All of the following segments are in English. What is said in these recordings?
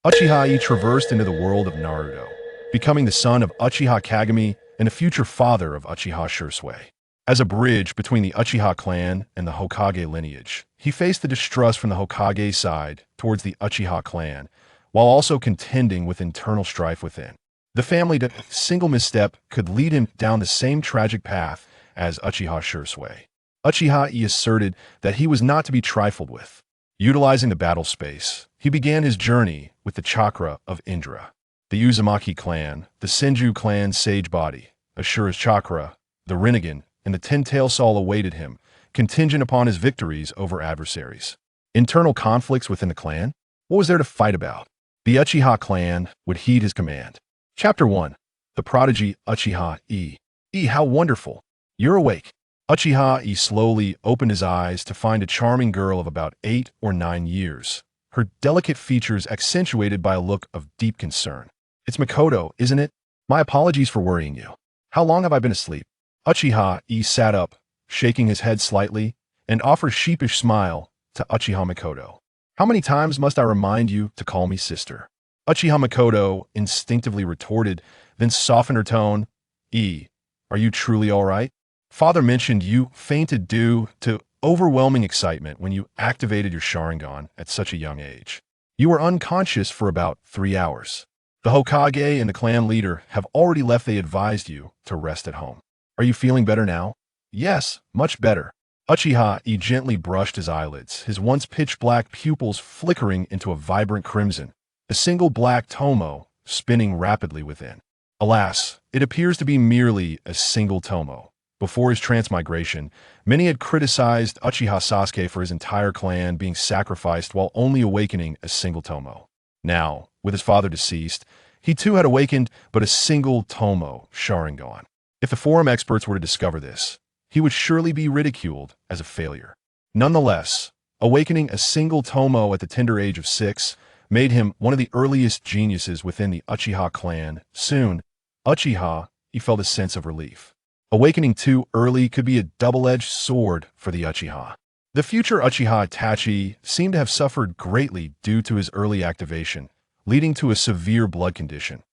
Uchiha Yi traversed into the world of Naruto, becoming the son of Uchiha Kagami and the future father of Uchiha Shisui. As a bridge between the Uchiha clan and the Hokage lineage, he faced the distrust from the Hokage side towards the Uchiha clan, while also contending with internal strife within. The family single misstep could lead him down the same tragic path as Uchiha Shisui. Uchiha Yi asserted that he was not to be trifled with. Utilizing the battle space, he began his journey with the Chakra of Indra. The Uzumaki clan, the Senju clan's sage body, ASURA'S Chakra, the Rinnegan, and the Ten-Tail Saw awaited him, contingent upon his victories over adversaries. Internal conflicts within the clan? What was there to fight about? The Uchiha clan would heed his command. Chapter 1. The Prodigy Uchiha Yi. How wonderful! You're awake. Uchiha Yi slowly opened his eyes to find a charming girl of about 8 or 9 years, her delicate features accentuated by a look of deep concern. It's Makoto, isn't it? My apologies for worrying you. How long have I been asleep? Uchiha Yi sat up, shaking his head slightly, and offered a sheepish smile to Uchiha Makoto. How many times must I remind you to call me sister? Uchiha Makoto instinctively retorted, then softened her tone. Are you truly all right? Father mentioned you fainted due to overwhelming excitement when you activated your Sharingan at such a young age. You were unconscious for about 3 hours. The Hokage and the clan leader have already left. They advised you to rest at home. Are you feeling better now? Yes, much better. Uchiha Yi gently brushed his eyelids, his once pitch-black pupils flickering into a vibrant crimson, a single black tomo spinning rapidly within. Alas, it appears to be merely a single tomo. Before his transmigration, many had criticized Uchiha Sasuke for his entire clan being sacrificed while only awakening a single tomo. Now, with his father deceased, he too had awakened but a single tomo Sharingan. If the forum experts were to discover this, he would surely be ridiculed as a failure. Nonetheless, awakening a single tomo at the tender age of 6 made him one of the earliest geniuses within the Uchiha clan. Soon, he felt a sense of relief. Awakening too early could be a double-edged sword for the Uchiha. The future Uchiha Itachi seemed to have suffered greatly due to his early activation, leading to a severe blood condition.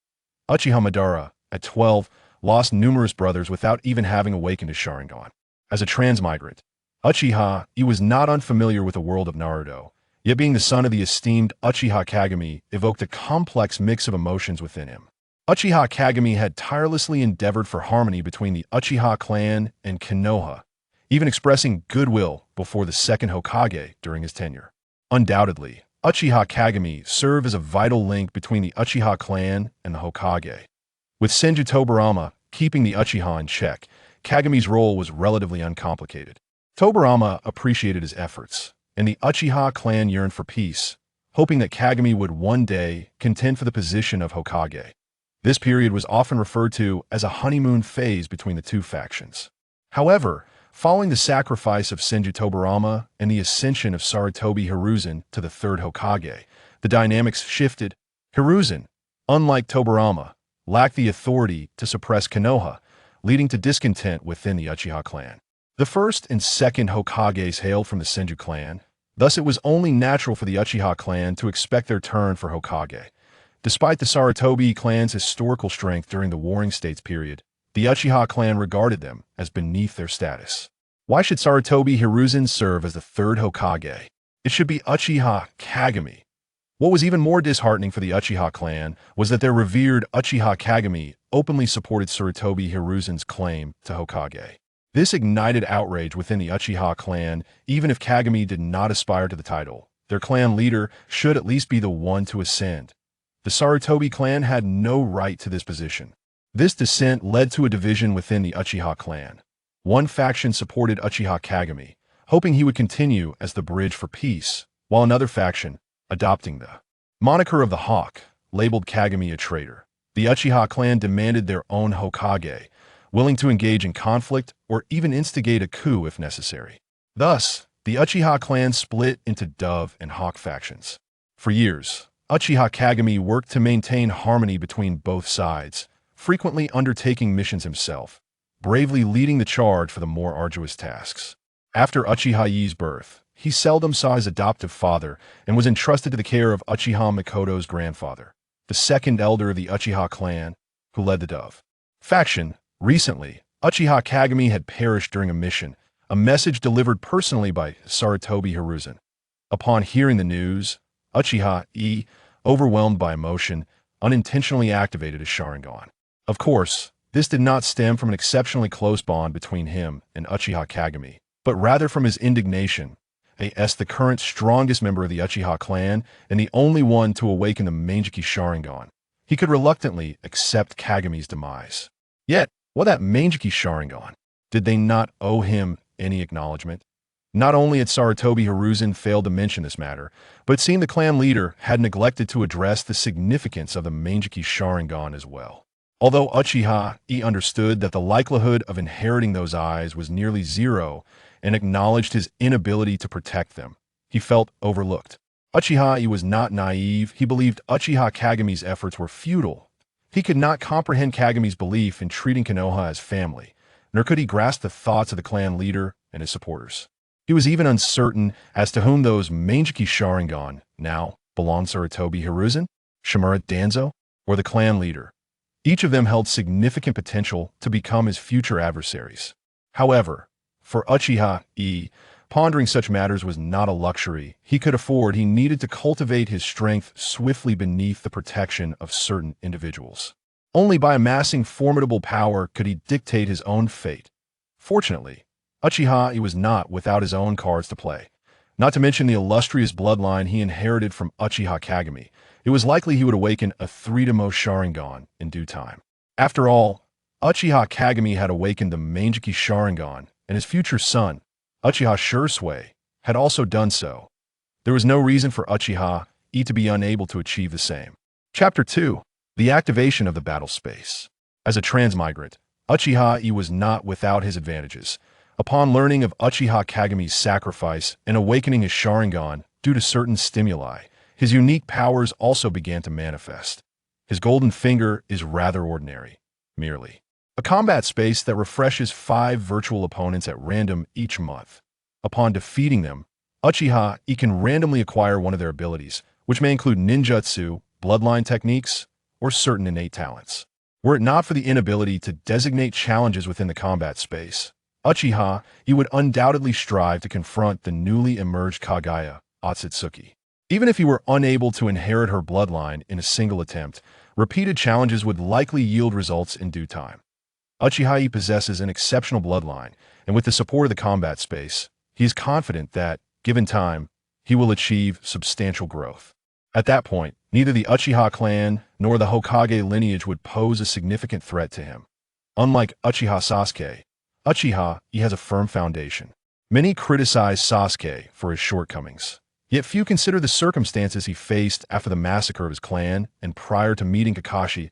Uchiha Madara, at 12, lost numerous brothers without even having awakened his Sharingan. As a transmigrant, Uchiha Yi was not unfamiliar with the world of Naruto, yet being the son of the esteemed Uchiha Kagami evoked a complex mix of emotions within him. Uchiha Kagami had tirelessly endeavored for harmony between the Uchiha clan and Konoha, even expressing goodwill before the second Hokage during his tenure. Undoubtedly, Uchiha Kagami served as a vital link between the Uchiha clan and the Hokage. With Senju Tobirama keeping the Uchiha in check, Kagami's role was relatively uncomplicated. Tobirama appreciated his efforts, and the Uchiha clan yearned for peace, hoping that Kagami would one day contend for the position of Hokage. This period was often referred to as a honeymoon phase between the two factions. However, following the sacrifice of Senju Tobirama and the ascension of Sarutobi Hiruzen to the third Hokage, the dynamics shifted. Hiruzen, unlike Tobirama, lacked the authority to suppress Konoha, leading to discontent within the Uchiha clan. The first and second Hokages hailed from the Senju clan, thus it was only natural for the Uchiha clan to expect their turn for Hokage. Despite the Sarutobi clan's historical strength during the Warring States period, the Uchiha clan regarded them as beneath their status. Why should Sarutobi Hiruzen serve as the third Hokage? It should be Uchiha Kagami. What was even more disheartening for the Uchiha clan was that their revered Uchiha Kagami openly supported Sarutobi Hiruzen's claim to Hokage. This ignited outrage within the Uchiha clan. Even if Kagami did not aspire to the title, their clan leader should at least be the one to ascend. The Sarutobi clan had no right to this position. This dissent led to a division within the Uchiha clan. One faction supported Uchiha Kagami, hoping he would continue as the bridge for peace, while another faction, adopting the moniker of the Hawk, labeled Kagami a traitor. The Uchiha clan demanded their own Hokage, willing to engage in conflict or even instigate a coup if necessary. Thus, the Uchiha clan split into Dove and Hawk factions. For years, Uchiha Kagami worked to maintain harmony between both sides, frequently undertaking missions himself, bravely leading the charge for the more arduous tasks. After Uchiha Yi's birth, he seldom saw his adoptive father and was entrusted to the care of Uchiha Mikoto's grandfather, the second elder of the Uchiha clan, who led the Dove faction. Recently, Uchiha Kagami had perished during a mission, a message delivered personally by Sarutobi Hiruzen. Upon hearing the news, Uchiha Yi, overwhelmed by emotion, unintentionally activated his Sharingan. Of course, this did not stem from an exceptionally close bond between him and Uchiha Kagami, but rather from his indignation, as the current strongest member of the Uchiha clan and the only one to awaken the Mangekyou Sharingan. He could reluctantly accept Kagami's demise. Yet, what that Mangekyou Sharingan? Did they not owe him any acknowledgement? Not only had Sarutobi Hiruzen failed to mention this matter, but it seemed the clan leader had neglected to address the significance of the Mangekyou Sharingan as well. Although Uchiha Yi understood that the likelihood of inheriting those eyes was nearly zero and acknowledged his inability to protect them, he felt overlooked. Uchiha Yi was not naive. He believed Uchiha Kagami's efforts were futile. He could not comprehend Kagami's belief in treating Konoha as family, nor could he grasp the thoughts of the clan leader and his supporters. He was even uncertain as to whom those Mangekyou Sharingan now belonged: Sarutobi Hiruzen, Shimura Danzo, or the clan leader. Each of them held significant potential to become his future adversaries. However, for Uchiha Yi, pondering such matters was not a luxury he could afford. He needed to cultivate his strength swiftly beneath the protection of certain individuals. Only by amassing formidable power could he dictate his own fate. Fortunately, Uchiha Yi was not without his own cards to play. Not to mention the illustrious bloodline he inherited from Uchiha Kagami, it was likely he would awaken a three-to-mo Sharingan in due time. After all, Uchiha Kagami had awakened the Mangekyou Sharingan, and his future son, Uchiha Shisui, had also done so. There was no reason for Uchiha Yi to be unable to achieve the same. Chapter 2. The Activation of the Battle Space. As a transmigrant, Uchiha Yi was not without his advantages. Upon learning of Uchiha Kagami's sacrifice and awakening his Sharingan due to certain stimuli, his unique powers also began to manifest. His golden finger is rather ordinary, merely a combat space that refreshes 5 virtual opponents at random each month. Upon defeating them, Uchiha Yi can randomly acquire one of their abilities, which may include ninjutsu, bloodline techniques, or certain innate talents. Were it not for the inability to designate challenges within the combat space, Uchiha Yi would undoubtedly strive to confront the newly emerged Kaguya, Otsutsuki. Even if he were unable to inherit her bloodline in a single attempt, repeated challenges would likely yield results in due time. Uchiha Yi possesses an exceptional bloodline, and with the support of the combat space, he is confident that, given time, he will achieve substantial growth. At that point, neither the Uchiha clan nor the Hokage lineage would pose a significant threat to him. Unlike Uchiha Sasuke, Uchiha Yi has a firm foundation. Many criticize Sasuke for his shortcomings, yet few consider the circumstances he faced after the massacre of his clan and prior to meeting Kakashi.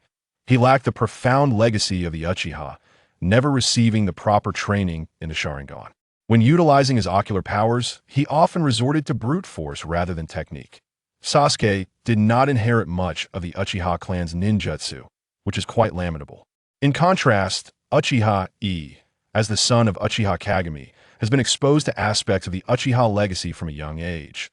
He lacked the profound legacy of the Uchiha, never receiving the proper training in the Sharingan. When utilizing his ocular powers, he often resorted to brute force rather than technique. Sasuke did not inherit much of the Uchiha clan's ninjutsu, which is quite lamentable. In contrast, Uchiha Yi, as the son of Uchiha Kagami, has been exposed to aspects of the Uchiha legacy from a young age.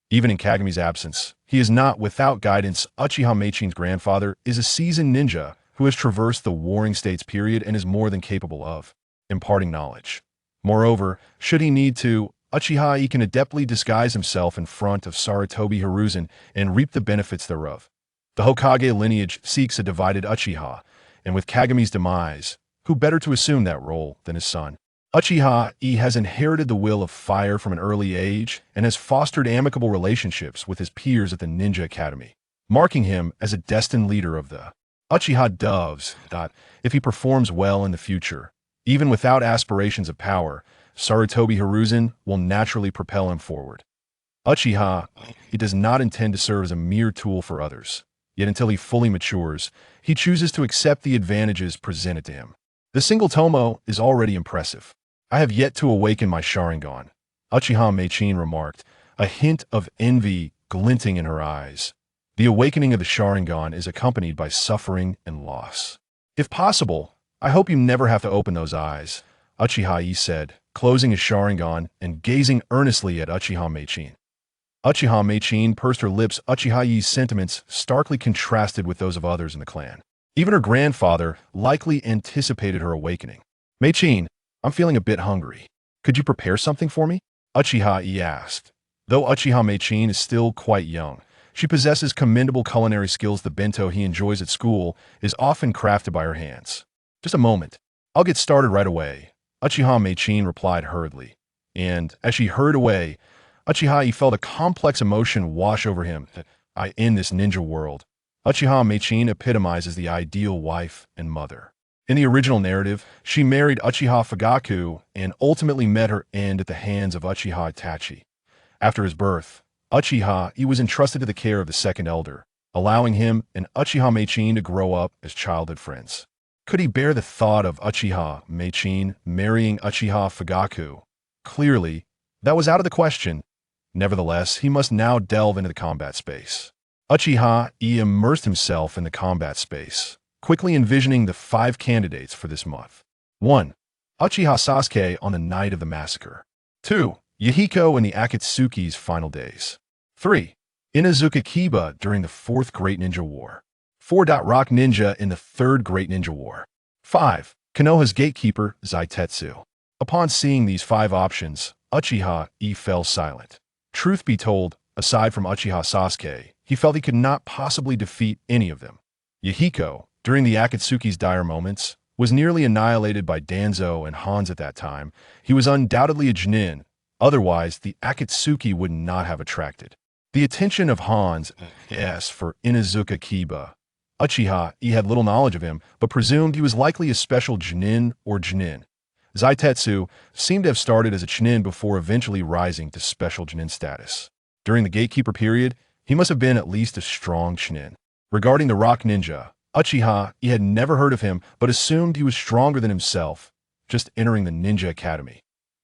Even in Kagami's absence, he is not without guidance. Uchiha Meichin's grandfather is a seasoned ninja who has traversed the Warring States period and is more than capable of imparting knowledge. Moreover, should he need to, Uchiha Yi can adeptly disguise himself in front of Sarutobi Hiruzen and reap the benefits thereof. The Hokage lineage seeks a divided Uchiha, and with Kagami's demise, who better to assume that role than his son? Uchiha Yi has inherited the will of fire from an early age and has fostered amicable relationships with his peers at the Ninja Academy, marking him as a destined leader of the Uchiha Doves. If he performs well in the future, even without aspirations of power, Sarutobi Hiruzen will naturally propel him forward. Uchiha Yi does not intend to serve as a mere tool for others, yet until he fully matures, he chooses to accept the advantages presented to him. The single tomo is already impressive. I have yet to awaken my Sharingan, Uchiha Meichin remarked, a hint of envy glinting in her eyes. The awakening of the Sharingan is accompanied by suffering and loss. If possible, I hope you never have to open those eyes, Uchiha Yi said, closing his Sharingan and gazing earnestly at Uchiha Meichin. Uchiha Meichin pursed her lips. Uchiha Yi's sentiments starkly contrasted with those of others in the clan. Even her grandfather likely anticipated her awakening. Meichin, I'm feeling a bit hungry. Could you prepare something for me? Uchiha Yi asked. Though Uchiha Meichin is still quite young, she possesses commendable culinary skills. The bento he enjoys at school is often crafted by her hands. Just a moment. I'll get started right away, Uchiha Meichin replied hurriedly. And as she hurried away, Uchiha Yi felt a complex emotion wash over him. In this ninja world, Uchiha Meichin epitomizes the ideal wife and mother. In the original narrative, she married Uchiha Fugaku and ultimately met her end at the hands of Uchiha Itachi. After his birth, Uchiha Yi was entrusted to the care of the second elder, allowing him and Uchiha Meichin to grow up as childhood friends. Could he bear the thought of Uchiha Meichin marrying Uchiha Fugaku? Clearly, that was out of the question. Nevertheless, he must now delve into the combat space. Uchiha Yi immersed himself in the combat space, quickly envisioning the 5 candidates for this month. 1. Uchiha Sasuke on the night of the massacre. 2. Yahiko in the Akatsuki's final days. 3. Inuzuka Kiba during the 4th Great Ninja War. 4. Rock Ninja in the 3rd Great Ninja War. 5. Konoha's gatekeeper, Zaitetsu. Upon seeing these 5 options, Uchiha Yi fell silent. Truth be told, aside from Uchiha Sasuke, he felt he could not possibly defeat any of them. Yahiko, during the Akatsuki's dire moments, was nearly annihilated by Danzo and Hans at that time. He was undoubtedly a Chunin, otherwise the Akatsuki would not have attracted the attention of Hans for Inuzuka Kiba. Uchiha Yi had little knowledge of him, but presumed he was likely a special Chunin or Chunin. Zaitetsu seemed to have started as a Chunin before eventually rising to special Chunin status. During the Gatekeeper period, he must have been at least a strong Chunin. Regarding the Rock Ninja, Uchiha Yi had never heard of him, but assumed he was stronger than himself, just entering the Ninja Academy.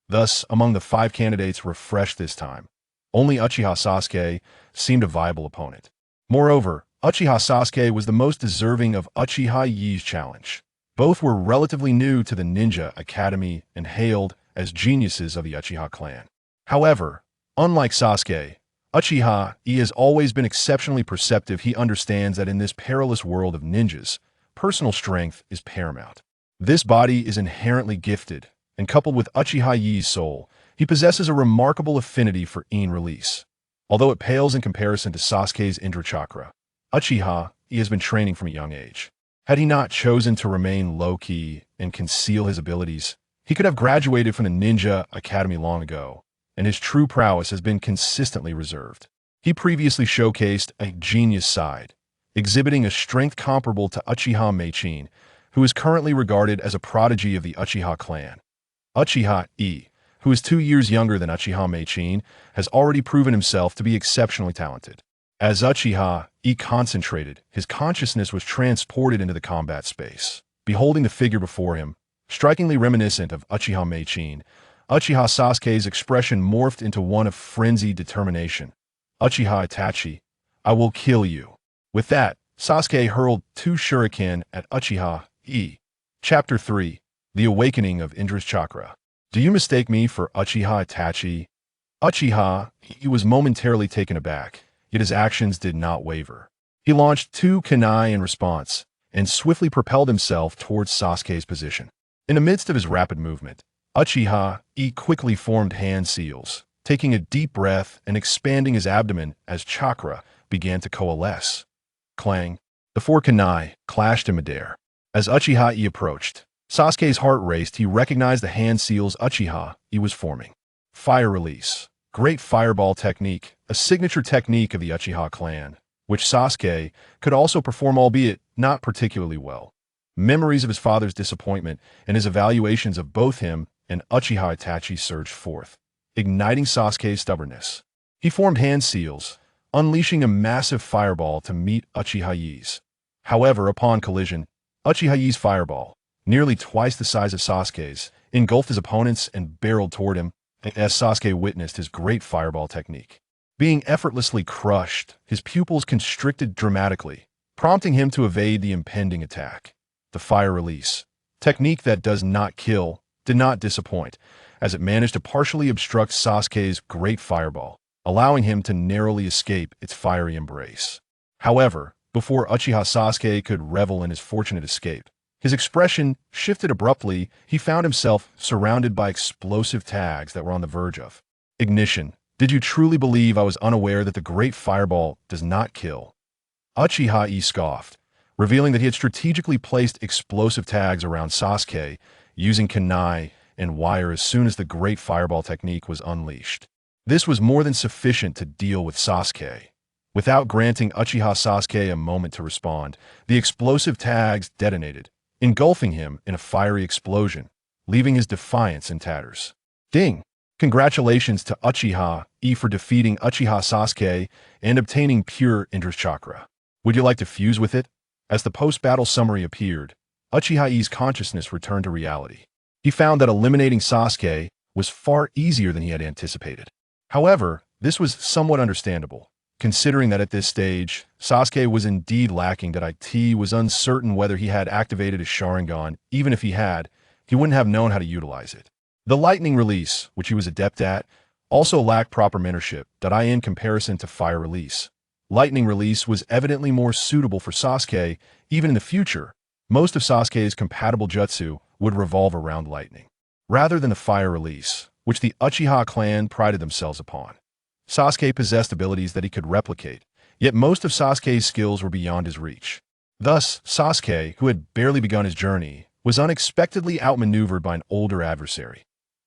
Thus, among the 5 candidates refreshed this time, only Uchiha Sasuke seemed a viable opponent. Moreover, Uchiha Sasuke was the most deserving of Uchiha Yi's challenge. Both were relatively new to the Ninja Academy and hailed as geniuses of the Uchiha clan. However, unlike Sasuke, Uchiha Yi has always been exceptionally perceptive. He understands that in this perilous world of ninjas, personal strength is paramount. This body is inherently gifted, and coupled with Uchiha Yi's soul, he possesses a remarkable affinity for Yin release. Although it pales in comparison to Sasuke's Indra Chakra, Uchiha Yi has been training from a young age. Had he not chosen to remain low-key and conceal his abilities, he could have graduated from the Ninja Academy long ago, and his true prowess has been consistently reserved. He previously showcased a genius side, exhibiting a strength comparable to Uchiha Meichin, who is currently regarded as a prodigy of the Uchiha clan. Uchiha Yi, who is 2 years younger than Uchiha Meichin, has already proven himself to be exceptionally talented. As Uchiha Yi concentrated, his consciousness was transported into the combat space. Beholding the figure before him, strikingly reminiscent of Uchiha Meichin, Uchiha Sasuke's expression morphed into one of frenzied determination. Uchiha Itachi, I will kill you. With that, Sasuke hurled 2 shuriken at Uchiha Yi. Chapter 3. The Awakening of Indra's Chakra. Do you mistake me for Uchiha Itachi? Uchiha Yi was momentarily taken aback, yet his actions did not waver. He launched 2 kunai in response, and swiftly propelled himself towards Sasuke's position. In the midst of his rapid movement, Uchiha Yi quickly formed hand seals, taking a deep breath and expanding his abdomen as chakra began to coalesce. Clang! The 4 kunai clashed in midair. As Uchiha Yi approached, Sasuke's heart raced. He recognized the hand seals Uchiha Yi was forming. Fire release. Great fireball technique, a signature technique of the Uchiha clan, which Sasuke could also perform, albeit not particularly well. Memories of his father's disappointment and his evaluations of both him and Uchiha Itachi surged forth, igniting Sasuke's stubbornness. He formed hand seals, unleashing a massive fireball to meet Uchiha Yi's. However, upon collision, Uchiha Yi's fireball, nearly twice the size of Sasuke's, engulfed his opponents and barreled toward him, as Sasuke witnessed his great fireball technique. Being effortlessly crushed, his pupils constricted dramatically, prompting him to evade the impending attack. The fire release, technique that does not kill, did not disappoint, as it managed to partially obstruct Sasuke's great fireball, allowing him to narrowly escape its fiery embrace. However, before Uchiha Sasuke could revel in his fortunate escape, his expression shifted abruptly. He found himself surrounded by explosive tags that were on the verge of ignition. Did you truly believe I was unaware that the great fireball does not kill? Uchiha Yi scoffed, revealing that he had strategically placed explosive tags around Sasuke, using kunai and wire as soon as the great fireball technique was unleashed. This was more than sufficient to deal with Sasuke. Without granting Uchiha Sasuke a moment to respond, the explosive tags detonated, engulfing him in a fiery explosion, leaving his defiance in tatters. Ding! Congratulations to Uchiha Yi for defeating Uchiha Sasuke and obtaining pure Indra's Chakra. Would you like to fuse with it? As the post-battle summary appeared, Uchiha Yi's consciousness returned to reality. He found that eliminating Sasuke was far easier than he had anticipated. However, this was somewhat understandable, considering that at this stage, Sasuke was indeed lacking that IT was uncertain whether he had activated his Sharingan. Even if he had, he wouldn't have known how to utilize it. The lightning release, which he was adept at, also lacked proper mentorship, in comparison to fire release. Lightning release was evidently more suitable for Sasuke. Even in the future, most of Sasuke's compatible jutsu would revolve around lightning, rather than the fire release, which the Uchiha clan prided themselves upon. Sasuke possessed abilities that he could replicate, yet most of Sasuke's skills were beyond his reach. Thus, Sasuke, who had barely begun his journey, was unexpectedly outmaneuvered by an older adversary.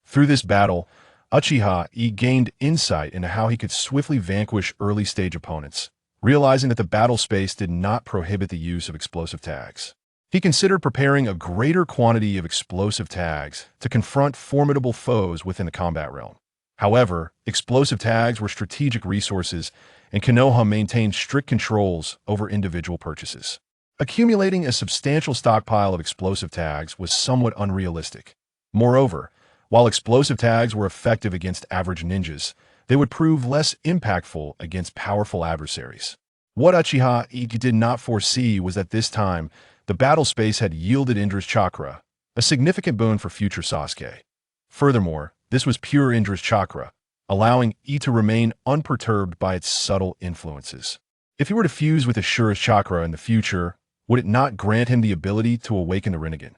Through this battle, Uchiha Yi gained insight into how he could swiftly vanquish early-stage opponents, realizing that the battle space did not prohibit the use of explosive tags. He considered preparing a greater quantity of explosive tags to confront formidable foes within the combat realm. However, explosive tags were strategic resources, and Konoha maintained strict controls over individual purchases. Accumulating a substantial stockpile of explosive tags was somewhat unrealistic. Moreover, while explosive tags were effective against average ninjas, they would prove less impactful against powerful adversaries. What Uchiha Yi did not foresee was that this time, the battle space had yielded Indra's Chakra, a significant boon for future Sasuke. Furthermore, this was pure Indra's Chakra, allowing Yi to remain unperturbed by its subtle influences. If he were to fuse with Ashura's Chakra in the future, would it not grant him the ability to awaken the Rinnegan?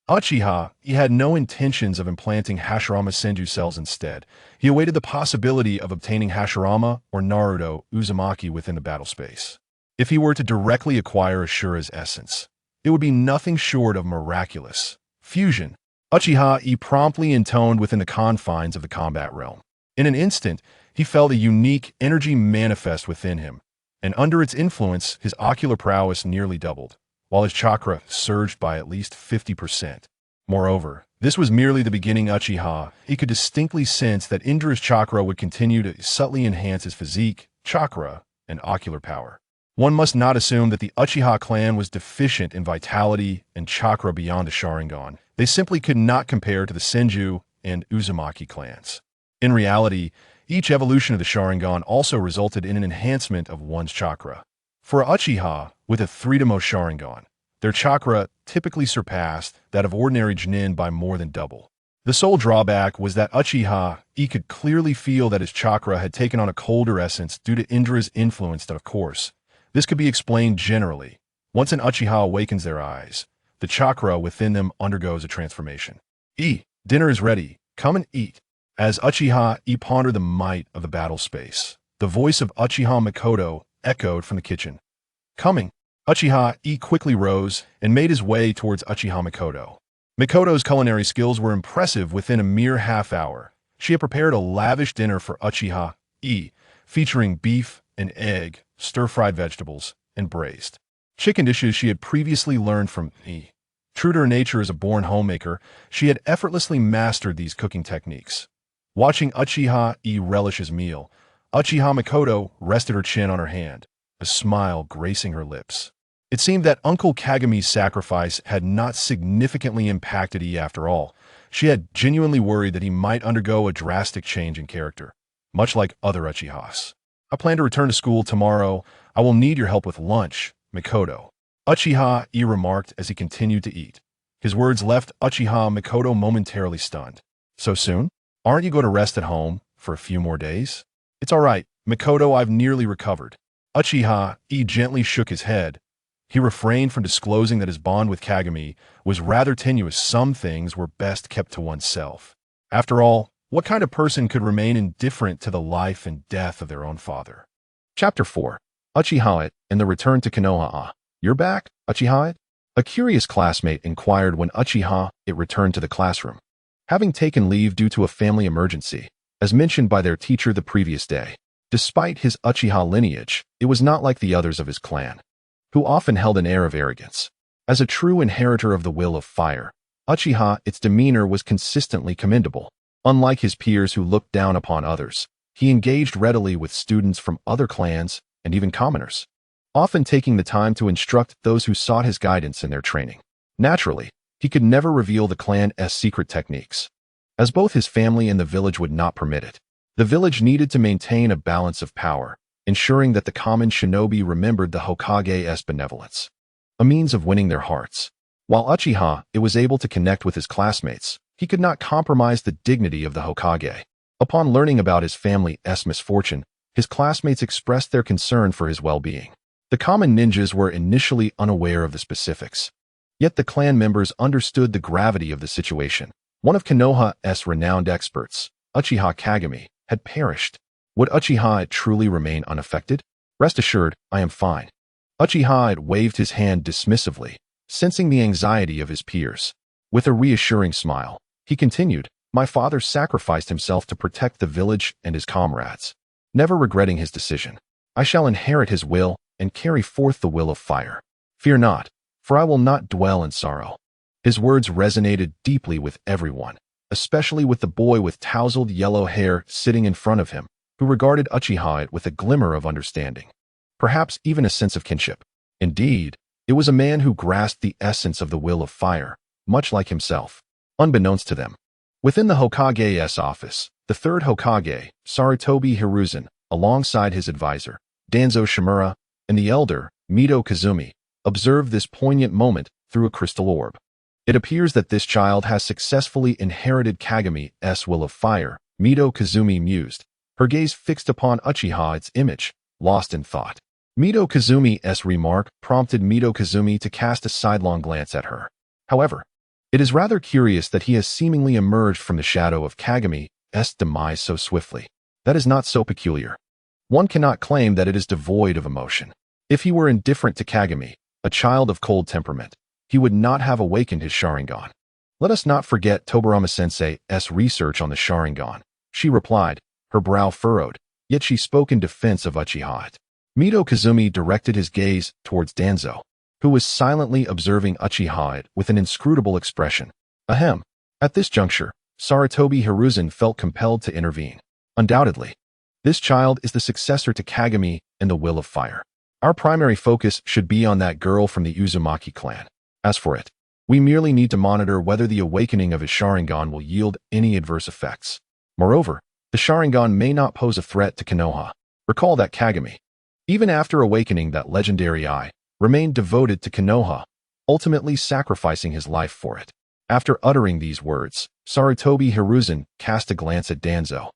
Uchiha Yi had no intentions of implanting Hashirama Senju cells instead. He awaited the possibility of obtaining Hashirama or Naruto Uzumaki within the battle space. If he were to directly acquire Ashura's essence, it would be nothing short of miraculous. Fusion. Uchiha Yi promptly intoned within the confines of the combat realm. In an instant, he felt a unique energy manifest within him, and under its influence, his ocular prowess nearly doubled, while his chakra surged by at least 50%. Moreover, this was merely the beginning. Uchiha He could distinctly sense that Indra's chakra would continue to subtly enhance his physique, chakra, and ocular power. One must not assume that the Uchiha clan was deficient in vitality and chakra beyond the Sharingan. They simply could not compare to the Senju and Uzumaki clans. In reality, each evolution of the Sharingan also resulted in an enhancement of one's chakra. For Uchiha, with a 3-Demo Sharingan, their chakra typically surpassed that of ordinary Chunin by more than double. The sole drawback was that Uchiha Yi could clearly feel that his chakra had taken on a colder essence due to Indra's influence. Of course, this could be explained generally. Once an Uchiha awakens their eyes, the chakra within them undergoes a transformation. Dinner is ready. Come and eat. As Uchiha Yi pondered the might of the battle space, the voice of Uchiha Mikoto echoed from the kitchen. Coming. Uchiha Yi quickly rose and made his way towards Uchiha Mikoto. Mikoto's culinary skills were impressive. Within a mere half hour, she had prepared a lavish dinner for Uchiha Yi, featuring beef and egg, stir-fried vegetables, and braised chicken dishes she had previously learned from Yi. True to her nature as a born homemaker, she had effortlessly mastered these cooking techniques. Watching Uchiha Yi relish his meal, Uchiha Mikoto rested her chin on her hand, a smile gracing her lips. It seemed that Uncle Kagami's sacrifice had not significantly impacted Yi after all. She had genuinely worried that he might undergo a drastic change in character, much like other Uchihas. I plan to return to school tomorrow. I will need your help with lunch, Mikoto. Uchiha Yi remarked as he continued to eat. His words left Uchiha Mikoto momentarily stunned. So soon? Aren't you going to rest at home for a few more days? It's all right, Mikoto, I've nearly recovered. Uchiha Yi gently shook his head. He refrained from disclosing that his bond with Kagami was rather tenuous. Some things were best kept to oneself. After all, what kind of person could remain indifferent to the life and death of their own father? Chapter 4. Uchiha Yi and the Return to Konoha. You're back, Uchiha Yi? A curious classmate inquired when Uchiha Yi returned to the classroom. Having taken leave due to a family emergency, as mentioned by their teacher the previous day. Despite his Uchiha lineage, it was not like the others of his clan, who often held an air of arrogance. As a true inheritor of the will of fire, Uchiha Yi's demeanor was consistently commendable. Unlike his peers who looked down upon others, he engaged readily with students from other clans and even commoners, often taking the time to instruct those who sought his guidance in their training. Naturally, he could never reveal the clan's secret techniques, as both his family and the village would not permit it. The village needed to maintain a balance of power, ensuring that the common shinobi remembered the Hokage's benevolence, a means of winning their hearts. While Uchiha Yi was able to connect with his classmates, he could not compromise the dignity of the Hokage. Upon learning about his family's misfortune, his classmates expressed their concern for his well-being. The common ninjas were initially unaware of the specifics, yet the clan members understood the gravity of the situation. One of Konoha's renowned experts, Uchiha Kagami, had perished. Would Uchiha Yi truly remain unaffected? Rest assured, I am fine. Uchiha Yi waved his hand dismissively, sensing the anxiety of his peers. With a reassuring smile, he continued, my father sacrificed himself to protect the village and his comrades. Never regretting his decision, I shall inherit his will and carry forth the will of fire. Fear not, for I will not dwell in sorrow. His words resonated deeply with everyone, especially with the boy with tousled yellow hair sitting in front of him, who regarded Uchiha Yi with a glimmer of understanding, perhaps even a sense of kinship. Indeed, it was a man who grasped the essence of the will of fire, much like himself, unbeknownst to them. Within the Hokage's office, the third Hokage, Sarutobi Hiruzen, alongside his advisor, Danzo Shimura, and the elder, Mito Kazumi, observed this poignant moment through a crystal orb. It appears that this child has successfully inherited Kagami's will of fire, Mito Kazumi mused, her gaze fixed upon Uchiha Yi's image, lost in thought. Mito Kazumi's remark prompted Mito Kazumi to cast a sidelong glance at her. However, it is rather curious that he has seemingly emerged from the shadow of Kagami's demise so swiftly. That is not so peculiar. One cannot claim that it is devoid of emotion. If he were indifferent to Kagami, a child of cold temperament, he would not have awakened his Sharingan. Let us not forget Tobirama-sensei's research on the Sharingan, she replied, her brow furrowed, yet she spoke in defense of Uchiha Yi. Mito Kazumi directed his gaze towards Danzo, who was silently observing Uchiha Yi with an inscrutable expression. Ahem. At this juncture, Sarutobi Hiruzen felt compelled to intervene. Undoubtedly, this child is the successor to Kagami in the will of fire. Our primary focus should be on that girl from the Uzumaki clan. As for it, we merely need to monitor whether the awakening of his Sharingan will yield any adverse effects. Moreover, the Sharingan may not pose a threat to Konoha. Recall that Kagami, even after awakening that legendary eye, remained devoted to Konoha, ultimately sacrificing his life for it. After uttering these words, Sarutobi Hiruzen cast a glance at Danzo,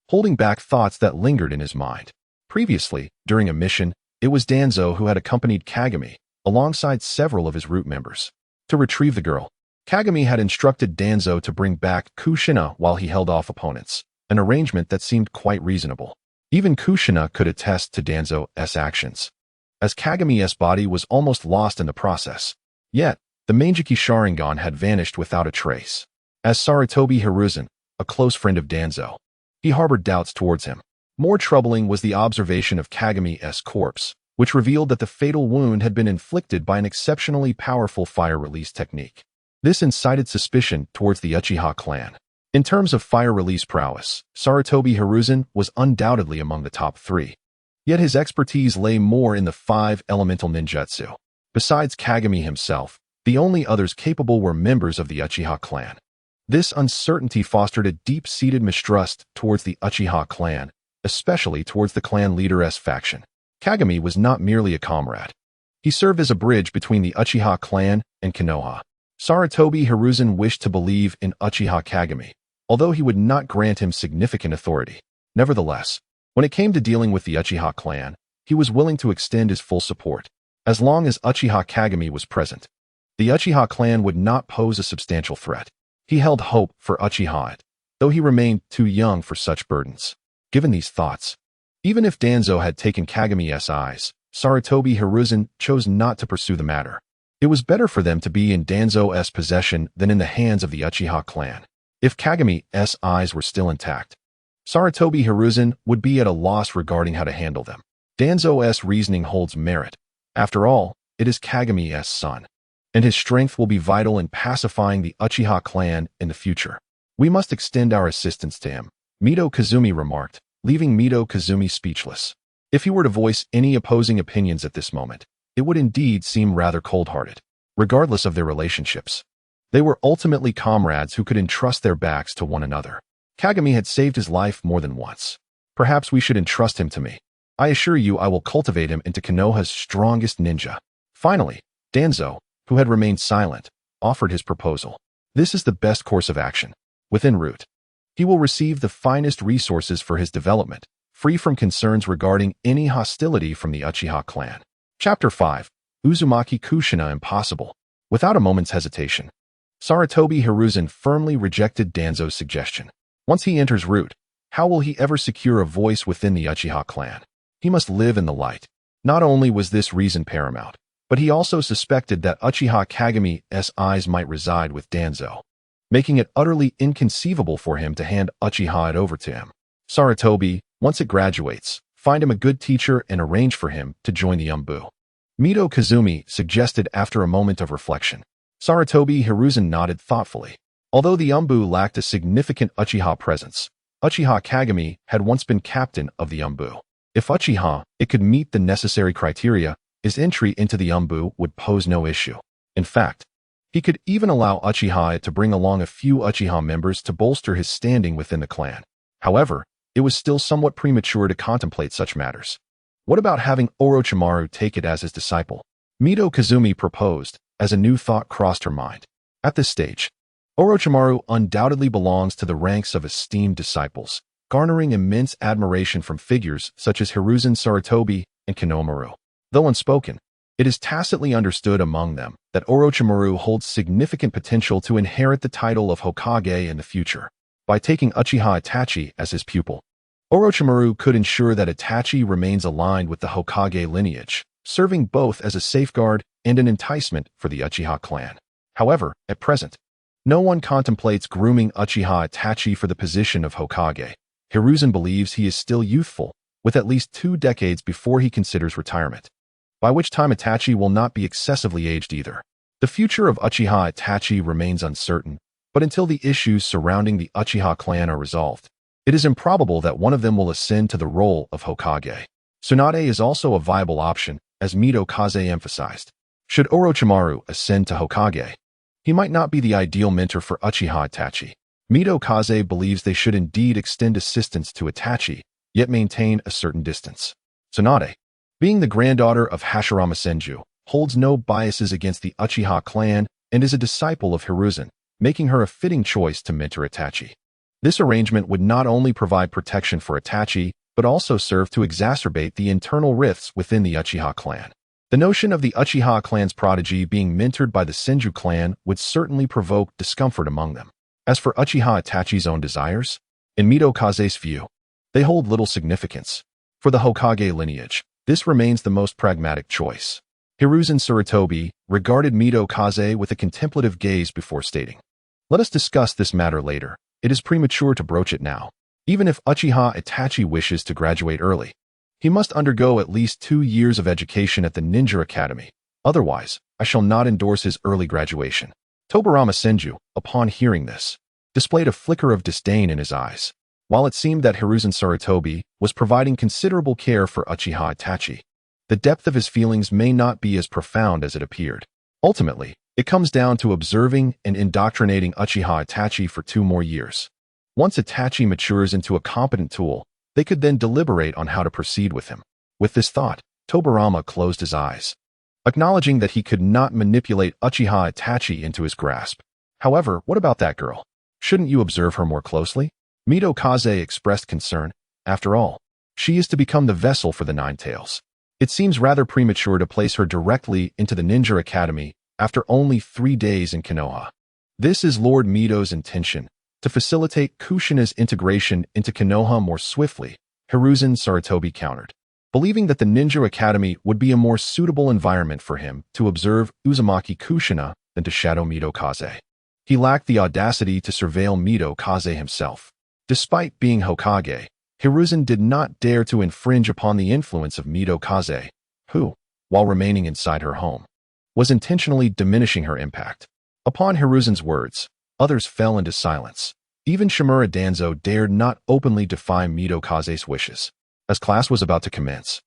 holding back thoughts that lingered in his mind. Previously, during a mission, it was Danzo who had accompanied Kagami, alongside several of his root members, to retrieve the girl. Kagami had instructed Danzo to bring back Kushina while he held off opponents, an arrangement that seemed quite reasonable. Even Kushina could attest to Danzo's actions, as Kagami's body was almost lost in the process. Yet, the Manjiki Sharingan had vanished without a trace. As Sarutobi Hiruzen, a close friend of Danzo, he harbored doubts towards him. More troubling was the observation of Kagami's corpse, which revealed that the fatal wound had been inflicted by an exceptionally powerful fire release technique. This incited suspicion towards the Uchiha clan. In terms of fire release prowess, Sarutobi Hiruzen was undoubtedly among the top 3. Yet his expertise lay more in the 5 elemental ninjutsu. Besides Kagami himself, the only others capable were members of the Uchiha clan. This uncertainty fostered a deep-seated mistrust towards the Uchiha clan, especially towards the clan leader's faction. Kagami was not merely a comrade. He served as a bridge between the Uchiha clan and Konoha. Sarutobi Hiruzen wished to believe in Uchiha Kagami, although he would not grant him significant authority. Nevertheless, when it came to dealing with the Uchiha clan, he was willing to extend his full support. As long as Uchiha Kagami was present, the Uchiha clan would not pose a substantial threat. He held hope for Uchiha, though he remained too young for such burdens. Given these thoughts, even if Danzo had taken Kagami's eyes, Sarutobi Hiruzen chose not to pursue the matter. It was better for them to be in Danzo's possession than in the hands of the Uchiha clan. If Kagami's eyes were still intact, Sarutobi Hiruzen would be at a loss regarding how to handle them. Danzo's reasoning holds merit. After all, it is Kagami's son, and his strength will be vital in pacifying the Uchiha clan in the future. We must extend our assistance to him, Mito Kazumi remarked, leaving Mito Kazumi speechless. If he were to voice any opposing opinions at this moment, it would indeed seem rather cold-hearted. Regardless of their relationships, they were ultimately comrades who could entrust their backs to one another. Kagami had saved his life more than once. Perhaps we should entrust him to me. I assure you I will cultivate him into Konoha's strongest ninja. Finally, Danzo, who had remained silent, offered his proposal. This is the best course of action. Within route, he will receive the finest resources for his development, free from concerns regarding any hostility from the Uchiha clan. Chapter 5. Uzumaki Kushina Impossible. Without a moment's hesitation, Sarutobi Hiruzen firmly rejected Danzo's suggestion. Once he enters route, how will he ever secure a voice within the Uchiha clan? He must live in the light. Not only was this reason paramount, but he also suspected that Uchiha Kagami's eyes might reside with Danzo, making it utterly inconceivable for him to hand Uchiha over to him. Sarutobi, once it graduates, find him a good teacher and arrange for him to join the Umbu. Mito Kazumi suggested after a moment of reflection. Sarutobi Hiruzen nodded thoughtfully. Although the Umbu lacked a significant Uchiha presence, Uchiha Kagami had once been captain of the Umbu. If Uchiha, it could meet the necessary criteria, his entry into the Umbu would pose no issue. In fact, he could even allow Uchiha to bring along a few Uchiha members to bolster his standing within the clan. However, it was still somewhat premature to contemplate such matters. What about having Orochimaru take it as his disciple? Mito Kazumi proposed, as a new thought crossed her mind. At this stage, Orochimaru undoubtedly belongs to the ranks of esteemed disciples, garnering immense admiration from figures such as Hiruzen Sarutobi and Konohamaru. Though unspoken, it is tacitly understood among them that Orochimaru holds significant potential to inherit the title of Hokage in the future. By taking Uchiha Itachi as his pupil, Orochimaru could ensure that Itachi remains aligned with the Hokage lineage, serving both as a safeguard and an enticement for the Uchiha clan. However, at present, no one contemplates grooming Uchiha Itachi for the position of Hokage. Hiruzen believes he is still youthful, with at least 2 decades before he considers retirement, by which time Itachi will not be excessively aged either. The future of Uchiha Itachi remains uncertain, but until the issues surrounding the Uchiha clan are resolved, it is improbable that one of them will ascend to the role of Hokage. Tsunade is also a viable option, as Mito Kaze emphasized. Should Orochimaru ascend to Hokage, he might not be the ideal mentor for Uchiha Itachi. Mito Kaze believes they should indeed extend assistance to Itachi, yet maintain a certain distance. Tsunade, being the granddaughter of Hashirama Senju, holds no biases against the Uchiha clan and is a disciple of Hiruzen, making her a fitting choice to mentor Itachi. This arrangement would not only provide protection for Itachi, but also serve to exacerbate the internal rifts within the Uchiha clan. The notion of the Uchiha clan's prodigy being mentored by the Senju clan would certainly provoke discomfort among them. As for Uchiha Itachi's own desires, in Mito Kaze's view, they hold little significance. For the Hokage lineage, this remains the most pragmatic choice. Hiruzen Sarutobi regarded Mito Kaze with a contemplative gaze before stating, "Let us discuss this matter later. It is premature to broach it now. Even if Uchiha Itachi wishes to graduate early, he must undergo at least 2 years of education at the Ninja Academy. Otherwise, I shall not endorse his early graduation." Tobarama Senju, upon hearing this, displayed a flicker of disdain in his eyes. While it seemed that Hiruzen Sarutobi was providing considerable care for Uchiha Itachi, the depth of his feelings may not be as profound as it appeared. Ultimately, it comes down to observing and indoctrinating Uchiha Itachi for 2 more years. Once Itachi matures into a competent tool, they could then deliberate on how to proceed with him. With this thought, Tobarama closed his eyes, acknowledging that he could not manipulate Uchiha Itachi into his grasp. However, what about that girl? Shouldn't you observe her more closely? Mito Kaze expressed concern. After all, she is to become the vessel for the Nine Tails. It seems rather premature to place her directly into the Ninja Academy after only 3 days in Konoha. This is Lord Mito's intention, to facilitate Kushina's integration into Konoha more swiftly, Hiruzen Sarutobi countered, believing that the Ninja Academy would be a more suitable environment for him to observe Uzumaki Kushina than to shadow Mito Kaze. He lacked the audacity to surveil Mito Kaze himself. Despite being Hokage, Hiruzen did not dare to infringe upon the influence of Mito Kaze, who, while remaining inside her home, was intentionally diminishing her impact. Upon Hiruzen's words, others fell into silence. Even Shimura Danzo dared not openly defy Mito Kaze's wishes. As class was about to commence,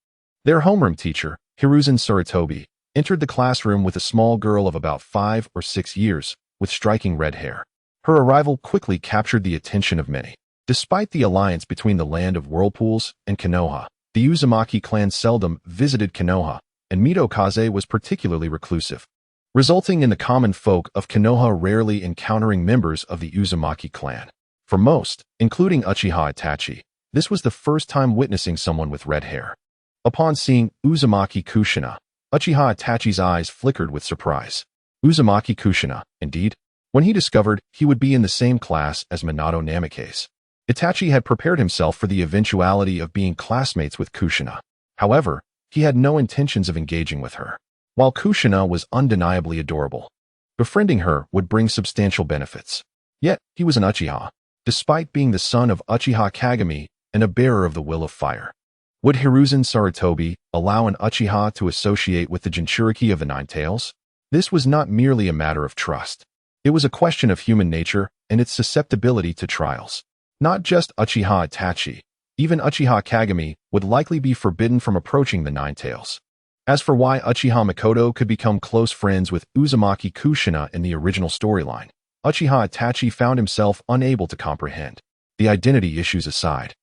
their homeroom teacher, Hiruzen Sarutobi, entered the classroom with a small girl of about 5 or 6 years, with striking red hair. Her arrival quickly captured the attention of many. Despite the alliance between the land of whirlpools and Konoha, the Uzumaki clan seldom visited Konoha, and Mito Kaze was particularly reclusive, resulting in the common folk of Konoha rarely encountering members of the Uzumaki clan. For most, including Uchiha Itachi, this was the first time witnessing someone with red hair. Upon seeing Uzumaki Kushina, Uchiha Itachi's eyes flickered with surprise. Uzumaki Kushina, indeed, when he discovered he would be in the same class as Minato Namikaze. Itachi had prepared himself for the eventuality of being classmates with Kushina. However, he had no intentions of engaging with her. While Kushina was undeniably adorable, befriending her would bring substantial benefits. Yet, he was an Uchiha, despite being the son of Uchiha Kagami and a bearer of the will of fire. Would Hiruzen Sarutobi allow an Uchiha to associate with the Jinchuriki of the Nine Tails? This was not merely a matter of trust. It was a question of human nature and its susceptibility to trials. Not just Uchiha Itachi, even Uchiha Kagami would likely be forbidden from approaching the Nine Tails. As for why Uchiha Makoto could become close friends with Uzumaki Kushina in the original storyline, Uchiha Itachi found himself unable to comprehend. The identity issues aside,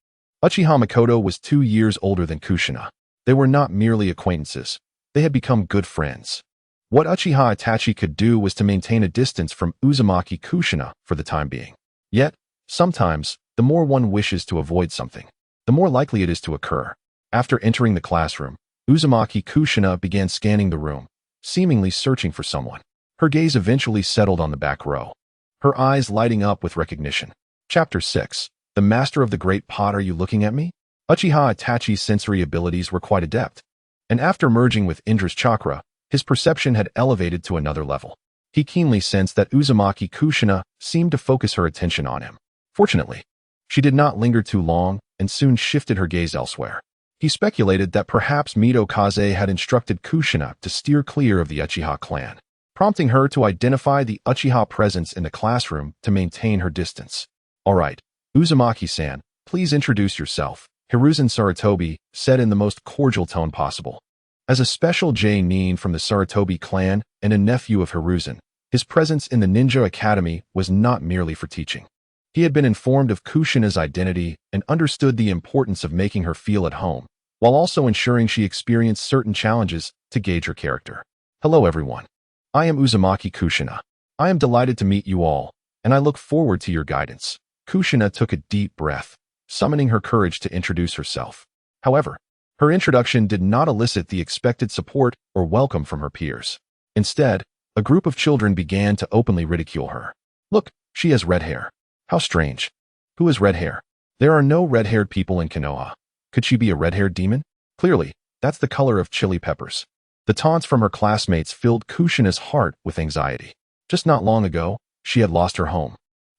Uchiha Makoto was 2 years older than Kushina. They were not merely acquaintances. They had become good friends. What Uchiha Itachi could do was to maintain a distance from Uzumaki Kushina for the time being. Yet, sometimes, the more one wishes to avoid something, the more likely it is to occur. After entering the classroom, Uzumaki Kushina began scanning the room, seemingly searching for someone. Her gaze eventually settled on the back row, her eyes lighting up with recognition. Chapter 6. The Master of the Great Pot. Are you looking at me? Uchiha Itachi's sensory abilities were quite adept, and after merging with Indra's chakra, his perception had elevated to another level. He keenly sensed that Uzumaki Kushina seemed to focus her attention on him. Fortunately, she did not linger too long and soon shifted her gaze elsewhere. He speculated that perhaps Mito Kaze had instructed Kushina to steer clear of the Uchiha clan, prompting her to identify the Uchiha presence in the classroom to maintain her distance. All right, Uzumaki-san, please introduce yourself, Hiruzen Sarutobi said in the most cordial tone possible. As a special J-nin from the Sarutobi clan and a nephew of Hiruzen, his presence in the Ninja Academy was not merely for teaching. He had been informed of Kushina's identity and understood the importance of making her feel at home, while also ensuring she experienced certain challenges to gauge her character. Hello everyone. I am Uzumaki Kushina. I am delighted to meet you all, and I look forward to your guidance. Kushina took a deep breath, summoning her courage to introduce herself. However, her introduction did not elicit the expected support or welcome from her peers. Instead, a group of children began to openly ridicule her. Look, she has red hair. How strange. Who has red hair? There are no red-haired people in Konoha. Could she be a red-haired demon? Clearly, that's the color of chili peppers. The taunts from her classmates filled Kushina's heart with anxiety. Just not long ago, she had lost her home.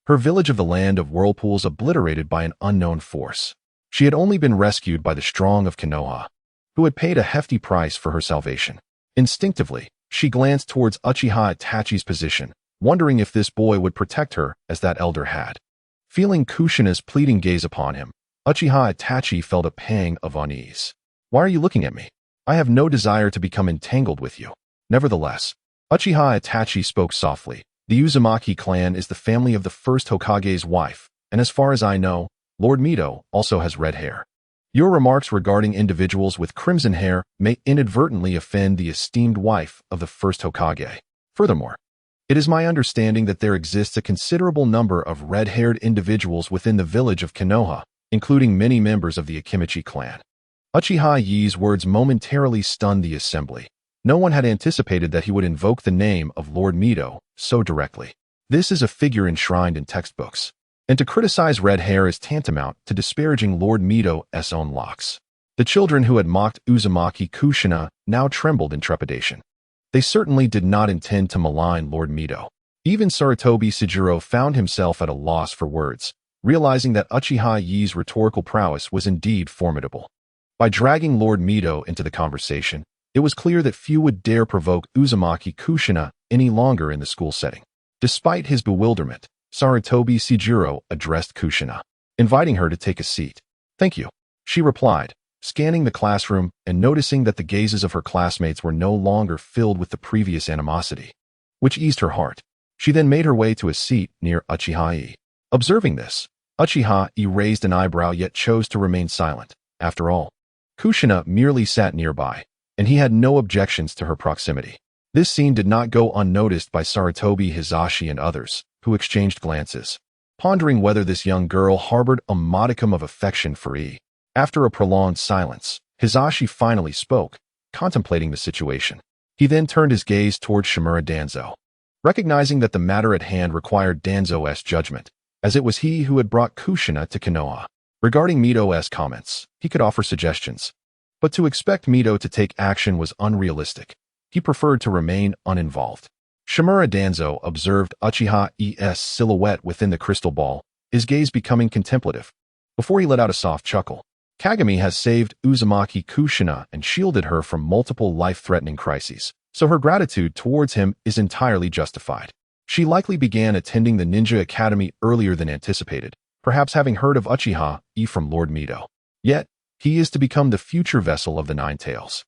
Her village of the land of whirlpools obliterated by an unknown force. She had only been rescued by the strong of Konoha, who had paid a hefty price for her salvation. Instinctively, she glanced towards Uchiha Itachi's position, wondering if this boy would protect her as that elder had. Feeling Kushina's pleading gaze upon him, Uchiha Itachi felt a pang of unease. Why are you looking at me? I have no desire to become entangled with you. Nevertheless, Uchiha Itachi spoke softly. The Uzumaki clan is the family of the first Hokage's wife, and as far as I know, Lord Mito also has red hair. Your remarks regarding individuals with crimson hair may inadvertently offend the esteemed wife of the first Hokage. Furthermore, It is my understanding that there exists a considerable number of red-haired individuals within the village of Konoha, including many members of the Akimichi clan. Uchiha Yi's words momentarily stunned the assembly. No one had anticipated that he would invoke the name of Lord Mito so directly. This is a figure enshrined in textbooks, and to criticize red hair is tantamount to disparaging Lord Mito's own locks. The children who had mocked Uzumaki Kushina now trembled in trepidation. They certainly did not intend to malign Lord Mito. Even Sarutobi Sejiro found himself at a loss for words, realizing that Uchiha Yi's rhetorical prowess was indeed formidable. By dragging Lord Mito into the conversation, it was clear that few would dare provoke Uzumaki Kushina any longer in the school setting. Despite his bewilderment, Sarutobi Sejiro addressed Kushina, inviting her to take a seat. "Thank you," she replied, scanning the classroom and noticing that the gazes of her classmates were no longer filled with the previous animosity, which eased her heart. She then made her way to a seat near Uchiha Yi. Observing this, Uchiha Yi raised an eyebrow yet chose to remain silent. After all, Kushina merely sat nearby, and he had no objections to her proximity. This scene did not go unnoticed by Sarutobi Hizashi and others, who exchanged glances, pondering whether this young girl harbored a modicum of affection for Yi. After a prolonged silence, Hizashi finally spoke, contemplating the situation. He then turned his gaze toward Shimura Danzo. Recognizing that the matter at hand required Danzo's judgment, as it was he who had brought Kushina to Konoha. Regarding Mito's comments, he could offer suggestions, but to expect Mito to take action was unrealistic. He preferred to remain uninvolved. Shimura Danzo observed Uchiha Yi's silhouette within the crystal ball, his gaze becoming contemplative, before he let out a soft chuckle. Kagami has saved Uzumaki Kushina and shielded her from multiple life-threatening crises, so her gratitude towards him is entirely justified. She likely began attending the ninja academy earlier than anticipated, perhaps having heard of Uchiha Yi from Lord Mito. Yet, he is to become the future vessel of the Nine Tails.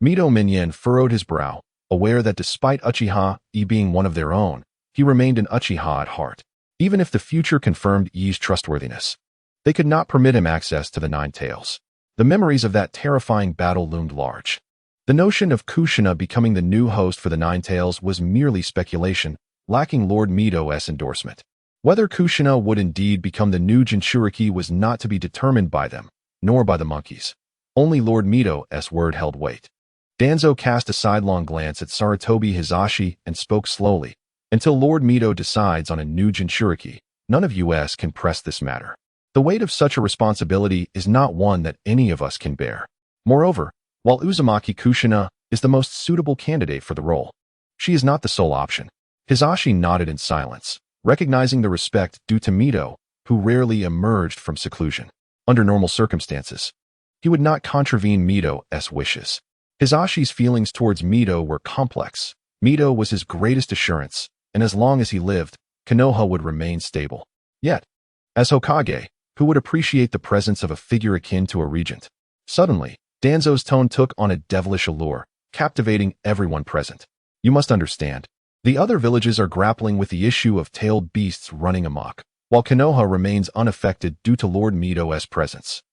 Mito Minyan furrowed his brow, aware that despite Uchiha Yi being one of their own, he remained an Uchiha at heart. Even if the future confirmed Yi's trustworthiness, they could not permit him access to the Nine Tails. The memories of that terrifying battle loomed large. The notion of Kushina becoming the new host for the Nine Tails was merely speculation, lacking Lord Mito's endorsement. Whether Kushina would indeed become the new Jinchuriki was not to be determined by them, nor by the monkeys. Only Lord Mito's word held weight. Danzo cast a sidelong glance at Sarutobi Hizashi and spoke slowly. Until Lord Mito decides on a new Jinchuriki, none of us can press this matter. The weight of such a responsibility is not one that any of us can bear. Moreover, while Uzumaki Kushina is the most suitable candidate for the role, she is not the sole option. Hizashi nodded in silence, recognizing the respect due to Mito, who rarely emerged from seclusion. Under normal circumstances, he would not contravene Mito's wishes. Hizashi's feelings towards Mito were complex. Mito was his greatest assurance, and as long as he lived, Konoha would remain stable. Yet, as Hokage, who would appreciate the presence of a figure akin to a regent? Suddenly, Danzo's tone took on a devilish allure, captivating everyone present. You must understand, the other villages are grappling with the issue of tailed beasts running amok, while Konoha remains unaffected due to Lord Mito's presence.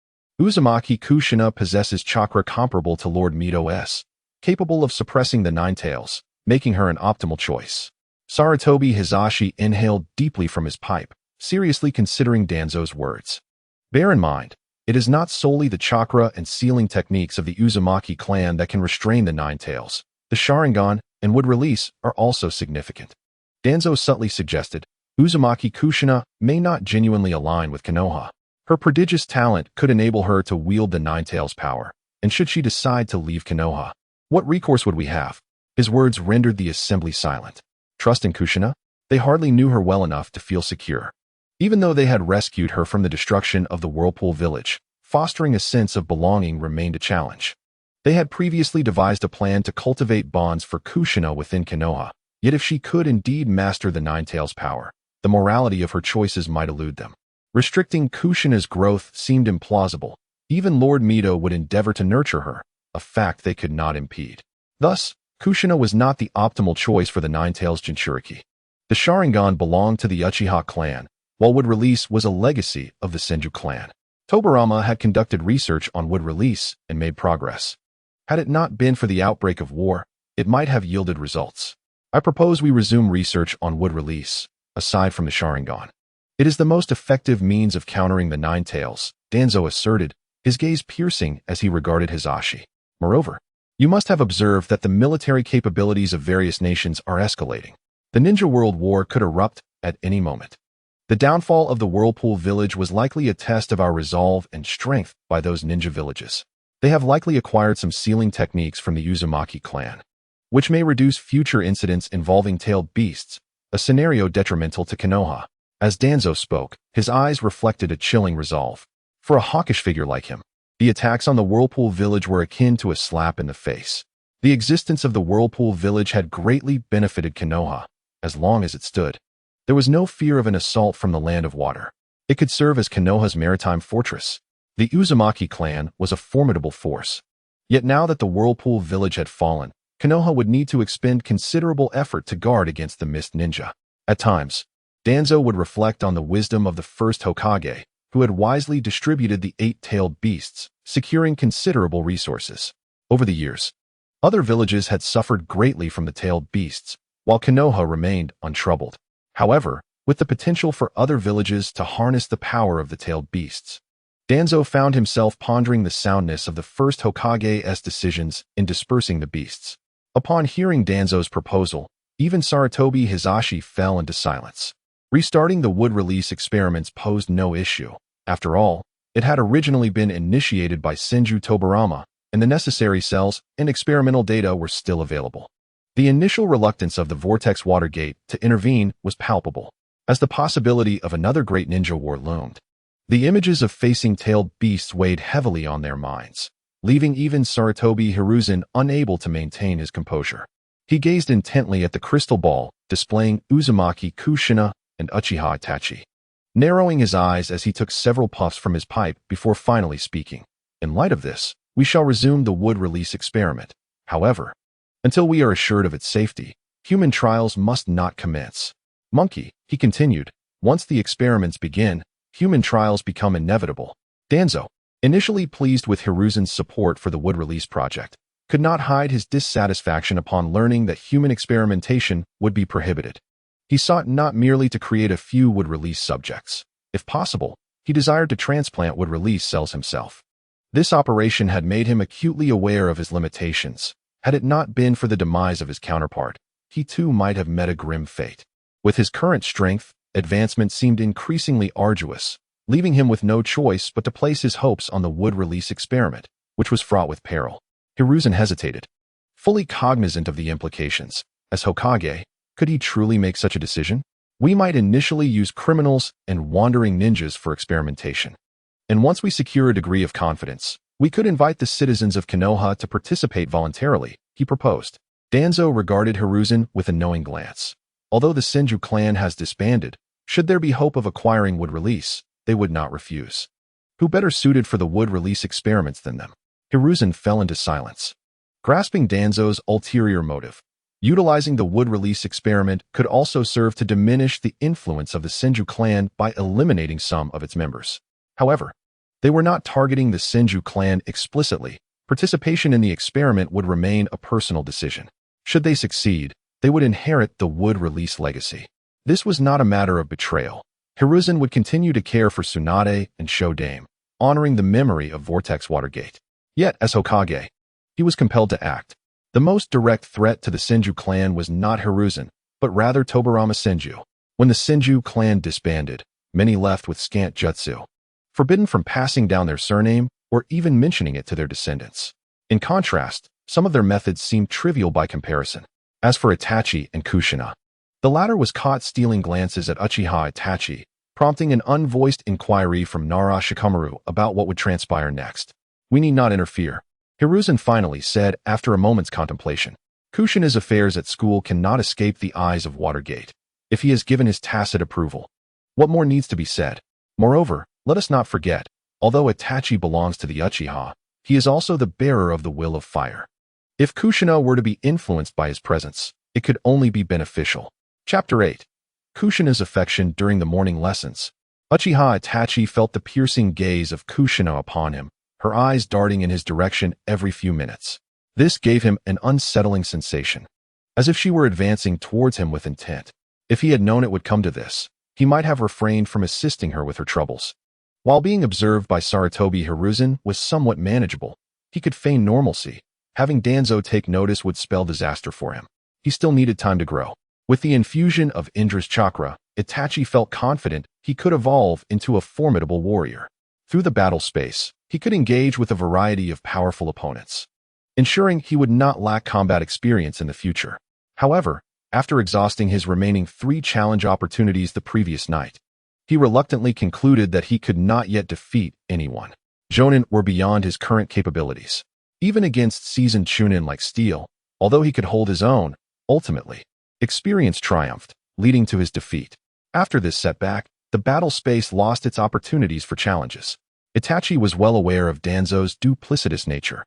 Uzumaki Kushina possesses chakra comparable to Lord Mito's, capable of suppressing the Nine Tails, making her an optimal choice. Sarutobi Hizashi inhaled deeply from his pipe, seriously considering Danzo's words. Bear in mind, it is not solely the chakra and sealing techniques of the Uzumaki clan that can restrain the Nine Tails. The Sharingan and wood release are also significant. Danzo subtly suggested, Uzumaki Kushina may not genuinely align with Konoha. Her prodigious talent could enable her to wield the Nine Tails power, and should she decide to leave Konoha, what recourse would we have? His words rendered the assembly silent. Trust in Kushina? They hardly knew her well enough to feel secure. Even though they had rescued her from the destruction of the Whirlpool village, fostering a sense of belonging remained a challenge. They had previously devised a plan to cultivate bonds for Kushina within Konoha, yet if she could indeed master the Nine Tails power, the morality of her choices might elude them. Restricting Kushina's growth seemed implausible. Even Lord Mito would endeavor to nurture her, a fact they could not impede. Thus, Kushina was not the optimal choice for the Nine Tails Jinchuriki. The Sharingan belonged to the Uchiha clan, while wood release was a legacy of the Senju clan. Tobarama had conducted research on wood release and made progress. Had it not been for the outbreak of war, it might have yielded results. I propose we resume research on wood release, aside from the Sharingan. It is the most effective means of countering the Nine Tails, Danzo asserted, his gaze piercing as he regarded Hisashi. Moreover, you must have observed that the military capabilities of various nations are escalating. The Ninja World War could erupt at any moment. The downfall of the Whirlpool Village was likely a test of our resolve and strength by those ninja villages. They have likely acquired some sealing techniques from the Uzumaki clan, which may reduce future incidents involving tailed beasts, a scenario detrimental to Konoha. As Danzo spoke, his eyes reflected a chilling resolve. For a hawkish figure like him, the attacks on the Whirlpool Village were akin to a slap in the face. The existence of the Whirlpool Village had greatly benefited Konoha, as long as it stood. There was no fear of an assault from the land of water. It could serve as Konoha's maritime fortress. The Uzumaki clan was a formidable force. Yet now that the Whirlpool Village had fallen, Konoha would need to expend considerable effort to guard against the Mist Ninja. At times, Danzo would reflect on the wisdom of the first Hokage, who had wisely distributed the 8-tailed beasts, securing considerable resources. Over the years, other villages had suffered greatly from the tailed beasts, while Konoha remained untroubled. However, with the potential for other villages to harness the power of the tailed beasts, Danzo found himself pondering the soundness of the first Hokage's decisions in dispersing the beasts. Upon hearing Danzo's proposal, even Sarutobi Hisashi fell into silence. Restarting the wood release experiments posed no issue. After all, it had originally been initiated by Senju Tobarama, and the necessary cells and experimental data were still available. The initial reluctance of the Vortex Watergate to intervene was palpable, as the possibility of another great ninja war loomed. The images of facing tailed beasts weighed heavily on their minds, leaving even Sarutobi Hiruzen unable to maintain his composure. He gazed intently at the crystal ball, displaying Uzumaki Kushina and Uchiha Itachi, narrowing his eyes as he took several puffs from his pipe before finally speaking. In light of this, we shall resume the wood release experiment. However, until we are assured of its safety, human trials must not commence. Monkey, he continued, once the experiments begin, human trials become inevitable. Danzo, initially pleased with Hiruzen's support for the wood release project, could not hide his dissatisfaction upon learning that human experimentation would be prohibited. He sought not merely to create a few wood release subjects. If possible, he desired to transplant wood release cells himself. This operation had made him acutely aware of his limitations. Had it not been for the demise of his counterpart, he too might have met a grim fate. With his current strength, advancement seemed increasingly arduous, leaving him with no choice but to place his hopes on the wood release experiment, which was fraught with peril. Hiruzen hesitated, fully cognizant of the implications. As Hokage, could he truly make such a decision? We might initially use criminals and wandering ninjas for experimentation. And once we secure a degree of confidence, we could invite the citizens of Konoha to participate voluntarily, he proposed. Danzo regarded Hiruzen with a knowing glance. Although the Senju clan has disbanded, should there be hope of acquiring wood release, they would not refuse. Who better suited for the wood release experiments than them? Hiruzen fell into silence, grasping Danzo's ulterior motive. Utilizing the wood release experiment could also serve to diminish the influence of the Senju clan by eliminating some of its members. However, they were not targeting the Senju clan explicitly. Participation in the experiment would remain a personal decision. Should they succeed, they would inherit the wood release legacy. This was not a matter of betrayal. Hiruzen would continue to care for Tsunade and Shodame, honoring the memory of Vortex Watergate. Yet, as Hokage, he was compelled to act. The most direct threat to the Senju clan was not Hiruzen, but rather Tobarama Senju. When the Senju clan disbanded, many left with scant jutsu, forbidden from passing down their surname or even mentioning it to their descendants. In contrast, some of their methods seemed trivial by comparison. As for Itachi and Kushina, the latter was caught stealing glances at Uchiha Itachi, prompting an unvoiced inquiry from Nara Shikamaru about what would transpire next. We need not interfere, Hiruzen finally said after a moment's contemplation. Kushina's affairs at school cannot escape the eyes of Watergate, if he has given his tacit approval. What more needs to be said? Moreover, let us not forget, although Itachi belongs to the Uchiha, he is also the bearer of the will of fire. If Kushina were to be influenced by his presence, it could only be beneficial. Chapter 8. Kushina's affection during the morning lessons. Uchiha Itachi felt the piercing gaze of Kushina upon him, her eyes darting in his direction every few minutes. This gave him an unsettling sensation. as if she were advancing towards him with intent. If he had known it would come to this, he might have refrained from assisting her with her troubles. While being observed by Sarutobi Hiruzen was somewhat manageable, he could feign normalcy. Having Danzo take notice would spell disaster for him. He still needed time to grow. With the infusion of Indra's chakra, Itachi felt confident he could evolve into a formidable warrior. Through the battle space, he could engage with a variety of powerful opponents, ensuring he would not lack combat experience in the future. However, after exhausting his remaining 3 challenge opportunities the previous night, he reluctantly concluded that he could not yet defeat anyone. Jonin were beyond his current capabilities. Even against seasoned chunin like Steel, although he could hold his own, ultimately, experience triumphed, leading to his defeat. After this setback, the battle space lost its opportunities for challenges. Itachi was well aware of Danzo's duplicitous nature.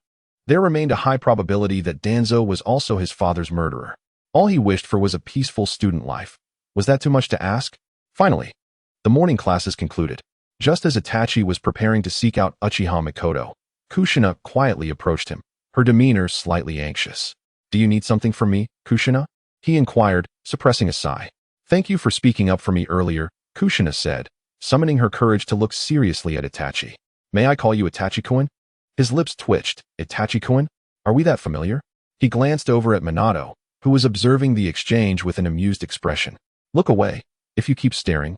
There remained a high probability that Danzo was also his father's murderer. All he wished for was a peaceful student life. Was that too much to ask? Finally, the morning classes concluded. Just as Itachi was preparing to seek out Uchiha Mikoto, Kushina quietly approached him, her demeanor slightly anxious. "Do you need something from me, Kushina?" he inquired, suppressing a sigh. "Thank you for speaking up for me earlier," Kushina said, summoning her courage to look seriously at Itachi. "May I call you Itachi-kun?" His lips twitched. "Itachi-kun? Are we that familiar?" He glanced over at Minato, who was observing the exchange with an amused expression. "Look away. If you keep staring,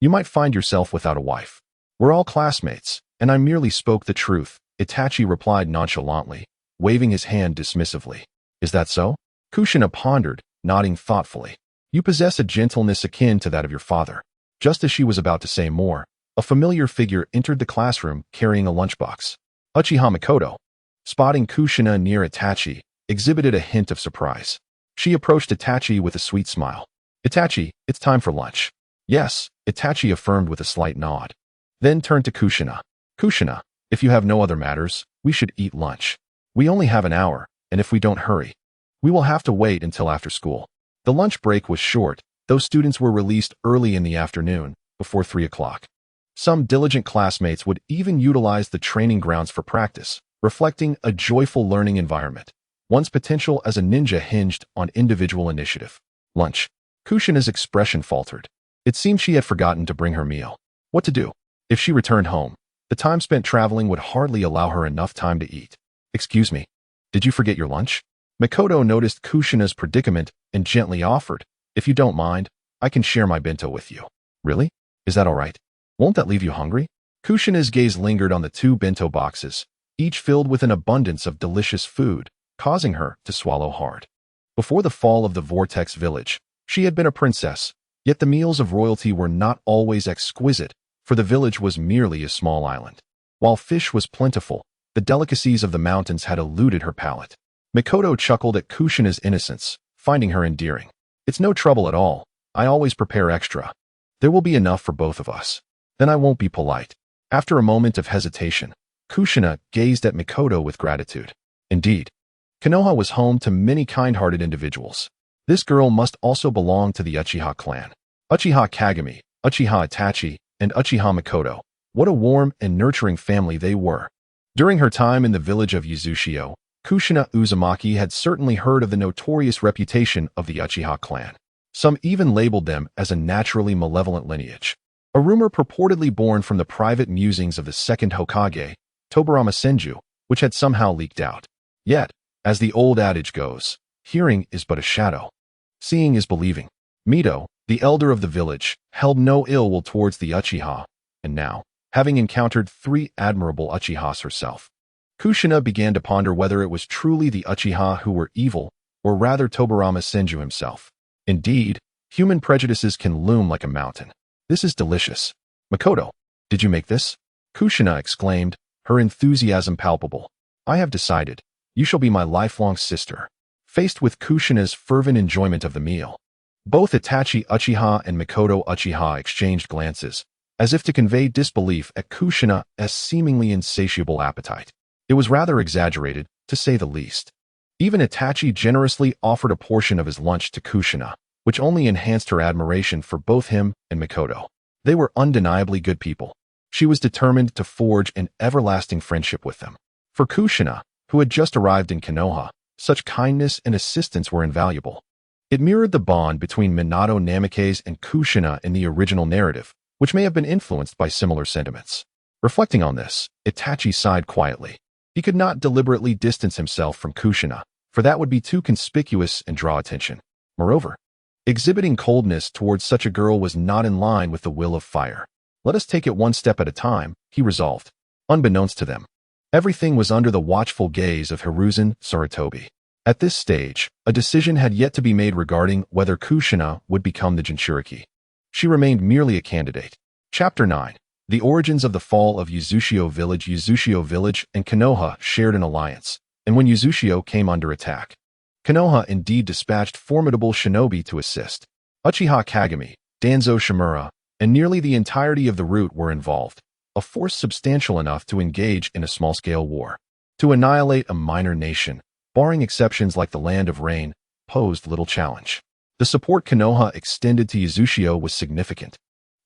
you might find yourself without a wife. We're all classmates, and I merely spoke the truth," Itachi replied nonchalantly, waving his hand dismissively. "Is that so?" Kushina pondered, nodding thoughtfully. "You possess a gentleness akin to that of your father." Just as she was about to say more, a familiar figure entered the classroom carrying a lunchbox. Uchiha Mikoto, spotting Kushina near Itachi, exhibited a hint of surprise. She approached Itachi with a sweet smile. "Itachi, it's time for lunch." "Yes," Itachi affirmed with a slight nod. Then turned to Kushina. "Kushina, if you have no other matters, we should eat lunch. We only have an hour, and if we don't hurry, we will have to wait until after school." The lunch break was short, though students were released early in the afternoon, before 3 o'clock. Some diligent classmates would even utilize the training grounds for practice, reflecting a joyful learning environment. One's potential as a ninja hinged on individual initiative. Lunch. Kushina's expression faltered. It seemed she had forgotten to bring her meal. What to do? If she returned home, the time spent traveling would hardly allow her enough time to eat. "Excuse me, did you forget your lunch?" Mikoto noticed Kushina's predicament and gently offered, "If you don't mind, I can share my bento with you." "Really? Is that all right? Won't that leave you hungry?" Kushina's gaze lingered on the 2 bento boxes, each filled with an abundance of delicious food, causing her to swallow hard. Before the fall of the Vortex Village, she had been a princess, yet the meals of royalty were not always exquisite, for the village was merely a small island. While fish was plentiful, the delicacies of the mountains had eluded her palate. Mikoto chuckled at Kushina's innocence, finding her endearing. "It's no trouble at all. I always prepare extra. There will be enough for both of us. Then I won't be polite." After a moment of hesitation, Kushina gazed at Mikoto with gratitude. Indeed, Konoha was home to many kind-hearted individuals. This girl must also belong to the Uchiha clan. Uchiha Kagami, Uchiha Itachi, and Uchiha Mikoto. What a warm and nurturing family they were. During her time in the village of Uzushio, Kushina Uzumaki had certainly heard of the notorious reputation of the Uchiha clan. Some even labeled them as a naturally malevolent lineage. A rumor purportedly born from the private musings of the second Hokage, Tobirama Senju, which had somehow leaked out. Yet, as the old adage goes, hearing is but a shadow. Seeing is believing. Mito, the elder of the village, held no ill will towards the Uchiha, and now, having encountered 3 admirable Uchihas herself, Kushina began to ponder whether it was truly the Uchiha who were evil, or rather Tobirama Senju himself. Indeed, human prejudices can loom like a mountain. "This is delicious. Mikoto, did you make this?" Kushina exclaimed, her enthusiasm palpable. "I have decided. You shall be my lifelong sister." Faced with Kushina's fervent enjoyment of the meal, both Itachi Uchiha and Mikoto Uchiha exchanged glances, as if to convey disbelief at Kushina's seemingly insatiable appetite. It was rather exaggerated, to say the least. Even Itachi generously offered a portion of his lunch to Kushina, which only enhanced her admiration for both him and Mikoto. They were undeniably good people. She was determined to forge an everlasting friendship with them. For Kushina, who had just arrived in Konoha, such kindness and assistance were invaluable. It mirrored the bond between Minato Namikaze and Kushina in the original narrative, which may have been influenced by similar sentiments. Reflecting on this, Itachi sighed quietly. He could not deliberately distance himself from Kushina, for that would be too conspicuous and draw attention. Moreover, exhibiting coldness towards such a girl was not in line with the will of fire. Let us take it one step at a time, he resolved. Unbeknownst to them, everything was under the watchful gaze of Hiruzen Sarutobi. At this stage, a decision had yet to be made regarding whether Kushina would become the Jinchuriki. She remained merely a candidate. Chapter 9. The origins of the fall of Uzushio Village. Uzushio Village and Konoha shared an alliance, and when Uzushio came under attack, Konoha indeed dispatched formidable shinobi to assist. Uchiha Kagami, Danzo Shimura, and nearly the entirety of the route were involved, a force substantial enough to engage in a small-scale war. To annihilate a minor nation, barring exceptions like the Land of Rain, posed little challenge. The support Konoha extended to Uzushio was significant,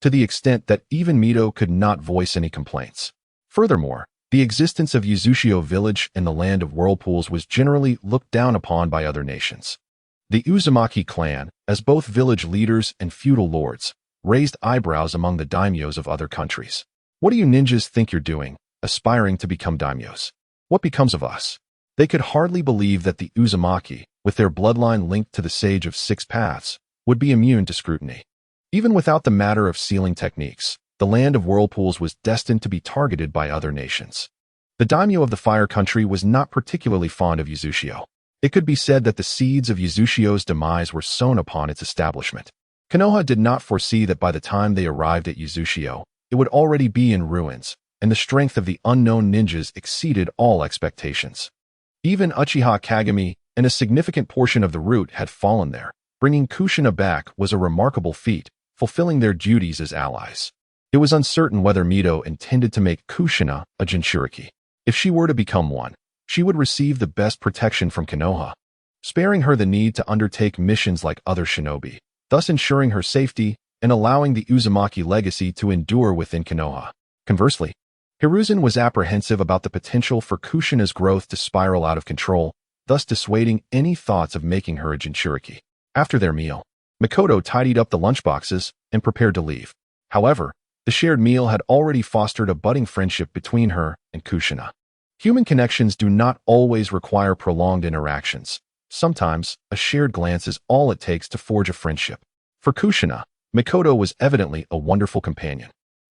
to the extent that even Mito could not voice any complaints. Furthermore, the existence of Uzushio Village in the Land of Whirlpools was generally looked down upon by other nations. The Uzumaki clan, as both village leaders and feudal lords, raised eyebrows among the daimyos of other countries. What do you ninjas think you're doing, aspiring to become daimyos? What becomes of us? They could hardly believe that the Uzumaki, with their bloodline linked to the Sage of Six Paths, would be immune to scrutiny. Even without the matter of sealing techniques, the Land of Whirlpools was destined to be targeted by other nations. The daimyo of the Fire Country was not particularly fond of Uzushio. It could be said that the seeds of Uzushio's demise were sown upon its establishment. Konoha did not foresee that by the time they arrived at Uzushio, it would already be in ruins, and the strength of the unknown ninjas exceeded all expectations. Even Uchiha Kagami and a significant portion of the route had fallen there. Bringing Kushina back was a remarkable feat, fulfilling their duties as allies. It was uncertain whether Mito intended to make Kushina a Jinchuriki. If she were to become one, she would receive the best protection from Konoha, sparing her the need to undertake missions like other shinobi, thus ensuring her safety and allowing the Uzumaki legacy to endure within Konoha. Conversely, Hiruzen was apprehensive about the potential for Kushina's growth to spiral out of control, thus dissuading any thoughts of making her a Jinchuriki. After their meal, Mikoto tidied up the lunchboxes and prepared to leave. However, the shared meal had already fostered a budding friendship between her and Kushina. Human connections do not always require prolonged interactions. Sometimes, a shared glance is all it takes to forge a friendship. For Kushina, Mikoto was evidently a wonderful companion.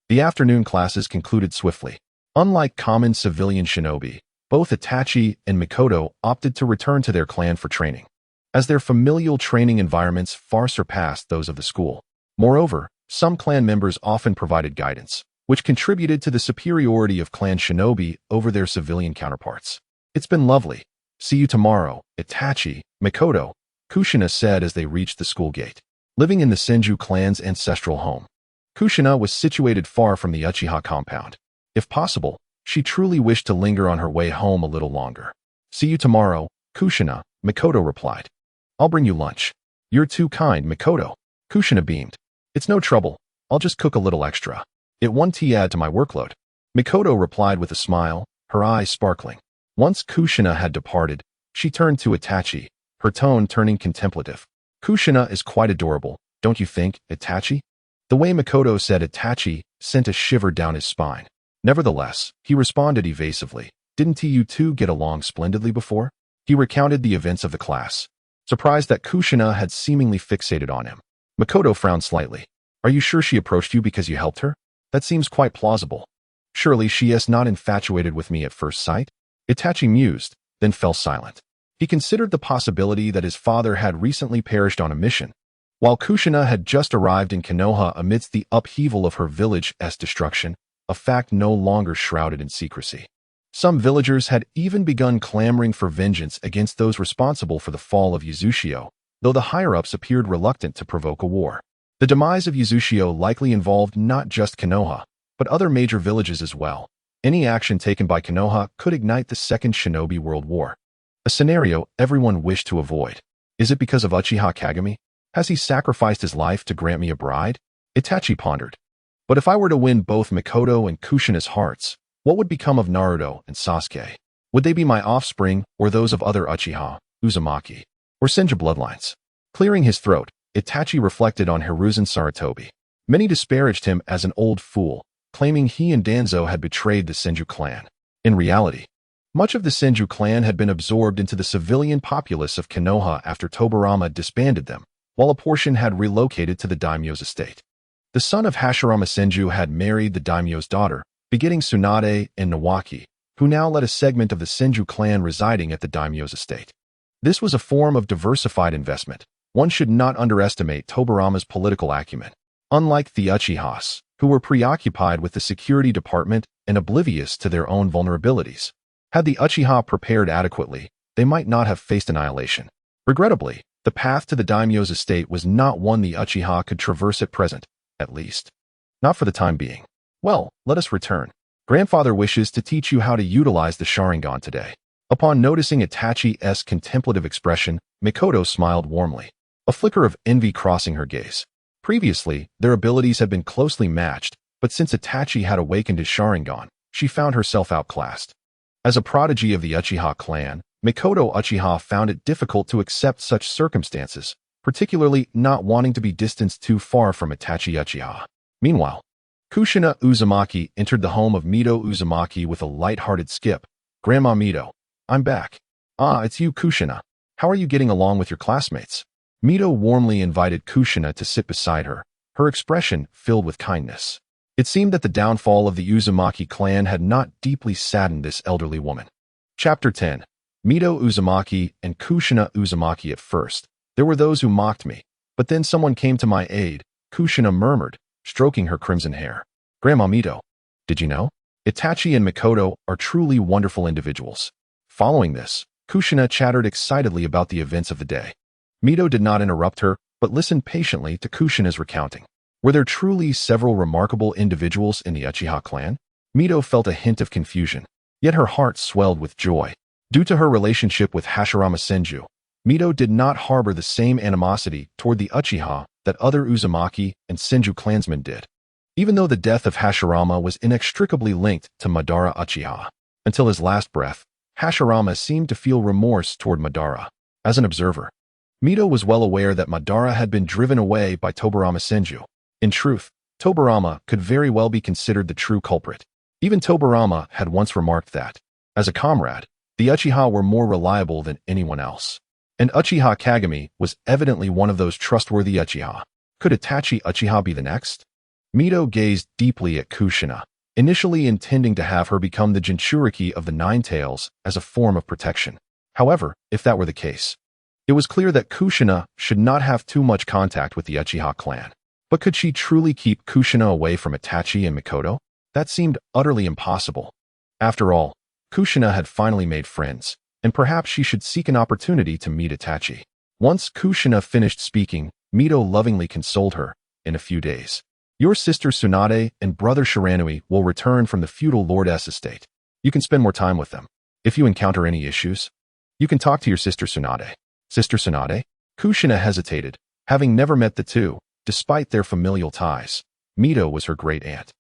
The afternoon classes concluded swiftly. Unlike common civilian shinobi, both Itachi and Mikoto opted to return to their clan for training, as their familial training environments far surpassed those of the school. Moreover, some clan members often provided guidance, which contributed to the superiority of clan shinobi over their civilian counterparts. It's been lovely. See you tomorrow, Itachi, Mikoto, Kushina said as they reached the school gate. Living in the Senju clan's ancestral home, Kushina was situated far from the Uchiha compound. If possible, she truly wished to linger on her way home a little longer. See you tomorrow, Kushina, Mikoto replied. I'll bring you lunch. You're too kind, Mikoto. Kushina beamed. It's no trouble. I'll just cook a little extra. It won't add to my workload. Mikoto replied with a smile, her eyes sparkling. Once Kushina had departed, she turned to Itachi, her tone turning contemplative. Kushina is quite adorable, don't you think, Itachi? The way Mikoto said Itachi sent a shiver down his spine. Nevertheless, he responded evasively. Didn't you two get along splendidly before? He recounted the events of the class, surprised that Kushina had seemingly fixated on him. Mikoto frowned slightly. Are you sure she approached you because you helped her? That seems quite plausible. Surely she is not infatuated with me at first sight? Itachi mused, then fell silent. He considered the possibility that his father had recently perished on a mission, while Kushina had just arrived in Konoha amidst the upheaval of her village's destruction, a fact no longer shrouded in secrecy. Some villagers had even begun clamoring for vengeance against those responsible for the fall of Uzushio, though the higher-ups appeared reluctant to provoke a war. The demise of Uzushio likely involved not just Konoha, but other major villages as well. Any action taken by Konoha could ignite the Second Shinobi World War, a scenario everyone wished to avoid. Is it because of Uchiha Kagami? Has he sacrificed his life to grant me a bride? Itachi pondered. But if I were to win both Mikoto and Kushina's hearts, what would become of Naruto and Sasuke? Would they be my offspring or those of other Uchiha, Uzumaki, or Senju bloodlines? Clearing his throat, Itachi reflected on Hiruzen Sarutobi. Many disparaged him as an old fool, claiming he and Danzo had betrayed the Senju clan. In reality, much of the Senju clan had been absorbed into the civilian populace of Konoha after Tobirama disbanded them, while a portion had relocated to the daimyo's estate. The son of Hashirama Senju had married the daimyo's daughter, begetting Tsunade and Nawaki, who now led a segment of the Senju clan residing at the daimyo's estate. This was a form of diversified investment. One should not underestimate Tobirama's political acumen. Unlike the Uchihas, who were preoccupied with the security department and oblivious to their own vulnerabilities, had the Uchiha prepared adequately, they might not have faced annihilation. Regrettably, the path to the daimyo's estate was not one the Uchiha could traverse at present, at least. Not for the time being. Well, let us return. Grandfather wishes to teach you how to utilize the Sharingan today. Upon noticing Itachi's contemplative expression, Mikoto smiled warmly, a flicker of envy crossing her gaze. Previously, their abilities had been closely matched, but since Itachi had awakened his Sharingan, she found herself outclassed. As a prodigy of the Uchiha clan, Mikoto Uchiha found it difficult to accept such circumstances, particularly not wanting to be distanced too far from Itachi Uchiha. Meanwhile, Kushina Uzumaki entered the home of Mito Uzumaki with a light-hearted skip. "Grandma Mito, I'm back." "Ah, it's you, Kushina. How are you getting along with your classmates?" Mito warmly invited Kushina to sit beside her, her expression filled with kindness. It seemed that the downfall of the Uzumaki clan had not deeply saddened this elderly woman. Chapter 10. Mito Uzumaki and Kushina Uzumaki. At first, there were those who mocked me, but then someone came to my aid, Kushina murmured, stroking her crimson hair. "Grandma Mito, did you know? Itachi and Mikoto are truly wonderful individuals." Following this, Kushina chattered excitedly about the events of the day. Mito did not interrupt her, but listened patiently to Kushina's recounting. Were there truly several remarkable individuals in the Uchiha clan? Mito felt a hint of confusion, yet her heart swelled with joy. Due to her relationship with Hashirama Senju, Mito did not harbor the same animosity toward the Uchiha that other Uzumaki and Senju clansmen did. Even though the death of Hashirama was inextricably linked to Madara Uchiha, until his last breath, Hashirama seemed to feel remorse toward Madara. As an observer, Mito was well aware that Madara had been driven away by Tobirama Senju. In truth, Tobirama could very well be considered the true culprit. Even Tobirama had once remarked that, as a comrade, the Uchiha were more reliable than anyone else. And Uchiha Kagami was evidently one of those trustworthy Uchiha. Could Itachi Uchiha be the next? Mito gazed deeply at Kushina, initially intending to have her become the Jinchuriki of the Nine Tails as a form of protection. However, if that were the case, it was clear that Kushina should not have too much contact with the Uchiha clan. But could she truly keep Kushina away from Itachi and Mikoto? That seemed utterly impossible. After all, Kushina had finally made friends, and perhaps she should seek an opportunity to meet Itachi. Once Kushina finished speaking, Mito lovingly consoled her. "In a few days, your sister Tsunade and brother Shiranui will return from the feudal lordess estate. You can spend more time with them. If you encounter any issues, you can talk to your sister Tsunade." Sister Tsunade? Kushina hesitated, having never met the two. Despite their familial ties, Mito was her great-aunt,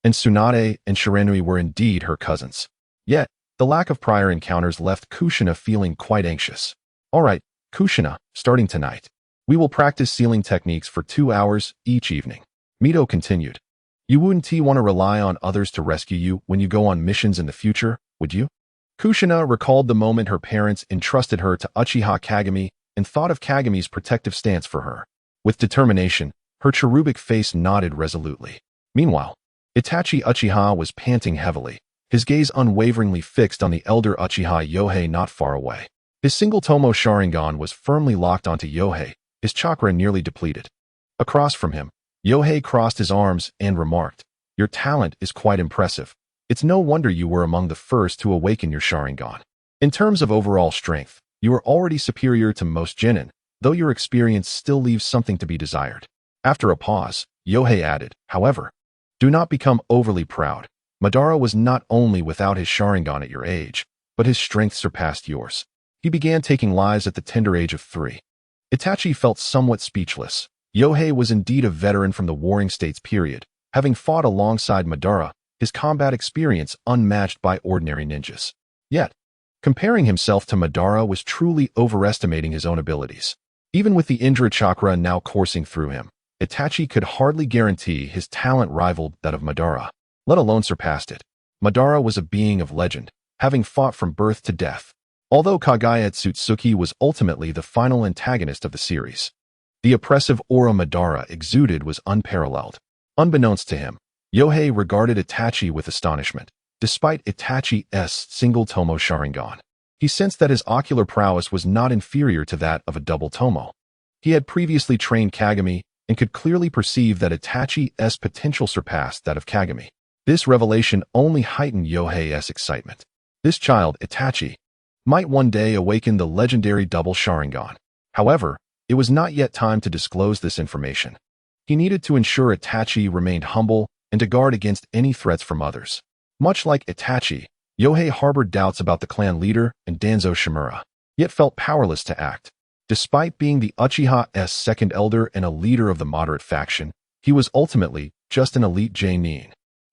and Tsunade and Shiranui were indeed her cousins. Yet, the lack of prior encounters left Kushina feeling quite anxious. "All right, Kushina, starting tonight, we will practice sealing techniques for 2 hours each evening." Mito continued. "You wouldn't want to rely on others to rescue you when you go on missions in the future, would you?" Kushina recalled the moment her parents entrusted her to Uchiha Kagami and thought of Kagami's protective stance for her. With determination, her cherubic face nodded resolutely. Meanwhile, Itachi Uchiha was panting heavily, his gaze unwaveringly fixed on the elder Uchiha Yohei not far away. His single Tomo Sharingan was firmly locked onto Yohei, his chakra nearly depleted. Across from him, Yohei crossed his arms and remarked, "Your talent is quite impressive. It's no wonder you were among the first to awaken your Sharingan. In terms of overall strength, you are already superior to most genin, though your experience still leaves something to be desired." After a pause, Yohei added, "However, do not become overly proud. Madara was not only without his Sharingan at your age, but his strength surpassed yours. He began taking lives at the tender age of 3. Itachi felt somewhat speechless. Yohei was indeed a veteran from the Warring States period, having fought alongside Madara, his combat experience unmatched by ordinary ninjas. Yet, comparing himself to Madara was truly overestimating his own abilities. Even with the Indra Chakra now coursing through him, Itachi could hardly guarantee his talent rivaled that of Madara, let alone surpassed it. Madara was a being of legend, having fought from birth to death. Although Kagaya Tsutsuki was ultimately the final antagonist of the series, the oppressive aura Madara exuded was unparalleled. Unbeknownst to him, Yohei regarded Itachi with astonishment, despite Itachi's single tomo Sharingan. He sensed that his ocular prowess was not inferior to that of a double tomo. He had previously trained Kagami and could clearly perceive that Itachi's potential surpassed that of Kagami. This revelation only heightened Yohei's excitement. This child, Itachi, might one day awaken the legendary double Sharingan. However, it was not yet time to disclose this information. He needed to ensure Itachi remained humble and to guard against any threats from others. Much like Itachi, Yohei harbored doubts about the clan leader and Danzo Shimura, yet felt powerless to act. Despite being the Uchiha's second elder and a leader of the moderate faction, he was ultimately just an elite genin.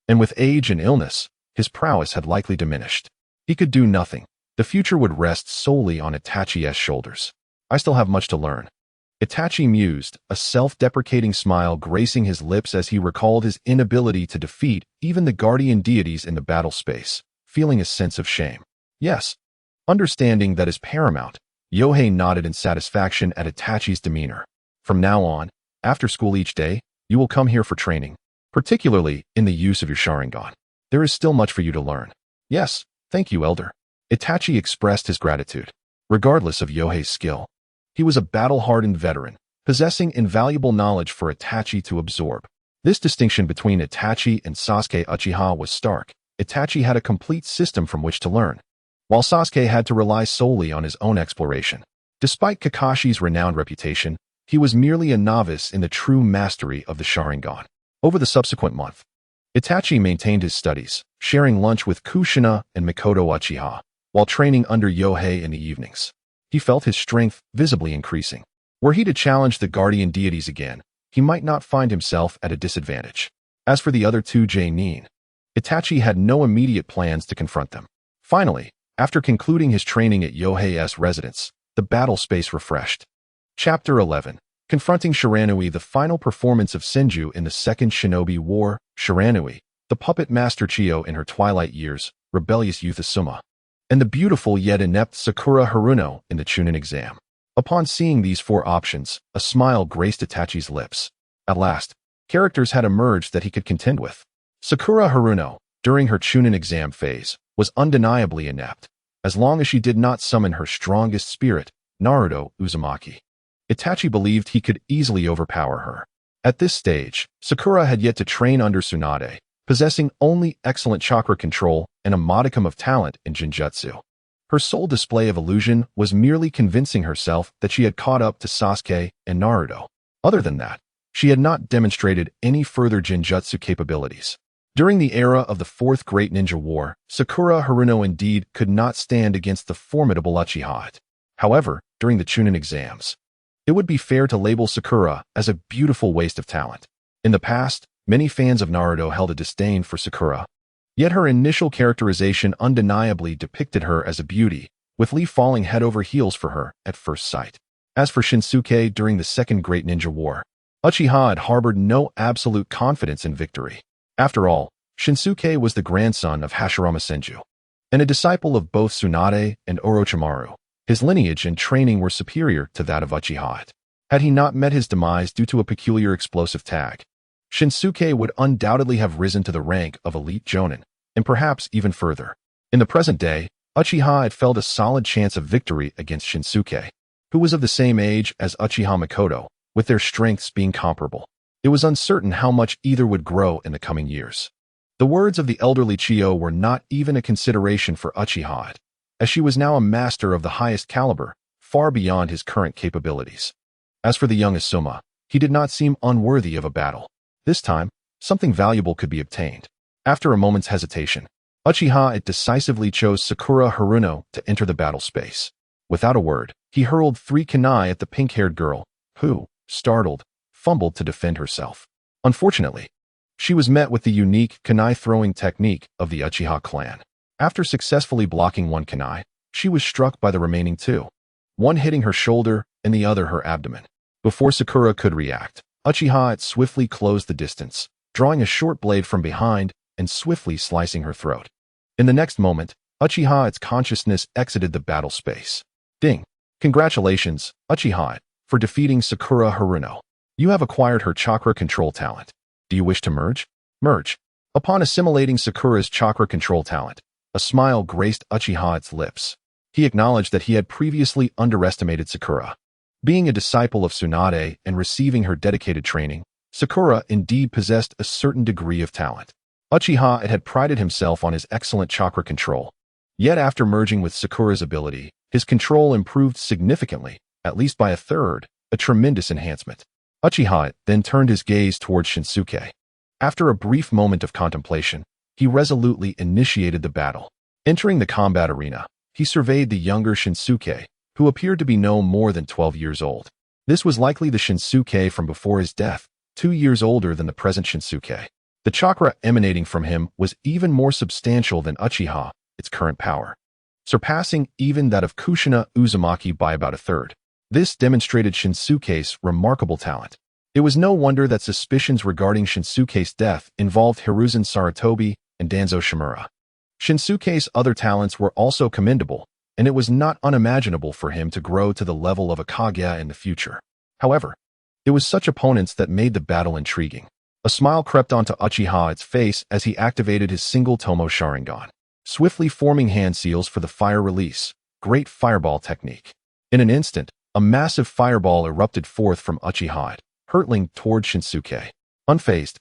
And with age and illness, his prowess had likely diminished. He could do nothing. The future would rest solely on Itachi's shoulders. I still have much to learn. Itachi mused, a self-deprecating smile gracing his lips as he recalled his inability to defeat even the guardian deities in the battle space, feeling a sense of shame. Yes. Understanding that is paramount, Yohei nodded in satisfaction at Itachi's demeanor. From now on, after school each day, you will come here for training, particularly in the use of your Sharingan. There is still much for you to learn. Yes, thank you, Elder. Itachi expressed his gratitude. Regardless of Yohei's skill, he was a battle-hardened veteran, possessing invaluable knowledge for Itachi to absorb. This distinction between Itachi and Sasuke Uchiha was stark. Itachi had a complete system from which to learn, while Sasuke had to rely solely on his own exploration. Despite Kakashi's renowned reputation, he was merely a novice in the true mastery of the Sharingan. Over the subsequent month, Itachi maintained his studies, sharing lunch with Kushina and Mikoto Uchiha, while training under Yohei in the evenings. He felt his strength visibly increasing. Were he to challenge the guardian deities again, he might not find himself at a disadvantage. As for the other two genin, Itachi had no immediate plans to confront them. Finally, after concluding his training at Yohei's residence, the battle space refreshed. Chapter 11. Confronting Shiranui, the final performance of Senju in the Second Shinobi War. Shiranui, the puppet master Chiyo in her twilight years, rebellious youth Asuma, and the beautiful yet inept Sakura Haruno in the Chunin exam. Upon seeing these four options, a smile graced Itachi's lips. At last, characters had emerged that he could contend with. Sakura Haruno, during her Chunin exam phase, was undeniably inept, as long as she did not summon her strongest spirit, Naruto Uzumaki. Itachi believed he could easily overpower her. At this stage, Sakura had yet to train under Tsunade, possessing only excellent chakra control and a modicum of talent in Jinjutsu. Her sole display of illusion was merely convincing herself that she had caught up to Sasuke and Naruto. Other than that, she had not demonstrated any further Jinjutsu capabilities. During the era of the Fourth Great Ninja War, Sakura Haruno indeed could not stand against the formidable Uchiha. However, during the Chunin exams, it would be fair to label Sakura as a beautiful waste of talent. In the past, many fans of Naruto held a disdain for Sakura, yet her initial characterization undeniably depicted her as a beauty, with Lee falling head over heels for her at first sight. As for Shinsuke during the Second Great Ninja War, Uchiha had harbored no absolute confidence in victory. After all, Shinsuke was the grandson of Hashirama Senju, and a disciple of both Tsunade and Orochimaru. His lineage and training were superior to that of Uchiha. Had he not met his demise due to a peculiar explosive tag, Shinsuke would undoubtedly have risen to the rank of elite jonin, and perhaps even further. In the present day, Uchiha had felt a solid chance of victory against Shinsuke, who was of the same age as Uchiha Mikoto, with their strengths being comparable. It was uncertain how much either would grow in the coming years. The words of the elderly Chiyo were not even a consideration for Uchiha, as she was now a master of the highest caliber, far beyond his current capabilities. As for the young Asuma, he did not seem unworthy of a battle. This time, something valuable could be obtained. After a moment's hesitation, Uchiha decisively chose Sakura Haruno to enter the battle space. Without a word, he hurled 3 kunai at the pink-haired girl, who, startled, fumbled to defend herself. Unfortunately, she was met with the unique kunai-throwing technique of the Uchiha clan. After successfully blocking 1 kunai, she was struck by the remaining 2, one hitting her shoulder and the other her abdomen. Before Sakura could react, Uchiha Yi swiftly closed the distance, drawing a short blade from behind and swiftly slicing her throat. In the next moment, Uchiha Yi's consciousness exited the battle space. Ding! Congratulations, Uchiha Yi, for defeating Sakura Haruno. You have acquired her chakra control talent. Do you wish to merge? Merge. Upon assimilating Sakura's chakra control talent, a smile graced Uchiha Yi's lips. He acknowledged that he had previously underestimated Sakura. Being a disciple of Tsunade and receiving her dedicated training, Sakura indeed possessed a certain degree of talent. Uchiha Yi had prided himself on his excellent chakra control. Yet after merging with Sakura's ability, his control improved significantly, at least by a third, a tremendous enhancement. Uchiha Yi then turned his gaze towards Shinsuke. After a brief moment of contemplation, he resolutely initiated the battle. Entering the combat arena, he surveyed the younger Shinsuke, who appeared to be no more than 12 years old. This was likely the Shinsuke from before his death, 2 years older than the present Shinsuke. The chakra emanating from him was even more substantial than Uchiha, its current power, surpassing even that of Kushina Uzumaki by about a third. This demonstrated Shinsuke's remarkable talent. It was no wonder that suspicions regarding Shinsuke's death involved Hiruzen Sarutobi and Danzo Shimura. Shinsuke's other talents were also commendable, and it was not unimaginable for him to grow to the level of a Kage in the future. However, it was such opponents that made the battle intriguing. A smile crept onto Uchiha Yi's face as he activated his single Tomo Sharingan, swiftly forming hand seals for the fire release, great fireball technique. In an instant, a massive fireball erupted forth from Uchiha Yi, hurtling toward Shinsuke. Unfazed,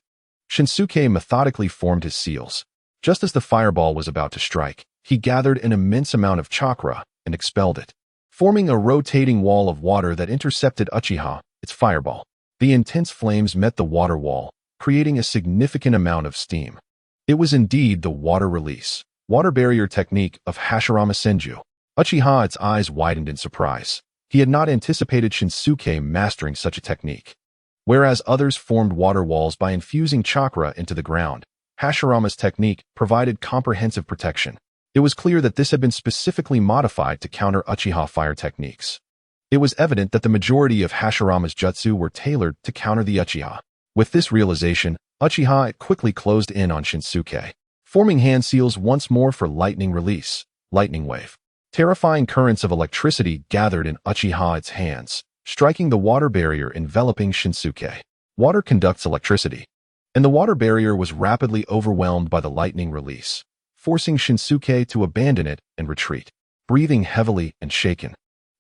Shinsuke methodically formed his seals. Just as the fireball was about to strike, he gathered an immense amount of chakra and expelled it, forming a rotating wall of water that intercepted Uchiha, its fireball. The intense flames met the water wall, creating a significant amount of steam. It was indeed the water release, water barrier technique of Hashirama Senju. Uchiha Yi's eyes widened in surprise. He had not anticipated Shinsuke mastering such a technique. Whereas others formed water walls by infusing chakra into the ground, Hashirama's technique provided comprehensive protection. It was clear that this had been specifically modified to counter Uchiha fire techniques. It was evident that the majority of Hashirama's jutsu were tailored to counter the Uchiha. With this realization, Uchiha Yi quickly closed in on Shinsuke, forming hand seals once more for lightning release, lightning wave. Terrifying currents of electricity gathered in Uchiha Yi's hands, striking the water barrier enveloping Shinsuke. Water conducts electricity, and the water barrier was rapidly overwhelmed by the lightning release, forcing Shinsuke to abandon it and retreat. Breathing heavily and shaken,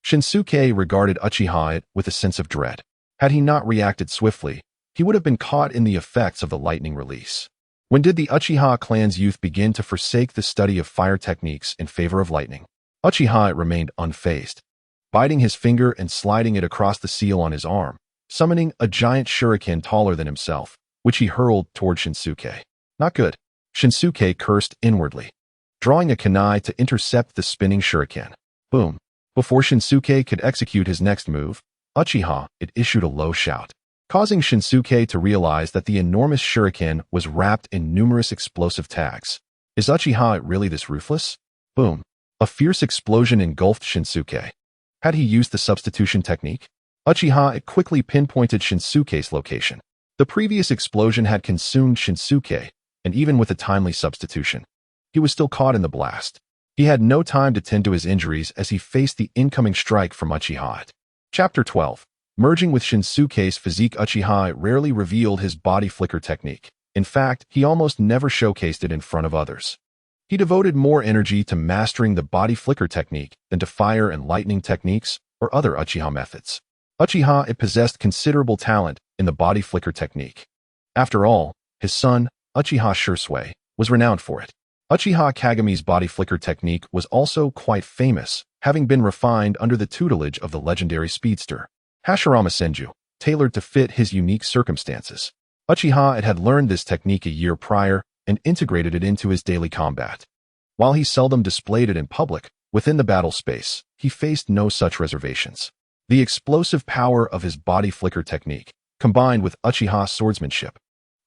Shinsuke regarded Uchiha Yi with a sense of dread. Had he not reacted swiftly, he would have been caught in the effects of the lightning release. When did the Uchiha clan's youth begin to forsake the study of fire techniques in favor of lightning? Uchiha Yi remained unfazed, biting his finger and sliding it across the seal on his arm, summoning a giant shuriken taller than himself, which he hurled toward Shinsuke. Not good. Shinsuke cursed inwardly, drawing a kunai to intercept the spinning shuriken. Boom. Before Shinsuke could execute his next move, Uchiha Yi issued a low shout, causing Shinsuke to realize that the enormous shuriken was wrapped in numerous explosive tags. Is Uchiha Yi really this ruthless? Boom. A fierce explosion engulfed Shinsuke. Had he used the substitution technique? Uchiha Yi quickly pinpointed Shinsuke's location. The previous explosion had consumed Shinsuke, and even with a timely substitution, he was still caught in the blast. He had no time to tend to his injuries as he faced the incoming strike from Uchiha Yi. Chapter 12. Merging with Shinsuke's physique, Uchiha Yi rarely revealed his body flicker technique. In fact, he almost never showcased it in front of others. He devoted more energy to mastering the body flicker technique than to fire and lightning techniques or other Uchiha methods. Uchiha Yi possessed considerable talent in the body flicker technique. After all, his son, Uchiha Shisui, was renowned for it. Uchiha Kagami's body flicker technique was also quite famous, having been refined under the tutelage of the legendary speedster, Hashirama Senju, tailored to fit his unique circumstances. Uchiha Yi had learned this technique a year prior and integrated it into his daily combat. While he seldom displayed it in public, within the battle space, he faced no such reservations. The explosive power of his body flicker technique, combined with Uchiha's swordsmanship,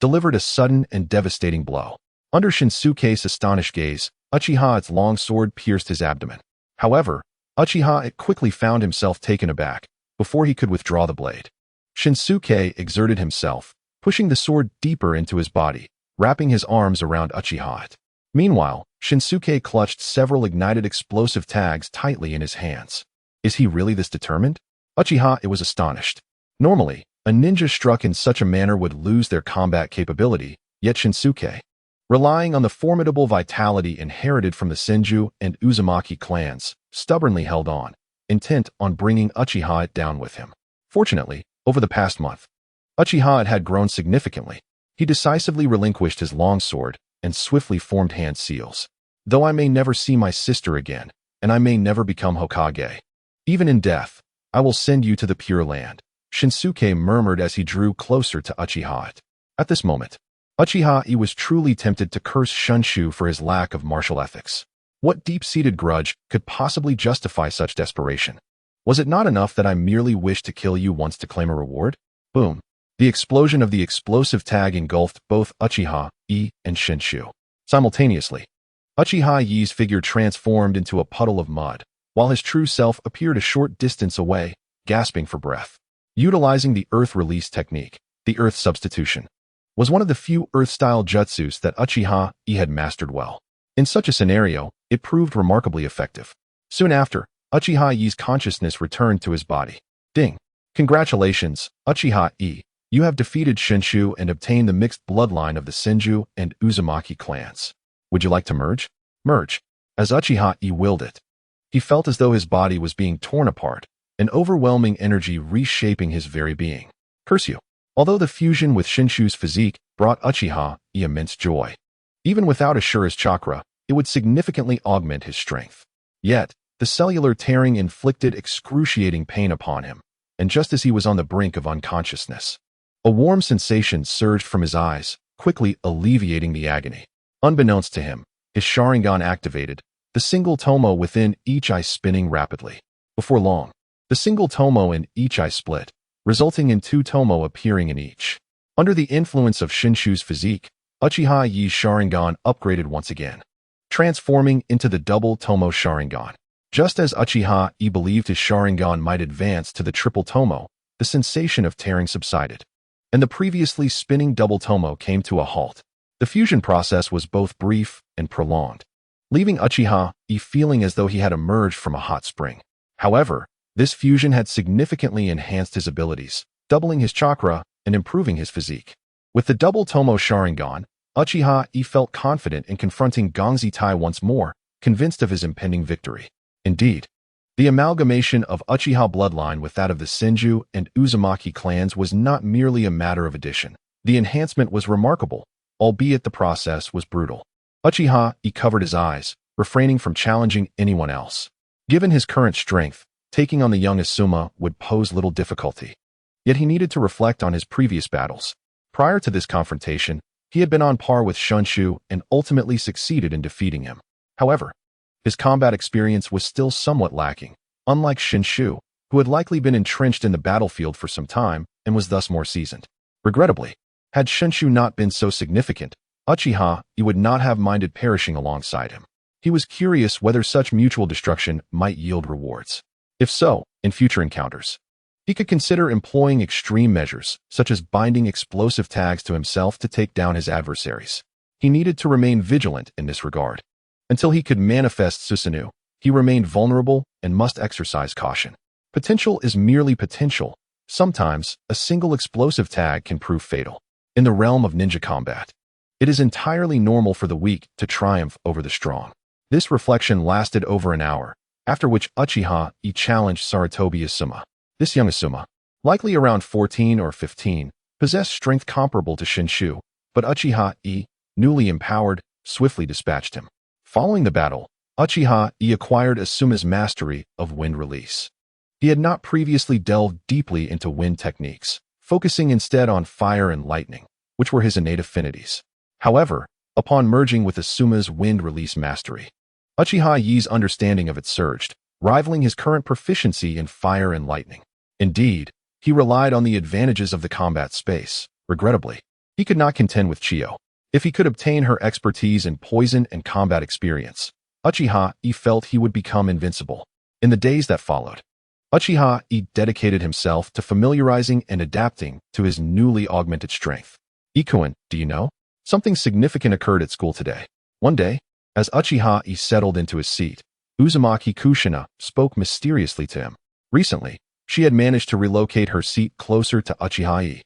delivered a sudden and devastating blow. Under Shinsuke's astonished gaze, Uchiha's long sword pierced his abdomen. However, Uchiha quickly found himself taken aback. before he could withdraw the blade. Shinsuke exerted himself, pushing the sword deeper into his body, wrapping his arms around Uchiha. Meanwhile, Shinsuke clutched several ignited explosive tags tightly in his hands. Is he really this determined? Uchiha was astonished. Normally, a ninja struck in such a manner would lose their combat capability, yet Shinsuke, relying on the formidable vitality inherited from the Senju and Uzumaki clans, stubbornly held on, intent on bringing Uchiha down with him. Fortunately, over the past month, Uchiha had grown significantly. He decisively relinquished his longsword and swiftly formed hand seals. Though I may never see my sister again, and I may never become Hokage, even in death, I will send you to the Pure Land, Shinsuke murmured as he drew closer to Uchiha. At this moment, Uchiha was truly tempted to curse Shunshu for his lack of martial ethics. What deep-seated grudge could possibly justify such desperation? Was it not enough that I merely wished to kill you once to claim a reward? Boom. The explosion of the explosive tag engulfed both Uchiha Yi and Shunshu. Simultaneously, Uchiha Yi's figure transformed into a puddle of mud, while his true self appeared a short distance away, gasping for breath. Utilizing the Earth Release technique, the Earth Substitution, was one of the few Earth-style jutsus that Uchiha Yi had mastered well. In such a scenario, it proved remarkably effective. Soon after, Uchiha Yi's consciousness returned to his body. Ding! Congratulations, Uchiha Yi. You have defeated Shunshu and obtained the mixed bloodline of the Senju and Uzumaki clans. Would you like to merge? Merge. As Uchiha Yi willed it, he felt as though his body was being torn apart, an overwhelming energy reshaping his very being. Curse you. Although the fusion with Shunshu's physique brought Uchiha Yi immense joy, even without ASURA'S chakra, it would significantly augment his strength. Yet, the cellular tearing inflicted excruciating pain upon him, and just as he was on the brink of unconsciousness, a warm sensation surged from his eyes, quickly alleviating the agony. Unbeknownst to him, his Sharingan activated, the single tomo within each eye spinning rapidly. Before long, the single tomo in each eye split, resulting in two tomo appearing in each. Under the influence of Shunshu's physique, Uchiha Yi's Sharingan upgraded once again, transforming into the double tomo Sharingan. Just as Uchiha Yi believed his Sharingan might advance to the triple tomo, the sensation of tearing subsided, and the previously spinning double tomo came to a halt. The fusion process was both brief and prolonged, leaving Uchiha Yi feeling as though he had emerged from a hot spring. However, this fusion had significantly enhanced his abilities, doubling his chakra and improving his physique. With the double tomo Sharingan, Uchiha Yi felt confident in confronting Gongzi Tai once more, convinced of his impending victory. Indeed, the amalgamation of Uchiha bloodline with that of the Senju and Uzumaki clans was not merely a matter of addition. The enhancement was remarkable, albeit the process was brutal. Uchiha Yi covered his eyes, refraining from challenging anyone else. Given his current strength, taking on the young Asuma would pose little difficulty. Yet he needed to reflect on his previous battles. Prior to this confrontation, he had been on par with Shunshu and ultimately succeeded in defeating him. However, his combat experience was still somewhat lacking, unlike Shunshu, who had likely been entrenched in the battlefield for some time and was thus more seasoned. Regrettably, had Shunshu not been so significant, Uchiha Yi would not have minded perishing alongside him. He was curious whether such mutual destruction might yield rewards. If so, in future encounters, he could consider employing extreme measures, such as binding explosive tags to himself to take down his adversaries. He needed to remain vigilant in this regard. Until he could manifest Susanoo, he remained vulnerable and must exercise caution. Potential is merely potential. Sometimes, a single explosive tag can prove fatal. In the realm of ninja combat, it is entirely normal for the weak to triumph over the strong. This reflection lasted over an hour, after which Uchiha Yi challenged Sarutobi Asuma. This young Asuma, likely around 14 or 15, possessed strength comparable to Shunshu, but Uchiha Yi, newly empowered, swiftly dispatched him. Following the battle, Uchiha Yi acquired Asuma's mastery of wind release. He had not previously delved deeply into wind techniques, focusing instead on fire and lightning, which were his innate affinities. However, upon merging with Asuma's wind release mastery, Uchiha Yi's understanding of it surged, rivaling his current proficiency in fire and lightning. Indeed, he relied on the advantages of the combat space. Regrettably, he could not contend with Chiyo. If he could obtain her expertise in poison and combat experience, Uchiha Yi felt he would become invincible. In the days that followed, Uchiha Yi dedicated himself to familiarizing and adapting to his newly augmented strength. Ikuin, do you know? Something significant occurred at school today. One day, as Uchiha Yi settled into his seat, Uzumaki Kushina spoke mysteriously to him. Recently, she had managed to relocate her seat closer to Uchiha Yi,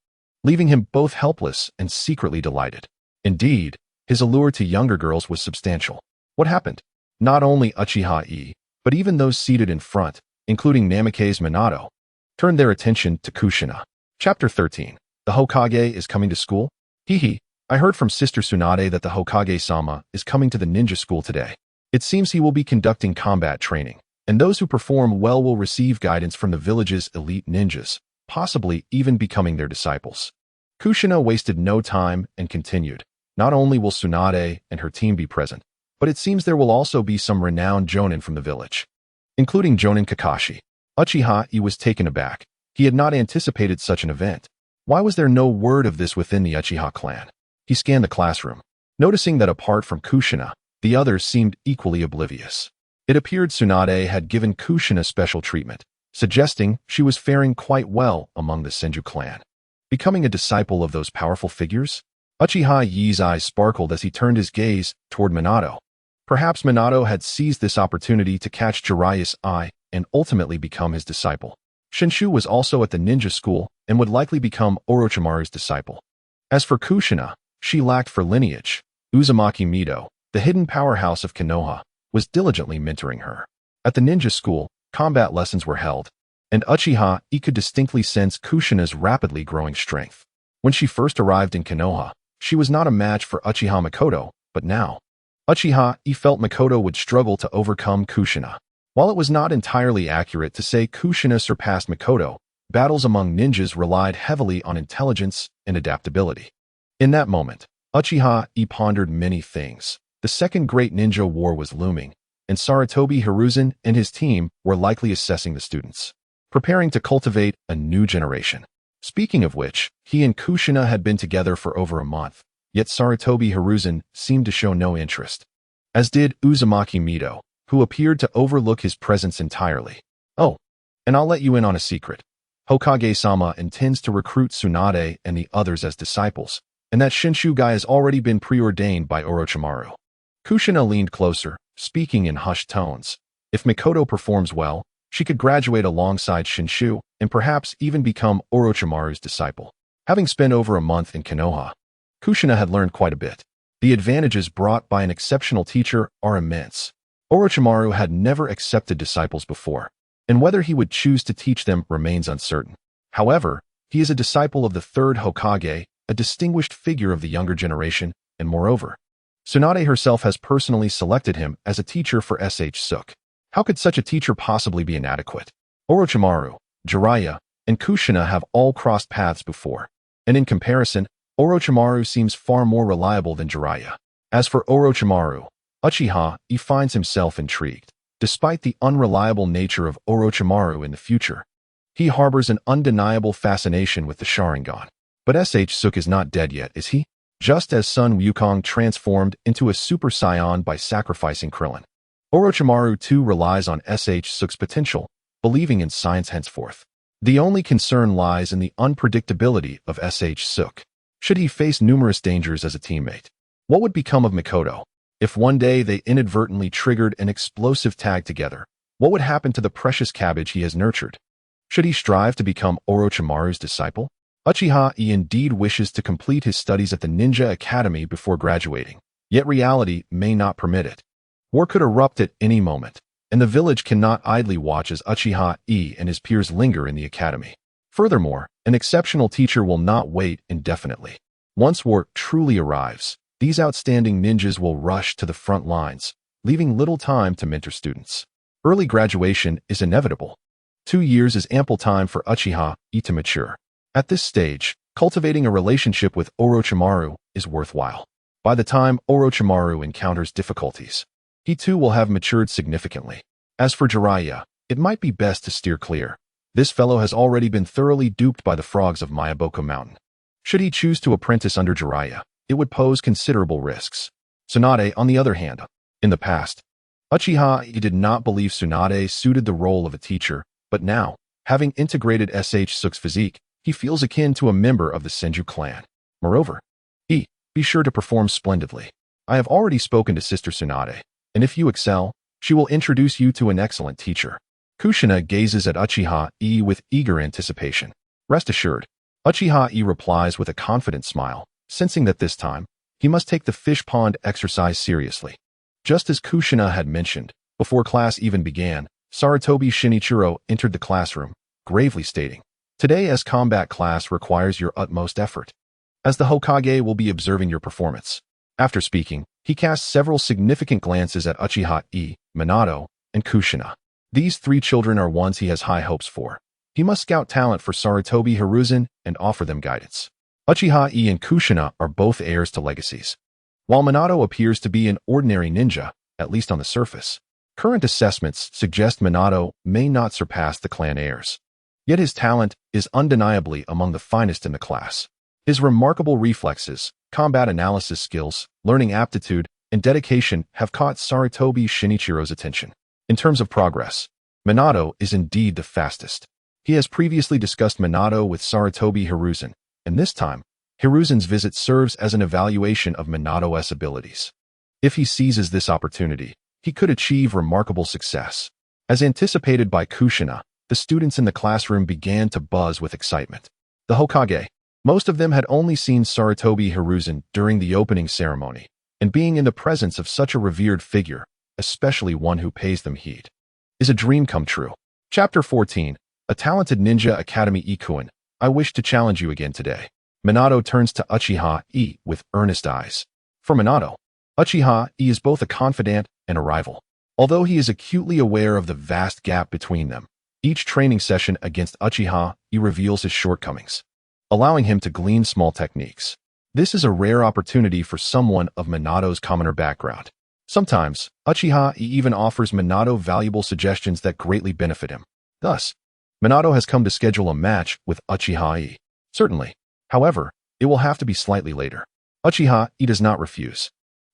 leaving him both helpless and secretly delighted. Indeed, his allure to younger girls was substantial. What happened? Not only Uchiha Yi, but even those seated in front, including Namikaze Minato, turned their attention to Kushina. Chapter 13. The Hokage is coming to school? Hee. I heard from Sister Tsunade that the Hokage-sama is coming to the ninja school today. It seems he will be conducting combat training, and those who perform well will receive guidance from the village's elite ninjas, possibly even becoming their disciples. Kushina wasted no time and continued. Not only will Tsunade and her team be present, but it seems there will also be some renowned jonin from the village, including Jonin Kakashi. Uchiha Yi was taken aback. He had not anticipated such an event. Why was there no word of this within the Uchiha clan? He scanned the classroom, noticing that apart from Kushina, the others seemed equally oblivious. It appeared Tsunade had given Kushina special treatment, suggesting she was faring quite well among the Senju clan. Becoming a disciple of those powerful figures? Uchiha Yi's eyes sparkled as he turned his gaze toward Minato. Perhaps Minato had seized this opportunity to catch Jiraiya's eye and ultimately become his disciple. Shinshu was also at the ninja school and would likely become Orochimaru's disciple. As for Kushina, she lacked for lineage. Uzumaki Mido, the hidden powerhouse of Konoha, was diligently mentoring her. At the ninja school, combat lessons were held, and Uchiha Yi could distinctly sense Kushina's rapidly growing strength. When she first arrived in Konoha, she was not a match for Uchiha Mikoto, but now, Uchiha Yi felt Mikoto would struggle to overcome Kushina. While it was not entirely accurate to say Kushina surpassed Mikoto, battles among ninjas relied heavily on intelligence and adaptability. In that moment, Uchiha Yi pondered many things. The Second Great Ninja War was looming, and Sarutobi Hiruzen and his team were likely assessing the students, preparing to cultivate a new generation. Speaking of which, he and Kushina had been together for over a month, yet Sarutobi Hiruzen seemed to show no interest, as did Uzumaki Mido, who appeared to overlook his presence entirely. Oh, and I'll let you in on a secret. Hokage-sama intends to recruit Tsunade and the others as disciples, and that Shinshu guy has already been preordained by Orochimaru. Kushina leaned closer, speaking in hushed tones. If Mikoto performs well, she could graduate alongside Shinshu and perhaps even become Orochimaru's disciple. Having spent over a month in Konoha, Kushina had learned quite a bit. The advantages brought by an exceptional teacher are immense. Orochimaru had never accepted disciples before, and whether he would choose to teach them remains uncertain. However, he is a disciple of the third Hokage, a distinguished figure of the younger generation, and moreover, Tsunade herself has personally selected him as a teacher for SH. How could such a teacher possibly be inadequate? Orochimaru, Jiraiya, and Kushina have all crossed paths before, and in comparison, Orochimaru seems far more reliable than Jiraiya. As for Orochimaru, Uchiha Yi finds himself intrigued. Despite the unreliable nature of Orochimaru in the future, he harbors an undeniable fascination with the Sharingan. But SH is not dead yet, is he? Just as Sun Wukong transformed into a Super Saiyan by sacrificing Krillin, Orochimaru too relies on SH's potential, believing in science henceforth. The only concern lies in the unpredictability of SH. Should he face numerous dangers as a teammate? What would become of Mikoto? If one day they inadvertently triggered an explosive tag together, what would happen to the precious cabbage he has nurtured? Should he strive to become Orochimaru's disciple? Uchiha Yi indeed wishes to complete his studies at the Ninja Academy before graduating, yet reality may not permit it. War could erupt at any moment, and the village cannot idly watch as Uchiha Yi and his peers linger in the academy. Furthermore, an exceptional teacher will not wait indefinitely. Once war truly arrives, these outstanding ninjas will rush to the front lines, leaving little time to mentor students. Early graduation is inevitable. 2 years is ample time for Uchiha Yi to mature. At this stage, cultivating a relationship with Orochimaru is worthwhile. By the time Orochimaru encounters difficulties, he too will have matured significantly. As for Jiraiya, it might be best to steer clear. This fellow has already been thoroughly duped by the frogs of Mayaboko Mountain. Should he choose to apprentice under Jiraiya, it would pose considerable risks. Tsunade, on the other hand, in the past, Uchiha Yi did not believe Tsunade suited the role of a teacher But now, having integrated SURPASSing's physique, he feels akin to a member of the Senju clan. Moreover, be sure to perform splendidly. I have already spoken to Sister Tsunade, and if you excel, she will introduce you to an excellent teacher. Kushina gazes at Uchiha Yi with eager anticipation. Rest assured, Uchiha Yi replies with a confident smile, sensing that this time, he must take the fish pond exercise seriously. Just as Kushina had mentioned, before class even began, Sarutobi Shinichiro entered the classroom, gravely stating, "Today's combat class requires your utmost effort, as the Hokage will be observing your performance." After speaking, he cast several significant glances at Uchiha Yi, Minato, and Kushina. These three children are ones he has high hopes for. He must scout talent for Sarutobi Hiruzen and offer them guidance. Uchiha Yi and Kushina are both heirs to legacies. While Minato appears to be an ordinary ninja, at least on the surface, current assessments suggest Minato may not surpass the clan heirs. Yet his talent is undeniably among the finest in the class. His remarkable reflexes, combat analysis skills, learning aptitude, and dedication have caught Sarutobi Shinichiro's attention. In terms of progress, Minato is indeed the fastest. He has previously discussed Minato with Sarutobi Hiruzen, and this time, Hiruzen's visit serves as an evaluation of Minato's abilities. If he seizes this opportunity, he could achieve remarkable success. As anticipated by Kushina, the students in the classroom began to buzz with excitement. The Hokage, most of them had only seen Sarutobi Hiruzen during the opening ceremony, and being in the presence of such a revered figure, especially one who pays them heed, is a dream come true. Chapter 14, A Talented Ninja Academy Ikuin, I wish to challenge you again today. Minato turns to Uchiha Yi with earnest eyes. For Minato, Uchiha Yi is both a confidant and a rival. Although he is acutely aware of the vast gap between them, each training session against Uchiha Yi reveals his shortcomings, allowing him to glean small techniques. This is a rare opportunity for someone of Minato's commoner background. Sometimes, Uchiha Yi even offers Minato valuable suggestions that greatly benefit him. Thus, Minato has come to schedule a match with Uchiha Yi. Certainly. However, it will have to be slightly later. Uchiha Yi does not refuse.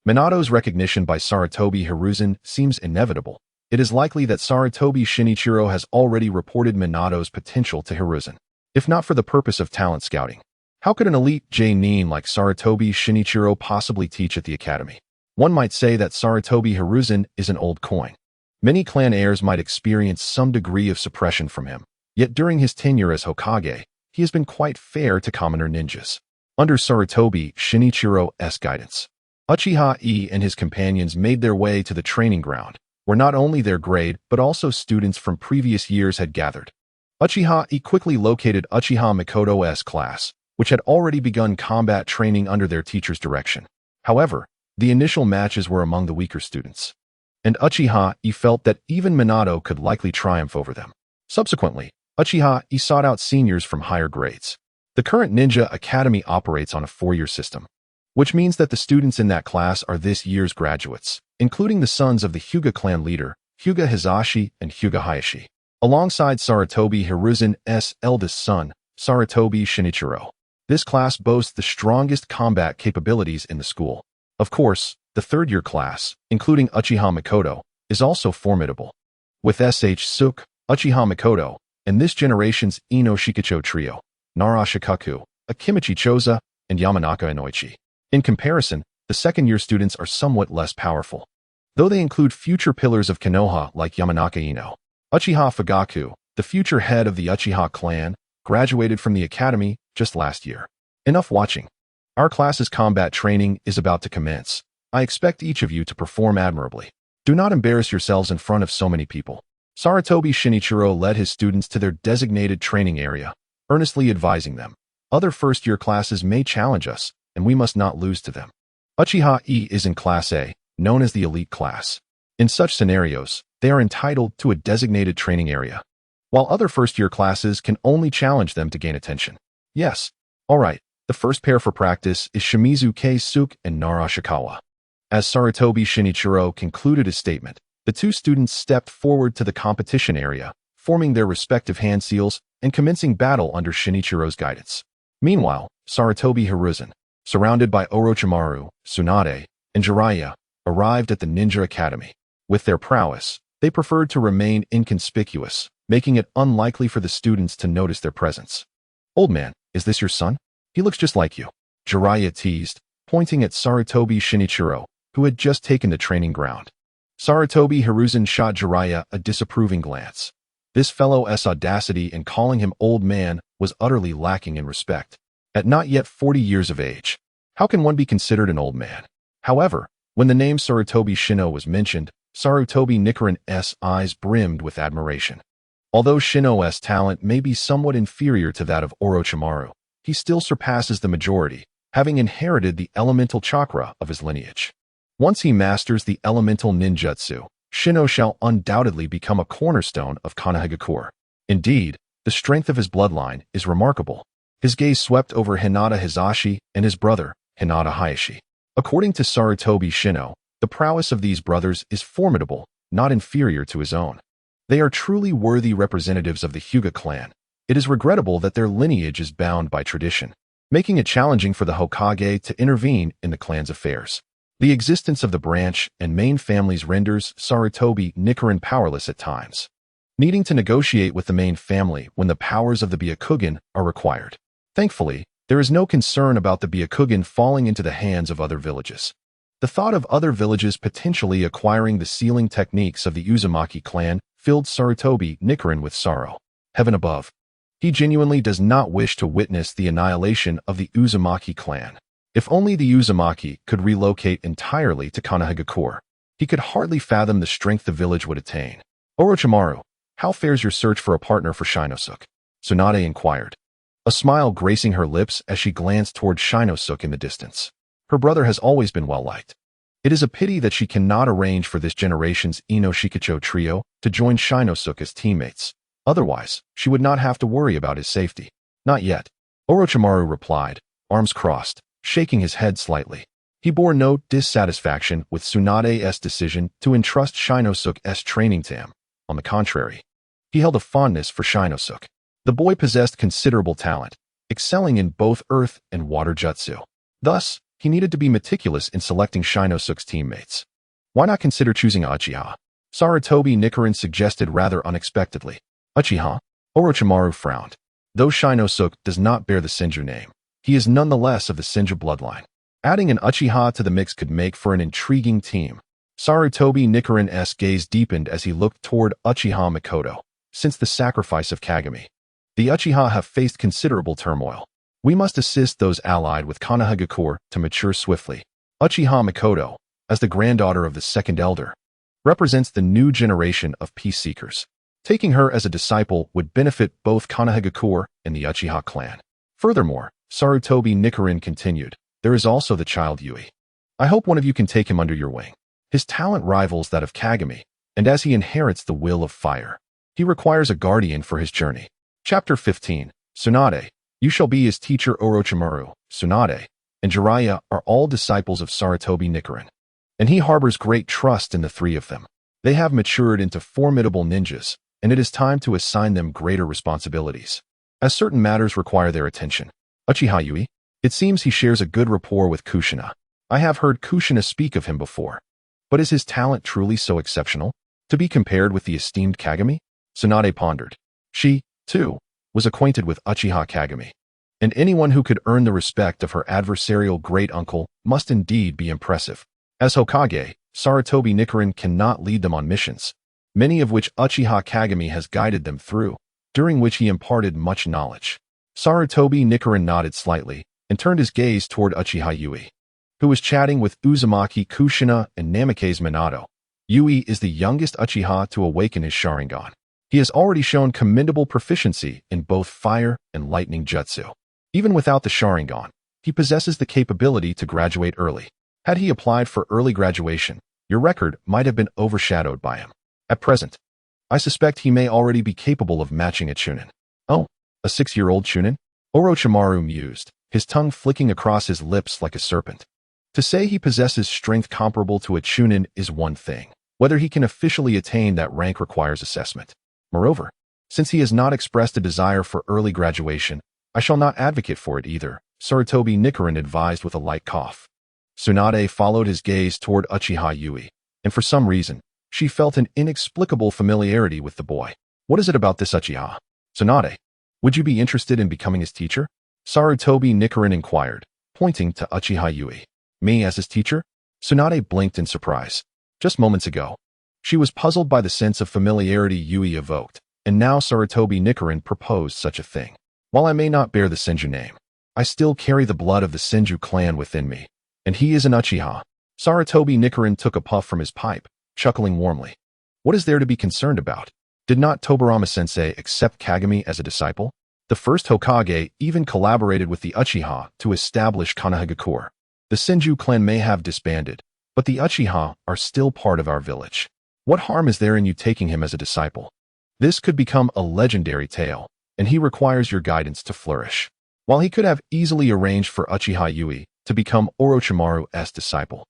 Minato's recognition by Sarutobi Hiruzen seems inevitable. It is likely that Sarutobi Shinichiro has already reported Minato's potential to Hiruzen. If not for the purpose of talent scouting, how could an elite J-nin like Sarutobi Shinichiro possibly teach at the academy? One might say that Sarutobi Hiruzen is an old coin. Many clan heirs might experience some degree of suppression from him, yet during his tenure as Hokage, he has been quite fair to commoner ninjas. Under Sarutobi Shinichiro's guidance, Uchiha Yi and his companions made their way to the training ground, where not only their grade but also students from previous years had gathered. Uchiha Yi quickly located Uchiha Mikoto's class, which had already begun combat training under their teacher's direction. However, the initial matches were among the weaker students, and Uchiha Yi felt that even Minato could likely triumph over them. Subsequently, Uchiha Yi sought out seniors from higher grades. The current Ninja Academy operates on a 4-year system, which means that the students in that class are this year's graduates, including the sons of the Hyuga clan leader, Hyuga Hizashi and Hyuga Hayashi, alongside Sarutobi Hiruzen's eldest son, Sarutobi Shinichiro. This class boasts the strongest combat capabilities in the school. Of course, the 3rd-year class, including Uchiha Mikoto, is also formidable. With SURPASSING, Uchiha Mikoto, and this generation's Ino Shikicho trio, Nara Shikaku, Akimichi Choza, and Yamanaka Inoichi. In comparison, the 2nd-year students are somewhat less powerful, though they include future pillars of Konoha like Yamanaka Ino. Uchiha Fugaku, the future head of the Uchiha clan, graduated from the academy just last year. Enough watching. Our class's combat training is about to commence. I expect each of you to perform admirably. Do not embarrass yourselves in front of so many people. Sarutobi Shinichiro led his students to their designated training area, earnestly advising them, other 1st-year classes may challenge us, and we must not lose to them. Uchiha Yi is in Class A, known as the elite class. In such scenarios, they are entitled to a designated training area, while other 1st-year classes can only challenge them to gain attention. Yes, alright, the first pair for practice is Shimizu Keisuke and Nara Shikawa. As Sarutobi Shinichiro concluded his statement, the two students stepped forward to the competition area, forming their respective hand seals and commencing battle under Shinichiro's guidance. Meanwhile, Sarutobi Hiruzen, surrounded by Orochimaru, Tsunade, and Jiraiya, arrived at the Ninja Academy. With their prowess, they preferred to remain inconspicuous, making it unlikely for the students to notice their presence. "Old man, is this your son? He looks just like you," Jiraiya teased, pointing at Sarutobi Shinichiro, who had just taken the training ground. Sarutobi Hiruzen shot Jiraiya a disapproving glance. This fellow's audacity in calling him old man was utterly lacking in respect. At not yet 40 years of age, how can one be considered an old man? However, when the name Sarutobi Shino was mentioned, Sarutobi Nichiren's eyes brimmed with admiration. Although Shino's talent may be somewhat inferior to that of Orochimaru, he still surpasses the majority, having inherited the elemental chakra of his lineage. Once he masters the elemental ninjutsu, Shino shall undoubtedly become a cornerstone of Konoha. Indeed, the strength of his bloodline is remarkable. His gaze swept over Hinata Hisashi and his brother, Hinata Hayashi. According to Sarutobi Shino, the prowess of these brothers is formidable, not inferior to his own. They are truly worthy representatives of the Hyuga clan. It is regrettable that their lineage is bound by tradition, making it challenging for the Hokage to intervene in the clan's affairs. The existence of the branch and main families renders Sarutobi Nichiren powerless at times, needing to negotiate with the main family when the powers of the Byakugan are required. Thankfully, there is no concern about the Byakugan falling into the hands of other villages. The thought of other villages potentially acquiring the sealing techniques of the Uzumaki clan filled Sarutobi Nichiren with sorrow. Heaven above, he genuinely does not wish to witness the annihilation of the Uzumaki clan. If only the Uzumaki could relocate entirely to Konoha, he could hardly fathom the strength the village would attain. "Orochimaru, how fares your search for a partner for Shinosuke?" Tsunade inquired, a smile gracing her lips as she glanced toward Shinosuke in the distance. Her brother has always been well-liked. It is a pity that she cannot arrange for this generation's Ino Shikacho trio to join Shinosuke as teammates. Otherwise, she would not have to worry about his safety. "Not yet," Orochimaru replied, arms crossed, shaking his head slightly. He bore no dissatisfaction with Tsunade's decision to entrust Shinosuke's training to him. On the contrary, he held a fondness for Shinosuke. The boy possessed considerable talent, excelling in both earth and water jutsu. Thus, he needed to be meticulous in selecting Shinosuke's teammates. "Why not consider choosing Uchiha?" Sarutobi Nichiren suggested rather unexpectedly. "Uchiha?" Orochimaru frowned. Though Shinosuke does not bear the Senju name, he is nonetheless of the Senju bloodline. Adding an Uchiha to the mix could make for an intriguing team. Sarutobi Nichiren's gaze deepened as he looked toward Uchiha Mikoto. Since the sacrifice of Kagami, the Uchiha have faced considerable turmoil. We must assist those allied with Konoha to mature swiftly. Uchiha Mikoto, as the granddaughter of the second elder, represents the new generation of peace seekers. Taking her as a disciple would benefit both Konoha and the Uchiha clan. Furthermore, Sarutobi Nichiren continued, there is also the child Yui. I hope one of you can take him under your wing. His talent rivals that of Kagami, and as he inherits the will of fire, he requires a guardian for his journey. Chapter 15. Tsunade, you shall be his teacher. Orochimaru, Tsunade, and Jiraiya are all disciples of Sarutobi Nichiren, and he harbors great trust in the three of them. They have matured into formidable ninjas, and it is time to assign them greater responsibilities, as certain matters require their attention. Uchiha Yui, it seems he shares a good rapport with Kushina. I have heard Kushina speak of him before. But is his talent truly so exceptional, to be compared with the esteemed Kagami? Tsunade pondered. She, too, was acquainted with Uchiha Kagami, and anyone who could earn the respect of her adversarial great-uncle must indeed be impressive. As Hokage, Sarutobi Nichiren cannot lead them on missions, many of which Uchiha Kagami has guided them through, during which he imparted much knowledge. Sarutobi Nichiren nodded slightly and turned his gaze toward Uchiha Yui, who was chatting with Uzumaki Kushina and Namikaze Minato. Yui is the youngest Uchiha to awaken his Sharingan. He has already shown commendable proficiency in both fire and lightning jutsu. Even without the Sharingan, he possesses the capability to graduate early. Had he applied for early graduation, your record might have been overshadowed by him. At present, I suspect he may already be capable of matching a Chunin. Oh, a 6-year-old Chunin? Orochimaru mused, his tongue flicking across his lips like a serpent. To say he possesses strength comparable to a Chunin is one thing. Whether he can officially attain that rank requires assessment. Moreover, since he has not expressed a desire for early graduation, I shall not advocate for it either, Sarutobi Nichiren advised with a light cough. Tsunade followed his gaze toward Uchiha Yui, and for some reason, she felt an inexplicable familiarity with the boy. What is it about this Uchiha? Tsunade, would you be interested in becoming his teacher? Sarutobi Nichiren inquired, pointing to Uchiha Yi. Me as his teacher? Tsunade blinked in surprise. Just moments ago, she was puzzled by the sense of familiarity Yui evoked, and now Sarutobi Nichiren proposed such a thing. While I may not bear the Senju name, I still carry the blood of the Senju clan within me, and he is an Uchiha. Sarutobi Nichiren took a puff from his pipe, chuckling warmly. What is there to be concerned about? Did not Tobirama-sensei accept Kagami as a disciple? The first Hokage even collaborated with the Uchiha to establish Konoha. The Senju clan may have disbanded, but the Uchiha are still part of our village. What harm is there in you taking him as a disciple? This could become a legendary tale, and he requires your guidance to flourish. While he could have easily arranged for Uchiha Yi to become Orochimaru's disciple,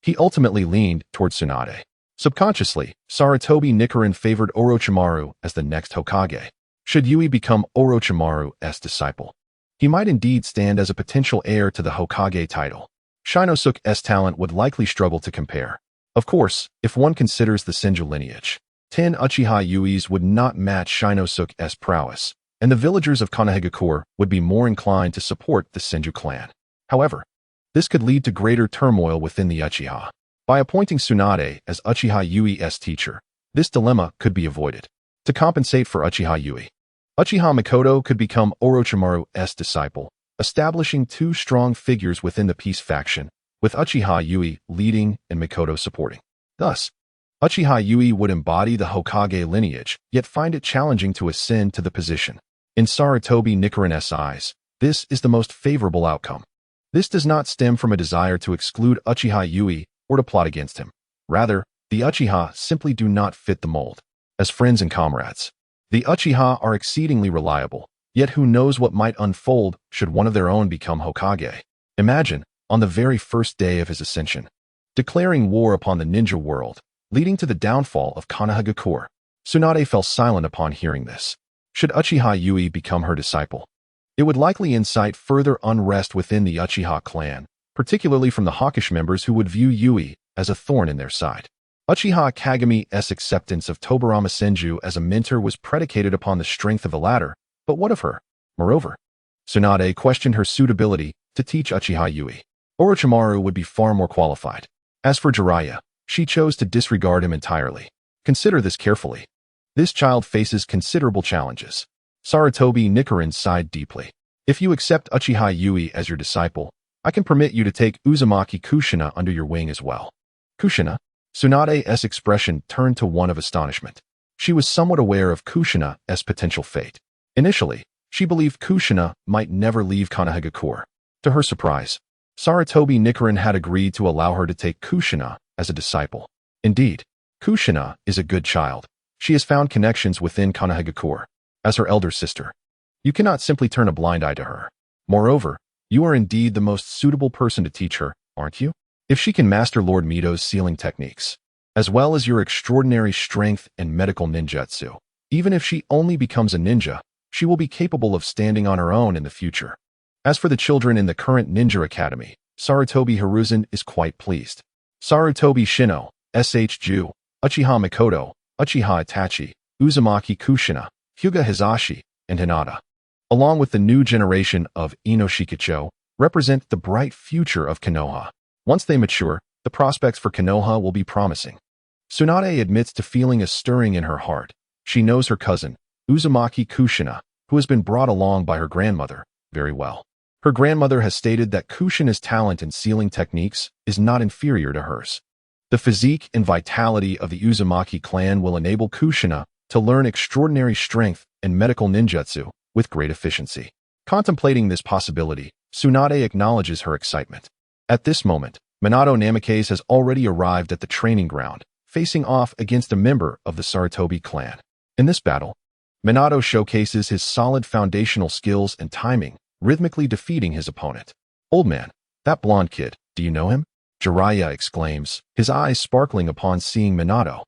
he ultimately leaned towards Tsunade. Subconsciously, Sarutobi Nichiren favored Orochimaru as the next Hokage. Should Yui become Orochimaru's disciple, he might indeed stand as a potential heir to the Hokage title. Shinosuke's talent would likely struggle to compare. Of course, if one considers the Senju lineage, 10 Uchiha Yuis would not match Shinosuke's prowess, and the villagers of Konoha would be more inclined to support the Senju clan. However, this could lead to greater turmoil within the Uchiha. By appointing Tsunade as Uchiha Yui's teacher, this dilemma could be avoided. To compensate for Uchiha Yui, Uchiha Mikoto could become Orochimaru's disciple, establishing two strong figures within the peace faction, with Uchiha Yui leading and Mikoto supporting. Thus, Uchiha Yui would embody the Hokage lineage, yet find it challenging to ascend to the position. In Sarutobi Nichiren's eyes, this is the most favorable outcome. This does not stem from a desire to exclude Uchiha Yui or to plot against him. Rather, the Uchiha simply do not fit the mold. As friends and comrades, the Uchiha are exceedingly reliable, yet who knows what might unfold should one of their own become Hokage. Imagine, on the very first day of his ascension, declaring war upon the ninja world, leading to the downfall of Konoha. Tsunade fell silent upon hearing this. Should Uchiha Yui become her disciple, it would likely incite further unrest within the Uchiha clan, particularly from the hawkish members who would view Yui as a thorn in their side. Uchiha Kagami's acceptance of Tobirama Senju as a mentor was predicated upon the strength of the latter, but what of her? Moreover, Tsunade questioned her suitability to teach Uchiha Yui. Orochimaru would be far more qualified. As for Jiraiya, she chose to disregard him entirely. Consider this carefully. This child faces considerable challenges. Sarutobi Nichiren sighed deeply. If you accept Uchiha Yui as your disciple, I can permit you to take Uzumaki Kushina under your wing as well. Kushina? Tsunade's expression turned to one of astonishment. She was somewhat aware of Kushina's potential fate. Initially, she believed Kushina might never leave Konoha. To her surprise, Sarutobi Nichiren had agreed to allow her to take Kushina as a disciple. Indeed, Kushina is a good child. She has found connections within Konoha. As her elder sister, you cannot simply turn a blind eye to her. Moreover, you are indeed the most suitable person to teach her, aren't you? If she can master Lord Mito's sealing techniques, as well as your extraordinary strength and medical ninjutsu, even if she only becomes a ninja, she will be capable of standing on her own in the future. As for the children in the current ninja academy, Sarutobi Hiruzen is quite pleased. Sarutobi Shino, Ju, Uchiha Mikoto, Uchiha Itachi, Uzumaki Kushina, Hyuga Hisashi, and Hinata, along with the new generation of Inoshikacho, represent the bright future of Konoha. Once they mature, the prospects for Konoha will be promising. Tsunade admits to feeling a stirring in her heart. She knows her cousin, Uzumaki Kushina, who has been brought along by her grandmother, very well. Her grandmother has stated that Kushina's talent in sealing techniques is not inferior to hers. The physique and vitality of the Uzumaki clan will enable Kushina to learn extraordinary strength and medical ninjutsu with great efficiency. Contemplating this possibility, Tsunade acknowledges her excitement. At this moment, Minato Namikaze has already arrived at the training ground, facing off against a member of the Sarutobi clan. In this battle, Minato showcases his solid foundational skills and timing, rhythmically defeating his opponent. Old man, that blonde kid, do you know him? Jiraiya exclaims, his eyes sparkling upon seeing Minato.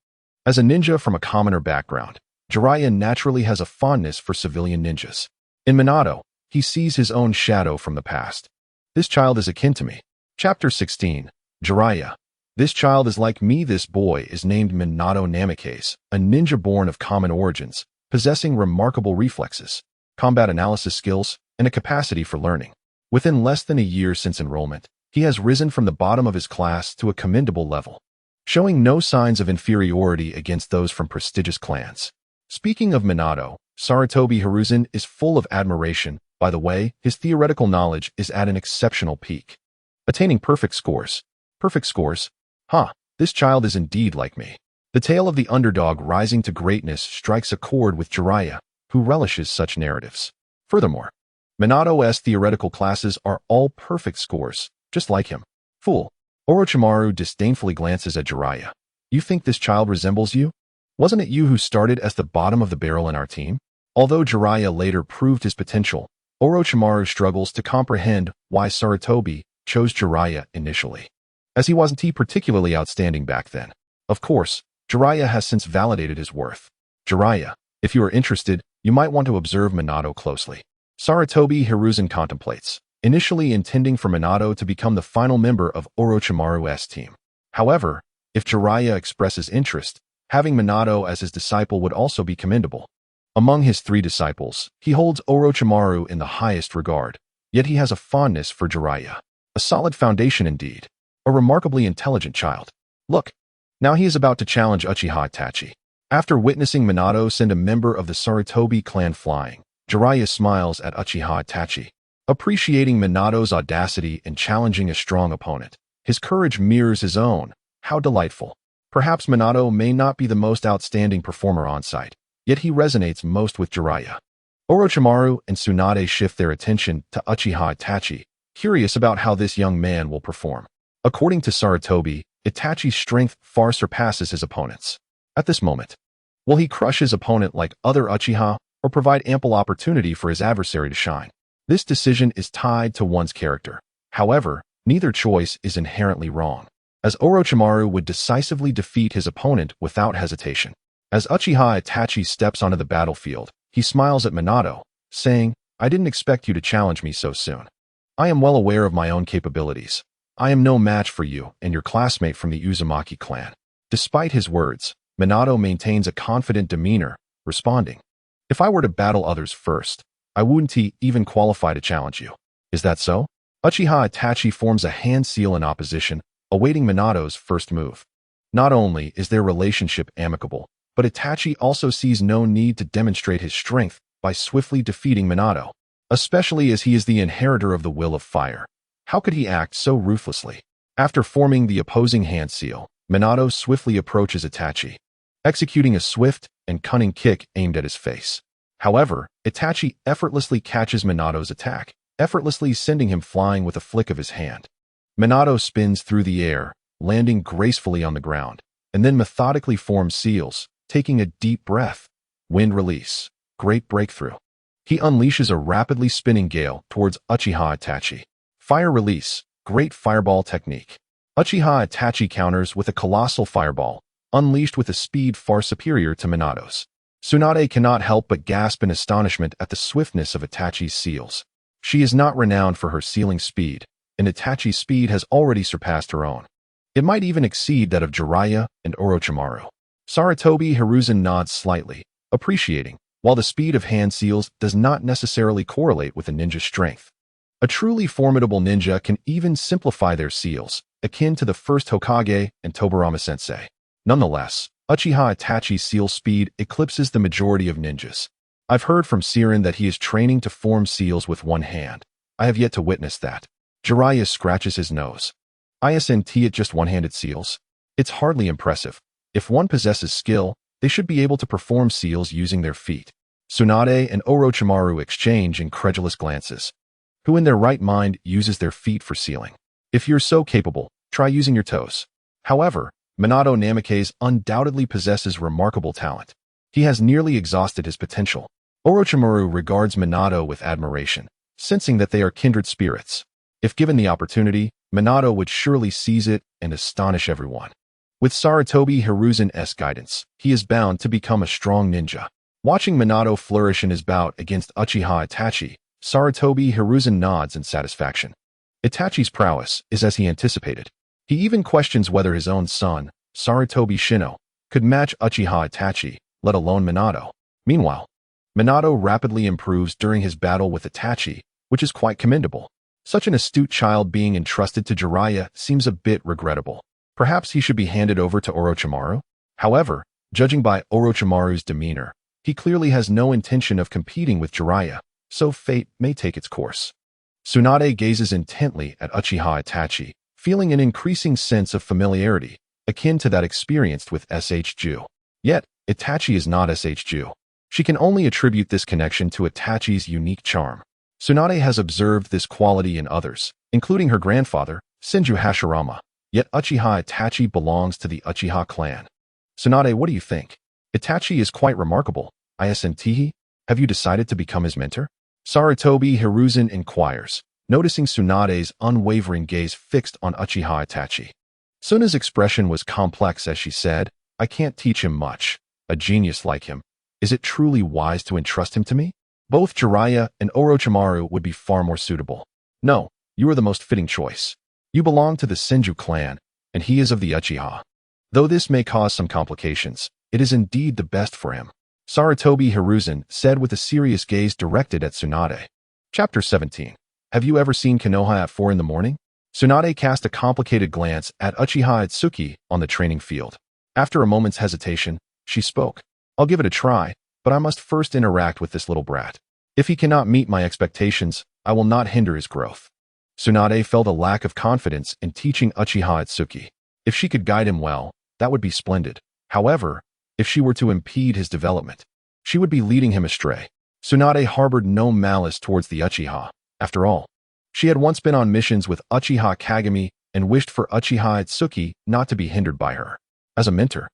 As a ninja from a commoner background, Jiraiya naturally has a fondness for civilian ninjas. In Minato, he sees his own shadow from the past. This child is akin to me. Chapter 16, Jiraiya. This child is like me. This boy is named Minato Namikaze, a ninja born of common origins, possessing remarkable reflexes, combat analysis skills, and a capacity for learning. Within less than a year since enrollment, he has risen from the bottom of his class to a commendable level, showing no signs of inferiority against those from prestigious clans. Speaking of Minato, Sarutobi Hiruzen is full of admiration. By the way, his theoretical knowledge is at an exceptional peak, attaining perfect scores. Perfect scores? This child is indeed like me. The tale of the underdog rising to greatness strikes a chord with Jiraiya, who relishes such narratives. Furthermore, Minato's theoretical classes are all perfect scores, just like him. Fool. Orochimaru disdainfully glances at Jiraiya. You think this child resembles you? Wasn't it you who started as the bottom of the barrel in our team? Although Jiraiya later proved his potential, Orochimaru struggles to comprehend why Sarutobi chose Jiraiya initially, as he wasn't particularly outstanding back then. Of course, Jiraiya has since validated his worth. Jiraiya, if you are interested, you might want to observe Minato closely. Sarutobi Hiruzen contemplates, initially intending for Minato to become the final member of Orochimaru's team. However, if Jiraiya expresses interest, having Minato as his disciple would also be commendable. Among his 3 disciples, he holds Orochimaru in the highest regard, yet he has a fondness for Jiraiya. A solid foundation indeed. A remarkably intelligent child. Look, now he is about to challenge Uchiha Itachi. After witnessing Minato send a member of the Sarutobi clan flying, Jiraiya smiles at Uchiha Itachi, appreciating Minato's audacity in challenging a strong opponent. His courage mirrors his own. How delightful. Perhaps Minato may not be the most outstanding performer on site, yet he resonates most with Jiraiya. Orochimaru and Tsunade shift their attention to Uchiha Itachi, curious about how this young man will perform. According to Sarutobi, Itachi's strength far surpasses his opponent's. At this moment, will he crush his opponent like other Uchiha, or provide ample opportunity for his adversary to shine? This decision is tied to one's character. However, neither choice is inherently wrong, as Orochimaru would decisively defeat his opponent without hesitation. As Uchiha Itachi steps onto the battlefield, he smiles at Minato, saying, I didn't expect you to challenge me so soon. I am well aware of my own capabilities. I am no match for you and your classmate from the Uzumaki clan. Despite his words, Minato maintains a confident demeanor, responding, If I were to battle others first, I wouldn't even qualify to challenge you. Is that so? Uchiha Itachi forms a hand seal in opposition, awaiting Minato's first move. Not only is their relationship amicable, but Itachi also sees no need to demonstrate his strength by swiftly defeating Minato, especially as he is the inheritor of the will of fire. How could he act so ruthlessly? After forming the opposing hand seal, Minato swiftly approaches Itachi, executing a swift and cunning kick aimed at his face. However, Itachi effortlessly catches Minato's attack, effortlessly sending him flying with a flick of his hand. Minato spins through the air, landing gracefully on the ground, and then methodically forms seals, taking a deep breath. Wind release. Great breakthrough. He unleashes a rapidly spinning gale towards Uchiha Itachi. Fire release. Great fireball technique. Uchiha Itachi counters with a colossal fireball, unleashed with a speed far superior to Minato's. Tsunade cannot help but gasp in astonishment at the swiftness of Itachi's seals. She is not renowned for her sealing speed, and Itachi's speed has already surpassed her own. It might even exceed that of Jiraiya and Orochimaru. Sarutobi Hiruzen nods slightly, appreciating, while the speed of hand seals does not necessarily correlate with a ninja's strength. A truly formidable ninja can even simplify their seals, akin to the first Hokage and Tobirama-sensei. Nonetheless, Uchiha Itachi's seal speed eclipses the majority of ninjas. I've heard from Siren that he is training to form seals with one hand. I have yet to witness that. Jiraiya scratches his nose. Isn't it just one-handed seals? It's hardly impressive. If one possesses skill, they should be able to perform seals using their feet. Tsunade and Orochimaru exchange incredulous glances. Who in their right mind uses their feet for sealing? If you're so capable, try using your toes. However, Minato Namikaze undoubtedly possesses remarkable talent. He has nearly exhausted his potential. Orochimaru regards Minato with admiration, sensing that they are kindred spirits. If given the opportunity, Minato would surely seize it and astonish everyone. With Sarutobi Hiruzen's guidance, he is bound to become a strong ninja. Watching Minato flourish in his bout against Uchiha Itachi, Sarutobi Hiruzen nods in satisfaction. Itachi's prowess is as he anticipated. He even questions whether his own son, Sarutobi Shino, could match Uchiha Itachi, let alone Minato. Meanwhile, Minato rapidly improves during his battle with Itachi, which is quite commendable. Such an astute child being entrusted to Jiraiya seems a bit regrettable. Perhaps he should be handed over to Orochimaru? However, judging by Orochimaru's demeanor, he clearly has no intention of competing with Jiraiya, so fate may take its course. Tsunade gazes intently at Uchiha Itachi, feeling an increasing sense of familiarity, akin to that experienced with SHJU. Yet, Itachi is not SHJU. She can only attribute this connection to Itachi's unique charm. Tsunade has observed this quality in others, including her grandfather, Senju Hashirama, yet Uchiha Itachi belongs to the Uchiha clan. Tsunade, what do you think? Itachi is quite remarkable. Isn't? Have you decided to become his mentor? Sarutobi Hiruzen inquires, noticing Tsunade's unwavering gaze fixed on Uchiha Itachi. Suna's expression was complex as she said, I can't teach him much. A genius like him. Is it truly wise to entrust him to me? Both Jiraiya and Orochimaru would be far more suitable. No, you are the most fitting choice. You belong to the Senju clan, and he is of the Uchiha. Though this may cause some complications, it is indeed the best for him. Sarutobi Hiruzen said with a serious gaze directed at Tsunade. Chapter 17. Have you ever seen Konoha at 4 in the morning? Tsunade cast a complicated glance at Uchiha Itsuki on the training field. After a moment's hesitation, she spoke. I'll give it a try, but I must first interact with this little brat. If he cannot meet my expectations, I will not hinder his growth. Tsunade felt a lack of confidence in teaching Uchiha Itsuki. If she could guide him well, that would be splendid. However, if she were to impede his development, she would be leading him astray. Tsunade harbored no malice towards the Uchiha. After all, she had once been on missions with Uchiha Kagami and wished for Uchiha Itsuki not to be hindered by her. As a mentor,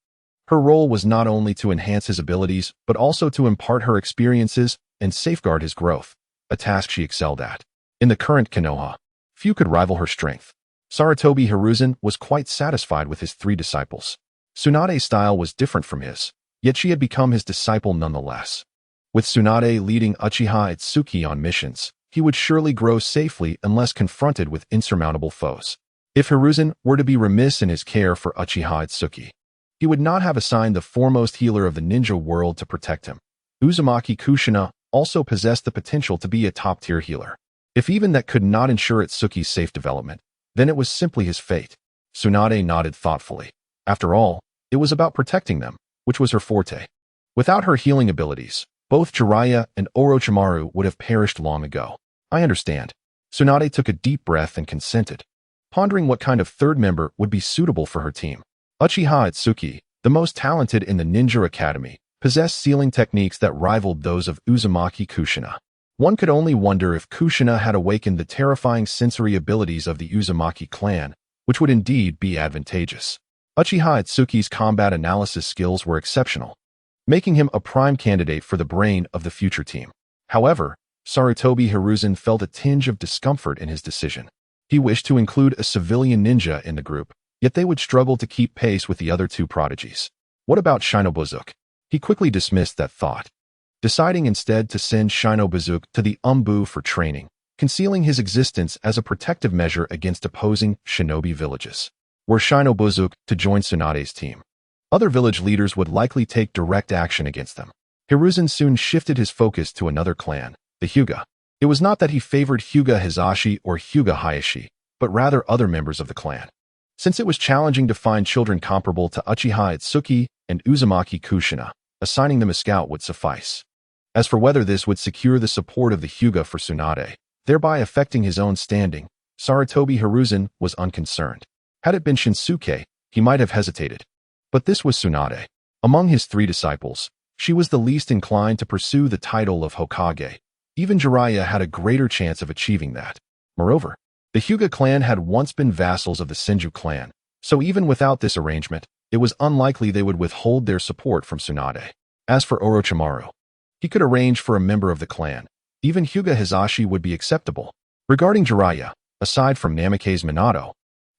her role was not only to enhance his abilities, but also to impart her experiences and safeguard his growth, a task she excelled at. In the current Konoha, few could rival her strength. Sarutobi Hiruzen was quite satisfied with his 3 disciples. Tsunade's style was different from his, yet she had become his disciple nonetheless. With Tsunade leading Uchiha Itsuki on missions, he would surely grow safely unless confronted with insurmountable foes. If Hiruzen were to be remiss in his care for Uchiha Itsuki, he would not have assigned the foremost healer of the ninja world to protect him. Uzumaki Kushina also possessed the potential to be a top-tier healer. If even that could not ensure Itsuki's safe development, then it was simply his fate. Tsunade nodded thoughtfully. After all, it was about protecting them, which was her forte. Without her healing abilities, both Jiraiya and Orochimaru would have perished long ago. I understand. Tsunade took a deep breath and consented, pondering what kind of third member would be suitable for her team. Uchiha Itsuki, the most talented in the Ninja Academy, possessed sealing techniques that rivaled those of Uzumaki Kushina. One could only wonder if Kushina had awakened the terrifying sensory abilities of the Uzumaki clan, which would indeed be advantageous. Uchiha Itsuki's combat analysis skills were exceptional, making him a prime candidate for the brain of the future team. However, Sarutobi Hiruzen felt a tinge of discomfort in his decision. He wished to include a civilian ninja in the group, yet they would struggle to keep pace with the other 2 prodigies. What about Shinobi? He quickly dismissed that thought, deciding instead to send Shinobi to the Umbu for training, concealing his existence as a protective measure against opposing shinobi villages. Were Shinobi to join Tsunade's team, other village leaders would likely take direct action against them. Hiruzen soon shifted his focus to another clan, the Hyuga. It was not that he favored Hyuga Hizashi or Hyuga Hayashi, but rather other members of the clan. Since it was challenging to find children comparable to Uchiha Itsuki and Uzumaki Kushina, assigning them a scout would suffice. As for whether this would secure the support of the Hyuga for Tsunade, thereby affecting his own standing, Sarutobi Hiruzen was unconcerned. Had it been Shinsuke, he might have hesitated. But this was Tsunade. Among his 3 disciples, she was the least inclined to pursue the title of Hokage. Even Jiraiya had a greater chance of achieving that. Moreover, the Hyuga clan had once been vassals of the Senju clan, so even without this arrangement, it was unlikely they would withhold their support from Tsunade. As for Orochimaru, he could arrange for a member of the clan. Even Hyuga Hizashi would be acceptable. Regarding Jiraiya, aside from Namikaze Minato,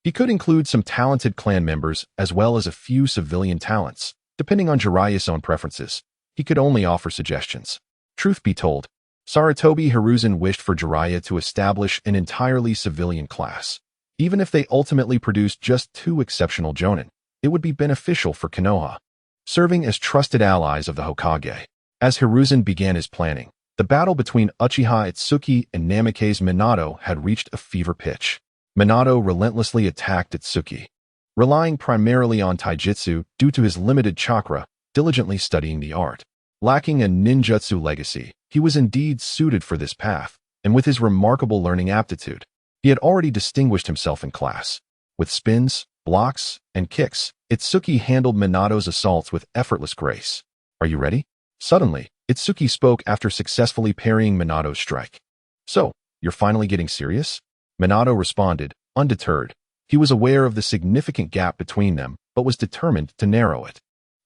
he could include some talented clan members as well as a few civilian talents. Depending on Jiraiya's own preferences, he could only offer suggestions. Truth be told, Sarutobi Hiruzen wished for Jiraiya to establish an entirely civilian class. Even if they ultimately produced just 2 exceptional jonin, it would be beneficial for Konoha, serving as trusted allies of the Hokage. As Hiruzen began his planning, the battle between Uchiha Itsuki and Namikaze Minato had reached a fever pitch. Minato relentlessly attacked Itsuki, relying primarily on taijutsu due to his limited chakra, diligently studying the art. Lacking a ninjutsu legacy, he was indeed suited for this path, and with his remarkable learning aptitude, he had already distinguished himself in class. With spins, blocks, and kicks, Itsuki handled Minato's assaults with effortless grace. "Are you ready?" Suddenly, Itsuki spoke after successfully parrying Minato's strike. "So, you're finally getting serious?" Minato responded, undeterred. He was aware of the significant gap between them, but was determined to narrow it.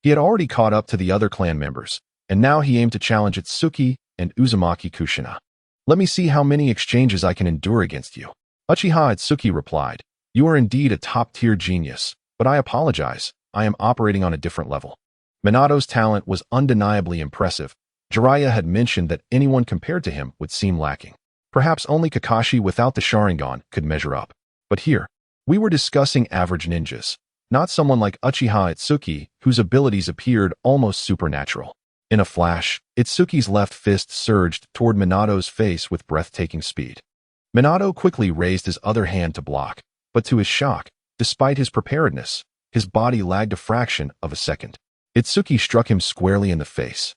He had already caught up to the other clan members, and now he aimed to challenge Itsuki and Uzumaki Kushina. "Let me see how many exchanges I can endure against you." Uchiha Itsuki replied, "You are indeed a top-tier genius, but I apologize, I am operating on a different level." Minato's talent was undeniably impressive. Jiraiya had mentioned that anyone compared to him would seem lacking. Perhaps only Kakashi without the Sharingan could measure up. But here, we were discussing average ninjas, not someone like Uchiha Itsuki, whose abilities appeared almost supernatural. In a flash, Itsuki's left fist surged toward Minato's face with breathtaking speed. Minato quickly raised his other hand to block, but to his shock, despite his preparedness, his body lagged a fraction of a second. Itsuki struck him squarely in the face,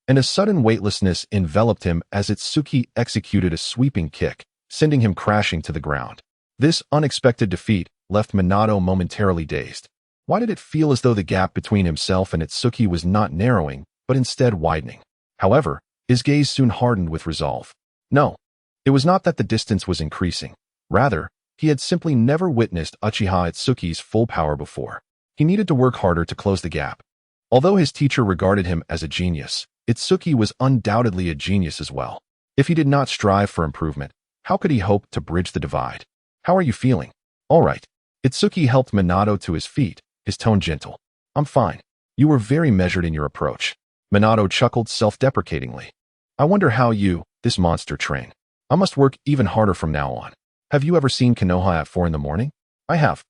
and a sudden weightlessness enveloped him as Itsuki executed a sweeping kick, sending him crashing to the ground. This unexpected defeat left Minato momentarily dazed. Why did it feel as though the gap between himself and Itsuki was not narrowing, but instead widening? However, his gaze soon hardened with resolve. No, it was not that the distance was increasing. Rather, he had simply never witnessed Uchiha Itsuki's full power before. He needed to work harder to close the gap. Although his teacher regarded him as a genius, Itsuki was undoubtedly a genius as well. If he did not strive for improvement, how could he hope to bridge the divide? "How are you feeling?" "All right." Itsuki helped Minato to his feet, his tone gentle. "I'm fine. You were very measured in your approach." Minato chuckled self-deprecatingly. "I wonder how you, this monster, train. I must work even harder from now on. Have you ever seen Konoha at 4 in the morning?" "I have."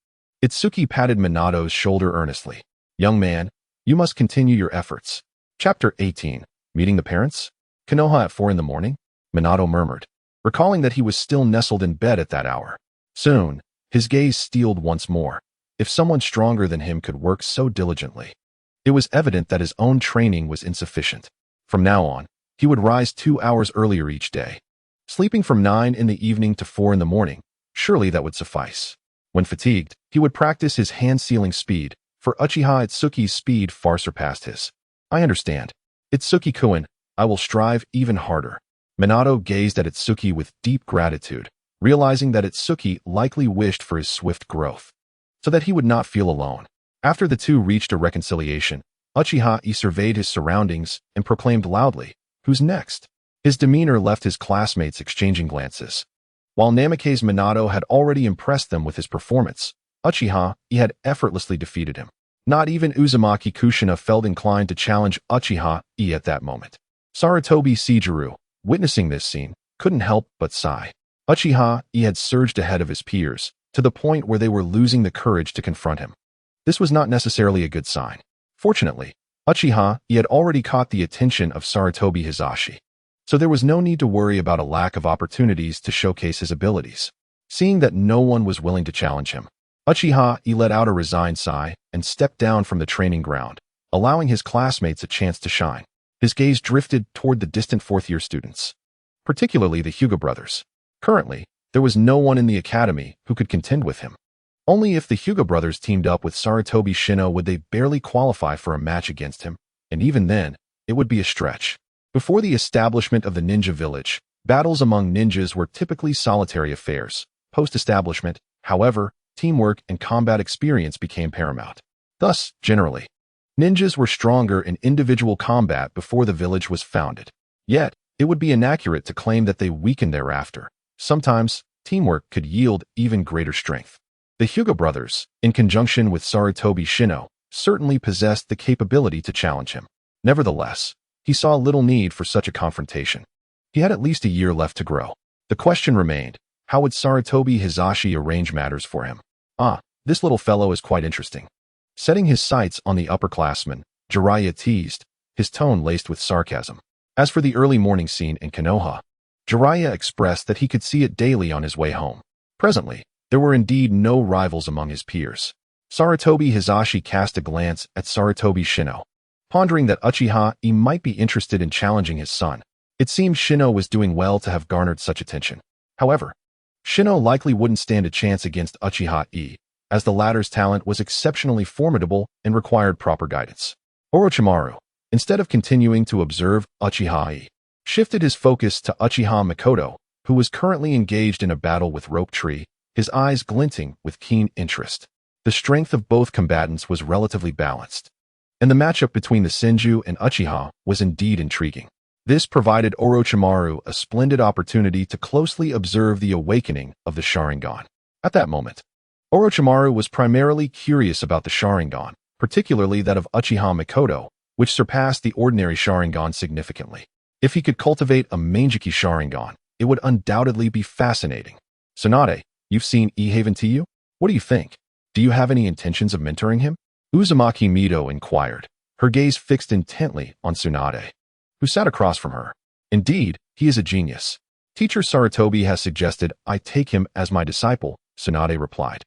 Itsuki patted Minato's shoulder earnestly. "Young man, you must continue your efforts." Chapter 18. Meeting the Parents? "Konoha at 4 in the morning?" Minato murmured, recalling that he was still nestled in bed at that hour. Soon, his gaze steeled once more. If someone stronger than him could work so diligently, it was evident that his own training was insufficient. From now on, he would rise 2 hours earlier each day. Sleeping from 9 in the evening to 4 in the morning, surely that would suffice. When fatigued, he would practice his hand-sealing speed, for Uchiha Itsuki's speed far surpassed his. "I understand. Itsuki-kun, I will strive even harder." Minato gazed at Itsuki with deep gratitude, realizing that Itsuki likely wished for his swift growth, so that he would not feel alone. After the two reached a reconciliation, Uchiha Yi surveyed his surroundings and proclaimed loudly, "Who's next?" His demeanor left his classmates exchanging glances. While Namikaze Minato had already impressed them with his performance, Uchiha Yi had effortlessly defeated him. Not even Uzumaki Kushina felt inclined to challenge Uchiha Yi at that moment. Sarutobi Seijiro, witnessing this scene, couldn't help but sigh. Uchiha Yi had surged ahead of his peers, to the point where they were losing the courage to confront him. This was not necessarily a good sign. Fortunately, Uchiha Yi had already caught the attention of Sarutobi Hizashi, so there was no need to worry about a lack of opportunities to showcase his abilities. Seeing that no one was willing to challenge him, Uchiha Yi let out a resigned sigh and stepped down from the training ground, allowing his classmates a chance to shine. His gaze drifted toward the distant fourth-year students, particularly the Hyuga brothers. Currently, there was no one in the academy who could contend with him. Only if the Hyuga brothers teamed up with Sarutobi Shino would they barely qualify for a match against him, and even then, it would be a stretch. Before the establishment of the ninja village, battles among ninjas were typically solitary affairs. Post-establishment, however, teamwork and combat experience became paramount. Thus, generally, ninjas were stronger in individual combat before the village was founded. Yet, it would be inaccurate to claim that they weakened thereafter. Sometimes, teamwork could yield even greater strength. The Hyuga brothers, in conjunction with Sarutobi Shino, certainly possessed the capability to challenge him. Nevertheless, he saw little need for such a confrontation. He had at least a year left to grow. The question remained, how would Sarutobi Hizashi arrange matters for him? This little fellow is quite interesting. Setting his sights on the upperclassman, Jiraiya teased, his tone laced with sarcasm. As for the early morning scene in Konoha, Jiraiya expressed that he could see it daily on his way home. Presently, there were indeed no rivals among his peers. Sarutobi Hisashi cast a glance at Sarutobi Shino, pondering that Uchiha Yi might be interested in challenging his son. It seemed Shino was doing well to have garnered such attention. However, Shino likely wouldn't stand a chance against Uchiha Yi, as the latter's talent was exceptionally formidable and required proper guidance. Orochimaru, instead of continuing to observe Uchiha Yi, shifted his focus to Uchiha Makoto, who was currently engaged in a battle with Rope Tree, his eyes glinting with keen interest. The strength of both combatants was relatively balanced, and the matchup between the Senju and Uchiha was indeed intriguing. This provided Orochimaru a splendid opportunity to closely observe the awakening of the Sharingan. At that moment, Orochimaru was primarily curious about the Sharingan, particularly that of Uchiha Makoto, which surpassed the ordinary Sharingan significantly. If he could cultivate a Manjiki Sharingan, it would undoubtedly be fascinating. Tsunade, you've seen Ihaven-Tyu? What do you think? Do you have any intentions of mentoring him? Uzumaki Mito inquired, her gaze fixed intently on Tsunade, who sat across from her. Indeed, he is a genius. Teacher Sarutobi has suggested I take him as my disciple, Tsunade replied,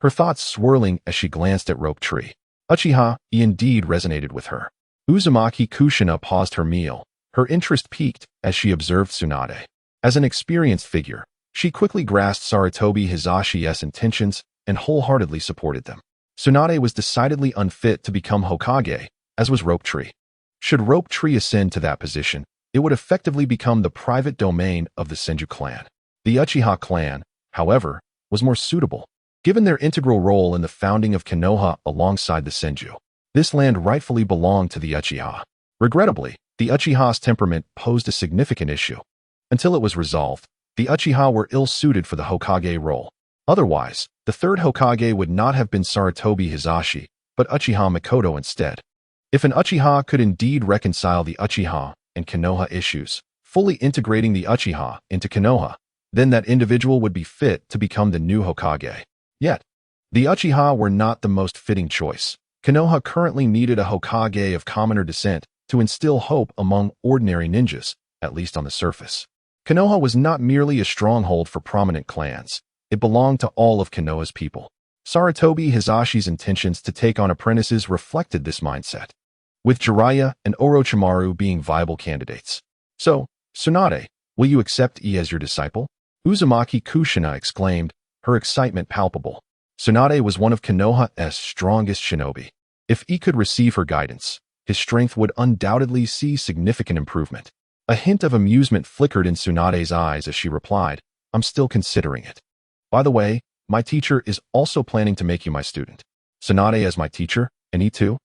her thoughts swirling as she glanced at Rope Tree. Uchiha Yi indeed resonated with her. Uzumaki Kushina paused her meal, her interest piqued as she observed Tsunade. As an experienced figure, she quickly grasped Sarutobi Hisashi's intentions and wholeheartedly supported them. Tsunade was decidedly unfit to become Hokage, as was Rope Tree. Should Rope Tree ascend to that position, it would effectively become the private domain of the Senju clan. The Uchiha clan, however, was more suitable, given their integral role in the founding of Konoha alongside the Senju. This land rightfully belonged to the Uchiha. Regrettably, the Uchiha's temperament posed a significant issue. Until it was resolved, the Uchiha were ill-suited for the Hokage role. Otherwise, the third Hokage would not have been Sarutobi Hisashi, but Uchiha Makoto instead. If an Uchiha could indeed reconcile the Uchiha and Konoha issues, fully integrating the Uchiha into Konoha, then that individual would be fit to become the new Hokage. Yet, the Uchiha were not the most fitting choice. Konoha currently needed a Hokage of commoner descent to instill hope among ordinary ninjas, at least on the surface. Konoha was not merely a stronghold for prominent clans. It belonged to all of Konoha's people. Sarutobi Hisashi's intentions to take on apprentices reflected this mindset, with Jiraiya and Orochimaru being viable candidates. So, Tsunade, will you accept E as your disciple? Uzumaki Kushina exclaimed, her excitement palpable. Tsunade was one of Konoha's strongest shinobi. If E could receive her guidance, his strength would undoubtedly see significant improvement. A hint of amusement flickered in Tsunade's eyes as she replied, I'm still considering it. By the way, my teacher is also planning to make you my student. Tsunade as my teacher, and E too?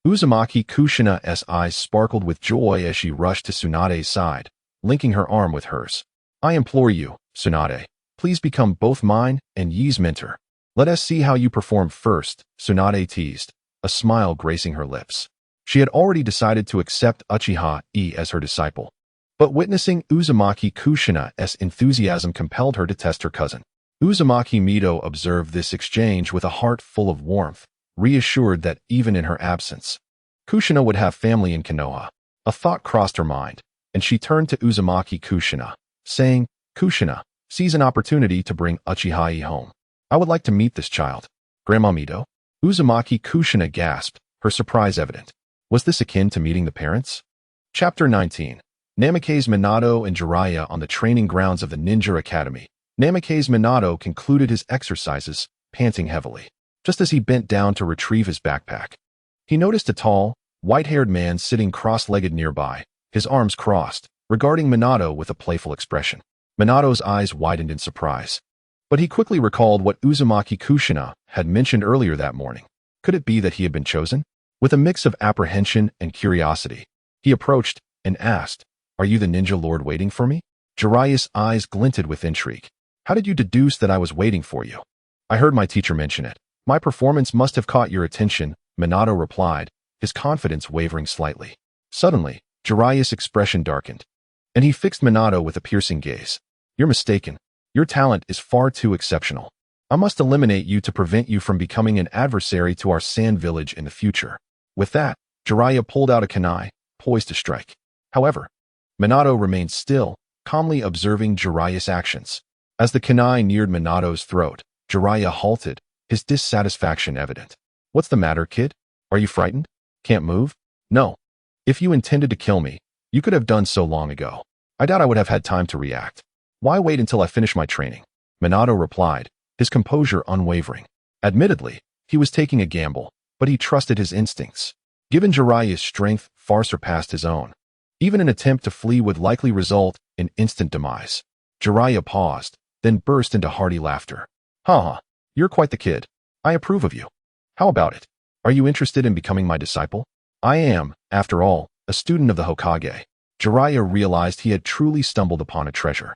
Uzumaki Kushina's eyes sparkled with joy as she rushed to Tsunade's side, linking her arm with hers. I implore you, Tsunade, please become both mine and Yi's mentor. Let us see how you perform first, Tsunade teased, a smile gracing her lips. She had already decided to accept Uchiha Yi as her disciple, but witnessing Uzumaki Kushina's enthusiasm compelled her to test her cousin. Uzumaki Mito observed this exchange with a heart full of warmth, reassured that even in her absence, Kushina would have family in Konoha. A thought crossed her mind, and she turned to Uzumaki Kushina, saying, Kushina, seize an opportunity to bring Uchiha Yi home. I would like to meet this child. Grandma Mito? Uzumaki Kushina gasped, her surprise evident. Was this akin to meeting the parents? Chapter 19. Namake's Minato and Jiraiya on the training grounds of the Ninja Academy. Namake's Minato concluded his exercises, panting heavily. Just as he bent down to retrieve his backpack, he noticed a tall, white-haired man sitting cross-legged nearby, his arms crossed, regarding Minato with a playful expression. Minato's eyes widened in surprise, but he quickly recalled what Uzumaki Kushina had mentioned earlier that morning. Could it be that he had been chosen? With a mix of apprehension and curiosity, he approached and asked, Are you the ninja lord waiting for me? Jiraiya's eyes glinted with intrigue. How did you deduce that I was waiting for you? I heard my teacher mention it. My performance must have caught your attention, Minato replied, his confidence wavering slightly. Suddenly, Jiraiya's expression darkened, and he fixed Minato with a piercing gaze. You're mistaken. Your talent is far too exceptional. I must eliminate you to prevent you from becoming an adversary to our sand village in the future. With that, Jiraiya pulled out a kunai, poised to strike. However, Minato remained still, calmly observing Jiraiya's actions. As the kunai neared Minato's throat, Jiraiya halted, his dissatisfaction evident. "What's the matter, kid? Are you frightened? Can't move?" "No. If you intended to kill me, you could have done so long ago. I doubt I would have had time to react. Why wait until I finish my training?" Minato replied, his composure unwavering. Admittedly, he was taking a gamble, but he trusted his instincts. Given Jiraiya's strength far surpassed his own, even an attempt to flee would likely result in instant demise. Jiraiya paused, then burst into hearty laughter. "Haha, you're quite the kid. I approve of you. How about it? Are you interested in becoming my disciple? I am, after all, a student of the Hokage." Jiraiya realized he had truly stumbled upon a treasure.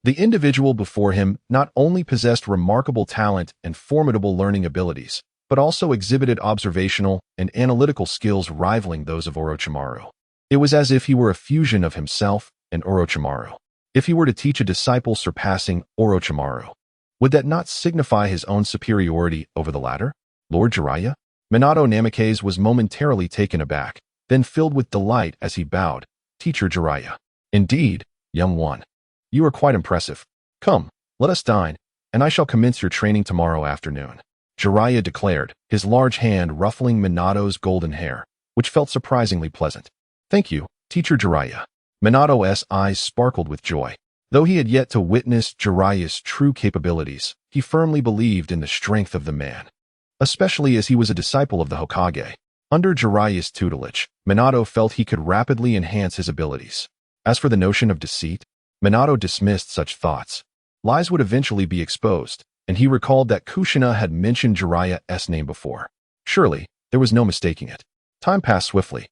The individual before him not only possessed remarkable talent and formidable learning abilities, but also exhibited observational and analytical skills rivaling those of Orochimaru. It was as if he were a fusion of himself and Orochimaru. If he were to teach a disciple surpassing Orochimaru, would that not signify his own superiority over the latter? Lord Jiraiya? Minato Namikaze was momentarily taken aback, then filled with delight as he bowed. "Teacher Jiraiya." "Indeed, young one. You are quite impressive. Come, let us dine, and I shall commence your training tomorrow afternoon," Jiraiya declared, his large hand ruffling Minato's golden hair, which felt surprisingly pleasant. "Thank you, Teacher Jiraiya." Minato's eyes sparkled with joy. Though he had yet to witness Jiraiya's true capabilities, he firmly believed in the strength of the man, especially as he was a disciple of the Hokage. Under Jiraiya's tutelage, Minato felt he could rapidly enhance his abilities. As for the notion of deceit, Minato dismissed such thoughts. Lies would eventually be exposed, and he recalled that Kushina had mentioned Jiraiya's name before. Surely, there was no mistaking it. Time passed swiftly,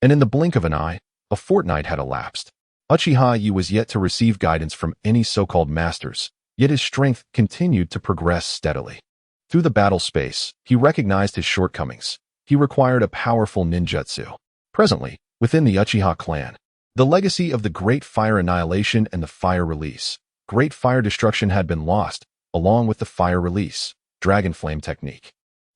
and in the blink of an eye, a fortnight had elapsed. Uchiha Yi was yet to receive guidance from any so-called masters, yet his strength continued to progress steadily. Through the battle space, he recognized his shortcomings. He required a powerful ninjutsu. Presently, within the Uchiha clan, the legacy of the Great Fire Annihilation and the Fire Release, Great Fire Destruction had been lost, along with the Fire Release, Dragon Flame technique.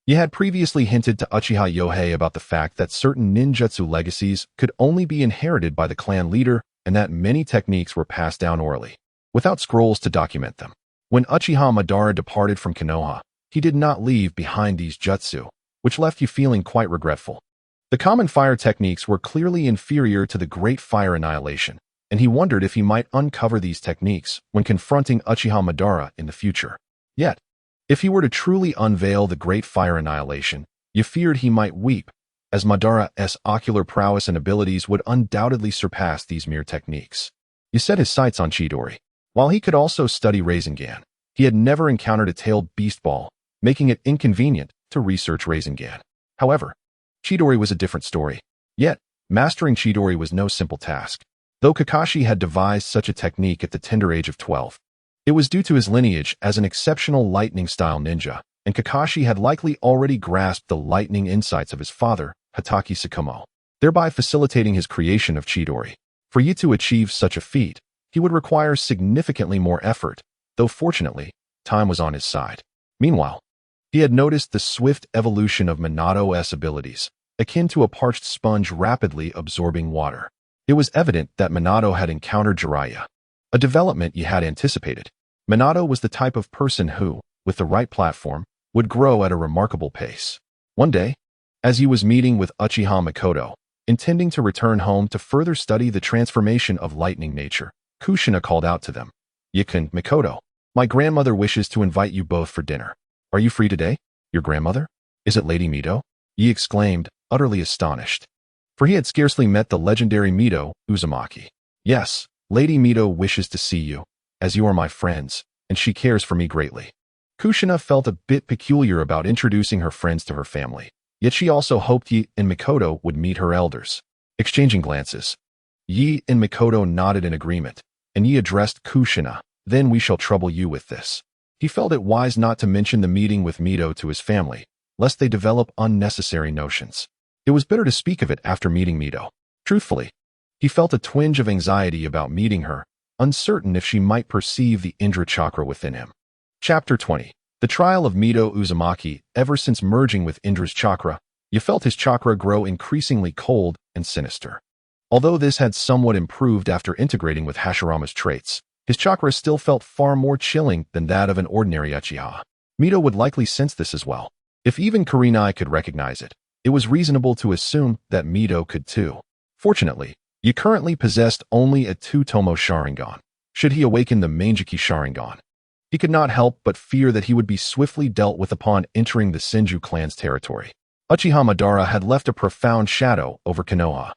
He had previously hinted to Uchiha Yohei about the fact that certain ninjutsu legacies could only be inherited by the clan leader and that many techniques were passed down orally, without scrolls to document them. When Uchiha Madara departed from Konoha, he did not leave behind these jutsu, which left you feeling quite regretful. The common fire techniques were clearly inferior to the Great Fire Annihilation, and he wondered if he might uncover these techniques when confronting Uchiha Madara in the future. Yet, if he were to truly unveil the Great Fire Annihilation, you feared he might weep, as Madara's ocular prowess and abilities would undoubtedly surpass these mere techniques. You set his sights on Chidori. While he could also study Rasengan, he had never encountered a tailed beast ball, making it inconvenient to research Rasengan. However, Chidori was a different story. Yet, mastering Chidori was no simple task. Though Kakashi had devised such a technique at the tender age of 12, it was due to his lineage as an exceptional lightning-style ninja, and Kakashi had likely already grasped the lightning insights of his father, Hatake Tsukumo, thereby facilitating his creation of Chidori. For you to achieve such a feat, he would require significantly more effort, though fortunately, time was on his side. Meanwhile, he had noticed the swift evolution of Minato's abilities, akin to a parched sponge rapidly absorbing water. It was evident that Minato had encountered Jiraiya, a development he had anticipated. Minato was the type of person who, with the right platform, would grow at a remarkable pace. One day, as he was meeting with Uchiha Mikoto, intending to return home to further study the transformation of lightning nature, Kushina called out to them, "Yikan, Mikoto, my grandmother wishes to invite you both for dinner. Are you free today?" "Your grandmother? Is it Lady Mito?" Yi exclaimed, utterly astonished. For he had scarcely met the legendary Mito, Uzumaki. "Yes, Lady Mito wishes to see you, as you are my friends, and she cares for me greatly." Kushina felt a bit peculiar about introducing her friends to her family, yet she also hoped Yi and Mikoto would meet her elders. Exchanging glances, Yi and Mikoto nodded in agreement, and Yi addressed Kushina, "Then we shall trouble you with this." He felt it wise not to mention the meeting with Mito to his family, lest they develop unnecessary notions. It was bitter to speak of it after meeting Mito. Truthfully, he felt a twinge of anxiety about meeting her, uncertain if she might perceive the Indra Chakra within him. Chapter 20. The trial of Mito Uzumaki. Ever since merging with Indra's chakra, you felt his chakra grow increasingly cold and sinister. Although this had somewhat improved after integrating with Hashirama's traits, his chakra still felt far more chilling than that of an ordinary Uchiha. Mito would likely sense this as well. If even Kurenai could recognize it, it was reasonable to assume that Mito could too. Fortunately, Yi currently possessed only a 2-tomo Sharingan. Should he awaken the Manjiki Sharingan, he could not help but fear that he would be swiftly dealt with upon entering the Senju clan's territory. Uchiha Madara had left a profound shadow over Konoha.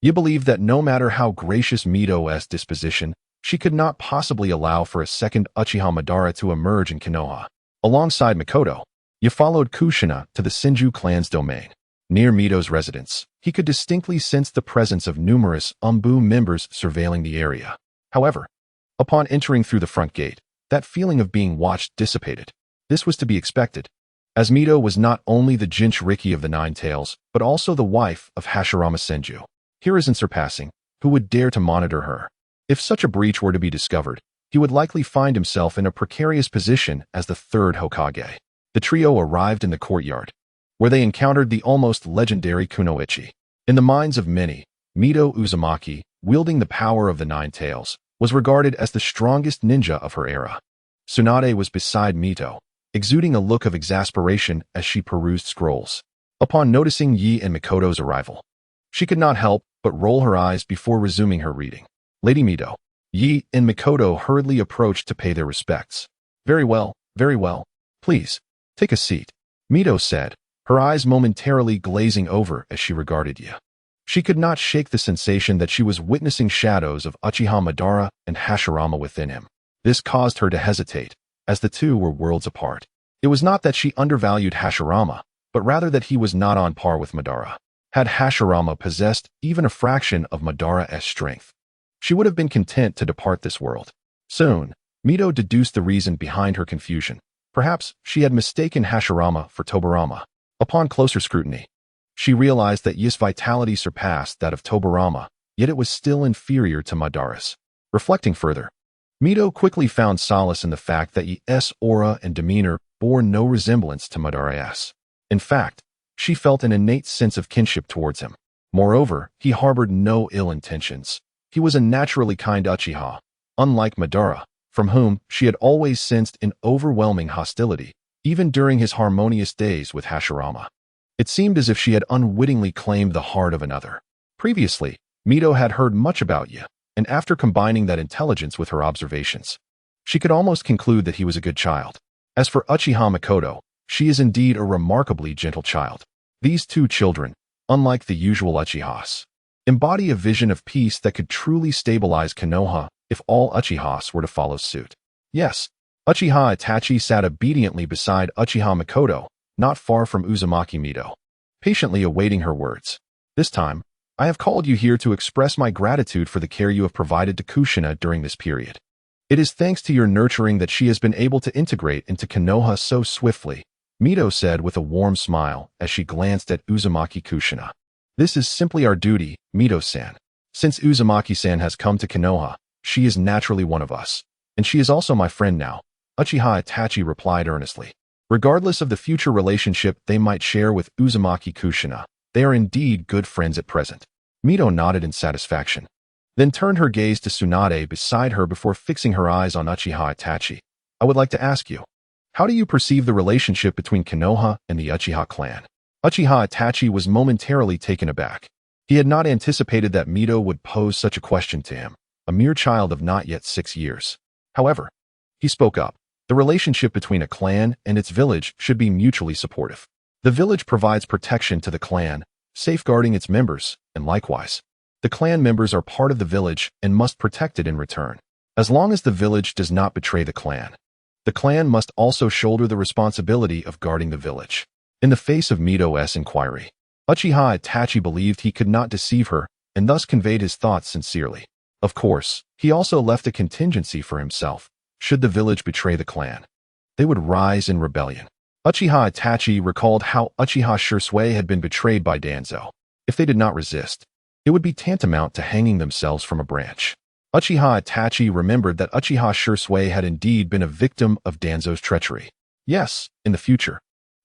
Yi believed that no matter how gracious Mito's disposition, she could not possibly allow for a second Uchiha Madara to emerge in Konoha. Alongside Mikoto, Yi followed Kushina to the Senju clan's domain. Near Mito's residence, he could distinctly sense the presence of numerous Umbu members surveilling the area. However, upon entering through the front gate, that feeling of being watched dissipated. This was to be expected, as Mito was not only the Jinchuriki of the Nine Tails, but also the wife of Hashirama Senju. Here is in surpassing, who would dare to monitor her? If such a breach were to be discovered, he would likely find himself in a precarious position as the third Hokage. The trio arrived in the courtyard, where they encountered the almost legendary Kunoichi. In the minds of many, Mito Uzumaki, wielding the power of the Nine Tails, was regarded as the strongest ninja of her era. Tsunade was beside Mito, exuding a look of exasperation as she perused scrolls. Upon noticing Yi and Mikoto's arrival, she could not help but roll her eyes before resuming her reading. Lady Mito, Yi and Mikoto hurriedly approached to pay their respects. Very well, please, take a seat, Mito said, her eyes momentarily glazing over as she regarded Yi. She could not shake the sensation that she was witnessing shadows of Uchiha Madara and Hashirama within him. This caused her to hesitate, as the two were worlds apart. It was not that she undervalued Hashirama, but rather that he was not on par with Madara. Had Hashirama possessed even a fraction of Madara's strength, she would have been content to depart this world. Soon, Mito deduced the reason behind her confusion. Perhaps she had mistaken Hashirama for Tobirama. Upon closer scrutiny, she realized that Yi's vitality surpassed that of Tobirama, yet it was still inferior to Madara's. Reflecting further, Mito quickly found solace in the fact that Yi's aura and demeanor bore no resemblance to Madara's. In fact, she felt an innate sense of kinship towards him. Moreover, he harbored no ill intentions. He was a naturally kind Uchiha, unlike Madara, from whom she had always sensed an overwhelming hostility, even during his harmonious days with Hashirama. It seemed as if she had unwittingly claimed the heart of another. Previously, Mito had heard much about Yi, and after combining that intelligence with her observations, she could almost conclude that he was a good child. As for Uchiha Mikoto, she is indeed a remarkably gentle child. These two children, unlike the usual Uchihas, embody a vision of peace that could truly stabilize Konoha if all Uchihas were to follow suit. Yes, Uchiha Itachi sat obediently beside Uchiha Mikoto, not far from Uzumaki Mito, patiently awaiting her words. This time, I have called you here to express my gratitude for the care you have provided to Kushina during this period. It is thanks to your nurturing that she has been able to integrate into Konoha so swiftly, Mito said with a warm smile as she glanced at Uzumaki Kushina. This is simply our duty, Mito-san. Since Uzumaki-san has come to Konoha, she is naturally one of us, and she is also my friend now, Uchiha Itachi replied earnestly. Regardless of the future relationship they might share with Uzumaki Kushina, they are indeed good friends at present. Mito nodded in satisfaction, then turned her gaze to Tsunade beside her before fixing her eyes on Uchiha Itachi. I would like to ask you, how do you perceive the relationship between Konoha and the Uchiha clan? Uchiha Itachi was momentarily taken aback. He had not anticipated that Mito would pose such a question to him, a mere child of not yet 6 years. However, he spoke up. The relationship between a clan and its village should be mutually supportive. The village provides protection to the clan, safeguarding its members, and likewise, the clan members are part of the village and must protect it in return. As long as the village does not betray the clan must also shoulder the responsibility of guarding the village. In the face of Mito's inquiry, Uchiha Itachi believed he could not deceive her and thus conveyed his thoughts sincerely. Of course, he also left a contingency for himself. Should the village betray the clan, they would rise in rebellion. Uchiha Itachi recalled how Uchiha Shisui had been betrayed by Danzo. If they did not resist, it would be tantamount to hanging themselves from a branch. Uchiha Itachi remembered that Uchiha Shisui had indeed been a victim of Danzo's treachery. Yes, in the future,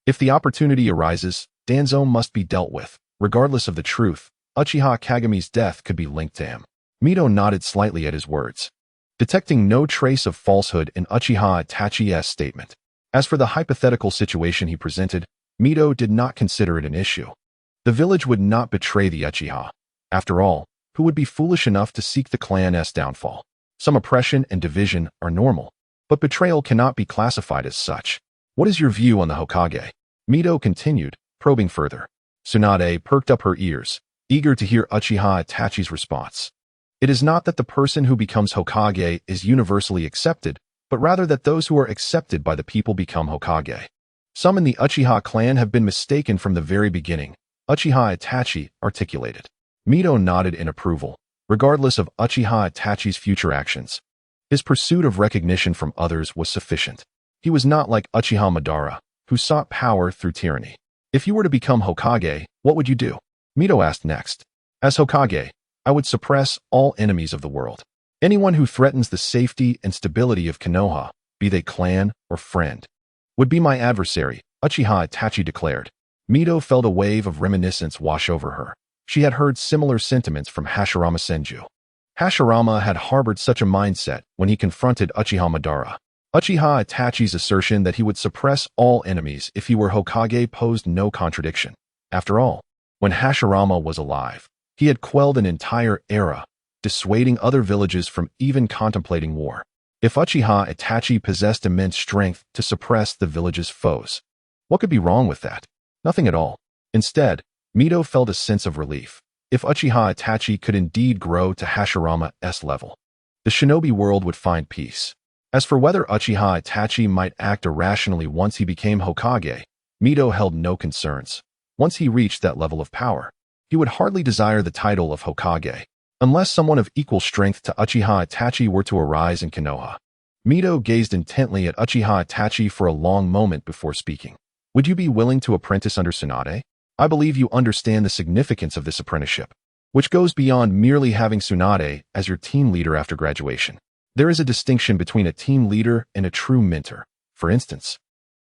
if the opportunity arises, Danzo must be dealt with, regardless of the truth, Uchiha Kagami's death could be linked to him. Mito nodded slightly at his words, detecting no trace of falsehood in Uchiha Itachi's statement. As for the hypothetical situation he presented, Mito did not consider it an issue. The village would not betray the Uchiha. After all, who would be foolish enough to seek the clan's downfall? Some oppression and division are normal, but betrayal cannot be classified as such. What is your view on the Hokage? Mito continued, probing further. Tsunade perked up her ears, eager to hear Uchiha Itachi's response. It is not that the person who becomes Hokage is universally accepted, but rather that those who are accepted by the people become Hokage. Some in the Uchiha clan have been mistaken from the very beginning, Uchiha Itachi articulated. Mito nodded in approval, regardless of Uchiha Itachi's future actions. His pursuit of recognition from others was sufficient. He was not like Uchiha Madara, who sought power through tyranny. If you were to become Hokage, what would you do? Mito asked next. As Hokage, I would suppress all enemies of the world. Anyone who threatens the safety and stability of Konoha, be they clan or friend, would be my adversary, Uchiha Itachi declared. Mito felt a wave of reminiscence wash over her. She had heard similar sentiments from Hashirama Senju. Hashirama had harbored such a mindset when he confronted Uchiha Madara. Uchiha Itachi's assertion that he would suppress all enemies if he were Hokage posed no contradiction. After all, when Hashirama was alive, he had quelled an entire era, dissuading other villages from even contemplating war. If Uchiha Itachi possessed immense strength to suppress the village's foes, what could be wrong with that? Nothing at all. Instead, Mito felt a sense of relief. If Uchiha Itachi could indeed grow to Hashirama's level, the shinobi world would find peace. As for whether Uchiha Itachi might act irrationally once he became Hokage, Mito held no concerns. Once he reached that level of power, he would hardly desire the title of Hokage, unless someone of equal strength to Uchiha Itachi were to arise in Konoha. Mito gazed intently at Uchiha Itachi for a long moment before speaking. Would you be willing to apprentice under Tsunade? I believe you understand the significance of this apprenticeship, which goes beyond merely having Tsunade as your team leader after graduation. There is a distinction between a team leader and a true mentor. For instance,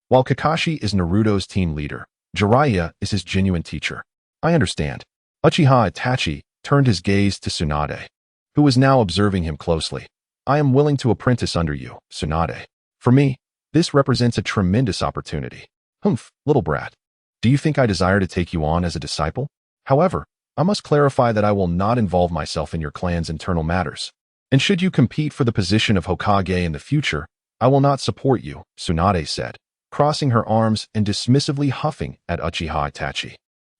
while Kakashi is Naruto's team leader, Jiraiya is his genuine teacher. I understand. Uchiha Itachi turned his gaze to Tsunade, who was now observing him closely. I am willing to apprentice under you, Tsunade. For me, this represents a tremendous opportunity. Humph, little brat. Do you think I desire to take you on as a disciple? However, I must clarify that I will not involve myself in your clan's internal matters. And should you compete for the position of Hokage in the future, I will not support you, Tsunade said, crossing her arms and dismissively huffing at Uchiha Itachi.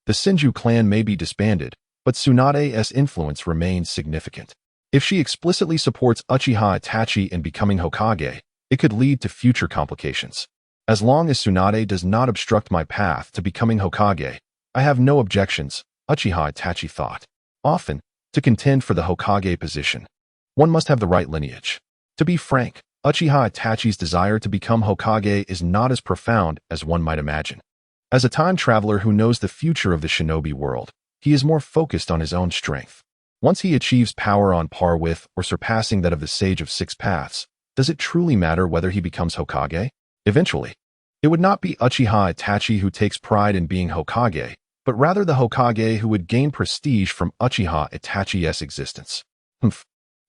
The Senju clan may be disbanded, but Tsunade's influence remains significant. If she explicitly supports Uchiha Itachi in becoming Hokage, it could lead to future complications. As long as Tsunade does not obstruct my path to becoming Hokage, I have no objections, Uchiha Itachi thought. Often, to contend for the Hokage position, one must have the right lineage. To be frank, Uchiha Itachi's desire to become Hokage is not as profound as one might imagine. As a time traveler who knows the future of the shinobi world, he is more focused on his own strength. Once he achieves power on par with or surpassing that of the Sage of Six Paths, does it truly matter whether he becomes Hokage? Eventually, it would not be Uchiha Itachi who takes pride in being Hokage, but rather the Hokage who would gain prestige from Uchiha Itachi's existence. Humph.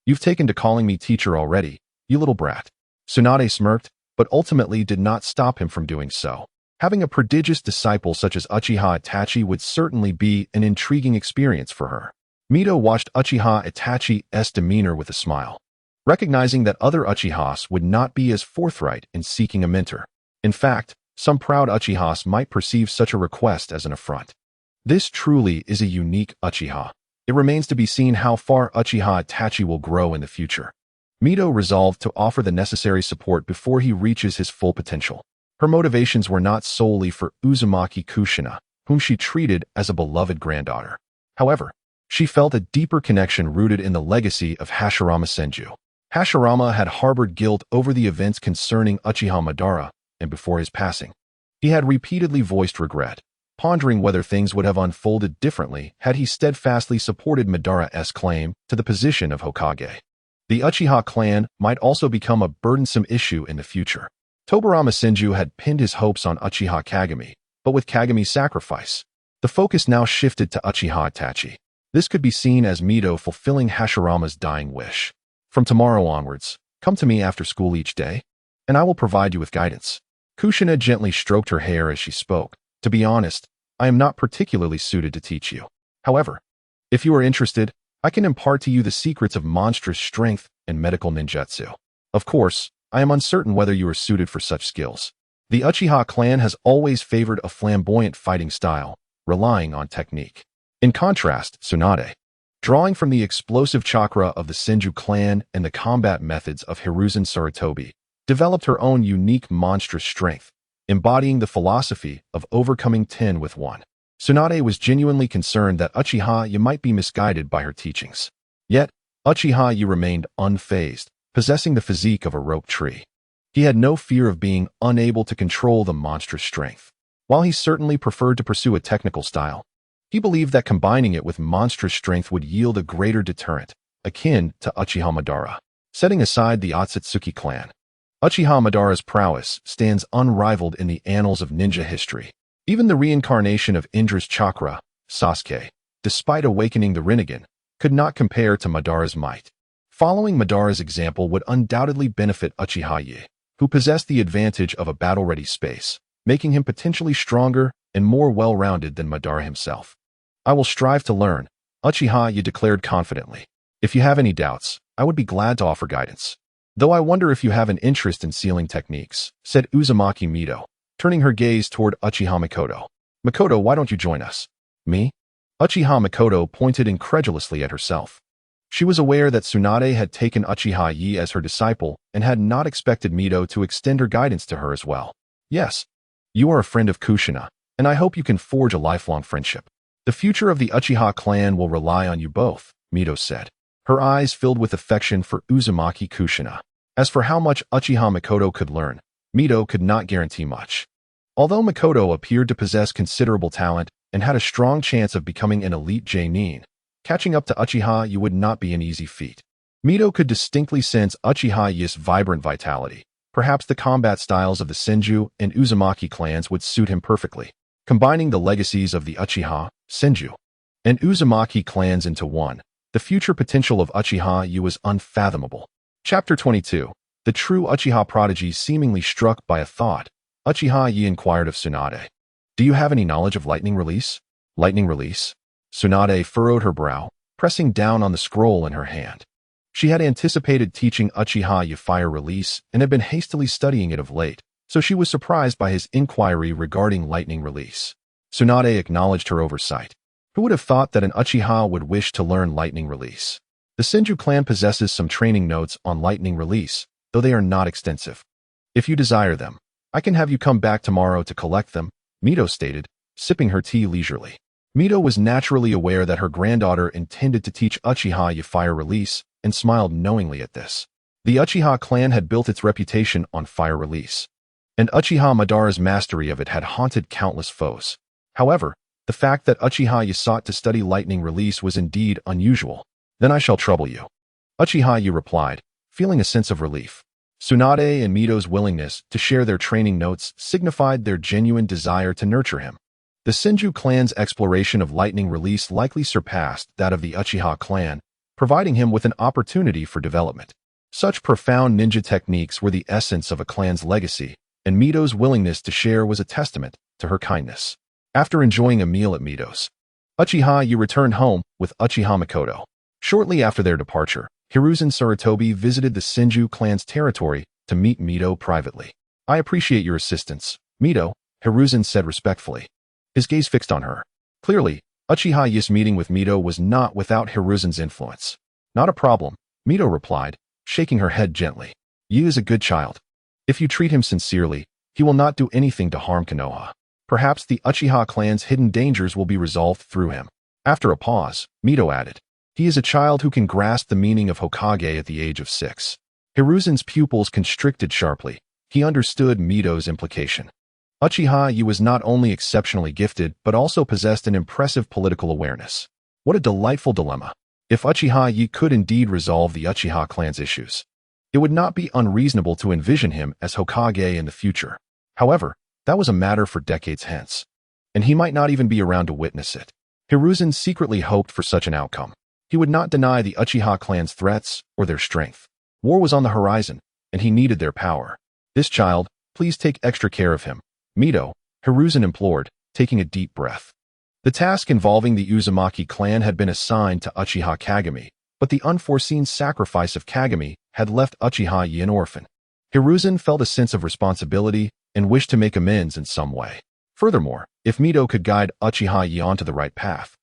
You've taken to calling me teacher already, you little brat. Tsunade smirked, but ultimately did not stop him from doing so. Having a prodigious disciple such as Uchiha Itachi would certainly be an intriguing experience for her. Mito watched Uchiha Itachi's demeanor with a smile, recognizing that other Uchihas would not be as forthright in seeking a mentor. In fact, some proud Uchihas might perceive such a request as an affront. This truly is a unique Uchiha. It remains to be seen how far Uchiha Itachi will grow in the future. Mito resolved to offer the necessary support before he reaches his full potential. Her motivations were not solely for Uzumaki Kushina, whom she treated as a beloved granddaughter. However, she felt a deeper connection rooted in the legacy of Hashirama Senju. Hashirama had harbored guilt over the events concerning Uchiha Madara, and before his passing, he had repeatedly voiced regret, pondering whether things would have unfolded differently had he steadfastly supported Madara's claim to the position of Hokage. The Uchiha clan might also become a burdensome issue in the future. Tobirama Senju had pinned his hopes on Uchiha Kagami, but with Kagami's sacrifice, the focus now shifted to Uchiha Itachi. This could be seen as Mito fulfilling Hashirama's dying wish. From tomorrow onwards, come to me after school each day, and I will provide you with guidance. Kushina gently stroked her hair as she spoke. To be honest, I am not particularly suited to teach you. However, if you are interested, I can impart to you the secrets of monstrous strength and medical ninjutsu. Of course, I am uncertain whether you are suited for such skills. The Uchiha clan has always favored a flamboyant fighting style, relying on technique. In contrast, Tsunade, drawing from the explosive chakra of the Senju clan and the combat methods of Hiruzen Sarutobi, developed her own unique monstrous strength, embodying the philosophy of overcoming 10 with 1. Tsunade was genuinely concerned that Uchiha Yi might be misguided by her teachings. Yet, Uchiha Yi remained unfazed, possessing the physique of a rope tree. He had no fear of being unable to control the monstrous strength. While he certainly preferred to pursue a technical style, he believed that combining it with monstrous strength would yield a greater deterrent, akin to Uchiha Madara. Setting aside the Otsutsuki clan, Uchiha Madara's prowess stands unrivaled in the annals of ninja history. Even the reincarnation of Indra's Chakra, Sasuke, despite awakening the Rinnegan, could not compare to Madara's might. Following Madara's example would undoubtedly benefit Uchiha Yi, who possessed the advantage of a battle-ready space, making him potentially stronger and more well-rounded than Madara himself. I will strive to learn, Uchiha Yi declared confidently. If you have any doubts, I would be glad to offer guidance. Though I wonder if you have an interest in sealing techniques, said Uzumaki Mito, turning her gaze toward Uchiha Mikoto. Mikoto, why don't you join us? Me? Uchiha Mikoto pointed incredulously at herself. She was aware that Tsunade had taken Uchiha Yi as her disciple and had not expected Mito to extend her guidance to her as well. Yes, you are a friend of Kushina, and I hope you can forge a lifelong friendship. The future of the Uchiha clan will rely on you both, Mito said, her eyes filled with affection for Uzumaki Kushina. As for how much Uchiha Mikoto could learn, Mito could not guarantee much. Although Mikoto appeared to possess considerable talent and had a strong chance of becoming an elite Genin, catching up to Uchiha Yi would not be an easy feat. Mito could distinctly sense Uchiha Yi's vibrant vitality. Perhaps the combat styles of the Senju and Uzumaki clans would suit him perfectly. Combining the legacies of the Uchiha, Senju, and Uzumaki clans into one, the future potential of Uchiha Yi was unfathomable. Chapter 22. The true Uchiha prodigy seemingly struck by a thought. Uchiha Yi inquired of Tsunade. Do you have any knowledge of lightning release? Lightning release? Tsunade furrowed her brow, pressing down on the scroll in her hand. She had anticipated teaching Uchiha Yi fire release and had been hastily studying it of late, so she was surprised by his inquiry regarding lightning release. Tsunade acknowledged her oversight. Who would have thought that an Uchiha would wish to learn lightning release? The Senju clan possesses some training notes on lightning release, though they are not extensive. If you desire them, I can have you come back tomorrow to collect them, Mito stated, sipping her tea leisurely. Mito was naturally aware that her granddaughter intended to teach Uchiha Yi fire release and smiled knowingly at this. The Uchiha clan had built its reputation on fire release, and Uchiha Madara's mastery of it had haunted countless foes. However, the fact that Uchiha Yi sought to study lightning release was indeed unusual. Then I shall trouble you, Uchiha Yi replied, feeling a sense of relief. Tsunade and Mito's willingness to share their training notes signified their genuine desire to nurture him. The Senju clan's exploration of lightning release likely surpassed that of the Uchiha clan, providing him with an opportunity for development. Such profound ninja techniques were the essence of a clan's legacy, and Mito's willingness to share was a testament to her kindness. After enjoying a meal at Mito's, Uchiha Yi returned home with Uchiha Mikoto. Shortly after their departure, Hiruzen Sarutobi visited the Senju clan's territory to meet Mito privately. I appreciate your assistance, Mito, Hiruzen said respectfully, his gaze fixed on her. Clearly, Uchiha Yi's meeting with Mito was not without Hiruzen's influence. Not a problem, Mito replied, shaking her head gently. Yi is a good child. If you treat him sincerely, he will not do anything to harm Konoha. Perhaps the Uchiha clan's hidden dangers will be resolved through him. After a pause, Mito added, he is a child who can grasp the meaning of Hokage at the age of 6. Hiruzen's pupils constricted sharply. He understood Mito's implication. Uchiha Yi was not only exceptionally gifted, but also possessed an impressive political awareness. What a delightful dilemma. If Uchiha Yi could indeed resolve the Uchiha clan's issues, it would not be unreasonable to envision him as Hokage in the future. However, that was a matter for decades hence, and he might not even be around to witness it. Hiruzen secretly hoped for such an outcome. He would not deny the Uchiha clan's threats or their strength. War was on the horizon, and he needed their power. This child, please take extra care of him. Mito, Hiruzen implored, taking a deep breath. The task involving the Uzumaki clan had been assigned to Uchiha Kagami, but the unforeseen sacrifice of Kagami had left Uchiha Yi an orphan. Hiruzen felt a sense of responsibility and wished to make amends in some way. Furthermore, if Mito could guide Uchiha Yi onto the right path,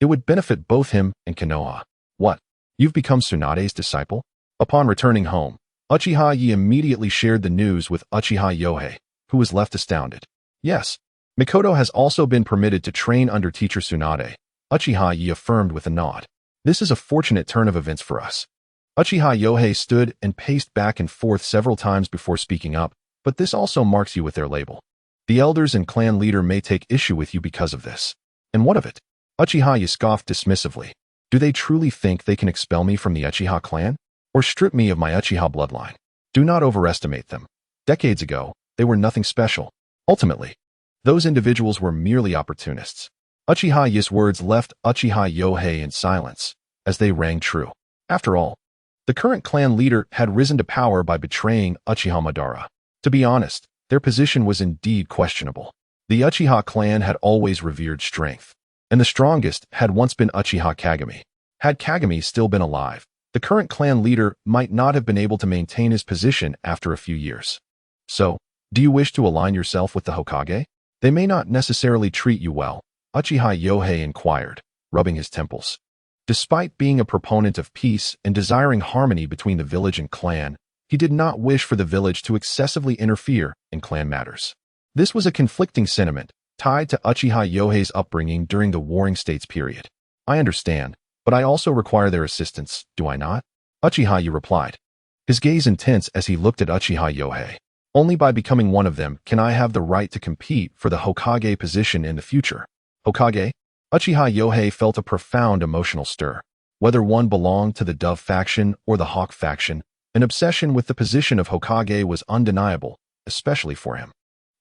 it would benefit both him and Konoha. What? You've become Tsunade's disciple? Upon returning home, Uchiha Yi immediately shared the news with Uchiha Yohei, who was left astounded. Yes, Mikoto has also been permitted to train under teacher Tsunade, Uchiha Yi affirmed with a nod. This is a fortunate turn of events for us. Uchiha Yohei stood and paced back and forth several times before speaking up, but this also marks you with their label. The elders and clan leader may take issue with you because of this. And what of it? Uchiha Yi scoffed dismissively. Do they truly think they can expel me from the Uchiha clan? Or strip me of my Uchiha bloodline? Do not overestimate them. Decades ago, they were nothing special. Ultimately, those individuals were merely opportunists. Uchiha Yi's words left Uchiha Yohei in silence, as they rang true. After all, the current clan leader had risen to power by betraying Uchiha Madara. To be honest, their position was indeed questionable. The Uchiha clan had always revered strength, and the strongest had once been Uchiha Kagami. Had Kagami still been alive, the current clan leader might not have been able to maintain his position after a few years. So, do you wish to align yourself with the Hokage? They may not necessarily treat you well, Uchiha Yohei inquired, rubbing his temples. Despite being a proponent of peace and desiring harmony between the village and clan, he did not wish for the village to excessively interfere in clan matters. This was a conflicting sentiment, tied to Uchiha Yohei's upbringing during the Warring States period. I understand, but I also require their assistance, do I not? Uchiha Yi replied, his gaze intense as he looked at Uchiha Yohei. Only by becoming one of them can I have the right to compete for the Hokage position in the future. Hokage? Uchiha Yohei felt a profound emotional stir. Whether one belonged to the Dove faction or the Hawk faction, an obsession with the position of Hokage was undeniable, especially for him.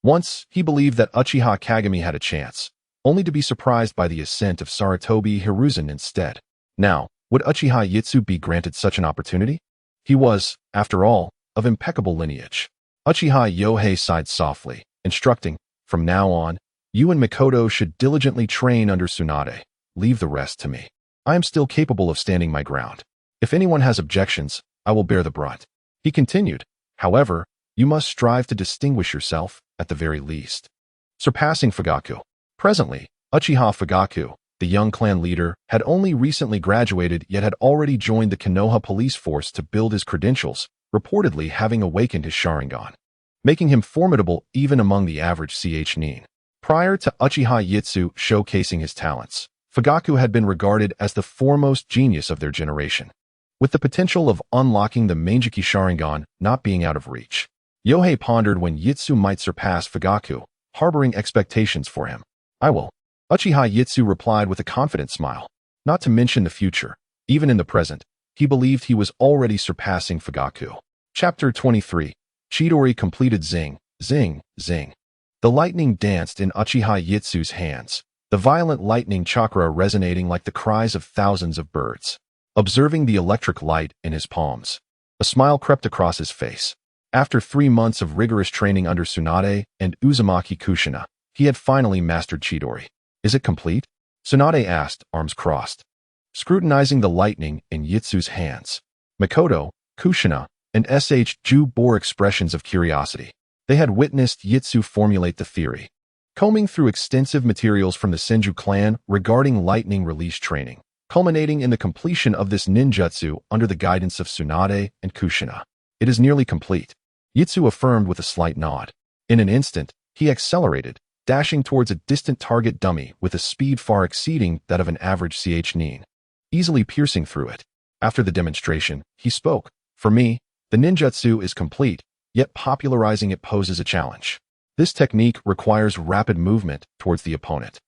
Once, he believed that Uchiha Kagami had a chance, only to be surprised by the ascent of Sarutobi Hiruzen instead. Now, would Uchiha Yitsu be granted such an opportunity? He was, after all, of impeccable lineage. Uchiha Yohei sighed softly, instructing, from now on, you and Mikoto should diligently train under Tsunade. Leave the rest to me. I am still capable of standing my ground. If anyone has objections, I will bear the brunt. He continued, however, you must strive to distinguish yourself, at the very least. Surpassing Fugaku. Presently, Uchiha Fugaku, the young clan leader, had only recently graduated yet had already joined the Konoha police force to build his credentials, reportedly having awakened his Sharingan, making him formidable even among the average nin. Prior to Uchiha Yitsu showcasing his talents, Fugaku had been regarded as the foremost genius of their generation, with the potential of unlocking the Mangeki Sharingan not being out of reach. Yohei pondered when Yitsu might surpass Fugaku, harboring expectations for him. I will. Uchiha Yitsu replied with a confident smile. Not to mention the future, even in the present, he believed he was already surpassing Fugaku. Chapter 23. Chidori completed zing, zing, zing. The lightning danced in Uchiha Yitsu's hands, the violent lightning chakra resonating like the cries of thousands of birds. Observing the electric light in his palms, a smile crept across his face. After 3 months of rigorous training under Tsunade and Uzumaki Kushina, he had finally mastered Chidori. Is it complete? Tsunade asked, arms crossed, scrutinizing the lightning in Yitsu's hands. Mikoto, Kushina, and Ju bore expressions of curiosity. They had witnessed Yitsu formulate the theory, combing through extensive materials from the Senju clan regarding lightning release training, culminating in the completion of this ninjutsu under the guidance of Tsunade and Kushina. It is nearly complete, Yitsu affirmed with a slight nod. In an instant, he accelerated, dashing towards a distant target dummy with a speed far exceeding that of an average nin, easily piercing through it. After the demonstration, he spoke. For me, the ninjutsu is complete, yet popularizing it poses a challenge. This technique requires rapid movement towards the opponent.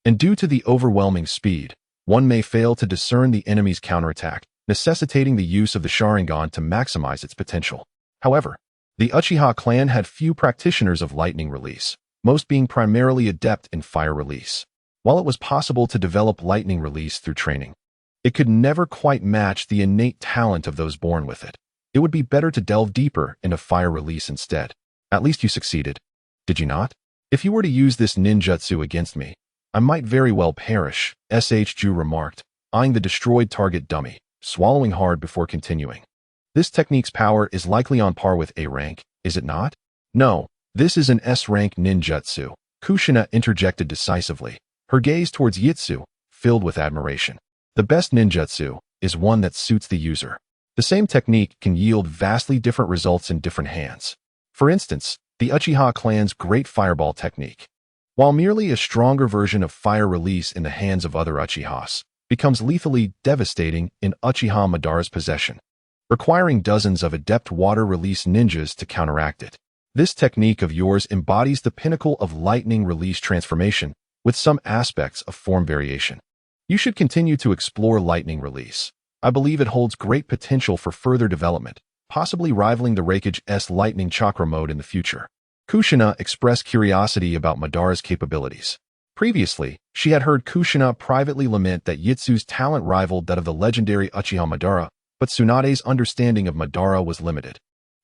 And due to the overwhelming speed, one may fail to discern the enemy's counterattack, necessitating the use of the Sharingan to maximize its potential. However, the Uchiha clan had few practitioners of lightning release, most being primarily adept in fire release. While it was possible to develop lightning release through training, it could never quite match the innate talent of those born with it. It would be better to delve deeper into fire release instead. At least you succeeded, did you not? If you were to use this ninjutsu against me, I might very well perish, Senju remarked, eyeing the destroyed target dummy, swallowing hard before continuing. This technique's power is likely on par with A rank, is it not? No, this is an S rank ninjutsu, Kushina interjected decisively, her gaze towards Yitsu, filled with admiration. The best ninjutsu is one that suits the user. The same technique can yield vastly different results in different hands. For instance, the Uchiha clan's Great Fireball technique, while merely a stronger version of fire release in the hands of other Uchihas, becomes lethally devastating in Uchiha Madara's possession, requiring dozens of adept water release ninjas to counteract it. This technique of yours embodies the pinnacle of lightning release transformation, with some aspects of form variation. You should continue to explore lightning release. I believe it holds great potential for further development, possibly rivaling the Raikage's lightning chakra mode in the future. Kushina expressed curiosity about Madara's capabilities. Previously, she had heard Kushina privately lament that Yitsu's talent rivaled that of the legendary Uchiha Madara, but Tsunade's understanding of Madara was limited.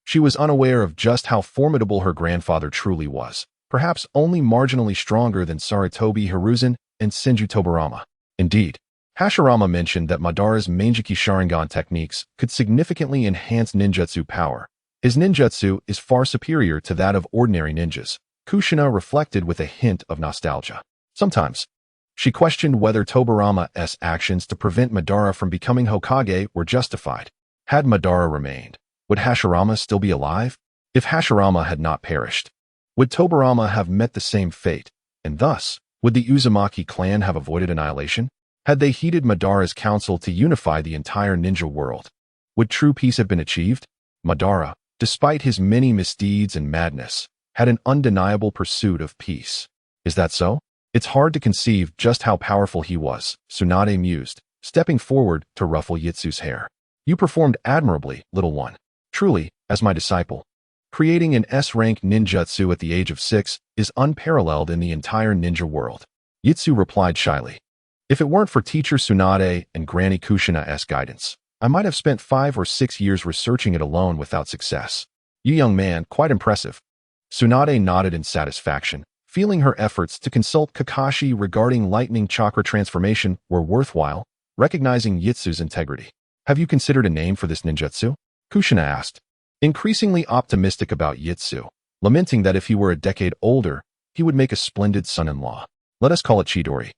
She was unaware of just how formidable her grandfather truly was, perhaps only marginally stronger than Sarutobi Hiruzen and Senju Tobirama. Indeed, Hashirama mentioned that Madara's Manjiki Sharingan techniques could significantly enhance ninjutsu power. His ninjutsu is far superior to that of ordinary ninjas, Kushina reflected with a hint of nostalgia. Sometimes, she questioned whether Tobirama's actions to prevent Madara from becoming Hokage were justified. Had Madara remained, would Hashirama still be alive? If Hashirama had not perished, would Tobirama have met the same fate, and thus, would the Uzumaki clan have avoided annihilation? Had they heeded Madara's counsel to unify the entire ninja world, would true peace have been achieved? Madara, despite his many misdeeds and madness, had an undeniable pursuit of peace. Is that so? It's hard to conceive just how powerful he was, Tsunade mused, stepping forward to ruffle Yitsu's hair. You performed admirably, little one. Truly, as my disciple. Creating an S-rank ninjutsu at the age of 6 is unparalleled in the entire ninja world. Yitsu replied shyly. If it weren't for teacher Tsunade and Granny Kushina's guidance, I might have spent 5 or 6 years researching it alone without success. You young man, quite impressive. Tsunade nodded in satisfaction, feeling her efforts to consult Kakashi regarding lightning chakra transformation were worthwhile, recognizing Yitsu's integrity. Have you considered a name for this ninjutsu? Kushina asked, increasingly optimistic about Yitsu, lamenting that if he were a decade older, he would make a splendid son-in-law. Let us call it Chidori.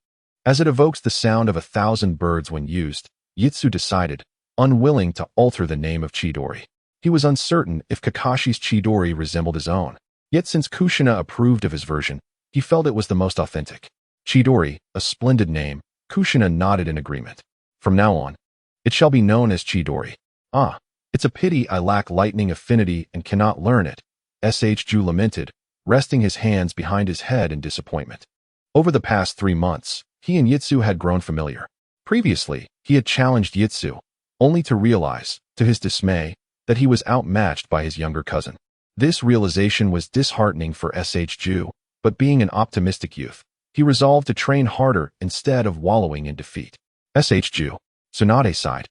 As it evokes the sound of 1,000 birds when used, Yitsu decided, unwilling to alter the name of Chidori. He was uncertain if Kakashi's Chidori resembled his own. Yet since Kushina approved of his version, he felt it was the most authentic. Chidori, a splendid name, Kushina nodded in agreement. From now on, it shall be known as Chidori. Ah, it's a pity I lack lightning affinity and cannot learn it, Senju lamented, resting his hands behind his head in disappointment. Over the past 3 months, he and Yitsu had grown familiar. Previously, he had challenged Yitsu, only to realize, to his dismay, that he was outmatched by his younger cousin. This realization was disheartening for Senju, but being an optimistic youth, he resolved to train harder instead of wallowing in defeat. Senju, Tsunade sighed,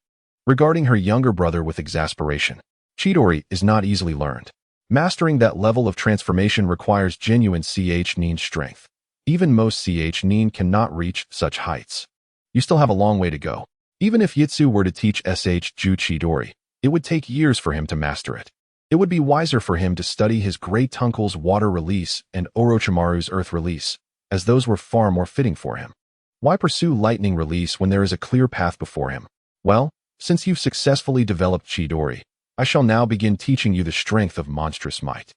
regarding her younger brother with exasperation. Chidori is not easily learned. Mastering that level of transformation requires genuine nin strength. Even most nin cannot reach such heights. You still have a long way to go. Even if Yitsu were to teach Senju Chidori, it would take years for him to master it. It would be wiser for him to study his great uncle's water release and Orochimaru's earth release, as those were far more fitting for him. Why pursue lightning release when there is a clear path before him? Well, since you've successfully developed Chidori, I shall now begin teaching you the strength of monstrous might.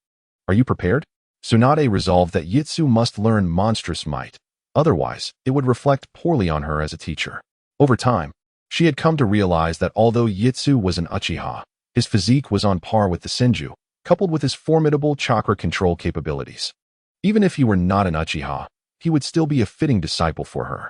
Are you prepared? Tsunade resolved that Yitsu must learn monstrous might, otherwise it would reflect poorly on her as a teacher. Over time, she had come to realize that although Yitsu was an Uchiha, his physique was on par with the Senju, coupled with his formidable chakra control capabilities. Even if he were not an Uchiha, he would still be a fitting disciple for her.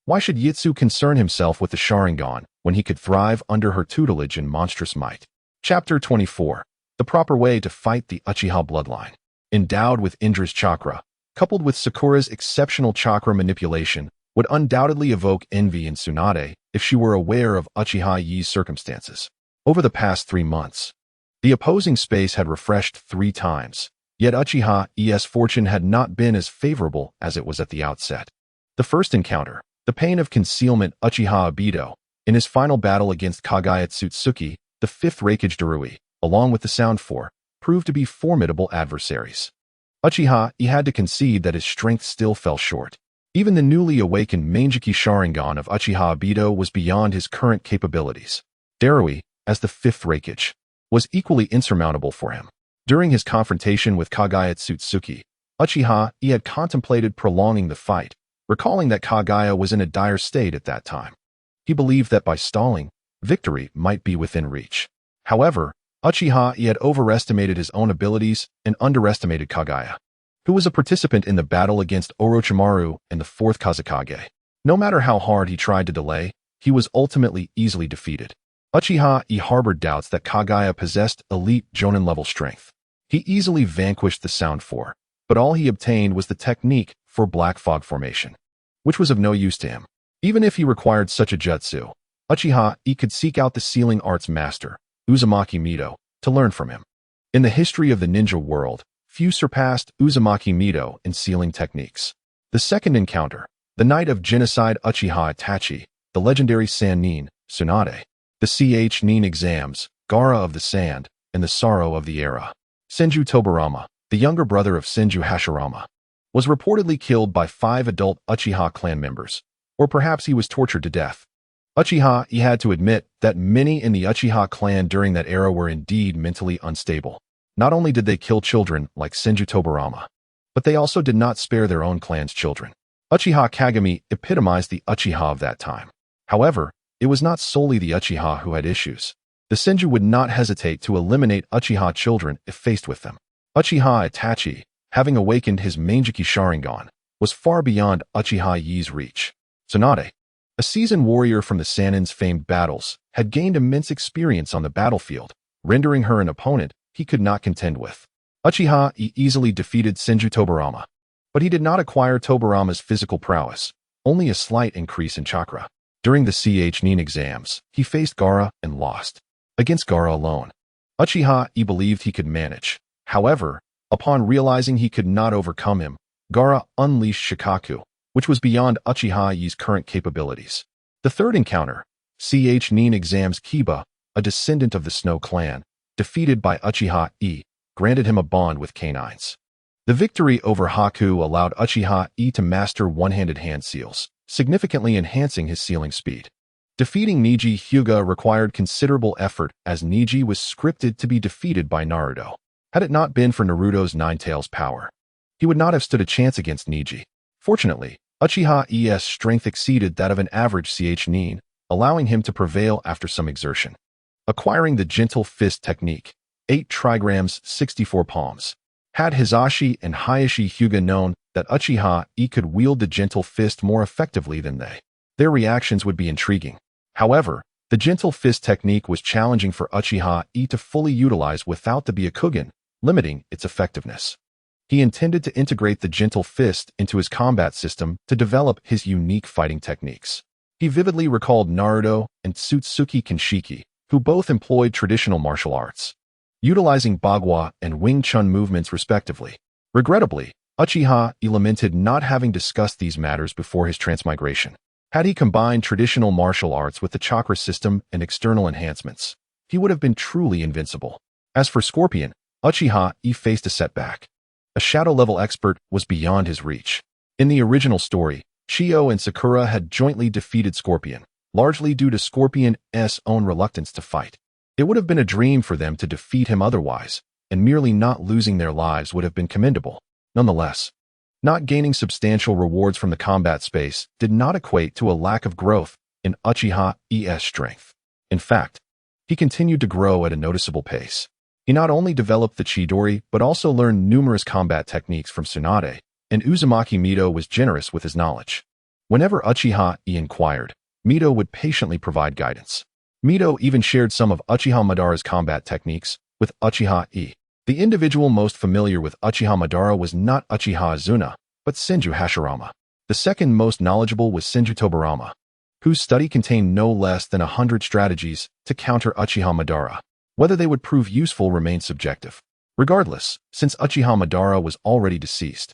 Why should Yitsu concern himself with the Sharingan when he could thrive under her tutelage in monstrous might? Chapter 24. The proper way to fight the Uchiha bloodline. Endowed with Indra's chakra, coupled with Sakura's exceptional chakra manipulation, would undoubtedly evoke envy in Tsunade if she were aware of Uchiha Yi's circumstances. Over the past 3 months, the opposing space had refreshed 3 times, yet Uchiha Yi's fortune had not been as favorable as it was at the outset. The first encounter, the pain of concealment Uchiha Obito, in his final battle against Kagaya Tsutsuki, the 5th Raikage Darui, along with the Sound Four, proved to be formidable adversaries. Uchiha Yi had to concede that his strength still fell short. Even the newly awakened Mangeki Sharingan of Uchiha Obito was beyond his current capabilities. Darui, as the 5th Raikage, was equally insurmountable for him. During his confrontation with Kagaya Tsutsuki, Uchiha Yi had contemplated prolonging the fight, recalling that Kagaya was in a dire state at that time. He believed that by stalling, victory might be within reach. However, Uchiha Yi had overestimated his own abilities and underestimated Kagaya, who was a participant in the battle against Orochimaru and the 4th Kazekage. No matter how hard he tried to delay, he was ultimately easily defeated. Uchiha Yi harbored doubts that Kagaya possessed elite Jonin-level strength. He easily vanquished the Sound Four, but all he obtained was the technique for black fog formation, which was of no use to him. Even if he required such a jutsu, Uchiha Yi could seek out the sealing arts master, Uzumaki Mido, to learn from him. In the history of the ninja world, few surpassed Uzumaki Mido in sealing techniques. The second encounter, the night of genocide Uchiha Itachi, the legendary Sannin, Tsunade, the Ch-Nin exams, Gaara of the Sand, and the Sorrow of the Era. Senju Tobirama, the younger brother of Senju Hashirama, was reportedly killed by 5 adult Uchiha clan members, or perhaps he was tortured to death. Uchiha Yi had to admit that many in the Uchiha clan during that era were indeed mentally unstable. Not only did they kill children like Senju Tobirama, but they also did not spare their own clan's children. Uchiha Kagami epitomized the Uchiha of that time. However, it was not solely the Uchiha who had issues. The Senju would not hesitate to eliminate Uchiha children if faced with them. Uchiha Itachi, having awakened his Mangeki Sharingan, was far beyond Uchiha Yi's reach. Tsunade, a seasoned warrior from the Sannin's famed battles, had gained immense experience on the battlefield, rendering her an opponent he could not contend with. Uchiha Yi easily defeated Senju Tobirama, but he did not acquire Tobirama's physical prowess, only a slight increase in chakra. During the Ch-Nin exams, he faced Gaara and lost. Against Gaara alone, Uchiha Yi believed he could manage. However, upon realizing he could not overcome him, Gaara unleashed Shikaku, which was beyond Uchiha Yi's current capabilities. The third encounter, Ch-Nin exams Kiba, a descendant of the Snow Clan, defeated by Uchiha Yi, granted him a bond with canines. The victory over Haku allowed Uchiha Yi to master one-handed hand seals, significantly enhancing his sealing speed. Defeating Neji Hyuga required considerable effort as Neji was scripted to be defeated by Naruto. Had it not been for Naruto's Nine Tails power, he would not have stood a chance against Neji. Fortunately, Uchiha Yi's strength exceeded that of an average Ch-Nin, allowing him to prevail after some exertion. Acquiring the gentle fist technique, 8 trigrams 64 palms. Had Hisashi and Hayashi Hyuga known that Uchiha Yi could wield the gentle fist more effectively than they, their reactions would be intriguing. However, the gentle fist technique was challenging for Uchiha Yi to fully utilize without the Byakugan, limiting its effectiveness. He intended to integrate the gentle fist into his combat system to develop his unique fighting techniques. He vividly recalled Naruto and Tsutsuki Kinshiki, who both employed traditional martial arts, utilizing Bagua and Wing Chun movements respectively. Regrettably, Uchiha Yi lamented not having discussed these matters before his transmigration. Had he combined traditional martial arts with the chakra system and external enhancements, he would have been truly invincible. As for Scorpion, Uchiha Yi faced a setback. A shadow-level expert was beyond his reach. In the original story, Chio and Sakura had jointly defeated Scorpion, largely due to Scorpion's own reluctance to fight. It would have been a dream for them to defeat him otherwise, and merely not losing their lives would have been commendable. Nonetheless, not gaining substantial rewards from the combat space did not equate to a lack of growth in Uchiha Yi's strength. In fact, he continued to grow at a noticeable pace. He not only developed the Chidori, but also learned numerous combat techniques from Tsunade, and Uzumaki Mido was generous with his knowledge. Whenever Uchiha Yi inquired, Mido would patiently provide guidance. Mido even shared some of Uchiha Madara's combat techniques with Uchiha Yi. The individual most familiar with Uchiha Madara was not Uchiha Azuna, but Senju Hashirama. The second most knowledgeable was Senju Tobirama, whose study contained no less than 100 strategies to counter Uchiha Madara. Whether they would prove useful remained subjective. Regardless, since Uchiha Madara was already deceased,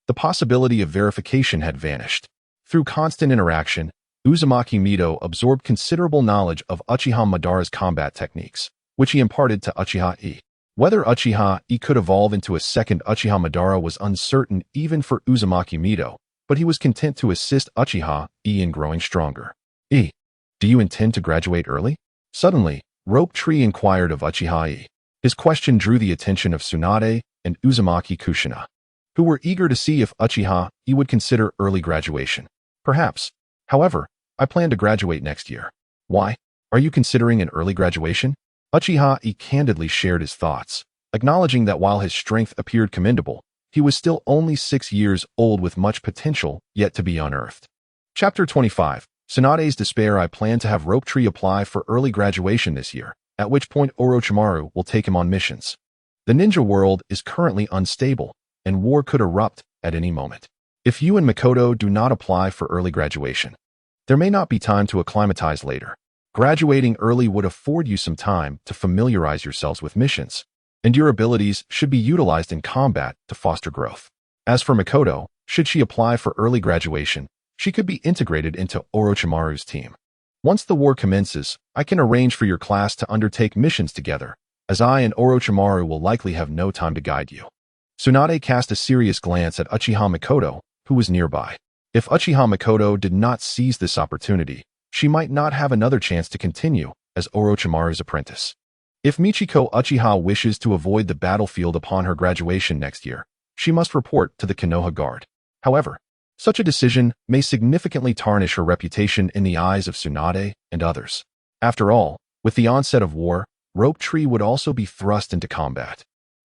the possibility of verification had vanished. Through constant interaction, Uzumaki Mito absorbed considerable knowledge of Uchiha Madara's combat techniques, which he imparted to Uchiha Yi. Whether Uchiha Yi could evolve into a second Uchiha Madara was uncertain even for Uzumaki Mito, but he was content to assist Uchiha Yi in growing stronger. "E, do you intend to graduate early?" Suddenly, Rope Tree inquired of Uchiha Yi. His question drew the attention of Tsunade and Uzumaki Kushina, who were eager to see if Uchiha Yi would consider early graduation. "Perhaps. However, I plan to graduate next year." "Why? Are you considering an early graduation?" Uchiha Yi candidly shared his thoughts, acknowledging that while his strength appeared commendable, he was still only 6 years old with much potential yet to be unearthed. Chapter 25. Tsunade's despair. I plan to have Rope Tree apply for early graduation this year, at which point Orochimaru will take him on missions. The ninja world is currently unstable, and war could erupt at any moment. If you and Mikoto do not apply for early graduation, there may not be time to acclimatize later. Graduating early would afford you some time to familiarize yourselves with missions, and your abilities should be utilized in combat to foster growth. As for Mikoto, should she apply for early graduation, she could be integrated into Orochimaru's team. Once the war commences, I can arrange for your class to undertake missions together, as I and Orochimaru will likely have no time to guide you. Tsunade cast a serious glance at Uchiha Mikoto, who was nearby. If Uchiha Mikoto did not seize this opportunity, she might not have another chance to continue as Orochimaru's apprentice. If Michiko Uchiha wishes to avoid the battlefield upon her graduation next year, she must report to the Konoha Guard. However, such a decision may significantly tarnish her reputation in the eyes of Tsunade and others. After all, with the onset of war, Rope Tree would also be thrust into combat.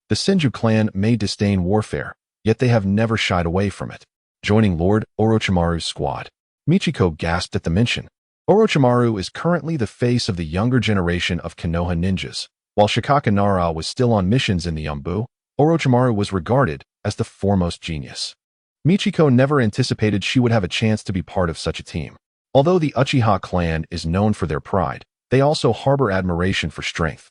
The Senju clan may disdain warfare, yet they have never shied away from it. Joining Lord Orochimaru's squad. Michiko gasped at the mention. Orochimaru is currently the face of the younger generation of Konoha ninjas. While Shikaka Nara was still on missions in the Umbu, Orochimaru was regarded as the foremost genius. Michiko never anticipated she would have a chance to be part of such a team. Although the Uchiha clan is known for their pride, they also harbor admiration for strength.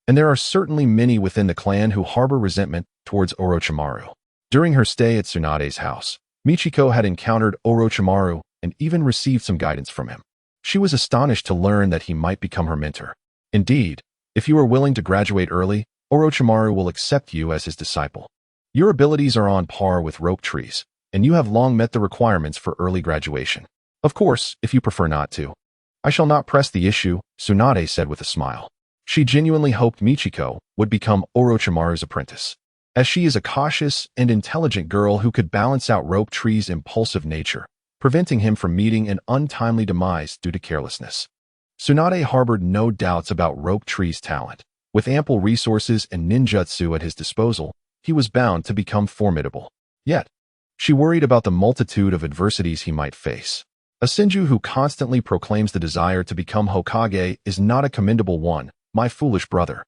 And there are certainly many within the clan who harbor resentment towards Orochimaru. During her stay at Tsunade's house, Michiko had encountered Orochimaru and even received some guidance from him. She was astonished to learn that he might become her mentor. Indeed, if you are willing to graduate early, Orochimaru will accept you as his disciple. Your abilities are on par with Rope Tree's, and you have long met the requirements for early graduation. Of course, if you prefer not to. I shall not press the issue, Tsunade said with a smile. She genuinely hoped Michiko would become Orochimaru's apprentice, as she is a cautious and intelligent girl who could balance out Rope Tree's impulsive nature, preventing him from meeting an untimely demise due to carelessness. Tsunade harbored no doubts about Rope Tree's talent. With ample resources and ninjutsu at his disposal, he was bound to become formidable. Yet, she worried about the multitude of adversities he might face. A Senju who constantly proclaims the desire to become Hokage is not a commendable one, my foolish brother.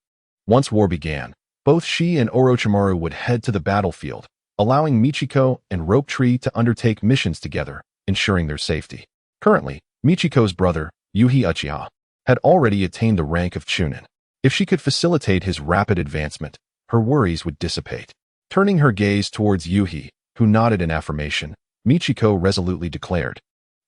Once war began, both she and Orochimaru would head to the battlefield, allowing Michiko and Rope Tree to undertake missions together, ensuring their safety. Currently, Michiko's brother, Yuhi Uchiha, had already attained the rank of Chunin. If she could facilitate his rapid advancement, her worries would dissipate. Turning her gaze towards Yuhi, who nodded in affirmation, Michiko resolutely declared,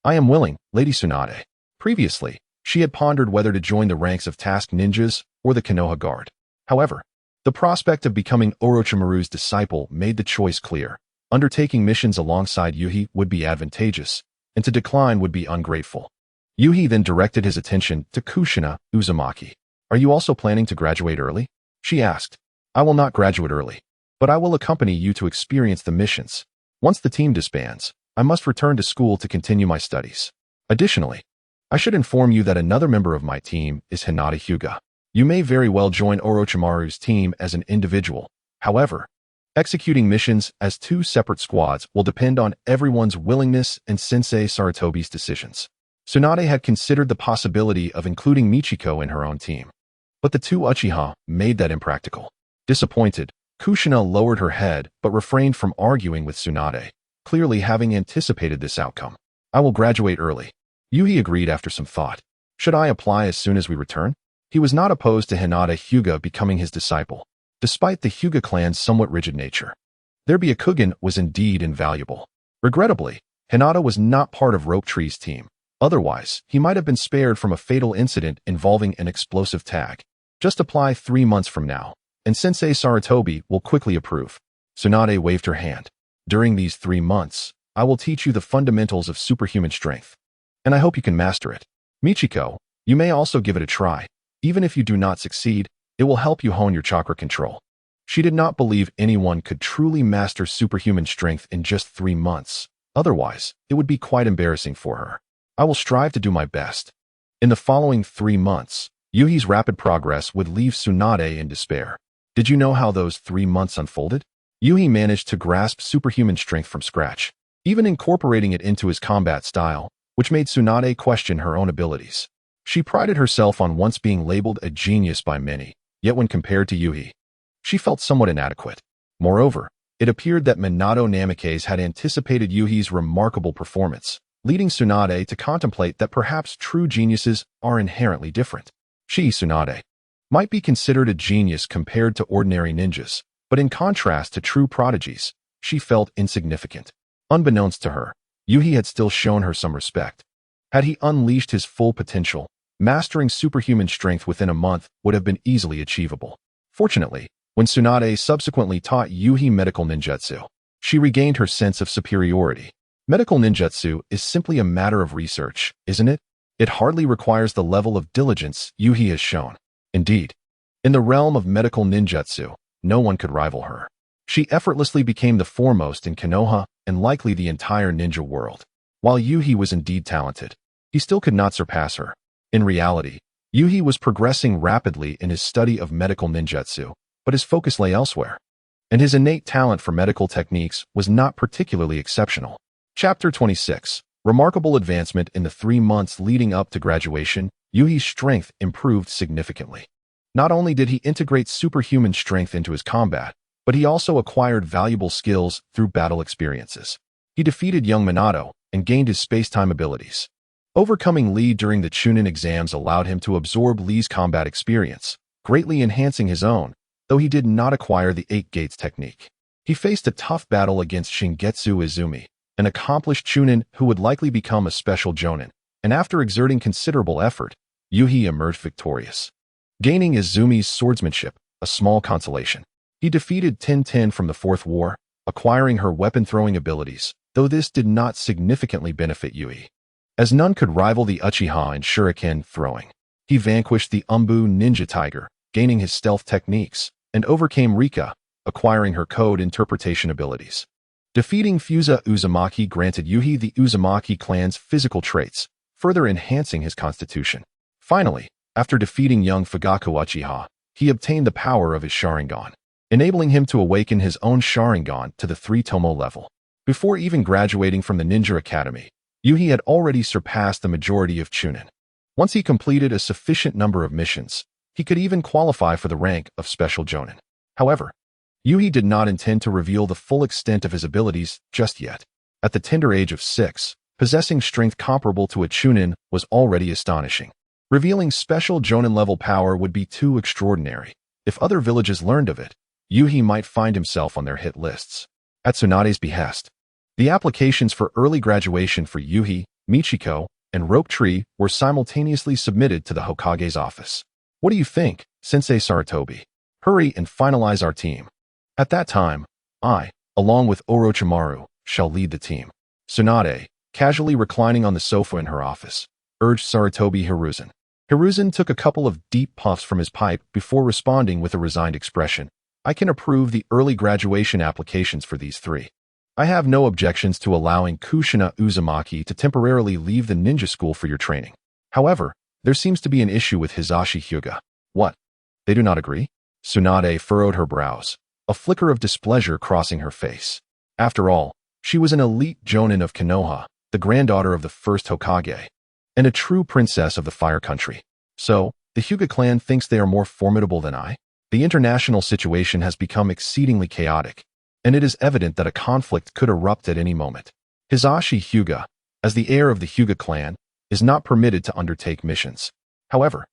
"I am willing, Lady Tsunade." Previously, she had pondered whether to join the ranks of tasked ninjas or the Konoha Guard. However, the prospect of becoming Orochimaru's disciple made the choice clear. Undertaking missions alongside Yuhi would be advantageous, and to decline would be ungrateful. Yuhi then directed his attention to Kushina Uzumaki. "Are you also planning to graduate early?" she asked. "I will not graduate early, but I will accompany you to experience the missions. Once the team disbands, I must return to school to continue my studies. Additionally, I should inform you that another member of my team is Hinata Hyuga. You may very well join Orochimaru's team as an individual. However, executing missions as 2 separate squads will depend on everyone's willingness and Sensei Sarutobi's decisions." Tsunade had considered the possibility of including Michiko in her own team, but the 2 Uchiha made that impractical. Disappointed, Kushina lowered her head but refrained from arguing with Tsunade, clearly having anticipated this outcome. I will graduate early. Yuhi agreed after some thought. Should I apply as soon as we return? He was not opposed to Hinata Hyuga becoming his disciple, despite the Hyuga clan's somewhat rigid nature. Their Byakugan was indeed invaluable. Regrettably, Hinata was not part of Rope Tree's team. Otherwise, he might have been spared from a fatal incident involving an explosive tag. Just apply 3 months from now, and Sensei Sarutobi will quickly approve. Tsunade waved her hand. During these 3 months, I will teach you the fundamentals of superhuman strength, and I hope you can master it. Michiko, you may also give it a try. Even if you do not succeed, it will help you hone your chakra control. She did not believe anyone could truly master superhuman strength in just 3 months. Otherwise, it would be quite embarrassing for her. I will strive to do my best. In the following 3 months, Yuhi's rapid progress would leave Tsunade in despair. Did you know how those 3 months unfolded? Yuhi managed to grasp superhuman strength from scratch, even incorporating it into his combat style, which made Tsunade question her own abilities. She prided herself on once being labeled a genius by many, yet when compared to Yuhi, she felt somewhat inadequate. Moreover, it appeared that Minato Namikaze had anticipated Yuhi's remarkable performance, leading Tsunade to contemplate that perhaps true geniuses are inherently different. She, Tsunade, might be considered a genius compared to ordinary ninjas, but in contrast to true prodigies, she felt insignificant. Unbeknownst to her, Yuhi had still shown her some respect. Had he unleashed his full potential, mastering superhuman strength within a month would have been easily achievable. Fortunately, when Tsunade subsequently taught Yuhi medical ninjutsu, she regained her sense of superiority. Medical ninjutsu is simply a matter of research, isn't it? It hardly requires the level of diligence Yuhi has shown. Indeed, in the realm of medical ninjutsu, no one could rival her. She effortlessly became the foremost in Konoha and likely the entire ninja world. While Yuhi was indeed talented, he still could not surpass her. In reality, Yuhi was progressing rapidly in his study of medical ninjutsu, but his focus lay elsewhere, and his innate talent for medical techniques was not particularly exceptional. Chapter 26. Remarkable advancement. In the 3 months leading up to graduation, Yuhi's strength improved significantly. Not only did he integrate superhuman strength into his combat, but he also acquired valuable skills through battle experiences. He defeated young Minato and gained his space-time abilities. Overcoming Lee during the Chunin exams allowed him to absorb Lee's combat experience, greatly enhancing his own, though he did not acquire the 8 Gates technique. He faced a tough battle against Shingetsu Izumi, an accomplished Chunin who would likely become a special Jonin, and after exerting considerable effort, Yuhi emerged victorious, gaining Izumi's swordsmanship, a small consolation. He defeated Tintin from the Fourth War, acquiring her weapon-throwing abilities, though this did not significantly benefit Yuhi, as none could rival the Uchiha in shuriken throwing. He vanquished the Umbu Ninja Tiger, gaining his stealth techniques, and overcame Rika, acquiring her code interpretation abilities. Defeating Fusa Uzumaki granted Yuhi the Uzumaki clan's physical traits, further enhancing his constitution. Finally, after defeating young Fugaku Uchiha, he obtained the power of his Sharingan, enabling him to awaken his own Sharingan to the 3-tomo level. Before even graduating from the Ninja Academy, Yuhi had already surpassed the majority of Chunin. Once he completed a sufficient number of missions, he could even qualify for the rank of Special Jonin. However, Yuhi did not intend to reveal the full extent of his abilities just yet. At the tender age of 6, possessing strength comparable to a Chunin was already astonishing. Revealing Special Jonin-level power would be too extraordinary. If other villages learned of it, Yuhi might find himself on their hit lists. At Tsunade's behest, the applications for early graduation for Yuhi, Michiko, and Rope Tree were simultaneously submitted to the Hokage's office. What do you think, Sensei Sarutobi? Hurry and finalize our team. At that time, I, along with Orochimaru, shall lead the team. Tsunade, casually reclining on the sofa in her office, urged Sarutobi Hiruzen. Hiruzen took a couple of deep puffs from his pipe before responding with a resigned expression. I can approve the early graduation applications for these 3. I have no objections to allowing Kushina Uzumaki to temporarily leave the ninja school for your training. However, there seems to be an issue with Hisashi Hyuga. What? They do not agree? Tsunade furrowed her brows, a flicker of displeasure crossing her face. After all, she was an elite Jonin of Konoha, the granddaughter of the first Hokage, and a true princess of the Fire Country. So, the Hyuga clan thinks they are more formidable than I? The international situation has become exceedingly chaotic, and it is evident that a conflict could erupt at any moment. Hisashi Hyuga, as the heir of the Hyuga clan, is not permitted to undertake missions. However,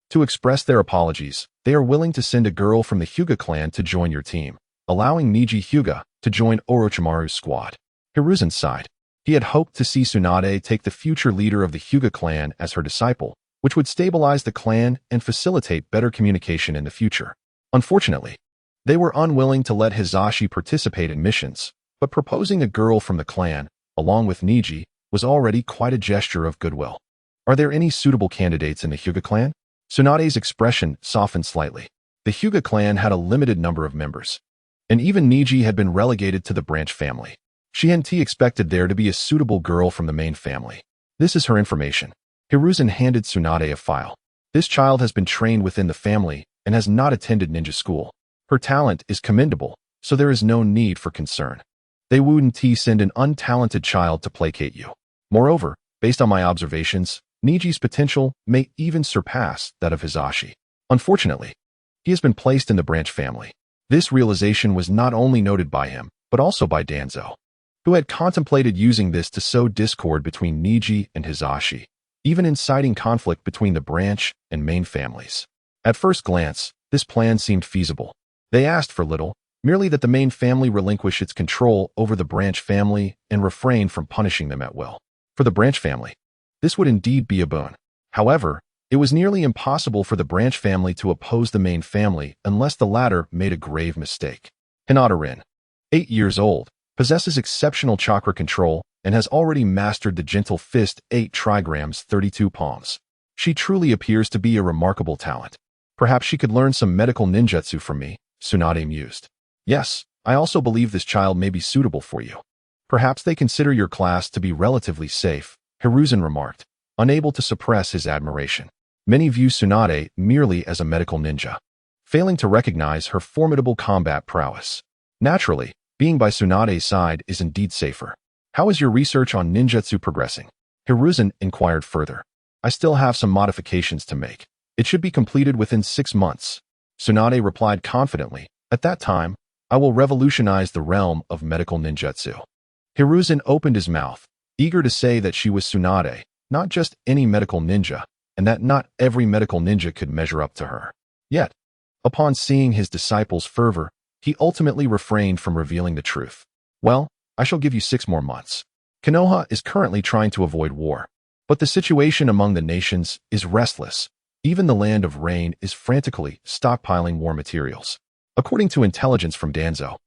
to express their apologies, they are willing to send a girl from the Hyuga clan to join your team, allowing Neji Hyuga to join Orochimaru's squad. Hiruzen sighed. He had hoped to see Tsunade take the future leader of the Hyuga clan as her disciple, which would stabilize the clan and facilitate better communication in the future. Unfortunately, they were unwilling to let Hisashi participate in missions, but proposing a girl from the clan, along with Neji, was already quite a gesture of goodwill. Are there any suitable candidates in the Hyuga clan? Tsunade's expression softened slightly. The Hyuga clan had a limited number of members, and even Neji had been relegated to the branch family. She hadn't expected there to be a suitable girl from the main family. This is her information. Hiruzen handed Tsunade a file. This child has been trained within the family and has not attended ninja school. Her talent is commendable, so there is no need for concern. They wouldn't send an untalented child to placate you. Moreover, based on my observations, Neji's potential may even surpass that of Hisashi. Unfortunately, he has been placed in the branch family. This realization was not only noted by him, but also by Danzo, who had contemplated using this to sow discord between Neji and Hisashi, even inciting conflict between the branch and main families. At first glance, this plan seemed feasible. They asked for little, merely that the main family relinquish its control over the branch family and refrain from punishing them at will. For the branch family, this would indeed be a boon. However, it was nearly impossible for the branch family to oppose the main family unless the latter made a grave mistake. Hinata Rin, 8 years old, possesses exceptional chakra control and has already mastered the gentle fist 8 trigrams 32 palms. She truly appears to be a remarkable talent. Perhaps she could learn some medical ninjutsu from me, Tsunade mused. Yes, I also believe this child may be suitable for you. Perhaps they consider your class to be relatively safe, Hiruzen remarked, unable to suppress his admiration. Many view Tsunade merely as a medical ninja, failing to recognize her formidable combat prowess. Naturally, being by Tsunade's side is indeed safer. How is your research on ninjutsu progressing? Hiruzen inquired further. I still have some modifications to make. It should be completed within 6 months. Tsunade replied confidently. At that time, I will revolutionize the realm of medical ninjutsu. Hiruzen opened his mouth, eager to say that she was Tsunade, not just any medical ninja, and that not every medical ninja could measure up to her. Yet, upon seeing his disciples' fervor, he ultimately refrained from revealing the truth. Well, I shall give you 6 more months. Konoha is currently trying to avoid war, but the situation among the nations is restless. Even the Land of Rain is frantically stockpiling war materials. According to intelligence from Danzo,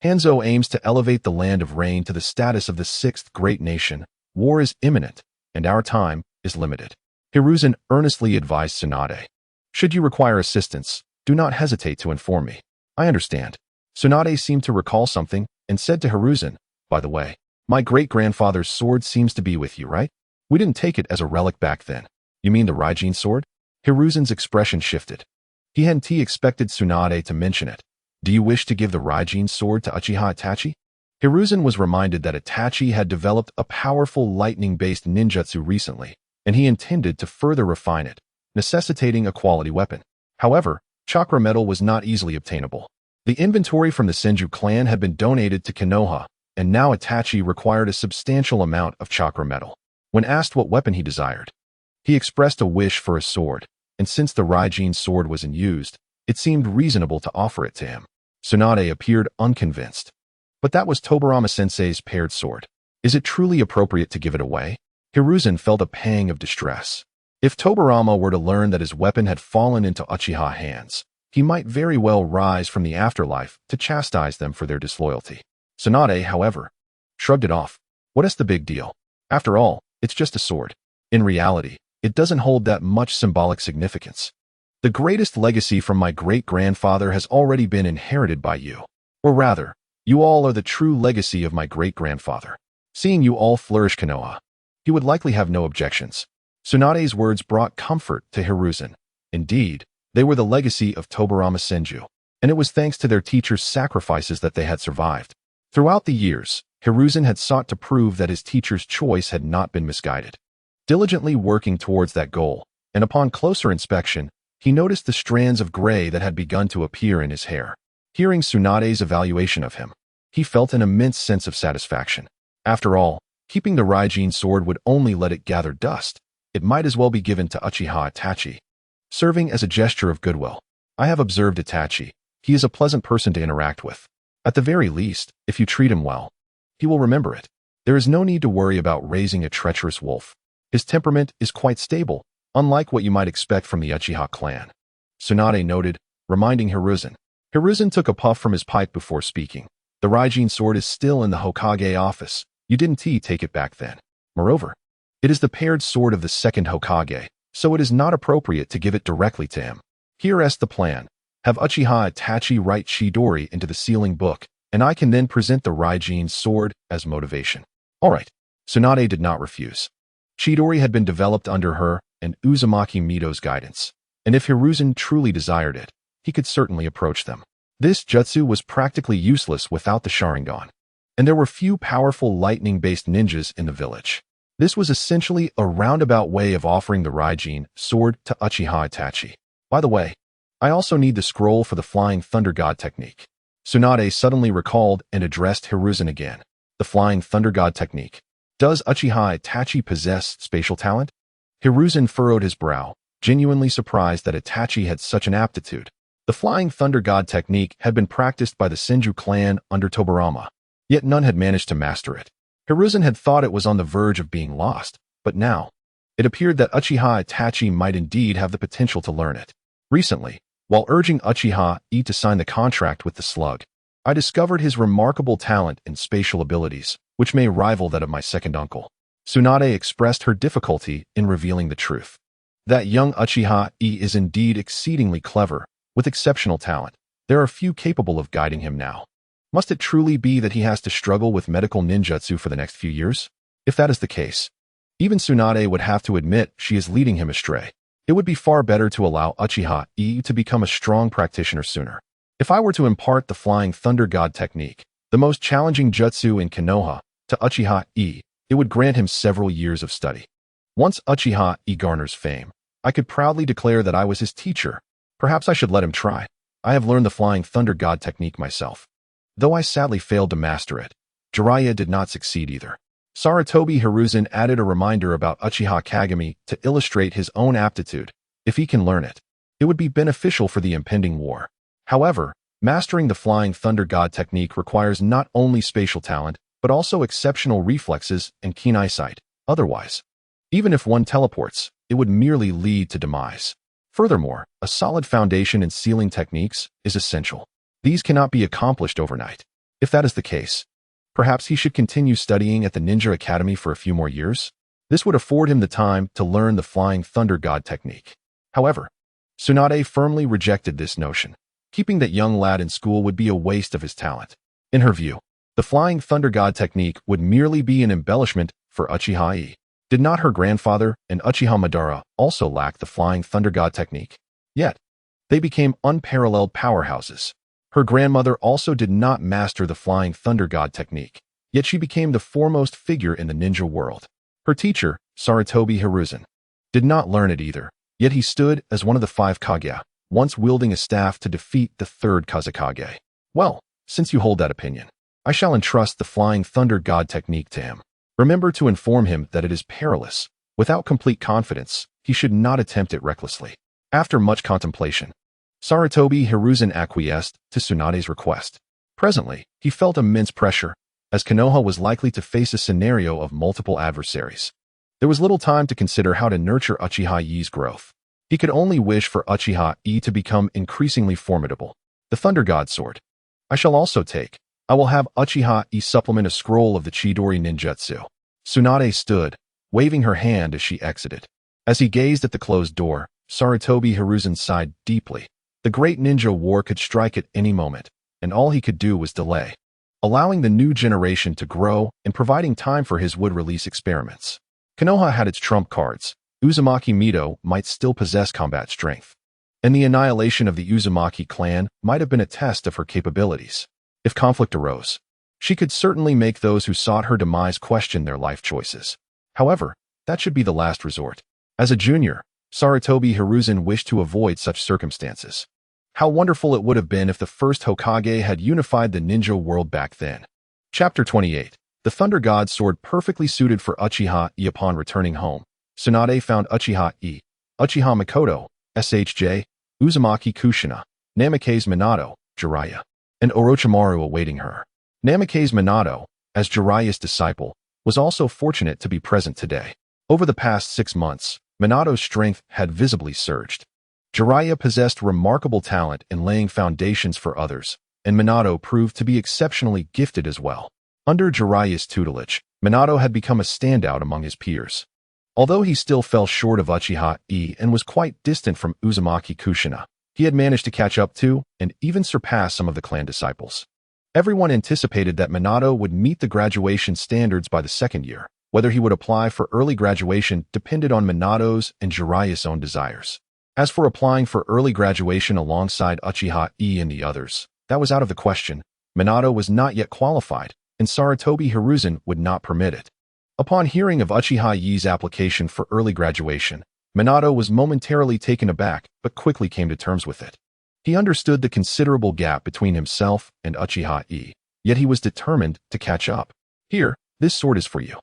Hanzo aims to elevate the Land of Rain to the status of the 6th great nation. War is imminent, and our time is limited. Hiruzen earnestly advised Tsunade. Should you require assistance, do not hesitate to inform me. I understand. Tsunade seemed to recall something and said to Hiruzen, by the way, my great-grandfather's sword seems to be with you, right? We didn't take it as a relic back then. You mean the Raijin sword? Hiruzen's expression shifted. He hadn't expected Tsunade to mention it. Do you wish to give the Raijin sword to Uchiha Itachi? Hiruzen was reminded that Itachi had developed a powerful lightning-based ninjutsu recently, and he intended to further refine it, necessitating a quality weapon. However, chakra metal was not easily obtainable. The inventory from the Senju clan had been donated to Konoha, and now Itachi required a substantial amount of chakra metal. When asked what weapon he desired, he expressed a wish for a sword, and since the Raijin sword was unused, it seemed reasonable to offer it to him. Tsunade appeared unconvinced. But that was Tobirama-sensei's paired sword. Is it truly appropriate to give it away? Hiruzen felt a pang of distress. If Tobirama were to learn that his weapon had fallen into Uchiha hands, he might very well rise from the afterlife to chastise them for their disloyalty. Tsunade, however, shrugged it off. What is the big deal? After all, it's just a sword. In reality, it doesn't hold that much symbolic significance. The greatest legacy from my great-grandfather has already been inherited by you. Or rather, you all are the true legacy of my great-grandfather. Seeing you all flourish Konoha, he would likely have no objections. Tsunade's words brought comfort to Hiruzen. Indeed, they were the legacy of Tobirama Senju, and it was thanks to their teacher's sacrifices that they had survived. Throughout the years, Hiruzen had sought to prove that his teacher's choice had not been misguided. Diligently working towards that goal, and upon closer inspection, he noticed the strands of gray that had begun to appear in his hair. Hearing Tsunade's evaluation of him, He felt an immense sense of satisfaction. After all, keeping the Raijin sword would only let it gather dust. It might as well be given to Uchiha Itachi, serving as a gesture of goodwill. I have observed Itachi. He is a pleasant person to interact with. At the very least, if you treat him well, he will remember it. There is no need to worry about raising a treacherous wolf. His temperament is quite stable, unlike what you might expect from the Uchiha clan. Tsunade noted, reminding Hiruzen. Hiruzen took a puff from his pipe before speaking. The Raijin sword is still in the Hokage office. You didn't take it back then. Moreover, it is the paired sword of the second Hokage, so it is not appropriate to give it directly to him. Here's the plan. Have Uchiha Itachi write Chidori into the sealing book, and I can then present the Raijin sword as motivation. All right. Tsunade did not refuse. Chidori had been developed under her and Uzumaki Mito's guidance, and if Hiruzen truly desired it, he could certainly approach them. This jutsu was practically useless without the Sharingan, and there were few powerful lightning-based ninjas in the village. This was essentially a roundabout way of offering the Raijin sword to Uchiha Itachi. By the way, I also need the scroll for the Flying Thunder God technique. Tsunade suddenly recalled and addressed Hiruzen again. The Flying Thunder God technique. Does Uchiha Itachi possess spatial talent? Hiruzen furrowed his brow, genuinely surprised that Itachi had such an aptitude. The Flying Thunder God technique had been practiced by the Senju clan under Tobirama, yet none had managed to master it. Hiruzen had thought it was on the verge of being lost, but now, it appeared that Uchiha Itachi might indeed have the potential to learn it. Recently, while urging Uchiha Yi to sign the contract with the slug, I discovered his remarkable talent and spatial abilities, which may rival that of my second uncle. Tsunade expressed her difficulty in revealing the truth. That young Uchiha Yi is indeed exceedingly clever, with exceptional talent. There are few capable of guiding him now. Must it truly be that he has to struggle with medical ninjutsu for the next few years? If that is the case, even Tsunade would have to admit she is leading him astray. It would be far better to allow Uchiha Yi to become a strong practitioner sooner. If I were to impart the Flying Thunder God technique, the most challenging jutsu in Konoha, to Uchiha Yi, it would grant him several years of study. Once Uchiha Yi garners fame, I could proudly declare that I was his teacher. Perhaps I should let him try. I have learned the Flying Thunder God technique myself. Though I sadly failed to master it, Jiraiya did not succeed either. Sarutobi Hiruzen added a reminder about Uchiha Kagami to illustrate his own aptitude. If he can learn it, it would be beneficial for the impending war. However, mastering the Flying Thunder God technique requires not only spatial talent, but also exceptional reflexes and keen eyesight. Otherwise, even if one teleports, it would merely lead to demise. Furthermore, a solid foundation in sealing techniques is essential. These cannot be accomplished overnight. If that is the case, perhaps he should continue studying at the Ninja Academy for a few more years. This would afford him the time to learn the Flying Thunder God technique. However, Tsunade firmly rejected this notion. Keeping that young lad in school would be a waste of his talent. In her view, the Flying Thunder God technique would merely be an embellishment for Uchiha Yi. Did not her grandfather and Uchiha Madara also lack the Flying Thunder God technique? Yet, they became unparalleled powerhouses. Her grandmother also did not master the Flying Thunder God technique, yet she became the foremost figure in the ninja world. Her teacher, Sarutobi Hiruzen, did not learn it either, yet he stood as one of the 5 Kage, once wielding a staff to defeat the 3rd Kazekage. Well, since you hold that opinion, I shall entrust the Flying Thunder God technique to him. Remember to inform him that it is perilous. Without complete confidence, he should not attempt it recklessly. After much contemplation, Sarutobi Hiruzen acquiesced to Tsunade's request. Presently, he felt immense pressure, as Konoha was likely to face a scenario of multiple adversaries. There was little time to consider how to nurture Uchiha Yi's growth. He could only wish for Uchiha Yi to become increasingly formidable. The Thunder God Sword. I shall also take. I will have Uchiha Yi supplement a scroll of the Chidori ninjutsu. Tsunade stood, waving her hand as she exited. As he gazed at the closed door, Sarutobi Hiruzen sighed deeply. The great ninja war could strike at any moment, and all he could do was delay, allowing the new generation to grow and providing time for his would-release experiments. Konoha had its trump cards. Uzumaki Mito might still possess combat strength, and the annihilation of the Uzumaki clan might have been a test of her capabilities. If conflict arose, she could certainly make those who sought her demise question their life choices. However, that should be the last resort. As a junior, Sarutobi Hiruzen wished to avoid such circumstances. How wonderful it would have been if the first Hokage had unified the ninja world back then. Chapter 28. The Thunder God's sword perfectly suited for Uchiha Yi. Upon returning home, Tsunade found Uchiha Yi, Uchiha Mikoto, SHJ, Uzumaki Kushina, Namikaze Minato, Jiraiya, and Orochimaru awaiting her. Namikaze Minato, as Jiraiya's disciple, was also fortunate to be present today. Over the past 6 months, Minato's strength had visibly surged. Jiraiya possessed remarkable talent in laying foundations for others, and Minato proved to be exceptionally gifted as well. Under Jiraiya's tutelage, Minato had become a standout among his peers. Although he still fell short of Uchiha Yi and was quite distant from Uzumaki Kushina, he had managed to catch up to and even surpass some of the clan disciples. Everyone anticipated that Minato would meet the graduation standards by the second year. Whether he would apply for early graduation depended on Minato's and Jiraiya's own desires. As for applying for early graduation alongside Uchiha Yi and the others, that was out of the question. Minato was not yet qualified, and Sarutobi Hiruzen would not permit it. Upon hearing of Uchiha Yi's application for early graduation, Minato was momentarily taken aback but quickly came to terms with it. He understood the considerable gap between himself and Uchiha Yi, yet he was determined to catch up. Here, this sword is for you.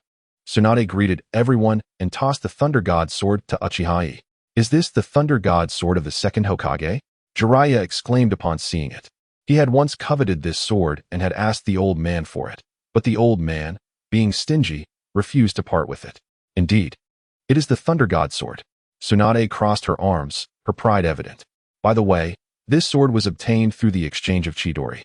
Tsunade greeted everyone and tossed the Thunder God's sword to Uchiha Yi. Is this the Thunder God's sword of the second Hokage? Jiraiya exclaimed upon seeing it. He had once coveted this sword and had asked the old man for it, but the old man, being stingy, refused to part with it. Indeed, it is the Thunder God's sword. Tsunade crossed her arms, her pride evident. By the way, this sword was obtained through the exchange of Chidori.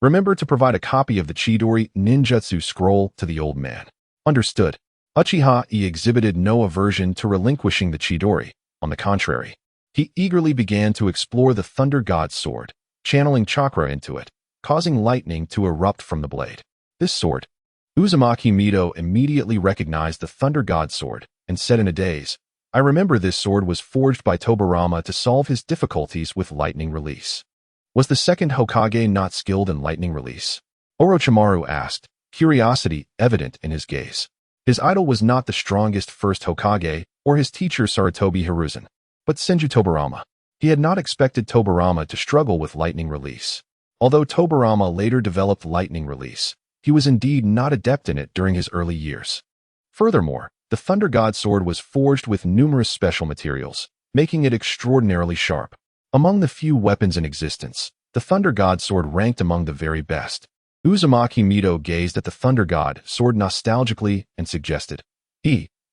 Remember to provide a copy of the Chidori ninjutsu scroll to the old man. Understood. Uchiha Yi exhibited no aversion to relinquishing the Chidori. On the contrary, he eagerly began to explore the Thunder God's sword, channeling Chakra into it, causing lightning to erupt from the blade. This sword, Uzumaki Mito immediately recognized the Thunder God's sword and said in a daze, I remember this sword was forged by Tobirama to solve his difficulties with lightning release. Was the second Hokage not skilled in lightning release? Orochimaru asked, curiosity evident in his gaze. His idol was not the strongest first Hokage or his teacher Sarutobi Hiruzen, but Senju Tobirama. He had not expected Tobirama to struggle with lightning release. Although Tobirama later developed lightning release, he was indeed not adept in it during his early years. Furthermore, the Thunder God's sword was forged with numerous special materials, making it extraordinarily sharp. Among the few weapons in existence, the Thunder God's sword ranked among the very best. Uzumaki Mito gazed at the Thunder God sword nostalgically and suggested,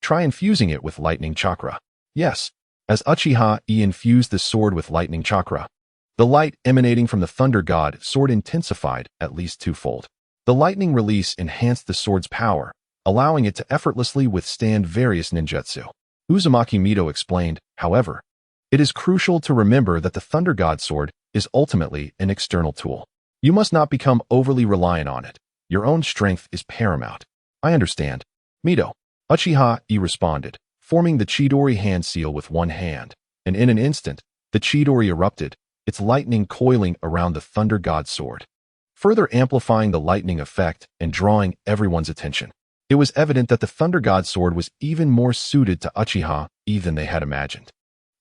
try infusing it with lightning chakra. Yes, as Uchiha Yi infused the sword with lightning chakra, the light emanating from the Thunder God sword intensified at least twofold. The lightning release enhanced the sword's power, allowing it to effortlessly withstand various ninjutsu. Uzumaki Mito explained, however, it is crucial to remember that the Thunder God sword is ultimately an external tool. You must not become overly reliant on it. Your own strength is paramount. I understand. Mito. Uchiha Yi responded, forming the Chidori hand seal with one hand, and in an instant, the Chidori erupted, its lightning coiling around the Thunder God's sword, further amplifying the lightning effect and drawing everyone's attention. It was evident that the Thunder God's sword was even more suited to Uchiha Yi than they had imagined.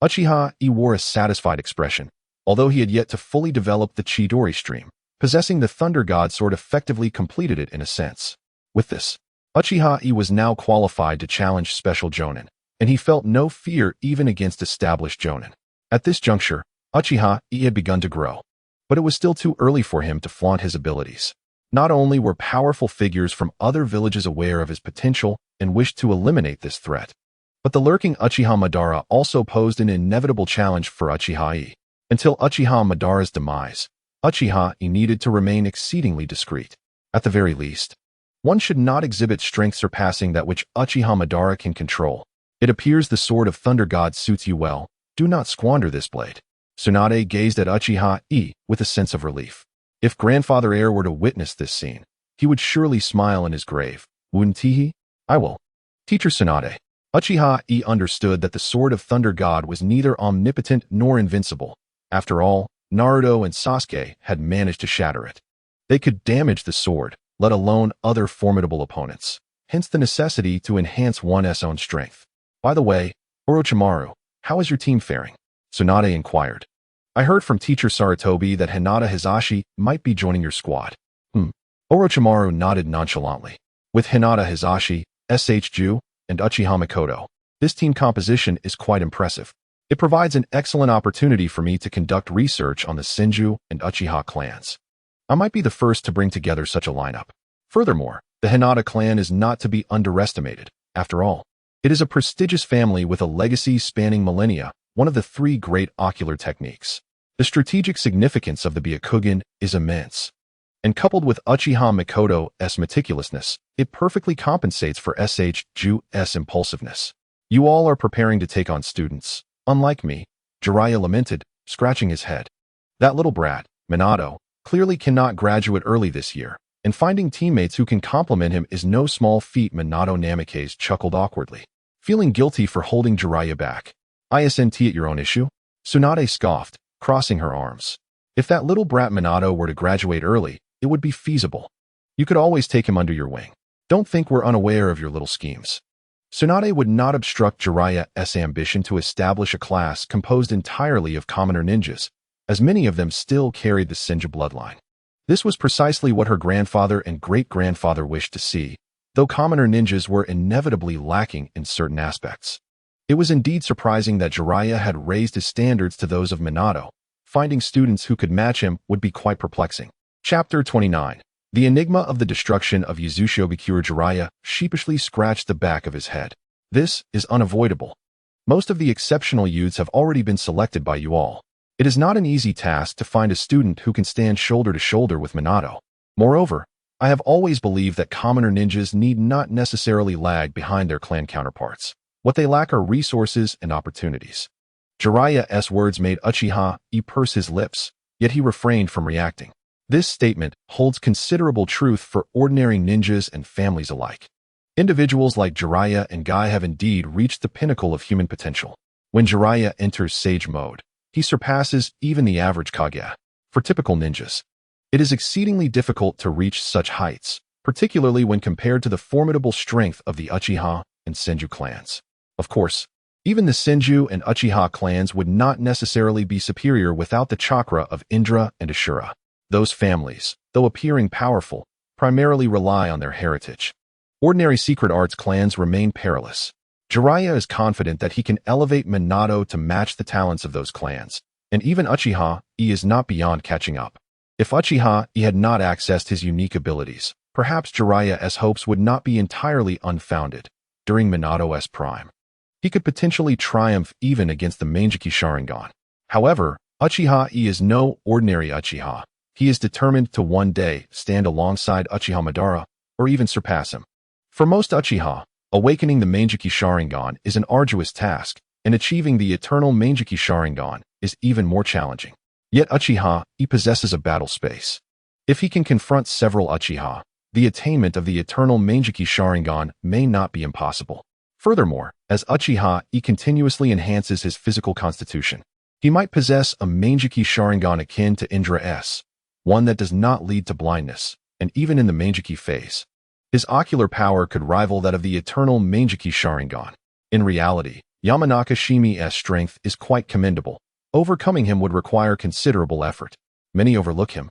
Uchiha Yi wore a satisfied expression, although he had yet to fully develop the Chidori stream. Possessing the Thunder God's sword effectively completed it in a sense. With this, Uchiha Yi was now qualified to challenge special Jonin, and he felt no fear even against established Jonin. At this juncture, Uchiha Yi had begun to grow, but it was still too early for him to flaunt his abilities. Not only were powerful figures from other villages aware of his potential and wished to eliminate this threat, but the lurking Uchiha Madara also posed an inevitable challenge for Uchiha Yi. Until Uchiha Madara's demise, Uchiha Yi needed to remain exceedingly discreet. At the very least, one should not exhibit strength surpassing that which Uchiha Madara can control. It appears the sword of Thunder God suits you well. Do not squander this blade. Tsunade gazed at Uchiha Yi with a sense of relief. If grandfather heir were to witness this scene, he would surely smile in his grave. Wouldn't he? I will. Teacher Tsunade. Uchiha Yi understood that the sword of Thunder God was neither omnipotent nor invincible. After all, Naruto and Sasuke had managed to shatter it. They could damage the sword, let alone other formidable opponents, hence the necessity to enhance one's own strength. By the way, Orochimaru, how is your team faring? Tsunade inquired. I heard from teacher Saratobi that Hinata Hisashi might be joining your squad. Orochimaru nodded nonchalantly. With Hinata Hisashi, SH Ju, and Uchiha Mikoto, this team composition is quite impressive. It provides an excellent opportunity for me to conduct research on the Senju and Uchiha clans. I might be the first to bring together such a lineup. Furthermore, the Hinata clan is not to be underestimated. After all, it is a prestigious family with a legacy spanning millennia, one of the three great ocular techniques. The strategic significance of the Byakugan is immense. And coupled with Uchiha Mikoto's meticulousness, it perfectly compensates for SH Ju's impulsiveness. You all are preparing to take on students. Unlike me, Jiraiya lamented, scratching his head. That little brat, Minato, clearly cannot graduate early this year, and finding teammates who can complement him is no small feat. Minato Namikaze chuckled awkwardly, feeling guilty for holding Jiraiya back. Isn't it your own issue? Tsunade scoffed, crossing her arms. If that little brat Minato were to graduate early, it would be feasible. You could always take him under your wing. Don't think we're unaware of your little schemes. Tsunade would not obstruct Jiraiya's ambition to establish a class composed entirely of commoner ninjas, as many of them still carried the Senju bloodline. This was precisely what her grandfather and great-grandfather wished to see, though commoner ninjas were inevitably lacking in certain aspects. It was indeed surprising that Jiraiya had raised his standards to those of Minato. Finding students who could match him would be quite perplexing. Chapter 29. The enigma of the destruction of Uzushio. Jiraiya sheepishly scratched the back of his head. This is unavoidable. Most of the exceptional youths have already been selected by you all. It is not an easy task to find a student who can stand shoulder to shoulder with Minato. Moreover, I have always believed that commoner ninjas need not necessarily lag behind their clan counterparts. What they lack are resources and opportunities. Jiraiya's words made Uchiha Yi purse his lips, yet he refrained from reacting. This statement holds considerable truth for ordinary ninjas and families alike. Individuals like Jiraiya and Guy have indeed reached the pinnacle of human potential. When Jiraiya enters Sage mode, he surpasses even the average Kage. For typical ninjas, it is exceedingly difficult to reach such heights, particularly when compared to the formidable strength of the Uchiha and Senju clans. Of course, even the Senju and Uchiha clans would not necessarily be superior without the chakra of Indra and Ashura. Those families, though appearing powerful, primarily rely on their heritage. Ordinary secret arts clans remain perilous. Jiraiya is confident that he can elevate Minato to match the talents of those clans, and even Uchiha Yi is not beyond catching up. If Uchiha Yi had not accessed his unique abilities, perhaps Jiraiya's hopes would not be entirely unfounded. During Minato's prime, he could potentially triumph even against the Manjiki Sharingan. However, Uchiha Yi is no ordinary Uchiha. He is determined to one day stand alongside Uchiha Madara, or even surpass him. For most Uchiha, awakening the Manjiki Sharingan is an arduous task, and achieving the eternal Manjiki Sharingan is even more challenging. Yet Uchiha Yi possesses a battle space. If he can confront several Uchiha, the attainment of the eternal Manjiki Sharingan may not be impossible. Furthermore, as Uchiha Yi continuously enhances his physical constitution, he might possess a Manjiki Sharingan akin to Indra's, one that does not lead to blindness, and even in the Manjiki phase, his ocular power could rival that of the eternal Manjiki Sharingan. In reality, Yamanaka Shimi's strength is quite commendable. Overcoming him would require considerable effort. Many overlook him,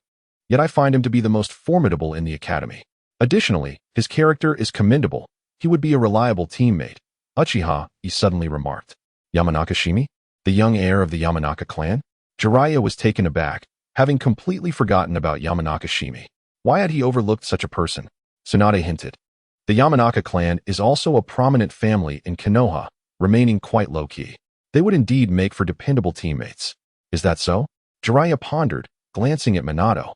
yet I find him to be the most formidable in the academy. Additionally, his character is commendable. He would be a reliable teammate. Uchiha Yi suddenly remarked. Yamanaka Shimi? The young heir of the Yamanaka clan? Jiraiya was taken aback, having completely forgotten about Yamanaka Shimi. Why had he overlooked such a person? Tsunade hinted. The Yamanaka clan is also a prominent family in Konoha, remaining quite low-key. They would indeed make for dependable teammates. Is that so? Jiraiya pondered, glancing at Minato.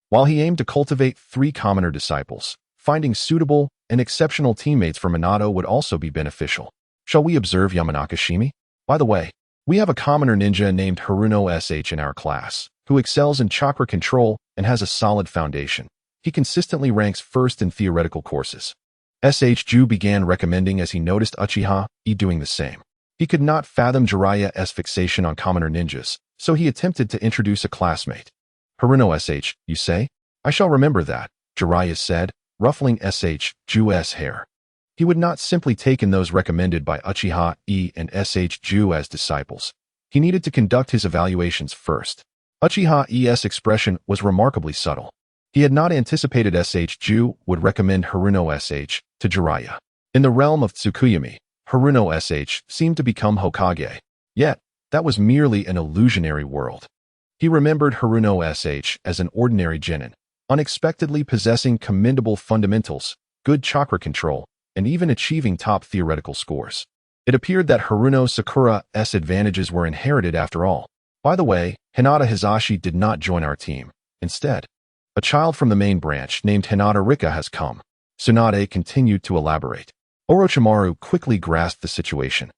While he aimed to cultivate 3 commoner disciples, finding suitable and exceptional teammates for Minato would also be beneficial. Shall we observe Yamanaka Shimi? By the way, we have a commoner ninja named Haruno SH in our class, who excels in chakra control and has a solid foundation. He consistently ranks first in theoretical courses. SH Ju began recommending as he noticed Uchiha Yi doing the same. He could not fathom Jiraiya's fixation on commoner ninjas, so he attempted to introduce a classmate. Haruno SH, you say? I shall remember that, Jiraiya said, ruffling SH Ju's hair. He would not simply take in those recommended by Uchiha Yi and SH Ju as disciples. he needed to conduct his evaluations first. Uchiha Yi's expression was remarkably subtle. He had not anticipated Ju would recommend Haruno Sh to Jiraiya. In the realm of Tsukuyomi, Haruno Sh seemed to become Hokage. Yet, that was merely an illusionary world. He remembered Haruno Sh as an ordinary genin, unexpectedly possessing commendable fundamentals, good chakra control, and even achieving top theoretical scores. It appeared that Haruno Sakura's advantages were inherited after all. By the way, Hinata Hisashi did not join our team. Instead, a child from the main branch named Hinata Rika has come. Tsunade continued to elaborate. Orochimaru quickly grasped the situation,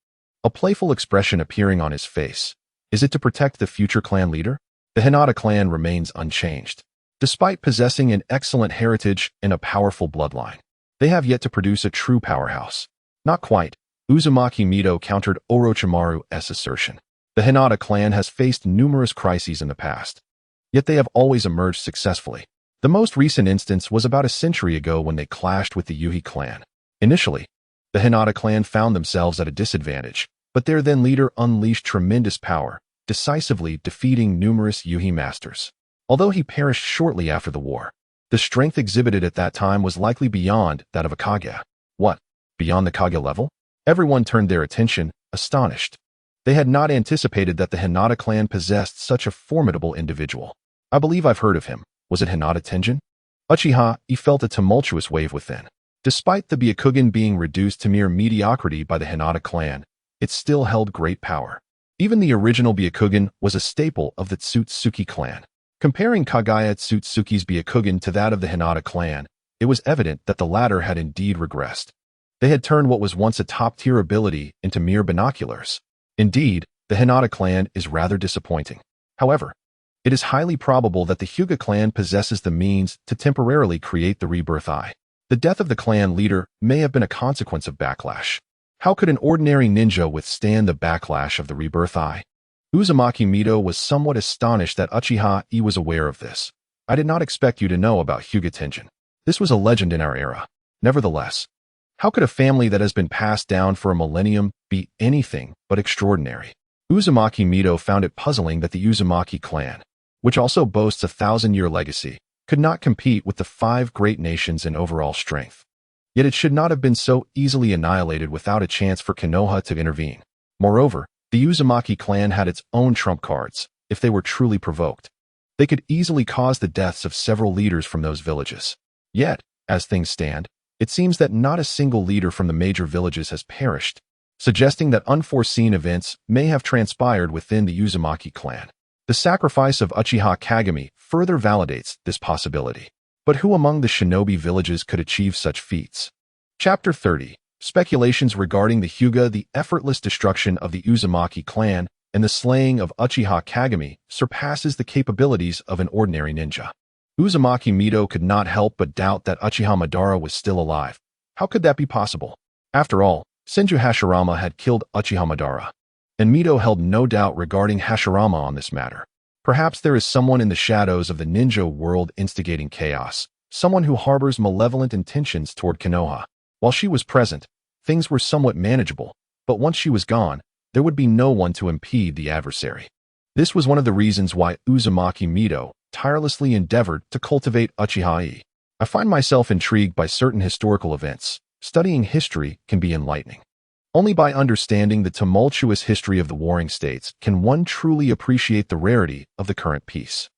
a playful expression appearing on his face. Is it to protect the future clan leader? The Hinata clan remains unchanged. Despite possessing an excellent heritage and a powerful bloodline, they have yet to produce a true powerhouse. Not quite. Uzumaki Mito countered Orochimaru's assertion. The Hinata clan has faced numerous crises in the past, yet they have always emerged successfully. The most recent instance was about a century ago when they clashed with the Yuhi clan. Initially, the Hinata clan found themselves at a disadvantage, but their then leader unleashed tremendous power, decisively defeating numerous Yuhi masters. Although he perished shortly after the war, the strength exhibited at that time was likely beyond that of a Kage. What? Beyond the Kage level? Everyone turned their attention, astonished. They had not anticipated that the Hinata clan possessed such a formidable individual. I believe I've heard of him. Was it Hinata Tenjin? Uchiha Yi felt a tumultuous wave within. Despite the Byakugan being reduced to mere mediocrity by the Hinata clan, it still held great power. Even the original Byakugan was a staple of the Tsutsuki clan. Comparing Kagaya Tsutsuki's Byakugan to that of the Hinata clan, it was evident that the latter had indeed regressed. They had turned what was once a top-tier ability into mere binoculars. Indeed, the Hinata clan is rather disappointing. However, it is highly probable that the Hyuga clan possesses the means to temporarily create the rebirth eye. The death of the clan leader may have been a consequence of backlash. How could an ordinary ninja withstand the backlash of the rebirth eye? Uzumaki Mito was somewhat astonished that Uchiha Yi was aware of this. I did not expect you to know about Hyuga Tenjin. This was a legend in our era. Nevertheless, how could a family that has been passed down for a millennium be anything but extraordinary? Uzumaki Mito found it puzzling that the Uzumaki clan, which also boasts a 1,000-year legacy, could not compete with the 5 great nations in overall strength. Yet it should not have been so easily annihilated without a chance for Konoha to intervene. Moreover, the Uzumaki clan had its own trump cards. If they were truly provoked, they could easily cause the deaths of several leaders from those villages. Yet, as things stand, it seems that not a single leader from the major villages has perished, suggesting that unforeseen events may have transpired within the Uzumaki clan. The sacrifice of Uchiha Kagami further validates this possibility. But who among the Shinobi villages could achieve such feats? Chapter 30. Speculations regarding the Hyuga, the effortless destruction of the Uzumaki clan, and the slaying of Uchiha Kagami surpasses the capabilities of an ordinary ninja. Uzumaki Mito could not help but doubt that Uchiha Madara was still alive. How could that be possible? After all, Senju Hashirama had killed Uchiha Madara, and Mito held no doubt regarding Hashirama on this matter. Perhaps there is someone in the shadows of the ninja world instigating chaos, someone who harbors malevolent intentions toward Konoha. While she was present, things were somewhat manageable, but once she was gone, there would be no one to impede the adversary. This was one of the reasons why Uzumaki Mito tirelessly endeavored to cultivate Uchiha Yi. I find myself intrigued by certain historical events. Studying history can be enlightening. Only by understanding the tumultuous history of the warring states can one truly appreciate the rarity of the current peace.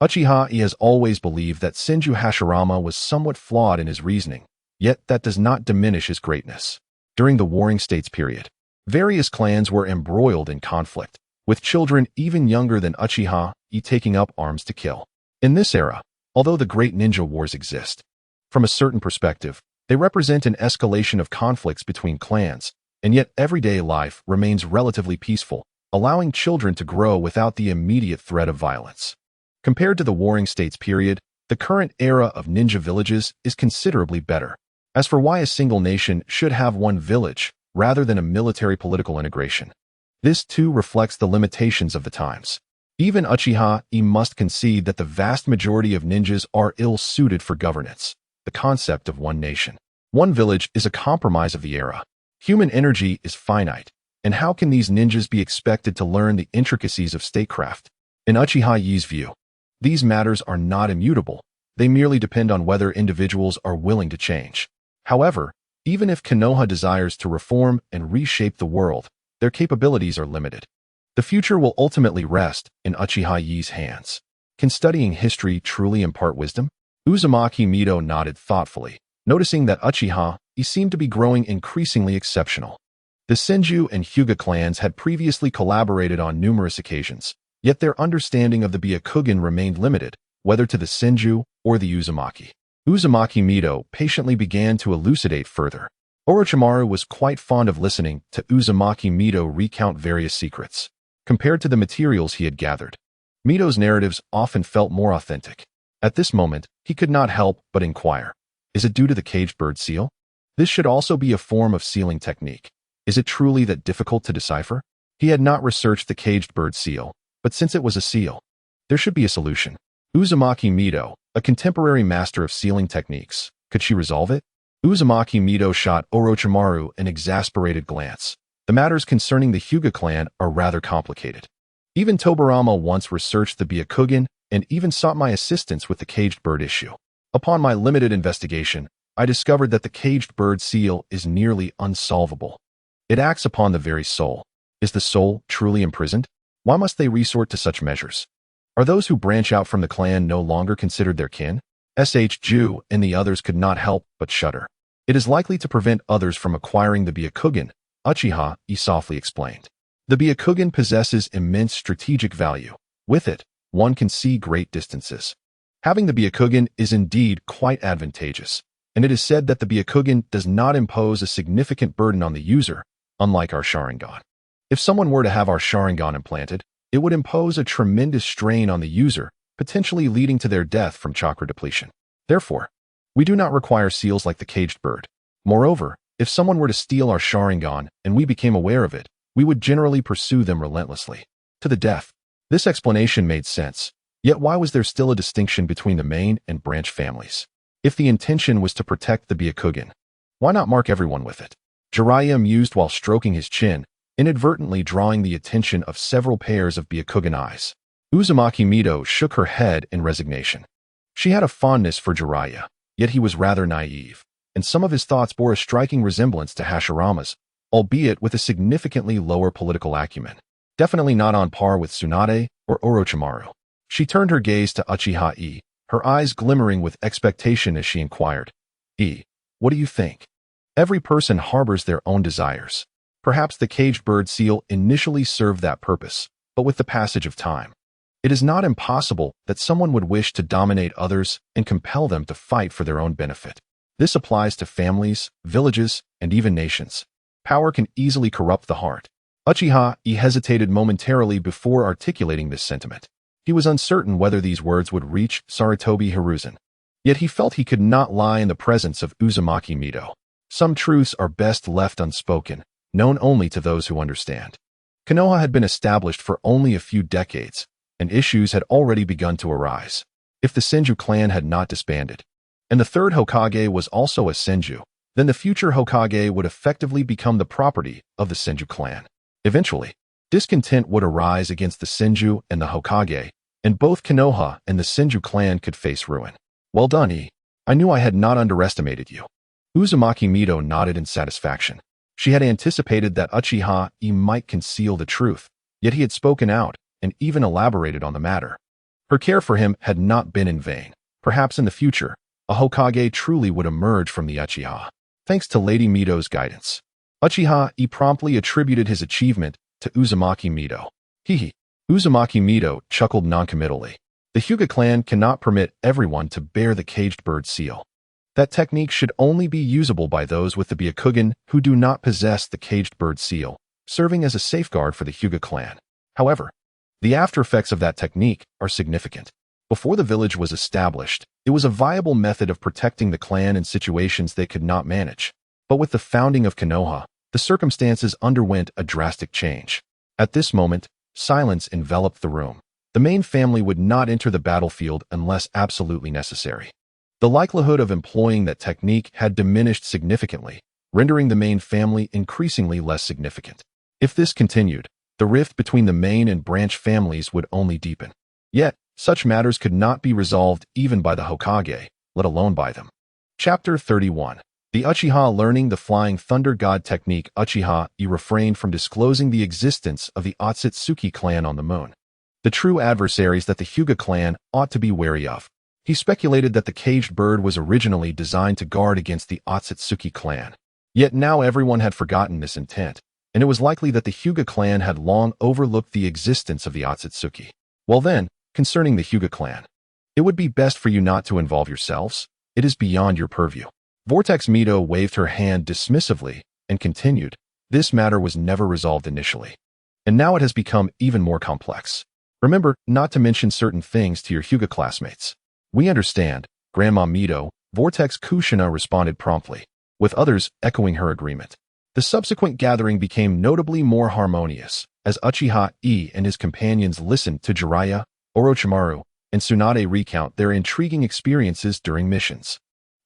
Uchiha Yi has always believed that Senju Hashirama was somewhat flawed in his reasoning, yet that does not diminish his greatness. During the warring states period, various clans were embroiled in conflict, with children even younger than Uchiha Yi taking up arms to kill. In this era, although the great ninja wars exist, from a certain perspective, they represent an escalation of conflicts between clans, and yet everyday life remains relatively peaceful, allowing children to grow without the immediate threat of violence. Compared to the warring states period, the current era of ninja villages is considerably better. As for why a single nation should have one village, rather than a military political integration, this too reflects the limitations of the times. Even Uchiha Yi must concede that the vast majority of ninjas are ill-suited for governance. The concept of one nation, one village is a compromise of the era. Human energy is finite, And how can these ninjas be expected to learn the intricacies of statecraft? In Uchiha Yi's view, these matters are not immutable. They merely depend on whether individuals are willing to change. However, even if Konoha desires to reform and reshape the world, their capabilities are limited. The future will ultimately rest in Uchiha Yi's hands. Can studying history truly impart wisdom? Uzumaki Mito nodded thoughtfully, noticing that Uchiha Yi seemed to be growing increasingly exceptional. The Senju and Hyuga clans had previously collaborated on numerous occasions, yet their understanding of the Byakugan remained limited, whether to the Senju or the Uzumaki. Uzumaki Mito patiently began to elucidate further. Orochimaru was quite fond of listening to Uzumaki Mito recount various secrets. Compared to the materials he had gathered, Mito's narratives often felt more authentic. At this moment, he could not help but inquire. Is it due to the caged bird seal? This should also be a form of sealing technique. Is it truly that difficult to decipher? He had not researched the caged bird seal, but since it was a seal, there should be a solution. Uzumaki Mito, a contemporary master of sealing techniques, could she resolve it? Uzumaki Mito shot Orochimaru an exasperated glance. The matters concerning the Hyuga clan are rather complicated. Even Tobirama once researched the Byakugan and even sought my assistance with the caged bird issue. Upon my limited investigation, I discovered that the caged bird seal is nearly unsolvable. It acts upon the very soul. Is the soul truly imprisoned? Why must they resort to such measures? Are those who branch out from the clan no longer considered their kin? Ju and the others could not help but shudder. It is likely to prevent others from acquiring the Byakugan, Uchiha Yi softly explained. The Byakugan possesses immense strategic value. With it, one can see great distances. Having the Byakugan is indeed quite advantageous, and it is said that the Byakugan does not impose a significant burden on the user, unlike our Sharingan. If someone were to have our Sharingan implanted, it would impose a tremendous strain on the user, potentially leading to their death from chakra depletion. Therefore, we do not require seals like the caged bird. Moreover, if someone were to steal our Sharingan and we became aware of it, we would generally pursue them relentlessly, to the death. This explanation made sense, yet why was there still a distinction between the main and branch families? If the intention was to protect the Byakugan, why not mark everyone with it? Jiraiya mused while stroking his chin, inadvertently drawing the attention of several pairs of Byakugan eyes. Uzumaki Mito shook her head in resignation. She had a fondness for Jiraiya, yet he was rather naive, and some of his thoughts bore a striking resemblance to Hashirama's, albeit with a significantly lower political acumen. Definitely not on par with Tsunade or Orochimaru. She turned her gaze to Uchiha Yi, her eyes glimmering with expectation as she inquired, "E, what do you think?" Every person harbors their own desires. Perhaps the caged bird seal initially served that purpose, but with the passage of time, it is not impossible that someone would wish to dominate others and compel them to fight for their own benefit. This applies to families, villages, and even nations. Power can easily corrupt the heart. Uchiha Yi hesitated momentarily before articulating this sentiment. He was uncertain whether these words would reach Sarutobi Hiruzen. Yet he felt he could not lie in the presence of Uzumaki Mito. Some truths are best left unspoken, known only to those who understand. Konoha had been established for only a few decades, and issues had already begun to arise. If the Senju clan had not disbanded, and the third Hokage was also a Senju, then the future Hokage would effectively become the property of the Senju clan. Eventually, discontent would arise against the Senju and the Hokage, and both Konoha and the Senju clan could face ruin. Well done, E. I knew I had not underestimated you. Uzumaki Mito nodded in satisfaction. She had anticipated that Uchiha Yi might conceal the truth, yet he had spoken out and even elaborated on the matter. Her care for him had not been in vain. Perhaps in the future, a Hokage truly would emerge from the Uchiha. Thanks to Lady Mito's guidance, Uchiha Yi promptly attributed his achievement to Uzumaki Mito. Hee. Uzumaki Mito chuckled noncommittally. The Hyuga clan cannot permit everyone to bear the caged bird seal. That technique should only be usable by those with the Byakugan who do not possess the caged bird seal, serving as a safeguard for the Hyuga clan. However, the after-effects of that technique are significant. Before the village was established, it was a viable method of protecting the clan in situations they could not manage. But with the founding of Konoha, the circumstances underwent a drastic change. At this moment, silence enveloped the room. The main family would not enter the battlefield unless absolutely necessary. The likelihood of employing that technique had diminished significantly, rendering the main family increasingly less significant. If this continued, the rift between the main and branch families would only deepen. Yet, such matters could not be resolved even by the Hokage, let alone by them. Chapter 31. The Uchiha learning the Flying Thunder God technique. Uchiha Yi refrained from disclosing the existence of the Otsutsuki clan on the moon, the true adversaries that the Hyuga clan ought to be wary of. He speculated that the caged bird was originally designed to guard against the Otsutsuki clan. Yet now everyone had forgotten this intent, and it was likely that the Hyuga clan had long overlooked the existence of the Otsutsuki. Well then, concerning the Hyuga clan, it would be best for you not to involve yourselves. It is beyond your purview. Vortex Mito waved her hand dismissively and continued, this matter was never resolved initially, and now it has become even more complex. Remember not to mention certain things to your Hyuga classmates. We understand, Grandma Mito. Vortex Kushina responded promptly, with others echoing her agreement. The subsequent gathering became notably more harmonious, as Uchiha Yi and his companions listened to Jiraiya, Orochimaru, and Tsunade recount their intriguing experiences during missions.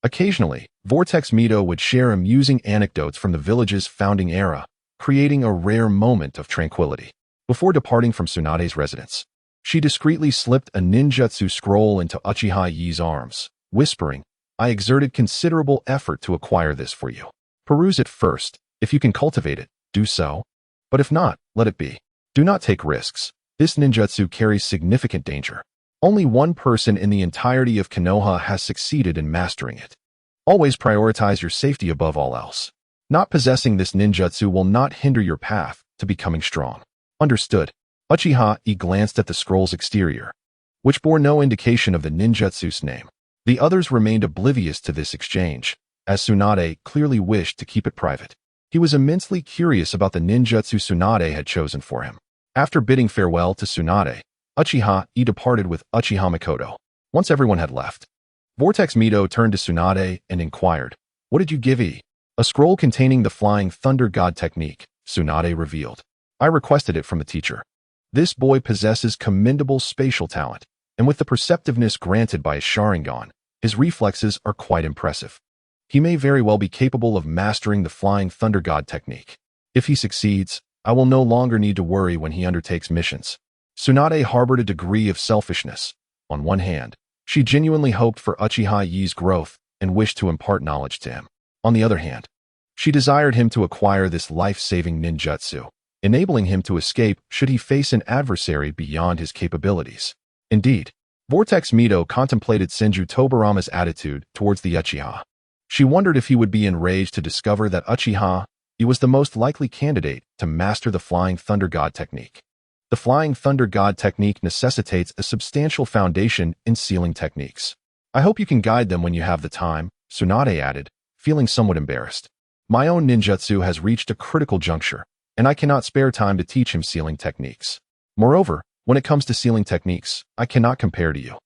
Occasionally, Vortex Mito would share amusing anecdotes from the village's founding era, creating a rare moment of tranquility. Before departing from Tsunade's residence, she discreetly slipped a ninjutsu scroll into Uchiha Yi's arms, whispering, I exerted considerable effort to acquire this for you. Peruse it first. If you can cultivate it, do so. But if not, let it be. Do not take risks. This ninjutsu carries significant danger. Only one person in the entirety of Konoha has succeeded in mastering it. Always prioritize your safety above all else. Not possessing this ninjutsu will not hinder your path to becoming strong. Understood. Uchiha Yi glanced at the scroll's exterior, which bore no indication of the ninjutsu's name. The others remained oblivious to this exchange, as Tsunade clearly wished to keep it private. He was immensely curious about the ninjutsu Tsunade had chosen for him. After bidding farewell to Tsunade, Uchiha Yi departed with Uchiha Makoto. Once everyone had left, Vortex Mito turned to Tsunade and inquired, what did you give E? A scroll containing the Flying Thunder God technique, Tsunade revealed. I requested it from the teacher. This boy possesses commendable spatial talent, and with the perceptiveness granted by his Sharingan, his reflexes are quite impressive. He may very well be capable of mastering the Flying Thunder God technique. If he succeeds, I will no longer need to worry when he undertakes missions. Tsunade harbored a degree of selfishness. On one hand, she genuinely hoped for Uchiha Yi's growth and wished to impart knowledge to him. On the other hand, she desired him to acquire this life-saving ninjutsu, enabling him to escape should he face an adversary beyond his capabilities. Indeed, Vortex Mito contemplated Senju Tobarama's attitude towards the Uchiha. She wondered if he would be enraged to discover that Uchiha Yi was the most likely candidate to master the Flying Thunder God technique. The Flying Thunder God technique necessitates a substantial foundation in sealing techniques. I hope you can guide them when you have the time, Tsunade added, feeling somewhat embarrassed. My own ninjutsu has reached a critical juncture, and I cannot spare time to teach him sealing techniques. Moreover, when it comes to sealing techniques, I cannot compare to you.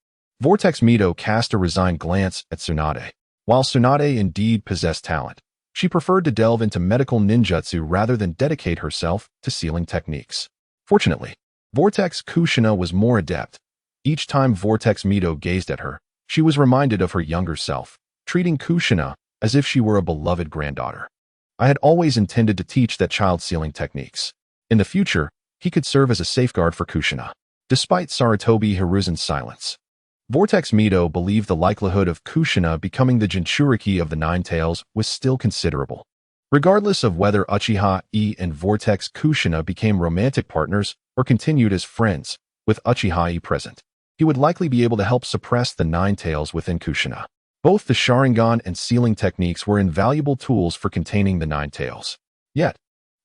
Vortex Mito cast a resigned glance at Tsunade. While Tsunade indeed possessed talent, she preferred to delve into medical ninjutsu rather than dedicate herself to sealing techniques. Fortunately, Vortex Kushina was more adept. Each time Vortex Mito gazed at her, she was reminded of her younger self, treating Kushina as if she were a beloved granddaughter. I had always intended to teach that child sealing techniques. In the future, he could serve as a safeguard for Kushina. Despite Sarutobi Hiruzen's silence, Vortex Mito believed the likelihood of Kushina becoming the Jinchuriki of the Nine Tails was still considerable. Regardless of whether Uchiha Yi and Vortex Kushina became romantic partners or continued as friends, with Uchiha Yi present, he would likely be able to help suppress the Nine Tails within Kushina. Both the Sharingan and sealing techniques were invaluable tools for containing the Nine Tails. Yet,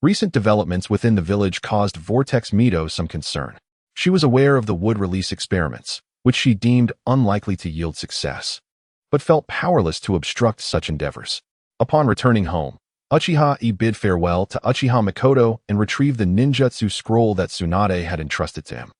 recent developments within the village caused Vortex Mito some concern. She was aware of the wood release experiments, which she deemed unlikely to yield success, but felt powerless to obstruct such endeavors. Upon returning home, Uchiha Yi bid farewell to Uchiha Makoto and retrieved the ninjutsu scroll that Tsunade had entrusted to him.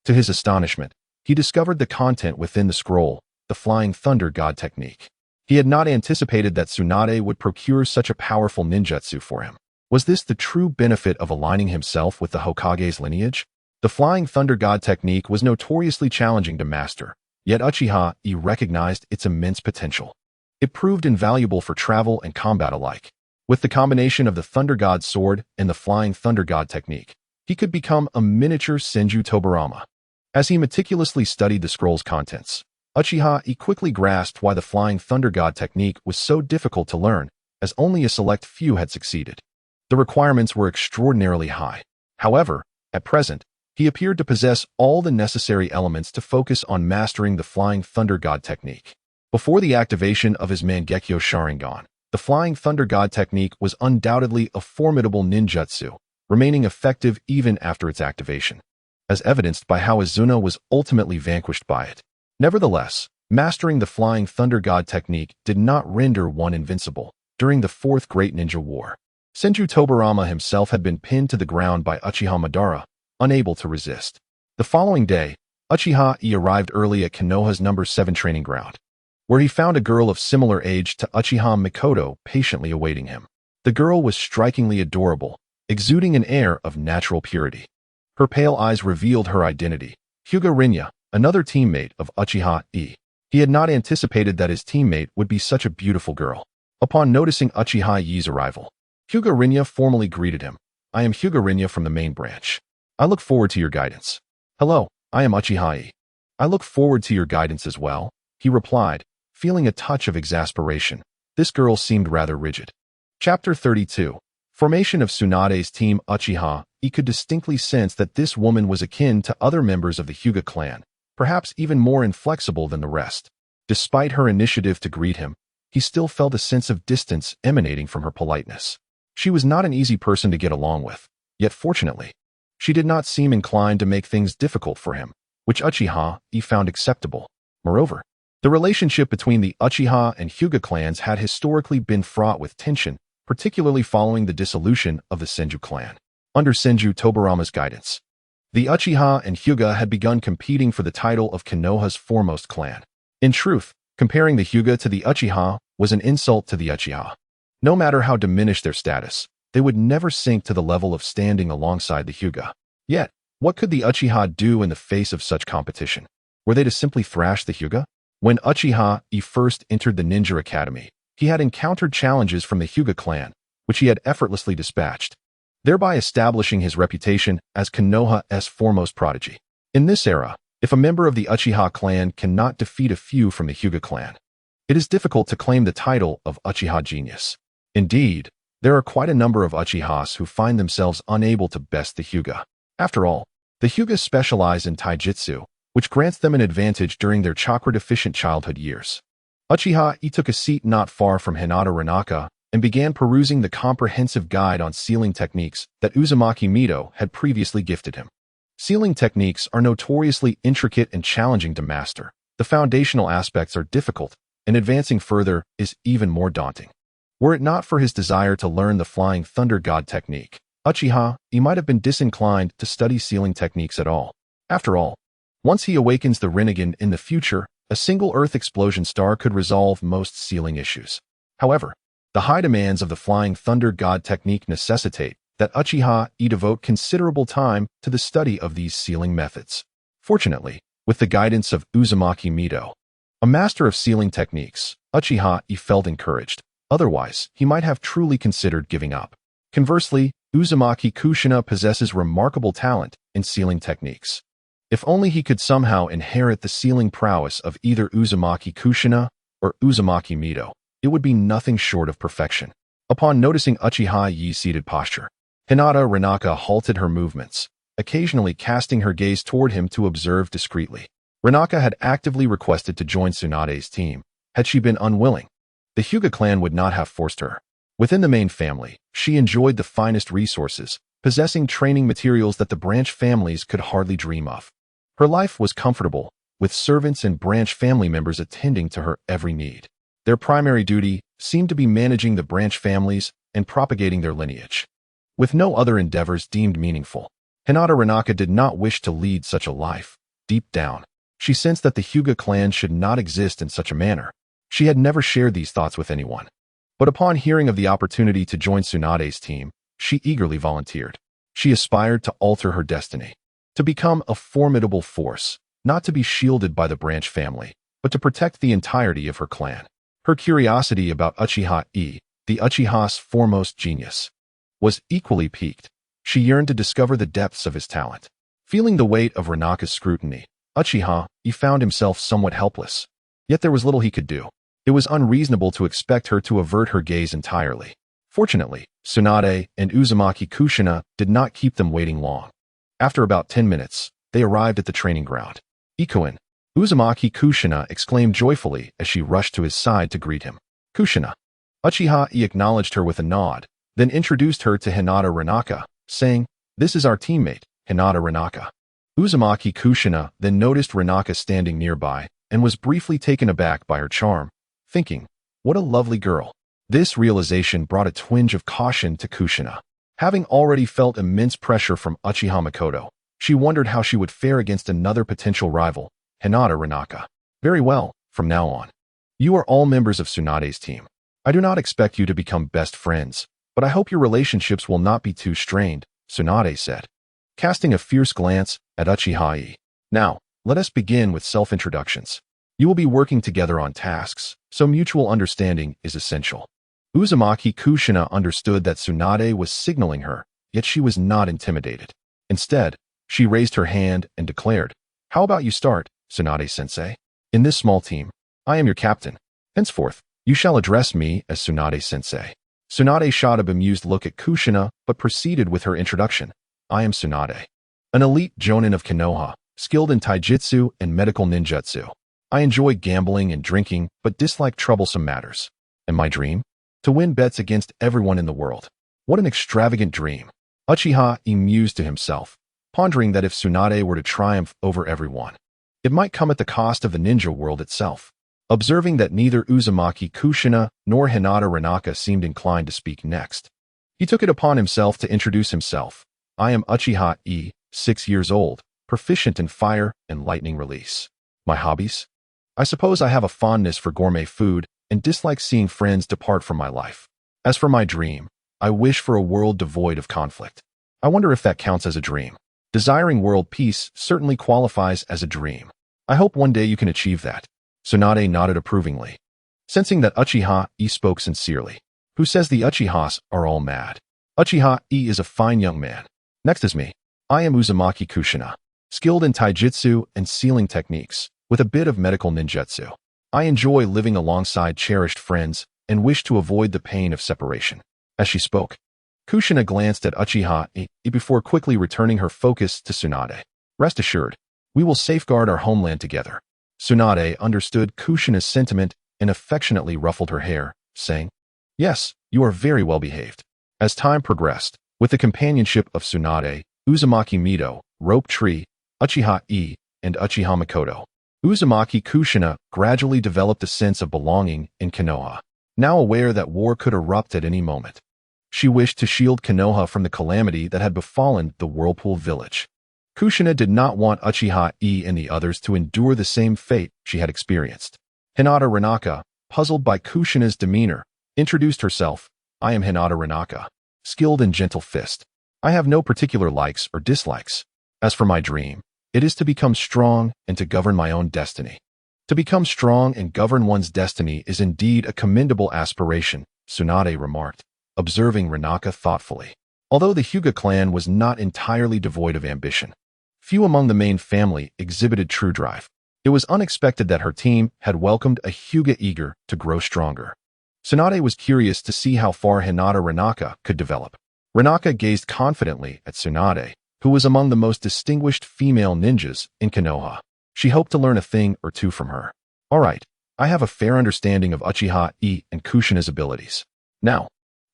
To his astonishment, he discovered the content within the scroll, the Flying Thunder God technique. He had not anticipated that Tsunade would procure such a powerful ninjutsu for him. Was this the true benefit of aligning himself with the Hokage's lineage? The Flying Thunder God technique was notoriously challenging to master, yet Uchiha Yi recognized its immense potential. It proved invaluable for travel and combat alike. With the combination of the Thunder God sword and the Flying Thunder God technique, he could become a miniature Senju Tobirama. As he meticulously studied the scroll's contents, Uchiha Yi quickly grasped why the Flying Thunder God technique was so difficult to learn, as only a select few had succeeded. The requirements were extraordinarily high. However, at present, he appeared to possess all the necessary elements to focus on mastering the Flying Thunder God technique. Before the activation of his Mangekyo Sharingan, the Flying Thunder God technique was undoubtedly a formidable ninjutsu, remaining effective even after its activation, as evidenced by how Izuna was ultimately vanquished by it. Nevertheless, mastering the Flying Thunder God technique did not render one invincible. During the Fourth Great Ninja War, Senju Tobirama himself had been pinned to the ground by Uchiha Madara, unable to resist. The following day, Uchiha Yi arrived early at Konoha's No. 7 training ground, where he found a girl of similar age to Uchiha Mikoto patiently awaiting him. The girl was strikingly adorable, exuding an air of natural purity. Her pale eyes revealed her identity, Hyuga Rinnegan, another teammate of Uchiha Yi. He had not anticipated that his teammate would be such a beautiful girl. Upon noticing Uchiha Yi's arrival, Hyuga Rinnegan formally greeted him. "I am Hyuga Rinnegan from the main branch. I look forward to your guidance." "Hello, I am Uchiha Yi. I look forward to your guidance as well," he replied, feeling a touch of exasperation. This girl seemed rather rigid. Chapter 32. Formation of Tsunade's team. Uchiha Yi could distinctly sense that this woman was akin to other members of the Hyuga clan, perhaps even more inflexible than the rest. Despite her initiative to greet him, he still felt a sense of distance emanating from her politeness. She was not an easy person to get along with, yet fortunately, she did not seem inclined to make things difficult for him, which Uchiha Yi found acceptable. Moreover, the relationship between the Uchiha and Hyuga clans had historically been fraught with tension, particularly following the dissolution of the Senju clan. Under Senju Tobirama's guidance, the Uchiha and Hyuga had begun competing for the title of Konoha's foremost clan. In truth, comparing the Hyuga to the Uchiha was an insult to the Uchiha. No matter how diminished their status, they would never sink to the level of standing alongside the Hyuga. Yet, what could the Uchiha do in the face of such competition? Were they to simply thrash the Hyuga? When Uchiha Yi first entered the Ninja Academy, he had encountered challenges from the Hyuga clan, which he had effortlessly dispatched, thereby establishing his reputation as Konoha's foremost prodigy. In this era, if a member of the Uchiha clan cannot defeat a few from the Hyuga clan, it is difficult to claim the title of Uchiha genius. Indeed, there are quite a number of Uchihas who find themselves unable to best the Hyuga. After all, the Hyuga specialize in taijutsu, which grants them an advantage during their chakra-deficient childhood years. Uchiha Yi took a seat not far from Hinata Ranaka and began perusing the comprehensive guide on sealing techniques that Uzumaki Mito had previously gifted him. Sealing techniques are notoriously intricate and challenging to master. The foundational aspects are difficult, and advancing further is even more daunting. Were it not for his desire to learn the Flying Thunder God technique, Uchiha Yi might have been disinclined to study sealing techniques at all. After all, once he awakens the Rinnegan in the future, a single Earth explosion star could resolve most sealing issues. However, the high demands of the Flying Thunder God technique necessitate that Uchiha Yi devote considerable time to the study of these sealing methods. Fortunately, with the guidance of Uzumaki Mito, a master of sealing techniques, Uchiha Yi felt encouraged. Otherwise, he might have truly considered giving up. Conversely, Uzumaki Kushina possesses remarkable talent in sealing techniques. If only he could somehow inherit the sealing prowess of either Uzumaki Kushina or Uzumaki Mito, it would be nothing short of perfection. Upon noticing Uchiha Yi's seated posture, Hinata Ranaka halted her movements, occasionally casting her gaze toward him to observe discreetly. Ranaka had actively requested to join Tsunade's team. Had she been unwilling, the Hyuga clan would not have forced her. Within the main family, she enjoyed the finest resources, possessing training materials that the branch families could hardly dream of. Her life was comfortable, with servants and branch family members attending to her every need. Their primary duty seemed to be managing the branch families and propagating their lineage, with no other endeavors deemed meaningful. Hinata Ranaka did not wish to lead such a life. Deep down, she sensed that the Hyuga clan should not exist in such a manner. She had never shared these thoughts with anyone. But upon hearing of the opportunity to join Tsunade's team, she eagerly volunteered. She aspired to alter her destiny, to become a formidable force, not to be shielded by the branch family, but to protect the entirety of her clan. Her curiosity about Uchiha Yi the Uchiha's foremost genius, was equally piqued. She yearned to discover the depths of his talent. Feeling the weight of Rinnegan's scrutiny, Uchiha Yi found himself somewhat helpless. Yet there was little he could do. It was unreasonable to expect her to avert her gaze entirely. Fortunately, Tsunade and Uzumaki Kushina did not keep them waiting long. After about 10 minutes, they arrived at the training ground. "Ikuin!" Uzumaki Kushina exclaimed joyfully as she rushed to his side to greet him. "Kushina." Uchiha Yi acknowledged her with a nod, then introduced her to Hinata Rinnegan, saying, "This is our teammate, Hinata Rinnegan." Uzumaki Kushina then noticed Rinnegan standing nearby and was briefly taken aback by her charm, thinking, "What a lovely girl." This realization brought a twinge of caution to Kushina. Having already felt immense pressure from Uchiha Makoto, she wondered how she would fare against another potential rival, Hinata Rinnegan. "Very well, from now on. You are all members of Tsunade's team. I do not expect you to become best friends, but I hope your relationships will not be too strained," Tsunade said, casting a fierce glance at Uchiha Yi. "Now, let us begin with self-introductions. You will be working together on tasks, so mutual understanding is essential." Uzumaki Kushina understood that Tsunade was signaling her, yet she was not intimidated. Instead, she raised her hand and declared, "How about you start, Tsunade-sensei? In this small team, I am your captain. Henceforth, you shall address me as Tsunade-sensei." Tsunade shot a bemused look at Kushina, but proceeded with her introduction. "I am Tsunade, an elite jonin of Konoha, skilled in taijutsu and medical ninjutsu. I enjoy gambling and drinking, but dislike troublesome matters. And my dream? To win bets against everyone in the world. What an extravagant dream." Uchiha Yi mused to himself, pondering that if Tsunade were to triumph over everyone, it might come at the cost of the ninja world itself. Observing that neither Uzumaki Kushina nor Hinata Rinnegan seemed inclined to speak next, he took it upon himself to introduce himself. "I am Uchiha Yi, 6 years old, proficient in fire and lightning release. My hobbies? I suppose I have a fondness for gourmet food and dislike seeing friends depart from my life. As for my dream, I wish for a world devoid of conflict. I wonder if that counts as a dream. Desiring world peace certainly qualifies as a dream. I hope one day you can achieve that." Tsunade nodded approvingly, sensing that Uchiha Yi spoke sincerely. "Who says the Uchihas are all mad? Uchiha Yi is a fine young man. Next is me. I am Uzumaki Kushina, skilled in taijutsu and sealing techniques, with a bit of medical ninjutsu. I enjoy living alongside cherished friends and wish to avoid the pain of separation." As she spoke, Kushina glanced at Uchiha Yi before quickly returning her focus to Tsunade. "Rest assured, we will safeguard our homeland together." Tsunade understood Kushina's sentiment and affectionately ruffled her hair, saying, "Yes, you are very well behaved." As time progressed, with the companionship of Tsunade, Uzumaki Mito, Rope Tree, Uchiha Yi, and Uchiha Makoto, Uzumaki Kushina gradually developed a sense of belonging in Konoha. Now aware that war could erupt at any moment, she wished to shield Konoha from the calamity that had befallen the Whirlpool Village. Kushina did not want Uchiha Yi and the others to endure the same fate she had experienced. Hinata Rinnegan, puzzled by Kushina's demeanor, introduced herself. "I am Hinata Rinnegan, skilled in gentle fist. I have no particular likes or dislikes. As for my dream, it is to become strong and to govern my own destiny." "To become strong and govern one's destiny is indeed a commendable aspiration," Tsunade remarked, observing Rinnegan thoughtfully. Although the Hyuga clan was not entirely devoid of ambition, few among the main family exhibited true drive. It was unexpected that her team had welcomed a Hyuga eager to grow stronger. Tsunade was curious to see how far Hinata Rinnegan could develop. Rinnegan gazed confidently at Tsunade, who was among the most distinguished female ninjas in Konoha. She hoped to learn a thing or two from her. "All right, I have a fair understanding of Uchiha Yi and Kushina's abilities. Now,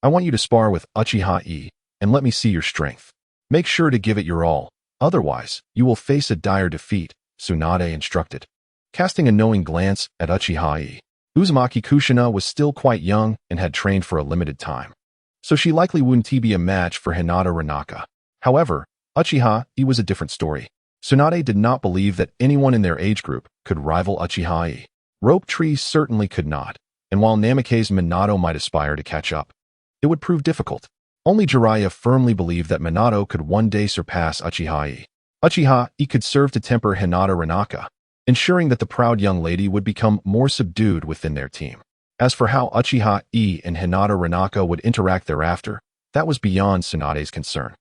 I want you to spar with Uchiha Yi and let me see your strength. Make sure to give it your all, otherwise you will face a dire defeat," Tsunade instructed. Casting a knowing glance at Uchiha Yi, Uzumaki Kushina was still quite young and had trained for a limited time, so she likely wouldn't be a match for Hinata Rinnegan. However, Uchiha Yi was a different story. Tsunade did not believe that anyone in their age group could rival Uchiha Yi. Rope Tree certainly could not, and while Namake's Minato might aspire to catch up, it would prove difficult. Only Jiraiya firmly believed that Minato could one day surpass Uchiha Yi. Uchiha Yi could serve to temper Hinata Rinnegan, ensuring that the proud young lady would become more subdued within their team. As for how Uchiha Yi and Hinata Ranaka would interact thereafter, that was beyond Tsunade's concern.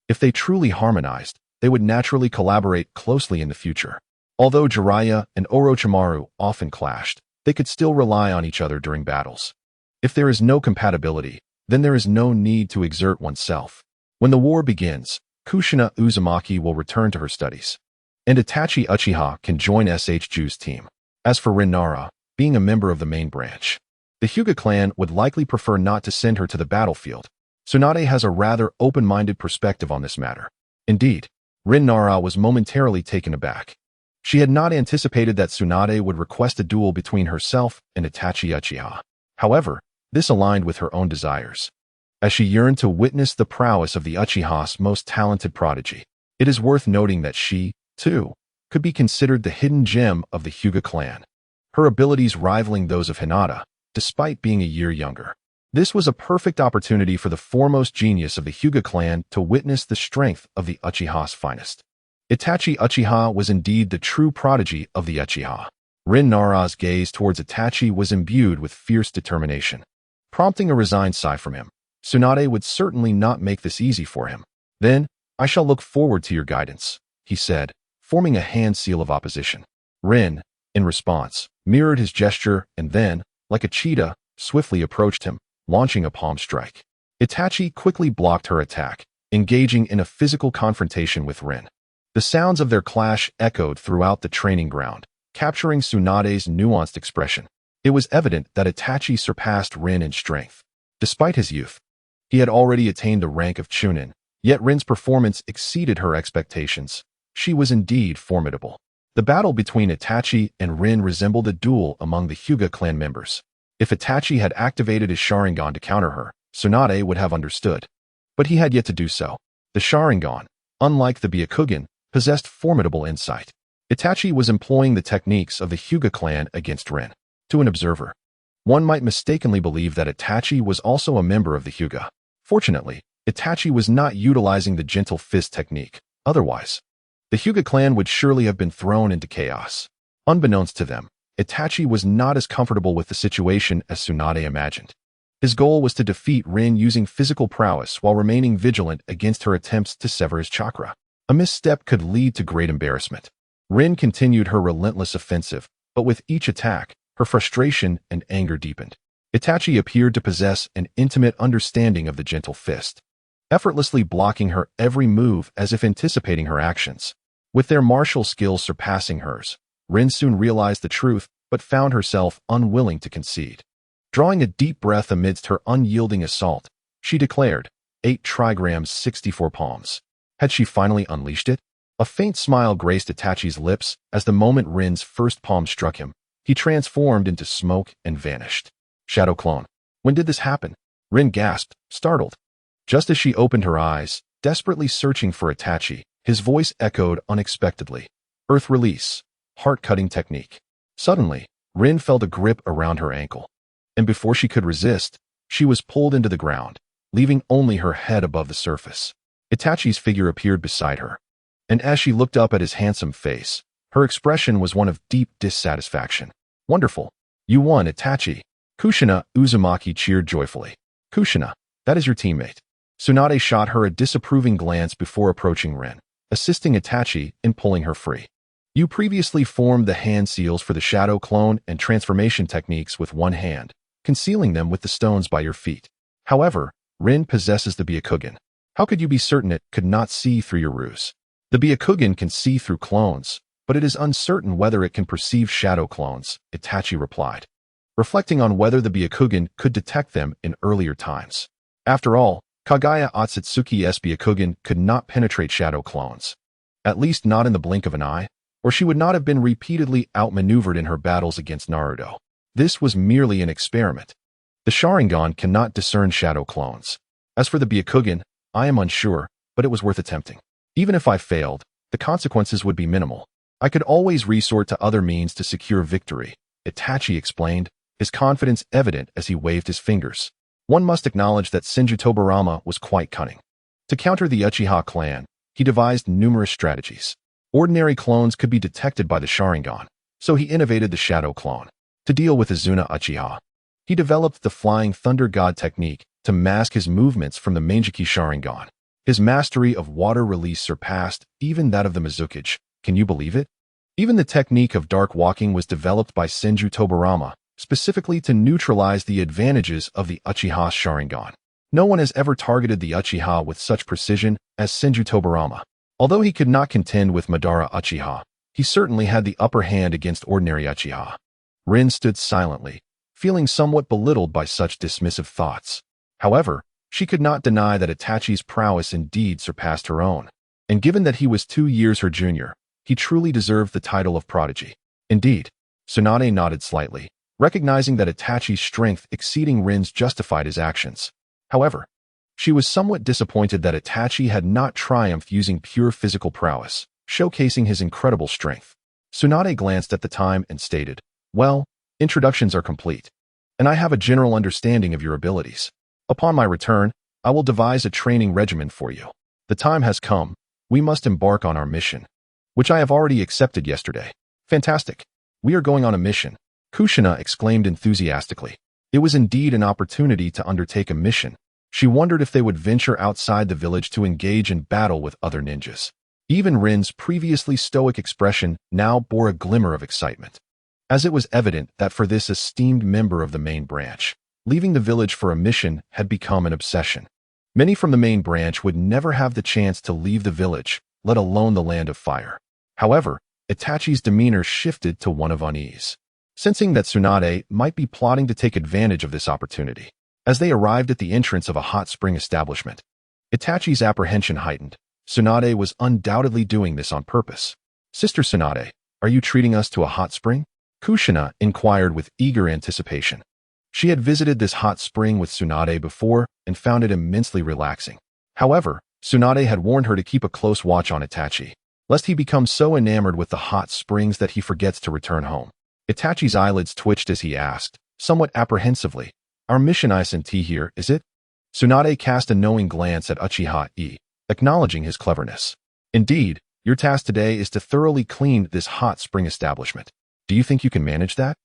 If they truly harmonized, they would naturally collaborate closely in the future. Although Jiraiya and Orochimaru often clashed, they could still rely on each other during battles. If there is no compatibility, then there is no need to exert oneself. When the war begins, Kushina Uzumaki will return to her studies, and Itachi Uchiha can join Senju's team. As for Rinnegan, being a member of the main branch, the Hyuga clan would likely prefer not to send her to the battlefield. Tsunade has a rather open-minded perspective on this matter. Indeed, Rinnegan was momentarily taken aback. She had not anticipated that Tsunade would request a duel between herself and Itachi Uchiha. However, this aligned with her own desires, as she yearned to witness the prowess of the Uchiha's most talented prodigy. It is worth noting that she, too, could be considered the hidden gem of the Hyuga clan, her abilities rivaling those of Hinata, despite being a year younger. This was a perfect opportunity for the foremost genius of the Hyuga clan to witness the strength of the Uchiha's finest. Itachi Uchiha was indeed the true prodigy of the Uchiha. Rinnegan's gaze towards Itachi was imbued with fierce determination, prompting a resigned sigh from him. Tsunade would certainly not make this easy for him. Then, I shall look forward to your guidance, he said, forming a hand seal of opposition. Rin, in response, mirrored his gesture and then, like a cheetah, swiftly approached him, launching a palm strike. Itachi quickly blocked her attack, engaging in a physical confrontation with Rin. The sounds of their clash echoed throughout the training ground, capturing Tsunade's nuanced expression. It was evident that Itachi surpassed Rin in strength. Despite his youth, he had already attained the rank of Chunin, yet Rin's performance exceeded her expectations. She was indeed formidable. The battle between Itachi and Rin resembled a duel among the Hyuga clan members. If Itachi had activated his Sharingan to counter her, Tsunade would have understood. But he had yet to do so. The Sharingan, unlike the Byakugan, possessed formidable insight. Itachi was employing the techniques of the Hyuga clan against Rin. To an observer, one might mistakenly believe that Itachi was also a member of the Hyuga. Fortunately, Itachi was not utilizing the gentle fist technique. Otherwise, the Hyuga clan would surely have been thrown into chaos. Unbeknownst to them, Itachi was not as comfortable with the situation as Tsunade imagined. His goal was to defeat Rin using physical prowess while remaining vigilant against her attempts to sever his chakra. A misstep could lead to great embarrassment. Rin continued her relentless offensive, but with each attack, her frustration and anger deepened. Itachi appeared to possess an intimate understanding of the gentle fist, effortlessly blocking her every move as if anticipating her actions. With their martial skills surpassing hers, Rin soon realized the truth but found herself unwilling to concede. Drawing a deep breath amidst her unyielding assault, she declared, 8 trigrams 64 palms. Had she finally unleashed it? A faint smile graced Itachi's lips as the moment Rin's first palm struck him. He transformed into smoke and vanished. Shadow clone. When did this happen? Rin gasped, startled. Just as she opened her eyes, desperately searching for Itachi, his voice echoed unexpectedly. Earth release. Heart-cutting technique. Suddenly, Rin felt a grip around her ankle. And before she could resist, she was pulled into the ground, leaving only her head above the surface. Itachi's figure appeared beside her, and as she looked up at his handsome face, her expression was one of deep dissatisfaction. Wonderful. You won, Itachi. Kushina Uzumaki cheered joyfully. Kushina, that is your teammate. Tsunade shot her a disapproving glance before approaching Rin, assisting Itachi in pulling her free. You previously formed the hand seals for the shadow clone and transformation techniques with one hand, concealing them with the stones by your feet. However, Rin possesses the Byakugan. How could you be certain it could not see through your ruse? The Byakugan can see through clones, but it is uncertain whether it can perceive shadow clones, Itachi replied, reflecting on whether the Byakugan could detect them in earlier times. After all, Kagaya Otsutsuki's Byakugan could not penetrate shadow clones, at least not in the blink of an eye, or she would not have been repeatedly outmaneuvered in her battles against Naruto. This was merely an experiment. The Sharingan cannot discern shadow clones. As for the Byakugan, I am unsure, but it was worth attempting. Even if I failed, the consequences would be minimal. I could always resort to other means to secure victory, Itachi explained, his confidence evident as he waved his fingers. One must acknowledge that Senju Tobirama was quite cunning. To counter the Uchiha clan, he devised numerous strategies. Ordinary clones could be detected by the Sharingan, so he innovated the shadow clone. To deal with Izuna Uchiha, He developed the Flying Thunder God technique to mask his movements from the Manjiki Sharingan. His mastery of water release surpassed even that of the Mizukage. Can you believe it? Even the technique of dark walking was developed by Senju Tobirama, specifically to neutralize the advantages of the Uchiha Sharingan. No one has ever targeted the Uchiha with such precision as Senju Tobirama. Although he could not contend with Madara Uchiha, he certainly had the upper hand against ordinary Uchiha. Rin stood silently, feeling somewhat belittled by such dismissive thoughts. However, she could not deny that Itachi's prowess indeed surpassed her own. And given that he was 2 years her junior, he truly deserved the title of prodigy. Indeed, Tsunade nodded slightly, recognizing that Itachi's strength exceeding Rin's justified his actions. However, she was somewhat disappointed that Itachi had not triumphed using pure physical prowess, showcasing his incredible strength. Tsunade glanced at the time and stated, "Well, introductions are complete, and I have a general understanding of your abilities. Upon my return, I will devise a training regimen for you. The time has come. We must embark on our mission, which I have already accepted yesterday." "Fantastic. We are going on a mission," Kushina exclaimed enthusiastically. It was indeed an opportunity to undertake a mission. She wondered if they would venture outside the village to engage in battle with other ninjas. Even Rin's previously stoic expression now bore a glimmer of excitement, as it was evident that for this esteemed member of the main branch, leaving the village for a mission had become an obsession. Many from the main branch would never have the chance to leave the village, let alone the land of fire. However, Itachi's demeanor shifted to one of unease, sensing that Tsunade might be plotting to take advantage of this opportunity. As they arrived at the entrance of a hot spring establishment, Itachi's apprehension heightened. Tsunade was undoubtedly doing this on purpose. "Sister Tsunade, are you treating us to a hot spring?" Kushina inquired with eager anticipation. She had visited this hot spring with Tsunade before and found it immensely relaxing. However, Tsunade had warned her to keep a close watch on Itachi, lest he become so enamored with the hot springs that he forgets to return home. Itachi's eyelids twitched as he asked, somewhat apprehensively, "Our mission isn't here, is it?" Tsunade cast a knowing glance at Uchiha Yi, acknowledging his cleverness. "Indeed, your task today is to thoroughly clean this hot spring establishment. Do you think you can manage that?"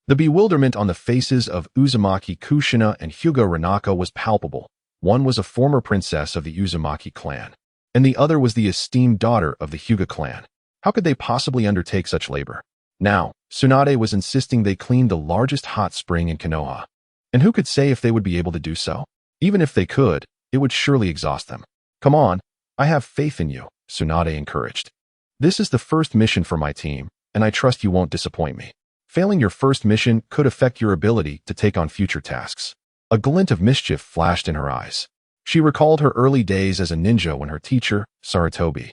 The bewilderment on the faces of Uzumaki Kushina and Hyuga Ranaka was palpable. One was a former princess of the Uzumaki clan, and the other was the esteemed daughter of the Hyuga clan. How could they possibly undertake such labor? Now, Tsunade was insisting they clean the largest hot spring in Konoha. And who could say if they would be able to do so? Even if they could, it would surely exhaust them. "Come on, I have faith in you," Tsunade encouraged. "This is the first mission for my team, and I trust you won't disappoint me. Failing your first mission could affect your ability to take on future tasks." A glint of mischief flashed in her eyes. She recalled her early days as a ninja when her teacher, Sarutobi,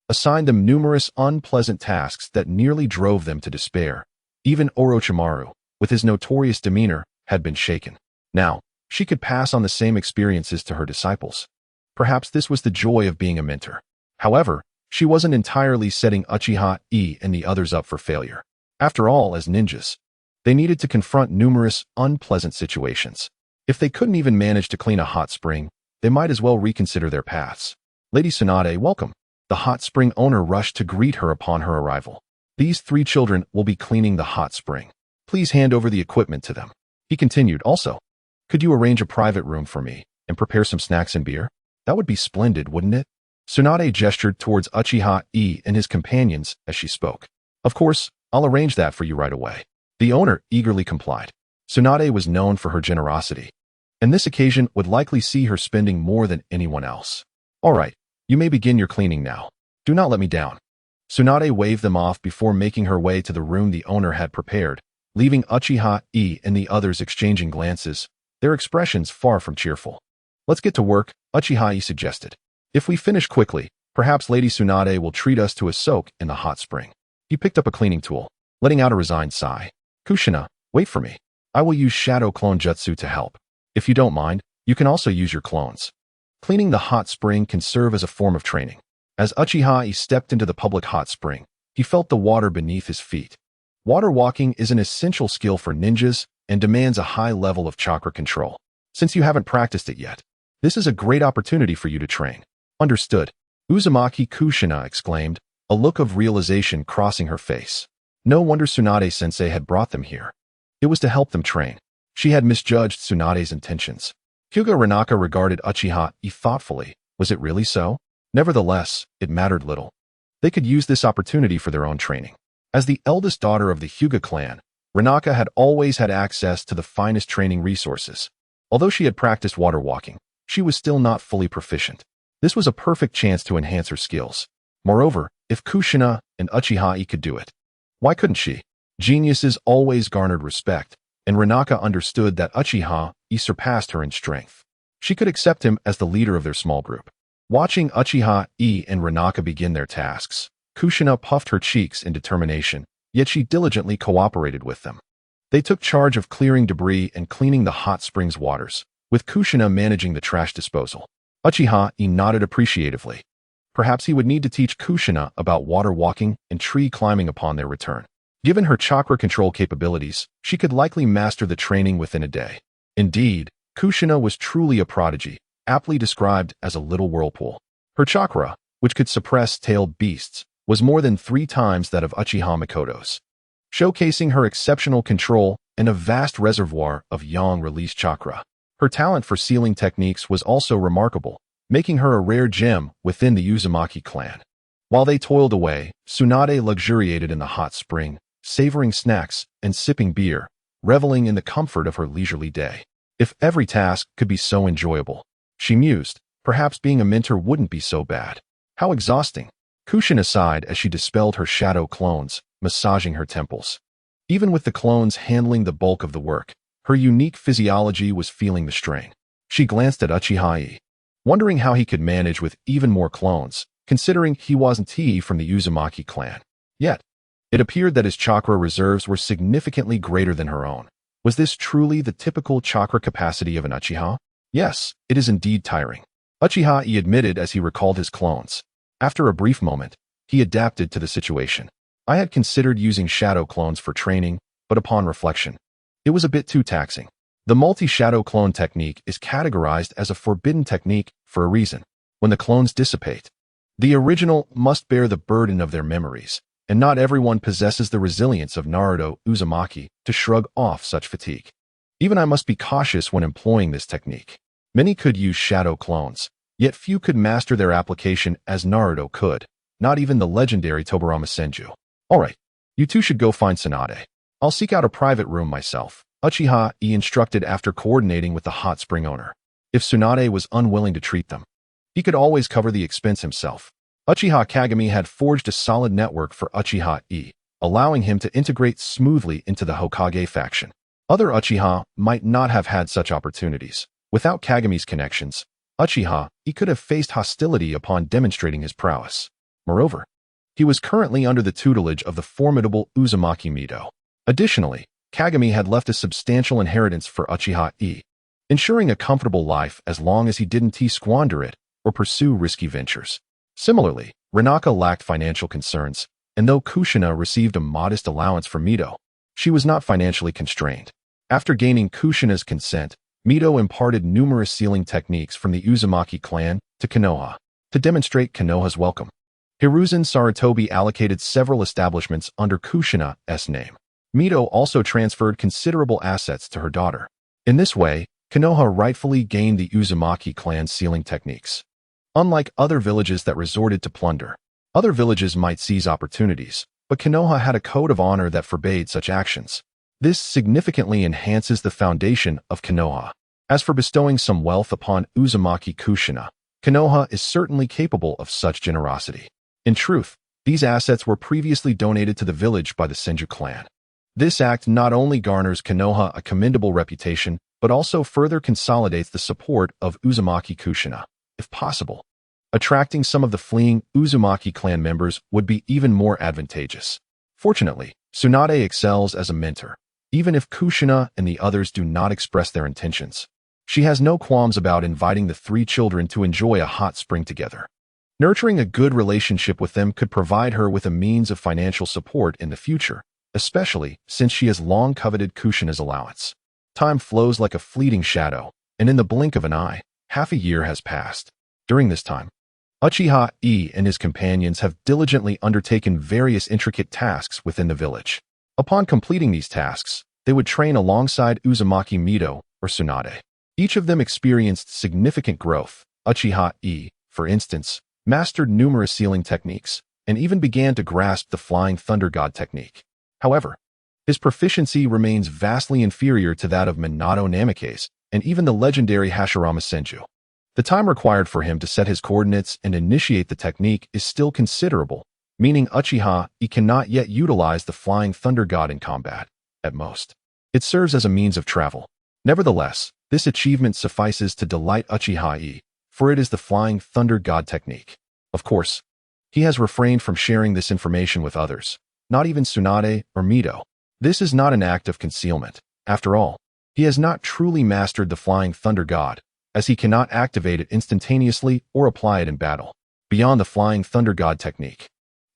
assigned them numerous unpleasant tasks that nearly drove them to despair. Even Orochimaru, with his notorious demeanor, had been shaken. Now, she could pass on the same experiences to her disciples. Perhaps this was the joy of being a mentor. However, she wasn't entirely setting Uchiha Yi and the others up for failure. After all, as ninjas, they needed to confront numerous unpleasant situations. If they couldn't even manage to clean a hot spring, they might as well reconsider their paths. "Lady Tsunade, welcome." The hot spring owner rushed to greet her upon her arrival. "These 3 children will be cleaning the hot spring. Please hand over the equipment to them." He continued, "Also, could you arrange a private room for me and prepare some snacks and beer? That would be splendid, wouldn't it?" Tsunade gestured towards Uchiha Yi and his companions as she spoke. "Of course, I'll arrange that for you right away." The owner eagerly complied. Tsunade was known for her generosity, and this occasion would likely see her spending more than anyone else. "All right, you may begin your cleaning now. Do not let me down." Tsunade waved them off before making her way to the room the owner had prepared, leaving Uchiha Yi and the others exchanging glances, their expressions far from cheerful. "Let's get to work," Uchiha Yi suggested. "If we finish quickly, perhaps Lady Tsunade will treat us to a soak in the hot spring." He picked up a cleaning tool, letting out a resigned sigh. "Kushina, wait for me. I will use shadow clone jutsu to help. If you don't mind, you can also use your clones." Cleaning the hot spring can serve as a form of training. As Uchiha Yi stepped into the public hot spring, he felt the water beneath his feet. Water walking is an essential skill for ninjas and demands a high level of chakra control. Since you haven't practiced it yet, this is a great opportunity for you to train. "Understood," Uzumaki Kushina exclaimed, a look of realization crossing her face. No wonder Tsunade-sensei had brought them here. It was to help them train. She had misjudged Tsunade's intentions. Hyuga Rinaka regarded Uchiha Yi thoughtfully. Was it really so? Nevertheless, it mattered little. They could use this opportunity for their own training. As the eldest daughter of the Hyuga clan, Rinaka had always had access to the finest training resources. Although she had practiced water walking, she was still not fully proficient. This was a perfect chance to enhance her skills. Moreover, if Kushina and Uchiha Yi could do it, why couldn't she? Geniuses always garnered respect, and Rinaka understood that Uchiha Yi surpassed her in strength. She could accept him as the leader of their small group. Watching Uchiha Yi and Rinaka begin their tasks, Kushina puffed her cheeks in determination, yet she diligently cooperated with them. They took charge of clearing debris and cleaning the hot springs waters, with Kushina managing the trash disposal. Uchiha Yi nodded appreciatively. Perhaps he would need to teach Kushina about water walking and tree climbing upon their return. Given her chakra control capabilities, she could likely master the training within a day. Indeed, Kushina was truly a prodigy, aptly described as a little whirlpool. Her chakra, which could suppress tailed beasts, was more than 3 times that of Uchiha Mikoto's, showcasing her exceptional control and a vast reservoir of yang-release chakra. Her talent for sealing techniques was also remarkable, making her a rare gem within the Uzumaki clan. While they toiled away, Tsunade luxuriated in the hot spring, savoring snacks and sipping beer, reveling in the comfort of her leisurely day. If every task could be so enjoyable, she mused, perhaps being a mentor wouldn't be so bad. How exhausting. Kushina sighed as she dispelled her shadow clones, massaging her temples. Even with the clones handling the bulk of the work, her unique physiology was feeling the strain. She glanced at Uchiha Yi, wondering how he could manage with even more clones, considering he wasn't from the Uzumaki clan. Yet, it appeared that his chakra reserves were significantly greater than her own. Was this truly the typical chakra capacity of an Uchiha? Yes, it is indeed tiring. Uchiha Yi admitted as he recalled his clones. After a brief moment, he adapted to the situation. I had considered using shadow clones for training, but upon reflection, it was a bit too taxing. The multi-shadow clone technique is categorized as a forbidden technique for a reason. When the clones dissipate, the original must bear the burden of their memories, and not everyone possesses the resilience of Naruto Uzumaki to shrug off such fatigue. Even I must be cautious when employing this technique. Many could use shadow clones, yet few could master their application as Naruto could, not even the legendary Tobirama Senju. Alright, you two should go find Tsunade. I'll seek out a private room myself, Uchiha Yi instructed after coordinating with the hot spring owner. If Tsunade was unwilling to treat them, he could always cover the expense himself. Uchiha Kagami had forged a solid network for Uchiha Yi, allowing him to integrate smoothly into the Hokage faction. Other Uchiha might not have had such opportunities. Without Kagami's connections, Uchiha Yi could have faced hostility upon demonstrating his prowess. Moreover, he was currently under the tutelage of the formidable Uzumaki Mido. Additionally, Kagami had left a substantial inheritance for Uchiha Yi, ensuring a comfortable life as long as he didn't squander it or pursue risky ventures. Similarly, Rinaka lacked financial concerns, and though Kushina received a modest allowance from Mido, she was not financially constrained. After gaining Kushina's consent, Mido imparted numerous sealing techniques from the Uzumaki clan to Konoha to demonstrate Konoha's welcome. Hiruzen Sarutobi allocated several establishments under Kushina's name. Mido also transferred considerable assets to her daughter. In this way, Konoha rightfully gained the Uzumaki clan's sealing techniques. Unlike other villages that resorted to plunder, other villages might seize opportunities, but Konoha had a code of honor that forbade such actions. This significantly enhances the foundation of Konoha. As for bestowing some wealth upon Uzumaki Kushina, Konoha is certainly capable of such generosity. In truth, these assets were previously donated to the village by the Senju clan. This act not only garners Konoha a commendable reputation, but also further consolidates the support of Uzumaki Kushina. If possible, attracting some of the fleeing Uzumaki clan members would be even more advantageous. Fortunately, Tsunade excels as a mentor. Even if Kushina and the others do not express their intentions, she has no qualms about inviting the 3 children to enjoy a hot spring together. Nurturing a good relationship with them could provide her with a means of financial support in the future, especially since she has long coveted Kushina's allowance. Time flows like a fleeting shadow, and in the blink of an eye, half a year has passed. During this time, Uchiha Yi and his companions have diligently undertaken various intricate tasks within the village. Upon completing these tasks, They would train alongside Uzumaki Mito or Tsunade. Each of them experienced significant growth. Uchiha Yi, for instance, mastered numerous sealing techniques and even began to grasp the Flying Thunder God technique. However, his proficiency remains vastly inferior to that of Minato Namikaze and even the legendary Hashirama Senju. The time required for him to set his coordinates and initiate the technique is still considerable, meaning Uchiha Yi cannot yet utilize the Flying Thunder God in combat. At most, it serves as a means of travel. Nevertheless, this achievement suffices to delight Uchiha Yi, for it is the Flying Thunder God technique. Of course, he has refrained from sharing this information with others, not even Tsunade or Mito. This is not an act of concealment. After all, he has not truly mastered the Flying Thunder God, as he cannot activate it instantaneously or apply it in battle. Beyond the Flying Thunder God technique,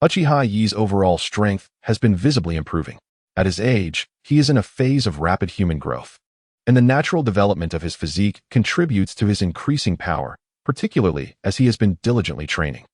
Uchiha Yi's overall strength has been visibly improving. At his age, he is in a phase of rapid human growth, and the natural development of his physique contributes to his increasing power, particularly as he has been diligently training.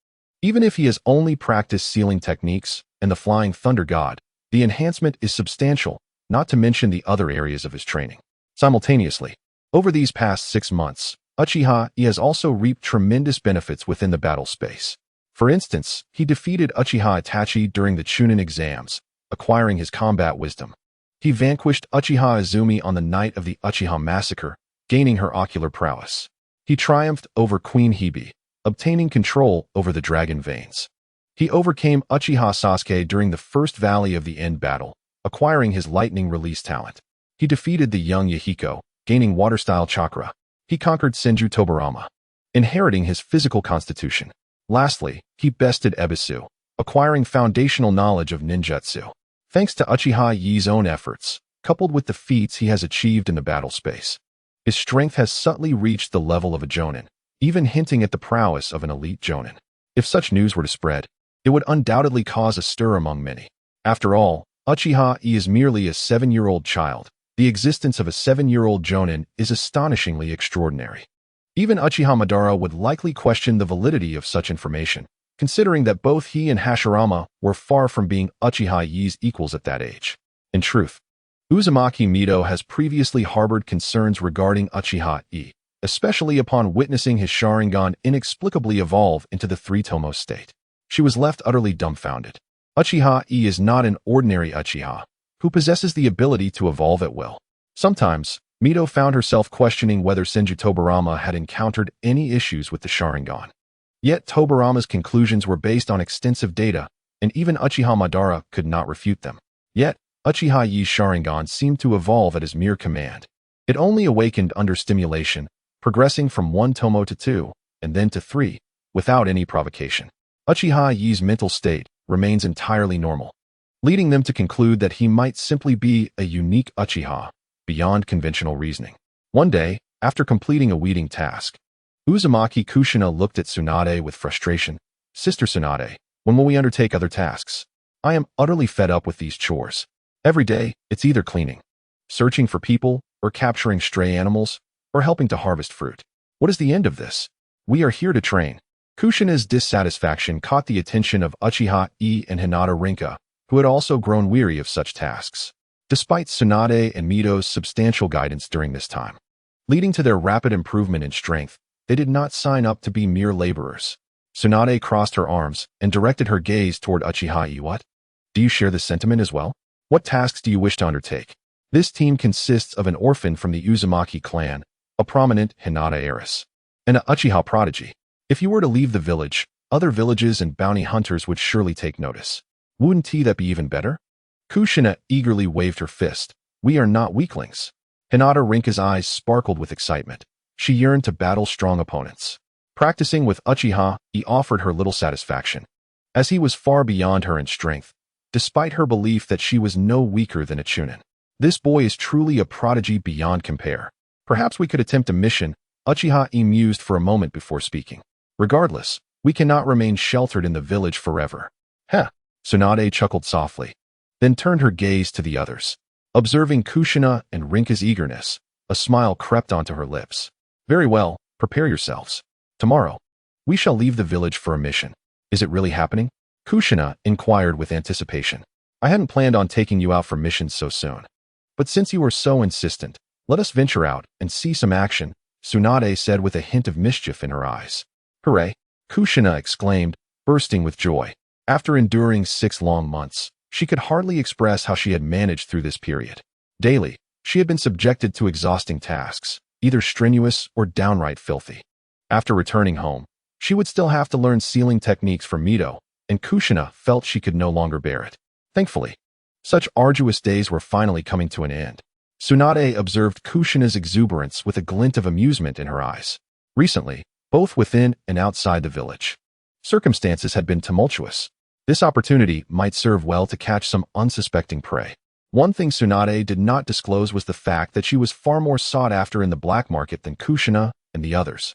Even if he has only practiced sealing techniques and the Flying Thunder God, the enhancement is substantial, not to mention the other areas of his training. Simultaneously, over these past 6 months, Uchiha Yi has also reaped tremendous benefits within the battle space. For instance, he defeated Uchiha Itachi during the Chunin exams, acquiring his combat wisdom. He vanquished Uchiha Izumi on the night of the Uchiha massacre, gaining her ocular prowess. He triumphed over Queen Hebe, obtaining control over the dragon veins. He overcame Uchiha Sasuke during the first Valley of the End battle, acquiring his lightning release talent. He defeated the young Yahiko, gaining water-style chakra. He conquered Senju Tobarama, inheriting his physical constitution. Lastly, he bested Ebisu, acquiring foundational knowledge of ninjutsu. Thanks to Uchiha Yi's own efforts, coupled with the feats he has achieved in the battle space, his strength has subtly reached the level of a jonin, even hinting at the prowess of an elite jonin. If such news were to spread, it would undoubtedly cause a stir among many. After all, Uchiha Yi is merely a 7-year-old child. The existence of a 7-year-old jonin is astonishingly extraordinary. Even Uchiha Madara would likely question the validity of such information, considering that both he and Hashirama were far from being Uchiha Yi's equals at that age. In truth, Uzumaki Mito has previously harbored concerns regarding Uchiha Yi, especially upon witnessing his Sharingan inexplicably evolve into the Three-Tomo state. She was left utterly dumbfounded. Uchiha Yi is not an ordinary Uchiha, who possesses the ability to evolve at will. Sometimes, Mito found herself questioning whether Senju Tobarama had encountered any issues with the Sharingan. Yet Tobarama's conclusions were based on extensive data, and even Uchiha Madara could not refute them. Yet, Uchiha Yi's Sharingan seemed to evolve at his mere command. It only awakened under stimulation, progressing from 1 tomo to 2, and then to 3, without any provocation. Uchiha Yi's mental state remains entirely normal, leading them to conclude that he might simply be a unique Uchiha, beyond conventional reasoning. One day, after completing a weeding task, Uzumaki Kushina looked at Tsunade with frustration. "Sister Tsunade, when will we undertake other tasks? I am utterly fed up with these chores. Every day, it's either cleaning, searching for people, or capturing stray animals, or helping to harvest fruit. What is the end of this? We are here to train." Kushina's dissatisfaction caught the attention of Uchiha Yi and Hinata Rinka, who had also grown weary of such tasks. Despite Tsunade and Mito's substantial guidance during this time, leading to their rapid improvement in strength, they did not sign up to be mere laborers. Tsunade crossed her arms and directed her gaze toward Uchiha Yi. "What? Do you share this sentiment as well? What tasks do you wish to undertake?" This team consists of an orphan from the Uzumaki clan, a prominent Hinata heiress, and an Uchiha prodigy. If you were to leave the village, other villages and bounty hunters would surely take notice. Wouldn't that be even better? Kushina eagerly waved her fist. "We are not weaklings." Hinata Rinka's eyes sparkled with excitement. She yearned to battle strong opponents. Practicing with Uchiha, he offered her little satisfaction, as he was far beyond her in strength, despite her belief that she was no weaker than a Chunin. "This boy is truly a prodigy beyond compare. Perhaps we could attempt a mission," Uchiha Yi mused for a moment before speaking. "Regardless, we cannot remain sheltered in the village forever." "Heh," Tsunade chuckled softly, then turned her gaze to the others. Observing Kushina and Rinka's eagerness, a smile crept onto her lips. "Very well, prepare yourselves. Tomorrow, we shall leave the village for a mission." "Is it really happening?" Kushina inquired with anticipation. "I hadn't planned on taking you out for missions so soon." But since you are so insistent, let us venture out and see some action, Tsunade said with a hint of mischief in her eyes. Hooray! Kushina exclaimed, bursting with joy. After enduring 6 long months, she could hardly express how she had managed through this period. Daily, she had been subjected to exhausting tasks, either strenuous or downright filthy. After returning home, she would still have to learn sealing techniques from Mito, and Kushina felt she could no longer bear it. Thankfully, such arduous days were finally coming to an end. Tsunade observed Kushina's exuberance with a glint of amusement in her eyes. Recently, both within and outside the village, circumstances had been tumultuous. This opportunity might serve well to catch some unsuspecting prey. One thing Tsunade did not disclose was the fact that she was far more sought after in the black market than Kushina and the others.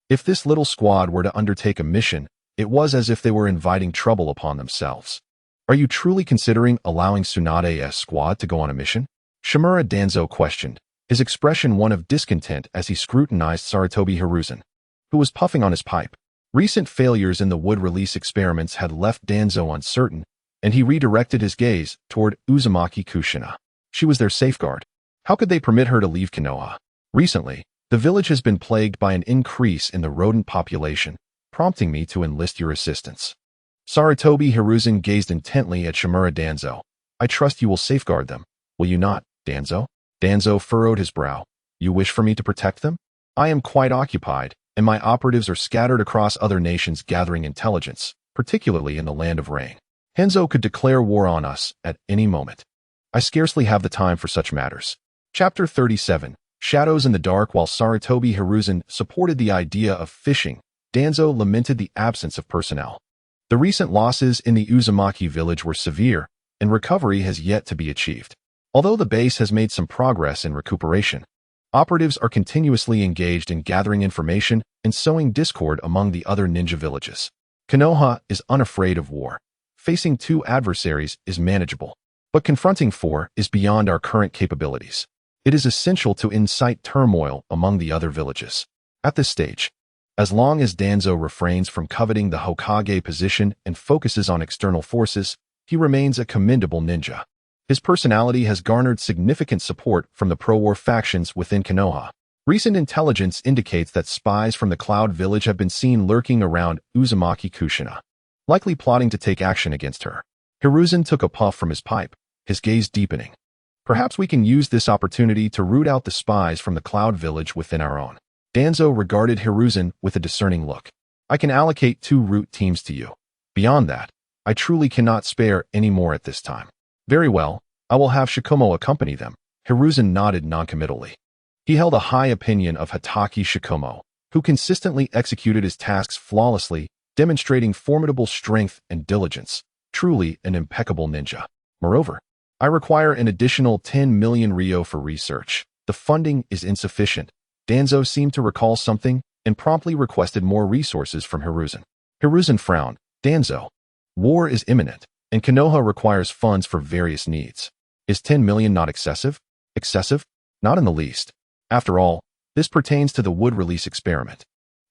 If this little squad were to undertake a mission, it was as if they were inviting trouble upon themselves. Are you truly considering allowing Tsunade's squad to go on a mission? Shimura Danzo questioned, his expression one of discontent as he scrutinized Sarutobi Hiruzen, who was puffing on his pipe. Recent failures in the wood release experiments had left Danzo uncertain, and he redirected his gaze toward Uzumaki Kushina. She was their safeguard. How could they permit her to leave Konoha? Recently, the village has been plagued by an increase in the rodent population, prompting me to enlist your assistance. Sarutobi Hiruzen gazed intently at Shimura Danzo. I trust you will safeguard them. Will you not, Danzo? Danzo furrowed his brow. You wish for me to protect them? I am quite occupied, and my operatives are scattered across other nations gathering intelligence, particularly in the land of rain. Henzo could declare war on us at any moment. I scarcely have the time for such matters. Chapter 37. Shadows in the dark. While Sarutobi Hiruzen supported the idea of fishing, Danzo lamented the absence of personnel. The recent losses in the Uzumaki village were severe, and recovery has yet to be achieved. Although the base has made some progress in recuperation, operatives are continuously engaged in gathering information and sowing discord among the other ninja villages. Konoha is unafraid of war. Facing 2 adversaries is manageable, but confronting 4 is beyond our current capabilities. It is essential to incite turmoil among the other villages. At this stage, as long as Danzo refrains from coveting the Hokage position and focuses on external forces, he remains a commendable ninja. His personality has garnered significant support from the pro-war factions within Konoha. Recent intelligence indicates that spies from the Cloud Village have been seen lurking around Uzumaki Kushina, likely plotting to take action against her. Hiruzen took a puff from his pipe, his gaze deepening. Perhaps we can use this opportunity to root out the spies from the Cloud Village within our own. Danzo regarded Hiruzen with a discerning look. I can allocate 2 root teams to you. Beyond that, I truly cannot spare any more at this time. Very well, I will have Shikomo accompany them. Hiruzen nodded noncommittally. He held a high opinion of Hatake Shikomo, who consistently executed his tasks flawlessly, demonstrating formidable strength and diligence. Truly an impeccable ninja. Moreover, I require an additional 10 million ryo for research. The funding is insufficient. Danzo seemed to recall something and promptly requested more resources from Hiruzen. Hiruzen frowned. Danzo, war is imminent, and Konoha requires funds for various needs. Is 10 million not excessive? Excessive? Not in the least. After all, this pertains to the wood release experiment.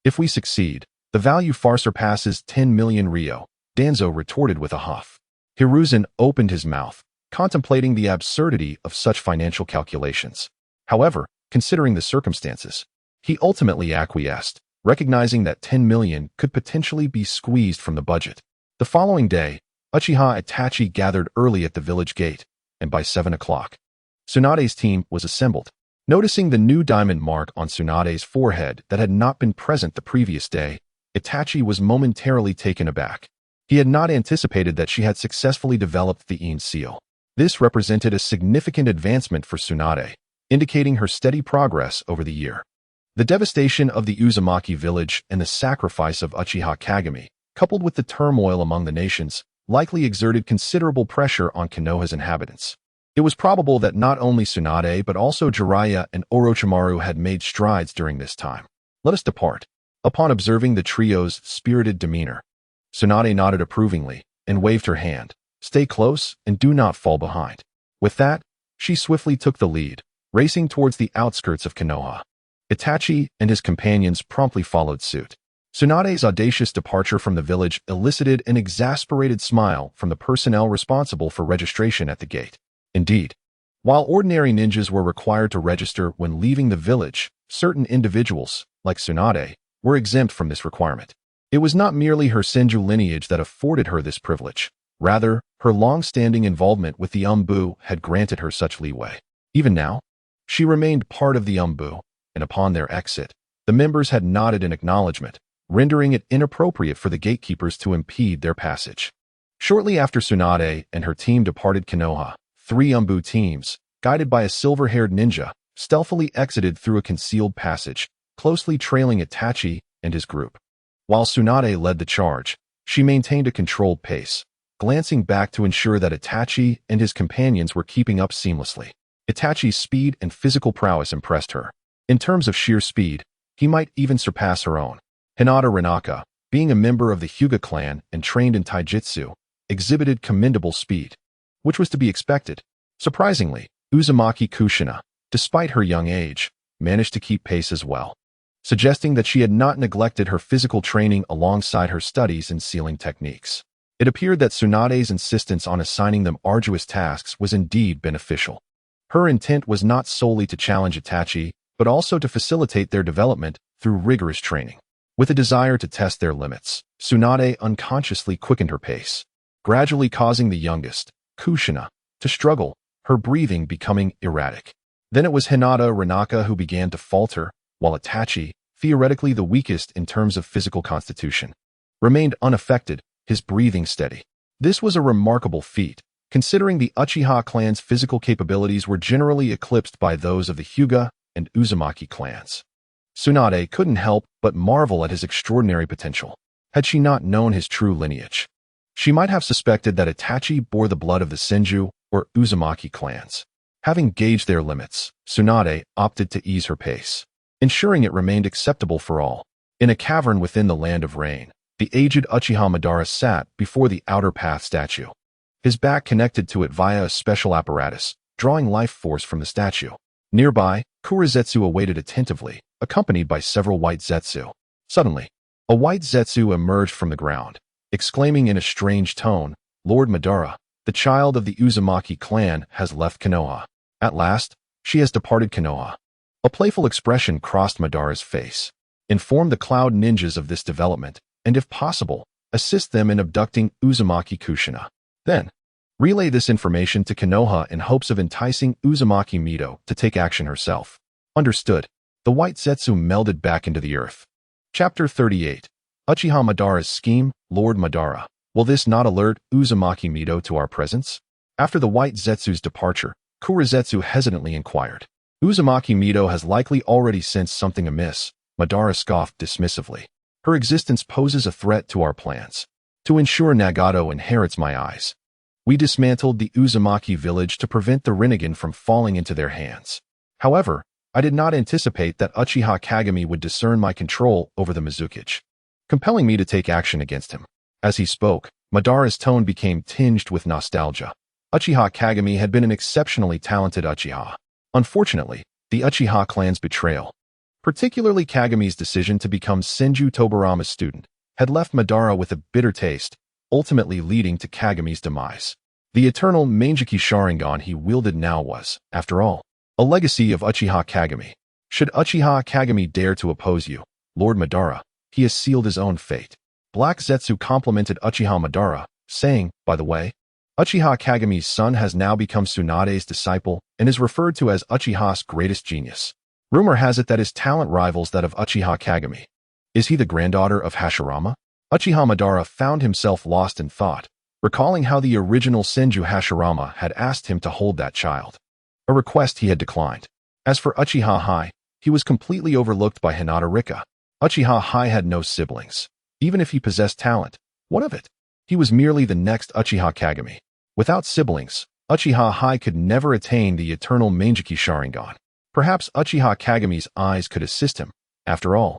If we succeed, the value far surpasses 10 million ryo, Danzo retorted with a huff. Hiruzen opened his mouth, contemplating the absurdity of such financial calculations. However, considering the circumstances, he ultimately acquiesced, recognizing that 10 million could potentially be squeezed from the budget. The following day, Uchiha Itachi gathered early at the village gate, and by 7 o'clock, Tsunade's team was assembled. Noticing the new diamond mark on Tsunade's forehead that had not been present the previous day, Itachi was momentarily taken aback. He had not anticipated that she had successfully developed the Ein seal. This represented a significant advancement for Tsunade, indicating her steady progress over the year. The devastation of the Uzumaki village and the sacrifice of Uchiha Kagami, coupled with the turmoil among the nations, likely exerted considerable pressure on Konoha's inhabitants. It was probable that not only Tsunade but also Jiraiya and Orochimaru had made strides during this time. Let us depart. Upon observing the trio's spirited demeanor, Tsunade nodded approvingly and waved her hand. Stay close and do not fall behind. With that, she swiftly took the lead, racing towards the outskirts of Konoha. Itachi and his companions promptly followed suit. Tsunade's audacious departure from the village elicited an exasperated smile from the personnel responsible for registration at the gate. Indeed, While ordinary ninjas were required to register when leaving the village, certain individuals, like Tsunade, were exempt from this requirement. It was not merely her Senju lineage that afforded her this privilege. Rather, her long-standing involvement with the Umbu had granted her such leeway. Even now, she remained part of the Umbu, and upon their exit, the members had nodded in acknowledgement, rendering it inappropriate for the gatekeepers to impede their passage. Shortly after Tsunade and her team departed Konoha, 3 Umbu teams, guided by a silver-haired ninja, stealthily exited through a concealed passage, closely trailing Itachi and his group. While Tsunade led the charge, she maintained a controlled pace, glancing back to ensure that Itachi and his companions were keeping up seamlessly. Itachi's speed and physical prowess impressed her. In terms of sheer speed, he might even surpass her own. Hinata Rinaka, being a member of the Hyuga clan and trained in taijutsu, exhibited commendable speed, which was to be expected. Surprisingly, Uzumaki Kushina, despite her young age, managed to keep pace as well, suggesting that she had not neglected her physical training alongside her studies in sealing techniques. It appeared that Tsunade's insistence on assigning them arduous tasks was indeed beneficial. Her intent was not solely to challenge Itachi, but also to facilitate their development through rigorous training. With a desire to test their limits, Tsunade unconsciously quickened her pace, gradually causing the youngest, Kushina, to struggle, her breathing becoming erratic. Then it was Hinata Rinaka who began to falter, while Itachi, theoretically the weakest in terms of physical constitution, remained unaffected, his breathing steady. This was a remarkable feat, considering the Uchiha clan's physical capabilities were generally eclipsed by those of the Hyuga and Uzumaki clans. Tsunade couldn't help but marvel at his extraordinary potential. Had she not known his true lineage, she might have suspected that Itachi bore the blood of the Senju or Uzumaki clans. Having gauged their limits, Tsunade opted to ease her pace, ensuring it remained acceptable for all. In a cavern within the Land of Rain, the aged Uchiha Madara sat before the outer path statue, his back connected to it via a special apparatus, drawing life force from the statue. Nearby, Kurizetsu awaited attentively, accompanied by several white Zetsu. Suddenly, a white Zetsu emerged from the ground, exclaiming in a strange tone, "Lord Madara, the child of the Uzumaki clan has left Konoha. At last, she has departed Konoha." A playful expression crossed Madara's face. Inform the Cloud Ninjas of this development, and if possible, assist them in abducting Uzumaki Kushina. Then, relay this information to Konoha in hopes of enticing Uzumaki Mito to take action herself. Understood. The white Zetsu melded back into the earth. Chapter 38. Uchiha Madara's Scheme. Lord Madara, will this not alert Uzumaki Mito to our presence? After the white Zetsu's departure, Kurizetsu hesitantly inquired. Uzumaki Mito has likely already sensed something amiss, Madara scoffed dismissively. Her existence poses a threat to our plans. To ensure Nagato inherits my eyes, we dismantled the Uzumaki village to prevent the Rinnegan from falling into their hands. However, I did not anticipate that Uchiha Kagami would discern my control over the Mizukage, compelling me to take action against him. As he spoke, Madara's tone became tinged with nostalgia. Uchiha Kagami had been an exceptionally talented Uchiha. Unfortunately, the Uchiha clan's betrayal, particularly Kagami's decision to become Senju Tobarama's student, had left Madara with a bitter taste, ultimately leading to Kagami's demise. The eternal Mangeki Sharingan he wielded now was, after all, a legacy of Uchiha Kagami. Should Uchiha Kagami dare to oppose you, Lord Madara, he has sealed his own fate. Black Zetsu complimented Uchiha Madara, saying, by the way, Uchiha Kagami's son has now become Tsunade's disciple and is referred to as Uchiha's greatest genius. Rumor has it that his talent rivals that of Uchiha Kagami. Is he the granddaughter of Hashirama? Uchiha Madara found himself lost in thought, recalling how the original Senju Hashirama had asked him to hold that child, a request he had declined. As for Uchiha Yi, he was completely overlooked by Hinata Rika. Uchiha Yi had no siblings. Even if he possessed talent, what of it? He was merely the next Uchiha Kagami. Without siblings, Uchiha Yi could never attain the eternal Mangeki Sharingan. Perhaps Uchiha Kagami's eyes could assist him. After all,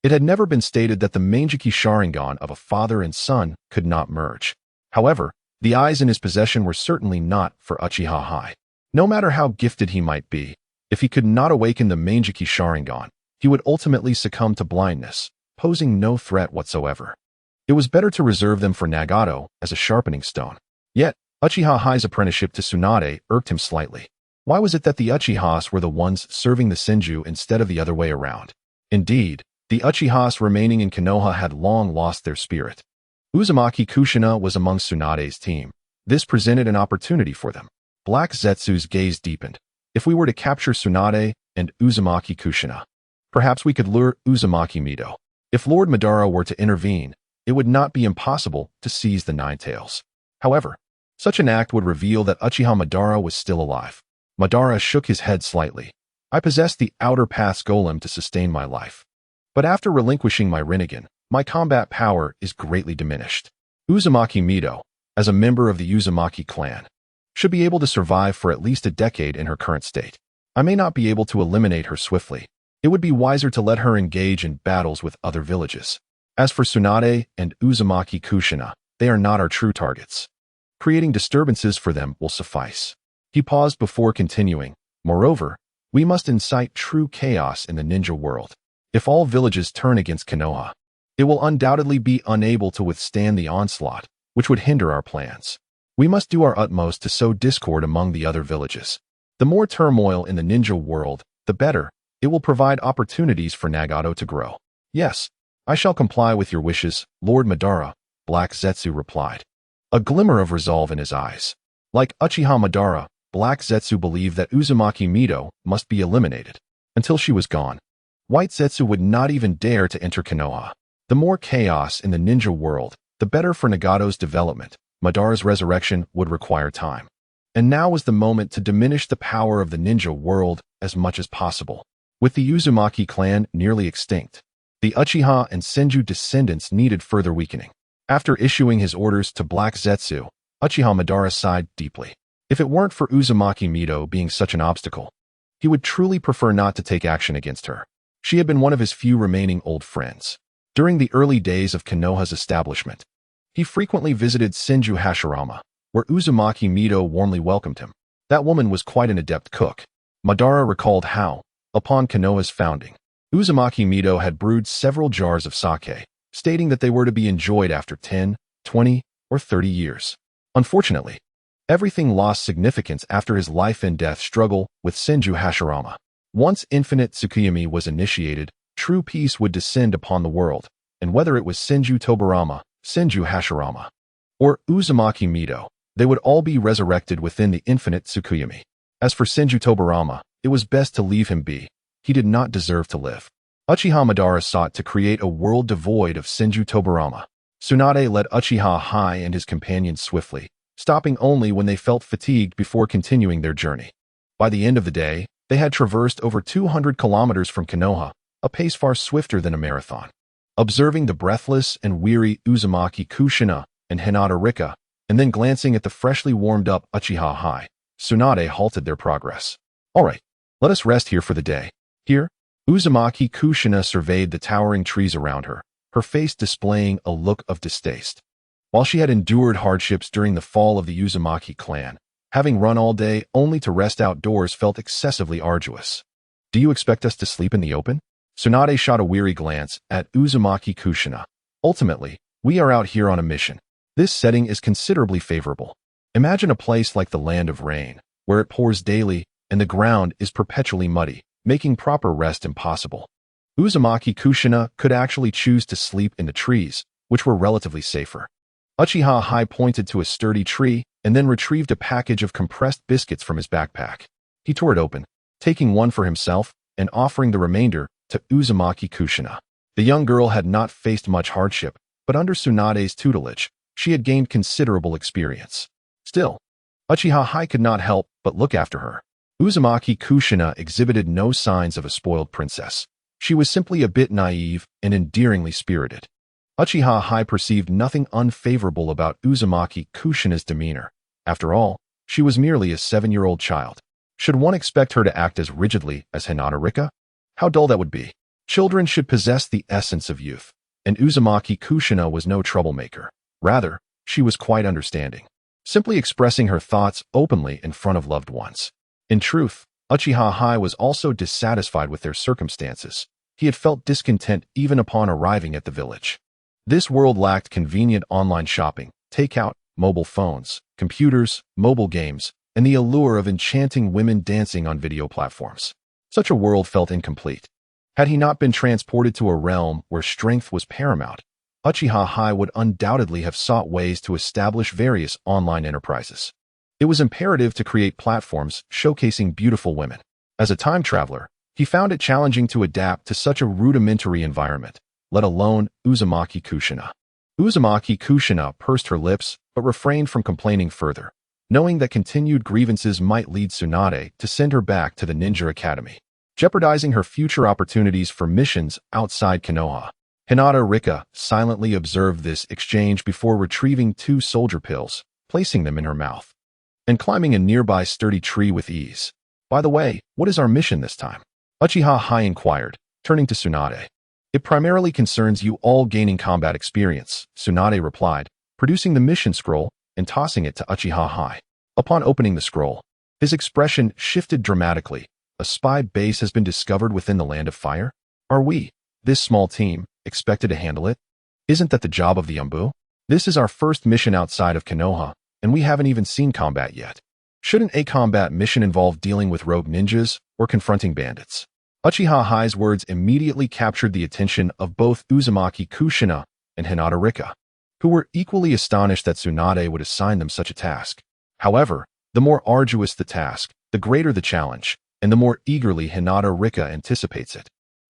it had never been stated that the Mangeki Sharingan of a father and son could not merge. However, the eyes in his possession were certainly not for Uchiha Yi. No matter how gifted he might be, if he could not awaken the Mangeki Sharingan, he would ultimately succumb to blindness, posing no threat whatsoever. It was better to reserve them for Nagato as a sharpening stone. Yet, Uchiha Yi's apprenticeship to Tsunade irked him slightly. Why was it that the Uchihas were the ones serving the Senju instead of the other way around? Indeed, the Uchihas remaining in Konoha had long lost their spirit. Uzumaki Kushina was among Tsunade's team. This presented an opportunity for them. Black Zetsu's gaze deepened. If we were to capture Tsunade and Uzumaki Kushina, perhaps we could lure Uzumaki Mido. If Lord Madara were to intervene, it would not be impossible to seize the Nine Tails. However, such an act would reveal that Uchiha Madara was still alive. Madara shook his head slightly. I possess the Outer Path's golem to sustain my life. But after relinquishing my Rinnegan, my combat power is greatly diminished. Uzumaki Mido, as a member of the Uzumaki clan, should be able to survive for at least a decade in her current state. I may not be able to eliminate her swiftly. It would be wiser to let her engage in battles with other villages. As for Tsunade and Uzumaki Kushina, they are not our true targets. Creating disturbances for them will suffice. He paused before continuing. Moreover, we must incite true chaos in the ninja world. If all villages turn against Konoha, it will undoubtedly be unable to withstand the onslaught, which would hinder our plans. We must do our utmost to sow discord among the other villages. The more turmoil in the ninja world, the better. It will provide opportunities for Nagato to grow. Yes, I shall comply with your wishes, Lord Madara, Black Zetsu replied. A glimmer of resolve in his eyes. Like Uchiha Madara, Black Zetsu believed that Uzumaki Mido must be eliminated. Until she was gone, White Zetsu would not even dare to enter Konoha. The more chaos in the ninja world, the better for Nagato's development. Madara's resurrection would require time. And now was the moment to diminish the power of the ninja world as much as possible. With the Uzumaki clan nearly extinct, the Uchiha and Senju descendants needed further weakening. After issuing his orders to Black Zetsu, Uchiha Madara sighed deeply. If it weren't for Uzumaki Mido being such an obstacle, he would truly prefer not to take action against her. She had been one of his few remaining old friends. During the early days of Konoha's establishment, he frequently visited Senju Hashirama, where Uzumaki Mido warmly welcomed him. That woman was quite an adept cook. Madara recalled how, upon Konoha's founding, Uzumaki Mido had brewed several jars of sake, stating that they were to be enjoyed after 10, 20, or 30 years. Unfortunately, everything lost significance after his life-and-death struggle with Senju Hashirama. Once infinite Tsukuyomi was initiated, true peace would descend upon the world, and whether it was Senju Tobarama, Senju Hashirama, or Uzumaki Mido, they would all be resurrected within the infinite Tsukuyomi. As for Senju Tobarama, it was best to leave him be. He did not deserve to live. Uchiha Madara sought to create a world devoid of Senju Tobarama. Tsunade led Uchiha Yi and his companions swiftly, stopping only when they felt fatigued before continuing their journey. By the end of the day, they had traversed over 200 kilometers from Konoha, a pace far swifter than a marathon. Observing the breathless and weary Uzumaki Kushina and Hinata Rika, and then glancing at the freshly warmed-up Uchiha Yi, Tsunade halted their progress. All right, let us rest here for the day. Here, Uzumaki Kushina surveyed the towering trees around her, her face displaying a look of distaste. While she had endured hardships during the fall of the Uzumaki clan, having run all day only to rest outdoors felt excessively arduous. Do you expect us to sleep in the open? Tsunade shot a weary glance at Uzumaki Kushina. Ultimately, we are out here on a mission. This setting is considerably favorable. Imagine a place like the Land of Rain, where it pours daily and the ground is perpetually muddy, making proper rest impossible. Uzumaki Kushina could actually choose to sleep in the trees, which were relatively safer. Uchiha Yi pointed to a sturdy tree and then retrieved a package of compressed biscuits from his backpack. He tore it open, taking one for himself and offering the remainder to Uzumaki Kushina. The young girl had not faced much hardship, but under Tsunade's tutelage, she had gained considerable experience. Still, Uchiha Yi could not help but look after her. Uzumaki Kushina exhibited no signs of a spoiled princess. She was simply a bit naive and endearingly spirited. Uchiha Yi perceived nothing unfavorable about Uzumaki Kushina's demeanor. After all, she was merely a 7-year-old child. Should one expect her to act as rigidly as Hinata Rika? How dull that would be. Children should possess the essence of youth, and Uzumaki Kushina was no troublemaker. Rather, she was quite understanding, simply expressing her thoughts openly in front of loved ones. In truth, Uchiha Yi was also dissatisfied with their circumstances. He had felt discontent even upon arriving at the village. This world lacked convenient online shopping, takeout, mobile phones, computers, mobile games, and the allure of enchanting women dancing on video platforms. Such a world felt incomplete. Had he not been transported to a realm where strength was paramount, Uchiha Yi would undoubtedly have sought ways to establish various online enterprises. It was imperative to create platforms showcasing beautiful women. As a time traveler, he found it challenging to adapt to such a rudimentary environment, let alone Uzumaki Kushina. Uzumaki Kushina pursed her lips but refrained from complaining further, knowing that continued grievances might lead Tsunade to send her back to the ninja academy, jeopardizing her future opportunities for missions outside Konoha. Hinata Rika silently observed this exchange before retrieving 2 soldier pills, placing them in her mouth, and climbing a nearby sturdy tree with ease. By the way, what is our mission this time? Uchiha Yi inquired, turning to Tsunade. It primarily concerns you all gaining combat experience, Tsunade replied, producing the mission scroll and tossing it to Uchiha Yi. Upon opening the scroll, his expression shifted dramatically. A spy base has been discovered within the Land of Fire? Are we, this small team, expected to handle it? Isn't that the job of the Umbu? This is our first mission outside of Konoha, and we haven't even seen combat yet. Shouldn't a combat mission involve dealing with rogue ninjas or confronting bandits? Uchiha Yi's words immediately captured the attention of both Uzumaki Kushina and Hinata Rika, who were equally astonished that Tsunade would assign them such a task. However, the more arduous the task, the greater the challenge, and the more eagerly Hinata Rika anticipates it.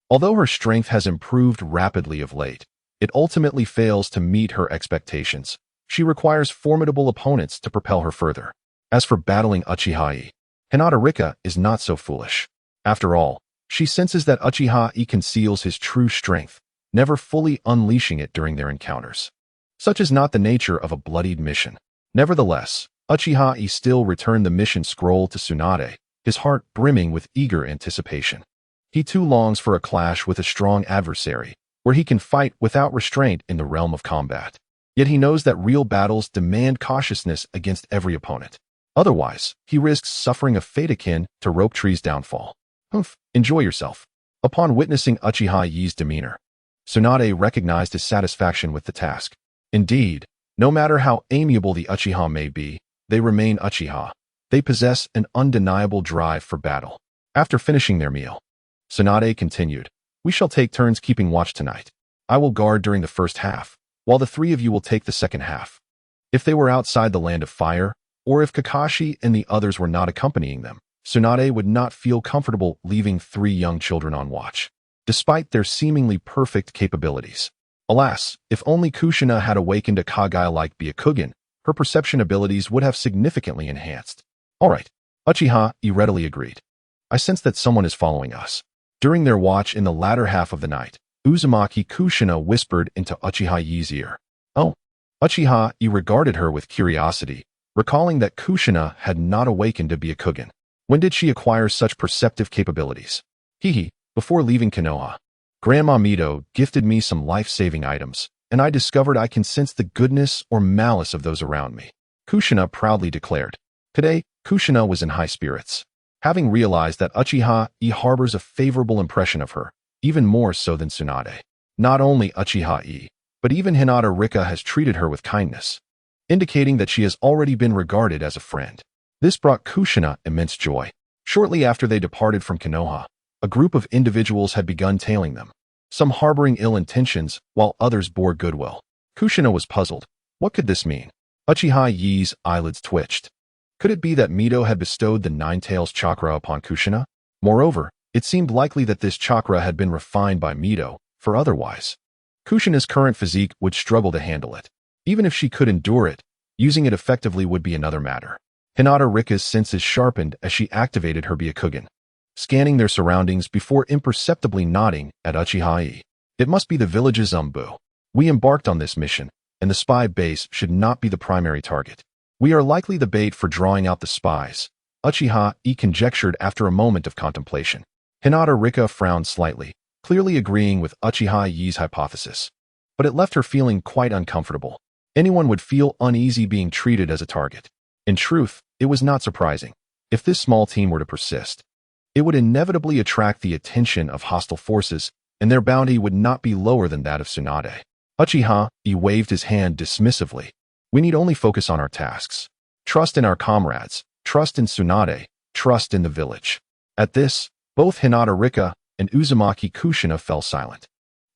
Although her strength has improved rapidly of late, it ultimately fails to meet her expectations. She requires formidable opponents to propel her further. As for battling Uchiha Yi, Hinata Rika is not so foolish. After all, she senses that Uchiha Yi conceals his true strength, never fully unleashing it during their encounters. Such is not the nature of a bloodied mission. Nevertheless, Uchiha Yi still returned the mission scroll to Tsunade, his heart brimming with eager anticipation. He too longs for a clash with a strong adversary, where he can fight without restraint in the realm of combat. Yet he knows that real battles demand cautiousness against every opponent. Otherwise, he risks suffering a fate akin to Rope Tree's downfall. Enjoy yourself. Upon witnessing Uchiha Yi's demeanor, Tsunade recognized his satisfaction with the task. Indeed, no matter how amiable the Uchiha may be, they remain Uchiha. They possess an undeniable drive for battle. After finishing their meal, Tsunade continued, "We shall take turns keeping watch tonight. I will guard during the first half, while the 3 of you will take the second half." If they were outside the Land of Fire, or if Kakashi and the others were not accompanying them, Tsunade would not feel comfortable leaving 3 young children on watch, despite their seemingly perfect capabilities. Alas, if only Kushina had awakened a Kage like Byakugan, her perception abilities would have significantly enhanced. All right, Uchiha Yi readily agreed. I sense that someone is following us. During their watch in the latter half of the night, Uzumaki Kushina whispered into Uchiha Yi's ear. Oh. Uchiha Yi regarded her with curiosity, recalling that Kushina had not awakened a Byakugan. When did she acquire such perceptive capabilities? Before leaving Konoha, Grandma Mito gifted me some life-saving items, and I discovered I can sense the goodness or malice of those around me, Kushina proudly declared. Today, Kushina was in high spirits, having realized that Uchiha Yi harbors a favorable impression of her, even more so than Tsunade. Not only Uchiha Yi, but even Hinata Rika has treated her with kindness, indicating that she has already been regarded as a friend. This brought Kushina immense joy. Shortly after they departed from Konoha, a group of individuals had begun tailing them, some harboring ill intentions while others bore goodwill. Kushina was puzzled. What could this mean? Uchiha Yi's eyelids twitched. Could it be that Mito had bestowed the Nine-Tails chakra upon Kushina? Moreover, it seemed likely that this chakra had been refined by Mito, for otherwise, Kushina's current physique would struggle to handle it. Even if she could endure it, using it effectively would be another matter. Hinata Rika's senses sharpened as she activated her Byakugan, scanning their surroundings before imperceptibly nodding at Uchiha Yi. It must be the village's Umbu. We embarked on this mission, and the spy base should not be the primary target. We are likely the bait for drawing out the spies, Uchiha Yi conjectured after a moment of contemplation. Hinata Rika frowned slightly, clearly agreeing with Uchiha Yi's hypothesis. But it left her feeling quite uncomfortable. Anyone would feel uneasy being treated as a target. In truth, it was not surprising. If this small team were to persist, it would inevitably attract the attention of hostile forces, and their bounty would not be lower than that of Tsunade. Uchiha Yi waved his hand dismissively. We need only focus on our tasks. Trust in our comrades, trust in Tsunade, trust in the village. At this, both Hinata Rika and Uzumaki Kushina fell silent.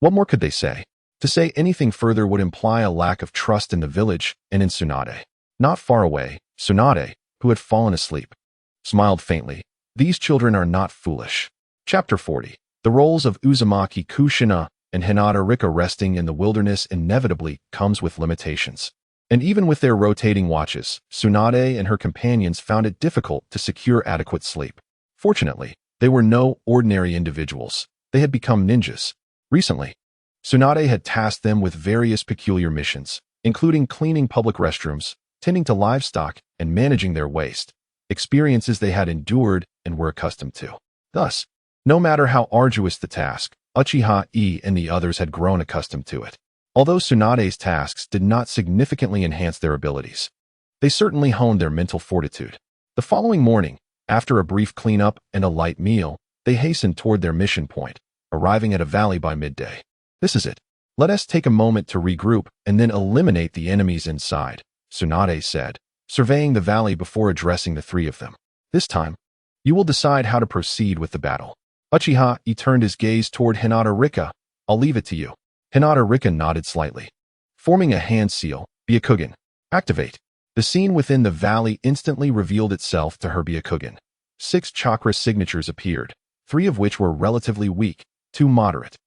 What more could they say? To say anything further would imply a lack of trust in the village and in Tsunade. Not far away, Tsunade, who had fallen asleep, smiled faintly. These children are not foolish. Chapter 40. The roles of Uzumaki Kushina and Hinata Rika resting in the wilderness inevitably comes with limitations. And even with their rotating watches, Tsunade and her companions found it difficult to secure adequate sleep. Fortunately, they were no ordinary individuals. They had become ninjas. Recently, Tsunade had tasked them with various peculiar missions, including cleaning public restrooms, tending to livestock, and managing their waste, experiences they had endured and were accustomed to. Thus, no matter how arduous the task, Uchiha Yi and the others had grown accustomed to it. Although Tsunade's tasks did not significantly enhance their abilities, they certainly honed their mental fortitude. The following morning, after a brief cleanup and a light meal, they hastened toward their mission point, arriving at a valley by midday. This is it. Let us take a moment to regroup and then eliminate the enemies inside, Tsunade said, surveying the valley before addressing the three of them. This time, you will decide how to proceed with the battle. Uchiha Yi turned his gaze toward Hinata Rika. I'll leave it to you. Hinata Rika nodded slightly. Forming a hand seal, Byakugan. Activate. The scene within the valley instantly revealed itself to her Byakugan. 6 chakra signatures appeared, 3 of which were relatively weak, 2 moderate,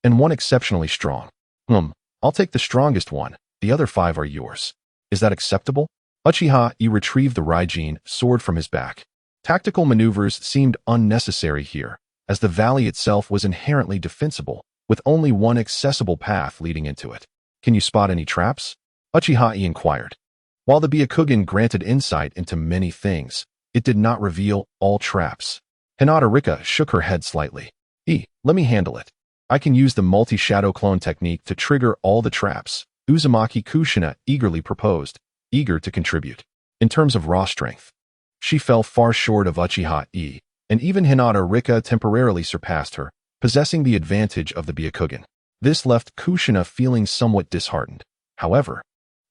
and 1 exceptionally strong. I'll take the strongest one. The other 5 are yours. Is that acceptable? Uchiha Yi retrieved the Raijin sword from his back. Tactical maneuvers seemed unnecessary here, as the valley itself was inherently defensible, with only one accessible path leading into it. Can you spot any traps? Uchiha Yi inquired. While the Byakugan granted insight into many things, it did not reveal all traps. Hinata Rika shook her head slightly. Let me handle it. I can use the multi-shadow clone technique to trigger all the traps, Uzumaki Kushina eagerly proposed, eager to contribute. In terms of raw strength, she fell far short of Uchiha Yi, and even Hinata Rika temporarily surpassed her, possessing the advantage of the Byakugan. This left Kushina feeling somewhat disheartened. However,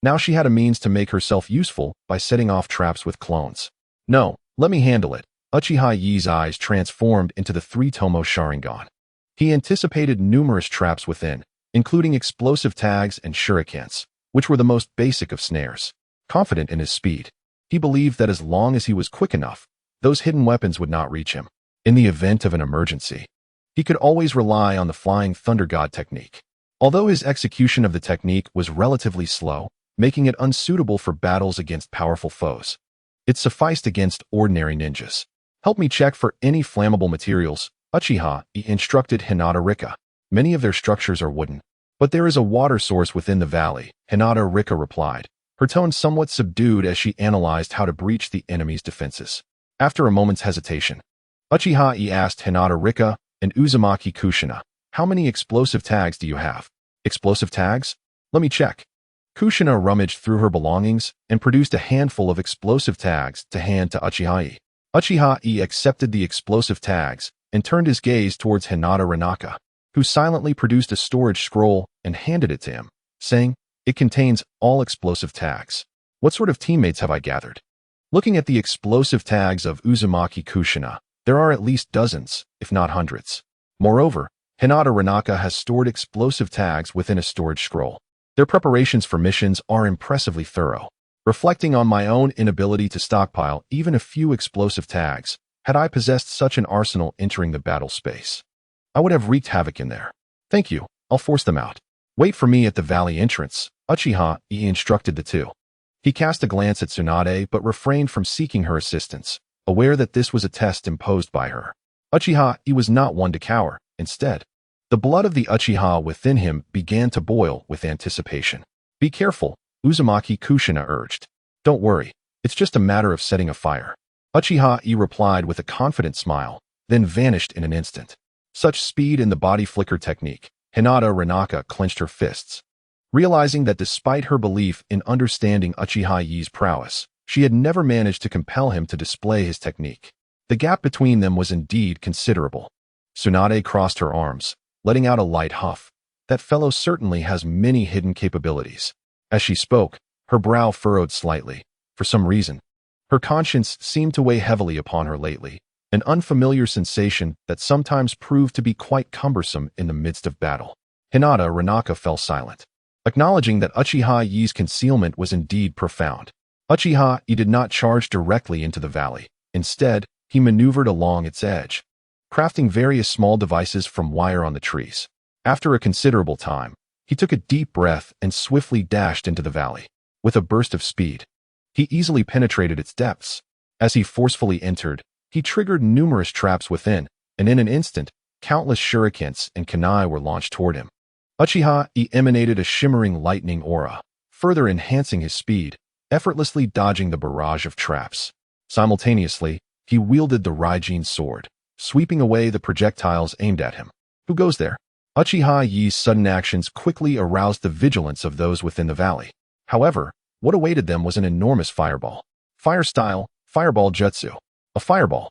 now she had a means to make herself useful by setting off traps with clones. No, let me handle it. Uchiha Yi's eyes transformed into the 3-tomo Sharingan. He anticipated numerous traps within, including explosive tags and shurikens, which were the most basic of snares. Confident in his speed, he believed that as long as he was quick enough, those hidden weapons would not reach him. In the event of an emergency, he could always rely on the Flying Thunder God technique. Although his execution of the technique was relatively slow, making it unsuitable for battles against powerful foes, it sufficed against ordinary ninjas. Help me check for any flammable materials, Uchiha Yi instructed Hinata Rika. Many of their structures are wooden, but there is a water source within the valley, Hinata Rika replied, her tone somewhat subdued as she analyzed how to breach the enemy's defenses. After a moment's hesitation, Uchiha Yi asked Hinata Rika and Uzumaki Kushina, how many explosive tags do you have? Explosive tags? Let me check. Kushina rummaged through her belongings and produced a handful of explosive tags to hand to Uchiha Yi. Uchiha Yi accepted the explosive tags and turned his gaze towards Hinata Rinnegan, who silently produced a storage scroll and handed it to him, saying, it contains all explosive tags. What sort of teammates have I gathered? Looking at the explosive tags of Uzumaki Kushina, there are at least dozens, if not hundreds. Moreover, Hinata Rinnegan has stored explosive tags within a storage scroll. Their preparations for missions are impressively thorough. Reflecting on my own inability to stockpile even a few explosive tags, had I possessed such an arsenal entering the battle space, I would have wreaked havoc in there. Thank you, I'll force them out. Wait for me at the valley entrance, Uchiha Yi instructed the two. He cast a glance at Tsunade but refrained from seeking her assistance, aware that this was a test imposed by her. Uchiha Yi was not one to cower. Instead, the blood of the Uchiha within him began to boil with anticipation. Be careful, Uzumaki Kushina urged. Don't worry, it's just a matter of setting a fire. Uchiha Yi replied with a confident smile, then vanished in an instant. Such speed in the body flicker technique, Hinata Rinnegan clenched her fists. Realizing that despite her belief in understanding Uchiha Yi's prowess, she had never managed to compel him to display his technique. The gap between them was indeed considerable. Tsunade crossed her arms, letting out a light huff. That fellow certainly has many hidden capabilities. As she spoke, her brow furrowed slightly. For some reason, Her conscience seemed to weigh heavily upon her lately, an unfamiliar sensation that sometimes proved to be quite cumbersome in the midst of battle. Hinata Ranaka fell silent, acknowledging that Uchiha Yi's concealment was indeed profound. Uchiha Yi did not charge directly into the valley. Instead, he maneuvered along its edge, crafting various small devices from wire on the trees. After a considerable time, he took a deep breath and swiftly dashed into the valley. With a burst of speed, he easily penetrated its depths. As he forcefully entered, he triggered numerous traps within, and in an instant, countless shurikens and kunai were launched toward him. Uchiha Yi emanated a shimmering lightning aura, further enhancing his speed, effortlessly dodging the barrage of traps. Simultaneously, he wielded the Raijin sword, sweeping away the projectiles aimed at him. Who goes there? Uchiha Yi's sudden actions quickly aroused the vigilance of those within the valley. However, what awaited them was an enormous fireball. Fire-style, fireball jutsu. A fireball,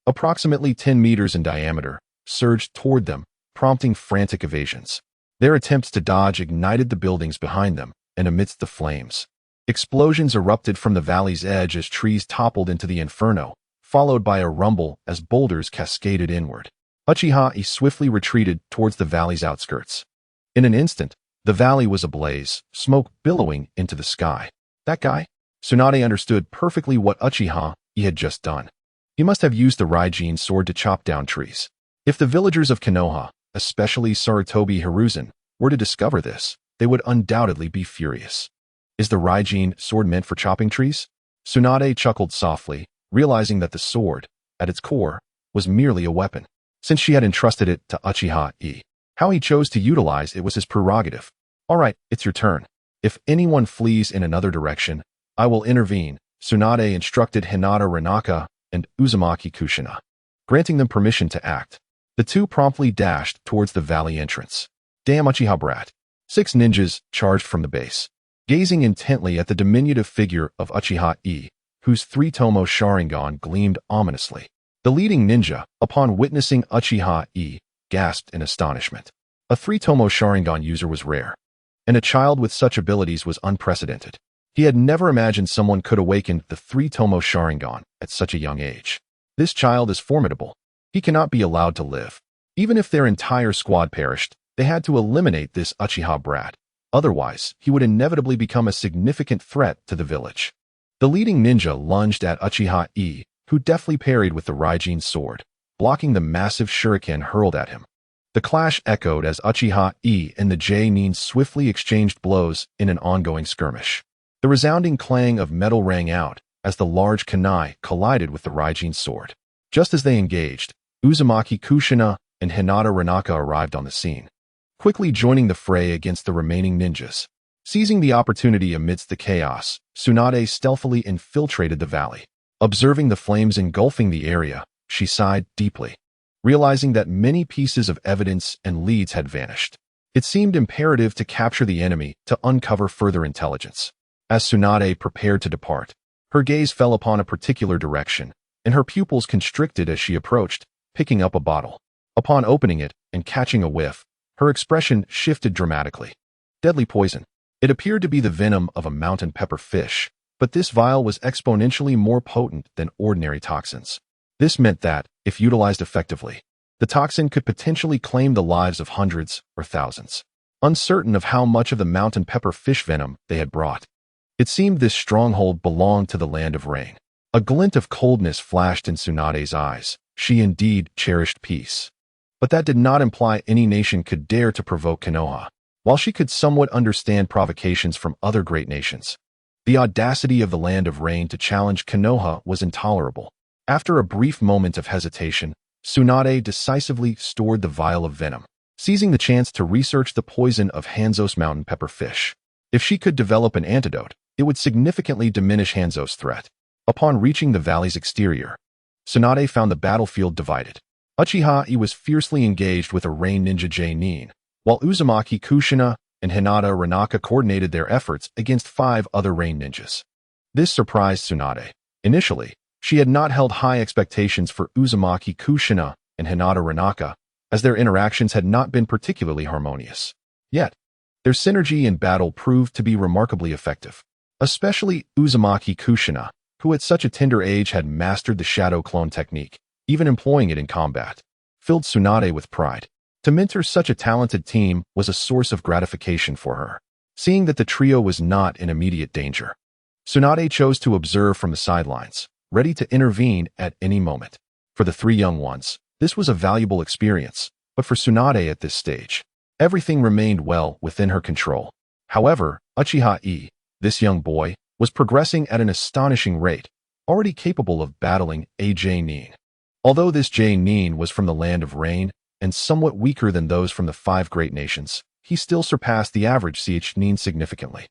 approximately 10 meters in diameter, surged toward them, prompting frantic evasions. Their attempts to dodge ignited the buildings behind them, and amidst the flames, explosions erupted from the valley's edge as trees toppled into the inferno, followed by a rumble as boulders cascaded inward. Uchiha Yi swiftly retreated towards the valley's outskirts. In an instant, the valley was ablaze, smoke billowing into the sky. That guy? Tsunade understood perfectly what Uchiha Yi had just done. He must have used the Raijin sword to chop down trees. If the villagers of Konoha, especially Sarutobi Hiruzen, were to discover this, they would undoubtedly be furious. Is the Raijin sword meant for chopping trees? Tsunade chuckled softly, realizing that the sword, at its core, was merely a weapon. Since she had entrusted it to Uchiha Yi, how he chose to utilize it was his prerogative. All right, it's your turn. If anyone flees in another direction, I will intervene, Tsunade instructed Hinata Ranaka and Uzumaki Kushina, granting them permission to act. The two promptly dashed towards the valley entrance. Damn Uchiha brat. 6 ninjas charged from the base, gazing intently at the diminutive figure of Uchiha Yi, whose 3-tomo Sharingan gleamed ominously. The leading ninja, upon witnessing Uchiha Yi, gasped in astonishment. A 3-tomo Sharingan user was rare, and a child with such abilities was unprecedented. He had never imagined someone could awaken the 3-tomo Sharingan at such a young age. This child is formidable. He cannot be allowed to live. Even if their entire squad perished, they had to eliminate this Uchiha brat. Otherwise, he would inevitably become a significant threat to the village. The leading ninja lunged at Uchiha Yi, who deftly parried with the Raijin sword, blocking the massive shuriken hurled at him. The clash echoed as Uchiha Yi and the J-nin swiftly exchanged blows in an ongoing skirmish. The resounding clang of metal rang out as the large kunai collided with the Raijin sword. Just as they engaged, Uzumaki Kushina and Hinata Ranaka arrived on the scene, quickly joining the fray against the remaining ninjas. Seizing the opportunity amidst the chaos, Tsunade stealthily infiltrated the valley. Observing the flames engulfing the area, she sighed deeply, realizing that many pieces of evidence and leads had vanished. It seemed imperative to capture the enemy to uncover further intelligence. As Tsunade prepared to depart, her gaze fell upon a particular direction, and her pupils constricted as she approached, picking up a bottle. Upon opening it and catching a whiff, her expression shifted dramatically. Deadly poison. It appeared to be the venom of a mountain pepper fish, but this vial was exponentially more potent than ordinary toxins. This meant that, if utilized effectively, the toxin could potentially claim the lives of hundreds or thousands. Uncertain of how much of the mountain pepper fish venom they had brought, it seemed this stronghold belonged to the land of rain. A glint of coldness flashed in Tsunade's eyes. She indeed cherished peace. But that did not imply any nation could dare to provoke Konoha. While she could somewhat understand provocations from other great nations, the audacity of the land of rain to challenge Konoha was intolerable. After a brief moment of hesitation, Tsunade decisively stored the vial of venom, seizing the chance to research the poison of Hanzo's mountain pepper fish. If she could develop an antidote, it would significantly diminish Hanzo's threat. Upon reaching the valley's exterior, Tsunade found the battlefield divided. Uchiha Yi was fiercely engaged with a rain ninja J-nin, while Uzumaki Kushina and Hinata Ranaka coordinated their efforts against 5 other rain ninjas. This surprised Tsunade. Initially, she had not held high expectations for Uzumaki Kushina and Hinata Ranaka, as their interactions had not been particularly harmonious. Yet, their synergy in battle proved to be remarkably effective. Especially Uzumaki Kushina, who at such a tender age had mastered the shadow clone technique, even employing it in combat, filled Tsunade with pride. To mentor such a talented team was a source of gratification for her. Seeing that the trio was not in immediate danger, Tsunade chose to observe from the sidelines, ready to intervene at any moment. For the three young ones, this was a valuable experience, but for Tsunade at this stage, everything remained well within her control. However, Uchiha Yi, this young boy, was progressing at an astonishing rate, already capable of battling a Nin. Although this Nin was from the land of rain and somewhat weaker than those from the five great nations, he still surpassed the average Nin significantly.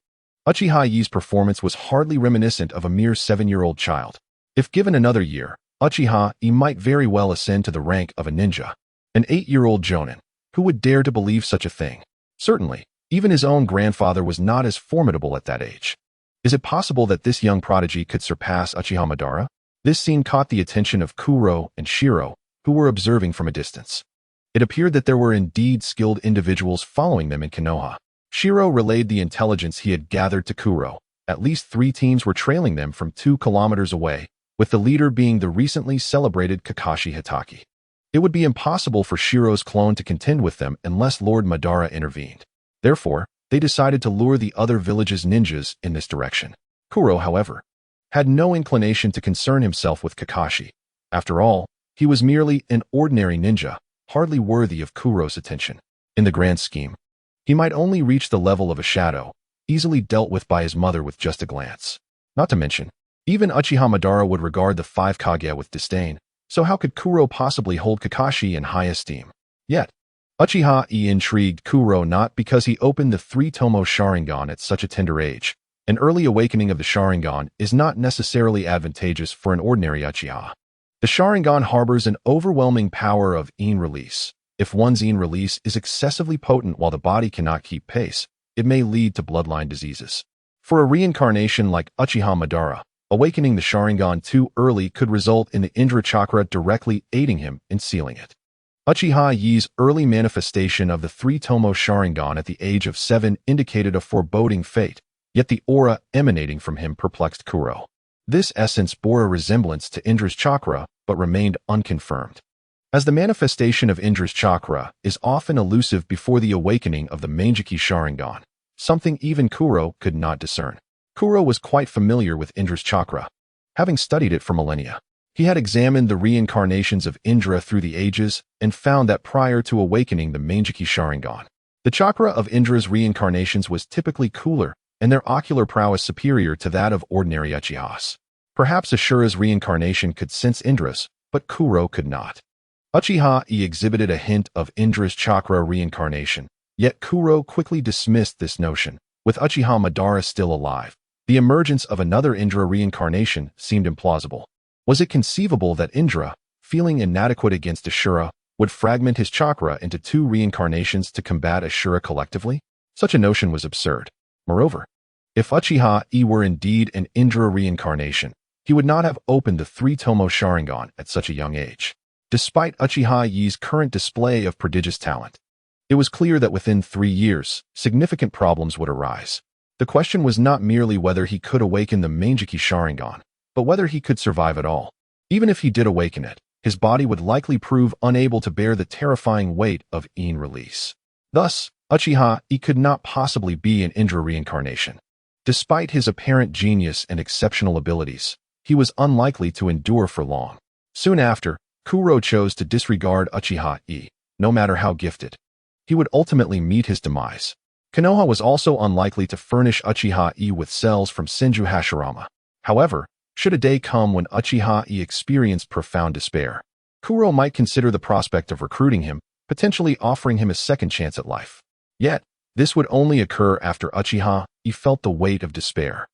Uchiha Yi's performance was hardly reminiscent of a mere 7-year-old child. If given another year, Uchiha Yi might very well ascend to the rank of a ninja. An 8-year-old jonin. Who would dare to believe such a thing? Certainly, even his own grandfather was not as formidable at that age. Is it possible that this young prodigy could surpass Uchiha Madara? This scene caught the attention of Kuro and Shiro, who were observing from a distance. It appeared that there were indeed skilled individuals following them in Konoha. Shiro relayed the intelligence he had gathered to Kuro. At least 3 teams were trailing them from 2 kilometers away, with the leader being the recently celebrated Kakashi Hitaki. It would be impossible for Shiro's clone to contend with them unless Lord Madara intervened. Therefore, they decided to lure the other village's ninjas in this direction. Kuro, however, had no inclination to concern himself with Kakashi. After all, he was merely an ordinary ninja, hardly worthy of Kuro's attention. In the grand scheme, he might only reach the level of a shadow, easily dealt with by his mother with just a glance. Not to mention, even Uchiha Madara would regard the 5 Kage with disdain, so how could Kuro possibly hold Kakashi in high esteem? Yet, Uchiha Yi intrigued Kuro not because he opened the 3-tomo Sharingan at such a tender age. An early awakening of the Sharingan is not necessarily advantageous for an ordinary Uchiha. The Sharingan harbors an overwhelming power of Yin release. If one's Yin release is excessively potent while the body cannot keep pace, it may lead to bloodline diseases. For a reincarnation like Uchiha Madara, awakening the Sharingan too early could result in the Indra Chakra directly aiding him in sealing it. Uchiha Yi's early manifestation of the 3-tomo Sharingan at the age of 7 indicated a foreboding fate, yet the aura emanating from him perplexed Kuro. This essence bore a resemblance to Indra's chakra, but remained unconfirmed. As the manifestation of Indra's chakra is often elusive before the awakening of the Manjiki Sharingan, something even Kuro could not discern. Kuro was quite familiar with Indra's chakra, having studied it for millennia. He had examined the reincarnations of Indra through the ages and found that prior to awakening the Manjiki Sharingan, the chakra of Indra's reincarnations was typically cooler and their ocular prowess superior to that of ordinary Uchihas. Perhaps Ashura's reincarnation could sense Indra's, but Kuro could not. Uchiha Yi exhibited a hint of Indra's chakra reincarnation, yet Kuro quickly dismissed this notion. With Uchiha Madara still alive, the emergence of another Indra reincarnation seemed implausible. Was it conceivable that Indra, feeling inadequate against Ashura, would fragment his chakra into 2 reincarnations to combat Ashura collectively? Such a notion was absurd. Moreover, if Uchiha Yi were indeed an Indra reincarnation, he would not have opened the 3-tomo Sharingan at such a young age. Despite Uchiha Yi's current display of prodigious talent, it was clear that within 3 years, significant problems would arise. The question was not merely whether he could awaken the Manjiki Sharingan, but whether he could survive at all. Even if he did awaken it, his body would likely prove unable to bear the terrifying weight of Yin release. Thus, Uchiha Yi could not possibly be an Indra reincarnation. Despite his apparent genius and exceptional abilities, he was unlikely to endure for long. Soon after, Kuro chose to disregard Uchiha Yi, no matter how gifted. He would ultimately meet his demise. Konoha was also unlikely to furnish Uchiha Yi with cells from Senju Hashirama. However, should a day come when Uchiha Yi experienced profound despair, Kuro might consider the prospect of recruiting him, potentially offering him a second chance at life. Yet, this would only occur after Uchiha Yi felt the weight of despair.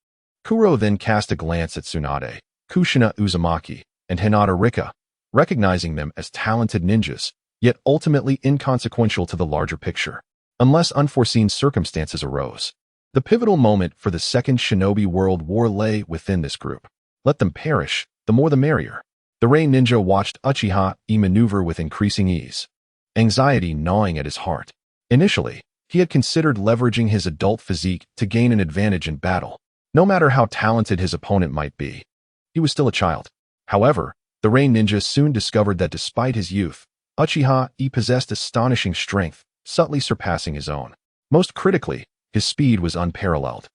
Kuro then cast a glance at Tsunade, Kushina Uzumaki, and Hinata Rika, recognizing them as talented ninjas, yet ultimately inconsequential to the larger picture, unless unforeseen circumstances arose. The pivotal moment for the Second Shinobi World War lay within this group. Let them perish, the more the merrier. The Rei Ninja watched Uchiha Yi maneuver with increasing ease, anxiety gnawing at his heart. Initially, he had considered leveraging his adult physique to gain an advantage in battle, no matter how talented his opponent might be. he was still a child. However, the Rain Ninja soon discovered that despite his youth, Uchiha Yi possessed astonishing strength, subtly surpassing his own. Most critically, his speed was unparalleled.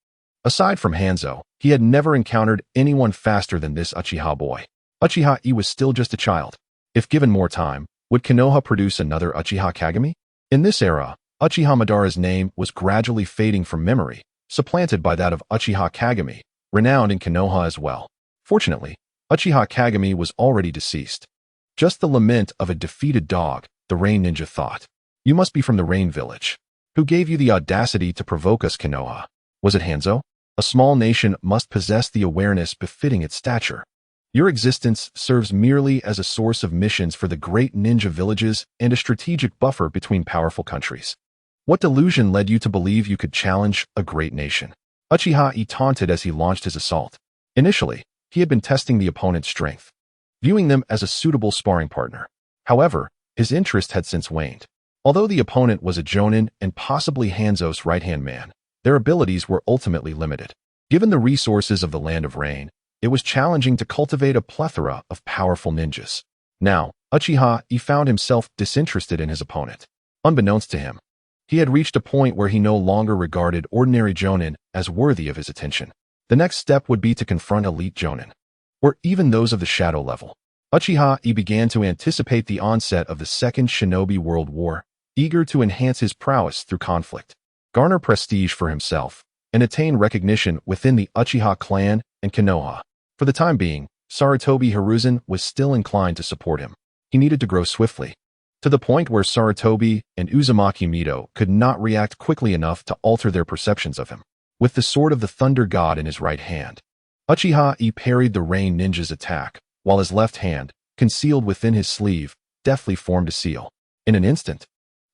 Aside from Hanzo, he had never encountered anyone faster than this Uchiha boy. Uchiha Yi was still just a child. If given more time, would Konoha produce another Uchiha Kagami? In this era, Uchiha Madara's name was gradually fading from memory, supplanted by that of Uchiha Kagami, renowned in Konoha as well. Fortunately, Uchiha Kagami was already deceased. Just the lament of a defeated dog, the Rain Ninja thought. You must be from the Rain Village. Who gave you the audacity to provoke us, Konoha? Was it Hanzo? A small nation must possess the awareness befitting its stature. Your existence serves merely as a source of missions for the great ninja villages and a strategic buffer between powerful countries. What delusion led you to believe you could challenge a great nation? Uchiha Yi taunted as he launched his assault. Initially, he had been testing the opponent's strength, viewing them as a suitable sparring partner. However, his interest had since waned. Although the opponent was a Jonin and possibly Hanzo's right-hand man, their abilities were ultimately limited. Given the resources of the Land of Rain, it was challenging to cultivate a plethora of powerful ninjas. Now, Uchiha Yi found himself disinterested in his opponent. Unbeknownst to him, he had reached a point where he no longer regarded ordinary Jonin as worthy of his attention. The next step would be to confront elite Jonin, or even those of the shadow level. Uchiha Yi began to anticipate the onset of the Second Shinobi World War, eager to enhance his prowess through conflict, garner prestige for himself, and attain recognition within the Uchiha clan and Konoha. For the time being, Sarutobi Hiruzen was still inclined to support him. He needed to grow swiftly, to the point where Sarutobi and Uzumaki Mido could not react quickly enough to alter their perceptions of him. With the sword of the Thunder God in his right hand, Uchiha Yi parried the Rain Ninja's attack, while his left hand, concealed within his sleeve, deftly formed a seal. In an instant,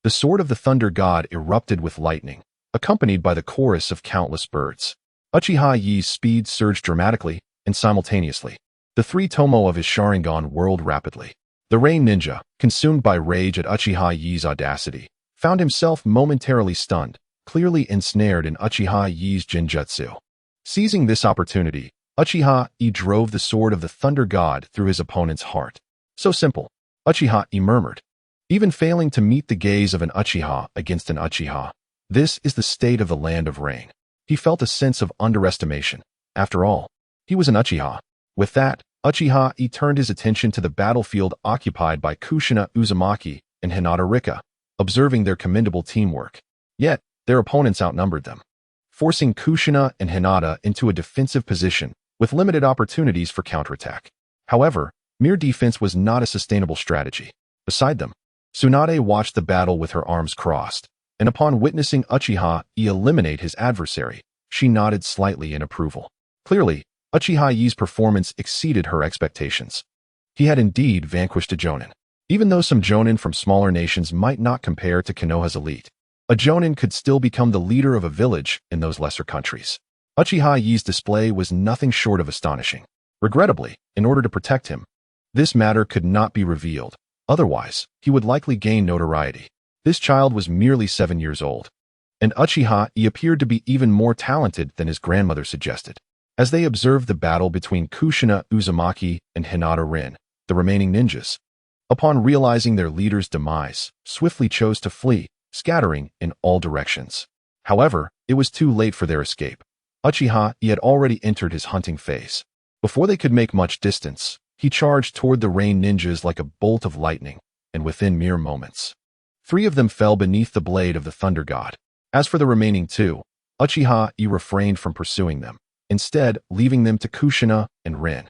the sword of the Thunder God erupted with lightning, accompanied by the chorus of countless birds. Uchiha Yi's speed surged dramatically, and simultaneously, the three tomo of his Sharingan whirled rapidly. The Rain Ninja, consumed by rage at Uchiha Yi's audacity, found himself momentarily stunned, clearly ensnared in Uchiha Yi's Jinjutsu. Seizing this opportunity, Uchiha Yi drove the sword of the Thunder God through his opponent's heart. So simple, Uchiha Yi murmured. Even failing to meet the gaze of an Uchiha against an Uchiha, this is the state of the Land of Rain. He felt a sense of underestimation. After all, he was an Uchiha. With that, Uchiha Yi turned his attention to the battlefield occupied by Kushina Uzumaki and Hinata Rika, observing their commendable teamwork. Yet, their opponents outnumbered them, forcing Kushina and Hinata into a defensive position with limited opportunities for counterattack. However, mere defense was not a sustainable strategy. Beside them, Tsunade watched the battle with her arms crossed, and upon witnessing Uchiha Yi eliminate his adversary, she nodded slightly in approval. Clearly, Uchiha Yi's performance exceeded her expectations. He had indeed vanquished a Jonin. Even though some Jonin from smaller nations might not compare to Konoha's elite, a Jonin could still become the leader of a village in those lesser countries. Uchiha Yi's display was nothing short of astonishing. Regrettably, in order to protect him, this matter could not be revealed. Otherwise, he would likely gain notoriety. This child was merely 7 years old, and Uchiha Yi appeared to be even more talented than his grandmother suggested. As they observed the battle between Kushina Uzumaki and Hinata Rin, the remaining ninjas, upon realizing their leader's demise, swiftly chose to flee, scattering in all directions. However, it was too late for their escape. Uchiha Yi had already entered his hunting phase. Before they could make much distance, he charged toward the Rain Ninjas like a bolt of lightning, and within mere moments, 3 of them fell beneath the blade of the Thunder God. As for the remaining 2, Uchiha Yi refrained from pursuing them, instead leaving them to Kushina and Rin,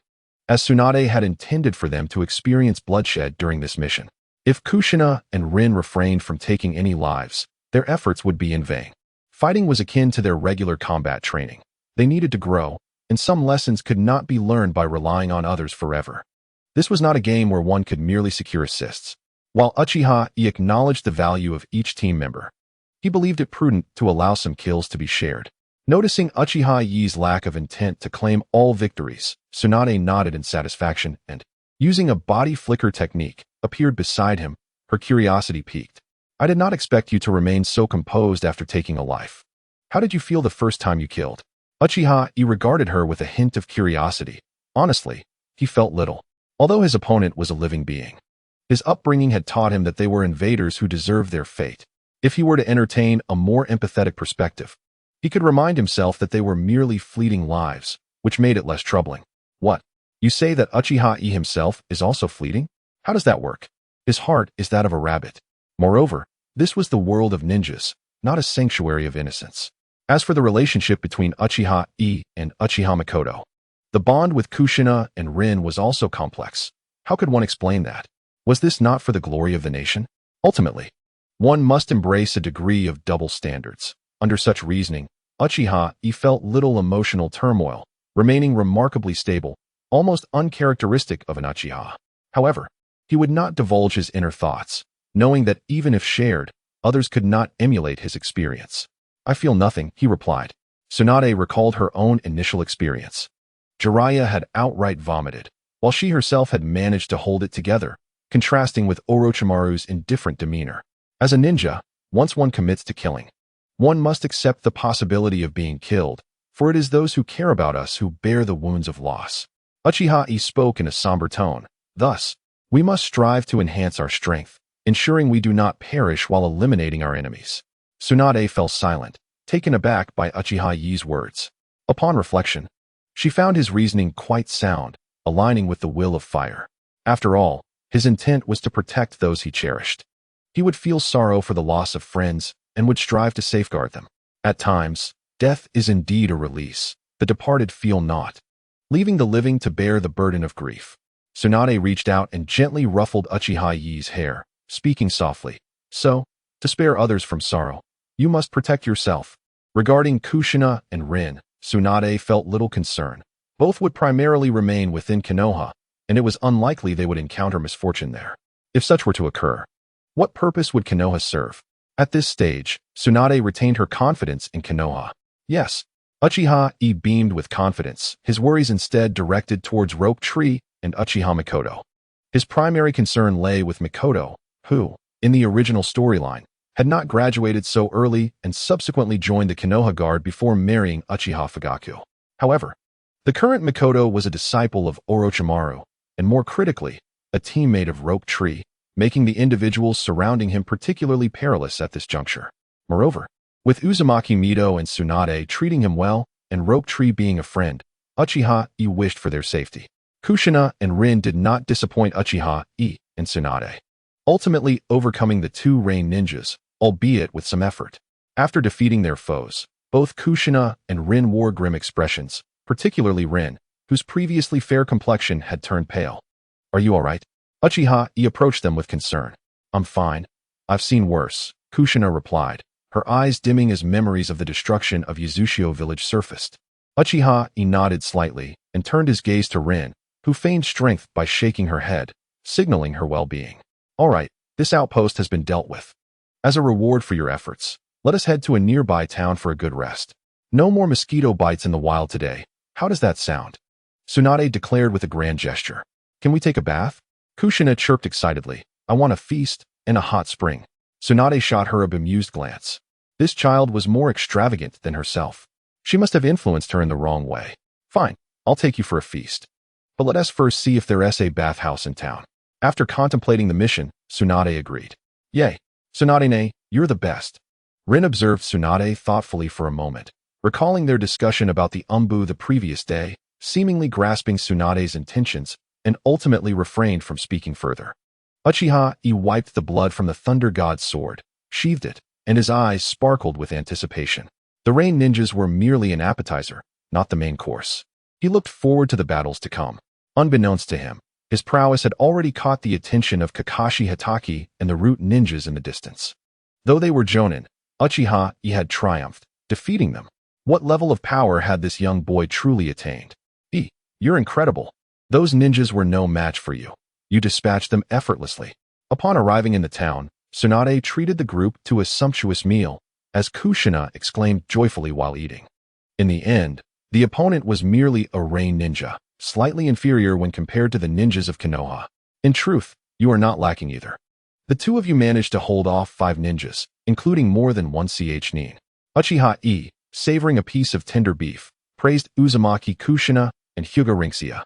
as Tsunade had intended for them to experience bloodshed during this mission. If Kushina and Rin refrained from taking any lives, their efforts would be in vain. Fighting was akin to their regular combat training. They needed to grow, and some lessons could not be learned by relying on others forever. This was not a game where one could merely secure assists. While Uchiha Yi acknowledged the value of each team member, he believed it prudent to allow some kills to be shared. Noticing Uchiha Yi's lack of intent to claim all victories, Tsunade nodded in satisfaction and, using a body flicker technique, appeared beside him. Her curiosity piqued. I did not expect you to remain so composed after taking a life. How did you feel the first time you killed? Uchiha Yi regarded her with a hint of curiosity. Honestly, he felt little. Although his opponent was a living being, his upbringing had taught him that they were invaders who deserved their fate. If he were to entertain a more empathetic perspective, he could remind himself that they were merely fleeting lives, which made it less troubling. What? You say that Uchiha Yi himself is also fleeting? How does that work? His heart is that of a rabbit. Moreover, this was the world of ninjas, not a sanctuary of innocence. As for the relationship between Uchiha Yi and Uchiha Mikoto, the bond with Kushina and Rin was also complex. How could one explain that? Was this not for the glory of the nation? Ultimately, one must embrace a degree of double standards. Under such reasoning, Uchiha Yi felt little emotional turmoil, remaining remarkably stable, almost uncharacteristic of an Uchiha. However, he would not divulge his inner thoughts, knowing that even if shared, others could not emulate his experience. I feel nothing, he replied. Tsunade recalled her own initial experience. Jiraiya had outright vomited, while she herself had managed to hold it together, contrasting with Orochimaru's indifferent demeanor. As a ninja, once one commits to killing, one must accept the possibility of being killed, for it is those who care about us who bear the wounds of loss. Uchiha Yi spoke in a somber tone. Thus, we must strive to enhance our strength, ensuring we do not perish while eliminating our enemies. Tsunade fell silent, taken aback by Uchiha Yi's words. Upon reflection, she found his reasoning quite sound, aligning with the will of fire. After all, his intent was to protect those he cherished. He would feel sorrow for the loss of friends and would strive to safeguard them. At times, death is indeed a release. The departed feel naught, leaving the living to bear the burden of grief. Tsunade reached out and gently ruffled Uchiha Yi's hair, speaking softly. So, to spare others from sorrow, you must protect yourself. Regarding Kushina and Rin, Tsunade felt little concern. Both would primarily remain within Konoha, and it was unlikely they would encounter misfortune there. If such were to occur, what purpose would Konoha serve? At this stage, Tsunade retained her confidence in Konoha. Yes, Uchiha Yi beamed with confidence, his worries instead directed towards Rope Tree and Uchiha Mikoto. His primary concern lay with Mikoto, who, in the original storyline, had not graduated so early and subsequently joined the Konoha Guard before marrying Uchiha Fugaku. However, the current Mikoto was a disciple of Orochimaru, and more critically, a teammate of Rope Tree, making the individuals surrounding him particularly perilous at this juncture. Moreover, with Uzumaki Mito and Tsunade treating him well, and Rope Tree being a friend, Uchiha Yi wished for their safety. Kushina and Rin did not disappoint Uchiha Yi and Tsunade, ultimately overcoming the two rain ninjas, albeit with some effort. After defeating their foes, both Kushina and Rin wore grim expressions, particularly Rin, whose previously fair complexion had turned pale. Are you all right? Uchiha Yi approached them with concern. I'm fine. I've seen worse, Kushina replied, her eyes dimming as memories of the destruction of Uzushio village surfaced. Uchiha Yi nodded slightly and turned his gaze to Rin, who feigned strength by shaking her head, signaling her well-being. All right, this outpost has been dealt with. As a reward for your efforts, let us head to a nearby town for a good rest. No more mosquito bites in the wild today. How does that sound? Tsunade declared with a grand gesture. Can we take a bath? Kushina chirped excitedly. I want a feast and a hot spring. Tsunade shot her a bemused glance. This child was more extravagant than herself. She must have influenced her in the wrong way. Fine, I'll take you for a feast. But let us first see if there's a bathhouse in town. After contemplating the mission, Tsunade agreed. Yay, Tsunade-ne, you're the best. Rin observed Tsunade thoughtfully for a moment, recalling their discussion about the umbu the previous day, seemingly grasping Tsunade's intentions, and ultimately refrained from speaking further. Uchiha Yi wiped the blood from the Thunder God's sword, sheathed it, and his eyes sparkled with anticipation. The rain ninjas were merely an appetizer, not the main course. He looked forward to the battles to come. Unbeknownst to him, his prowess had already caught the attention of Kakashi Hatake and the root ninjas in the distance. Though they were jonin, Uchiha Yi had triumphed, defeating them. What level of power had this young boy truly attained? You're incredible. Those ninjas were no match for you. You dispatched them effortlessly. Upon arriving in the town, Tsunade treated the group to a sumptuous meal, as Kushina exclaimed joyfully while eating. In the end, the opponent was merely a rain ninja, slightly inferior when compared to the ninjas of Konoha. In truth, you are not lacking either. The two of you managed to hold off 5 ninjas, including more than one nin. Uchiha Yi, savoring a piece of tender beef, praised Uzumaki Kushina and Hyuga Rinxia.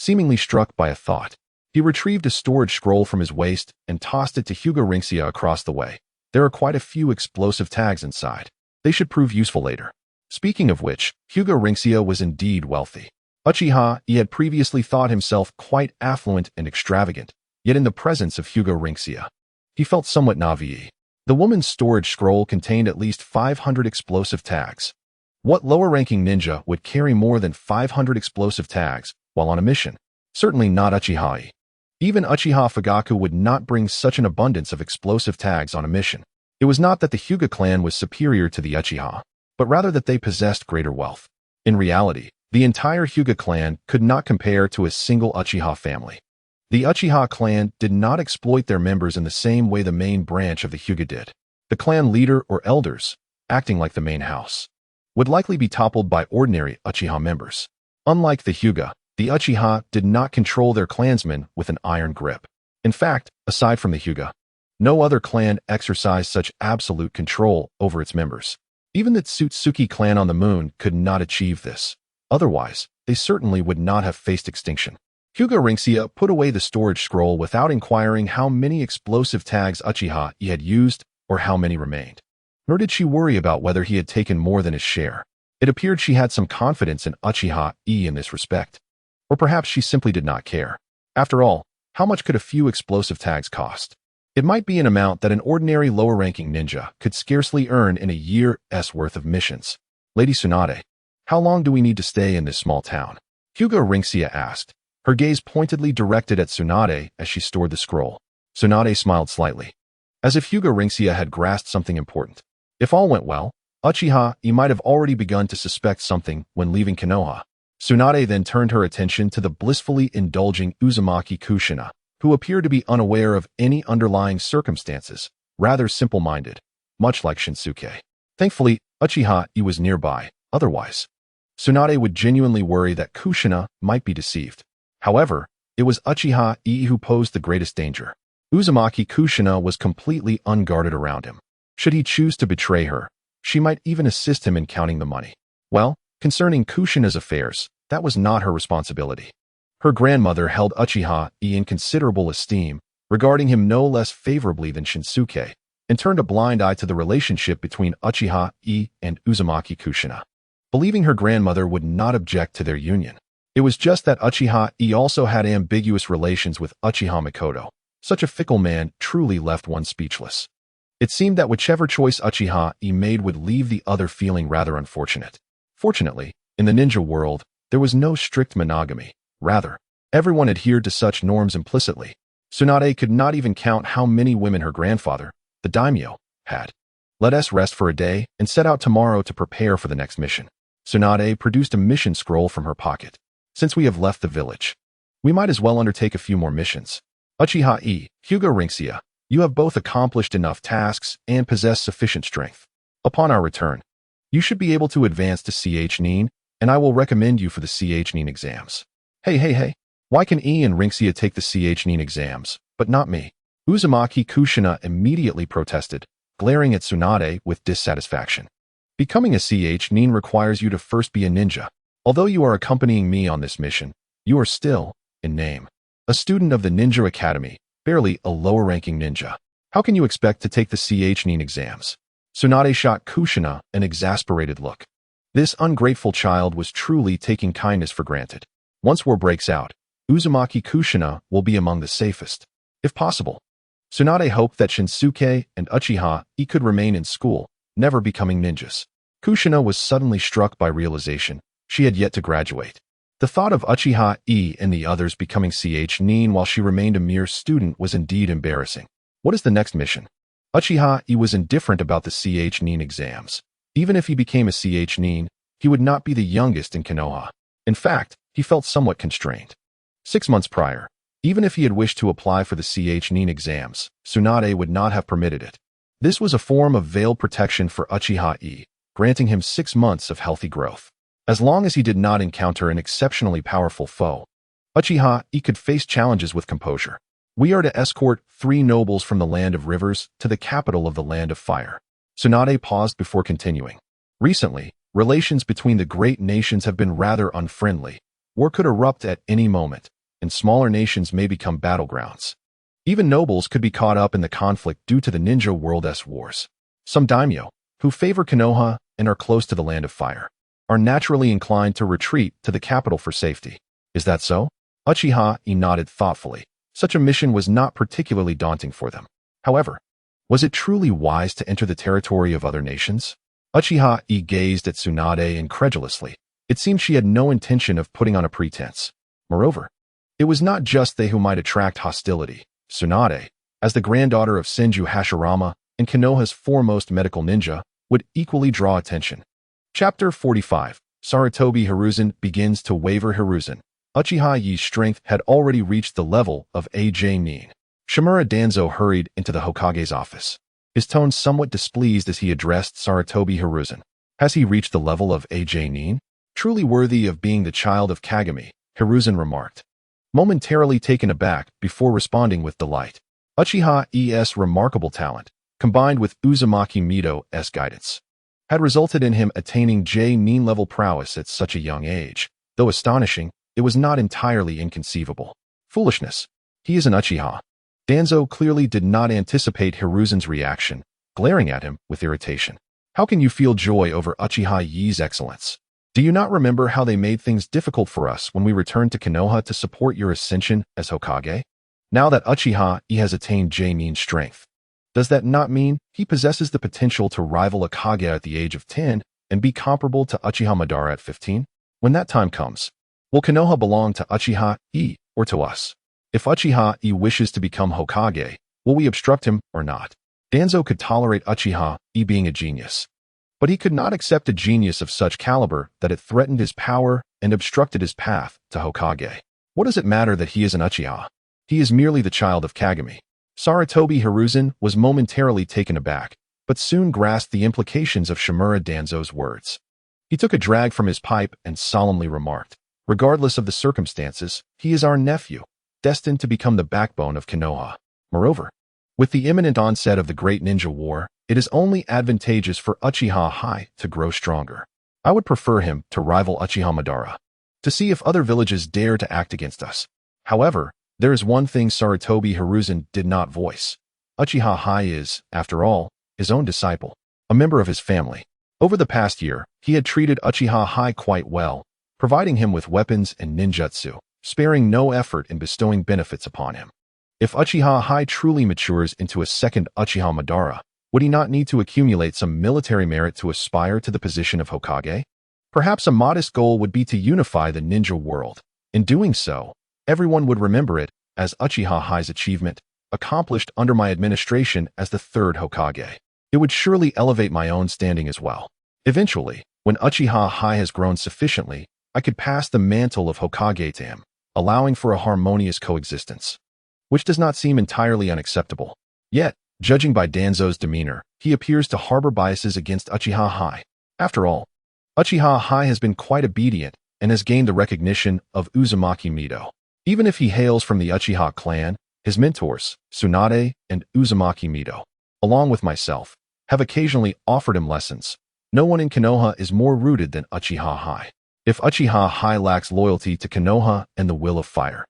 seemingly struck by a thought. He retrieved a storage scroll from his waist and tossed it to Hyuga Rinxia across the way. There are quite a few explosive tags inside. They should prove useful later. Speaking of which, Hyuga Rinxia was indeed wealthy. Uchiha Yi had previously thought himself quite affluent and extravagant, yet in the presence of Hyuga Rinxia, he felt somewhat naivete. The woman's storage scroll contained at least 500 explosive tags. What lower-ranking ninja would carry more than 500 explosive tags while on a mission? Certainly not Uchiha Yi. Even Uchiha Fugaku would not bring such an abundance of explosive tags on a mission. It was not that the Hyuga clan was superior to the Uchiha, but rather that they possessed greater wealth. In reality, the entire Hyuga clan could not compare to a single Uchiha family. The Uchiha clan did not exploit their members in the same way the main branch of the Hyuga did. The clan leader or elders, acting like the main house, would likely be toppled by ordinary Uchiha members. Unlike the Hyuga, the Uchiha did not control their clansmen with an iron grip. In fact, aside from the Hyuga, no other clan exercised such absolute control over its members. Even the Tsutsuki clan on the moon could not achieve this. Otherwise, they certainly would not have faced extinction. Hyuga Rinxia put away the storage scroll without inquiring how many explosive tags Uchiha Yi had used or how many remained. Nor did she worry about whether he had taken more than his share. It appeared she had some confidence in Uchiha Yi in this respect. Or perhaps she simply did not care. After all, how much could a few explosive tags cost? It might be an amount that an ordinary lower-ranking ninja could scarcely earn in a year's worth of missions. Lady Tsunade, how long do we need to stay in this small town? Hyuga Rinxia asked, her gaze pointedly directed at Tsunade as she stored the scroll. Tsunade smiled slightly, as if Hyuga Rinxia had grasped something important. If all went well, Uchiha Yi might have already begun to suspect something when leaving Konoha. Tsunade then turned her attention to the blissfully indulging Uzumaki Kushina, who appeared to be unaware of any underlying circumstances, rather simple-minded, much like Shinsuke. Thankfully, Uchiha Yi was nearby, otherwise Tsunade would genuinely worry that Kushina might be deceived. However, it was Uchiha Yi who posed the greatest danger. Uzumaki Kushina was completely unguarded around him. Should he choose to betray her, she might even assist him in counting the money. Well, concerning Kushina's affairs, that was not her responsibility. Her grandmother held Uchiha Yi in considerable esteem, regarding him no less favorably than Shinsuke, and turned a blind eye to the relationship between Uchiha Yi and Uzumaki Kushina, believing her grandmother would not object to their union. It was just that Uchiha Yi also had ambiguous relations with Uchiha Mikoto. Such a fickle man truly left one speechless. It seemed that whichever choice Uchiha Yi made would leave the other feeling rather unfortunate. Fortunately, in the ninja world, there was no strict monogamy. Rather, everyone adhered to such norms implicitly. Tsunade could not even count how many women her grandfather, the daimyo, had. Let us rest for a day and set out tomorrow to prepare for the next mission. Tsunade produced a mission scroll from her pocket. Since we have left the village, we might as well undertake a few more missions. Uchiha Yi, Hyuga Rinxia, you have both accomplished enough tasks and possess sufficient strength. Upon our return, you should be able to advance to CH Nin, and I will recommend you for the CH Nin exams. Hey, why can E and Rinxia take the CH Nin exams, but not me? Uzumaki Kushina immediately protested, glaring at Tsunade with dissatisfaction. Becoming a CH Nin requires you to first be a ninja. Although you are accompanying me on this mission, you are still, in name, a student of the Ninja Academy, barely a lower-ranking ninja. How can you expect to take the CH Nin exams? Tsunade shot Kushina an exasperated look. This ungrateful child was truly taking kindness for granted. Once war breaks out, Uzumaki Kushina will be among the safest, if possible. Tsunade hoped that Shinsuke and Uchiha Yi could remain in school, never becoming ninjas. Kushina was suddenly struck by realization. She had yet to graduate. The thought of Uchiha Yi and the others becoming CH Nin while she remained a mere student was indeed embarrassing. What is the next mission? Uchiha Yi was indifferent about the CH Nin exams. Even if he became a CH Nin, he would not be the youngest in Konoha. In fact, he felt somewhat constrained. 6 months prior, even if he had wished to apply for the CH Nin exams, Tsunade would not have permitted it. This was a form of veiled protection for Uchiha Yi, granting him 6 months of healthy growth. As long as he did not encounter an exceptionally powerful foe, Uchiha Yi could face challenges with composure. We are to escort 3 nobles from the Land of Rivers to the capital of the Land of Fire. Tsunade paused before continuing. Recently, relations between the great nations have been rather unfriendly. War could erupt at any moment, and smaller nations may become battlegrounds. Even nobles could be caught up in the conflict due to the ninja world's wars. Some daimyo, who favor Konoha and are close to the land of fire, are naturally inclined to retreat to the capital for safety. Is that so? Uchiha Yi nodded thoughtfully. Such a mission was not particularly daunting for them. However, was it truly wise to enter the territory of other nations? Uchiha Yi gazed at Tsunade incredulously. It seemed she had no intention of putting on a pretense. Moreover, it was not just they who might attract hostility. Tsunade, as the granddaughter of Senju Hashirama and Konoha's foremost medical ninja, would equally draw attention. Chapter 45. Sarutobi Hiruzen begins to waver. Hiruzen. Uchiha Yi's strength had already reached the level of AJ Nin. Shimura Danzo hurried into the Hokage's office, his tone somewhat displeased as he addressed Sarutobi Hiruzen. Has he reached the level of AJ Nin? Truly worthy of being the child of Kagami, Hiruzen remarked, momentarily taken aback before responding with delight. Uchiha Yi's remarkable talent, combined with Uzumaki Mido's guidance, had resulted in him attaining J-Nin level prowess at such a young age. Though astonishing, it was not entirely inconceivable. Foolishness. He is an Uchiha. Danzo clearly did not anticipate Hiruzen's reaction, glaring at him with irritation. How can you feel joy over Uchiha Yi's excellence? Do you not remember how they made things difficult for us when we returned to Konoha to support your ascension as Hokage? Now that Uchiha Yi has attained J-Nin strength, does that not mean he possesses the potential to rival a Kage at the age of 10 and be comparable to Uchiha Madara at 15? When that time comes, will Konoha belong to Uchiha Yi or to us? If Uchiha Yi wishes to become Hokage, will we obstruct him or not? Danzo could tolerate Uchiha Yi being a genius, but he could not accept a genius of such caliber that it threatened his power and obstructed his path to Hokage. What does it matter that he is an Uchiha? He is merely the child of Kagami. Sarutobi Hiruzen was momentarily taken aback, but soon grasped the implications of Shimura Danzo's words. He took a drag from his pipe and solemnly remarked, regardless of the circumstances, he is our nephew, destined to become the backbone of Konoha. Moreover, with the imminent onset of the Great Ninja War, it is only advantageous for Uchiha Yi to grow stronger. I would prefer him to rival Uchiha Madara, to see if other villages dare to act against us. However, there is one thing Sarutobi Hiruzen did not voice. Uchiha Yi is, after all, his own disciple, a member of his family. Over the past year, he had treated Uchiha Yi quite well, providing him with weapons and ninjutsu, sparing no effort in bestowing benefits upon him. If Uchiha Yi truly matures into a second Uchiha Madara, would he not need to accumulate some military merit to aspire to the position of Hokage? Perhaps a modest goal would be to unify the ninja world. In doing so, everyone would remember it as Uchiha Yi's achievement, accomplished under my administration as the third Hokage. It would surely elevate my own standing as well. Eventually, when Uchiha Yi has grown sufficiently, I could pass the mantle of Hokage to him, allowing for a harmonious coexistence, which does not seem entirely unacceptable. Yet, judging by Danzo's demeanor, he appears to harbor biases against Uchiha Yi. After all, Uchiha Yi has been quite obedient and has gained the recognition of Uzumaki Mido. Even if he hails from the Uchiha clan, his mentors, Tsunade and Uzumaki Mido, along with myself, have occasionally offered him lessons. No one in Konoha is more rooted than Uchiha Yi. If Uchiha Yi lacks loyalty to Konoha and the will of fire,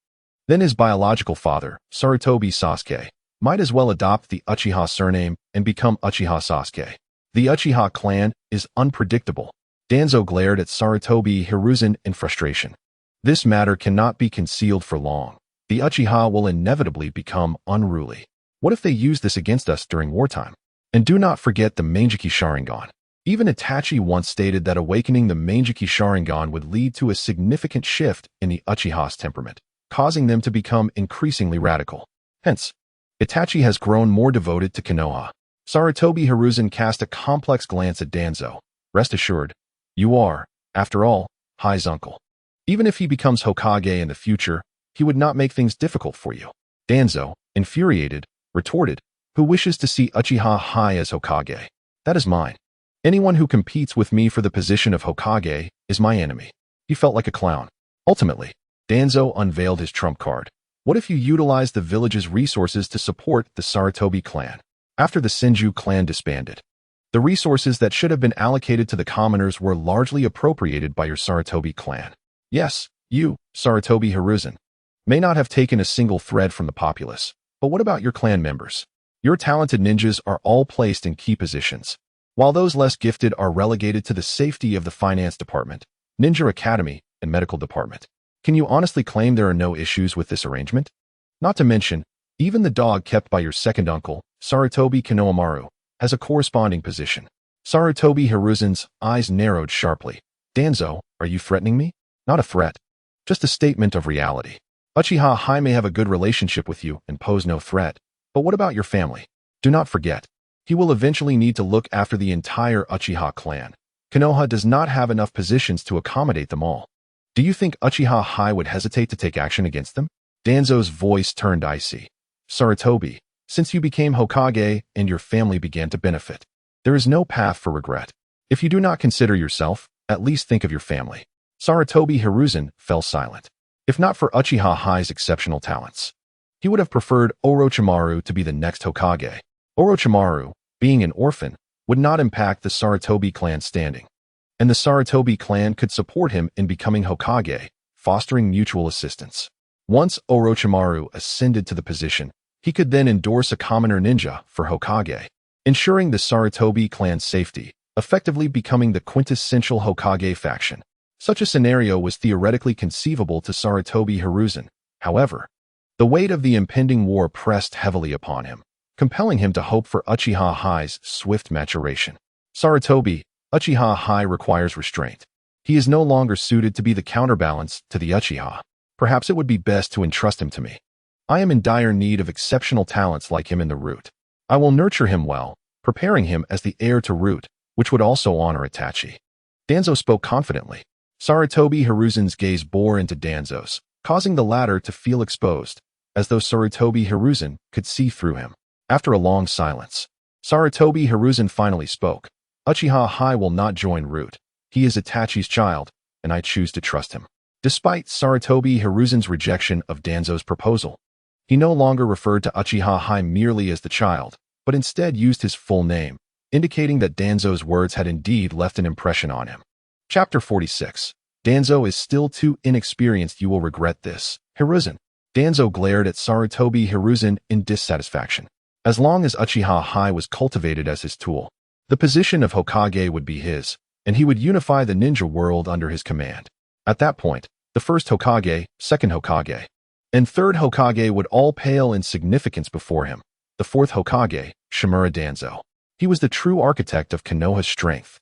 then his biological father, Sarutobi Sasuke, might as well adopt the Uchiha surname and become Uchiha Sasuke. The Uchiha clan is unpredictable. Danzo glared at Sarutobi Hiruzen in frustration. This matter cannot be concealed for long. The Uchiha will inevitably become unruly. What if they use this against us during wartime? And do not forget the Manjiki Sharingan. Even Itachi once stated that awakening the Manjiki Sharingan would lead to a significant shift in the Uchiha's temperament, causing them to become increasingly radical. Hence, Itachi has grown more devoted to Konoha. Sarutobi Hiruzen cast a complex glance at Danzo. Rest assured, you are, after all, Yi's uncle. Even if he becomes Hokage in the future, he would not make things difficult for you. Danzo, infuriated, retorted, who wishes to see Uchiha Yi as Hokage? That is mine. Anyone who competes with me for the position of Hokage is my enemy. He felt like a clown. Ultimately, Danzo unveiled his trump card. What if you utilize the village's resources to support the Sarutobi clan? After the Senju clan disbanded, the resources that should have been allocated to the commoners were largely appropriated by your Sarutobi clan. Yes, You, Sarutobi Hiruzen, may not have taken a single thread from the populace, but what about your clan members? Your talented ninjas are all placed in key positions, while those less gifted are relegated to the safety of the finance department, ninja academy, and medical department. Can you honestly claim there are no issues with this arrangement? Not to mention, even the dog kept by your second uncle, Sarutobi Kanohamaru, has a corresponding position. Sarutobi Hiruzen's eyes narrowed sharply. Danzo, are you threatening me? Not a threat. Just a statement of reality. Uchiha Yi may have a good relationship with you and pose no threat, but what about your family? Do not forget, he will eventually need to look after the entire Uchiha clan. Konoha does not have enough positions to accommodate them all. Do you think Uchiha Yi would hesitate to take action against them? Danzo's voice turned icy. Sarutobi, since you became Hokage and your family began to benefit, there is no path for regret. If you do not consider yourself, at least think of your family. Sarutobi Hiruzen fell silent. If not for Uchiha Yi's exceptional talents, he would have preferred Orochimaru to be the next Hokage. Orochimaru, being an orphan, would not impact the Sarutobi clan standing, and the Sarutobi clan could support him in becoming Hokage, fostering mutual assistance. Once Orochimaru ascended to the position, he could then endorse a commoner ninja for Hokage, ensuring the Sarutobi clan's safety, effectively becoming the quintessential Hokage faction. Such a scenario was theoretically conceivable to Sarutobi Hiruzen. However, the weight of the impending war pressed heavily upon him, compelling him to hope for Uchiha Yi's swift maturation. Sarutobi, Uchiha Yi requires restraint. He is no longer suited to be the counterbalance to the Uchiha. Perhaps it would be best to entrust him to me. I am in dire need of exceptional talents like him in the root. I will nurture him well, preparing him as the heir to root, which would also honor Itachi. Danzo spoke confidently. Sarutobi Hiruzen's gaze bore into Danzo's, causing the latter to feel exposed, as though Sarutobi Hiruzen could see through him. After a long silence, Sarutobi Hiruzen finally spoke. Uchiha Yi will not join root. He is Itachi's child, and I choose to trust him. Despite Sarutobi Hiruzen's rejection of Danzo's proposal, he no longer referred to Uchiha Yi merely as the child, but instead used his full name, indicating that Danzo's words had indeed left an impression on him. Chapter 46. Danzo is still too inexperienced. You will regret this, Hiruzen. Danzo glared at Sarutobi Hiruzen in dissatisfaction. As long as Uchiha Yi was cultivated as his tool, the position of Hokage would be his, and he would unify the ninja world under his command. At that point, the first Hokage, second Hokage, and third Hokage would all pale in significance before him. The fourth Hokage, Shimura Danzo. He was the true architect of Konoha's strength.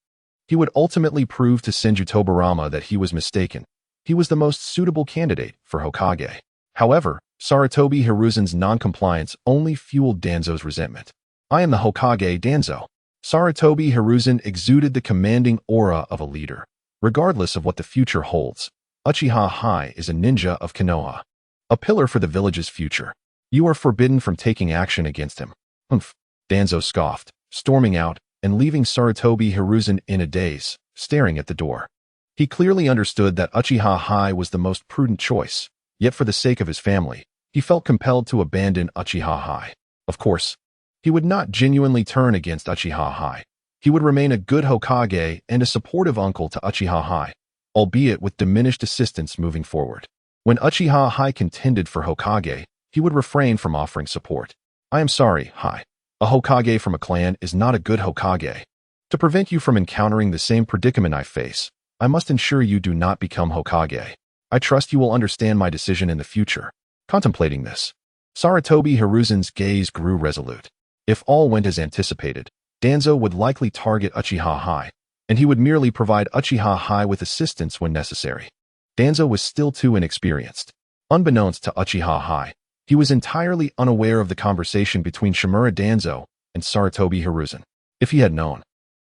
He would ultimately prove to Senju Tobirama that he was mistaken. He was the most suitable candidate for Hokage. However, Sarutobi Hiruzen's non-compliance only fueled Danzo's resentment. I am the Hokage, Danzo. Sarutobi Hiruzen exuded the commanding aura of a leader. Regardless of what the future holds, Uchiha Yi is a ninja of Konoha, a pillar for the village's future. You are forbidden from taking action against him. Humph. Danzo scoffed, storming out and leaving Sarutobi Hiruzen in a daze, staring at the door. He clearly understood that Uchiha Yi was the most prudent choice, yet for the sake of his family, he felt compelled to abandon Uchiha Yi. Of course, he would not genuinely turn against Uchiha Yi. He would remain a good Hokage and a supportive uncle to Uchiha Yi, albeit with diminished assistance moving forward. When Uchiha Yi contended for Hokage, he would refrain from offering support. I am sorry, Yi. A Hokage from a clan is not a good Hokage. To prevent you from encountering the same predicament I face, I must ensure you do not become Hokage. I trust you will understand my decision in the future. Contemplating this, Sarutobi Hiruzen's gaze grew resolute. If all went as anticipated, Danzo would likely target Uchiha Yi, and he would merely provide Uchiha Yi with assistance when necessary. Danzo was still too inexperienced. Unbeknownst to Uchiha Yi, he was entirely unaware of the conversation between Shimura Danzo and Sarutobi Hiruzen. If he had known,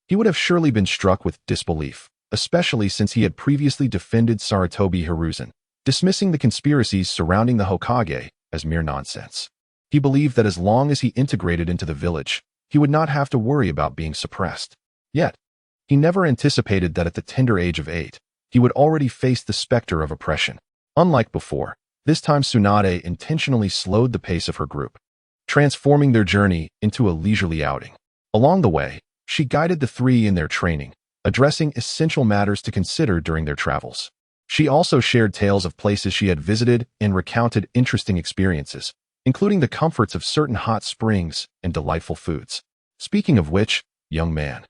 he would have surely been struck with disbelief, especially since he had previously defended Sarutobi Hiruzen, dismissing the conspiracies surrounding the Hokage as mere nonsense. He believed that as long as he integrated into the village, he would not have to worry about being suppressed. Yet, he never anticipated that at the tender age of 8, he would already face the specter of oppression. Unlike before, this time Tsunade intentionally slowed the pace of her group, transforming their journey into a leisurely outing. Along the way, she guided the three in their training, addressing essential matters to consider during their travels. She also shared tales of places she had visited and recounted interesting experiences, including the comforts of certain hot springs and delightful foods. Speaking of which, young man,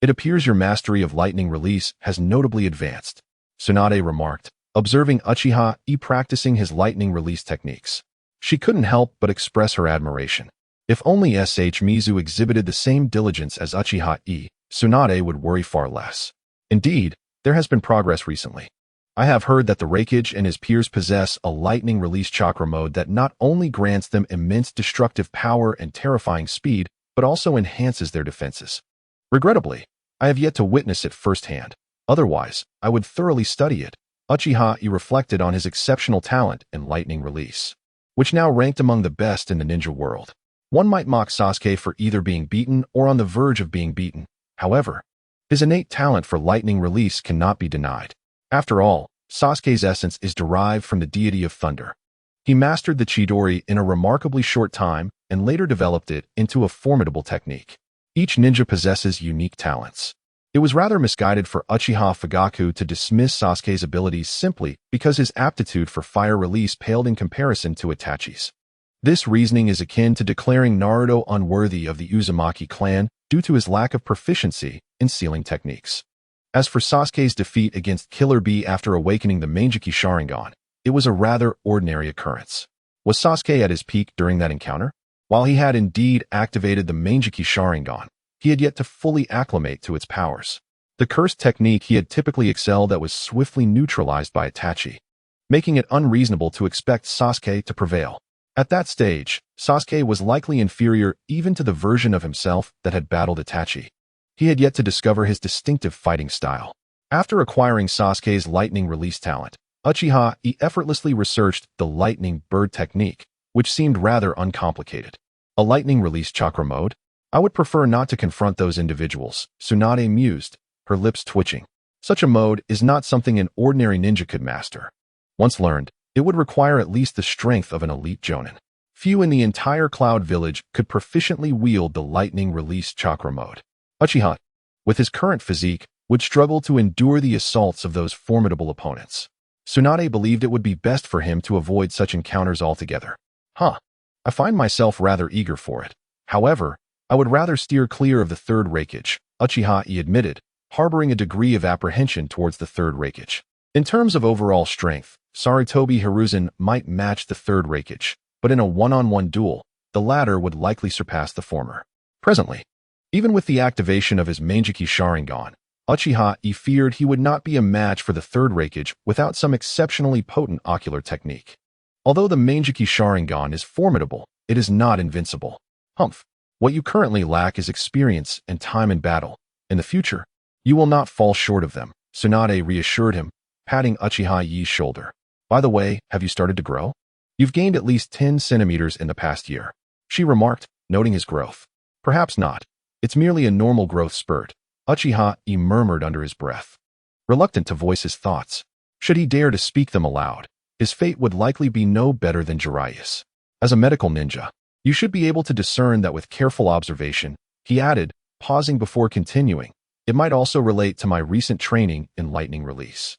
it appears your mastery of lightning release has notably advanced, Tsunade remarked, observing Uchiha Yi practicing his lightning release techniques. She couldn't help but express her admiration. If only Mizu exhibited the same diligence as Uchiha Yi, Tsunade would worry far less. Indeed, there has been progress recently. I have heard that the Hokage and his peers possess a lightning release chakra mode that not only grants them immense destructive power and terrifying speed, but also enhances their defenses. Regrettably, I have yet to witness it firsthand. Otherwise, I would thoroughly study it. Uchiha Yi reflected on his exceptional talent in lightning release, which now ranked among the best in the ninja world. One might mock Sasuke for either being beaten or on the verge of being beaten. However, his innate talent for lightning release cannot be denied. After all, Sasuke's essence is derived from the deity of thunder. He mastered the Chidori in a remarkably short time and later developed it into a formidable technique. Each ninja possesses unique talents. It was rather misguided for Uchiha Fugaku to dismiss Sasuke's abilities simply because his aptitude for fire release paled in comparison to Itachi's. This reasoning is akin to declaring Naruto unworthy of the Uzumaki clan due to his lack of proficiency in sealing techniques. As for Sasuke's defeat against Killer Bee after awakening the Manjiki Sharingan, it was a rather ordinary occurrence. Was Sasuke at his peak during that encounter? While he had indeed activated the Manjiki Sharingan, he had yet to fully acclimate to its powers. The cursed technique he had typically excelled at was swiftly neutralized by Itachi, making it unreasonable to expect Sasuke to prevail. At that stage, Sasuke was likely inferior even to the version of himself that had battled Itachi. He had yet to discover his distinctive fighting style. After acquiring Sasuke's lightning release talent, Uchiha Yi effortlessly researched the lightning bird technique, which seemed rather uncomplicated. A lightning release chakra mode? I would prefer not to confront those individuals, Tsunade mused, her lips twitching. Such a mode is not something an ordinary ninja could master. Once learned, it would require at least the strength of an elite jonin. Few in the entire Cloud Village could proficiently wield the lightning release chakra mode. Uchiha, with his current physique, would struggle to endure the assaults of those formidable opponents. Tsunade believed it would be best for him to avoid such encounters altogether. I find myself rather eager for it. However, I would rather steer clear of the third Hokage, Uchiha Yi admitted, harboring a degree of apprehension towards the third Hokage. In terms of overall strength, Sarutobi Hiruzen might match the third Hokage, but in a one-on-one duel, the latter would likely surpass the former. Presently, even with the activation of his Manjiki Sharingan, Uchiha Yi feared he would not be a match for the third Hokage without some exceptionally potent ocular technique. Although the Manjiki Sharingan is formidable, it is not invincible. What you currently lack is experience and time in battle. In the future, you will not fall short of them, Tsunade reassured him, patting Uchiha Yi's shoulder. By the way, have you started to grow? You've gained at least 10 centimeters in the past year, she remarked, noting his growth. Perhaps not. It's merely a normal growth spurt, Uchiha Yi murmured under his breath. Reluctant to voice his thoughts, should he dare to speak them aloud, his fate would likely be no better than Jiraiya's. As a medical ninja, you should be able to discern that with careful observation, he added, pausing before continuing. It might also relate to my recent training in lightning release.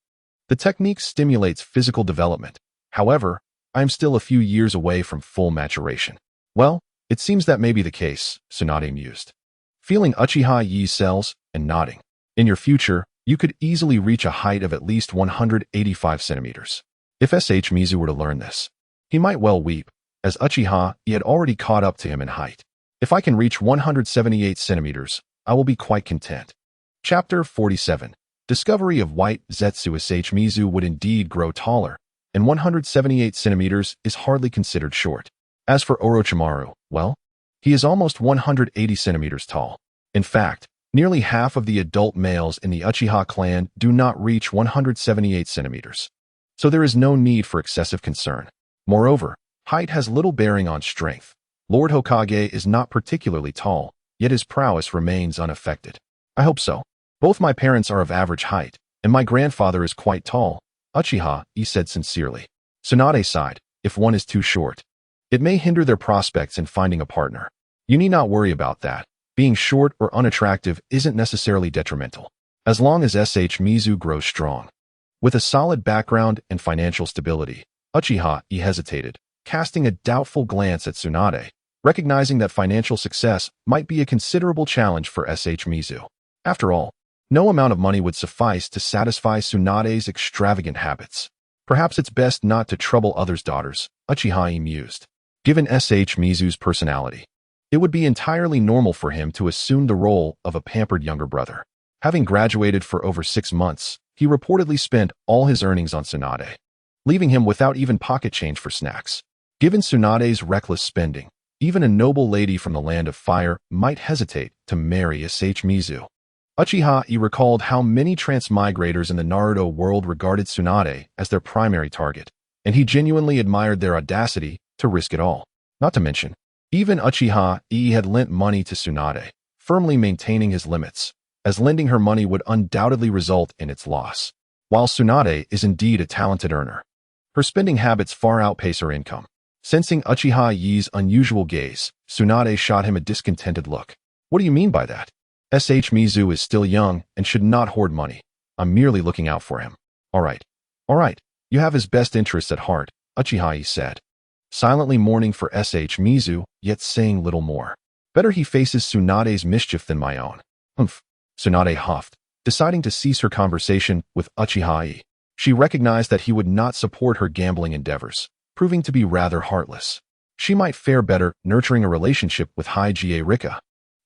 The technique stimulates physical development. However, I am still a few years away from full maturation. Well, it seems that may be the case, Tsunade mused, feeling Uchiha Yi's cells and nodding. In your future, you could easily reach a height of at least 185 centimeters. If Mizu were to learn this, he might well weep, as Uchiha Yi had already caught up to him in height. If I can reach 178 centimeters, I will be quite content. Chapter 47. Discovery of White Zetsu. Mizu would indeed grow taller, and 178 centimeters is hardly considered short. As for Orochimaru, well, he is almost 180 centimeters tall. In fact, nearly half of the adult males in the Uchiha clan do not reach 178 centimeters. So there is no need for excessive concern. Moreover, height has little bearing on strength. Lord Hokage is not particularly tall, yet his prowess remains unaffected. I hope so. Both my parents are of average height, and my grandfather is quite tall, Uchiha Yi said sincerely. Tsunade sighed, if one is too short, it may hinder their prospects in finding a partner. You need not worry about that. Being short or unattractive isn't necessarily detrimental, as long as Mizu grows strong. With a solid background and financial stability, Uchiha Yi hesitated, casting a doubtful glance at Tsunade, recognizing that financial success might be a considerable challenge for Mizu. After all, no amount of money would suffice to satisfy Tsunade's extravagant habits. Perhaps it's best not to trouble others' daughters, Uchiha Yi mused. Given Mizu's personality, it would be entirely normal for him to assume the role of a pampered younger brother. Having graduated for over 6 months, he reportedly spent all his earnings on Tsunade, leaving him without even pocket change for snacks. Given Tsunade's reckless spending, even a noble lady from the land of fire might hesitate to marry Mizu. Uchiha Yi recalled how many transmigrators in the Naruto world regarded Tsunade as their primary target, and he genuinely admired their audacity to risk it all. Not to mention, even Uchiha Yi had lent money to Tsunade, firmly maintaining his limits, as lending her money would undoubtedly result in its loss. While Tsunade is indeed a talented earner, her spending habits far outpace her income. Sensing Uchiha Yi's unusual gaze, Tsunade shot him a discontented look. What do you mean by that? Mizu is still young and should not hoard money. I'm merely looking out for him. All right. You have his best interests at heart, Uchiha Yi said, silently mourning for Mizu, yet saying little more. Better he faces Tsunade's mischief than my own. Humph. Tsunade huffed, deciding to cease her conversation with Uchiha Yi. She recognized that he would not support her gambling endeavors, proving to be rather heartless. She might fare better nurturing a relationship with Hokage Rika,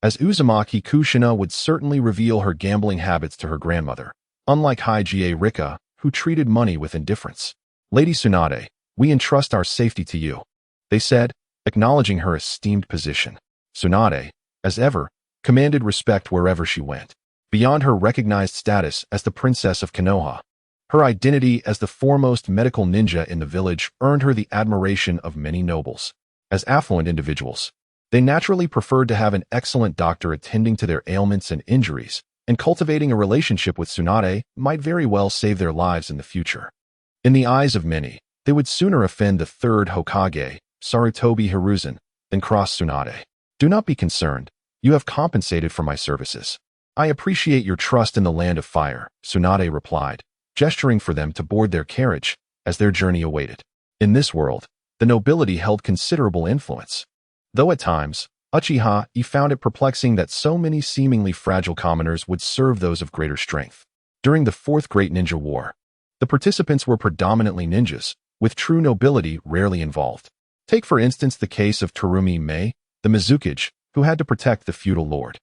as Uzumaki Kushina would certainly reveal her gambling habits to her grandmother, unlike Hokage Rika, who treated money with indifference. Lady Tsunade, we entrust our safety to you, they said, acknowledging her esteemed position. Tsunade, as ever, commanded respect wherever she went. Beyond her recognized status as the princess of Konoha, her identity as the foremost medical ninja in the village earned her the admiration of many nobles. As affluent individuals, they naturally preferred to have an excellent doctor attending to their ailments and injuries, and cultivating a relationship with Tsunade might very well save their lives in the future. In the eyes of many, they would sooner offend the third Hokage, Sarutobi Hiruzen, than cross Tsunade. Do not be concerned, you have compensated for my services. I appreciate your trust in the land of fire, Tsunade replied, gesturing for them to board their carriage as their journey awaited. In this world, the nobility held considerable influence. Though at times, Uchiha Yi found it perplexing that so many seemingly fragile commoners would serve those of greater strength. During the Fourth Great Ninja War, the participants were predominantly ninjas, with true nobility rarely involved. Take for instance the case of Terumi Mei, the Mizukage, who had to protect the feudal lord.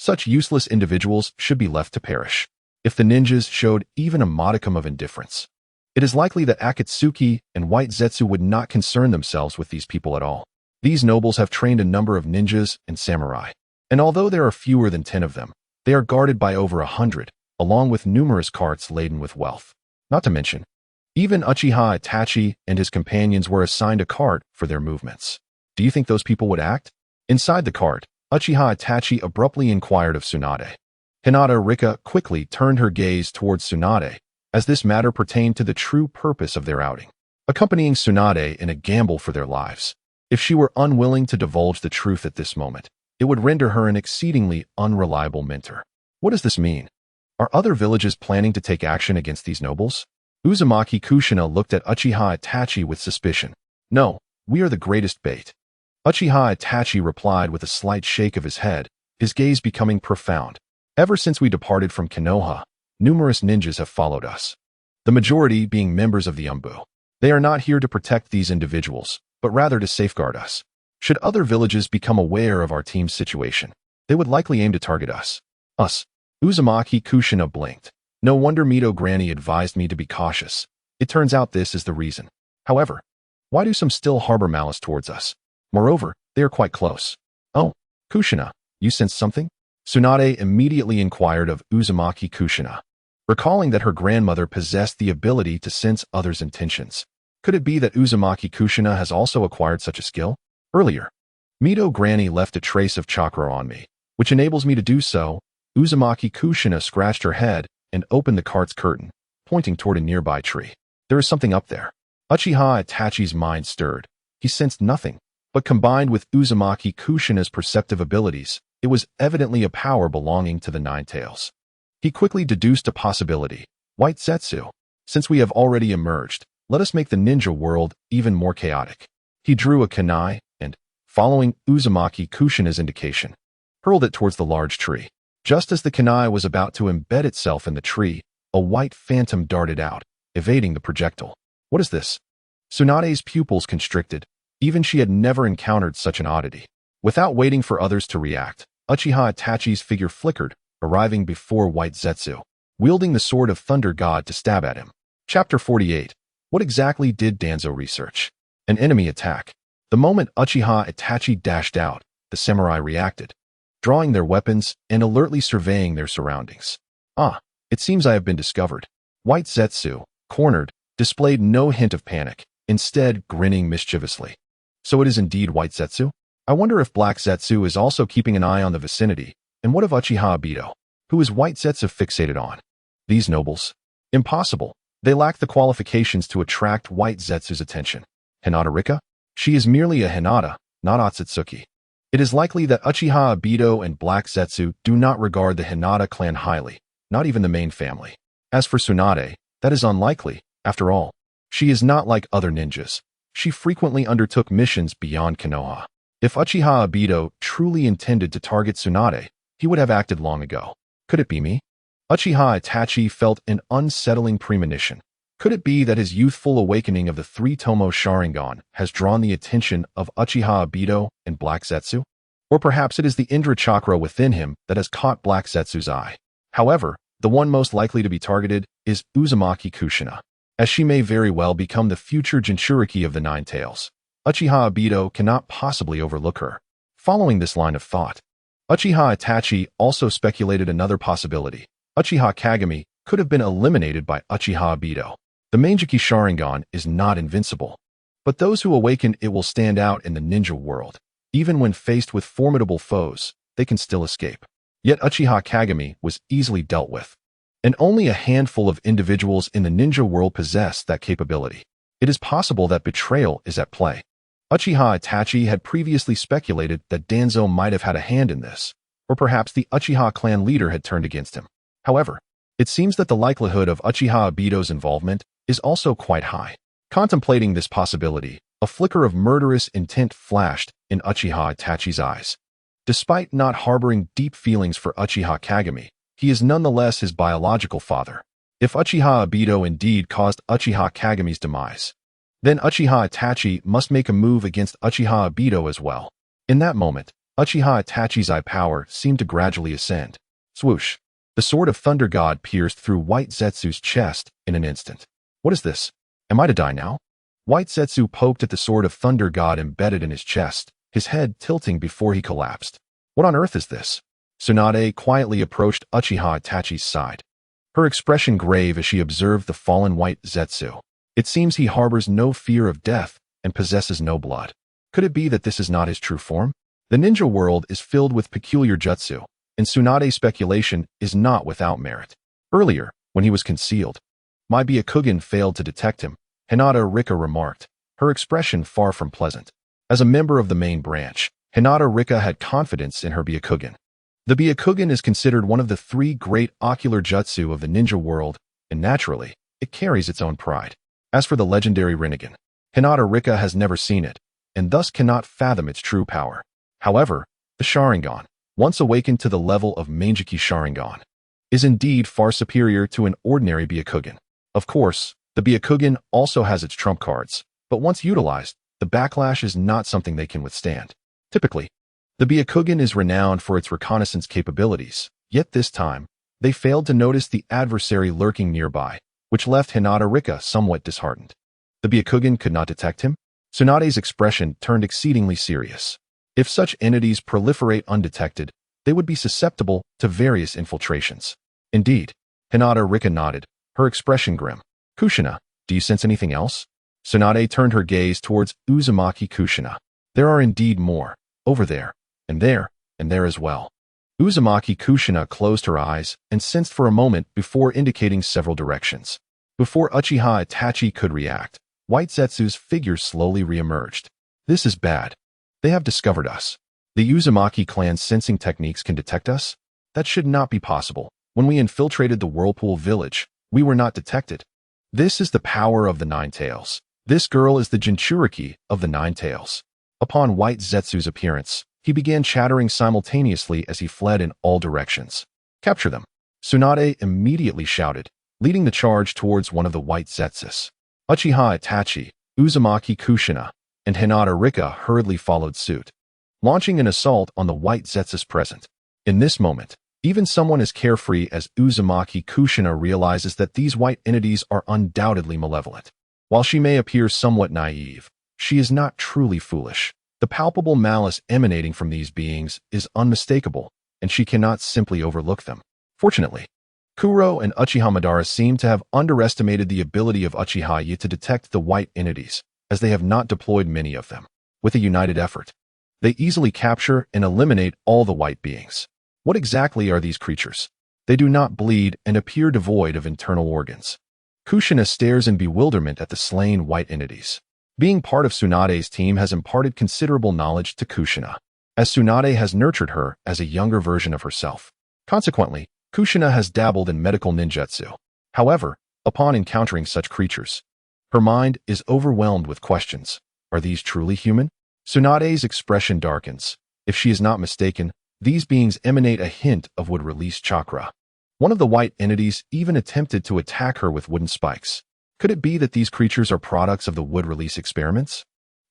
Such useless individuals should be left to perish. If the ninjas showed even a modicum of indifference, it is likely that Akatsuki and White Zetsu would not concern themselves with these people at all. These nobles have trained a number of ninjas and samurai, and although there are fewer than 10 of them, they are guarded by over 100, along with numerous carts laden with wealth. Not to mention, even Uchiha Itachi and his companions were assigned a cart for their movements. Do you think those people would act? Inside the cart, Uchiha Itachi abruptly inquired of Tsunade. Hinata Rika quickly turned her gaze towards Tsunade, as this matter pertained to the true purpose of their outing, accompanying Tsunade in a gamble for their lives. If she were unwilling to divulge the truth at this moment, it would render her an exceedingly unreliable mentor. What does this mean? Are other villages planning to take action against these nobles? Uzumaki Kushina looked at Uchiha Itachi with suspicion. No, we are the greatest bait. Uchiha Itachi replied with a slight shake of his head, his gaze becoming profound. Ever since we departed from Konoha, numerous ninjas have followed us, the majority being members of the Umbu. They are not here to protect these individuals, but rather to safeguard us. Should other villages become aware of our team's situation, they would likely aim to target us. Uzumaki Kushina blinked. No wonder Mito Granny advised me to be cautious. It turns out this is the reason. However, why do some still harbor malice towards us? Moreover, they are quite close. Oh, Kushina, you sense something? Tsunade immediately inquired of Uzumaki Kushina, recalling that her grandmother possessed the ability to sense others' intentions. Could it be that Uzumaki Kushina has also acquired such a skill? Earlier, Mito Granny left a trace of chakra on me, which enables me to do so. Uzumaki Kushina scratched her head and opened the cart's curtain, pointing toward a nearby tree. There is something up there. Uchiha Itachi's mind stirred. He sensed nothing, but combined with Uzumaki Kushina's perceptive abilities, it was evidently a power belonging to the Nine Tails. He quickly deduced a possibility. White Zetsu. Since we have already emerged, let us make the ninja world even more chaotic. He drew a kunai and, following Uzumaki Kushina's indication, hurled it towards the large tree. Just as the kunai was about to embed itself in the tree, a white phantom darted out, evading the projectile. What is this? Tsunade's pupils constricted. Even she had never encountered such an oddity. Without waiting for others to react, Uchiha Itachi's figure flickered, arriving before White Zetsu, wielding the sword of Thunder God to stab at him. Chapter 48. What exactly did Danzo research? An enemy attack. The moment Uchiha Itachi dashed out, the samurai reacted, drawing their weapons and alertly surveying their surroundings. Ah, it seems I have been discovered. White Zetsu, cornered, displayed no hint of panic, instead grinning mischievously. So it is indeed White Zetsu? I wonder if Black Zetsu is also keeping an eye on the vicinity, and what of Uchiha Obito? Who is White Zetsu fixated on? These nobles? Impossible. They lack the qualifications to attract White Zetsu's attention. Hinata Rika? She is merely a Hinata, not Otsutsuki. It is likely that Uchiha Obito and Black Zetsu do not regard the Hinata clan highly, not even the main family. As for Tsunade, that is unlikely. After all, she is not like other ninjas. She frequently undertook missions beyond Konoha. If Uchiha Obito truly intended to target Tsunade, he would have acted long ago. Could it be me? Uchiha Itachi felt an unsettling premonition. Could it be that his youthful awakening of the three-tomo Sharingan has drawn the attention of Uchiha Obito and Black Zetsu? Or perhaps it is the Indra Chakra within him that has caught Black Zetsu's eye. However, the one most likely to be targeted is Uzumaki Kushina, as she may very well become the future Jinchuriki of the Nine Tails. Uchiha Obito cannot possibly overlook her. Following this line of thought, Uchiha Itachi also speculated another possibility. Uchiha Kagami could have been eliminated by Uchiha Obito. The Manjiki Sharingan is not invincible, but those who awaken it will stand out in the ninja world. Even when faced with formidable foes, they can still escape. Yet Uchiha Kagami was easily dealt with, and only a handful of individuals in the ninja world possess that capability. It is possible that betrayal is at play. Uchiha Itachi had previously speculated that Danzo might have had a hand in this, or perhaps the Uchiha clan leader had turned against him. However, it seems that the likelihood of Uchiha Obito's involvement is also quite high. Contemplating this possibility, a flicker of murderous intent flashed in Uchiha Itachi's eyes. Despite not harboring deep feelings for Uchiha Kagami, he is nonetheless his biological father. If Uchiha Obito indeed caused Uchiha Kagami's demise, then Uchiha Itachi must make a move against Uchiha Obito as well. In that moment, Uchiha Itachi's eye power seemed to gradually ascend. Swoosh! The sword of Thunder God pierced through White Zetsu's chest in an instant. What is this? Am I to die now? White Zetsu poked at the sword of Thunder God embedded in his chest, his head tilting before he collapsed. What on earth is this? Tsunade quietly approached Uchiha Itachi's side, her expression grave as she observed the fallen White Zetsu. It seems he harbors no fear of death and possesses no blood. Could it be that this is not his true form? The ninja world is filled with peculiar jutsu, and Tsunade's speculation is not without merit. Earlier, when he was concealed, my Byakugan failed to detect him, Hinata Rika remarked, her expression far from pleasant. As a member of the main branch, Hinata Rika had confidence in her Byakugan. The Byakugan is considered one of the three great ocular jutsu of the ninja world, and naturally, it carries its own pride. As for the legendary Rinnegan, Hinata Rika has never seen it, and thus cannot fathom its true power. However, the Sharingan, once awakened to the level of Manjiki Sharingan, is indeed far superior to an ordinary Byakugan. Of course, the Byakugan also has its trump cards, but once utilized, the backlash is not something they can withstand. Typically, the Byakugan is renowned for its reconnaissance capabilities, yet this time, they failed to notice the adversary lurking nearby, which left Hinata Rika somewhat disheartened. The Byakugan could not detect him? Tsunade's expression turned exceedingly serious. If such entities proliferate undetected, they would be susceptible to various infiltrations. Indeed, Hinata Rika nodded, her expression grim. Kushina, do you sense anything else? Tsunade turned her gaze towards Uzumaki Kushina. There are indeed more, over there, and there as well. Uzumaki Kushina closed her eyes and sensed for a moment before indicating several directions. Before Uchiha Itachi could react, White Zetsu's figure slowly reemerged. This is bad. They have discovered us. The Uzumaki clan's sensing techniques can detect us? That should not be possible. When we infiltrated the Whirlpool village, we were not detected. This is the power of the Nine Tails. This girl is the Jinchuriki of the Nine Tails. Upon White Zetsu's appearance, he began chattering simultaneously as he fled in all directions. Capture them! Tsunade immediately shouted, leading the charge towards one of the White Zetsus. Uchiha Itachi, Uzumaki Kushina, and Hinata Rika hurriedly followed suit, launching an assault on the White Zetsus present. In this moment, even someone as carefree as Uzumaki Kushina realizes that these white entities are undoubtedly malevolent. While she may appear somewhat naive, she is not truly foolish. The palpable malice emanating from these beings is unmistakable, and she cannot simply overlook them. Fortunately, Kuro and Uchiha Madara seem to have underestimated the ability of Uchiha Yi to detect the white entities, as they have not deployed many of them. With a united effort, they easily capture and eliminate all the white beings. What exactly are these creatures? They do not bleed and appear devoid of internal organs. Kushina stares in bewilderment at the slain white entities. Being part of Tsunade's team has imparted considerable knowledge to Kushina, as Tsunade has nurtured her as a younger version of herself. Consequently, Kushina has dabbled in medical ninjutsu. However, upon encountering such creatures, her mind is overwhelmed with questions. Are these truly human? Tsunade's expression darkens. If she is not mistaken, these beings emanate a hint of wood-release chakra. One of the white entities even attempted to attack her with wooden spikes. Could it be that these creatures are products of the wood-release experiments?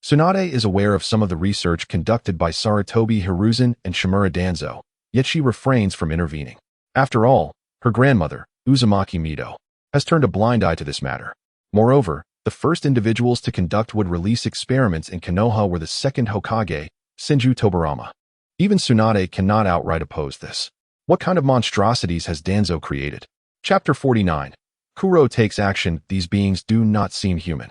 Tsunade is aware of some of the research conducted by Sarutobi Hiruzen and Shimura Danzo, yet she refrains from intervening. After all, her grandmother, Uzumaki Mido, has turned a blind eye to this matter. Moreover, the first individuals to conduct wood-release experiments in Konoha were the second Hokage, Senju Tobirama. Even Tsunade cannot outright oppose this. What kind of monstrosities has Danzo created? Chapter 49. Kuro takes action. These beings do not seem human.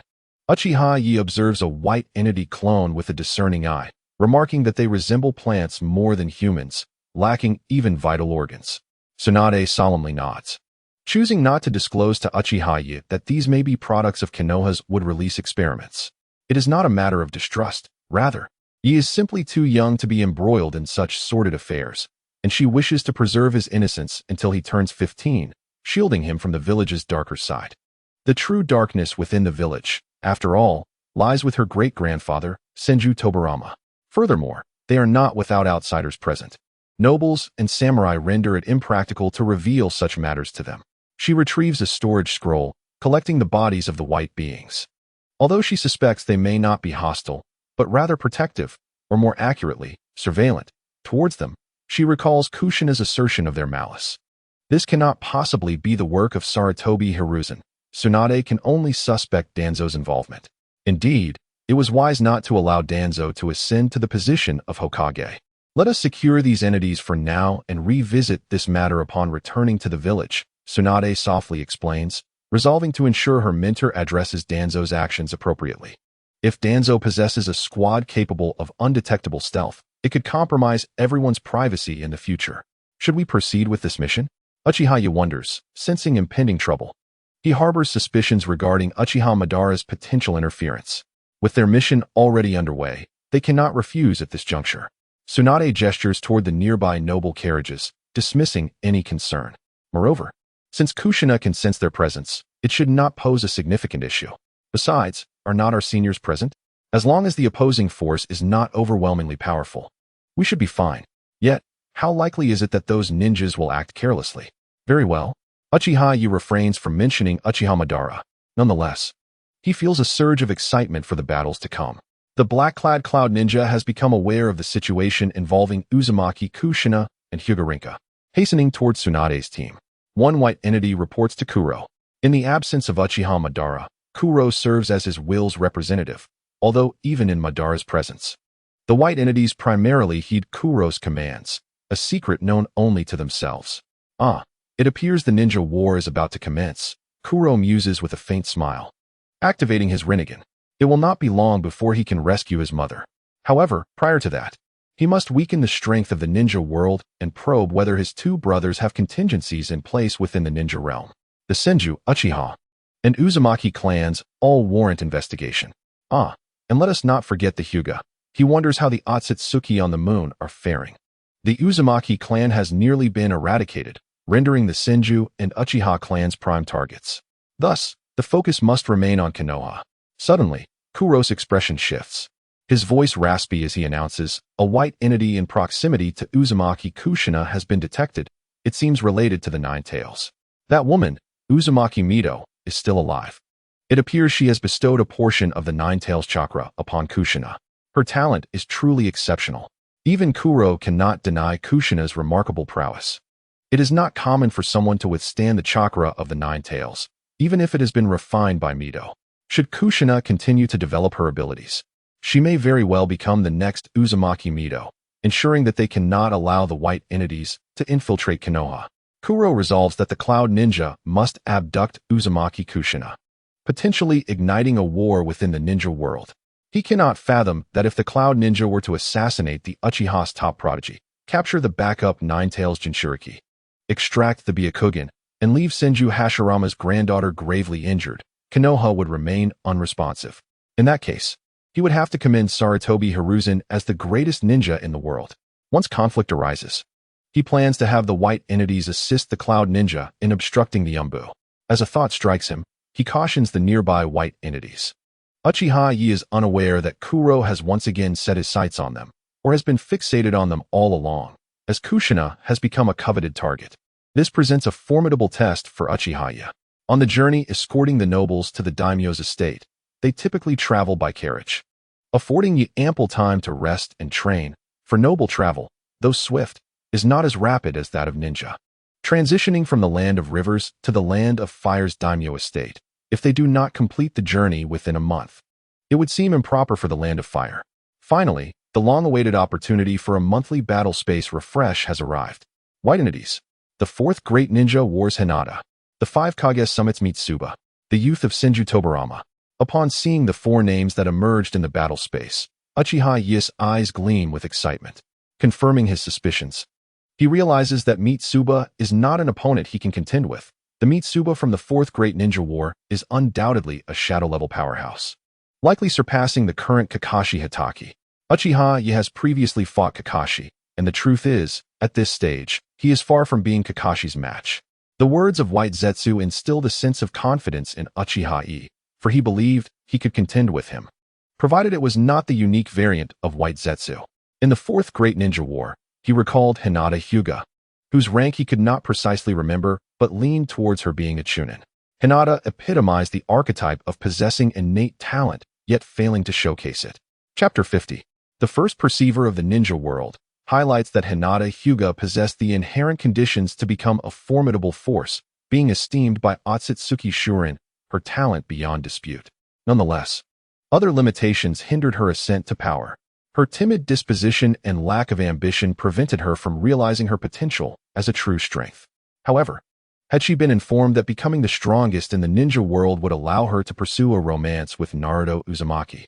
Uchiha Yi observes a white entity clone with a discerning eye, remarking that they resemble plants more than humans, lacking even vital organs. Tsunade solemnly nods, choosing not to disclose to Uchiha Yi that these may be products of Konoha's wood-release experiments. It is not a matter of distrust. Rather, Yi is simply too young to be embroiled in such sordid affairs, and she wishes to preserve his innocence until he turns 15, shielding him from the village's darker side. The true darkness within the village, after all, lies with her great-grandfather, Senju Tobirama. Furthermore, they are not without outsiders present. Nobles and samurai render it impractical to reveal such matters to them. She retrieves a storage scroll, collecting the bodies of the white beings. Although she suspects they may not be hostile, but rather protective, or more accurately, surveillant, towards them, she recalls Kushina's assertion of their malice. This cannot possibly be the work of Sarutobi Hiruzen. Tsunade can only suspect Danzo's involvement. Indeed, it was wise not to allow Danzo to ascend to the position of Hokage. Let us secure these entities for now and revisit this matter upon returning to the village, Tsunade softly explains, resolving to ensure her mentor addresses Danzo's actions appropriately. If Danzo possesses a squad capable of undetectable stealth, it could compromise everyone's privacy in the future. Should we proceed with this mission? Uchiha Yi wonders, sensing impending trouble. He harbors suspicions regarding Uchiha Madara's potential interference. With their mission already underway, they cannot refuse at this juncture. Tsunade gestures toward the nearby noble carriages, dismissing any concern. Moreover, since Kushina can sense their presence, it should not pose a significant issue. Besides, are not our seniors present? As long as the opposing force is not overwhelmingly powerful, we should be fine. Yet, how likely is it that those ninjas will act carelessly? Very well. Uchiha Yi refrains from mentioning Uchiha Madara. Nonetheless, he feels a surge of excitement for the battles to come. The black-clad cloud ninja has become aware of the situation involving Uzumaki Kushina and Hyuga, hastening towards Tsunade's team. One white entity reports to Kuro. In the absence of Uchiha Madara, Kuro serves as his will's representative, although even in Madara's presence. The white entities primarily heed Kuro's commands, a secret known only to themselves. It appears the ninja war is about to commence, Kuro muses with a faint smile. Activating his Rinnegan, it will not be long before he can rescue his mother. However, prior to that, he must weaken the strength of the ninja world and probe whether his two brothers have contingencies in place within the ninja realm. The Senju, Uchiha, and Uzumaki clans all warrant investigation. And let us not forget the Hyuga. He wonders how the Otsutsuki on the moon are faring. The Uzumaki clan has nearly been eradicated, rendering the Senju and Uchiha clans prime targets. Thus, The focus must remain on Konoha. Suddenly, Kuro's expression shifts. His voice raspy as he announces, a white entity in proximity to Uzumaki Kushina has been detected. It seems related to the Nine Tails. That woman, Uzumaki Mito, is still alive. It appears she has bestowed a portion of the Nine Tails chakra upon Kushina. Her talent is truly exceptional. Even Kuro cannot deny Kushina's remarkable prowess. It is not common for someone to withstand the chakra of the Nine Tails, even if it has been refined by Mito. Should Kushina continue to develop her abilities, she may very well become the next Uzumaki Mito, ensuring that they cannot allow the white entities to infiltrate Konoha. Kuro resolves that the Cloud Ninja must abduct Uzumaki Kushina, potentially igniting a war within the ninja world. He cannot fathom that if the Cloud Ninja were to assassinate the Uchiha's top prodigy, capture the backup Nine Tails Jinchuriki, extract the Byakugan, and leave Senju Hashirama's granddaughter gravely injured, Konoha would remain unresponsive. In that case, he would have to commend Sarutobi Hiruzen as the greatest ninja in the world. Once conflict arises, he plans to have the white entities assist the Cloud Ninja in obstructing the Umbu. As a thought strikes him, he cautions the nearby white entities. Uchiha Yi is unaware that Kuro has once again set his sights on them, or has been fixated on them all along, as Kushina has become a coveted target. This presents a formidable test for Uchiha Yi. On the journey escorting the nobles to the daimyo's estate, they typically travel by carriage, affording Yi ample time to rest and train, for noble travel, though swift, is not as rapid as that of ninja. Transitioning from the land of rivers to the land of fire's daimyo estate, if they do not complete the journey within a month, it would seem improper for the land of fire. Finally, the long-awaited opportunity for a monthly battle space refresh has arrived. White entities. The fourth great ninja wars Hinata. The five Kage summits Mitsuba, the youth of Senju Tobarama. Upon seeing the four names that emerged in the battle space, Uchiha Yi's eyes gleam with excitement, confirming his suspicions. He realizes that Mitsuba is not an opponent he can contend with. The Mitsuba from the Fourth Great Ninja War is undoubtedly a shadow-level powerhouse, likely surpassing the current Kakashi Hitaki. Uchiha Yi has previously fought Kakashi, and the truth is, at this stage, he is far from being Kakashi's match. The words of White Zetsu instilled a sense of confidence in Uchiha Yi, for he believed he could contend with him, provided it was not the unique variant of White Zetsu. In the Fourth Great Ninja War, he recalled Hinata Hyuga, whose rank he could not precisely remember but leaned towards her being a chunin. Hinata epitomized the archetype of possessing innate talent, yet failing to showcase it. Chapter 50. The first perceiver of the ninja world highlights that Hinata Hyuga possessed the inherent conditions to become a formidable force, being esteemed by Otsutsuki Shurin, her talent beyond dispute. Nonetheless, other limitations hindered her ascent to power. Her timid disposition and lack of ambition prevented her from realizing her potential as a true strength. However, had she been informed that becoming the strongest in the ninja world would allow her to pursue a romance with Naruto Uzumaki,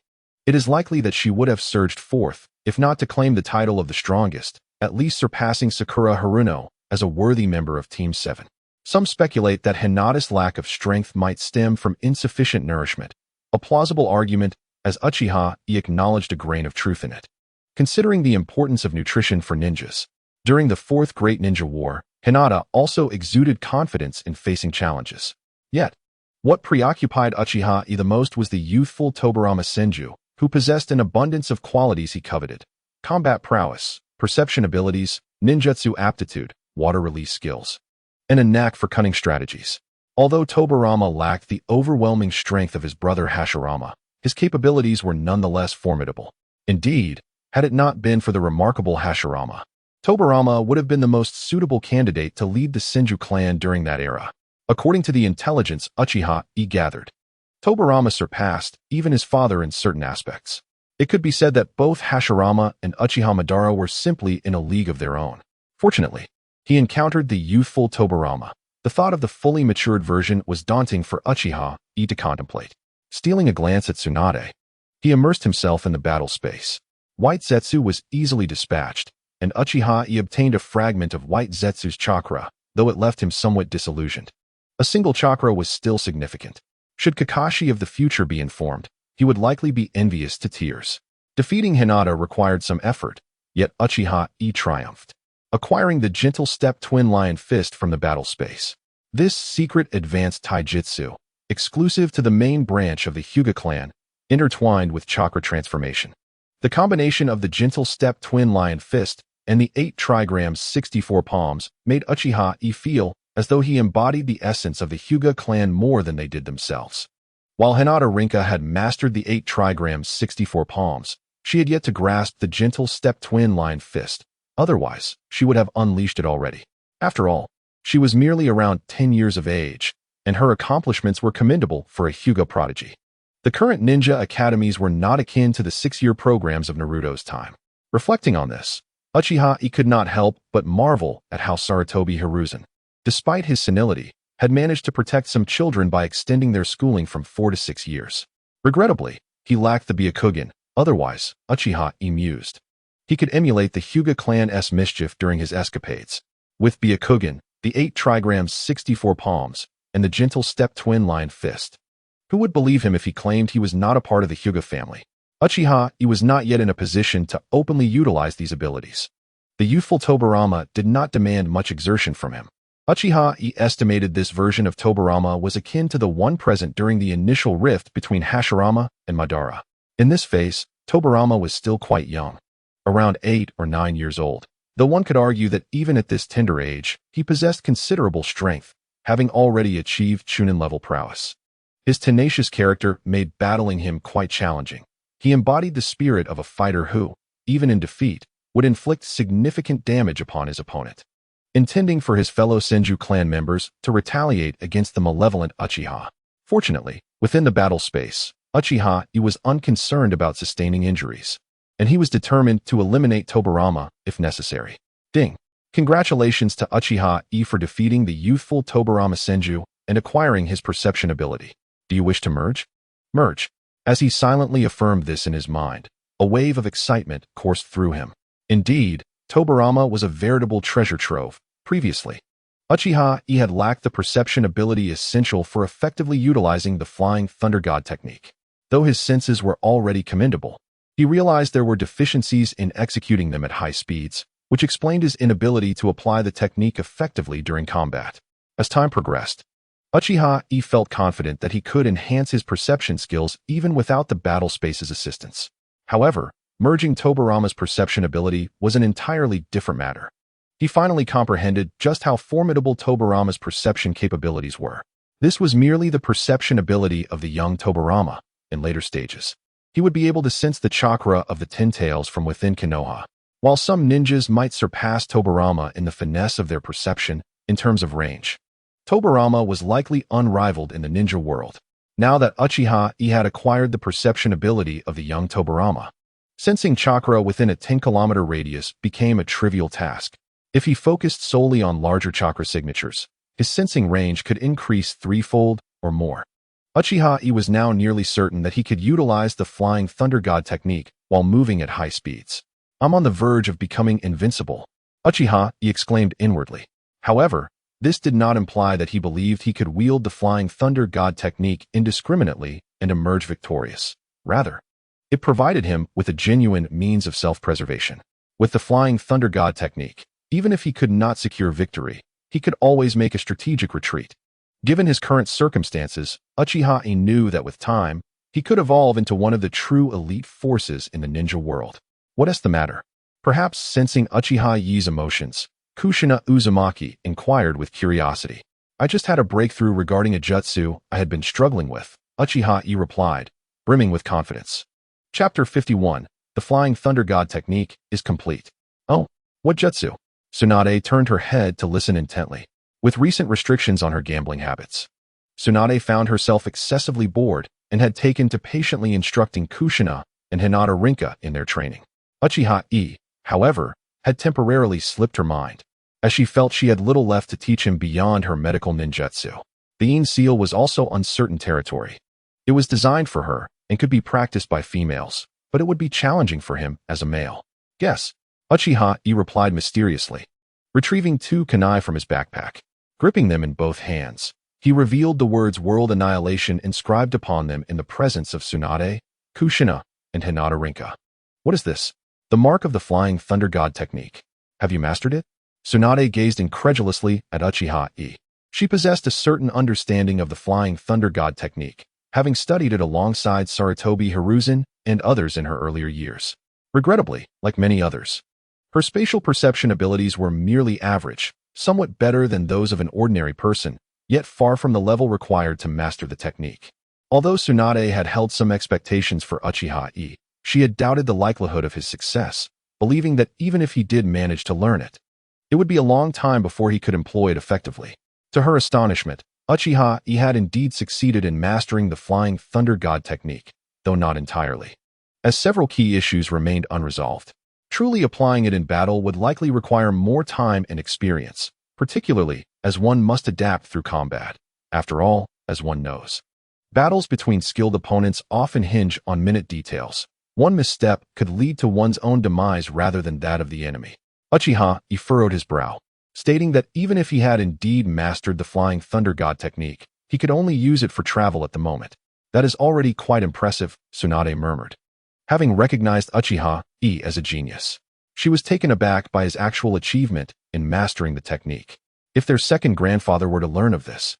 it is likely that she would have surged forth, if not to claim the title of the strongest, at least surpassing Sakura Haruno as a worthy member of Team 7. Some speculate that Hinata's lack of strength might stem from insufficient nourishment, a plausible argument as Uchiha Yi acknowledged a grain of truth in it. Considering the importance of nutrition for ninjas, during the Fourth Great Ninja War, Hinata also exuded confidence in facing challenges. Yet, what preoccupied Uchiha Yi the most was the youthful Tobarama Senju, who possessed an abundance of qualities he coveted: combat prowess, perception abilities, ninjutsu aptitude, water release skills, and a knack for cunning strategies. Although Tobarama lacked the overwhelming strength of his brother Hashirama, his capabilities were nonetheless formidable. Indeed, had it not been for the remarkable Hashirama, Tobarama would have been the most suitable candidate to lead the Senju clan during that era. According to the intelligence Uchiha Yi gathered, Tobarama surpassed even his father in certain aspects. It could be said that both Hashirama and Uchiha Madara were simply in a league of their own. Fortunately, he encountered the youthful Tobarama. The thought of the fully matured version was daunting for Uchiha Yi to contemplate. Stealing a glance at Tsunade, he immersed himself in the battle space. White Zetsu was easily dispatched, and Uchiha Yi obtained a fragment of White Zetsu's chakra, though it left him somewhat disillusioned. A single chakra was still significant. Should Kakashi of the future be informed, he would likely be envious to tears. Defeating Hinata required some effort, yet Uchiha Yi triumphed, acquiring the gentle step twin lion fist from the battle space. This secret advanced taijutsu, exclusive to the main branch of the Hyuga clan, intertwined with chakra transformation. The combination of the gentle step twin lion fist and the 8 trigrams 64 palms made Uchiha Yi feel as though he embodied the essence of the Hyuga clan more than they did themselves. While Hinata Rinka had mastered the 8 trigrams 64 palms, she had yet to grasp the gentle step twin lion fist. Otherwise, she would have unleashed it already. After all, she was merely around 10 years of age, and her accomplishments were commendable for a Hyuga prodigy. The current ninja academies were not akin to the 6-year programs of Naruto's time. Reflecting on this, Uchiha Yi could not help but marvel at how Sarutobi Hiruzen, despite his senility, had managed to protect some children by extending their schooling from 4 to 6 years. Regrettably, he lacked the Byakugan. Otherwise, Uchiha Yi mused, he could emulate the Hyuga clan's mischief during his escapades. With Byakugan, the 8 trigrams 64 palms, and the gentle step twin lion fist. Who would believe him if he claimed he was not a part of the Hyuga family? Uchiha Yi was not yet in a position to openly utilize these abilities. The youthful Tobirama did not demand much exertion from him. Uchiha Yi estimated this version of Tobirama was akin to the one present during the initial rift between Hashirama and Madara. In this phase, Tobirama was still quite young, around 8 or 9 years old, though one could argue that even at this tender age, he possessed considerable strength, having already achieved Chunin-level prowess. His tenacious character made battling him quite challenging. He embodied the spirit of a fighter who, even in defeat, would inflict significant damage upon his opponent, intending for his fellow Senju clan members to retaliate against the malevolent Uchiha. Fortunately, within the battle space, Uchiha Yi was unconcerned about sustaining injuries, and he was determined to eliminate Tobirama if necessary. Ding! Congratulations to Uchiha Yi for defeating the youthful Tobirama Senju and acquiring his perception ability. Do you wish to merge? Merge. As he silently affirmed this in his mind, a wave of excitement coursed through him. Indeed, Tobirama was a veritable treasure trove. Previously, Uchiha Yi had lacked the perception ability essential for effectively utilizing the Flying Thunder God technique. Though his senses were already commendable, he realized there were deficiencies in executing them at high speeds, which explained his inability to apply the technique effectively during combat. As time progressed, Uchiha Yi felt confident that he could enhance his perception skills even without the battle space's assistance. However, merging Tobirama's perception ability was an entirely different matter. He finally comprehended just how formidable Tobirama's perception capabilities were. This was merely the perception ability of the young Tobirama. In later stages, he would be able to sense the chakra of the Ten Tails from within Konoha. While some ninjas might surpass Tobirama in the finesse of their perception in terms of range, Tobirama was likely unrivaled in the ninja world. Now that Uchiha Yi had acquired the perception ability of the young Tobirama, sensing chakra within a 10-kilometer radius became a trivial task. If he focused solely on larger chakra signatures, his sensing range could increase threefold or more. Uchiha Yi was now nearly certain that he could utilize the Flying Thunder God technique while moving at high speeds. I'm on the verge of becoming invincible, Uchiha Yi exclaimed inwardly. However, this did not imply that he believed he could wield the Flying Thunder God technique indiscriminately and emerge victorious. Rather, it provided him with a genuine means of self-preservation. With the Flying Thunder God technique, even if he could not secure victory, he could always make a strategic retreat. Given his current circumstances, Uchiha Yi knew that with time, he could evolve into one of the true elite forces in the ninja world. What is the matter? Perhaps sensing Uchiha Yi's emotions, Kushina Uzumaki inquired with curiosity. I just had a breakthrough regarding a jutsu I had been struggling with, Uchiha Yi replied, brimming with confidence. Chapter 51, The Flying Thunder God Technique, is complete. Oh, what jutsu? Tsunade turned her head to listen intently. With recent restrictions on her gambling habits, Tsunade found herself excessively bored and had taken to patiently instructing Kushina and Hinata Rinka in their training. Uchiha Yi, however, had temporarily slipped her mind, as she felt she had little left to teach him beyond her medical ninjutsu. The Yin Seal was also uncertain territory. It was designed for her and could be practiced by females, but it would be challenging for him as a male. Yes, Uchiha Yi replied mysteriously, retrieving 2 kunai from his backpack. Gripping them in both hands, he revealed the words World Annihilation inscribed upon them in the presence of Tsunade, Kushina, and Hinata Rinka. What is this? The mark of the Flying Thunder God technique. Have you mastered it? Tsunade gazed incredulously at Uchiha Yi. She possessed a certain understanding of the Flying Thunder God technique, having studied it alongside Sarutobi Hiruzen and others in her earlier years. Regrettably, like many others, her spatial perception abilities were merely average, somewhat better than those of an ordinary person, yet far from the level required to master the technique. Although Tsunade had held some expectations for Uchiha Yi, she had doubted the likelihood of his success, believing that even if he did manage to learn it, it would be a long time before he could employ it effectively. To her astonishment, Uchiha Yi had indeed succeeded in mastering the Flying Thunder God technique, though not entirely, as several key issues remained unresolved. Truly applying it in battle would likely require more time and experience, particularly as one must adapt through combat. After all, as one knows, battles between skilled opponents often hinge on minute details. One misstep could lead to one's own demise rather than that of the enemy. Uchiha Yi furrowed his brow, stating that even if he had indeed mastered the Flying Thunder God technique, he could only use it for travel at the moment. That is already quite impressive, Tsunade murmured. Having recognized Uchiha Yi as a genius, she was taken aback by his actual achievement in mastering the technique. If their second grandfather were to learn of this,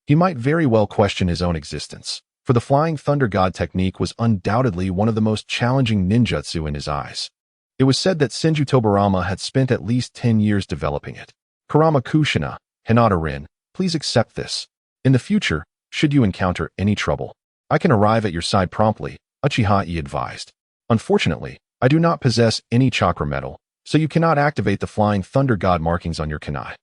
he might very well question his own existence, for the Flying Thunder God technique was undoubtedly one of the most challenging ninjutsu in his eyes. It was said that Senju Tobarama had spent at least 10 years developing it. Kurama Kushina, Hinata Rin, please accept this. In the future, should you encounter any trouble, I can arrive at your side promptly, Uchiha Yi advised. Unfortunately, I do not possess any chakra metal, so you cannot activate the Flying Thunder God markings on your kunai.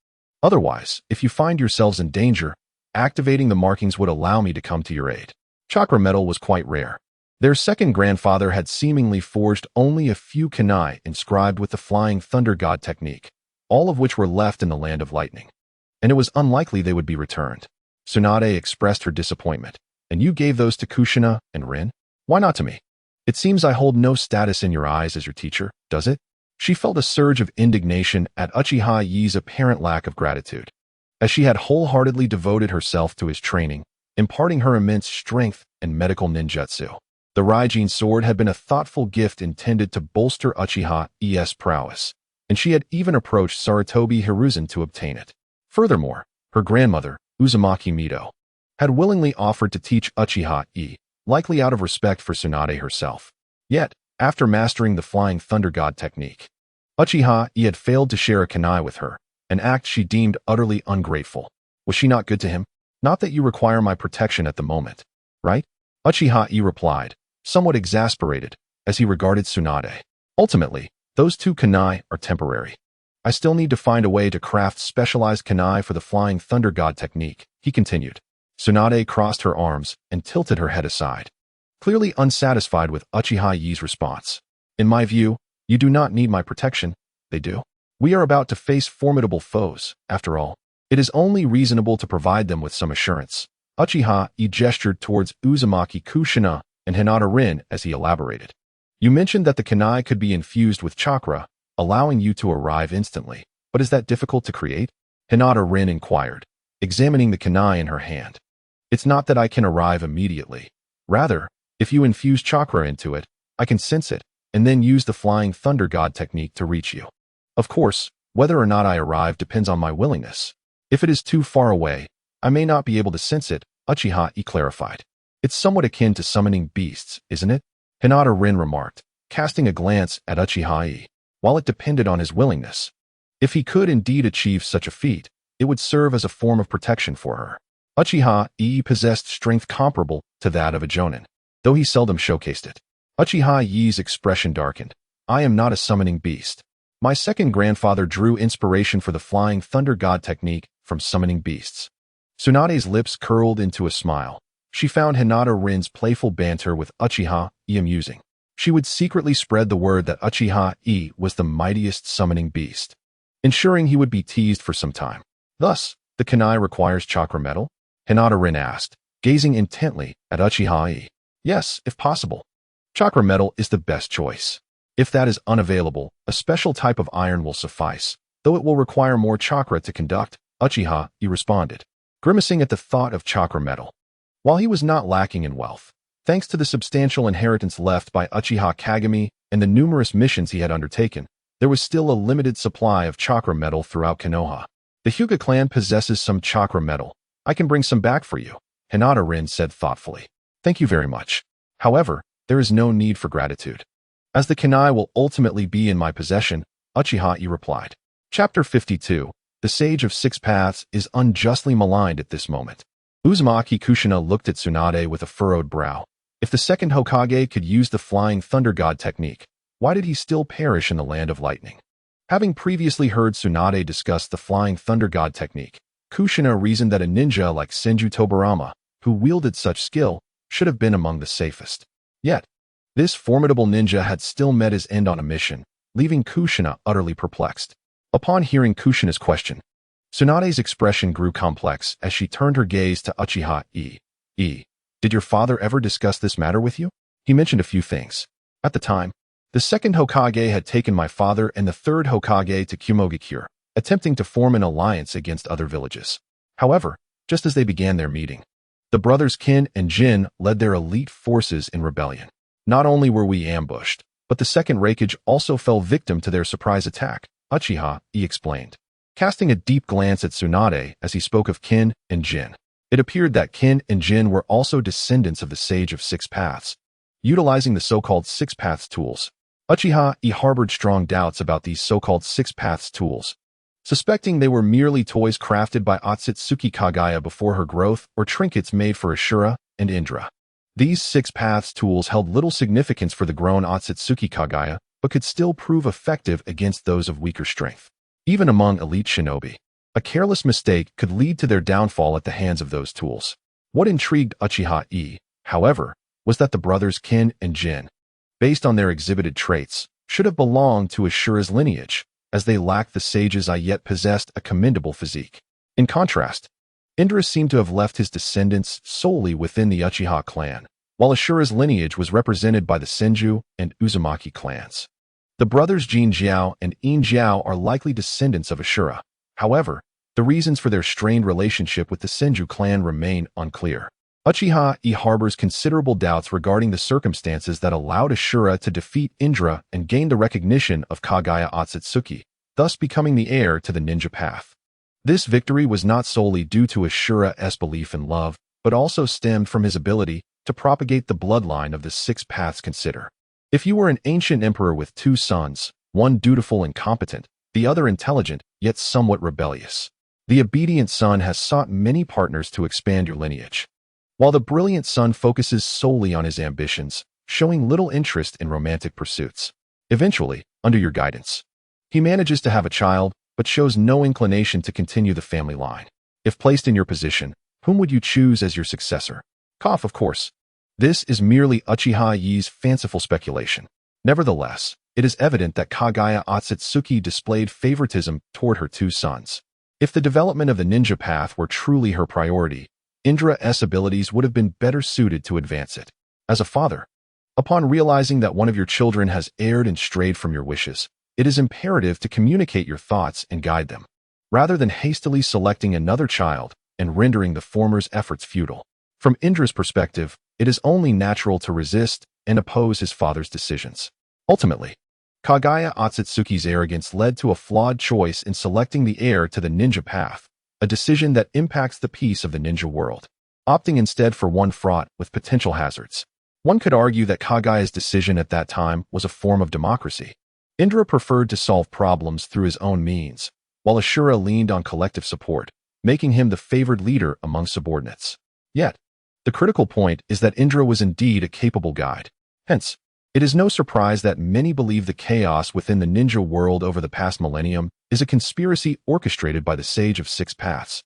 Otherwise, if you find yourselves in danger, activating the markings would allow me to come to your aid. Chakra metal was quite rare. Their second grandfather had seemingly forged only a few kunai inscribed with the Flying Thunder God technique, all of which were left in the Land of Lightning, and it was unlikely they would be returned. Tsunade expressed her disappointment. And you gave those to Kushina and Rin? Why not to me? It seems I hold no status in your eyes as your teacher, does it? She felt a surge of indignation at Uchiha Yi's apparent lack of gratitude, as she had wholeheartedly devoted herself to his training, imparting her immense strength and medical ninjutsu. The Raijin sword had been a thoughtful gift intended to bolster Uchiha Yi's prowess, and she had even approached Sarutobi Hiruzen to obtain it. Furthermore, her grandmother, Uzumaki Mido, had willingly offered to teach Uchiha Yi, likely out of respect for Tsunade herself. Yet, after mastering the Flying Thunder God technique, Uchiha Yi had failed to share a kunai with her, an act she deemed utterly ungrateful. Was she not good to him? Not that you require my protection at the moment, right? Uchiha Yi replied, somewhat exasperated, as he regarded Tsunade. Ultimately, those two kunai are temporary. I still need to find a way to craft specialized kunai for the Flying Thunder God technique, he continued. Tsunade crossed her arms and tilted her head aside, clearly unsatisfied with Uchiha Yi's response. In my view, you do not need my protection, they do. We are about to face formidable foes, after all. It is only reasonable to provide them with some assurance. Uchiha Yi gestured towards Uzumaki Kushina and Hinata Rin as he elaborated. You mentioned that the kunai could be infused with chakra, allowing you to arrive instantly. But is that difficult to create? Hinata Rin inquired, examining the kunai in her hand. It's not that I can arrive immediately. Rather, if you infuse chakra into it, I can sense it, and then use the Flying Thunder God technique to reach you. Of course, whether or not I arrive depends on my willingness. If it is too far away, I may not be able to sense it, Uchiha Yi clarified. It's somewhat akin to summoning beasts, isn't it? Hinata Rin remarked, casting a glance at Uchiha Yi. While it depended on his willingness, if he could indeed achieve such a feat, it would serve as a form of protection for her. Uchiha Yi possessed strength comparable to that of a jonin, though he seldom showcased it. Uchiha Yi's expression darkened. I am not a summoning beast. My second grandfather drew inspiration for the Flying Thunder God technique from summoning beasts. Tsunade's lips curled into a smile. She found Hinata Rin's playful banter with Uchiha Yi amusing. She would secretly spread the word that Uchiha Yi was the mightiest summoning beast, ensuring he would be teased for some time. Thus, the kunai requires chakra metal? Hinata Rin asked, gazing intently at Uchiha Yi. Yes, if possible. Chakra metal is the best choice. If that is unavailable, a special type of iron will suffice, though it will require more chakra to conduct, Uchiha Yi responded, grimacing at the thought of chakra metal. While he was not lacking in wealth, thanks to the substantial inheritance left by Uchiha Kagami and the numerous missions he had undertaken, there was still a limited supply of chakra metal throughout Konoha. The Hyuga clan possesses some chakra metal. I can bring some back for you, Hinata Rin said thoughtfully. Thank you very much. However, there is no need for gratitude, as the kunai will ultimately be in my possession, Uchiha Yi replied. Chapter 52. The Sage of Six Paths is unjustly maligned at this moment. Uzumaki Kushina looked at Tsunade with a furrowed brow. If the second Hokage could use the Flying Thunder God technique, why did he still perish in the Land of Lightning? Having previously heard Tsunade discuss the Flying Thunder God technique, Kushina reasoned that a ninja like Senju Tobarama, who wielded such skill, should have been among the safest. Yet, this formidable ninja had still met his end on a mission, leaving Kushina utterly perplexed. Upon hearing Kushina's question, Tsunade's expression grew complex as she turned her gaze to Uchiha Yi. Did your father ever discuss this matter with you? He mentioned a few things. At the time, the second Hokage had taken my father and the third Hokage to Kumogakure, attempting to form an alliance against other villages. However, just as they began their meeting, the brothers Kin and Jin led their elite forces in rebellion. Not only were we ambushed, but the second Raikage also fell victim to their surprise attack, Uchiha Yi explained, casting a deep glance at Tsunade as he spoke of Kin and Jin. It appeared that Kin and Jin were also descendants of the Sage of Six Paths, utilizing the so-called Six Paths tools. Uchiha Yi harbored strong doubts about these so-called Six Paths tools, suspecting they were merely toys crafted by Otsutsuki Kagaya before her growth or trinkets made for Ashura and Indra. These Six Paths tools held little significance for the grown Otsutsuki Kagaya, but could still prove effective against those of weaker strength. Even among elite shinobi, a careless mistake could lead to their downfall at the hands of those tools. What intrigued Uchiha Yi, however, was that the brothers Kin and Jin, based on their exhibited traits, should have belonged to Ashura's lineage, as they lacked the sage's eye yet possessed a commendable physique. In contrast, Indra seemed to have left his descendants solely within the Uchiha clan, while Ashura's lineage was represented by the Senju and Uzumaki clans. The brothers Jin Jiao and Yin Jiao are likely descendants of Ashura. However, the reasons for their strained relationship with the Senju clan remain unclear. Uchiha Yi harbors considerable doubts regarding the circumstances that allowed Ashura to defeat Indra and gain the recognition of Kagaya Otsutsuki, thus becoming the heir to the ninja path. This victory was not solely due to Ashura's belief in love, but also stemmed from his ability to propagate the bloodline of the Six Paths. Consider. If you were an ancient emperor with two sons, one dutiful and competent, the other intelligent, yet somewhat rebellious. The obedient son has sought many partners to expand your lineage, while the brilliant son focuses solely on his ambitions, showing little interest in romantic pursuits. Eventually, under your guidance, he manages to have a child, but shows no inclination to continue the family line. If placed in your position, whom would you choose as your successor? Of course. This is merely Uchiha Yi's fanciful speculation. Nevertheless, it is evident that Kagaya Otsutsuki displayed favoritism toward her two sons. If the development of the ninja path were truly her priority, Indra's abilities would have been better suited to advance it. As a father, upon realizing that one of your children has erred and strayed from your wishes, it is imperative to communicate your thoughts and guide them, rather than hastily selecting another child and rendering the former's efforts futile. From Indra's perspective, it is only natural to resist and oppose his father's decisions. Ultimately, Kagaya Otsutsuki's arrogance led to a flawed choice in selecting the heir to the ninja path, a decision that impacts the peace of the ninja world, opting instead for one fraught with potential hazards. One could argue that Kagaya's decision at that time was a form of democracy. Indra preferred to solve problems through his own means, while Ashura leaned on collective support, making him the favored leader among subordinates. Yet, the critical point is that Indra was indeed a capable guide. Hence, it is no surprise that many believe the chaos within the ninja world over the past millennium is a conspiracy orchestrated by the Sage of Six Paths.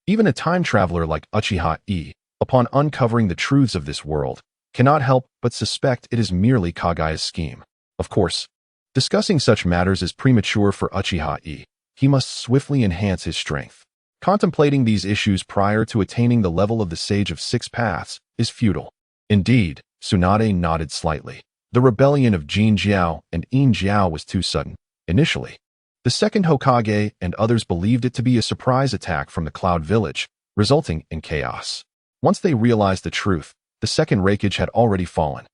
Even a time traveler like Uchiha Yi, upon uncovering the truths of this world, cannot help but suspect it is merely Kagaya's scheme. Of course, discussing such matters is premature for Uchiha Yi. He must swiftly enhance his strength. Contemplating these issues prior to attaining the level of the Sage of Six Paths is futile. Indeed, Tsunade nodded slightly. The rebellion of Jin Jiao and Yin Jiao was too sudden. Initially, the second Hokage and others believed it to be a surprise attack from the Cloud Village, resulting in chaos. Once they realized the truth, the second Raikage had already fallen,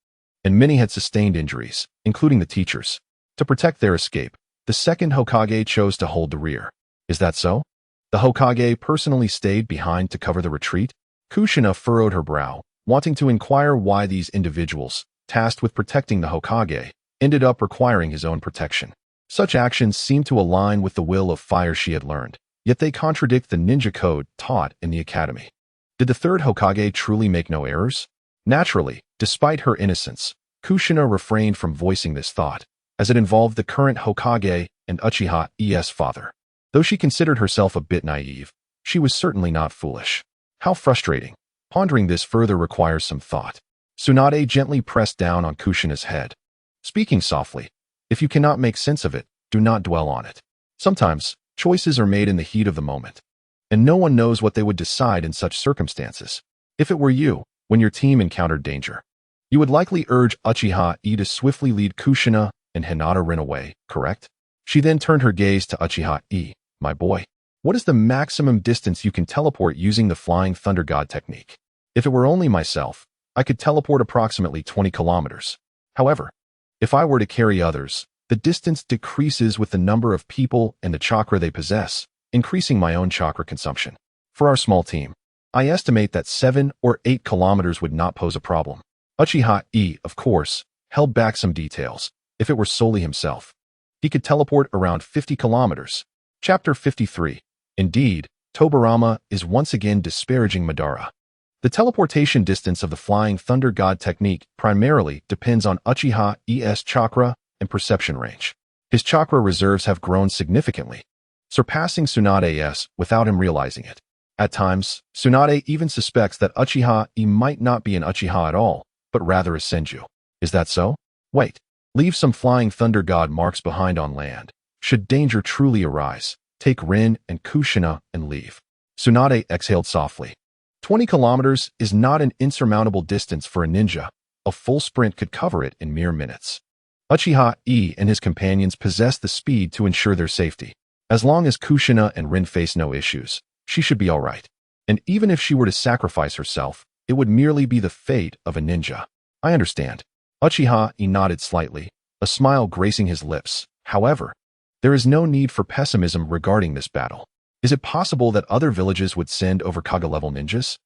and many had sustained injuries, including the teachers. To protect their escape, the second Hokage chose to hold the rear. Is that so? The Hokage personally stayed behind to cover the retreat. Kushina furrowed her brow, wanting to inquire why these individuals, tasked with protecting the Hokage, ended up requiring his own protection. Such actions seemed to align with the will of fire she had learned, yet they contradict the ninja code taught in the academy. Did the third Hokage truly make no errors? Naturally, despite her innocence, Kushina refrained from voicing this thought, as it involved the current Hokage and Uchiha Yi's father. Though she considered herself a bit naive, she was certainly not foolish. How frustrating. Pondering this further requires some thought. Tsunade gently pressed down on Kushina's head, speaking softly. If you cannot make sense of it, do not dwell on it. Sometimes, choices are made in the heat of the moment, and no one knows what they would decide in such circumstances. If it were you, when your team encountered danger, you would likely urge Uchiha Yi to swiftly lead Kushina and Hinata Rin away, correct? She then turned her gaze to Uchiha Yi. My boy, what is the maximum distance you can teleport using the Flying Thunder God technique? If it were only myself, I could teleport approximately 20 kilometers. However, if I were to carry others, the distance decreases with the number of people and the chakra they possess, increasing my own chakra consumption. For our small team, I estimate that 7 or 8 kilometers would not pose a problem. Uchiha Yi, of course, held back some details. If it were solely himself, he could teleport around 50 kilometers. Chapter 53. Indeed, Tobirama is once again disparaging Madara. The teleportation distance of the Flying Thunder God technique primarily depends on Uchiha Yi's chakra and perception range. His chakra reserves have grown significantly, surpassing Tsunade's without him realizing it. At times, Tsunade even suspects that Uchiha Yi might not be an Uchiha at all, but rather a Senju. Is that so? Wait. Leave some Flying Thunder God marks behind on land. Should danger truly arise, take Rin and Kushina and leave. Tsunade exhaled softly. 20 kilometers is not an insurmountable distance for a ninja. A full sprint could cover it in mere minutes. Uchiha Yi and his companions possess the speed to ensure their safety. As long as Kushina and Rin face no issues, she should be all right. And even if she were to sacrifice herself, it would merely be the fate of a ninja. I understand. Uchiha Yi nodded slightly, a smile gracing his lips. However, there is no need for pessimism regarding this battle. Is it possible that other villages would send over Kage-level ninjas?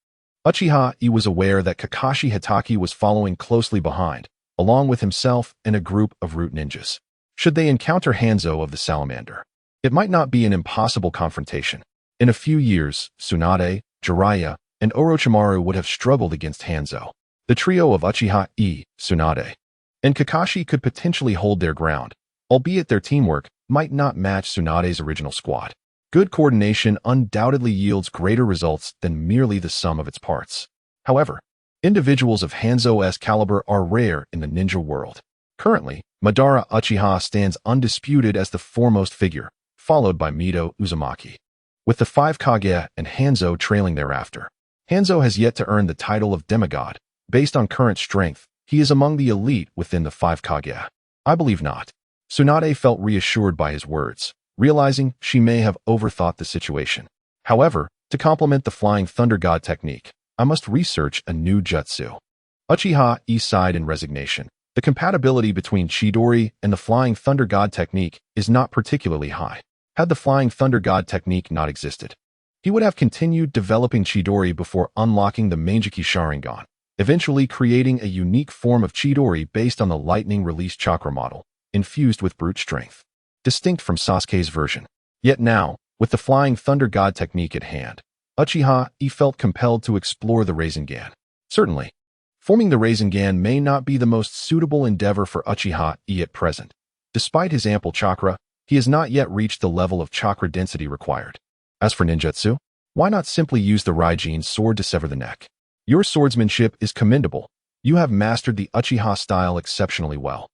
Uchiha Yi was aware that Kakashi Hatake was following closely behind, along with himself and a group of root ninjas. Should they encounter Hanzo of the Salamander, it might not be an impossible confrontation. In a few years, Tsunade, Jiraiya, and Orochimaru would have struggled against Hanzo. The trio of Uchiha Yi, Tsunade, and Kakashi could potentially hold their ground, albeit their teamwork might not match Tsunade's original squad. Good coordination undoubtedly yields greater results than merely the sum of its parts. However, individuals of Hanzo's caliber are rare in the ninja world. Currently, Madara Uchiha stands undisputed as the foremost figure, followed by Mito Uzumaki, with the 5 Kage and Hanzo trailing thereafter. Hanzo has yet to earn the title of demigod. Based on current strength, he is among the elite within the 5 Kage. I believe not. Tsunade felt reassured by his words, realizing she may have overthought the situation. However, to complement the Flying Thunder God technique, I must research a new jutsu. Uchiha Yi sighed in resignation. The compatibility between Chidori and the Flying Thunder God technique is not particularly high. Had the Flying Thunder God technique not existed, he would have continued developing Chidori before unlocking the Mangekyou Sharingan, eventually creating a unique form of Chidori based on the lightning release chakra model, infused with brute strength, distinct from Sasuke's version. Yet now, with the Flying Thunder God technique at hand, Uchiha Yi felt compelled to explore the Rinnegan. Certainly, forming the Rinnegan may not be the most suitable endeavor for Uchiha Yi at present. Despite his ample chakra, he has not yet reached the level of chakra density required. As for ninjutsu, why not simply use the Raijin sword to sever the neck? Your swordsmanship is commendable. You have mastered the Uchiha style exceptionally well.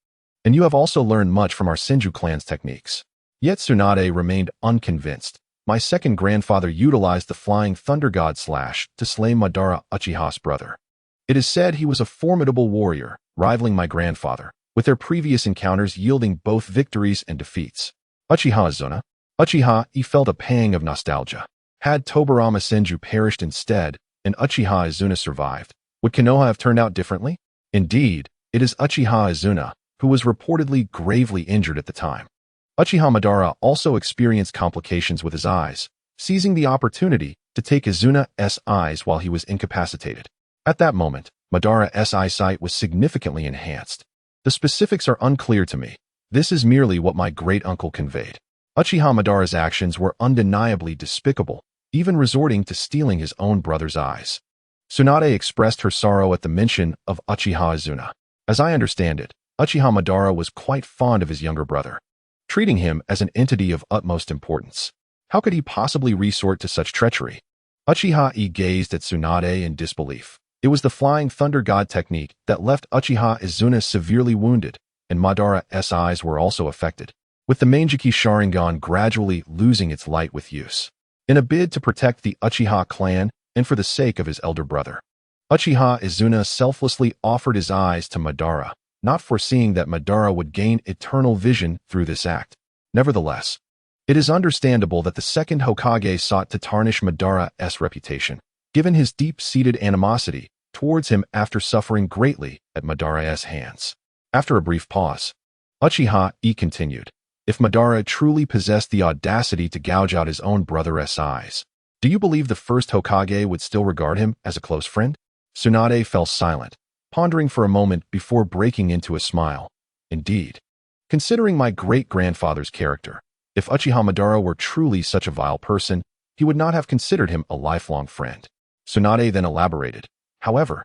And you have also learned much from our Senju clan's techniques. Yet Tsunade remained unconvinced. My second grandfather utilized the Flying Thunder God slash to slay Madara Uchiha's brother. It is said he was a formidable warrior, rivaling my grandfather, with their previous encounters yielding both victories and defeats. Uchiha Yi felt a pang of nostalgia. Had Tobirama Senju perished instead, and Uchiha Izuna survived, would Konoha have turned out differently? Indeed, it is Uchiha Izuna, who was reportedly gravely injured at the time. Uchiha Madara also experienced complications with his eyes, seizing the opportunity to take Izuna's eyes while he was incapacitated. At that moment, Madara's eyesight was significantly enhanced. The specifics are unclear to me. This is merely what my great-uncle conveyed. Uchiha Madara's actions were undeniably despicable, even resorting to stealing his own brother's eyes. Tsunade expressed her sorrow at the mention of Uchiha Izuna. As I understand it, Uchiha Madara was quite fond of his younger brother, treating him as an entity of utmost importance. How could he possibly resort to such treachery? Uchiha Yi gazed at Tsunade in disbelief. It was the Flying Thunder God technique that left Uchiha Izuna severely wounded, and Madara's eyes were also affected, with the Manjiki Sharingan gradually losing its light with use. In a bid to protect the Uchiha clan and for the sake of his elder brother, Uchiha Izuna selflessly offered his eyes to Madara, not foreseeing that Madara would gain eternal vision through this act. Nevertheless, it is understandable that the second Hokage sought to tarnish Madara's reputation, given his deep-seated animosity towards him after suffering greatly at Madara's hands. After a brief pause, Uchiha Yi continued, "If Madara truly possessed the audacity to gouge out his own brother's eyes, do you believe the first Hokage would still regard him as a close friend?" Tsunade fell silent, pondering for a moment before breaking into a smile. "Indeed. Considering my great-grandfather's character, if Uchiha Madara were truly such a vile person, he would not have considered him a lifelong friend." Tsunade then elaborated, "However,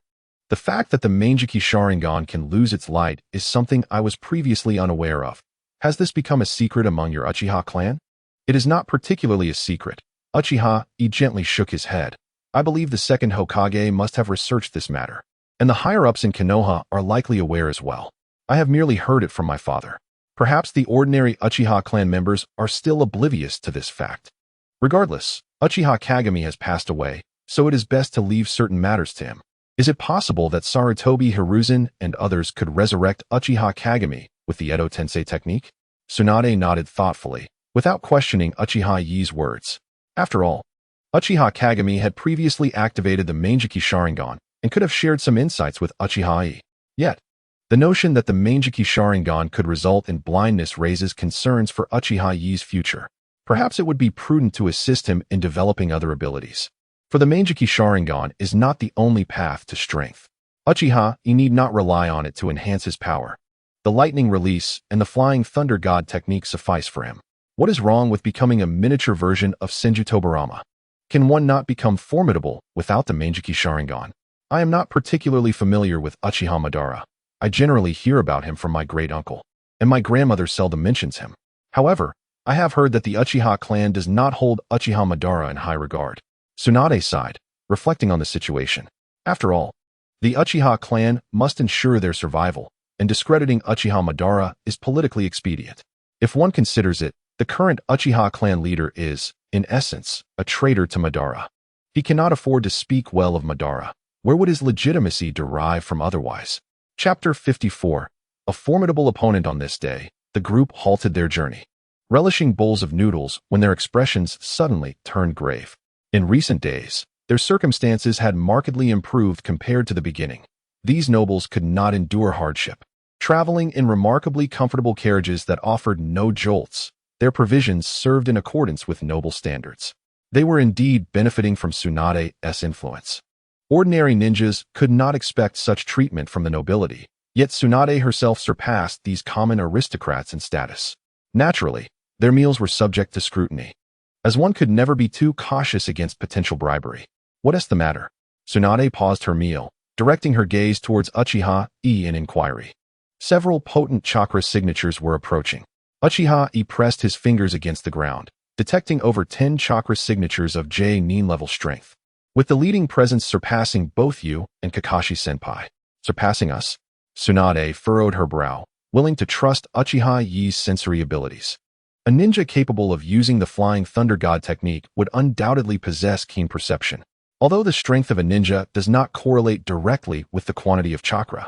the fact that the Manjiki Sharingan can lose its light is something I was previously unaware of. Has this become a secret among your Uchiha clan?" "It is not particularly a secret." Uchiha Yi gently shook his head. "I believe the second Hokage must have researched this matter, and the higher-ups in Konoha are likely aware as well. I have merely heard it from my father. Perhaps the ordinary Uchiha clan members are still oblivious to this fact. Regardless, Uchiha Kagami has passed away, so it is best to leave certain matters to him. Is it possible that Sarutobi Hiruzen and others could resurrect Uchiha Kagami with the Edo Tensei technique?" Tsunade nodded thoughtfully, without questioning Uchiha Yi's words. After all, Uchiha Kagami had previously activated the Manjiki Sharingan and could have shared some insights with Uchiha Yi. Yet, the notion that the Manjiki Sharingan could result in blindness raises concerns for Uchiha Yi's future. Perhaps it would be prudent to assist him in developing other abilities. For the Manjiki Sharingan is not the only path to strength. Uchiha Yi need not rely on it to enhance his power. The lightning release and the Flying Thunder God technique suffice for him. What is wrong with becoming a miniature version of Senju Tobirama? Can one not become formidable without the Manjiki Sharingan? I am not particularly familiar with Uchiha Madara. I generally hear about him from my great-uncle, and my grandmother seldom mentions him. However, I have heard that the Uchiha clan does not hold Uchiha Madara in high regard." Tsunade sighed, reflecting on the situation. After all, the Uchiha clan must ensure their survival, and discrediting Uchiha Madara is politically expedient. If one considers it, the current Uchiha clan leader is, in essence, a traitor to Madara. He cannot afford to speak well of Madara. Where would his legitimacy derive from otherwise? Chapter 54. A formidable opponent. On this day, the group halted their journey, relishing bowls of noodles when their expressions suddenly turned grave. In recent days, their circumstances had markedly improved compared to the beginning. These nobles could not endure hardship. Traveling in remarkably comfortable carriages that offered no jolts, their provisions served in accordance with noble standards. They were indeed benefiting from Tsunade's influence. Ordinary ninjas could not expect such treatment from the nobility, yet Tsunade herself surpassed these common aristocrats in status. Naturally, their meals were subject to scrutiny, as one could never be too cautious against potential bribery. "What is the matter?" Tsunade paused her meal, directing her gaze towards Uchiha Yi in inquiry. Several potent chakra signatures were approaching. Uchiha Yi pressed his fingers against the ground, detecting over 10 chakra signatures of J-nin level strength, with the leading presence surpassing both you and Kakashi-senpai. "Surpassing us?" Tsunade furrowed her brow, willing to trust Uchiha Yi's sensory abilities. A ninja capable of using the Flying Thunder God technique would undoubtedly possess keen perception, although the strength of a ninja does not correlate directly with the quantity of chakra.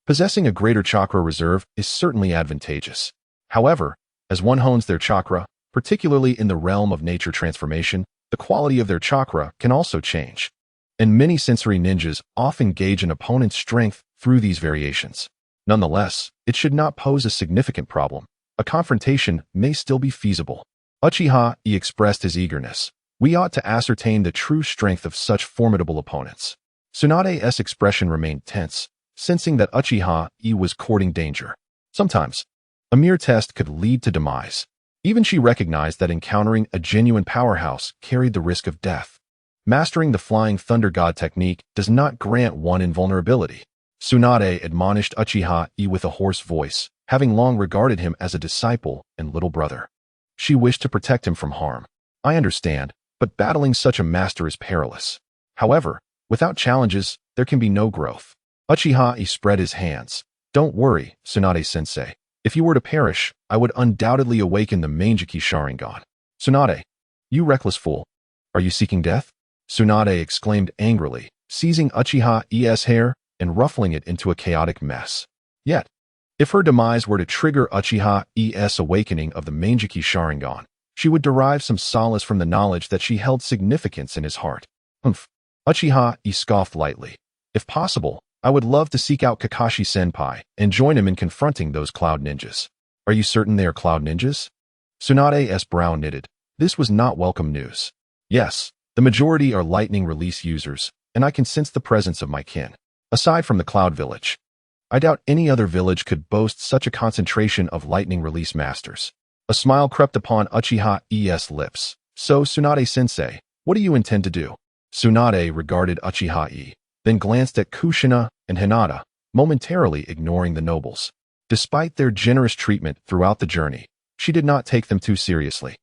Possessing a greater chakra reserve is certainly advantageous. However, as one hones their chakra, particularly in the realm of nature transformation, the quality of their chakra can also change, and many sensory ninjas often gauge an opponent's strength through these variations. Nonetheless, it should not pose a significant problem. A confrontation may still be feasible. Uchiha Yi expressed his eagerness, We ought to ascertain the true strength of such formidable opponents. Tsunade's expression remained tense, sensing that Uchiha Yi was courting danger. Sometimes, a mere test could lead to demise. Even she recognized that encountering a genuine powerhouse carried the risk of death. Mastering the Flying Thunder God technique does not grant one invulnerability. Tsunade admonished Uchiha Yi with a hoarse voice, having long regarded him as a disciple and little brother. She wished to protect him from harm. I understand, but battling such a master is perilous. However, without challenges, there can be no growth. Uchiha Yi spread his hands. Don't worry, Tsunade-sensei. If you were to perish, I would undoubtedly awaken the Manjiki Sharingan. Tsunade, you reckless fool. Are you seeking death? Tsunade exclaimed angrily, seizing Uchiha Yi's hair and ruffling it into a chaotic mess. Yet, if her demise were to trigger Uchiha Yi's awakening of the Manjiki Sharingan, she would derive some solace from the knowledge that she held significance in his heart. Humph. Uchiha Yi scoffed lightly. If possible, I would love to seek out Kakashi-senpai and join him in confronting those cloud ninjas. Are you certain they are cloud ninjas? Tsunade's brow knitted. This was not welcome news. Yes, the majority are lightning release users, and I can sense the presence of my kin. Aside from the Cloud Village, I doubt any other village could boast such a concentration of lightning release masters. A smile crept upon Uchiha Yi's lips. So, Tsunade-sensei, what do you intend to do? Tsunade regarded Uchiha Yi, then glanced at Kushina and Hinata, momentarily ignoring the nobles. Despite their generous treatment throughout the journey, she did not take them too seriously.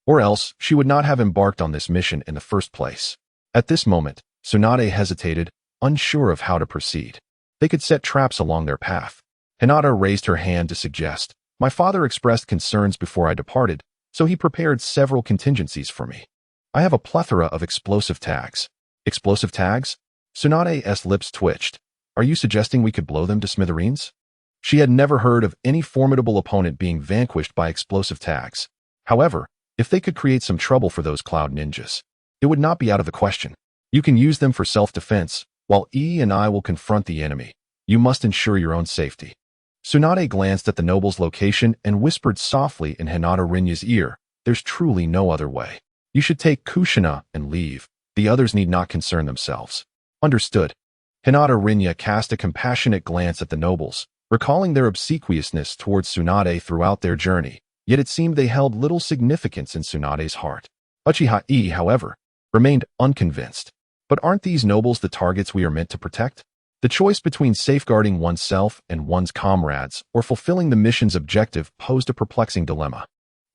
Or else, she would not have embarked on this mission in the first place. At this moment, Tsunade hesitated, unsure of how to proceed. They could set traps along their path. Hinata raised her hand to suggest, my father expressed concerns before I departed, so he prepared several contingencies for me. I have a plethora of explosive tags. Explosive tags? Tsunade's lips twitched. Are you suggesting we could blow them to smithereens? She had never heard of any formidable opponent being vanquished by explosive tags. However, if they could create some trouble for those cloud ninjas, it would not be out of the question. You can use them for self-defense, while E and I will confront the enemy. You must ensure your own safety. Tsunade glanced at the noble's location and whispered softly in Hinata Rinya's ear, there's truly no other way. You should take Kushina and leave. The others need not concern themselves. Understood. Hinata Rinya cast a compassionate glance at the nobles, recalling their obsequiousness towards Tsunade throughout their journey, yet it seemed they held little significance in Tsunade's heart. Uchiha Yi, however, remained unconvinced. But aren't these nobles the targets we are meant to protect? The choice between safeguarding oneself and one's comrades or fulfilling the mission's objective posed a perplexing dilemma.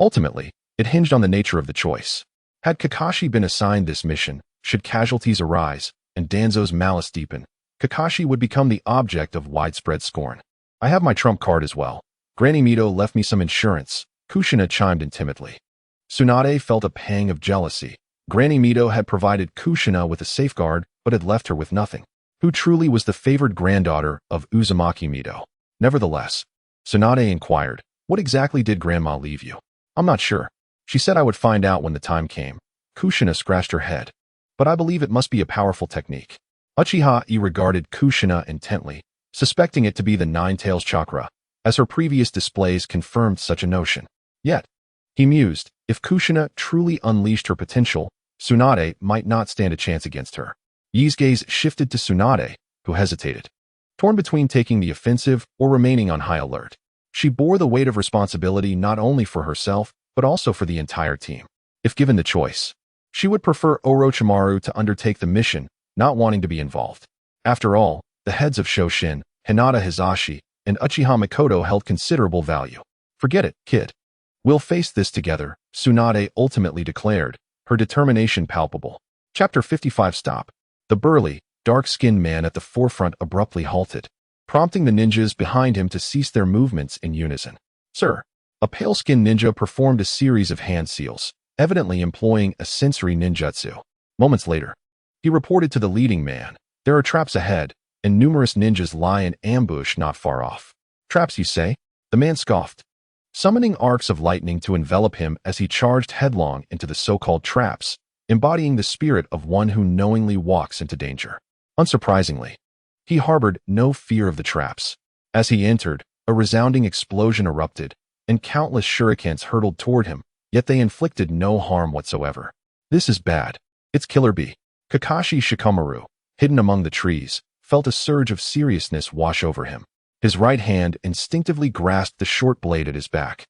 Ultimately, it hinged on the nature of the choice. Had Kakashi been assigned this mission, should casualties arise and Danzo's malice deepen, Kakashi would become the object of widespread scorn. I have my trump card as well. Granny Mito left me some insurance, Kushina chimed in timidly. Tsunade felt a pang of jealousy. Granny Mito had provided Kushina with a safeguard, but had left her with nothing. Who truly was the favored granddaughter of Uzumaki Mito? Nevertheless, Tsunade inquired, what exactly did Grandma leave you? I'm not sure. She said I would find out when the time came. Kushina scratched her head. But I believe it must be a powerful technique. Uchiha Yi regarded Kushina intently, suspecting it to be the Nine-Tails Chakra, as her previous displays confirmed such a notion. Yet, he mused, if Kushina truly unleashed her potential, Tsunade might not stand a chance against her. Yi's gaze shifted to Tsunade, who hesitated, torn between taking the offensive or remaining on high alert. She bore the weight of responsibility not only for herself, but also for the entire team. If given the choice, she would prefer Orochimaru to undertake the mission, not wanting to be involved. After all, the heads of Shoshin, Hinata Hizashi, and Uchiha Mikoto held considerable value. Forget it, kid. We'll face this together, Tsunade ultimately declared, her determination palpable. Chapter 55 Stop. The burly, dark-skinned man at the forefront abruptly halted, prompting the ninjas behind him to cease their movements in unison. Sir. A pale-skinned ninja performed a series of hand seals, evidently employing a sensory ninjutsu. Moments later, he reported to the leading man, there are traps ahead, and numerous ninjas lie in ambush not far off. Traps, you say? The man scoffed, summoning arcs of lightning to envelop him as he charged headlong into the so-called traps, embodying the spirit of one who knowingly walks into danger. Unsurprisingly, he harbored no fear of the traps. As he entered, a resounding explosion erupted, and countless shurikens hurtled toward him, yet they inflicted no harm whatsoever. This is bad. It's Killer Bee. Kakashi Shikamaru, hidden among the trees, felt a surge of seriousness wash over him. His right hand instinctively grasped the short blade at his back.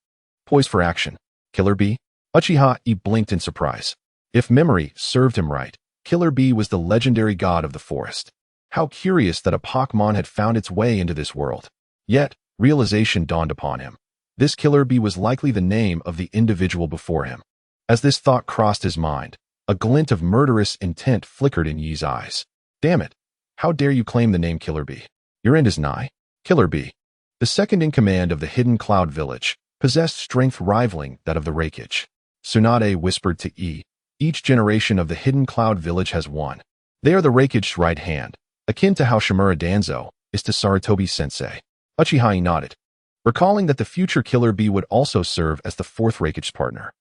Poised for action. Killer Bee? Uchiha Yi blinked in surprise. If memory served him right, Killer Bee was the legendary god of the forest. How curious that a Pokemon had found its way into this world. Yet, realization dawned upon him. This Killer Bee was likely the name of the individual before him. As this thought crossed his mind, a glint of murderous intent flickered in Yi's eyes. Damn it! How dare you claim the name Killer Bee? Your end is nigh. Killer Bee, the second in command of the hidden cloud village, possessed strength rivaling that of the Raikage. Tsunade whispered to Yi, each generation of the hidden cloud village has one. They are the Raikage's right hand, akin to how Shimura Danzo is to Sarutobi Sensei. Uchiha Yi nodded, recalling that the future Killer Bee would also serve as the fourth Raikage's partner.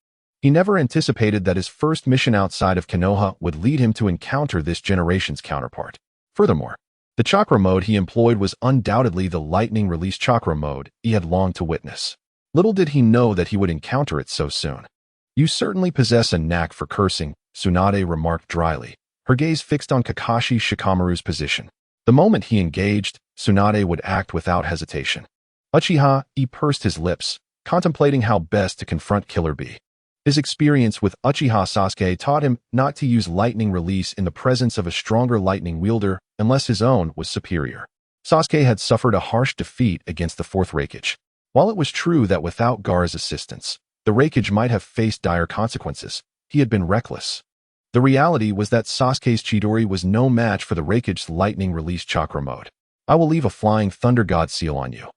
He never anticipated that his first mission outside of Konoha would lead him to encounter this generation's counterpart. Furthermore, the chakra mode he employed was undoubtedly the lightning release chakra mode he had longed to witness. Little did he know that he would encounter it so soon. You certainly possess a knack for cursing, Tsunade remarked dryly, her gaze fixed on Kakashi Shikamaru's position. The moment he engaged, Tsunade would act without hesitation. Uchiha Yi pursed his lips, contemplating how best to confront Killer Bee. His experience with Uchiha Sasuke taught him not to use lightning release in the presence of a stronger lightning wielder unless his own was superior. Sasuke had suffered a harsh defeat against the fourth Raikage. While it was true that without Gaara's assistance, the Raikage might have faced dire consequences, he had been reckless. The reality was that Sasuke's Chidori was no match for the Raikage's lightning release chakra mode. I will leave a flying thunder god seal on you.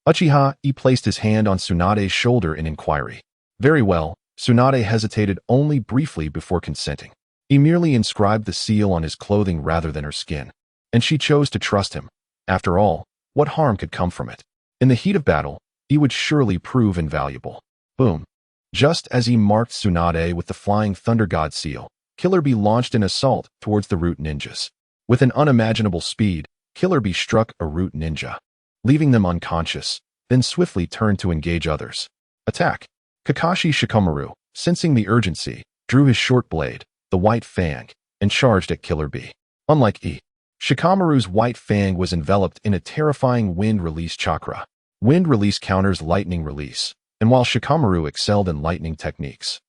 Uchiha Yi placed his hand on Tsunade's shoulder in inquiry. Very well. Tsunade hesitated only briefly before consenting. He merely inscribed the seal on his clothing rather than her skin. And she chose to trust him. After all, what harm could come from it? In the heat of battle, he would surely prove invaluable. Boom. Just as he marked Tsunade with the flying thunder god seal, Killer Bee launched an assault towards the root ninjas. With an unimaginable speed, Killer Bee struck a root ninja, leaving them unconscious, then swiftly turned to engage others. Attack! Kakashi Shikamaru, sensing the urgency, drew his short blade, the White Fang, and charged at Killer Bee. Unlike Yi, Shikamaru's White Fang was enveloped in a terrifying wind release chakra. Wind release counters lightning release, and while Shikamaru excelled in lightning techniques,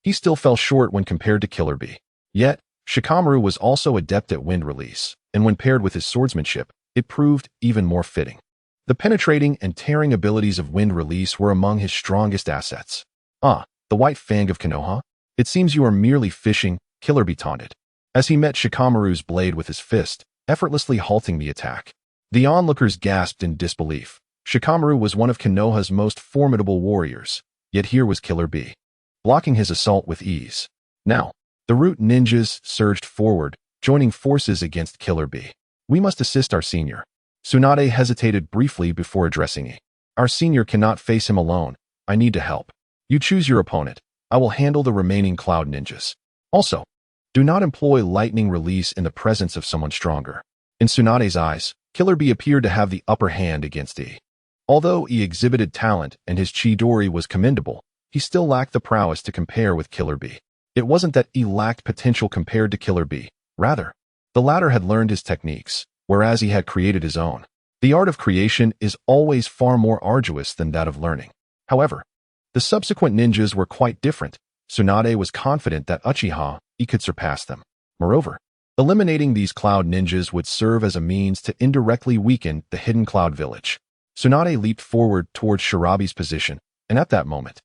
he still fell short when compared to Killer Bee. Yet, Shikamaru was also adept at wind release, and when paired with his swordsmanship, it proved even more fitting. The penetrating and tearing abilities of wind release were among his strongest assets. Ah, the White Fang of Konoha? It seems you are merely fishing, Killer Bee taunted, as he met Shikamaru's blade with his fist, effortlessly halting the attack. The onlookers gasped in disbelief. Shikamaru was one of Konoha's most formidable warriors, yet here was Killer Bee, blocking his assault with ease. Now, the root ninjas surged forward, joining forces against Killer Bee. We must assist our senior. Tsunade hesitated briefly before addressing Yi. Our senior cannot face him alone. I need to help. You choose your opponent. I will handle the remaining cloud ninjas. Also, do not employ lightning release in the presence of someone stronger. In Tsunade's eyes, Killer Bee appeared to have the upper hand against Yi. Although Yi exhibited talent and his Chidori was commendable, he still lacked the prowess to compare with Killer Bee. It wasn't that Yi lacked potential compared to Killer Bee. Rather, the latter had learned his techniques, whereas he had created his own. The art of creation is always far more arduous than that of learning. However, the subsequent ninjas were quite different. Tsunade was confident that Uchiha Yi could surpass them. Moreover, eliminating these cloud ninjas would serve as a means to indirectly weaken the hidden cloud village. Tsunade leaped forward towards Shirabi's position, and at that moment,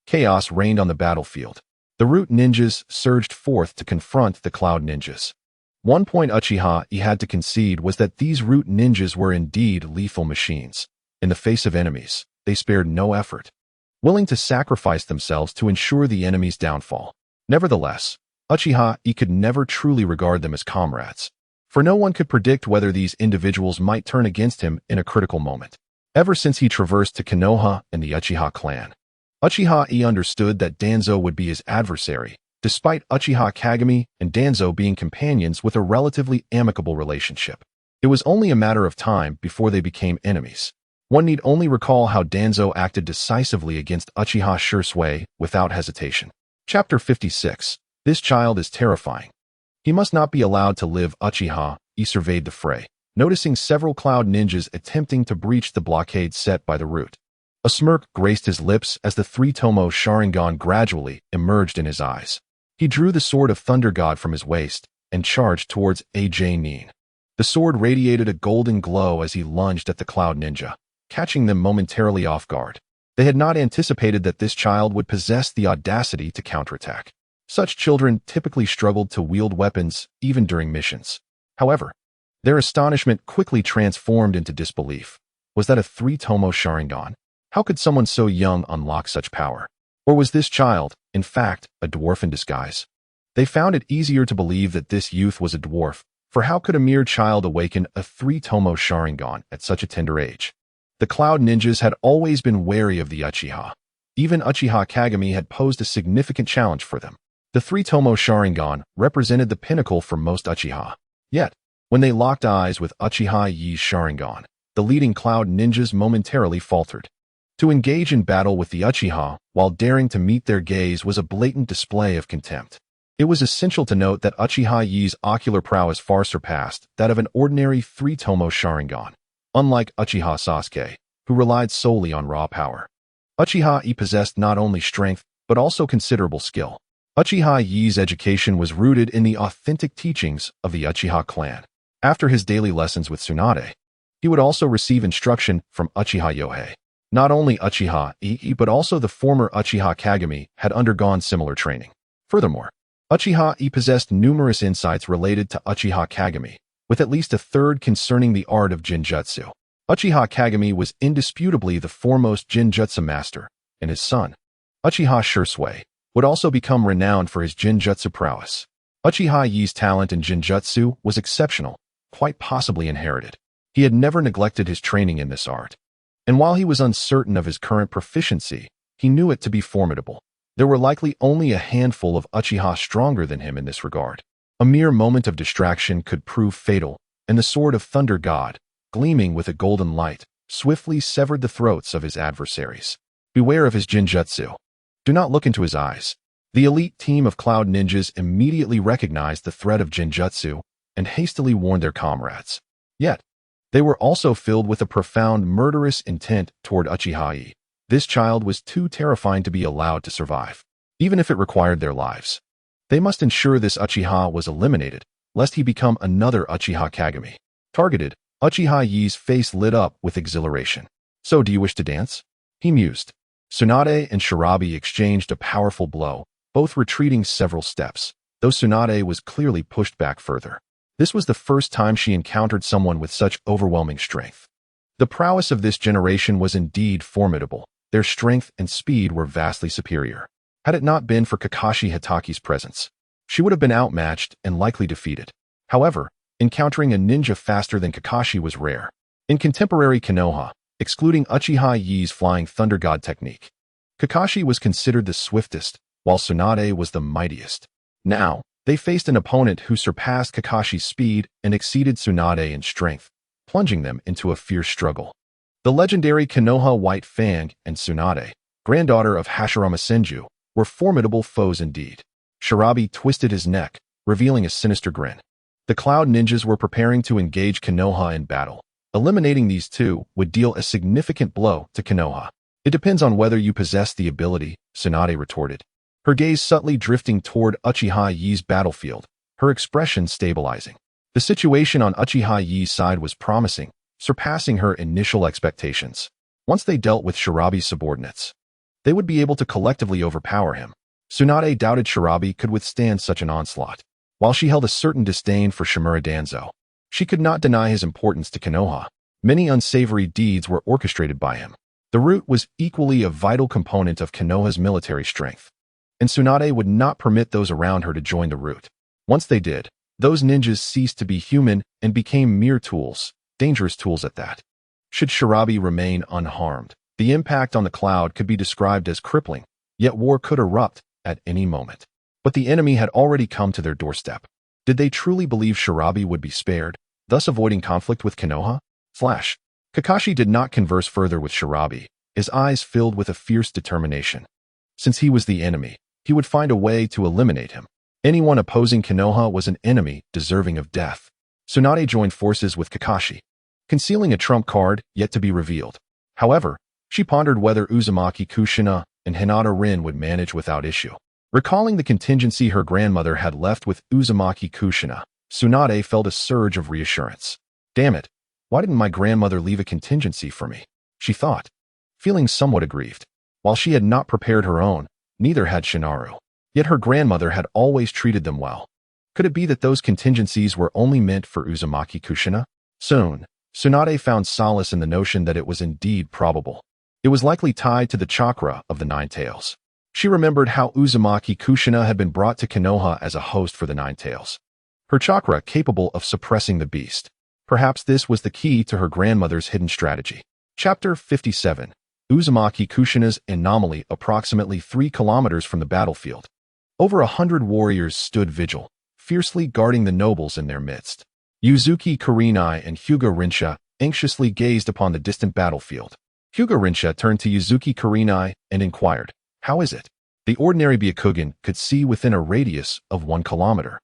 chaos reigned on the battlefield. The root ninjas surged forth to confront the cloud ninjas. One point Uchiha Yi had to concede was that these root ninjas were indeed lethal machines. In the face of enemies, they spared no effort, willing to sacrifice themselves to ensure the enemy's downfall. Nevertheless, Uchiha Yi could never truly regard them as comrades, for no one could predict whether these individuals might turn against him in a critical moment. Ever since he traversed to Konoha and the Uchiha clan, Uchiha Yi understood that Danzo would be his adversary, despite Uchiha Kagami and Danzo being companions with a relatively amicable relationship. It was only a matter of time before they became enemies. One need only recall how Danzo acted decisively against Uchiha Shisui without hesitation. Chapter 56. This child is terrifying. He must not be allowed to live. Uchiha Yi surveyed the fray, noticing several cloud ninjas attempting to breach the blockade set by the root. A smirk graced his lips as the three-tomo Sharingan gradually emerged in his eyes. He drew the sword of Thunder God from his waist and charged towards Ajin. The sword radiated a golden glow as he lunged at the cloud ninja, catching them momentarily off guard. They had not anticipated that this child would possess the audacity to counterattack. Such children typically struggled to wield weapons even during missions. However, their astonishment quickly transformed into disbelief. Was that a three-tomo Sharingan? How could someone so young unlock such power? Or was this child, in fact, a dwarf in disguise? They found it easier to believe that this youth was a dwarf, for how could a mere child awaken a three-tomo Sharingan at such a tender age? The Cloud Ninjas had always been wary of the Uchiha. Even Uchiha Kagami had posed a significant challenge for them. The three-tomo Sharingan represented the pinnacle for most Uchiha. Yet, when they locked eyes with Uchiha Yi's Sharingan, the leading Cloud Ninjas momentarily faltered. To engage in battle with the Uchiha while daring to meet their gaze was a blatant display of contempt. It was essential to note that Uchiha Yi's ocular prowess far surpassed that of an ordinary three-tomo Sharingan. Unlike Uchiha Sasuke, who relied solely on raw power, Uchiha Yi possessed not only strength, but also considerable skill. Uchiha Yi's education was rooted in the authentic teachings of the Uchiha clan. After his daily lessons with Tsunade, he would also receive instruction from Uchiha Yohei. Not only Uchiha Yi, but also the former Uchiha Kagami had undergone similar training. Furthermore, Uchiha Yi possessed numerous insights related to Uchiha Kagami, with at least a third concerning the art of Jinjutsu. Uchiha Kagami was indisputably the foremost Jinjutsu master, and his son, Uchiha Shisui, would also become renowned for his Jinjutsu prowess. Uchiha Yi's talent in Jinjutsu was exceptional, quite possibly inherited. He had never neglected his training in this art. And while he was uncertain of his current proficiency, he knew it to be formidable. There were likely only a handful of Uchiha stronger than him in this regard. A mere moment of distraction could prove fatal, and the sword of Thunder God, gleaming with a golden light, swiftly severed the throats of his adversaries. Beware of his Jinjutsu. Do not look into his eyes. The elite team of Cloud Ninjas immediately recognized the threat of Jinjutsu and hastily warned their comrades. Yet, they were also filled with a profound murderous intent toward Uchiha Yi. This child was too terrifying to be allowed to survive, even if it required their lives. They must ensure this Uchiha was eliminated, lest he become another Uchiha Kagami. Targeted, Uchiha Yi's face lit up with exhilaration. So do you wish to dance? He mused. Tsunade and Shinobi exchanged a powerful blow, both retreating several steps, though Tsunade was clearly pushed back further. This was the first time she encountered someone with such overwhelming strength. The prowess of this generation was indeed formidable. Their strength and speed were vastly superior. Had it not been for Kakashi Hitaki's presence, she would have been outmatched and likely defeated. However, encountering a ninja faster than Kakashi was rare. In contemporary Konoha, excluding Uchiha Yi's Flying Thunder God technique, Kakashi was considered the swiftest, while Tsunade was the mightiest. Now, they faced an opponent who surpassed Kakashi's speed and exceeded Tsunade in strength, plunging them into a fierce struggle. The legendary Konoha White Fang and Tsunade, granddaughter of Hashirama Senju, were formidable foes indeed. Shinobi twisted his neck, revealing a sinister grin. The Cloud Ninjas were preparing to engage Konoha in battle. Eliminating these two would deal a significant blow to Konoha. It depends on whether you possess the ability, Tsunade retorted, her gaze subtly drifting toward Uchiha Yi's battlefield, her expression stabilizing. The situation on Uchiha Yi's side was promising, surpassing her initial expectations. Once they dealt with Shinobi's subordinates, they would be able to collectively overpower him. Tsunade doubted Shinobi could withstand such an onslaught. While she held a certain disdain for Shimura Danzo, she could not deny his importance to Konoha. Many unsavory deeds were orchestrated by him. The root was equally a vital component of Konoha's military strength, and Tsunade would not permit those around her to join the root. Once they did, those ninjas ceased to be human and became mere tools, dangerous tools at that. Should Shinobi remain unharmed, the impact on the cloud could be described as crippling, yet war could erupt at any moment. But the enemy had already come to their doorstep. Did they truly believe Shinobi would be spared, thus avoiding conflict with Konoha? Kakashi did not converse further with Shinobi, his eyes filled with a fierce determination. Since he was the enemy, he would find a way to eliminate him. Anyone opposing Konoha was an enemy deserving of death. Tsunade joined forces with Kakashi, concealing a trump card yet to be revealed. However, she pondered whether Uzumaki Kushina and Hinata Rin would manage without issue. Recalling the contingency her grandmother had left with Uzumaki Kushina, Tsunade felt a surge of reassurance. Damn it, why didn't my grandmother leave a contingency for me? She thought, feeling somewhat aggrieved. While she had not prepared her own, neither had Shinaru. Yet her grandmother had always treated them well. Could it be that those contingencies were only meant for Uzumaki Kushina? Soon, Tsunade found solace in the notion that it was indeed probable. It was likely tied to the chakra of the Nine Tails. She remembered how Uzumaki Kushina had been brought to Konoha as a host for the Nine Tails. Her chakra capable of suppressing the beast. Perhaps this was the key to her grandmother's hidden strategy. Chapter 57. Uzumaki Kushina's anomaly. Approximately 3 kilometers from the battlefield, over 100 warriors stood vigil, fiercely guarding the nobles in their midst. Uzuki Kurinai and Hyuga Rincha anxiously gazed upon the distant battlefield. Hyuga Rincha turned to Uzuki Kurinai and inquired, "How is it?" The ordinary Byakugan could see within a radius of 1 kilometer.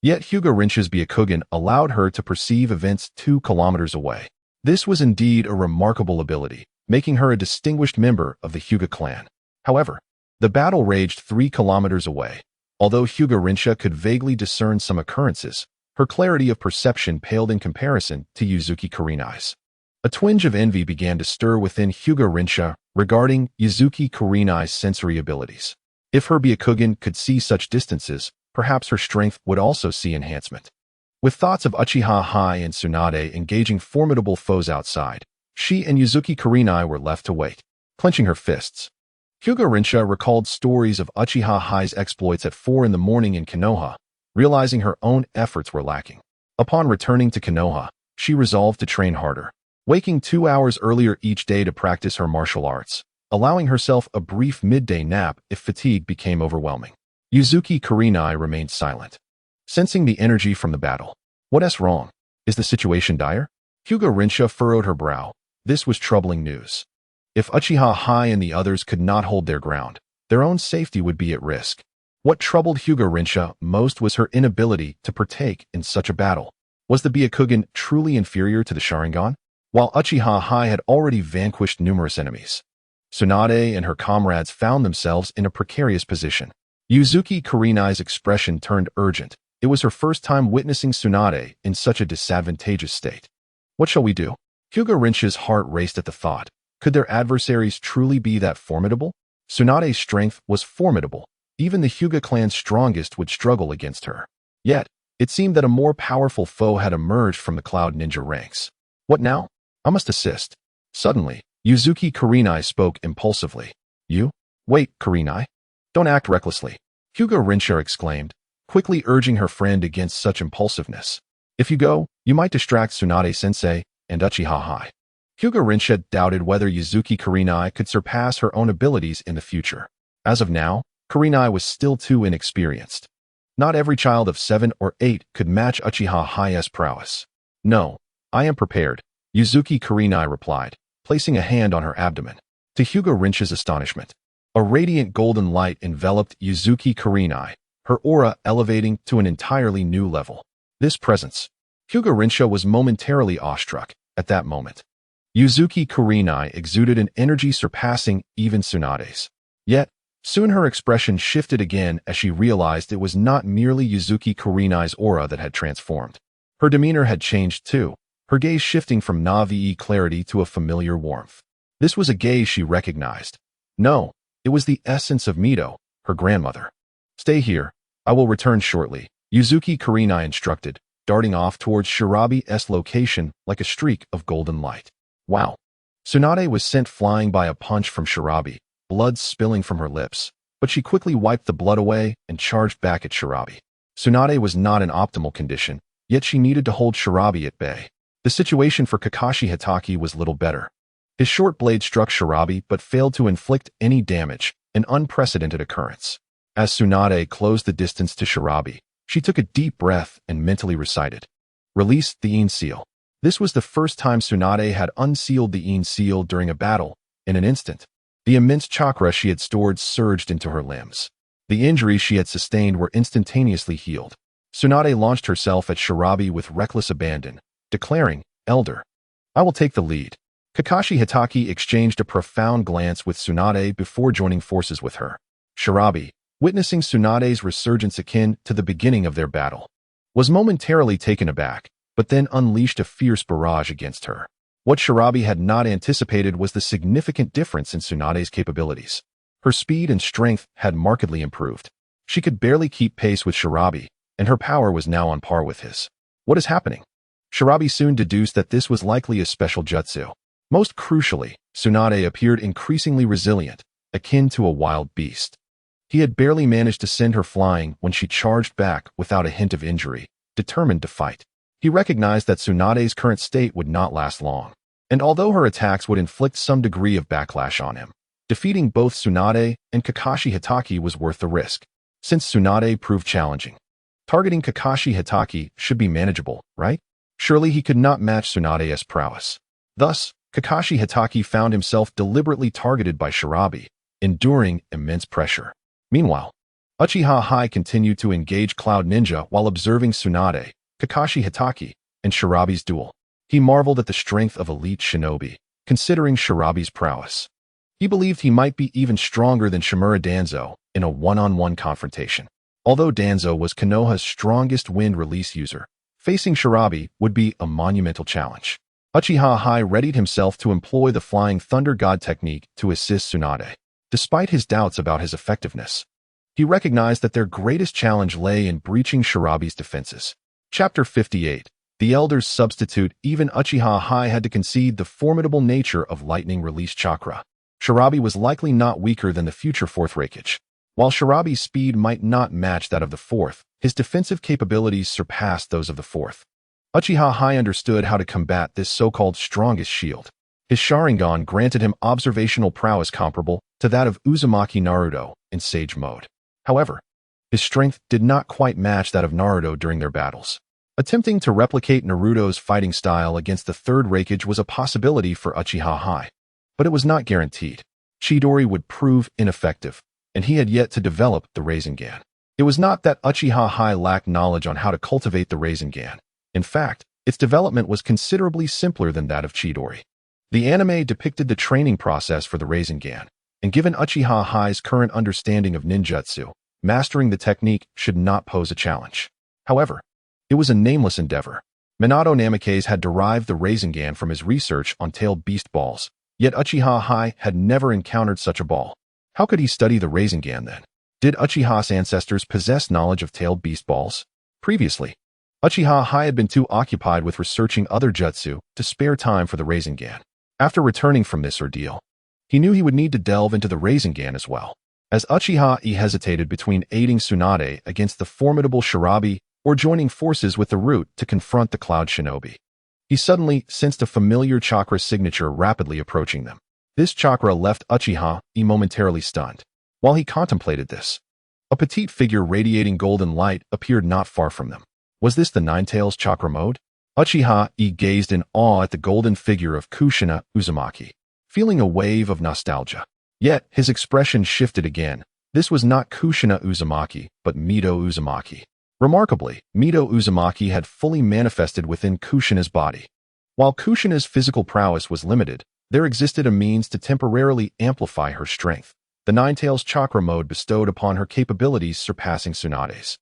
Yet Hyuga Rincha's Byakugan allowed her to perceive events 2 kilometers away. This was indeed a remarkable ability, making her a distinguished member of the Hyuga clan. However, the battle raged 3 kilometers away. Although Hyuga Rincha could vaguely discern some occurrences, her clarity of perception paled in comparison to Uzuki Kurinai's. A twinge of envy began to stir within Hyuga Rincha regarding Uzuki Kurinai's sensory abilities. If her Byakugan could see such distances, perhaps her strength would also see enhancement. With thoughts of Uchiha Yi and Tsunade engaging formidable foes outside, she and Uzuki Kurinai were left to wait, clenching her fists. Hyuga Rincha recalled stories of Uchiha Yi's exploits at 4 in the morning in Konoha, realizing her own efforts were lacking. Upon returning to Konoha, she resolved to train harder, waking 2 hours earlier each day to practice her martial arts, allowing herself a brief midday nap if fatigue became overwhelming. Uzuki Kurinai remained silent, sensing the energy from the battle. What's wrong? Is the situation dire? Hyuga Rincha furrowed her brow. This was troubling news. If Uchiha Yi and the others could not hold their ground, their own safety would be at risk. What troubled Hyuga Rincha most was her inability to partake in such a battle. Was the Byakugan truly inferior to the Sharingan? While Uchiha Yi had already vanquished numerous enemies, Tsunade and her comrades found themselves in a precarious position. Uzuki Kurinai's expression turned urgent. It was her first time witnessing Tsunade in such a disadvantageous state. What shall we do? Hyuga Rincha's heart raced at the thought. Could their adversaries truly be that formidable? Tsunade's strength was formidable. Even the Hyuga clan's strongest would struggle against her. Yet, it seemed that a more powerful foe had emerged from the Cloud Ninja ranks. What now? I must assist. Suddenly, Uzuki Kurinai spoke impulsively. You? Wait, Kurinai. Don't act recklessly. Hyuga Rincha exclaimed, quickly urging her friend against such impulsiveness. If you go, you might distract Tsunade-sensei and Uchiha Yi. Hyuga Rincha doubted whether Uzuki Kurinai could surpass her own abilities in the future. As of now, Kurinai was still too inexperienced. Not every child of 7 or 8 could match Uchiha Yi's prowess. No, I am prepared, Uzuki Kurinai replied, placing a hand on her abdomen. To Hyuga Rincha's astonishment, a radiant golden light enveloped Uzuki Kurinai, her aura elevating to an entirely new level. This presence. Hyuga Rincha was momentarily awestruck at that moment. Uzuki Kurinai exuded an energy surpassing even Tsunade's. Yet, soon her expression shifted again as she realized it was not merely Uzuki Kurinai's aura that had transformed. Her demeanor had changed too, her gaze shifting from Navi clarity to a familiar warmth. This was a gaze she recognized. No, it was the essence of Mito, her grandmother. Stay here, I will return shortly, Uzuki Kurinai instructed, darting off towards Shirabi's location like a streak of golden light. Wow. Tsunade was sent flying by a punch from Shirabi, blood spilling from her lips, but she quickly wiped the blood away and charged back at Shirabi. Tsunade was not in optimal condition, yet she needed to hold Shirabi at bay. The situation for Kakashi Hitaki was little better. His short blade struck Shirabi but failed to inflict any damage, an unprecedented occurrence. As Tsunade closed the distance to Shirabi, she took a deep breath and mentally recited, "Release the Ein Seal." This was the first time Tsunade had unsealed the Ein Seal during a battle. In an instant, the immense chakra she had stored surged into her limbs. The injuries she had sustained were instantaneously healed. Tsunade launched herself at Shirabi with reckless abandon, declaring, "Elder, I will take the lead." Kakashi Hitaki exchanged a profound glance with Tsunade before joining forces with her. Shirabi, witnessing Tsunade's resurgence akin to the beginning of their battle, was momentarily taken aback, but then unleashed a fierce barrage against her. What Shirabi had not anticipated was the significant difference in Tsunade's capabilities. Her speed and strength had markedly improved. She could barely keep pace with Shirabi, and her power was now on par with his. What is happening? Shirabi soon deduced that this was likely a special jutsu. Most crucially, Tsunade appeared increasingly resilient, akin to a wild beast. He had barely managed to send her flying when she charged back without a hint of injury, determined to fight. He recognized that Tsunade's current state would not last long, and although her attacks would inflict some degree of backlash on him, defeating both Tsunade and Kakashi Hitaki was worth the risk, since Tsunade proved challenging. Targeting Kakashi Hitaki should be manageable, right? Surely he could not match Tsunade's prowess. Thus, Kakashi Hitaki found himself deliberately targeted by Shirabi, enduring immense pressure. Meanwhile, Uchiha Yi continued to engage Cloud Ninja while observing Tsunade, Kakashi Hitaki, and Shirabi's duel. He marveled at the strength of elite shinobi, considering Shirabi's prowess. He believed he might be even stronger than Shimura Danzo in a one-on-one confrontation. Although Danzo was Konoha's strongest wind release user, facing Shirabi would be a monumental challenge. Uchiha Yi readied himself to employ the Flying Thunder God technique to assist Tsunade. Despite his doubts about his effectiveness, he recognized that their greatest challenge lay in breaching Shirabi's defenses. Chapter 58. The Elder's Substitute. Even Uchiha Yi had to concede the formidable nature of lightning release chakra. Shirabi was likely not weaker than the future fourth Hokage. While Shirabi's speed might not match that of the fourth, his defensive capabilities surpassed those of the fourth. Uchiha Yi understood how to combat this so-called strongest shield. His Sharingan granted him observational prowess comparable to that of Uzumaki Naruto in Sage mode. However, his strength did not quite match that of Naruto during their battles. Attempting to replicate Naruto's fighting style against the third Hokage was a possibility for Uchiha Yi, but it was not guaranteed. Chidori would prove ineffective, and he had yet to develop the Rasengan. It was not that Uchiha Yi lacked knowledge on how to cultivate the Rasengan. In fact, its development was considerably simpler than that of Chidori. The anime depicted the training process for the Rasengan, and given Uchiha Yi's current understanding of ninjutsu, mastering the technique should not pose a challenge. However, it was a nameless endeavor. Minato Namikaze had derived the Rasengan from his research on tailed beast balls, yet Uchiha Yi had never encountered such a ball. How could he study the Rasengan then? Did Uchiha's ancestors possess knowledge of tailed beast balls? Previously, Uchiha Yi had been too occupied with researching other jutsu to spare time for the Rasengan. After returning from this ordeal, he knew he would need to delve into the Rasengan as well. As Uchiha Yi hesitated between aiding Tsunade against the formidable Shirabi or joining forces with the Root to confront the Cloud Shinobi, he suddenly sensed a familiar chakra signature rapidly approaching them. This chakra left Uchiha Yi momentarily stunned. While he contemplated this, a petite figure radiating golden light appeared not far from them. Was this the Ninetales chakra mode? Uchiha Yi gazed in awe at the golden figure of Kushina Uzumaki, feeling a wave of nostalgia. Yet, his expression shifted again. This was not Kushina Uzumaki, but Mito Uzumaki. Remarkably, Mito Uzumaki had fully manifested within Kushina's body. While Kushina's physical prowess was limited, there existed a means to temporarily amplify her strength. The Ninetales chakra mode bestowed upon her capabilities surpassing Tsunade's.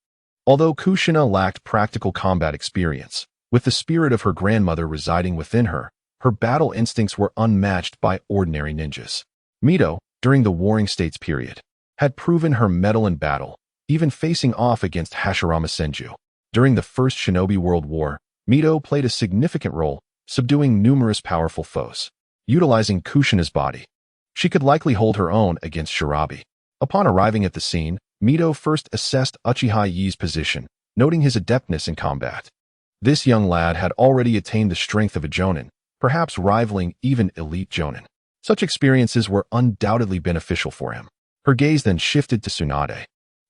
Although Kushina lacked practical combat experience, with the spirit of her grandmother residing within her, her battle instincts were unmatched by ordinary ninjas. Mito, during the Warring States period, had proven her mettle in battle, even facing off against Hashirama Senju. During the First Shinobi World War, Mito played a significant role, subduing numerous powerful foes. Utilizing Kushina's body, she could likely hold her own against Shirabi. Upon arriving at the scene, Mito first assessed Uchiha Yi's position, noting his adeptness in combat. This young lad had already attained the strength of a jonin, perhaps rivaling even elite jonin. Such experiences were undoubtedly beneficial for him. Her gaze then shifted to Tsunade,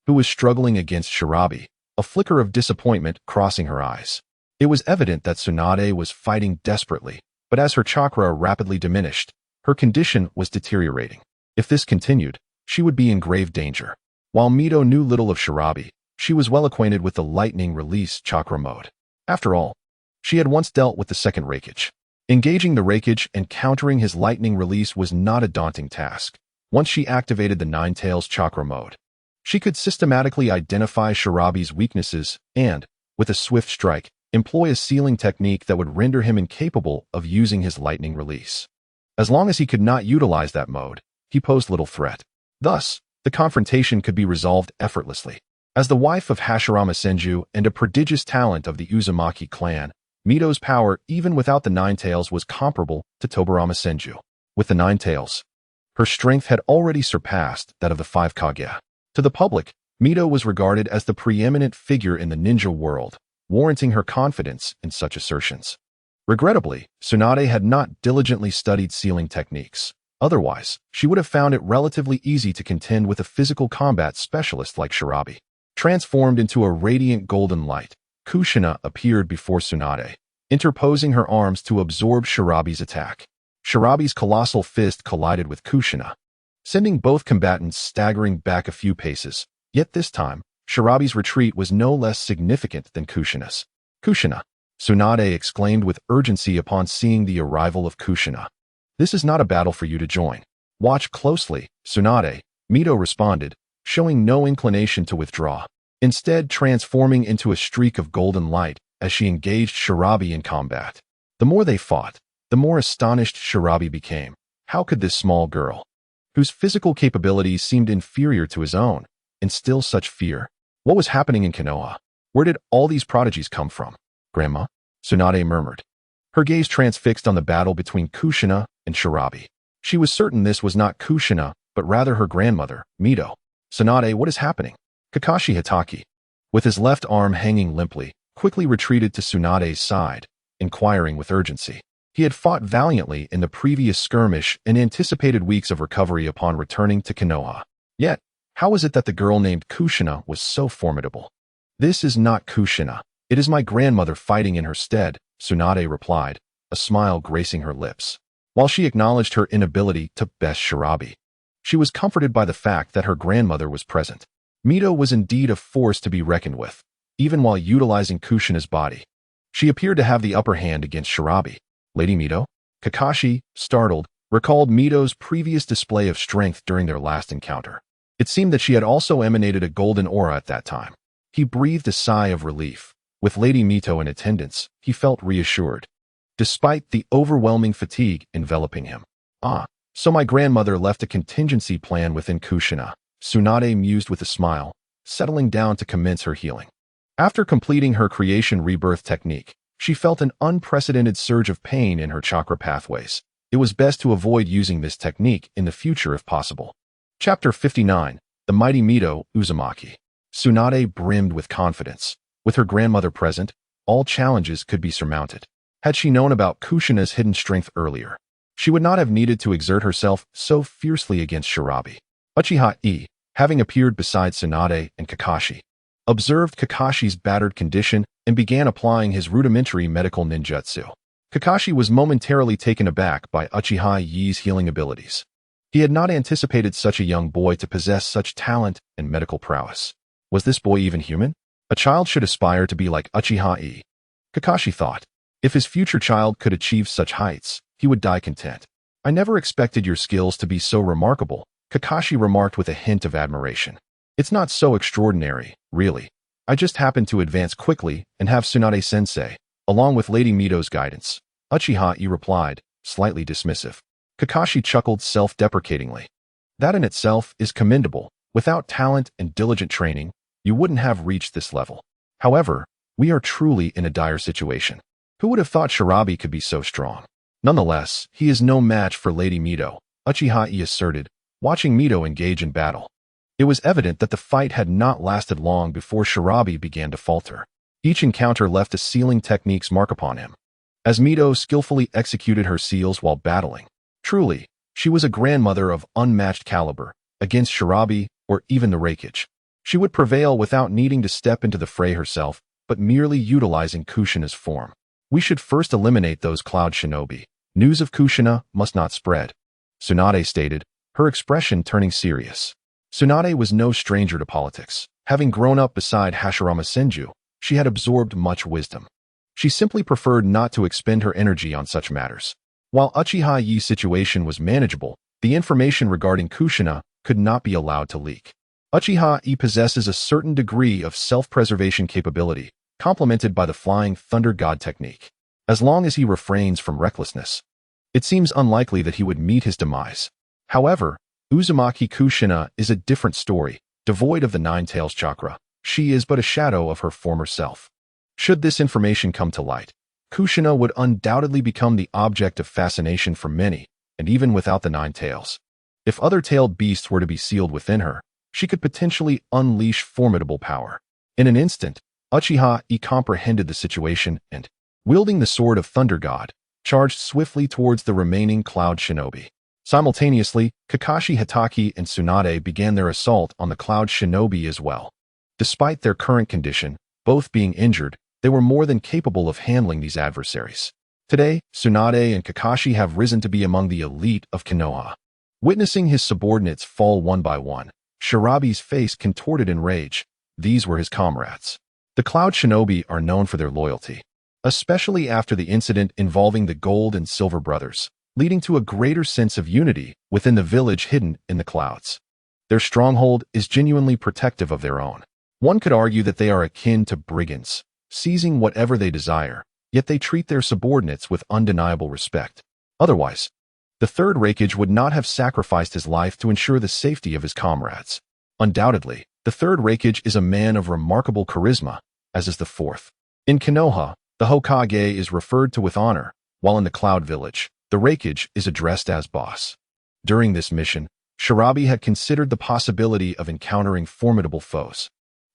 who was struggling against Shirabi, a flicker of disappointment crossing her eyes. It was evident that Tsunade was fighting desperately, but as her chakra rapidly diminished, her condition was deteriorating. If this continued, she would be in grave danger. While Mito knew little of Shirabi, she was well acquainted with the lightning release chakra mode. After all, she had once dealt with the second Raikage. Engaging the Raikage and countering his lightning release was not a daunting task. Once she activated the Nine-Tails chakra mode, she could systematically identify Shirabi's weaknesses and, with a swift strike, employ a sealing technique that would render him incapable of using his lightning release. As long as he could not utilize that mode, he posed little threat. Thus, the confrontation could be resolved effortlessly. As the wife of Hashirama Senju and a prodigious talent of the Uzumaki clan, Mito's power, even without the Nine-Tails, was comparable to Tobarama Senju. With the Nine-Tails, her strength had already surpassed that of the five Kage. To the public, Mito was regarded as the preeminent figure in the ninja world, warranting her confidence in such assertions. Regrettably, Tsunade had not diligently studied sealing techniques. Otherwise, she would have found it relatively easy to contend with a physical combat specialist like Shirabi. Transformed into a radiant golden light, Kushina appeared before Tsunade, interposing her arms to absorb Shirabi's attack. Shirabi's colossal fist collided with Kushina, sending both combatants staggering back a few paces. Yet this time, Shirabi's retreat was no less significant than Kushina's. "Kushina!" Tsunade exclaimed with urgency upon seeing the arrival of Kushina. "This is not a battle for you to join. Watch closely, Tsunade," Mito responded, showing no inclination to withdraw, instead transforming into a streak of golden light as she engaged Shirabi in combat. The more they fought, the more astonished Shirabi became. How could this small girl, whose physical capabilities seemed inferior to his own, instill such fear? What was happening in Konoha? Where did all these prodigies come from? "Grandma," Tsunade murmured, her gaze transfixed on the battle between Kushina and Shirabi. She was certain this was not Kushina, but rather her grandmother, Mito. "Tsunade, what is happening?" Kakashi Hitaki, with his left arm hanging limply, quickly retreated to Tsunade's side, inquiring with urgency. He had fought valiantly in the previous skirmish and anticipated weeks of recovery upon returning to Konoha. Yet, how was it that the girl named Kushina was so formidable? "This is not Kushina. It is my grandmother fighting in her stead," Tsunade replied, a smile gracing her lips. While she acknowledged her inability to best Shirabi, she was comforted by the fact that her grandmother was present. Mito was indeed a force to be reckoned with, even while utilizing Kushina's body. She appeared to have the upper hand against Shirabi. "Lady Mito?" Kakashi, startled, recalled Mito's previous display of strength during their last encounter. It seemed that she had also emanated a golden aura at that time. He breathed a sigh of relief. With Lady Mito in attendance, he felt reassured, despite the overwhelming fatigue enveloping him. "Ah, so my grandmother left a contingency plan within Kushina," Tsunade mused with a smile, settling down to commence her healing. After completing her creation rebirth technique, she felt an unprecedented surge of pain in her chakra pathways. It was best to avoid using this technique in the future if possible. Chapter 59, The Mighty Mito, Uzumaki. Tsunade brimmed with confidence. With her grandmother present, all challenges could be surmounted. Had she known about Kushina's hidden strength earlier, she would not have needed to exert herself so fiercely against Shirabi. Uchiha Yi, having appeared beside Tsunade and Kakashi, observed Kakashi's battered condition and began applying his rudimentary medical ninjutsu. Kakashi was momentarily taken aback by Uchiha Yi's healing abilities. He had not anticipated such a young boy to possess such talent and medical prowess. Was this boy even human? A child should aspire to be like Uchiha Yi, Kakashi thought. If his future child could achieve such heights, he would die content. "I never expected your skills to be so remarkable," Kakashi remarked with a hint of admiration. "It's not so extraordinary, really. I just happened to advance quickly and have Tsunade-sensei, along with Lady Mito's guidance," Uchiha Yi replied, slightly dismissive. Kakashi chuckled self-deprecatingly. "That in itself is commendable. Without talent and diligent training, you wouldn't have reached this level. However, we are truly in a dire situation. Who would have thought Shirabi could be so strong? Nonetheless, he is no match for Lady Mito," Uchiha Yi asserted, watching Mito engage in battle. It was evident that the fight had not lasted long before Shirabi began to falter. Each encounter left a sealing technique's mark upon him, as Mito skillfully executed her seals while battling. Truly, she was a grandmother of unmatched caliber. Against Shirabi, or even the Raikage, she would prevail without needing to step into the fray herself, but merely utilizing Kushina's form. "We should first eliminate those cloud shinobi. News of Kushina must not spread," Tsunade stated, her expression turning serious. Tsunade was no stranger to politics. Having grown up beside Hashirama Senju, she had absorbed much wisdom. She simply preferred not to expend her energy on such matters. While Uchiha Yi's situation was manageable, the information regarding Kushina could not be allowed to leak. Uchiha Yi possesses a certain degree of self-preservation capability, complemented by the Flying Thunder God technique. As long as he refrains from recklessness, it seems unlikely that he would meet his demise. However, Uzumaki Kushina is a different story. Devoid of the Nine Tails chakra, she is but a shadow of her former self. Should this information come to light, Kushina would undoubtedly become the object of fascination for many, and even without the Nine Tails. If other tailed beasts were to be sealed within her, she could potentially unleash formidable power. In an instant, Uchiha Yi comprehended the situation and, wielding the sword of Thunder God, charged swiftly towards the remaining Cloud Shinobi. Simultaneously, Kakashi Hatake and Tsunade began their assault on the Cloud Shinobi as well. Despite their current condition, both being injured, they were more than capable of handling these adversaries. Today, Tsunade and Kakashi have risen to be among the elite of Konoha. Witnessing his subordinates fall one by one, Shirabi's face contorted in rage. These were his comrades. The Cloud Shinobi are known for their loyalty, especially after the incident involving the Gold and Silver Brothers, leading to a greater sense of unity within the village hidden in the clouds. Their stronghold is genuinely protective of their own. One could argue that they are akin to brigands, seizing whatever they desire, yet they treat their subordinates with undeniable respect. Otherwise, the third Raikage would not have sacrificed his life to ensure the safety of his comrades. Undoubtedly, the third Raikage is a man of remarkable charisma, as is the fourth. In Konoha, the Hokage is referred to with honor, while in the Cloud Village, the Raikage is addressed as boss. During this mission, Shirabi had considered the possibility of encountering formidable foes.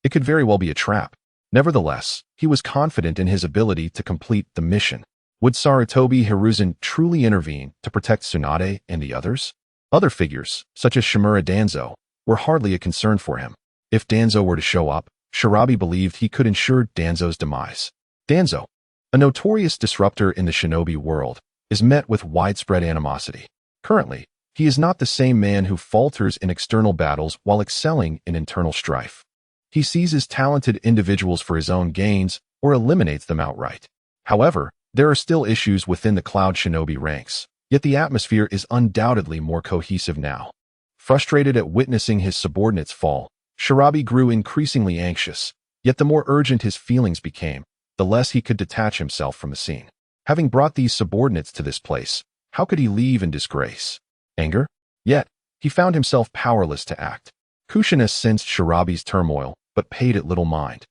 It could very well be a trap. Nevertheless, he was confident in his ability to complete the mission. Would Sarutobi Hiruzen truly intervene to protect Tsunade and the others? Other figures, such as Shimura Danzo, were hardly a concern for him. If Danzo were to show up, Shirabi believed he could ensure Danzo's demise. Danzo, a notorious disruptor in the shinobi world, is met with widespread animosity. Currently, he is not the same man who falters in external battles while excelling in internal strife. He seizes talented individuals for his own gains or eliminates them outright. However, there are still issues within the Cloud Shinobi ranks, yet the atmosphere is undoubtedly more cohesive now. Frustrated at witnessing his subordinates fall, Shirabi grew increasingly anxious, yet the more urgent his feelings became, the less he could detach himself from the scene. Having brought these subordinates to this place, how could he leave in disgrace? Anger? Yet, he found himself powerless to act. Kushina sensed Shirabi's turmoil, but paid it little mind.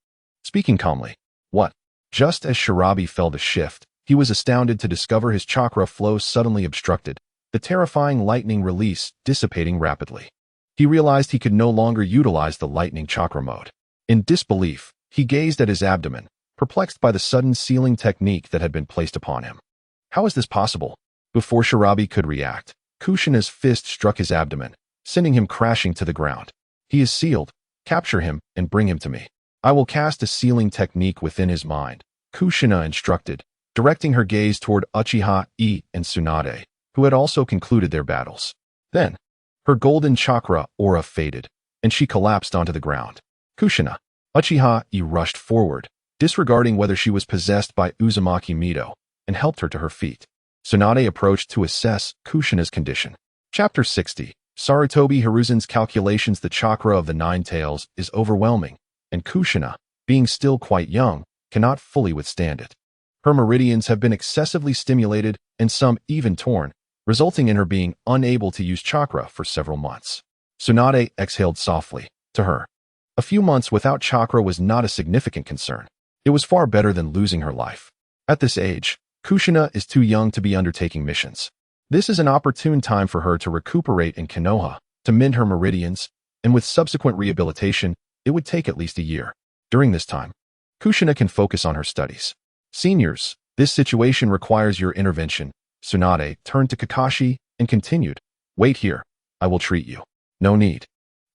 Speaking calmly, "What?" Just as Shirabi fell to shift, he was astounded to discover his chakra flow suddenly obstructed, the terrifying lightning release dissipating rapidly. He realized he could no longer utilize the lightning chakra mode. In disbelief, he gazed at his abdomen, perplexed by the sudden sealing technique that had been placed upon him. How is this possible? Before Shirabi could react, Kushina's fist struck his abdomen, sending him crashing to the ground. "He is sealed. Capture him and bring him to me." "I will cast a sealing technique within his mind," Kushina instructed, directing her gaze toward Uchiha Yi and Tsunade, who had also concluded their battles. Then, her golden chakra aura faded, and she collapsed onto the ground. Kushina. Uchiha Yi rushed forward, disregarding whether she was possessed by Uzumaki Mido, and helped her to her feet. Tsunade approached to assess Kushina's condition. Chapter 60. Sarutobi Hiruzen's calculations. The chakra of the Nine Tails is overwhelming, and Kushina, being still quite young, cannot fully withstand it. Her meridians have been excessively stimulated and some even torn, resulting in her being unable to use chakra for several months. Tsunade exhaled softly. To her, a few months without chakra was not a significant concern. It was far better than losing her life. At this age, Kushina is too young to be undertaking missions. This is an opportune time for her to recuperate in Konoha, to mend her meridians, and with subsequent rehabilitation, it would take at least a year. During this time, Kushina can focus on her studies. "Seniors, this situation requires your intervention." Tsunade turned to Kakashi and continued, "Wait here. I will treat you." "No need.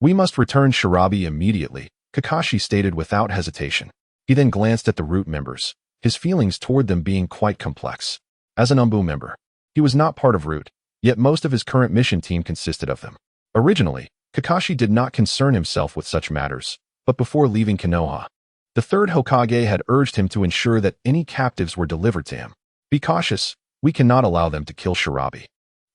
We must return Shirabi immediately," Kakashi stated without hesitation. He then glanced at the root members, his feelings toward them being quite complex. As an Umbu member, he was not part of Root, yet most of his current mission team consisted of them. Originally, Kakashi did not concern himself with such matters, but before leaving Konoha, the third Hokage had urged him to ensure that any captives were delivered to him. Be cautious, we cannot allow them to kill Shinobi.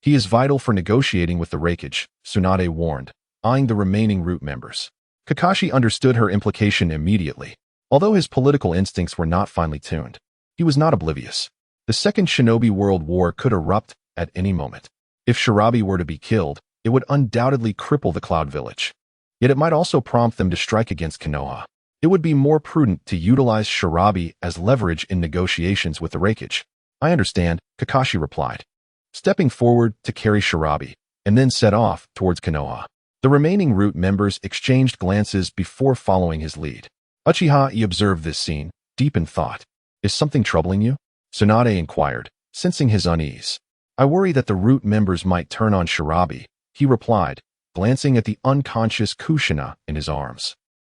He is vital for negotiating with the Raikage, Tsunade warned, eyeing the remaining root members. Kakashi understood her implication immediately. Although his political instincts were not finely tuned, he was not oblivious. The Second Shinobi World War could erupt at any moment. If Shinobi were to be killed, it would undoubtedly cripple the Cloud Village. Yet it might also prompt them to strike against Konoha. It would be more prudent to utilize Shinobi as leverage in negotiations with the Raikage. I understand, Kakashi replied, stepping forward to carry Shinobi, and then set off towards Konoha. The remaining root members exchanged glances before following his lead. Uchiha Yi observed this scene, deep in thought. Is something troubling you? Tsunade inquired, sensing his unease. I worry that the root members might turn on Shinobi, he replied, glancing at the unconscious Kushina in his arms.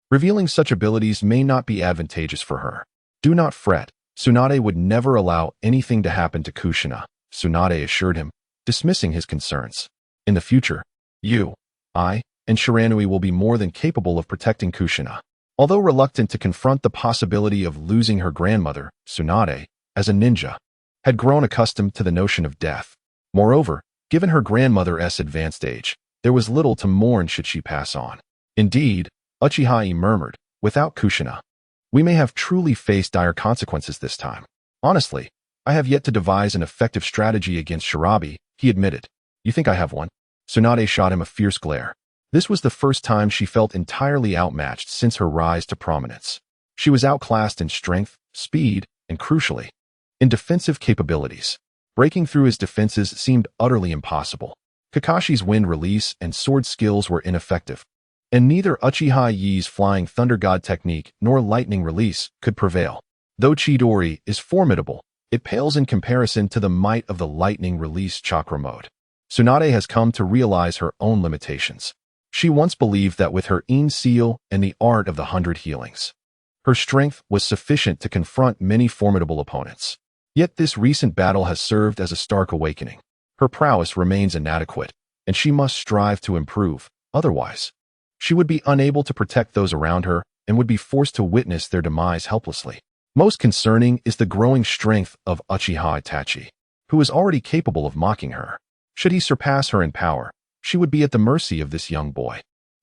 Revealing such abilities may not be advantageous for her. Do not fret, Tsunade would never allow anything to happen to Kushina, Tsunade assured him, dismissing his concerns. In the future, you, I, and Shiranui will be more than capable of protecting Kushina. Although reluctant to confront the possibility of losing her grandmother, Tsunade, as a ninja, had grown accustomed to the notion of death. Moreover, given her grandmother's advanced age, there was little to mourn should she pass on. Indeed, Uchiha Yi murmured, without Kushina, we may have truly faced dire consequences this time. Honestly, I have yet to devise an effective strategy against Shinobi, he admitted. You think I have one? Tsunade shot him a fierce glare. This was the first time she felt entirely outmatched since her rise to prominence. She was outclassed in strength, speed, and crucially, in defensive capabilities. Breaking through his defenses seemed utterly impossible. Kakashi's wind release and sword skills were ineffective, and neither Uchiha Yi's flying thunder god technique nor lightning release could prevail. Though Chidori is formidable, it pales in comparison to the might of the lightning release chakra mode. Tsunade has come to realize her own limitations. She once believed that with her Ein seal and the art of the 100 healings, her strength was sufficient to confront many formidable opponents. Yet this recent battle has served as a stark awakening. Her prowess remains inadequate, and she must strive to improve, otherwise, she would be unable to protect those around her and would be forced to witness their demise helplessly. Most concerning is the growing strength of Uchiha Itachi, who is already capable of mocking her. Should he surpass her in power, she would be at the mercy of this young boy.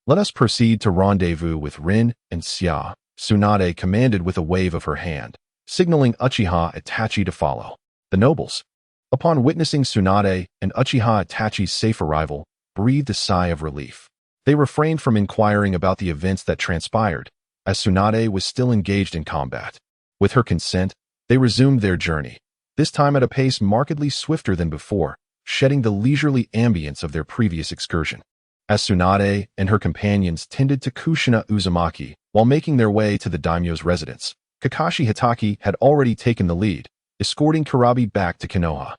Let us proceed to rendezvous with Rin and Xia, Tsunade commanded with a wave of her hand, signaling Uchiha Itachi to follow. The nobles, upon witnessing Tsunade and Uchiha Itachi's safe arrival, breathed a sigh of relief. They refrained from inquiring about the events that transpired, as Tsunade was still engaged in combat. With her consent, they resumed their journey, this time at a pace markedly swifter than before, shedding the leisurely ambience of their previous excursion. As Tsunade and her companions tended to Kushina Uzumaki while making their way to the daimyo's residence, Kakashi Hitaki had already taken the lead, escorting Kurabi back to Konoha.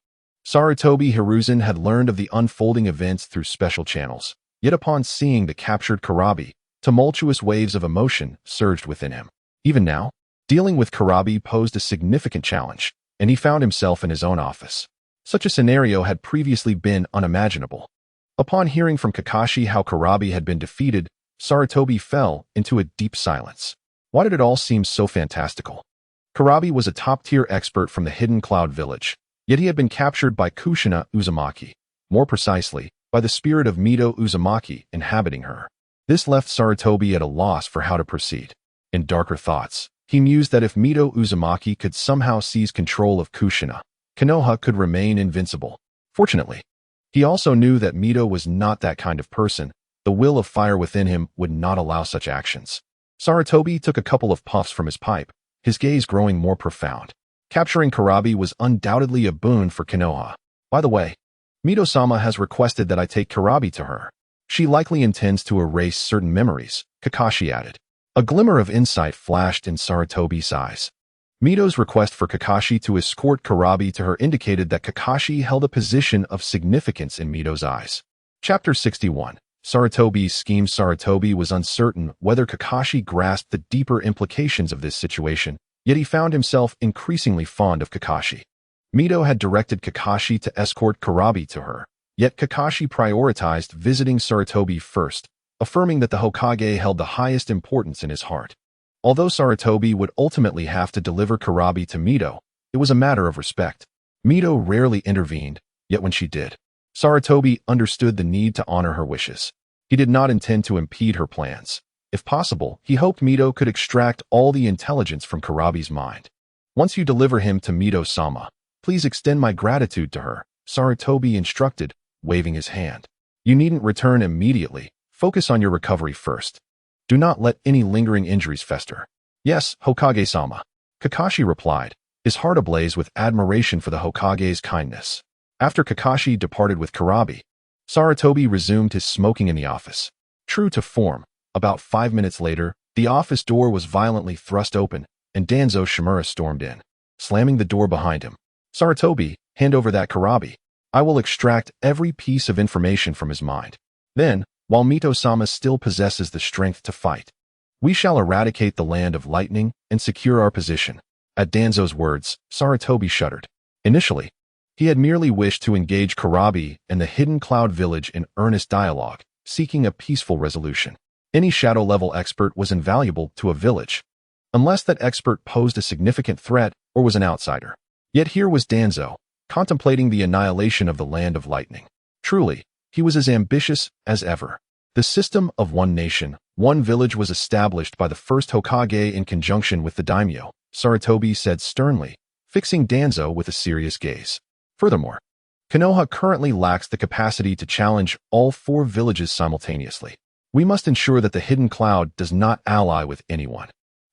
Sarutobi Hiruzen had learned of the unfolding events through special channels, yet upon seeing the captured Kurabi, tumultuous waves of emotion surged within him. Even now, dealing with Kurabi posed a significant challenge, and he found himself in his own office. Such a scenario had previously been unimaginable. Upon hearing from Kakashi how Kurabi had been defeated, Sarutobi fell into a deep silence. Why did it all seem so fantastical? Kurabi was a top-tier expert from the hidden Cloud Village, yet he had been captured by Kushina Uzumaki, more precisely, by the spirit of Mito Uzumaki inhabiting her. This left Sarutobi at a loss for how to proceed. In darker thoughts, he mused that if Mito Uzumaki could somehow seize control of Kushina, Konoha could remain invincible. Fortunately, he also knew that Mito was not that kind of person. The will of fire within him would not allow such actions. Sarutobi took a couple of puffs from his pipe, his gaze growing more profound. Capturing Kurabi was undoubtedly a boon for Konoha. By the way, Mito-sama has requested that I take Kurabi to her. She likely intends to erase certain memories, Kakashi added. A glimmer of insight flashed in Sarutobi's eyes. Mito's request for Kakashi to escort Kurabi to her indicated that Kakashi held a position of significance in Mito's eyes. Chapter 61. Sarutobi's scheme. Sarutobi was uncertain whether Kakashi grasped the deeper implications of this situation, yet he found himself increasingly fond of Kakashi. Mito had directed Kakashi to escort Kurabi to her, yet Kakashi prioritized visiting Sarutobi first, affirming that the Hokage held the highest importance in his heart. Although Sarutobi would ultimately have to deliver Karabi to Mito, it was a matter of respect. Mito rarely intervened, yet when she did, Sarutobi understood the need to honor her wishes. He did not intend to impede her plans. If possible, he hoped Mito could extract all the intelligence from Karabi's mind. Once you deliver him to Mito-sama, please extend my gratitude to her, Sarutobi instructed, waving his hand. You needn't return immediately. Focus on your recovery first. Do not let any lingering injuries fester. Yes, Hokage-sama, Kakashi replied, his heart ablaze with admiration for the Hokage's kindness. After Kakashi departed with Karabi, Sarutobi resumed his smoking in the office. True to form, about 5 minutes later, the office door was violently thrust open, and Danzo Shimura stormed in, slamming the door behind him. Sarutobi, hand over that Karabi. I will extract every piece of information from his mind. Then, while Mito-sama still possesses the strength to fight, we shall eradicate the land of lightning and secure our position. At Danzo's words, Sarutobi shuddered. Initially, he had merely wished to engage Karabi and the Hidden Cloud Village in earnest dialogue, seeking a peaceful resolution. Any shadow-level expert was invaluable to a village, unless that expert posed a significant threat or was an outsider. Yet here was Danzo, contemplating the annihilation of the land of lightning. Truly, he was as ambitious as ever. The system of one nation, one village was established by the first Hokage in conjunction with the daimyo, Sarutobi said sternly, fixing Danzo with a serious gaze. Furthermore, Konoha currently lacks the capacity to challenge all 4 villages simultaneously. We must ensure that the Hidden Cloud does not ally with anyone.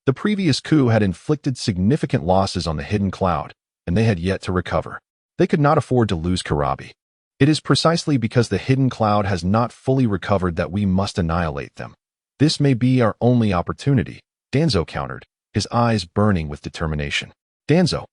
The previous coup had inflicted significant losses on the Hidden Cloud, and they had yet to recover. They could not afford to lose Karabi. It is precisely because the Hidden Cloud has not fully recovered that we must annihilate them. This may be our only opportunity, Danzo countered, his eyes burning with determination. Danzo,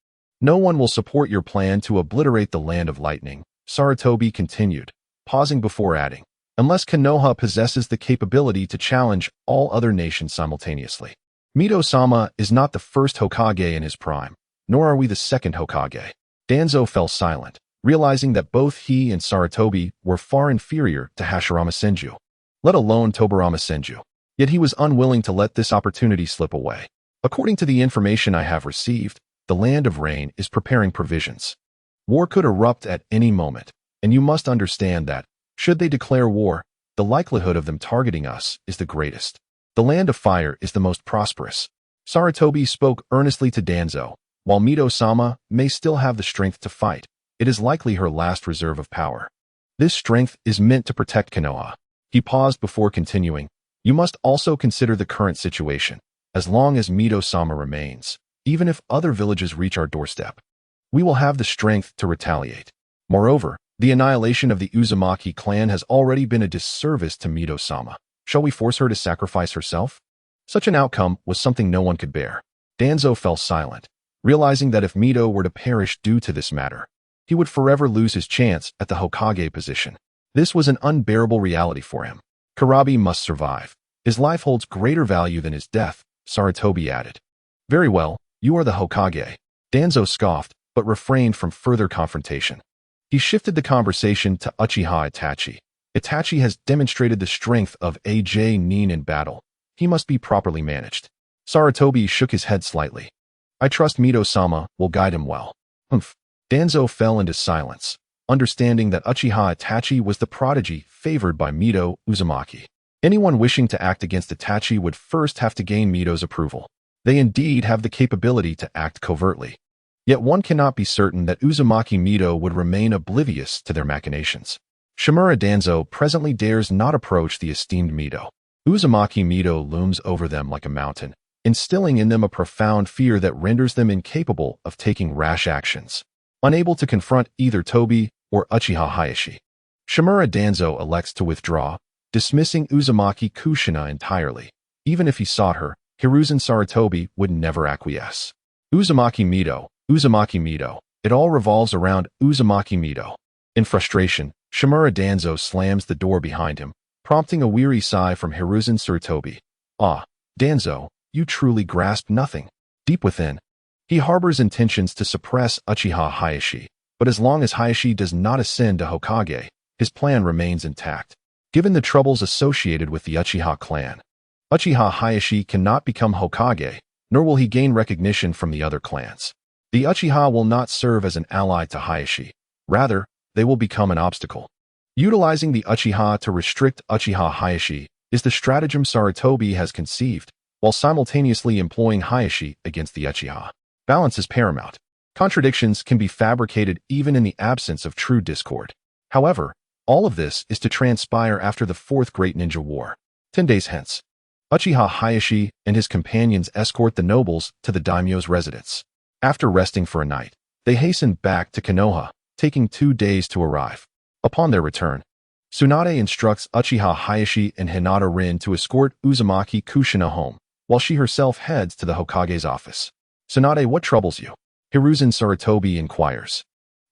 no one will support your plan to obliterate the land of lightning, Sarutobi continued, pausing before adding, unless Konoha possesses the capability to challenge all other nations simultaneously. Mito-sama is not the first Hokage in his prime, nor are we the second Hokage. Danzo fell silent, realizing that both he and Sarutobi were far inferior to Hashirama Senju, let alone Tobirama Senju. Yet he was unwilling to let this opportunity slip away. According to the information I have received, the Land of Rain is preparing provisions. War could erupt at any moment, and you must understand that, should they declare war, the likelihood of them targeting us is the greatest. The Land of Fire is the most prosperous. Sarutobi spoke earnestly to Danzo. While Mito-sama may still have the strength to fight, it is likely her last reserve of power. This strength is meant to protect Konoha. He paused before continuing. You must also consider the current situation. As long as Mito-sama remains, even if other villages reach our doorstep, we will have the strength to retaliate. Moreover, the annihilation of the Uzumaki clan has already been a disservice to Mito-sama. Shall we force her to sacrifice herself? Such an outcome was something no one could bear. Danzo fell silent, realizing that if Mito were to perish due to this matter, he would forever lose his chance at the Hokage position. This was an unbearable reality for him. Karabi must survive. His life holds greater value than his death, Sarutobi added. Very well, you are the Hokage. Danzo scoffed, but refrained from further confrontation. He shifted the conversation to Uchiha Itachi. Itachi has demonstrated the strength of AJ Nin in battle. He must be properly managed. Sarutobi shook his head slightly. I trust Mito-sama will guide him well. Humph. Danzo fell into silence, understanding that Uchiha Itachi was the prodigy favored by Mito Uzumaki. Anyone wishing to act against Itachi would first have to gain Mito's approval. They indeed have the capability to act covertly. Yet one cannot be certain that Uzumaki Mito would remain oblivious to their machinations. Shimura Danzo presently dares not approach the esteemed Mito. Uzumaki Mito looms over them like a mountain, instilling in them a profound fear that renders them incapable of taking rash actions, unable to confront either Tobi or Uchiha Hayashi. Shimura Danzo elects to withdraw, dismissing Uzumaki Kushina entirely. Even if he sought her, Hiruzen Sarutobi would never acquiesce. Uzumaki Mito, it all revolves around Uzumaki Mito. In frustration, Shimura Danzo slams the door behind him, prompting a weary sigh from Hiruzen Sarutobi. Ah, Danzo, you truly grasp nothing. Deep within, he harbors intentions to suppress Uchiha Hayashi, but as long as Hayashi does not ascend to Hokage, his plan remains intact. Given the troubles associated with the Uchiha clan, Uchiha Hayashi cannot become Hokage, nor will he gain recognition from the other clans. The Uchiha will not serve as an ally to Hayashi. Rather, they will become an obstacle. Utilizing the Uchiha to restrict Uchiha Hayashi is the stratagem Sarutobi has conceived, while simultaneously employing Hayashi against the Uchiha. Balance is paramount. Contradictions can be fabricated even in the absence of true discord. However, all of this is to transpire after the Fourth Great Ninja War. 10 days hence, Uchiha Hayashi and his companions escort the nobles to the daimyo's residence. After resting for a night, they hasten back to Konoha, taking 2 days to arrive. Upon their return, Tsunade instructs Uchiha Hayashi and Hinata Rin to escort Uzumaki Kushina home, while she herself heads to the Hokage's office. "Tsunade, what troubles you?" Hiruzen Sarutobi inquires,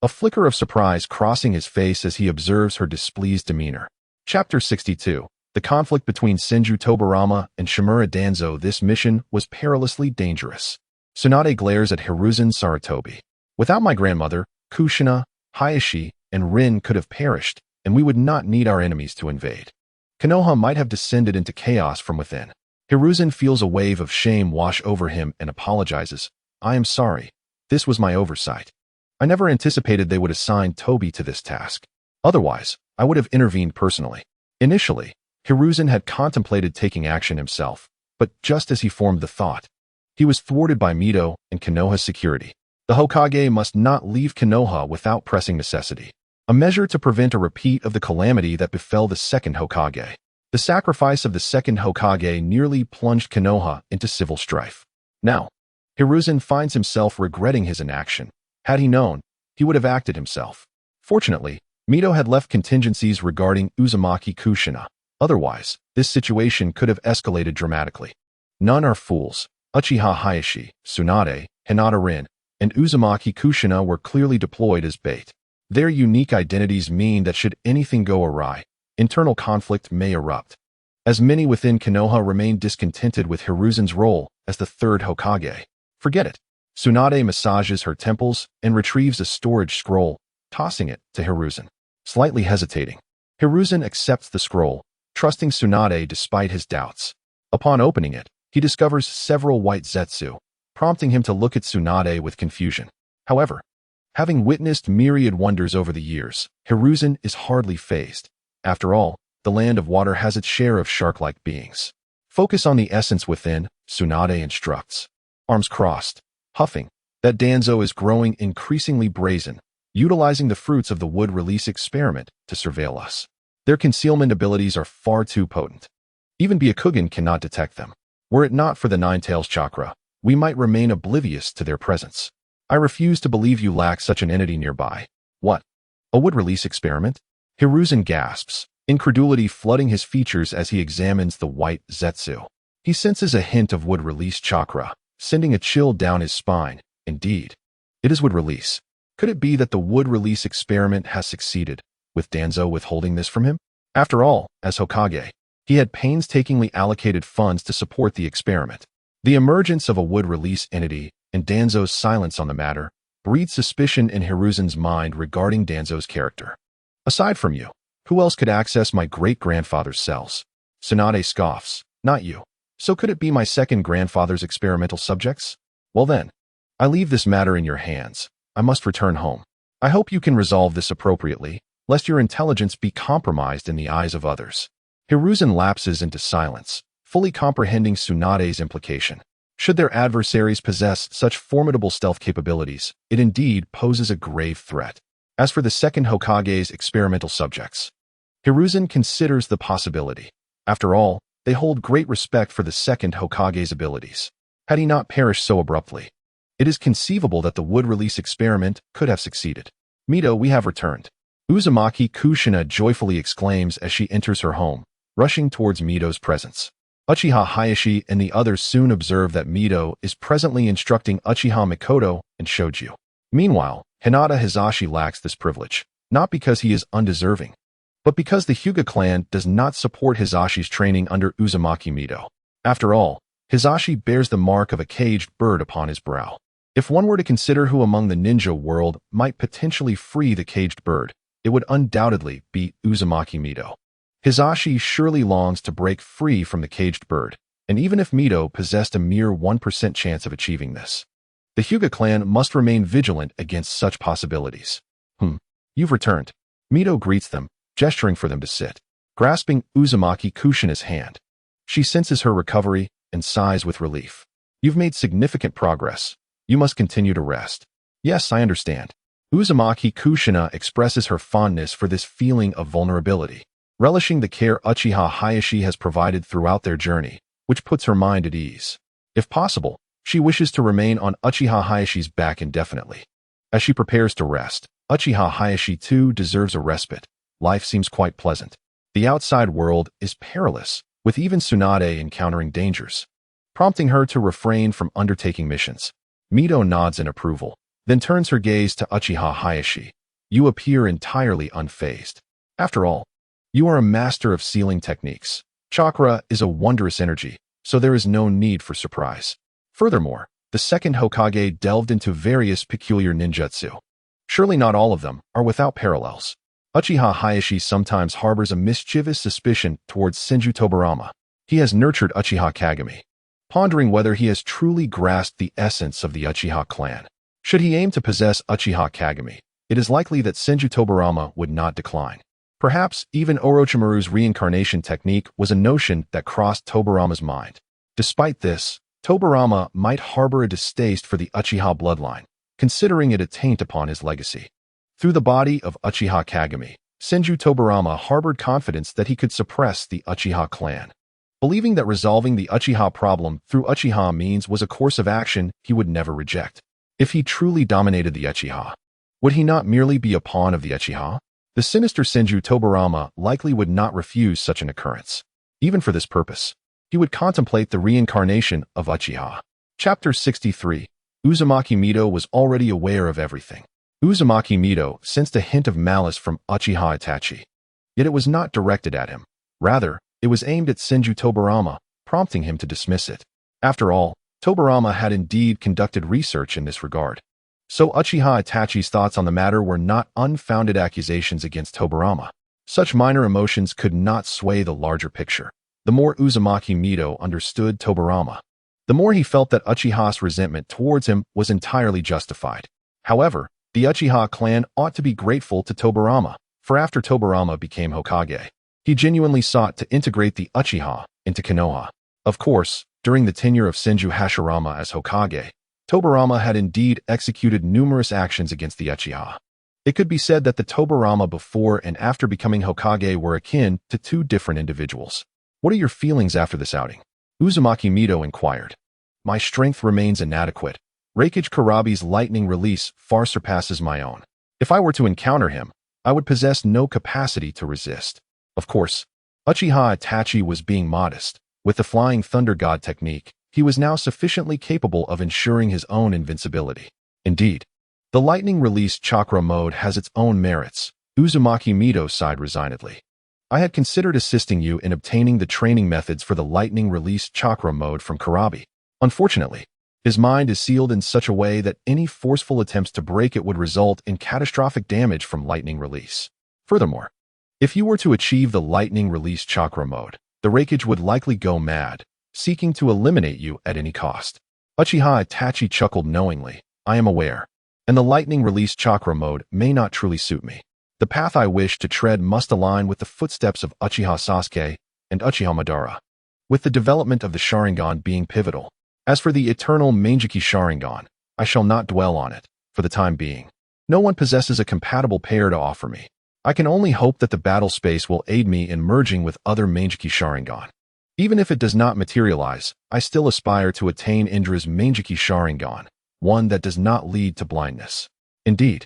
a flicker of surprise crossing his face as he observes her displeased demeanor. Chapter 62. The conflict between Senju Tobirama and Shimura Danzo. This mission was perilously dangerous. Tsunade glares at Hiruzen Sarutobi. "Without my grandmother, Kushina, Hayashi, and Rin could have perished, and we would not need our enemies to invade. Konoha might have descended into chaos from within." Hiruzen feels a wave of shame wash over him and apologizes. "I am sorry. This was my oversight. I never anticipated they would assign Tobi to this task. Otherwise, I would have intervened personally." Initially, Hiruzen had contemplated taking action himself, but just as he formed the thought, he was thwarted by Mito and Konoha's security. The Hokage must not leave Konoha without pressing necessity, a measure to prevent a repeat of the calamity that befell the second Hokage. The sacrifice of the second Hokage nearly plunged Konoha into civil strife. Now, Hiruzen finds himself regretting his inaction. Had he known, he would have acted himself. Fortunately, Mito had left contingencies regarding Uzumaki Kushina. Otherwise, this situation could have escalated dramatically. None are fools. Uchiha Hayashi, Tsunade, Hinata Rin, and Uzumaki Kushina were clearly deployed as bait. Their unique identities mean that should anything go awry, internal conflict may erupt. As many within Konoha remain discontented with Hiruzen's role as the third Hokage. Forget it. Tsunade massages her temples and retrieves a storage scroll, tossing it to Hiruzen. Slightly hesitating, Hiruzen accepts the scroll, trusting Tsunade despite his doubts. Upon opening it, he discovers several white zetsu, prompting him to look at Tsunade with confusion. However, having witnessed myriad wonders over the years, Hiruzen is hardly fazed. After all, the land of water has its share of shark-like beings. Focus on the essence within, Tsunade instructs. Arms crossed, huffing, that Danzo is growing increasingly brazen, utilizing the fruits of the wood release experiment to surveil us. Their concealment abilities are far too potent. Even Byakugan cannot detect them. Were it not for the Nine-Tails Chakra, we might remain oblivious to their presence. I refuse to believe you lack such an entity nearby. What? A wood release experiment? Hiruzen gasps, incredulity flooding his features as he examines the white zetsu. He senses a hint of wood release chakra, sending a chill down his spine. Indeed, it is wood release. Could it be that the wood release experiment has succeeded, with Danzo withholding this from him? After all, as Hokage, he had painstakingly allocated funds to support the experiment. The emergence of a wood release entity and Danzo's silence on the matter breed suspicion in Hiruzen's mind regarding Danzo's character. Aside from you, who else could access my great-grandfather's cells? Tsunade scoffs. Not you. So could it be my second grandfather's experimental subjects? Well then, I leave this matter in your hands. I must return home. I hope you can resolve this appropriately, lest your intelligence be compromised in the eyes of others. Hiruzen lapses into silence, fully comprehending Tsunade's implication. Should their adversaries possess such formidable stealth capabilities, it indeed poses a grave threat. As for the second Hokage's experimental subjects, Hiruzen considers the possibility. After all, they hold great respect for the second Hokage's abilities. Had he not perished so abruptly, it is conceivable that the wood release experiment could have succeeded. Mito, we have returned. Uzumaki Kushina joyfully exclaims as she enters her home, rushing towards Mito's presence. Uchiha Hayashi and the others soon observe that Mito is presently instructing Uchiha Mikoto and Shoju. Meanwhile, Hinata Hizashi lacks this privilege, not because he is undeserving, but because the Hyuga clan does not support Hizashi's training under Uzumaki Mito. After all, Hizashi bears the mark of a caged bird upon his brow. If one were to consider who among the ninja world might potentially free the caged bird, it would undoubtedly be Uzumaki Mito. Hisashi surely longs to break free from the caged bird, and even if Mito possessed a mere 1% chance of achieving this, the Hyuga clan must remain vigilant against such possibilities. You've returned. Mito greets them, gesturing for them to sit. Grasping Uzumaki Kushina's hand, she senses her recovery and sighs with relief. You've made significant progress. You must continue to rest. Yes, I understand. Uzumaki Kushina expresses her fondness for this feeling of vulnerability, relishing the care Uchiha Hayashi has provided throughout their journey, which puts her mind at ease. If possible, she wishes to remain on Uchiha Hayashi's back indefinitely. As she prepares to rest, Uchiha Hayashi too deserves a respite. Life seems quite pleasant. The outside world is perilous, with even Tsunade encountering dangers, prompting her to refrain from undertaking missions. Mito nods in approval, then turns her gaze to Uchiha Hayashi. You appear entirely unfazed. After all, you are a master of sealing techniques. Chakra is a wondrous energy, so there is no need for surprise. Furthermore, the second Hokage delved into various peculiar ninjutsu. Surely not all of them are without parallels. Uchiha Hayashi sometimes harbors a mischievous suspicion towards Senju Tobirama. He has nurtured Uchiha Kagami, pondering whether he has truly grasped the essence of the Uchiha clan. Should he aim to possess Uchiha Kagami, it is likely that Senju Tobirama would not decline. Perhaps even Orochimaru's reincarnation technique was a notion that crossed Tobirama's mind. Despite this, Tobirama might harbor a distaste for the Uchiha bloodline, considering it a taint upon his legacy. Through the body of Uchiha Kagami, Senju Tobirama harbored confidence that he could suppress the Uchiha clan. Believing that resolving the Uchiha problem through Uchiha means was a course of action he would never reject. If he truly dominated the Uchiha, would he not merely be a pawn of the Uchiha? The sinister Senju Tobirama likely would not refuse such an occurrence. Even for this purpose, he would contemplate the reincarnation of Uchiha. Chapter 63. Uzumaki Mito was already aware of everything. Uzumaki Mito sensed a hint of malice from Uchiha Itachi. Yet it was not directed at him. Rather, it was aimed at Senju Tobirama, prompting him to dismiss it. After all, Tobirama had indeed conducted research in this regard. So Uchiha Itachi's thoughts on the matter were not unfounded accusations against Tobirama. Such minor emotions could not sway the larger picture. The more Uzumaki Mito understood Tobirama, the more he felt that Uchiha's resentment towards him was entirely justified. However, the Uchiha clan ought to be grateful to Tobirama, for after Tobirama became Hokage, he genuinely sought to integrate the Uchiha into Konoha. Of course, during the tenure of Senju Hashirama as Hokage, Tobirama had indeed executed numerous actions against the Uchiha. It could be said that the Tobirama before and after becoming Hokage were akin to two different individuals. What are your feelings after this outing? Uzumaki Mito inquired. My strength remains inadequate. Raikage Kurabi's lightning release far surpasses my own. If I were to encounter him, I would possess no capacity to resist. Of course, Uchiha Itachi was being modest. With the Flying Thunder God technique, he was now sufficiently capable of ensuring his own invincibility. Indeed, the lightning release chakra mode has its own merits. Uzumaki Mito sighed resignedly. I had considered assisting you in obtaining the training methods for the lightning release chakra mode from Kurabi. Unfortunately, his mind is sealed in such a way that any forceful attempts to break it would result in catastrophic damage from lightning release. Furthermore, if you were to achieve the lightning release chakra mode, the Raikage would likely go mad, seeking to eliminate you at any cost. Uchiha Itachi chuckled knowingly. I am aware, and the lightning release chakra mode may not truly suit me. The path I wish to tread must align with the footsteps of Uchiha Sasuke and Uchiha Madara, with the development of the Sharingan being pivotal. As for the eternal Mangeki Sharingan, I shall not dwell on it, for the time being. No one possesses a compatible pair to offer me. I can only hope that the battle space will aid me in merging with other Mangeki Sharingan. Even if it does not materialize, I still aspire to attain Indra's Mangeki Sharingan, one that does not lead to blindness. Indeed,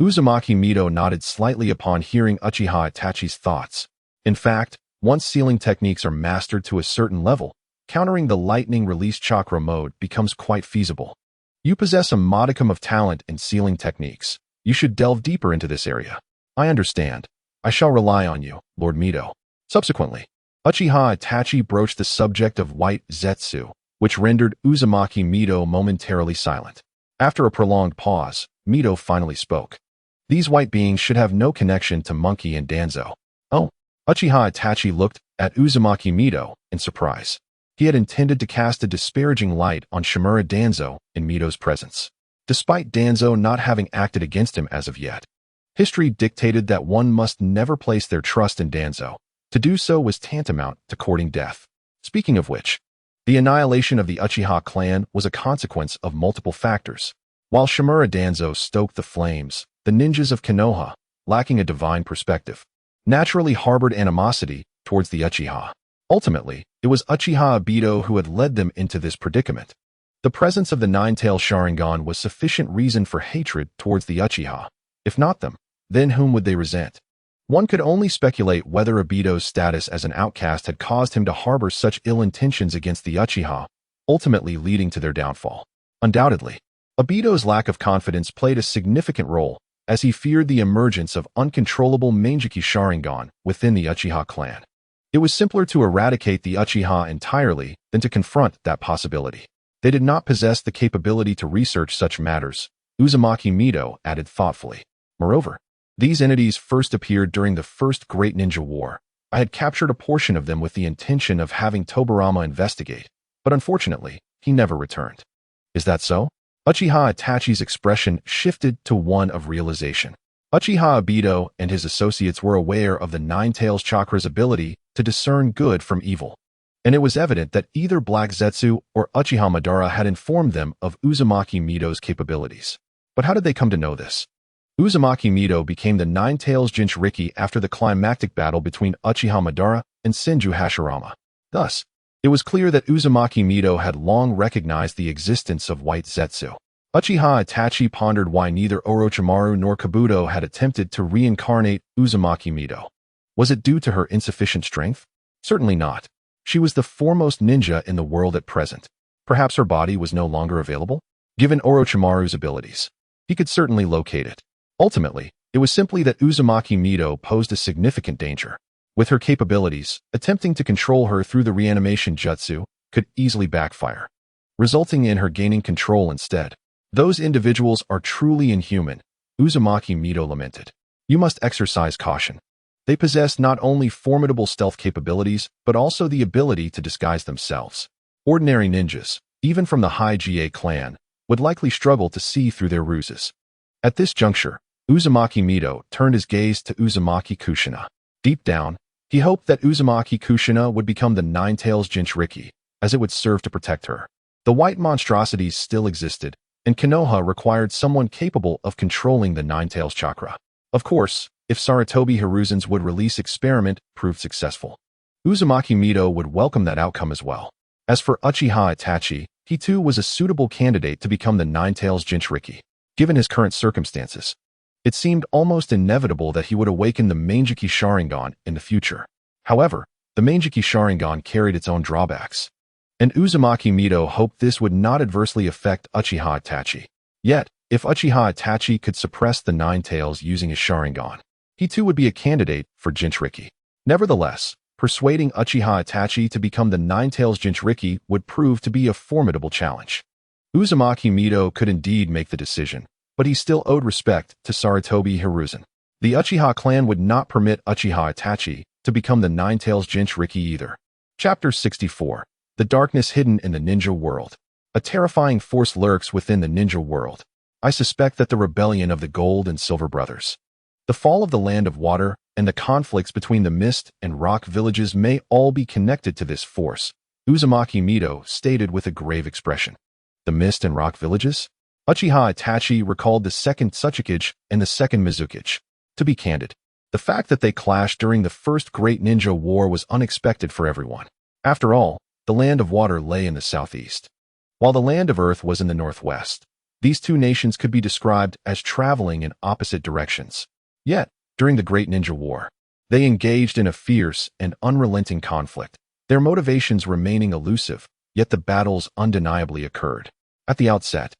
Uzumaki Mito nodded slightly upon hearing Uchiha Itachi's thoughts. In fact, once sealing techniques are mastered to a certain level, countering the lightning release chakra mode becomes quite feasible. You possess a modicum of talent in sealing techniques. You should delve deeper into this area. I understand. I shall rely on you, Lord Mito. Subsequently, Uchiha Itachi broached the subject of white zetsu, which rendered Uzumaki Mito momentarily silent. After a prolonged pause, Mito finally spoke. These white beings should have no connection to Monkey and Danzo. Oh, Uchiha Itachi looked at Uzumaki Mito in surprise. He had intended to cast a disparaging light on Shimura Danzo in Mito's presence, despite Danzo not having acted against him as of yet. History dictated that one must never place their trust in Danzo. To do so was tantamount to courting death. Speaking of which, the annihilation of the Uchiha clan was a consequence of multiple factors. While Shimura Danzo stoked the flames, the ninjas of Konoha, lacking a divine perspective, naturally harbored animosity towards the Uchiha. Ultimately, it was Uchiha Obito who had led them into this predicament. The presence of the nine-tailed Sharingan was sufficient reason for hatred towards the Uchiha. If not them, then whom would they resent? One could only speculate whether Obito's status as an outcast had caused him to harbor such ill intentions against the Uchiha, ultimately leading to their downfall. Undoubtedly, Obito's lack of confidence played a significant role, as he feared the emergence of uncontrollable Mangekyou Sharingan within the Uchiha clan. It was simpler to eradicate the Uchiha entirely than to confront that possibility. They did not possess the capability to research such matters, Uzumaki Mito added thoughtfully. Moreover, these entities first appeared during the First Great Ninja War. I had captured a portion of them with the intention of having Tobirama investigate, but unfortunately, he never returned. Is that so? Uchiha Itachi's expression shifted to one of realization. Uchiha Obito and his associates were aware of the Nine-Tails Chakra's ability to discern good from evil, and it was evident that either Black Zetsu or Uchiha Madara had informed them of Uzumaki Mito's capabilities. But how did they come to know this? Uzumaki Mito became the Nine-Tails Jinchuriki after the climactic battle between Uchiha Madara and Senju Hashirama. Thus, it was clear that Uzumaki Mito had long recognized the existence of White Zetsu. Uchiha Itachi pondered why neither Orochimaru nor Kabuto had attempted to reincarnate Uzumaki Mito. Was it due to her insufficient strength? Certainly not. She was the foremost ninja in the world at present. Perhaps her body was no longer available? Given Orochimaru's abilities, he could certainly locate it. Ultimately, it was simply that Uzumaki Mito posed a significant danger. With her capabilities, attempting to control her through the reanimation jutsu could easily backfire, resulting in her gaining control instead. Those individuals are truly inhuman, Uzumaki Mito lamented. You must exercise caution. They possess not only formidable stealth capabilities, but also the ability to disguise themselves. Ordinary ninjas, even from the High GA clan, would likely struggle to see through their ruses. At this juncture, Uzumaki Mito turned his gaze to Uzumaki Kushina. Deep down, he hoped that Uzumaki Kushina would become the Nine-Tails Jinchuriki, as it would serve to protect her. The white monstrosities still existed, and Konoha required someone capable of controlling the Nine-Tails Chakra. Of course, if Sarutobi Hiruzen's would release experiment proved successful, Uzumaki Mito would welcome that outcome as well. As for Uchiha Itachi, he too was a suitable candidate to become the Nine-Tails Jinchuriki. Given his current circumstances, it seemed almost inevitable that he would awaken the Mangekyou Sharingan in the future. However, the Mangekyou Sharingan carried its own drawbacks, and Uzumaki Mito hoped this would not adversely affect Uchiha Itachi. Yet, if Uchiha Itachi could suppress the Nine-Tails using his Sharingan, he too would be a candidate for Jinchuriki. Nevertheless, persuading Uchiha Itachi to become the Nine-Tails Jinchuriki would prove to be a formidable challenge. Uzumaki Mito could indeed make the decision, but he still owed respect to Sarutobi Hiruzen. The Uchiha clan would not permit Uchiha Itachi to become the Nine-Tails Jinchuriki either. Chapter 64. The Darkness Hidden in the Ninja World. A terrifying force lurks within the ninja world. I suspect that the rebellion of the Gold and Silver Brothers, the fall of the Land of Water, and the conflicts between the Mist and Rock villages may all be connected to this force, Uzumaki Mito stated with a grave expression. The Mist and Rock villages? Uchiha Itachi recalled the second Tsuchikage and the second Mizukage. To be candid, the fact that they clashed during the First Great Ninja War was unexpected for everyone. After all, the Land of Water lay in the southeast, while the Land of Earth was in the northwest. These two nations could be described as traveling in opposite directions. Yet, during the Great Ninja War, they engaged in a fierce and unrelenting conflict, their motivations remaining elusive, yet the battles undeniably occurred. At the outset,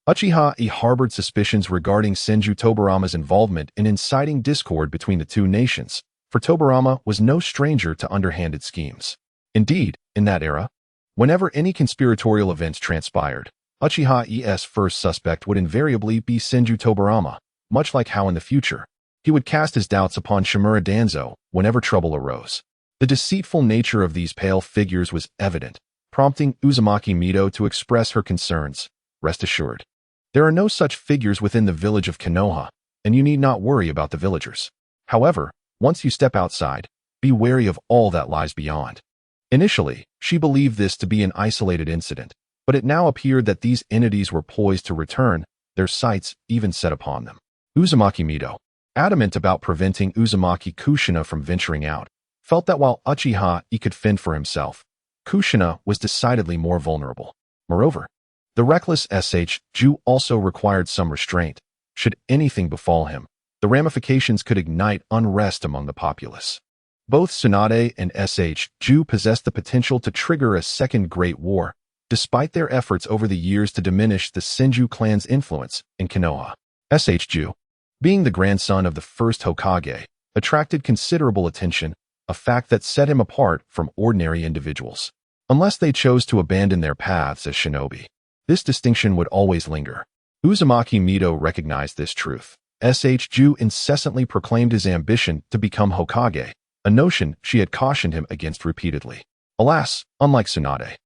Uchiha Yi harbored suspicions regarding Senju Tobirama's involvement in inciting discord between the two nations, for Tobirama was no stranger to underhanded schemes. Indeed, in that era, whenever any conspiratorial events transpired, Uchiha Yi's first suspect would invariably be Senju Tobirama, much like how in the future, He would cast his doubts upon Shimura Danzo whenever trouble arose. The deceitful nature of these pale figures was evident, prompting Uzumaki Mito to express her concerns. Rest assured, there are no such figures within the village of Konoha, and you need not worry about the villagers. However, once you step outside, be wary of all that lies beyond. Initially, she believed this to be an isolated incident, but it now appeared that these entities were poised to return, their sights even set upon them. Uzumaki Mito, adamant about preventing Uzumaki Kushina from venturing out, felt that while Uchiha Yi could fend for himself, Kushina was decidedly more vulnerable. Moreover, the reckless Ju also required some restraint. Should anything befall him, the ramifications could ignite unrest among the populace. Both Tsunade and Ju possessed the potential to trigger a second Great War, despite their efforts over the years to diminish the Senju clan's influence in Konoha. Ju, being the grandson of the first Hokage, attracted considerable attention, a fact that set him apart from ordinary individuals. Unless they chose to abandon their paths as shinobi, this distinction would always linger. Uzumaki Mito recognized this truth. Ju incessantly proclaimed his ambition to become Hokage, a notion she had cautioned him against repeatedly. Alas, unlike Tsunade,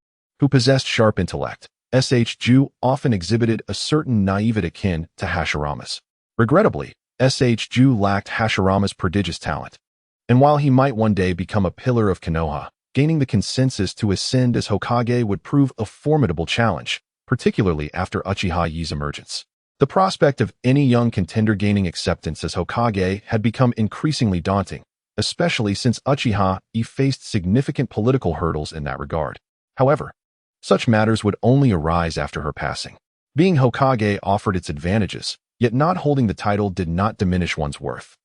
who possessed sharp intellect, Ju often exhibited a certain naivete akin to Hashirama's. Regrettably, Ju lacked Hashirama's prodigious talent, and while he might one day become a pillar of Konoha, gaining the consensus to ascend as Hokage would prove a formidable challenge, particularly after Uchiha Yi's emergence. The prospect of any young contender gaining acceptance as Hokage had become increasingly daunting, especially since Uchiha Yi faced significant political hurdles in that regard. However, such matters would only arise after her passing. Being Hokage offered its advantages, yet not holding the title did not diminish one's worth.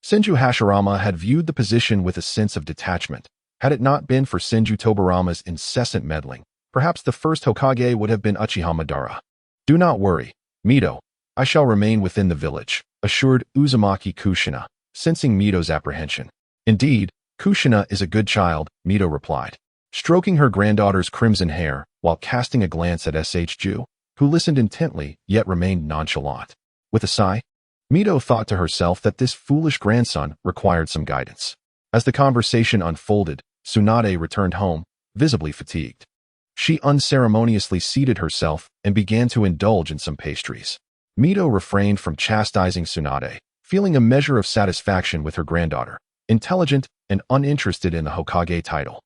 Senju Hashirama had viewed the position with a sense of detachment. Had it not been for Senju Tobirama's incessant meddling, perhaps the first Hokage would have been Uchiha Madara. Do not worry, Mito, I shall remain within the village, assured Uzumaki Kushina, sensing Mito's apprehension. Indeed, Kushina is a good child, Mito replied, stroking her granddaughter's crimson hair while casting a glance at Ju, who listened intently yet remained nonchalant. With a sigh, Mito thought to herself that this foolish grandson required some guidance. As the conversation unfolded, Tsunade returned home, visibly fatigued. She unceremoniously seated herself and began to indulge in some pastries. Mito refrained from chastising Tsunade, feeling a measure of satisfaction with her granddaughter, intelligent and uninterested in the Hokage title.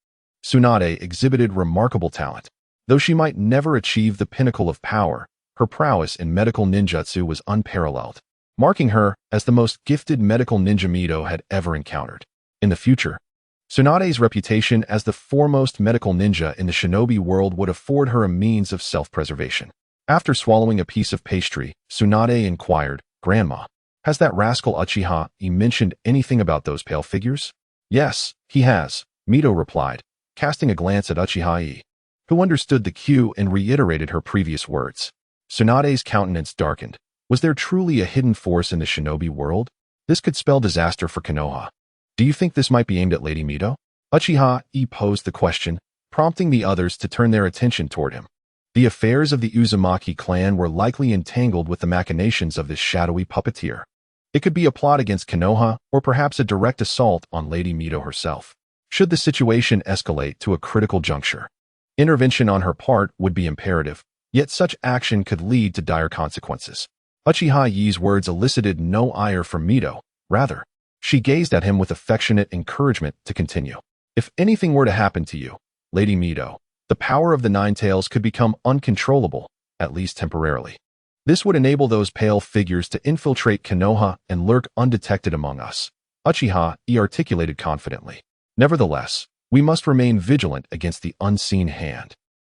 Tsunade exhibited remarkable talent. Though she might never achieve the pinnacle of power, her prowess in medical ninjutsu was unparalleled, marking her as the most gifted medical ninja Mito had ever encountered. In the future, Tsunade's reputation as the foremost medical ninja in the shinobi world would afford her a means of self-preservation. After swallowing a piece of pastry, Tsunade inquired, Grandma, has that rascal Uchiha Yi mentioned anything about those pale figures? Yes, he has, Mito replied, casting a glance at Uchiha Yi, who understood the cue and reiterated her previous words. Tsunade's countenance darkened. Was there truly a hidden force in the shinobi world? This could spell disaster for Konoha. Do you think this might be aimed at Lady Mito? Uchiha Yi posed the question, prompting the others to turn their attention toward him. The affairs of the Uzumaki clan were likely entangled with the machinations of this shadowy puppeteer. It could be a plot against Konoha, or perhaps a direct assault on Lady Mito herself. Should the situation escalate to a critical juncture, intervention on her part would be imperative, yet such action could lead to dire consequences. Uchiha Yi's words elicited no ire from Mito. Rather, she gazed at him with affectionate encouragement to continue. If anything were to happen to you, Lady Mito, the power of the Nine Tails could become uncontrollable, at least temporarily. This would enable those pale figures to infiltrate Konoha and lurk undetected among us, Uchiha Yi articulated confidently. Nevertheless, we must remain vigilant against the unseen hand,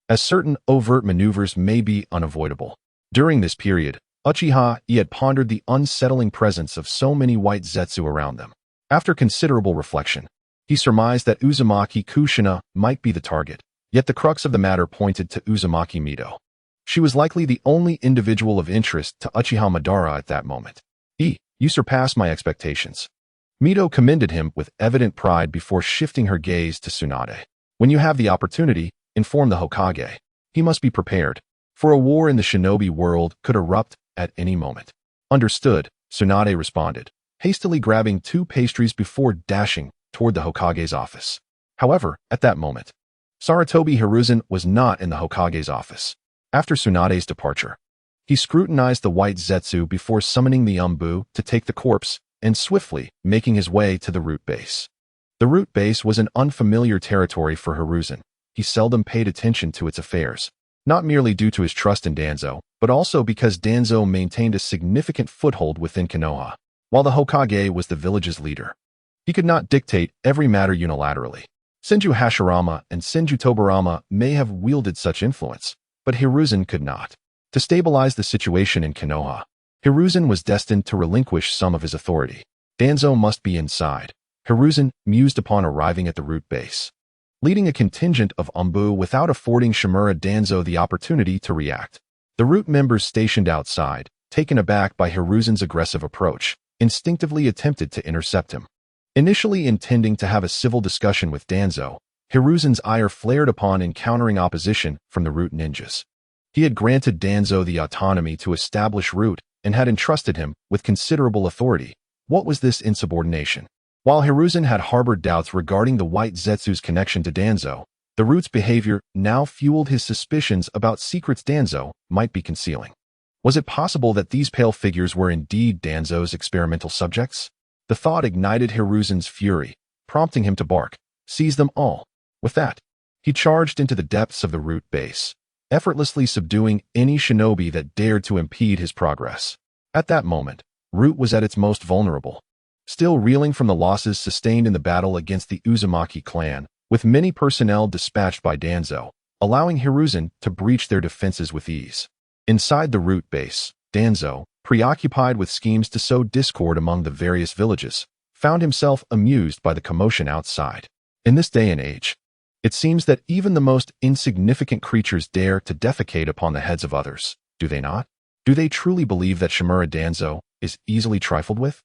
as certain overt maneuvers may be unavoidable. During this period, Uchiha Yi had pondered the unsettling presence of so many white zetsu around them. After considerable reflection, he surmised that Uzumaki Kushina might be the target, yet the crux of the matter pointed to Uzumaki Mito. She was likely the only individual of interest to Uchiha Madara at that moment. You surpass my expectations. Mito commended him with evident pride before shifting her gaze to Tsunade. When you have the opportunity, inform the Hokage. He must be prepared, for a war in the shinobi world could erupt at any moment. Understood, Tsunade responded, hastily grabbing 2 pastries before dashing toward the Hokage's office. However, at that moment, Sarutobi Hiruzen was not in the Hokage's office. After Tsunade's departure, he scrutinized the white Zetsu before summoning the Umbu to take the corpse and swiftly making his way to the root base. The root base was an unfamiliar territory for Hiruzen. He seldom paid attention to its affairs, not merely due to his trust in Danzo, but also because Danzo maintained a significant foothold within Konoha, while the Hokage was the village's leader. He could not dictate every matter unilaterally. Senju Hashirama and Senju Tobarama may have wielded such influence, but Hiruzen could not. To stabilize the situation in Konoha, Hiruzen was destined to relinquish some of his authority. Danzo must be inside, Hiruzen mused upon arriving at the root base, leading a contingent of Umbu without affording Shimura Danzo the opportunity to react. The root members stationed outside, taken aback by Hiruzen's aggressive approach, instinctively attempted to intercept him. Initially intending to have a civil discussion with Danzo, Hiruzen's ire flared upon encountering opposition from the root ninjas. He had granted Danzo the autonomy to establish root and had entrusted him with considerable authority. What was this insubordination? While Hiruzen had harbored doubts regarding the white Zetsu's connection to Danzo, the root's behavior now fueled his suspicions about secrets Danzo might be concealing. Was it possible that these pale figures were indeed Danzo's experimental subjects? The thought ignited Hiruzen's fury, prompting him to bark, "Seize them all." With that, he charged into the depths of the root base, effortlessly subduing any shinobi that dared to impede his progress. At that moment, Root was at its most vulnerable. Still reeling from the losses sustained in the battle against the Uzumaki clan, with many personnel dispatched by Danzo, allowing Hiruzen to breach their defenses with ease. Inside the root base, Danzo, preoccupied with schemes to sow discord among the various villages, found himself amused by the commotion outside. In this day and age, it seems that even the most insignificant creatures dare to defecate upon the heads of others, do they not? Do they truly believe that Shimura Danzo is easily trifled with?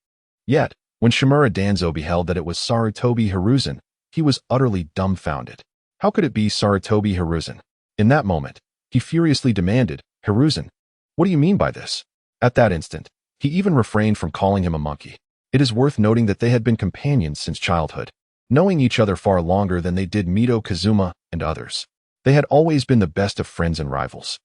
Yet, when Shimura Danzo beheld that it was Sarutobi Hiruzen, he was utterly dumbfounded. How could it be Sarutobi Hiruzen? In that moment, he furiously demanded, "Hiruzen, what do you mean by this?" At that instant, he even refrained from calling him a monkey. It is worth noting that they had been companions since childhood, knowing each other far longer than they did Mito Kazuma and others. They had always been the best of friends and rivals.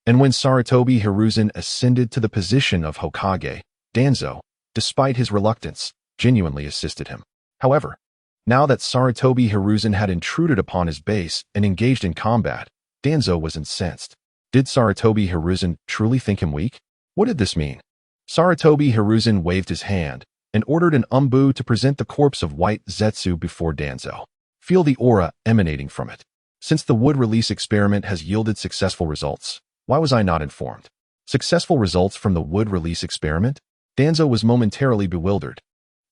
And when Sarutobi Hiruzen ascended to the position of Hokage, Danzo, despite his reluctance, genuinely assisted him. However, now that Sarutobi Hiruzen had intruded upon his base and engaged in combat, Danzo was incensed. Did Sarutobi Hiruzen truly think him weak? What did this mean? Sarutobi Hiruzen waved his hand and ordered an Umbu to present the corpse of white Zetsu before Danzo. Feel the aura emanating from it. Since the wood release experiment has yielded successful results, why was I not informed? Successful results from the wood release experiment? Danzo was momentarily bewildered.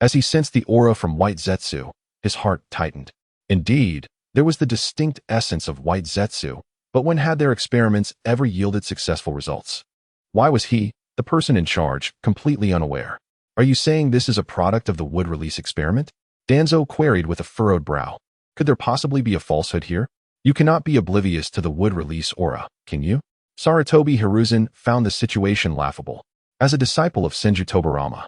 As he sensed the aura from white Zetsu, his heart tightened. Indeed, there was the distinct essence of white Zetsu, but when had their experiments ever yielded successful results? Why was he, the person in charge, completely unaware? Are you saying this is a product of the wood release experiment? Danzo queried with a furrowed brow. Could there possibly be a falsehood here? You cannot be oblivious to the wood release aura, can you? Sarutobi Hiruzen found the situation laughable. As a disciple of Senju Tobarama,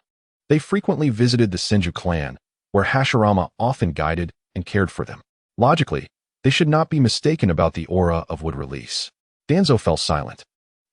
they frequently visited the Senju clan, where Hashirama often guided and cared for them. Logically, they should not be mistaken about the aura of wood release. Danzo fell silent,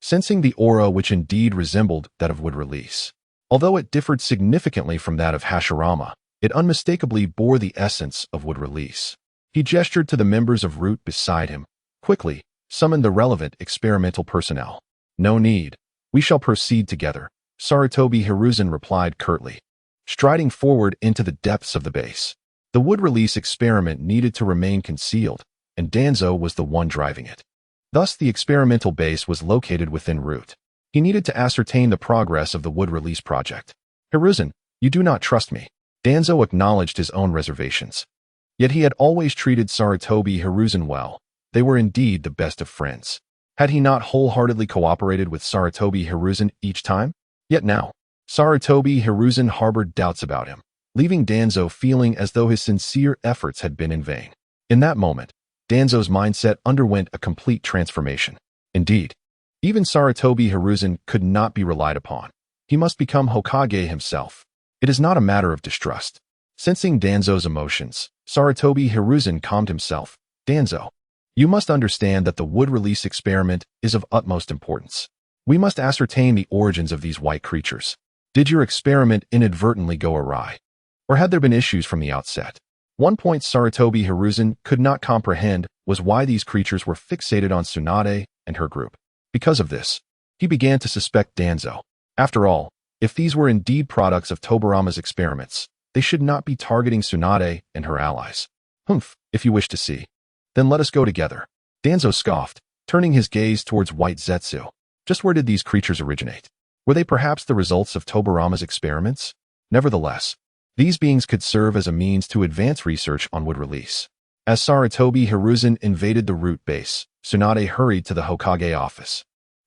sensing the aura which indeed resembled that of wood release. Although it differed significantly from that of Hashirama, it unmistakably bore the essence of wood release. He gestured to the members of Root beside him, quickly summoned the relevant experimental personnel. "No need. We shall proceed together," Sarutobi Hiruzen replied curtly, striding forward into the depths of the base. The wood release experiment needed to remain concealed, and Danzo was the one driving it. Thus, the experimental base was located within Root. He needed to ascertain the progress of the wood release project. "Hiruzen, you do not trust me." Danzo acknowledged his own reservations. Yet he had always treated Sarutobi Hiruzen well. They were indeed the best of friends. Had he not wholeheartedly cooperated with Sarutobi Hiruzen each time? Yet now, Sarutobi Hiruzen harbored doubts about him, leaving Danzo feeling as though his sincere efforts had been in vain. In that moment, Danzo's mindset underwent a complete transformation. Indeed, even Sarutobi Hiruzen could not be relied upon. He must become Hokage himself. It is not a matter of distrust. Sensing Danzo's emotions, Sarutobi Hiruzen calmed himself. Danzo, you must understand that the wood release experiment is of utmost importance. We must ascertain the origins of these white creatures. Did your experiment inadvertently go awry? Or had there been issues from the outset? One point Sarutobi Hiruzen could not comprehend was why these creatures were fixated on Tsunade and her group. Because of this, he began to suspect Danzo. After all, if these were indeed products of Tobarama's experiments, they should not be targeting Tsunade and her allies. Humph, if you wish to see. Then let us go together. Danzo scoffed, turning his gaze towards White Zetsu. Just where did these creatures originate? Were they perhaps the results of Tobarama's experiments? Nevertheless, these beings could serve as a means to advance research on wood release. As Sarutobi Hiruzen invaded the root base, Tsunade hurried to the Hokage office.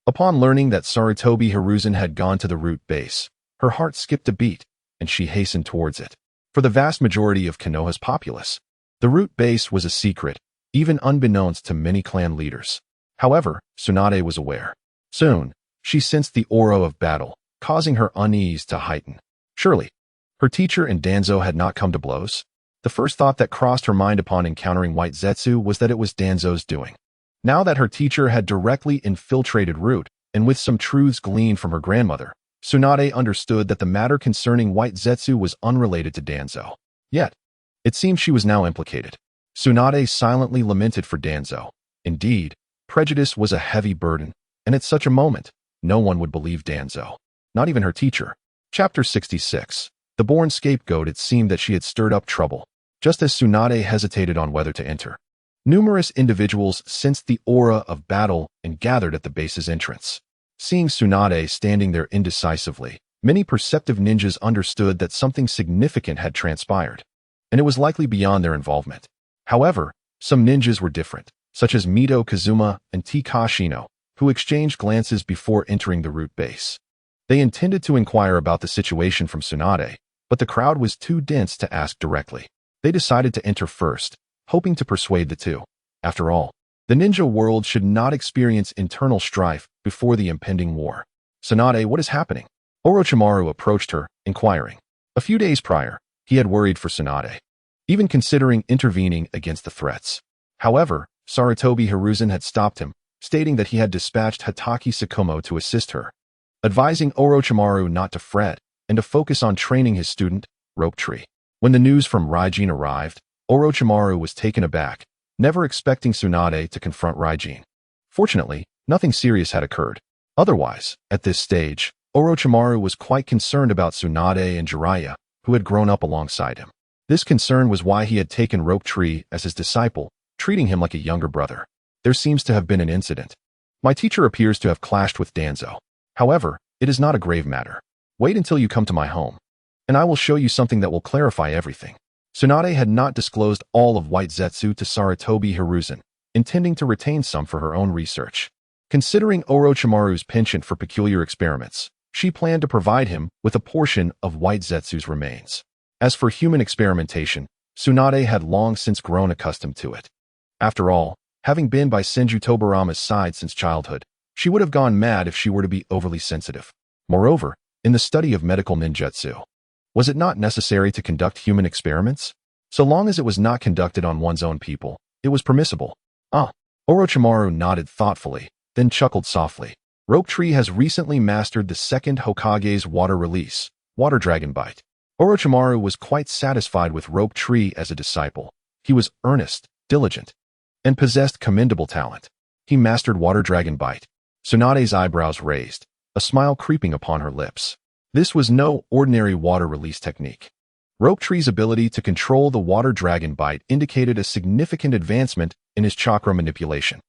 Upon learning that Sarutobi Hiruzen had gone to the root base, her heart skipped a beat, and she hastened towards it. For the vast majority of Konoha's populace, the root base was a secret, even unbeknownst to many clan leaders. However, Tsunade was aware. Soon, she sensed the aura of battle, causing her unease to heighten. Surely, her teacher and Danzo had not come to blows? The first thought that crossed her mind upon encountering White Zetsu was that it was Danzo's doing. Now that her teacher had directly infiltrated Root, and with some truths gleaned from her grandmother, Tsunade understood that the matter concerning White Zetsu was unrelated to Danzo. Yet, it seemed she was now implicated. Tsunade silently lamented for Danzo. Indeed, prejudice was a heavy burden, and at such a moment, no one would believe Danzo. Not even her teacher. Chapter 66. The born scapegoat. It seemed that she had stirred up trouble, just as Tsunade hesitated on whether to enter. Numerous individuals sensed the aura of battle and gathered at the base's entrance. Seeing Tsunade standing there indecisively, many perceptive ninjas understood that something significant had transpired, and it was likely beyond their involvement. However, some ninjas were different, such as Mito Kazuma and T. Kashino, who exchanged glances before entering the root base. They intended to inquire about the situation from Tsunade, but the crowd was too dense to ask directly. They decided to enter first, hoping to persuade the two. After all, the ninja world should not experience internal strife before the impending war. Tsunade, what is happening? Orochimaru approached her, inquiring. A few days prior, he had worried for Tsunade, even considering intervening against the threats. However, Sarutobi Hiruzen had stopped him, stating that he had dispatched Hatake Tsukumo to assist her, advising Orochimaru not to fret and to focus on training his student, Rope Tree. When the news from Raijin arrived, Orochimaru was taken aback, never expecting Tsunade to confront Raijin. Fortunately, nothing serious had occurred. Otherwise, at this stage, Orochimaru was quite concerned about Tsunade and Jiraiya, who had grown up alongside him. This concern was why he had taken Rope Tree as his disciple, treating him like a younger brother. There seems to have been an incident. My teacher appears to have clashed with Danzo. However, it is not a grave matter. Wait until you come to my home, and I will show you something that will clarify everything. Tsunade had not disclosed all of White Zetsu to Sarutobi Hiruzen, intending to retain some for her own research. Considering Orochimaru's penchant for peculiar experiments, she planned to provide him with a portion of White Zetsu's remains. As for human experimentation, Tsunade had long since grown accustomed to it. After all, having been by Senju Tobarama's side since childhood, she would have gone mad if she were to be overly sensitive. Moreover, in the study of medical ninjutsu, was it not necessary to conduct human experiments? So long as it was not conducted on one's own people, it was permissible. Orochimaru nodded thoughtfully, then chuckled softly. Rope Tree has recently mastered the second Hokage's water release, Water Dragon Bite. Orochimaru was quite satisfied with Rope Tree as a disciple. He was earnest, diligent, and possessed commendable talent. He mastered Water Dragon Bite. Tsunade's eyebrows raised, a smile creeping upon her lips. This was no ordinary water release technique. Rope Tree's ability to control the Water Dragon Bite indicated a significant advancement in his chakra manipulation.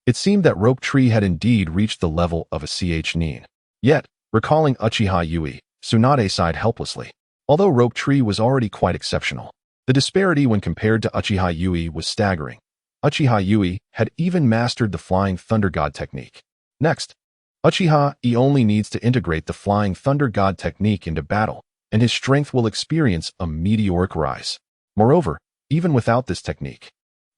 It seemed that Rope Tree had indeed reached the level of a nin. Yet, recalling Uchiha Yi, Tsunade sighed helplessly. Although Rope Tree was already quite exceptional, the disparity when compared to Uchiha Yi was staggering. Uchiha Yi had even mastered the Flying Thunder God technique. Next, Uchiha Yi only needs to integrate the Flying Thunder God technique into battle, and his strength will experience a meteoric rise. Moreover, even without this technique,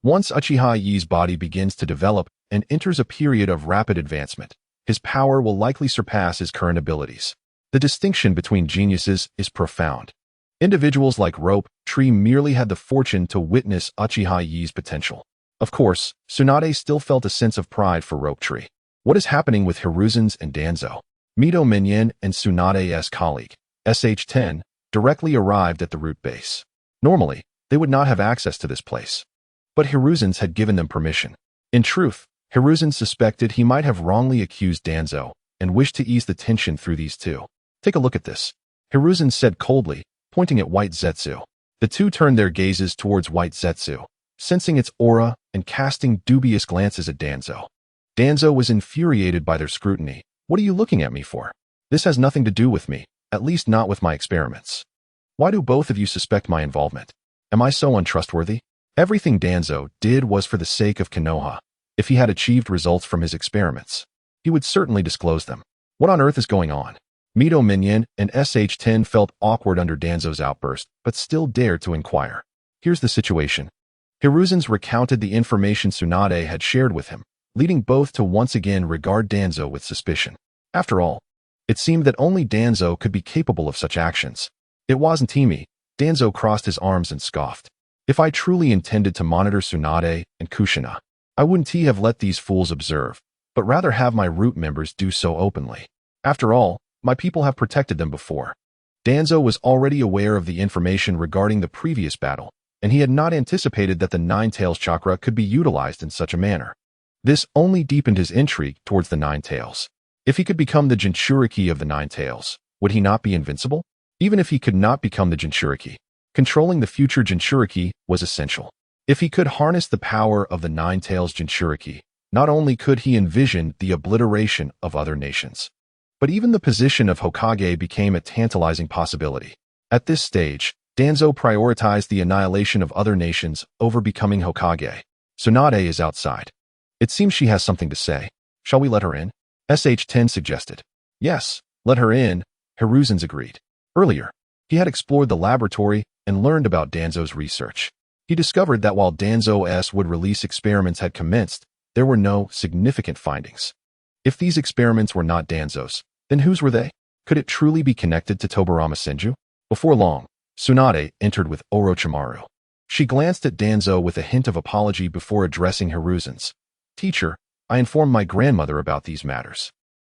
once Uchiha Yi's body begins to develop and enters a period of rapid advancement, his power will likely surpass his current abilities. The distinction between geniuses is profound. Individuals like Rope Tree merely had the fortune to witness Uchiha Yi's potential. Of course, Tsunade still felt a sense of pride for Rope Tree. What is happening with Hiruzen's and Danzo? Mito Minion and Tsunade's colleague, SH-10, directly arrived at the root base. Normally, they would not have access to this place. But Hiruzen's had given them permission. In truth, Hiruzen suspected he might have wrongly accused Danzo and wished to ease the tension through these two. Take a look at this. Hiruzen said coldly, pointing at White Zetsu. The two turned their gazes towards White Zetsu, sensing its aura and casting dubious glances at Danzo. Danzo was infuriated by their scrutiny. What are you looking at me for? This has nothing to do with me, at least not with my experiments. Why do both of you suspect my involvement? Am I so untrustworthy? Everything Danzo did was for the sake of Konoha. If he had achieved results from his experiments, he would certainly disclose them. What on earth is going on? Mito Minion and SH-10 felt awkward under Danzo's outburst, but still dared to inquire. Here's the situation. Hiruzen's recounted the information Tsunade had shared with him, leading both to once again regard Danzo with suspicion. After all, it seemed that only Danzo could be capable of such actions. It wasn't me. Danzo crossed his arms and scoffed. If I truly intended to monitor Tsunade and Kushina, I wouldn't have let these fools observe, but rather have my root members do so openly. After all, my people have protected them before. Danzo was already aware of the information regarding the previous battle, and he had not anticipated that the Nine-Tails chakra could be utilized in such a manner. This only deepened his intrigue towards the Nine-Tails. If he could become the Jinchuriki of the Nine-Tails, would he not be invincible? Even if he could not become the Jinchuriki, controlling the future Jinchuriki was essential. If he could harness the power of the Nine-Tails Jinchuriki, not only could he envision the obliteration of other nations, but even the position of Hokage became a tantalizing possibility. At this stage, Danzo prioritized the annihilation of other nations over becoming Hokage. Tsunade is outside. It seems she has something to say. Shall we let her in? SH-10 suggested. Yes, let her in, Hiruzen's agreed. Earlier, he had explored the laboratory and learned about Danzo's research. He discovered that while Danzo's would release experiments had commenced, there were no significant findings. If these experiments were not Danzo's, then whose were they? Could it truly be connected to Tobirama Senju? Before long, Tsunade entered with Orochimaru. She glanced at Danzo with a hint of apology before addressing Hiruzen's. Teacher, I informed my grandmother about these matters.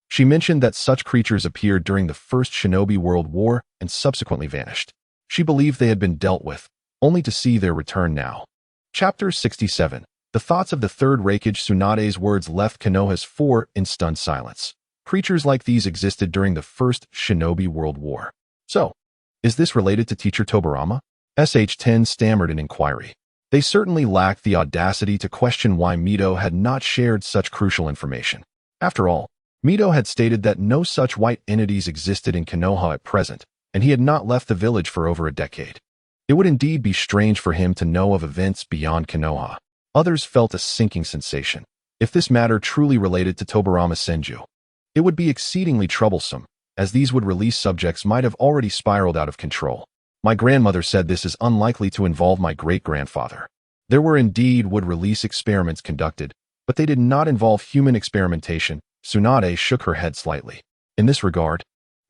She mentioned that such creatures appeared during the First Shinobi World War and subsequently vanished. She believed they had been dealt with, only to see their return now. Chapter 67. The thoughts of the third Raikage. Tsunade's words left Konoha's four in stunned silence. Creatures like these existed during the First Shinobi World War. So, is this related to Teacher Tobirama? SH-10 stammered in inquiry. They certainly lacked the audacity to question why Mito had not shared such crucial information. After all, Mito had stated that no such white entities existed in Konoha at present, and he had not left the village for over a decade. It would indeed be strange for him to know of events beyond Konoha. Others felt a sinking sensation. If this matter truly related to Tobirama Senju, it would be exceedingly troublesome, as these would release subjects might have already spiraled out of control. My grandmother said this is unlikely to involve my great-grandfather. There were indeed would-release experiments conducted, but they did not involve human experimentation. Tsunade shook her head slightly. In this regard,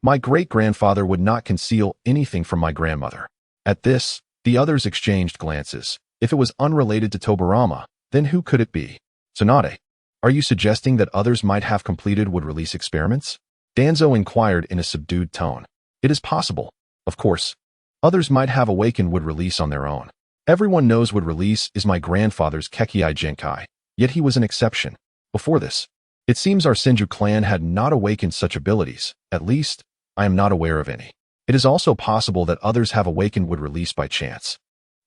my great-grandfather would not conceal anything from my grandmother. At this, the others exchanged glances. If it was unrelated to Tobirama, then who could it be? Tsunade, are you suggesting that others might have completed would-release experiments? Danzo inquired in a subdued tone. It is possible. Of course, others might have awakened would-release on their own. Everyone knows would-release is my grandfather's Kekkai Genkai, yet he was an exception. Before this, it seems our Senju clan had not awakened such abilities. At least, I am not aware of any. It is also possible that others have awakened would-release by chance.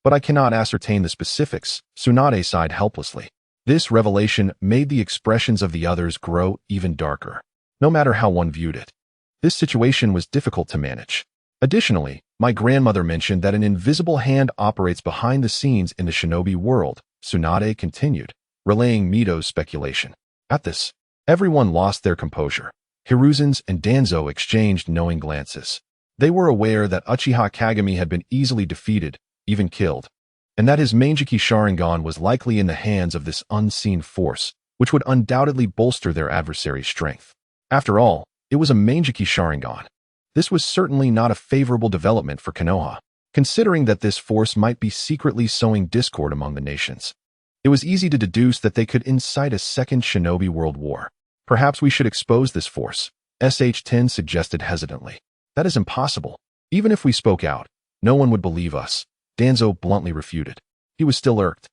But I cannot ascertain the specifics. Tsunade sighed helplessly. This revelation made the expressions of the others grow even darker. No matter how one viewed it, this situation was difficult to manage. Additionally, my grandmother mentioned that an invisible hand operates behind the scenes in the shinobi world. Tsunade continued, relaying Mito's speculation. At this, everyone lost their composure. Hiruzen's and Danzo exchanged knowing glances. They were aware that Uchiha Kagami had been easily defeated, even killed, and that his Manjiki Sharingan was likely in the hands of this unseen force, which would undoubtedly bolster their adversary's strength. After all, it was a Manjiki Sharingan. This was certainly not a favorable development for Konoha, considering that this force might be secretly sowing discord among the nations. It was easy to deduce that they could incite a second Shinobi World War. Perhaps we should expose this force, SH-10 suggested hesitantly. That is impossible. Even if we spoke out, no one would believe us, Danzo bluntly refuted. He was still irked.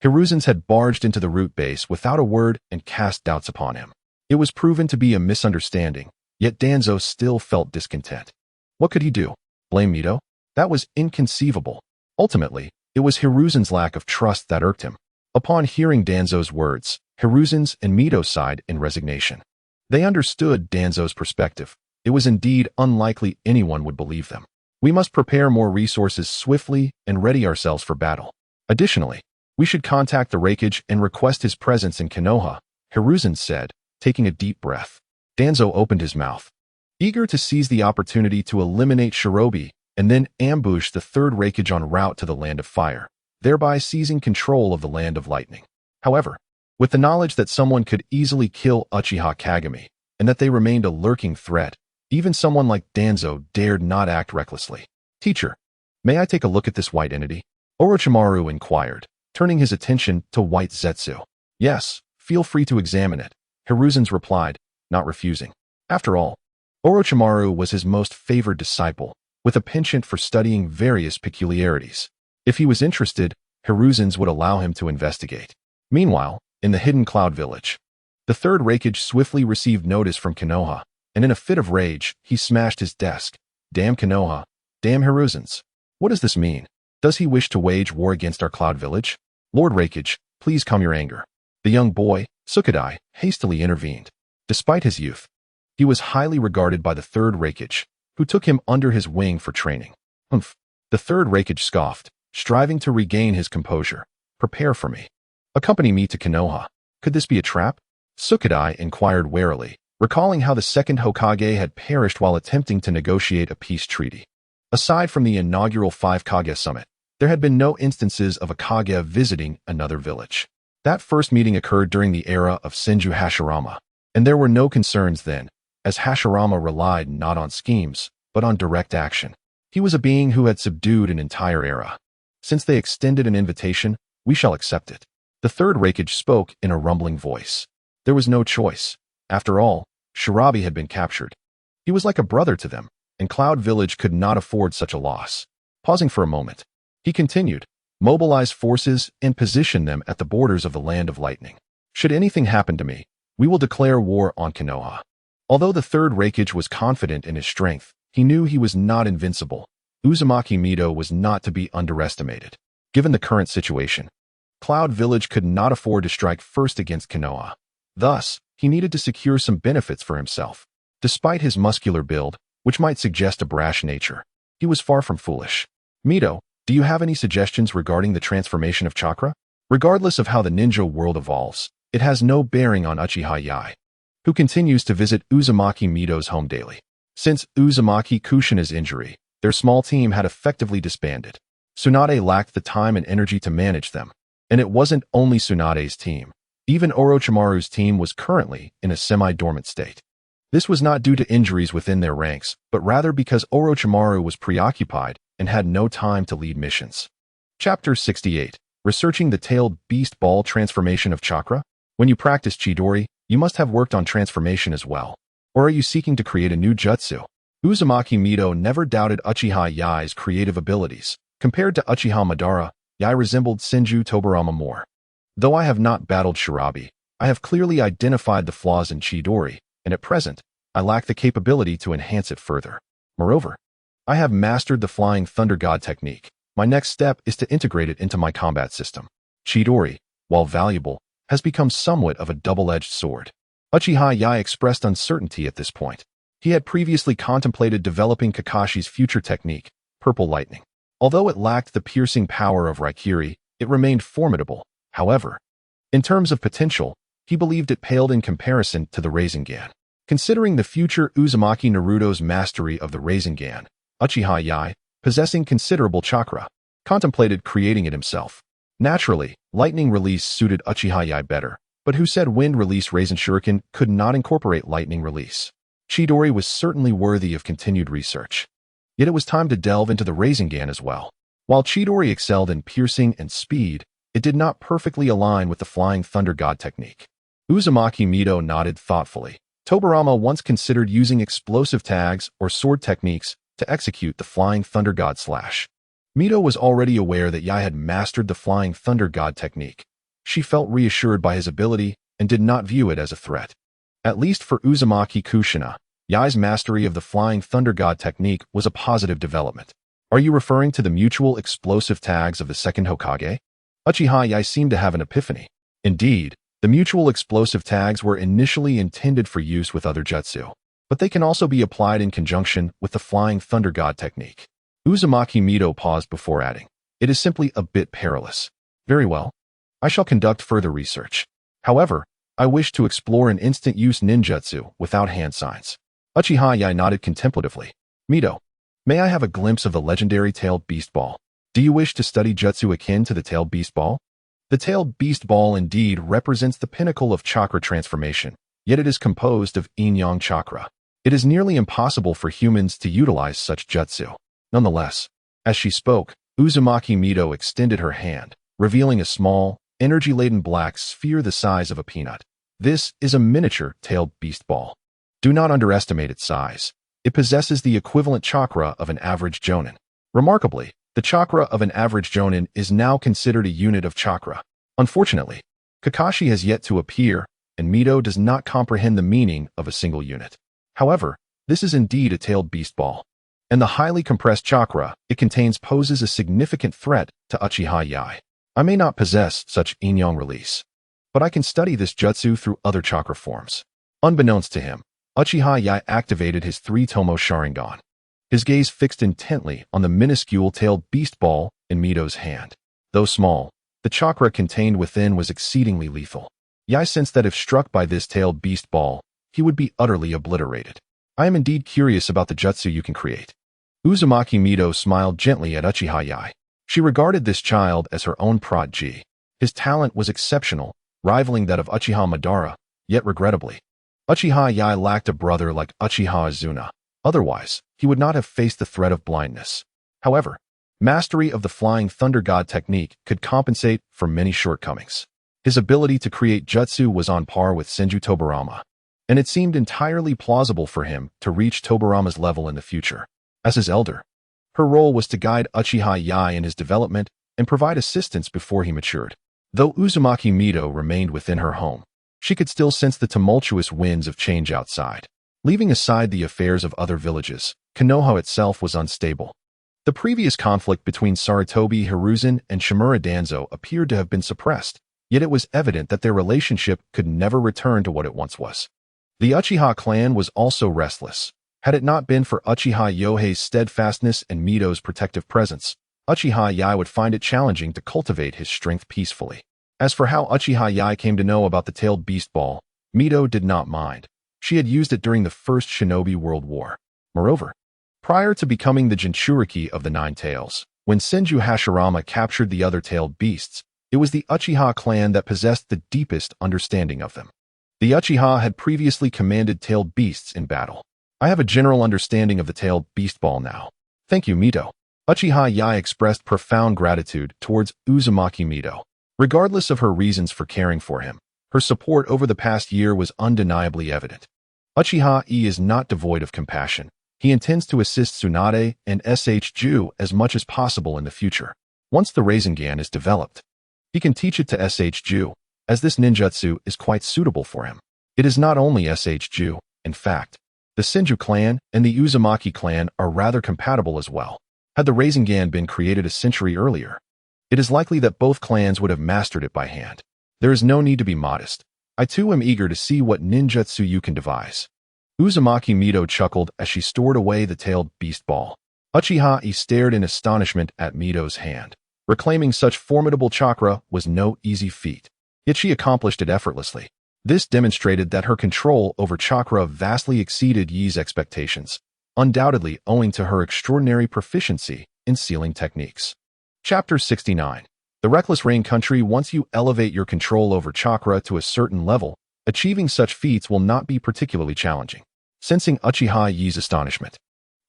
Hiruzen's had barged into the root base without a word and cast doubts upon him. It was proven to be a misunderstanding, yet Danzo still felt discontent. What could he do? Blame Mito? That was inconceivable. Ultimately, it was Hiruzen's lack of trust that irked him. Upon hearing Danzo's words, Hiruzen's and Mito sighed in resignation. They understood Danzo's perspective. It was indeed unlikely anyone would believe them. We must prepare more resources swiftly and ready ourselves for battle. Additionally, we should contact the Raikage and request his presence in Konoha, Hiruzen said, taking a deep breath. Danzo opened his mouth, eager to seize the opportunity to eliminate Shinobi and then ambush the third Raikage en route to the Land of Fire, thereby seizing control of the Land of Lightning. However, with the knowledge that someone could easily kill Uchiha Kagami and that they remained a lurking threat, even someone like Danzo dared not act recklessly. Teacher, may I take a look at this white entity? Orochimaru inquired, turning his attention to white Zetsu. Yes, feel free to examine it, Hiruzen's replied, not refusing. After all, Orochimaru was his most favored disciple, with a penchant for studying various peculiarities. If he was interested, Hiruzen's would allow him to investigate. Meanwhile, in the hidden cloud village, the third Raikage swiftly received notice from Konoha, and in a fit of rage, he smashed his desk. Damn Konoha, damn Hiruzen's. What does this mean? Does he wish to wage war against our cloud village? Lord Raikage, please calm your anger. The young boy, Sukadai, hastily intervened. Despite his youth, he was highly regarded by the third Raikage, who took him under his wing for training. Humph. The third Raikage scoffed, striving to regain his composure. Prepare for me. Accompany me to Konoha. Could this be a trap? Sukadai inquired warily, recalling how the second Hokage had perished while attempting to negotiate a peace treaty. Aside from the inaugural 5 Kage summit, there had been no instances of a Kage visiting another village. That first meeting occurred during the era of Senju Hashirama, and there were no concerns then, as Hashirama relied not on schemes, but on direct action. He was a being who had subdued an entire era. Since they extended an invitation, we shall accept it. The third Raikage spoke in a rumbling voice. There was no choice. After all, Shinobi had been captured. He was like a brother to them, and Cloud Village could not afford such a loss. Pausing for a moment, he continued, mobilize forces and position them at the borders of the Land of Lightning. Should anything happen to me, we will declare war on Konoha. Although the third Raikage was confident in his strength, he knew he was not invincible. Uzumaki Mito was not to be underestimated. Given the current situation, Cloud Village could not afford to strike first against Konoha. Thus, he needed to secure some benefits for himself. Despite his muscular build, which might suggest a brash nature, he was far from foolish. Mito, do you have any suggestions regarding the transformation of Chakra? Regardless of how the ninja world evolves, it has no bearing on Uchiha Yi, who continues to visit Uzumaki Mito's home daily. Since Uzumaki Kushina's injury, their small team had effectively disbanded. Tsunade lacked the time and energy to manage them. And it wasn't only Tsunade's team. Even Orochimaru's team was currently in a semi-dormant state. This was not due to injuries within their ranks, but rather because Orochimaru was preoccupied and had no time to lead missions. Chapter 68. Researching the tailed beast ball transformation of Chakra? When you practice Chidori, you must have worked on transformation as well. Or are you seeking to create a new jutsu? Uzumaki Mito never doubted Uchiha Yi's creative abilities. Compared to Uchiha Madara, Yi resembled Senju Tobirama more. Though I have not battled Shinobi, I have clearly identified the flaws in Chidori, and at present, I lack the capability to enhance it further. Moreover, I have mastered the Flying Thunder God technique. My next step is to integrate it into my combat system. Chidori, while valuable, has become somewhat of a double-edged sword. Uchiha Yi expressed uncertainty at this point. He had previously contemplated developing Kakashi's future technique, Purple Lightning. Although it lacked the piercing power of Raikiri, it remained formidable. However, in terms of potential, he believed it paled in comparison to the Rasengan. Considering the future Uzumaki Naruto's mastery of the Rasengan, Uchiha Yi, possessing considerable chakra, contemplated creating it himself. Naturally, lightning release suited Uchiha Yi better, but who said wind release Rasen Shuriken could not incorporate lightning release? Chidori was certainly worthy of continued research. Yet it was time to delve into the Rinnegan as well. While Chidori excelled in piercing and speed, it did not perfectly align with the Flying Thunder God technique. Uzumaki Mito nodded thoughtfully. Tobirama once considered using explosive tags or sword techniques to execute the Flying Thunder God slash. Mito was already aware that Yi had mastered the Flying Thunder God technique. She felt reassured by his ability and did not view it as a threat. At least for Uzumaki Kushina, Yi's mastery of the Flying Thunder God technique was a positive development. Are you referring to the mutual explosive tags of the second Hokage? Uchiha Yi seemed to have an epiphany. Indeed, the mutual explosive tags were initially intended for use with other jutsu, but they can also be applied in conjunction with the Flying Thunder God technique. Uzumaki Mito paused before adding, "It is simply a bit perilous." "Very well. I shall conduct further research. However, I wish to explore an instant-use ninjutsu without hand signs." Uchiha Yi nodded contemplatively. "Mito, may I have a glimpse of the legendary tailed beast ball? Do you wish to study jutsu akin to the tailed beast ball?" The tailed beast ball indeed represents the pinnacle of chakra transformation, yet it is composed of yin-yang chakra. It is nearly impossible for humans to utilize such jutsu. Nonetheless, as she spoke, Uzumaki Mito extended her hand, revealing a small, energy-laden black sphere the size of a peanut. This is a miniature tailed beast ball. Do not underestimate its size. It possesses the equivalent chakra of an average jonin. Remarkably, the chakra of an average jonin is now considered a unit of chakra. Unfortunately, Kakashi has yet to appear, and Mito does not comprehend the meaning of a single unit. However, this is indeed a tailed beast ball. And the highly compressed chakra it contains poses a significant threat to Uchiha Yi. I may not possess such yin-yang release, but I can study this jutsu through other chakra forms. Unbeknownst to him, Uchiha Yi activated his three-tomo Sharingan. His gaze fixed intently on the minuscule tailed beast ball in Mito's hand. Though small, the chakra contained within was exceedingly lethal. Yi sensed that if struck by this tailed beast ball, he would be utterly obliterated. I am indeed curious about the jutsu you can create. Uzumaki Mito smiled gently at Uchiha Yi. She regarded this child as her own prodigy. His talent was exceptional, rivaling that of Uchiha Madara, yet regrettably, Uchiha Yi lacked a brother like Uchiha Izuna. Otherwise, he would not have faced the threat of blindness. However, mastery of the Flying Thunder God technique could compensate for many shortcomings. His ability to create jutsu was on par with Senju Tobirama, and it seemed entirely plausible for him to reach Tobirama's level in the future. As his elder, her role was to guide Uchiha Yi in his development and provide assistance before he matured. Though Uzumaki Mito remained within her home, she could still sense the tumultuous winds of change outside. Leaving aside the affairs of other villages, Konoha itself was unstable. The previous conflict between Sarutobi Hiruzen and Shimura Danzo appeared to have been suppressed, yet it was evident that their relationship could never return to what it once was. The Uchiha clan was also restless. Had it not been for Uchiha Yohei's steadfastness and Mito's protective presence, Uchiha Yi would find it challenging to cultivate his strength peacefully. As for how Uchiha Yi came to know about the tailed beast ball, Mito did not mind. She had used it during the First Shinobi World War. Moreover, prior to becoming the Jinchuriki of the Nine Tails, when Senju Hashirama captured the other tailed beasts, it was the Uchiha clan that possessed the deepest understanding of them. The Uchiha had previously commanded tailed beasts in battle. I have a general understanding of the tailed beast ball now. Thank you, Mito. Uchiha Yi expressed profound gratitude towards Uzumaki Mito. Regardless of her reasons for caring for him, her support over the past year was undeniably evident. Uchiha Yi is not devoid of compassion. He intends to assist Tsunade and SHU as much as possible in the future. Once the Rinnegan is developed, he can teach it to SHU, as this ninjutsu is quite suitable for him. It is not only SHU, in fact, the Senju clan and the Uzumaki clan are rather compatible as well. Had the Rinnegan been created a century earlier, it is likely that both clans would have mastered it by hand. There is no need to be modest. I too am eager to see what ninjutsu you can devise. Uzumaki Mito chuckled as she stored away the tailed beast ball. Uchiha Yi stared in astonishment at Mito's hand. Reclaiming such formidable chakra was no easy feat, yet she accomplished it effortlessly. This demonstrated that her control over chakra vastly exceeded Yi's expectations, undoubtedly owing to her extraordinary proficiency in sealing techniques. Chapter 69. The Reckless Rain Country. Once you elevate your control over chakra to a certain level, achieving such feats will not be particularly challenging. sensing Uchiha Yi's astonishment.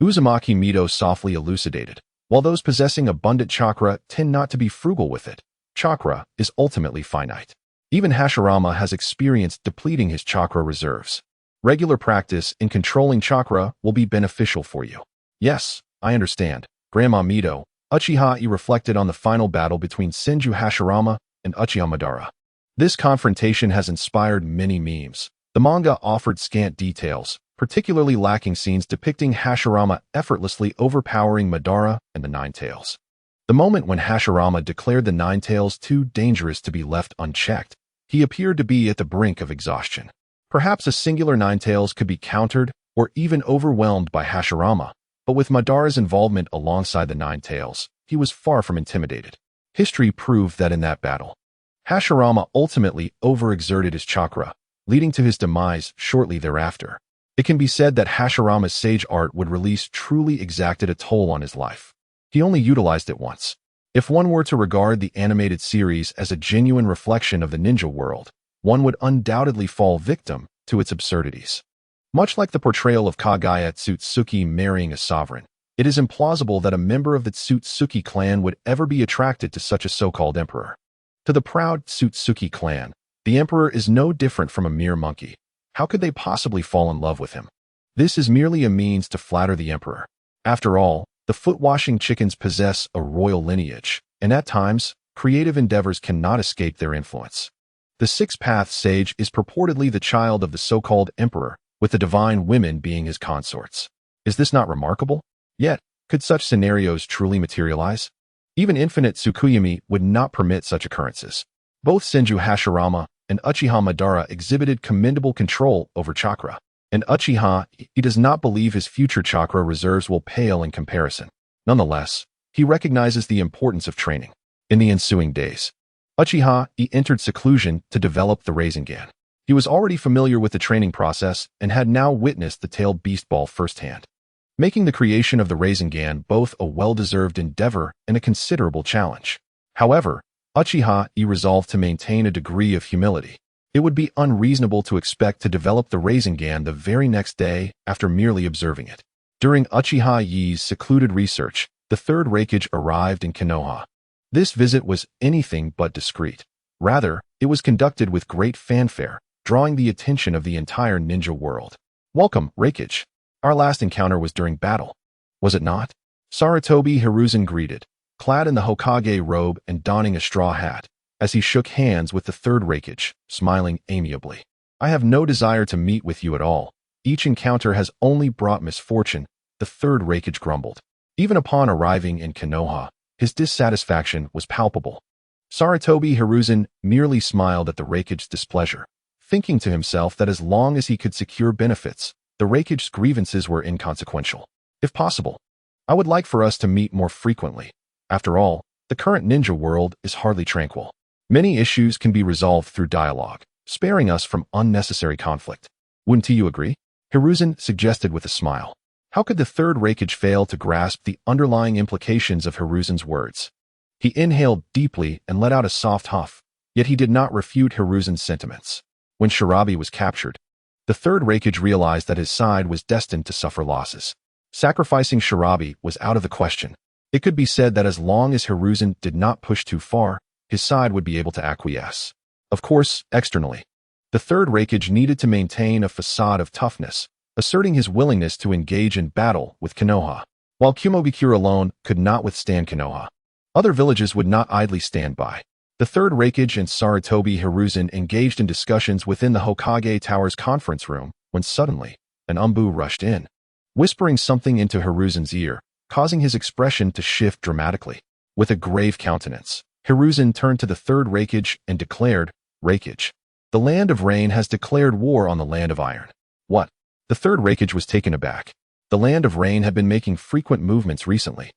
Uzumaki Mito softly elucidated. While those possessing abundant chakra tend not to be frugal with it, chakra is ultimately finite. Even Hashirama has experienced depleting his chakra reserves. Regular practice in controlling chakra will be beneficial for you. Yes, I understand. Grandma Mito. Uchiha Yi reflected on the final battle between Senju Hashirama and Uchiha Madara. This confrontation has inspired many memes. The manga offered scant details, particularly lacking scenes depicting Hashirama effortlessly overpowering Madara and the Nine Tails. The moment when Hashirama declared the Nine Tails too dangerous to be left unchecked, he appeared to be at the brink of exhaustion. Perhaps a singular Nine Tails could be countered or even overwhelmed by Hashirama, but with Madara's involvement alongside the Nine Tails, he was far from intimidated. History proved that in that battle, Hashirama ultimately overexerted his chakra, leading to his demise shortly thereafter. It can be said that Hashirama's sage art would release truly exacted a toll on his life. He only utilized it once. If one were to regard the animated series as a genuine reflection of the ninja world, one would undoubtedly fall victim to its absurdities. Much like the portrayal of Kagaya Tsutsuki marrying a sovereign, it is implausible that a member of the Tsutsuki clan would ever be attracted to such a so-called emperor. To the proud Tsutsuki clan, the emperor is no different from a mere monkey. How could they possibly fall in love with him? This is merely a means to flatter the emperor. After all, the foot-washing chickens possess a royal lineage, and at times, creative endeavors cannot escape their influence. The Six-Path Sage is purportedly the child of the so-called emperor, with the divine women being his consorts. Is this not remarkable? Yet, could such scenarios truly materialize? Even infinite Tsukuyomi would not permit such occurrences. Both Senju Hashirama and Uchiha Madara exhibited commendable control over chakra. And Uchiha, he does not believe his future chakra reserves will pale in comparison. Nonetheless, he recognizes the importance of training. In the ensuing days, Uchiha entered seclusion to develop the Rinnegan. He was already familiar with the training process and had now witnessed the tailed beast ball firsthand, making the creation of the Rinnegan both a well-deserved endeavor and a considerable challenge. However, Uchiha resolved to maintain a degree of humility. It would be unreasonable to expect to develop the Rinnegan the very next day after merely observing it. During Uchiha Yi's secluded research, the third Raikage arrived in Konoha. This visit was anything but discreet. Rather, it was conducted with great fanfare, drawing the attention of the entire ninja world. Welcome, Raikage. Our last encounter was during battle, was it not? Sarutobi Hiruzen greeted, clad in the Hokage robe and donning a straw hat, as he shook hands with the third Raikage, smiling amiably. I have no desire to meet with you at all. Each encounter has only brought misfortune, the third Raikage grumbled. Even upon arriving in Konoha, his dissatisfaction was palpable. Sarutobi Hiruzen merely smiled at the Raikage's displeasure, thinking to himself that as long as he could secure benefits, the Raikage's grievances were inconsequential. If possible, I would like for us to meet more frequently. After all, the current ninja world is hardly tranquil. Many issues can be resolved through dialogue, sparing us from unnecessary conflict. Wouldn't you agree? Hiruzen suggested with a smile. How could the third Raikage fail to grasp the underlying implications of Hiruzen's words? He inhaled deeply and let out a soft huff, yet he did not refute Hiruzen's sentiments. When Shinobi was captured, the third Raikage realized that his side was destined to suffer losses. Sacrificing Shinobi was out of the question. It could be said that as long as Hiruzen did not push too far, his side would be able to acquiesce. Of course, externally, the third Raikage needed to maintain a facade of toughness, asserting his willingness to engage in battle with Konoha. While Kumobikure alone could not withstand Konoha, other villages would not idly stand by. The third Raikage and Sarutobi Hiruzen engaged in discussions within the Hokage Tower's conference room when suddenly, an Umbu rushed in, whispering something into Hiruzen's ear, causing his expression to shift dramatically. With a grave countenance, Hiruzen turned to the third Raikage and declared, Raikage, the land of rain has declared war on the land of iron. What? The third Raikage was taken aback. The land of rain had been making frequent movements recently,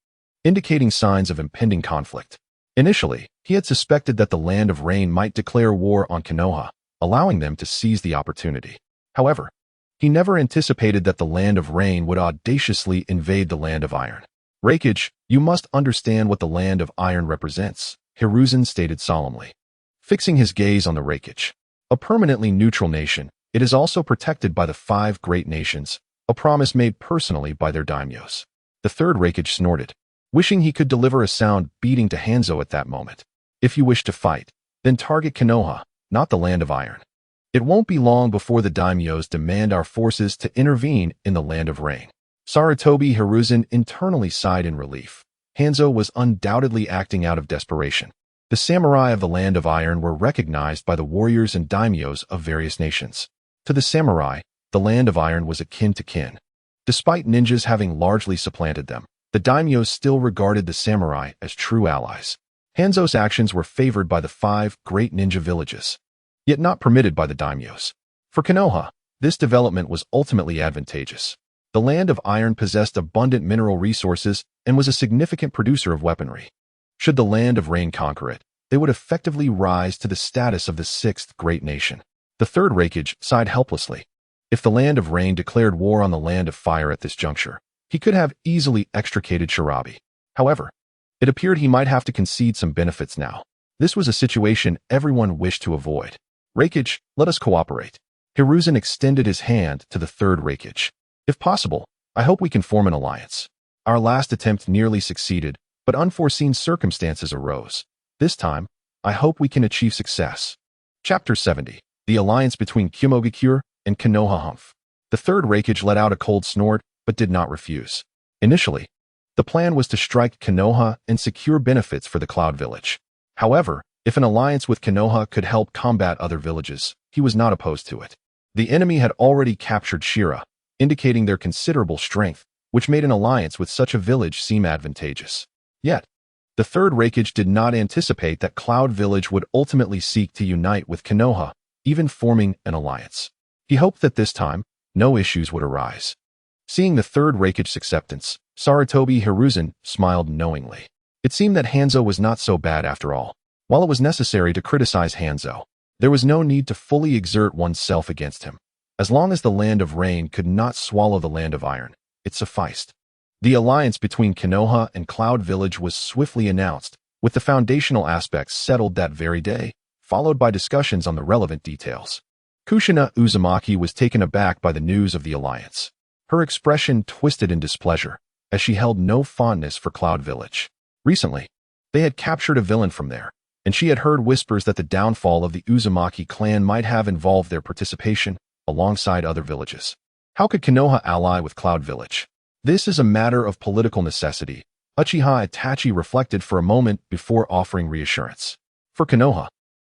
indicating signs of impending conflict. Initially, he had suspected that the land of rain might declare war on Konoha, allowing them to seize the opportunity. However, he never anticipated that the land of rain would audaciously invade the land of iron. Raikage, you must understand what the land of iron represents, Hiruzen stated solemnly. Fixing his gaze on the Raikage, a permanently neutral nation, It is also protected by the 5 great nations, a promise made personally by their daimyos. The third Raikage snorted, wishing he could deliver a sound beating to Hanzo at that moment. If you wish to fight, then target Konoha, not the Land of Iron. It won't be long before the daimyos demand our forces to intervene in the Land of Rain. Sarutobi Hiruzen internally sighed in relief. Hanzo was undoubtedly acting out of desperation. The samurai of the Land of Iron were recognized by the warriors and daimyos of various nations. To the samurai, the Land of Iron was akin to kin. Despite ninjas having largely supplanted them, the daimyos still regarded the samurai as true allies. Hanzo's actions were favored by the 5 great ninja villages, yet not permitted by the daimyos. For Konoha, this development was ultimately advantageous. The Land of Iron possessed abundant mineral resources and was a significant producer of weaponry. Should the Land of Rain conquer it, they would effectively rise to the status of the 6th great nation. The third Raikage sighed helplessly. If the Land of Rain declared war on the Land of Fire at this juncture, he could have easily extricated Shinobi. However, it appeared he might have to concede some benefits now. This was a situation everyone wished to avoid. Raikage, let us cooperate. Hiruzen extended his hand to the third Raikage. If possible, I hope we can form an alliance. Our last attempt nearly succeeded, but unforeseen circumstances arose. This time, I hope we can achieve success. Chapter 70. The Alliance between Kumogakure and Konoha Humph. The third Raikage let out a cold snort, but did not refuse. Initially, the plan was to strike Konoha and secure benefits for the Cloud Village. However, if an alliance with Konoha could help combat other villages, he was not opposed to it. The enemy had already captured Shira, indicating their considerable strength, which made an alliance with such a village seem advantageous. Yet, the third Raikage did not anticipate that Cloud Village would ultimately seek to unite with Konoha, even forming an alliance. He hoped that this time, no issues would arise. Seeing the third Raikage's acceptance, Sarutobi Hiruzen smiled knowingly. It seemed that Hanzo was not so bad after all. While it was necessary to criticize Hanzo, there was no need to fully exert oneself against him. As long as the Land of Rain could not swallow the Land of Iron, it sufficed. The alliance between Konoha and Cloud Village was swiftly announced, with the foundational aspects settled that very day, followed by discussions on the relevant details. Kushina Uzumaki was taken aback by the news of the alliance. Her expression twisted in displeasure, as she held no fondness for Cloud Village. Recently, they had captured a villain from there, and she had heard whispers that the downfall of the Uzumaki clan might have involved their participation, alongside other villages. How could Konoha ally with Cloud Village? This is a matter of political necessity. Uchiha Itachi reflected for a moment before offering reassurance. For Konoha,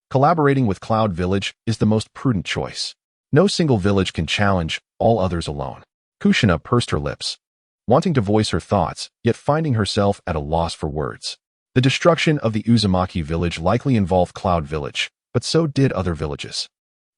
collaborating with Cloud Village is the most prudent choice. No single village can challenge all others alone. Kushina pursed her lips, wanting to voice her thoughts, yet finding herself at a loss for words. The destruction of the Uzumaki village likely involved Cloud Village, but so did other villages.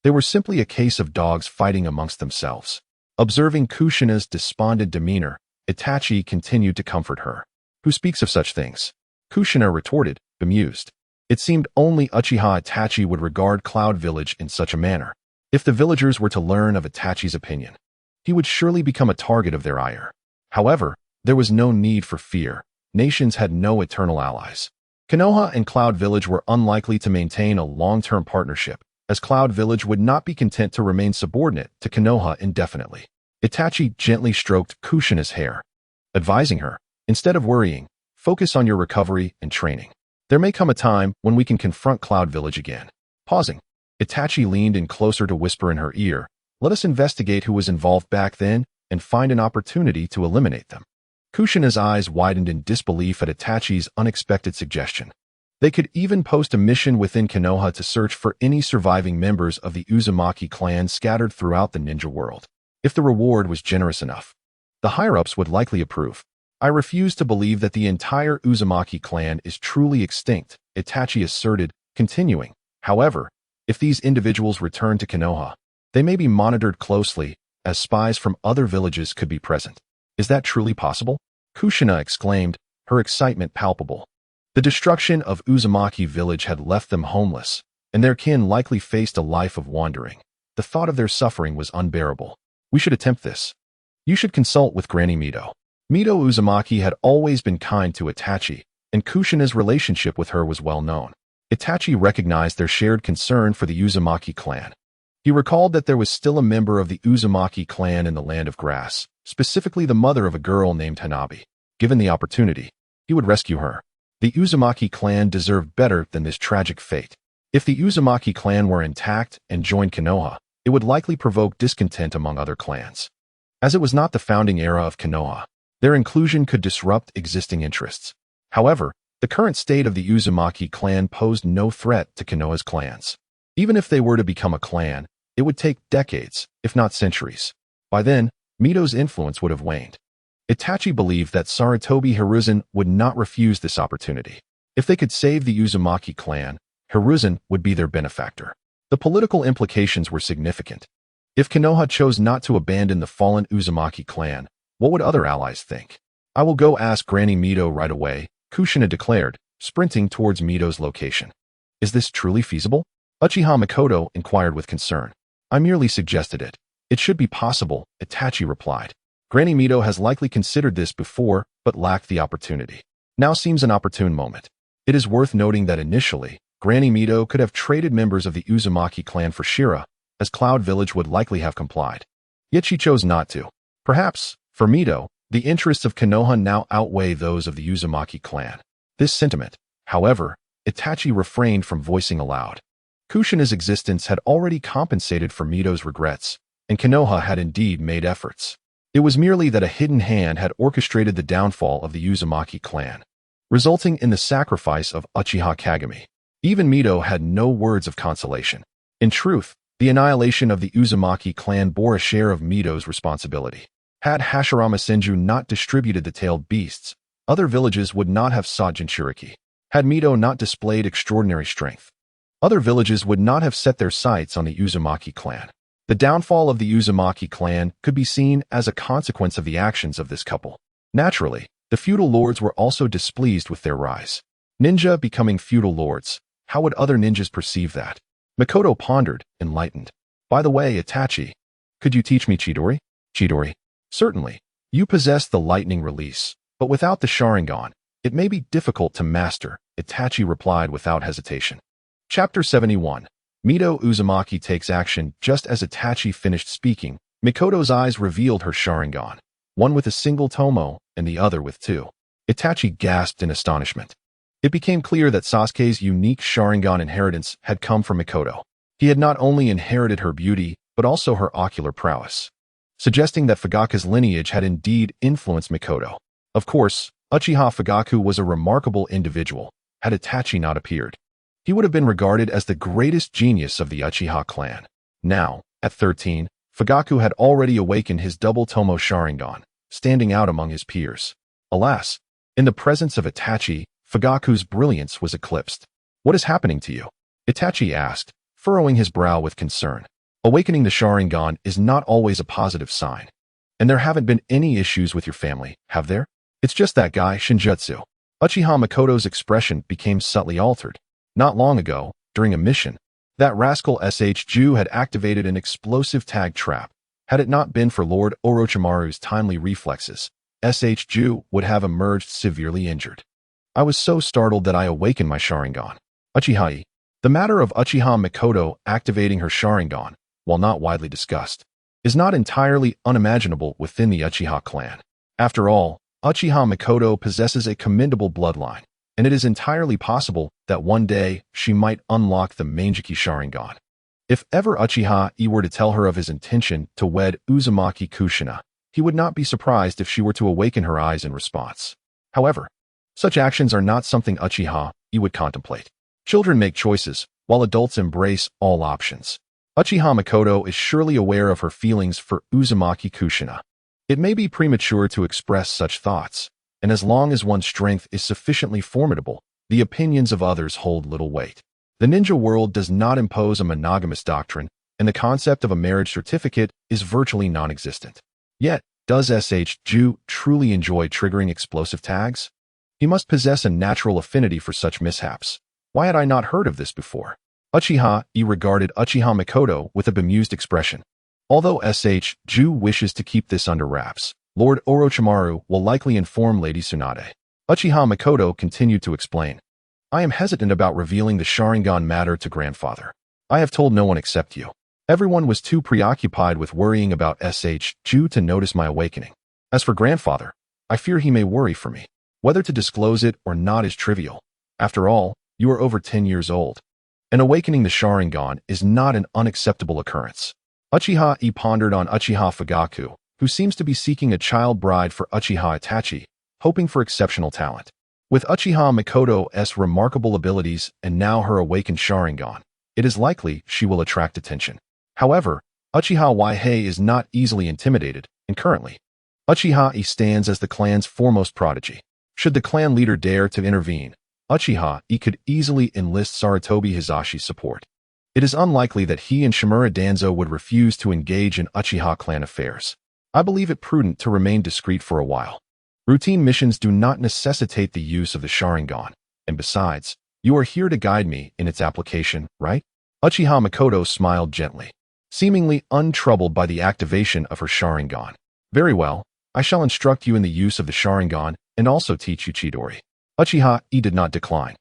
They were simply a case of dogs fighting amongst themselves. Observing Kushina's despondent demeanor, Itachi continued to comfort her. Who speaks of such things? Kushina retorted, bemused. It seemed only Uchiha Itachi would regard Cloud Village in such a manner. If the villagers were to learn of Itachi's opinion, he would surely become a target of their ire. However, there was no need for fear. Nations had no eternal allies. Konoha and Cloud Village were unlikely to maintain a long-term partnership, as Cloud Village would not be content to remain subordinate to Konoha indefinitely. Itachi gently stroked Kushina's hair, advising her, instead of worrying, focus on your recovery and training. There may come a time when we can confront Cloud Village again. Pausing, Itachi leaned in closer to whisper in her ear, let us investigate who was involved back then and find an opportunity to eliminate them. Kushina's eyes widened in disbelief at Itachi's unexpected suggestion. They could even post a mission within Konoha to search for any surviving members of the Uzumaki clan scattered throughout the ninja world. If the reward was generous enough, the higher-ups would likely approve. I refuse to believe that the entire Uzumaki clan is truly extinct, Itachi asserted, continuing. However, if these individuals return to Konoha, they may be monitored closely, as spies from other villages could be present. Is that truly possible? Kushina exclaimed, her excitement palpable. The destruction of Uzumaki village had left them homeless, and their kin likely faced a life of wandering. The thought of their suffering was unbearable. We should attempt this. You should consult with Granny Mito. Mito Uzumaki had always been kind to Itachi, and Kushina's relationship with her was well known. Itachi recognized their shared concern for the Uzumaki clan. He recalled that there was still a member of the Uzumaki clan in the Land of Grass, specifically the mother of a girl named Hanabi. Given the opportunity, he would rescue her. The Uzumaki clan deserved better than this tragic fate. If the Uzumaki clan were intact and joined Konoha, it would likely provoke discontent among other clans. As it was not the founding era of Konoha, their inclusion could disrupt existing interests. However, the current state of the Uzumaki clan posed no threat to Konoha's clans. Even if they were to become a clan, it would take decades, if not centuries. By then, Mito's influence would have waned. Itachi believed that Sarutobi Hiruzen would not refuse this opportunity. If they could save the Uzumaki clan, Hiruzen would be their benefactor. The political implications were significant. If Konoha chose not to abandon the fallen Uzumaki clan, what would other allies think? I will go ask Granny Mito right away, Kushina declared, sprinting towards Mito's location. Is this truly feasible? Uchiha Makoto inquired with concern. I merely suggested it. It should be possible, Itachi replied. Granny Mito has likely considered this before, but lacked the opportunity. Now seems an opportune moment. It is worth noting that initially, Granny Mito could have traded members of the Uzumaki clan for Shira, as Cloud Village would likely have complied. Yet she chose not to. Perhaps, for Mito, the interests of Konoha now outweigh those of the Uzumaki clan. This sentiment, however, Itachi refrained from voicing aloud. Kushina's existence had already compensated for Mito's regrets, and Konoha had indeed made efforts. It was merely that a hidden hand had orchestrated the downfall of the Uzumaki clan, resulting in the sacrifice of Uchiha Kagami. Even Mito had no words of consolation. In truth, the annihilation of the Uzumaki clan bore a share of Mito's responsibility. Had Hashirama Senju not distributed the tailed beasts, other villages would not have sought Jinchuriki. Had Mito not displayed extraordinary strength, other villages would not have set their sights on the Uzumaki clan. The downfall of the Uzumaki clan could be seen as a consequence of the actions of this couple. Naturally, the feudal lords were also displeased with their rise. Ninja becoming feudal lords. How would other ninjas perceive that? Makoto pondered, enlightened. By the way, Itachi, could you teach me Chidori? Chidori. Certainly. You possess the lightning release, but without the Sharingan, it may be difficult to master, Itachi replied without hesitation. Chapter 71. Mito Uzumaki takes action. Just as Itachi finished speaking, Mikoto's eyes revealed her Sharingan, one with a single tomo and the other with two. Itachi gasped in astonishment. It became clear that Sasuke's unique Sharingan inheritance had come from Mikoto. He had not only inherited her beauty, but also her ocular prowess, suggesting that Fugaku's lineage had indeed influenced Mikoto. Of course, Uchiha Fugaku was a remarkable individual. Had Itachi not appeared, he would have been regarded as the greatest genius of the Uchiha clan. Now, at 13, Fugaku had already awakened his double tomo Sharingan, standing out among his peers. Alas, in the presence of Itachi, Fugaku's brilliance was eclipsed. What is happening to you? Itachi asked, furrowing his brow with concern. Awakening the Sharingan is not always a positive sign. And there haven't been any issues with your family, have there? It's just that guy, Shinjutsu. Uchiha Makoto's expression became subtly altered. Not long ago, during a mission, that rascal Ju had activated an explosive tag trap. Had it not been for Lord Orochimaru's timely reflexes, Ju would have emerged severely injured. I was so startled that I awakened my Sharingan. Uchiha Yi. The matter of Uchiha Makoto activating her Sharingan, while not widely discussed, is not entirely unimaginable within the Uchiha clan. After all, Uchiha Makoto possesses a commendable bloodline, and it is entirely possible that one day she might unlock the Manjiki Sharingan. If ever Uchiha Yi were to tell her of his intention to wed Uzumaki Kushina, he would not be surprised if she were to awaken her eyes in response. However, such actions are not something Uchiha Yi would contemplate. Children make choices, while adults embrace all options. Uchiha Makoto is surely aware of her feelings for Uzumaki Kushina. It may be premature to express such thoughts, and as long as one's strength is sufficiently formidable, the opinions of others hold little weight. The ninja world does not impose a monogamous doctrine, and the concept of a marriage certificate is virtually non-existent. Yet, does Ju truly enjoy triggering explosive tags? He must possess a natural affinity for such mishaps. Why had I not heard of this before? Uchiha Yi regarded Uchiha Makoto with a bemused expression. Although Ju wishes to keep this under wraps, Lord Orochimaru will likely inform Lady Tsunade. Uchiha Makoto continued to explain. I am hesitant about revealing the Sharingan matter to grandfather. I have told no one except you. Everyone was too preoccupied with worrying about Ju to notice my awakening. As for grandfather, I fear he may worry for me. Whether to disclose it or not is trivial. After all, you are over 10 years old. And awakening the Sharingan is not an unacceptable occurrence. Uchiha Yi pondered on Uchiha Fugaku, who seems to be seeking a child bride for Uchiha Itachi, hoping for exceptional talent. With Uchiha Mikoto's remarkable abilities and now her awakened Sharingan, it is likely she will attract attention. However, Uchiha Yi is not easily intimidated, and currently, Uchiha Yi stands as the clan's foremost prodigy. Should the clan leader dare to intervene, Uchiha Yi could easily enlist Sarutobi Hizashi's support. It is unlikely that he and Shimura Danzo would refuse to engage in Uchiha clan affairs. I believe it prudent to remain discreet for a while. Routine missions do not necessitate the use of the Sharingan, and besides, you are here to guide me in its application, right? Uchiha Mikoto smiled gently, seemingly untroubled by the activation of her Sharingan. Very well, I shall instruct you in the use of the Sharingan and also teach you Chidori. Uchiha Yi did not decline.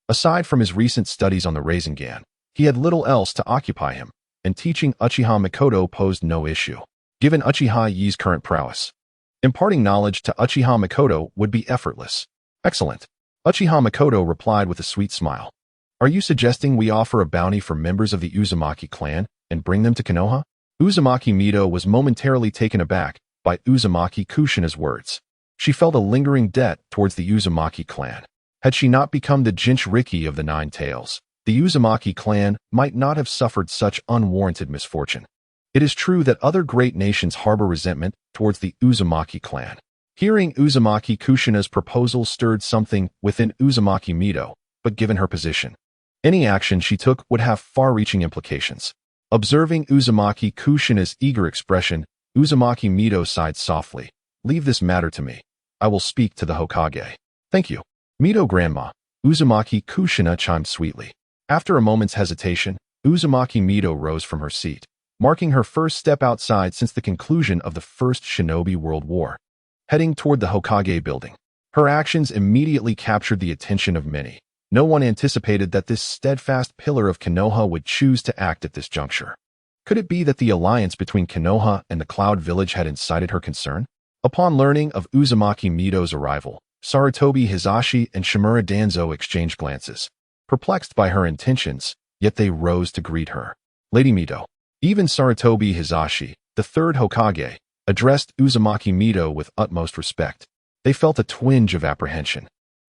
Aside from his recent studies on the Rasengan, he had little else to occupy him, and teaching Uchiha Mikoto posed no issue, given Uchiha Yi's current prowess. Imparting knowledge to Uchiha Mikoto would be effortless. Excellent. Uchiha Mikoto replied with a sweet smile. Are you suggesting we offer a bounty for members of the Uzumaki clan and bring them to Konoha? Uzumaki Mito was momentarily taken aback by Uzumaki Kushina's words. She felt a lingering debt towards the Uzumaki clan. Had she not become the Jinchuriki of the Nine Tails, the Uzumaki clan might not have suffered such unwarranted misfortune. It is true that other great nations harbor resentment towards the Uzumaki clan. Hearing Uzumaki Kushina's proposal stirred something within Uzumaki Mito, but given her position, any action she took would have far-reaching implications. Observing Uzumaki Kushina's eager expression, Uzumaki Mito sighed softly. Leave this matter to me. I will speak to the Hokage. Thank you. Mito grandma, Uzumaki Kushina chimed sweetly. After a moment's hesitation, Uzumaki Mito rose from her seat, marking her first step outside since the conclusion of the First Shinobi World War, heading toward the Hokage building. Her actions immediately captured the attention of many. No one anticipated that this steadfast pillar of Konoha would choose to act at this juncture. Could it be that the alliance between Konoha and the Cloud Village had incited her concern? Upon learning of Uzumaki Mito's arrival, Sarutobi Hizashi and Shimura Danzo exchanged glances, perplexed by her intentions, yet they rose to greet her. Lady Mito. Even Sarutobi Hizashi, the third Hokage, addressed Uzumaki Mito with utmost respect. They felt a twinge of apprehension.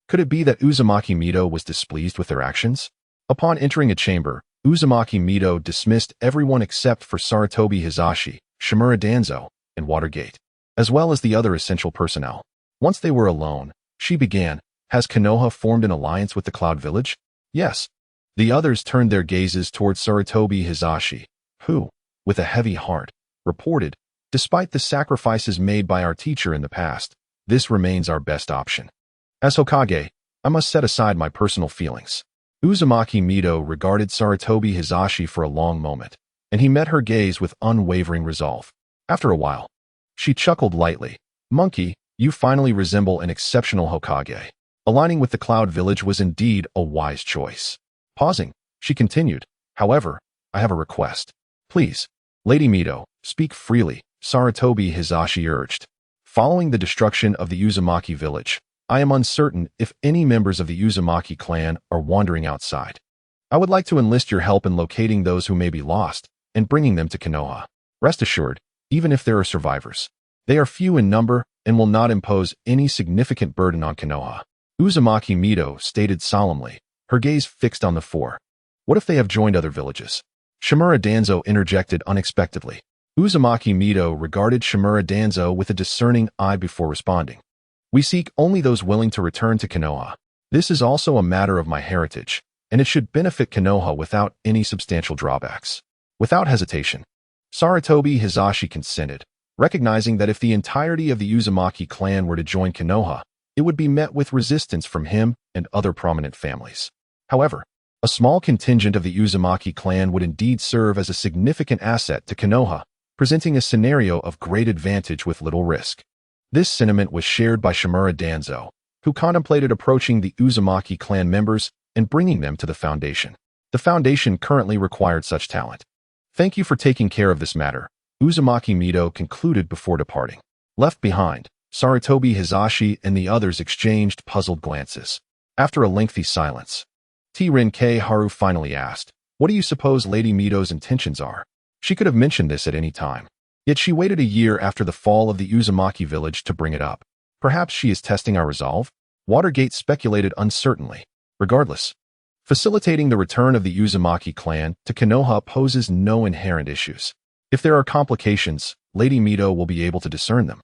Could it be that Uzumaki Mito was displeased with their actions? Upon entering a chamber, Uzumaki Mito dismissed everyone except for Sarutobi Hizashi, Shimura Danzo, and Watergate, as well as the other essential personnel. Once they were alone, she began, Has Konoha formed an alliance with the Cloud Village? Yes. The others turned their gazes towards Sarutobi Hizashi, who, with a heavy heart, reported, Despite the sacrifices made by our teacher in the past, this remains our best option. As Hokage, I must set aside my personal feelings. Uzumaki Mito regarded Sarutobi Hizashi for a long moment, and he met her gaze with unwavering resolve. After a while, she chuckled lightly. Monkey, you finally resemble an exceptional Hokage. Aligning with the Cloud Village was indeed a wise choice. Pausing, she continued, However, I have a request. Please, Lady Mito, speak freely, Sarutobi Hizashi urged. Following the destruction of the Uzumaki village, I am uncertain if any members of the Uzumaki clan are wandering outside. I would like to enlist your help in locating those who may be lost and bringing them to Konoha. Rest assured, even if there are survivors, they are few in number and will not impose any significant burden on Konoha. Uzumaki Mito stated solemnly, her gaze fixed on the four. What if they have joined other villages? Shimura Danzo interjected unexpectedly. Uzumaki Mito regarded Shimura Danzo with a discerning eye before responding. We seek only those willing to return to Konoha. This is also a matter of my heritage, and it should benefit Konoha without any substantial drawbacks. Without hesitation, Sarutobi Hizashi consented, recognizing that if the entirety of the Uzumaki clan were to join Konoha, it would be met with resistance from him and other prominent families. However, a small contingent of the Uzumaki clan would indeed serve as a significant asset to Konoha, presenting a scenario of great advantage with little risk. This sentiment was shared by Shimura Danzo, who contemplated approaching the Uzumaki clan members and bringing them to the Foundation. The Foundation currently required such talent. Thank you for taking care of this matter, Uzumaki Mito concluded before departing. Left behind, Sarutobi Hizashi and the others exchanged puzzled glances. After a lengthy silence, Rinnegan Haru finally asked, "What do you suppose Lady Mito's intentions are?" She could have mentioned this at any time. Yet she waited a year after the fall of the Uzumaki village to bring it up. Perhaps she is testing our resolve? Watergate speculated uncertainly. Regardless, facilitating the return of the Uzumaki clan to Konoha poses no inherent issues. If there are complications, Lady Mito will be able to discern them.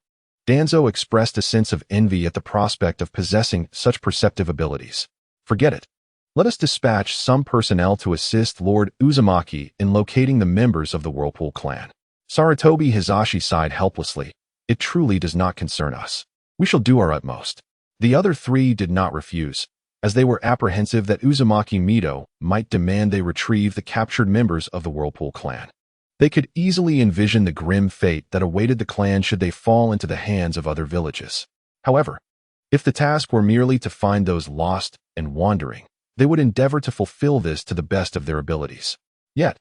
Danzo expressed a sense of envy at the prospect of possessing such perceptive abilities. Forget it. Let us dispatch some personnel to assist Lord Uzumaki in locating the members of the Whirlpool clan. Sarutobi Hizashi sighed helplessly. It truly does not concern us. We shall do our utmost. The other three did not refuse, as they were apprehensive that Uzumaki Mito might demand they retrieve the captured members of the Whirlpool clan. They could easily envision the grim fate that awaited the clan should they fall into the hands of other villages. However, if the task were merely to find those lost and wandering, they would endeavor to fulfill this to the best of their abilities. Yet,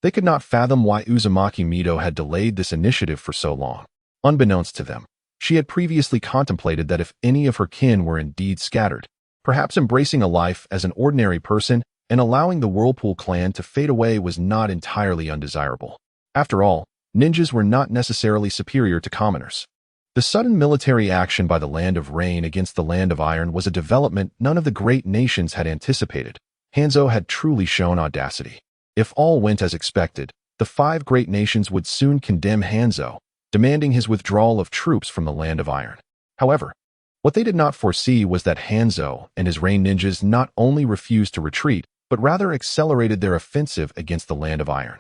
they could not fathom why Uzumaki Mito had delayed this initiative for so long. Unbeknownst to them, she had previously contemplated that if any of her kin were indeed scattered, perhaps embracing a life as an ordinary person and allowing the Whirlpool clan to fade away was not entirely undesirable. After all, ninjas were not necessarily superior to commoners. The sudden military action by the Land of Rain against the Land of Iron was a development none of the great nations had anticipated. Hanzo had truly shown audacity. If all went as expected, the 5 great nations would soon condemn Hanzo, demanding his withdrawal of troops from the Land of Iron. However, what they did not foresee was that Hanzo and his Rain ninjas not only refused to retreat, but rather accelerated their offensive against the Land of Iron.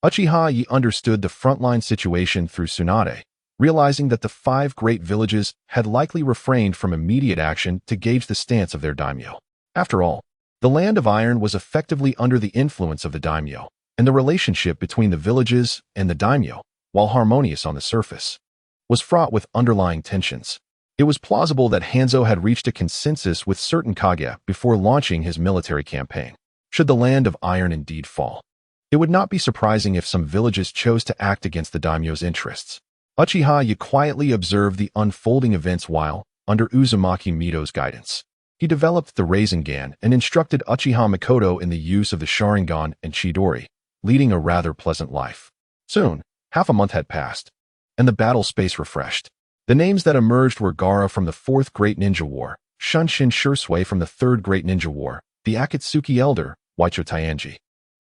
Uchiha Yi understood the frontline situation through Tsunade, realizing that the 5 great villages had likely refrained from immediate action to gauge the stance of their daimyo. After all, the Land of Iron was effectively under the influence of the daimyo, and the relationship between the villages and the daimyo, while harmonious on the surface, was fraught with underlying tensions. It was plausible that Hanzo had reached a consensus with certain Kage before launching his military campaign. Should the Land of Iron indeed fall, it would not be surprising if some villages chose to act against the daimyo's interests. Uchiha Yi quietly observed the unfolding events while, under Uzumaki Mito's guidance, he developed the Rinnegan and instructed Uchiha Mikoto in the use of the Sharingan and Chidori, leading a rather pleasant life. Soon, half a month had passed, and the battle space refreshed. The names that emerged were Gaara from the 4th Great Ninja War, Shunshin Shisui from the 3rd Great Ninja War, the Akatsuki Elder, Waicho Tayanji,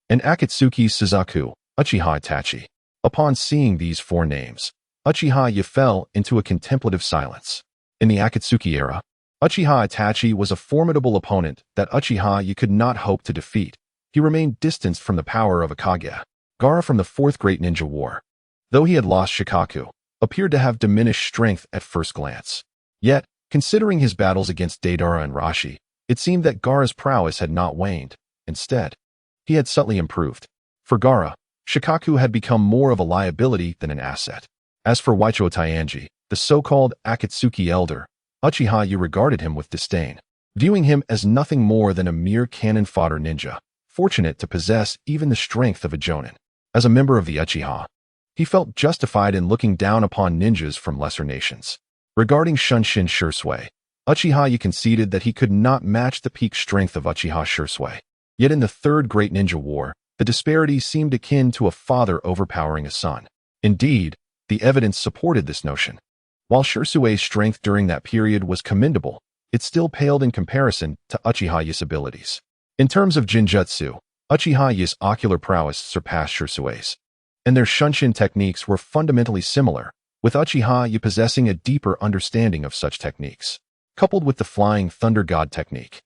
and Akatsuki Suzaku, Uchiha Itachi. Upon seeing these 4 names, Uchiha Yi fell into a contemplative silence. In the Akatsuki era, Uchiha Itachi was a formidable opponent that Uchiha Yi could not hope to defeat. He remained distanced from the power of a Kage. Gaara from the 4th Great Ninja War, though he had lost Shikaku, appeared to have diminished strength at first glance. Yet, considering his battles against Deidara and Rashi, it seemed that Gaara's prowess had not waned. Instead, he had subtly improved. For Gaara, Shikaku had become more of a liability than an asset. As for Waicho Tayanji, the so-called Akatsuki Elder, Uchiha Yi regarded him with disdain, viewing him as nothing more than a mere cannon fodder ninja, fortunate to possess even the strength of a jonin. As a member of the Uchiha, he felt justified in looking down upon ninjas from lesser nations. Regarding Shunshin Shisui, Uchiha Yi conceded that he could not match the peak strength of Uchiha Shisui. Yet in the 3rd Great Ninja War, the disparity seemed akin to a father overpowering a son. Indeed, the evidence supported this notion. While Shisui's strength during that period was commendable, it still paled in comparison to Uchiha Yi's abilities. In terms of Jinjutsu, Uchiha Yi's ocular prowess surpassed Shisui's, and their Shunshin techniques were fundamentally similar, with Uchiha Yi possessing a deeper understanding of such techniques. Coupled with the Flying Thunder God technique,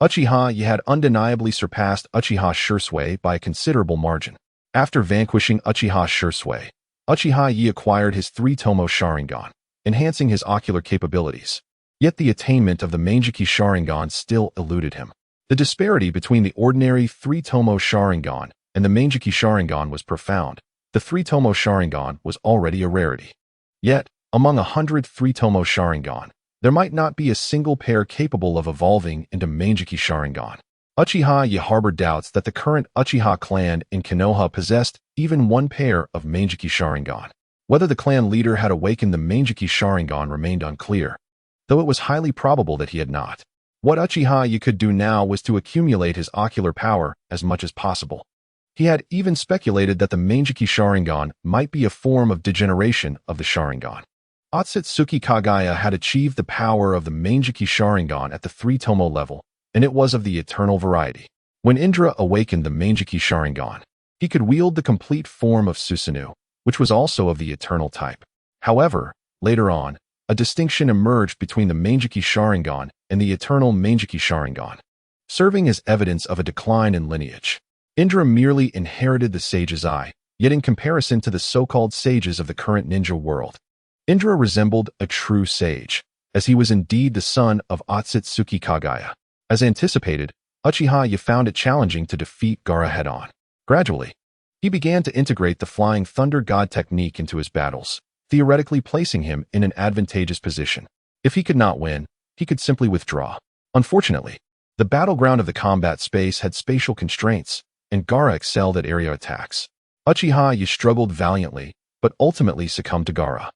Uchiha Yi had undeniably surpassed Uchiha Shisui by a considerable margin. After vanquishing Uchiha Shisui, Uchiha Yi acquired his 3-tomo Sharingan, enhancing his ocular capabilities. Yet the attainment of the Manjiki Sharingan still eluded him. The disparity between the ordinary 3-tomo Sharingan and the Manjiki Sharingan was profound. The 3-tomo Sharingan was already a rarity. Yet, among 100 3-tomo Sharingan, there might not be a single pair capable of evolving into Manjiki Sharingan. Uchiha Yi harbored doubts that the current Uchiha clan in Konoha possessed even one pair of Mangeki Sharingan. Whether the clan leader had awakened the Mangeki Sharingan remained unclear, though it was highly probable that he had not. What Uchiha Yi could do now was to accumulate his ocular power as much as possible. He had even speculated that the Mangeki Sharingan might be a form of degeneration of the Sharingan. Otsutsuki Kagaya had achieved the power of the Mangeki Sharingan at the 3-tomo level, and it was of the eternal variety. When Indra awakened the Mangeki Sharingan, he could wield the complete form of Susanoo, which was also of the eternal type. However, later on, a distinction emerged between the Mangeki Sharingan and the eternal Mangeki Sharingan, serving as evidence of a decline in lineage. Indra merely inherited the sage's eye, yet in comparison to the so-called sages of the current ninja world, Indra resembled a true sage, as he was indeed the son of Otsutsuki Kagaya. As anticipated, Uchiha Yi found it challenging to defeat Gaara head-on. Gradually, he began to integrate the Flying Thunder God technique into his battles, theoretically placing him in an advantageous position. If he could not win, he could simply withdraw. Unfortunately, the battleground of the combat space had spatial constraints, and Gaara excelled at area attacks. Uchiha Yi struggled valiantly, but ultimately succumbed to Gaara.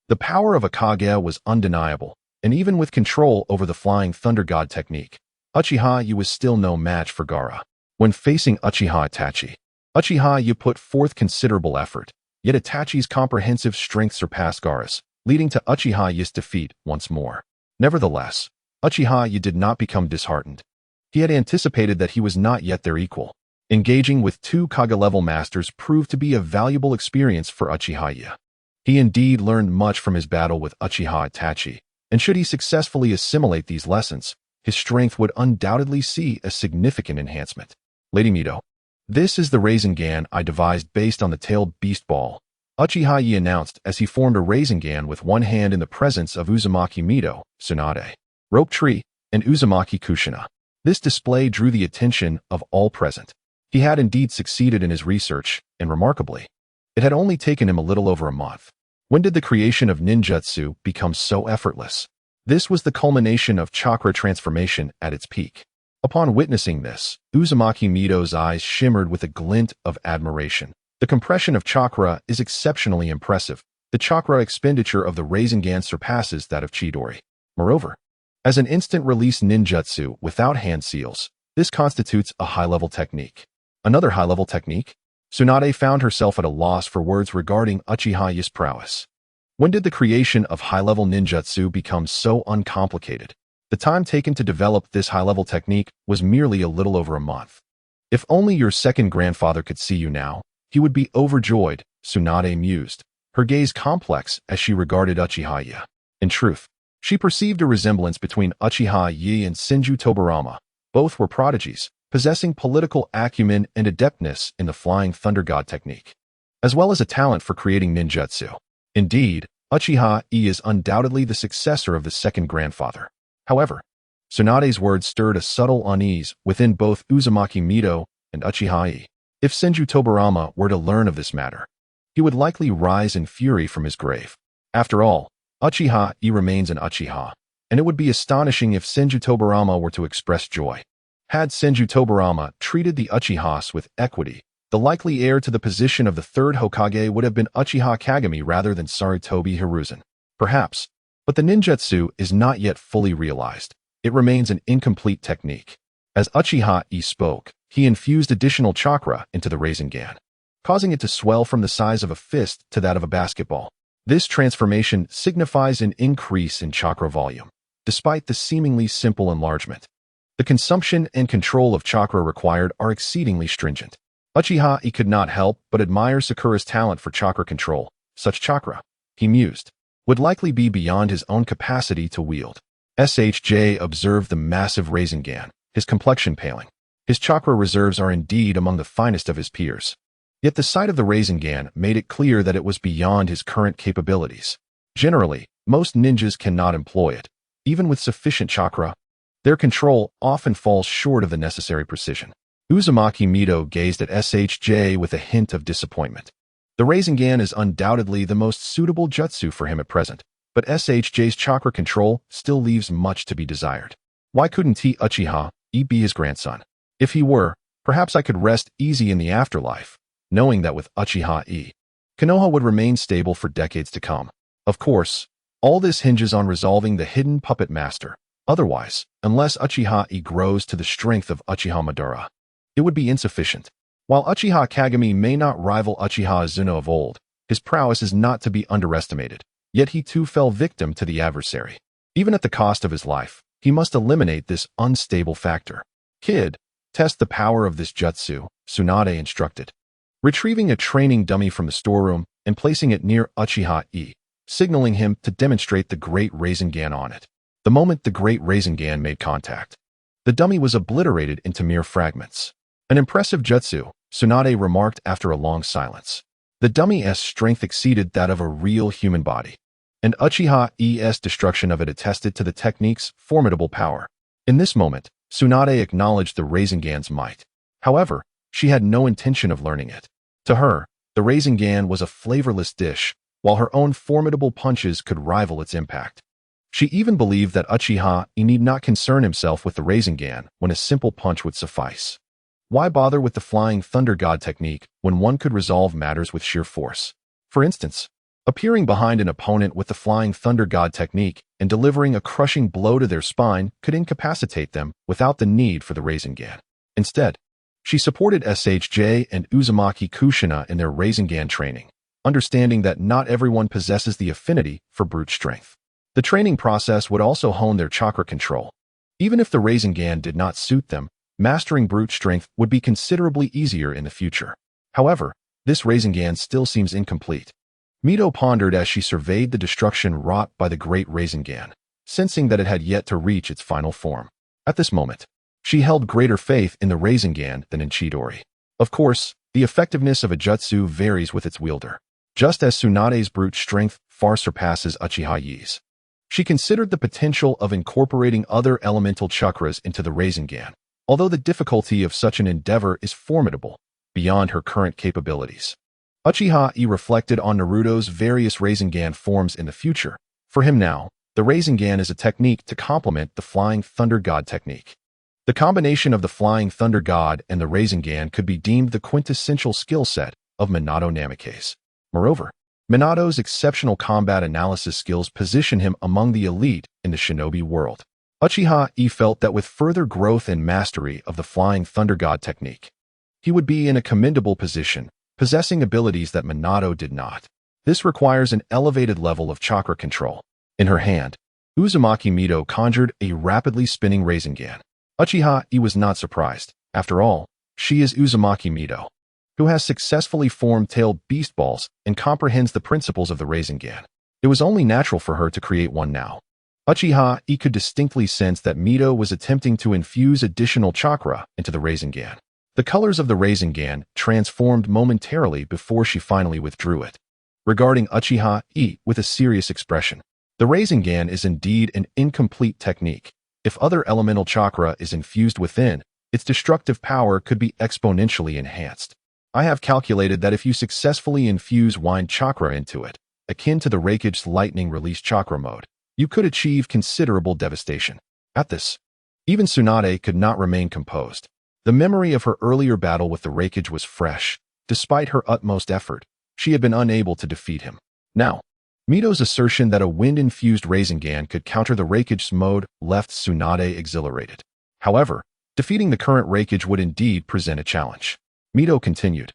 The power of a Kage was undeniable, and even with control over the Flying Thunder God technique, Uchiha Yi was still no match for Gaara. When facing Uchiha Itachi, Uchiha Yi put forth considerable effort, yet Itachi's comprehensive strength surpassed Gaara's, leading to Uchiha Yi's defeat once more. Nevertheless, Uchiha Yi did not become disheartened. He had anticipated that he was not yet their equal. Engaging with 2 Kage-level masters proved to be a valuable experience for Uchiha Yi. He indeed learned much from his battle with Uchiha Itachi, and should he successfully assimilate these lessons, his strength would undoubtedly see a significant enhancement. Lady Mito, this is the Rasengan I devised based on the tailed beast ball, Uchiha Yi announced as he formed a Rasengan with one hand in the presence of Uzumaki Mito, Tsunade, Rope Tree, and Uzumaki Kushina. This display drew the attention of all present. He had indeed succeeded in his research, and remarkably, it had only taken him a little over a month. When did the creation of ninjutsu become so effortless? This was the culmination of chakra transformation at its peak. Upon witnessing this, Uzumaki Mito's eyes shimmered with a glint of admiration. The compression of chakra is exceptionally impressive. The chakra expenditure of the Rasengan surpasses that of Chidori. Moreover, as an instant-release ninjutsu without hand seals, this constitutes a high-level technique. Another high-level technique? Tsunade found herself at a loss for words regarding Uchiha Yi's prowess. When did the creation of high-level ninjutsu become so uncomplicated? The time taken to develop this high-level technique was merely a little over a month. If only your second grandfather could see you now, he would be overjoyed, Tsunade mused, her gaze complex as she regarded Uchiha Yi. In truth, she perceived a resemblance between Uchiha Yi and Senju Tobirama. Both were prodigies, possessing political acumen and adeptness in the Flying Thunder God technique, as well as a talent for creating ninjutsu. Indeed, Uchiha Yi is undoubtedly the successor of the second grandfather. However, Tsunade's words stirred a subtle unease within both Uzumaki Mito and Uchiha Yi. If Senju Tobirama were to learn of this matter, he would likely rise in fury from his grave. After all, Uchiha Yi remains an Uchiha, and it would be astonishing if Senju Tobirama were to express joy. Had Senju Tobirama treated the Uchihas with equity, the likely heir to the position of the third Hokage would have been Uchiha Kagami rather than Sarutobi Hiruzen. Perhaps, but the ninjutsu is not yet fully realized. It remains an incomplete technique. As Uchiha Yi spoke, he infused additional chakra into the Rasengan, causing it to swell from the size of a fist to that of a basketball. This transformation signifies an increase in chakra volume, despite the seemingly simple enlargement. The consumption and control of chakra required are exceedingly stringent. Uchiha Yi could not help but admire Sakura's talent for chakra control. Such chakra, he mused, would likely be beyond his own capacity to wield. SHJ observed the massive Rasengan, his complexion paling. His chakra reserves are indeed among the finest of his peers. Yet the sight of the Rasengan made it clear that it was beyond his current capabilities. Generally, most ninjas cannot employ it. Even with sufficient chakra, their control often falls short of the necessary precision. Uzumaki Mito gazed at SHJ with a hint of disappointment. The Rasengan is undoubtedly the most suitable jutsu for him at present, but SHJ's chakra control still leaves much to be desired. Why couldn't he Uchiha Yi be his grandson? If he were, perhaps I could rest easy in the afterlife, knowing that with Uchiha Yi, Konoha would remain stable for decades to come. Of course, all this hinges on resolving the hidden puppet master. Otherwise, unless Uchiha Yi grows to the strength of Uchiha Madara, it would be insufficient. While Uchiha Kagami may not rival Uchiha Azuno of old, his prowess is not to be underestimated, yet he too fell victim to the adversary. Even at the cost of his life, he must eliminate this unstable factor. Kid, test the power of this jutsu, Tsunade instructed. Retrieving a training dummy from the storeroom and placing it near Uchiha Yi, signaling him to demonstrate the Great Rinnegan on it. The moment the Great Rinnegan made contact, the dummy was obliterated into mere fragments. An impressive jutsu, Tsunade remarked after a long silence. The dummy's strength exceeded that of a real human body, and Uchiha Yi's destruction of it attested to the technique's formidable power. In this moment, Tsunade acknowledged the Rinnegan's might. However, she had no intention of learning it. To her, the Rinnegan was a flavorless dish, while her own formidable punches could rival its impact. She even believed that Uchiha Yi need not concern himself with the Rinnegan when a simple punch would suffice. Why bother with the Flying Thunder God technique when one could resolve matters with sheer force? For instance, appearing behind an opponent with the Flying Thunder God technique and delivering a crushing blow to their spine could incapacitate them without the need for the Rinnegan. Instead, she supported SHJ and Uzumaki Kushina in their Rinnegan training, understanding that not everyone possesses the affinity for brute strength. The training process would also hone their chakra control. Even if the Rinnegan did not suit them, mastering brute strength would be considerably easier in the future. However, this Rinnegan still seems incomplete. Mito pondered as she surveyed the destruction wrought by the Great Rinnegan, sensing that it had yet to reach its final form. At this moment, she held greater faith in the Rinnegan than in Chidori. Of course, the effectiveness of a jutsu varies with its wielder, just as Tsunade's brute strength far surpasses Uchiha Yi's. She considered the potential of incorporating other elemental chakras into the Rinnegan, although the difficulty of such an endeavor is formidable, beyond her current capabilities. Uchiha Yi reflected on Naruto's various Rinnegan forms in the future. For him now, the Rinnegan is a technique to complement the Flying Thunder God technique. The combination of the Flying Thunder God and the Rinnegan could be deemed the quintessential skill set of Minato Namikaze. Moreover, Minato's exceptional combat analysis skills position him among the elite in the shinobi world. Uchiha Yi felt that with further growth and mastery of the Flying Thunder God technique, he would be in a commendable position, possessing abilities that Minato did not. This requires an elevated level of chakra control. In her hand, Uzumaki Mito conjured a rapidly spinning Rinnegan. Uchiha Yi was not surprised. After all, she is Uzumaki Mito, who has successfully formed tailed beast balls and comprehends the principles of the Rinnegan. It was only natural for her to create one now. Uchiha Yi could distinctly sense that Mito was attempting to infuse additional chakra into the Rinnegan. The colors of the Rinnegan transformed momentarily before she finally withdrew it. Regarding Uchiha Yi with a serious expression, the Rinnegan is indeed an incomplete technique. If other elemental chakra is infused within, its destructive power could be exponentially enhanced. I have calculated that if you successfully infuse wind chakra into it, akin to the Hokage's lightning release chakra mode, you could achieve considerable devastation. At this, even Tsunade could not remain composed. The memory of her earlier battle with the Hokage was fresh. Despite her utmost effort, she had been unable to defeat him. Now, Mito's assertion that a wind-infused Rinnegan could counter the Hokage's mode left Tsunade exhilarated. However, defeating the current Hokage would indeed present a challenge. Mito continued.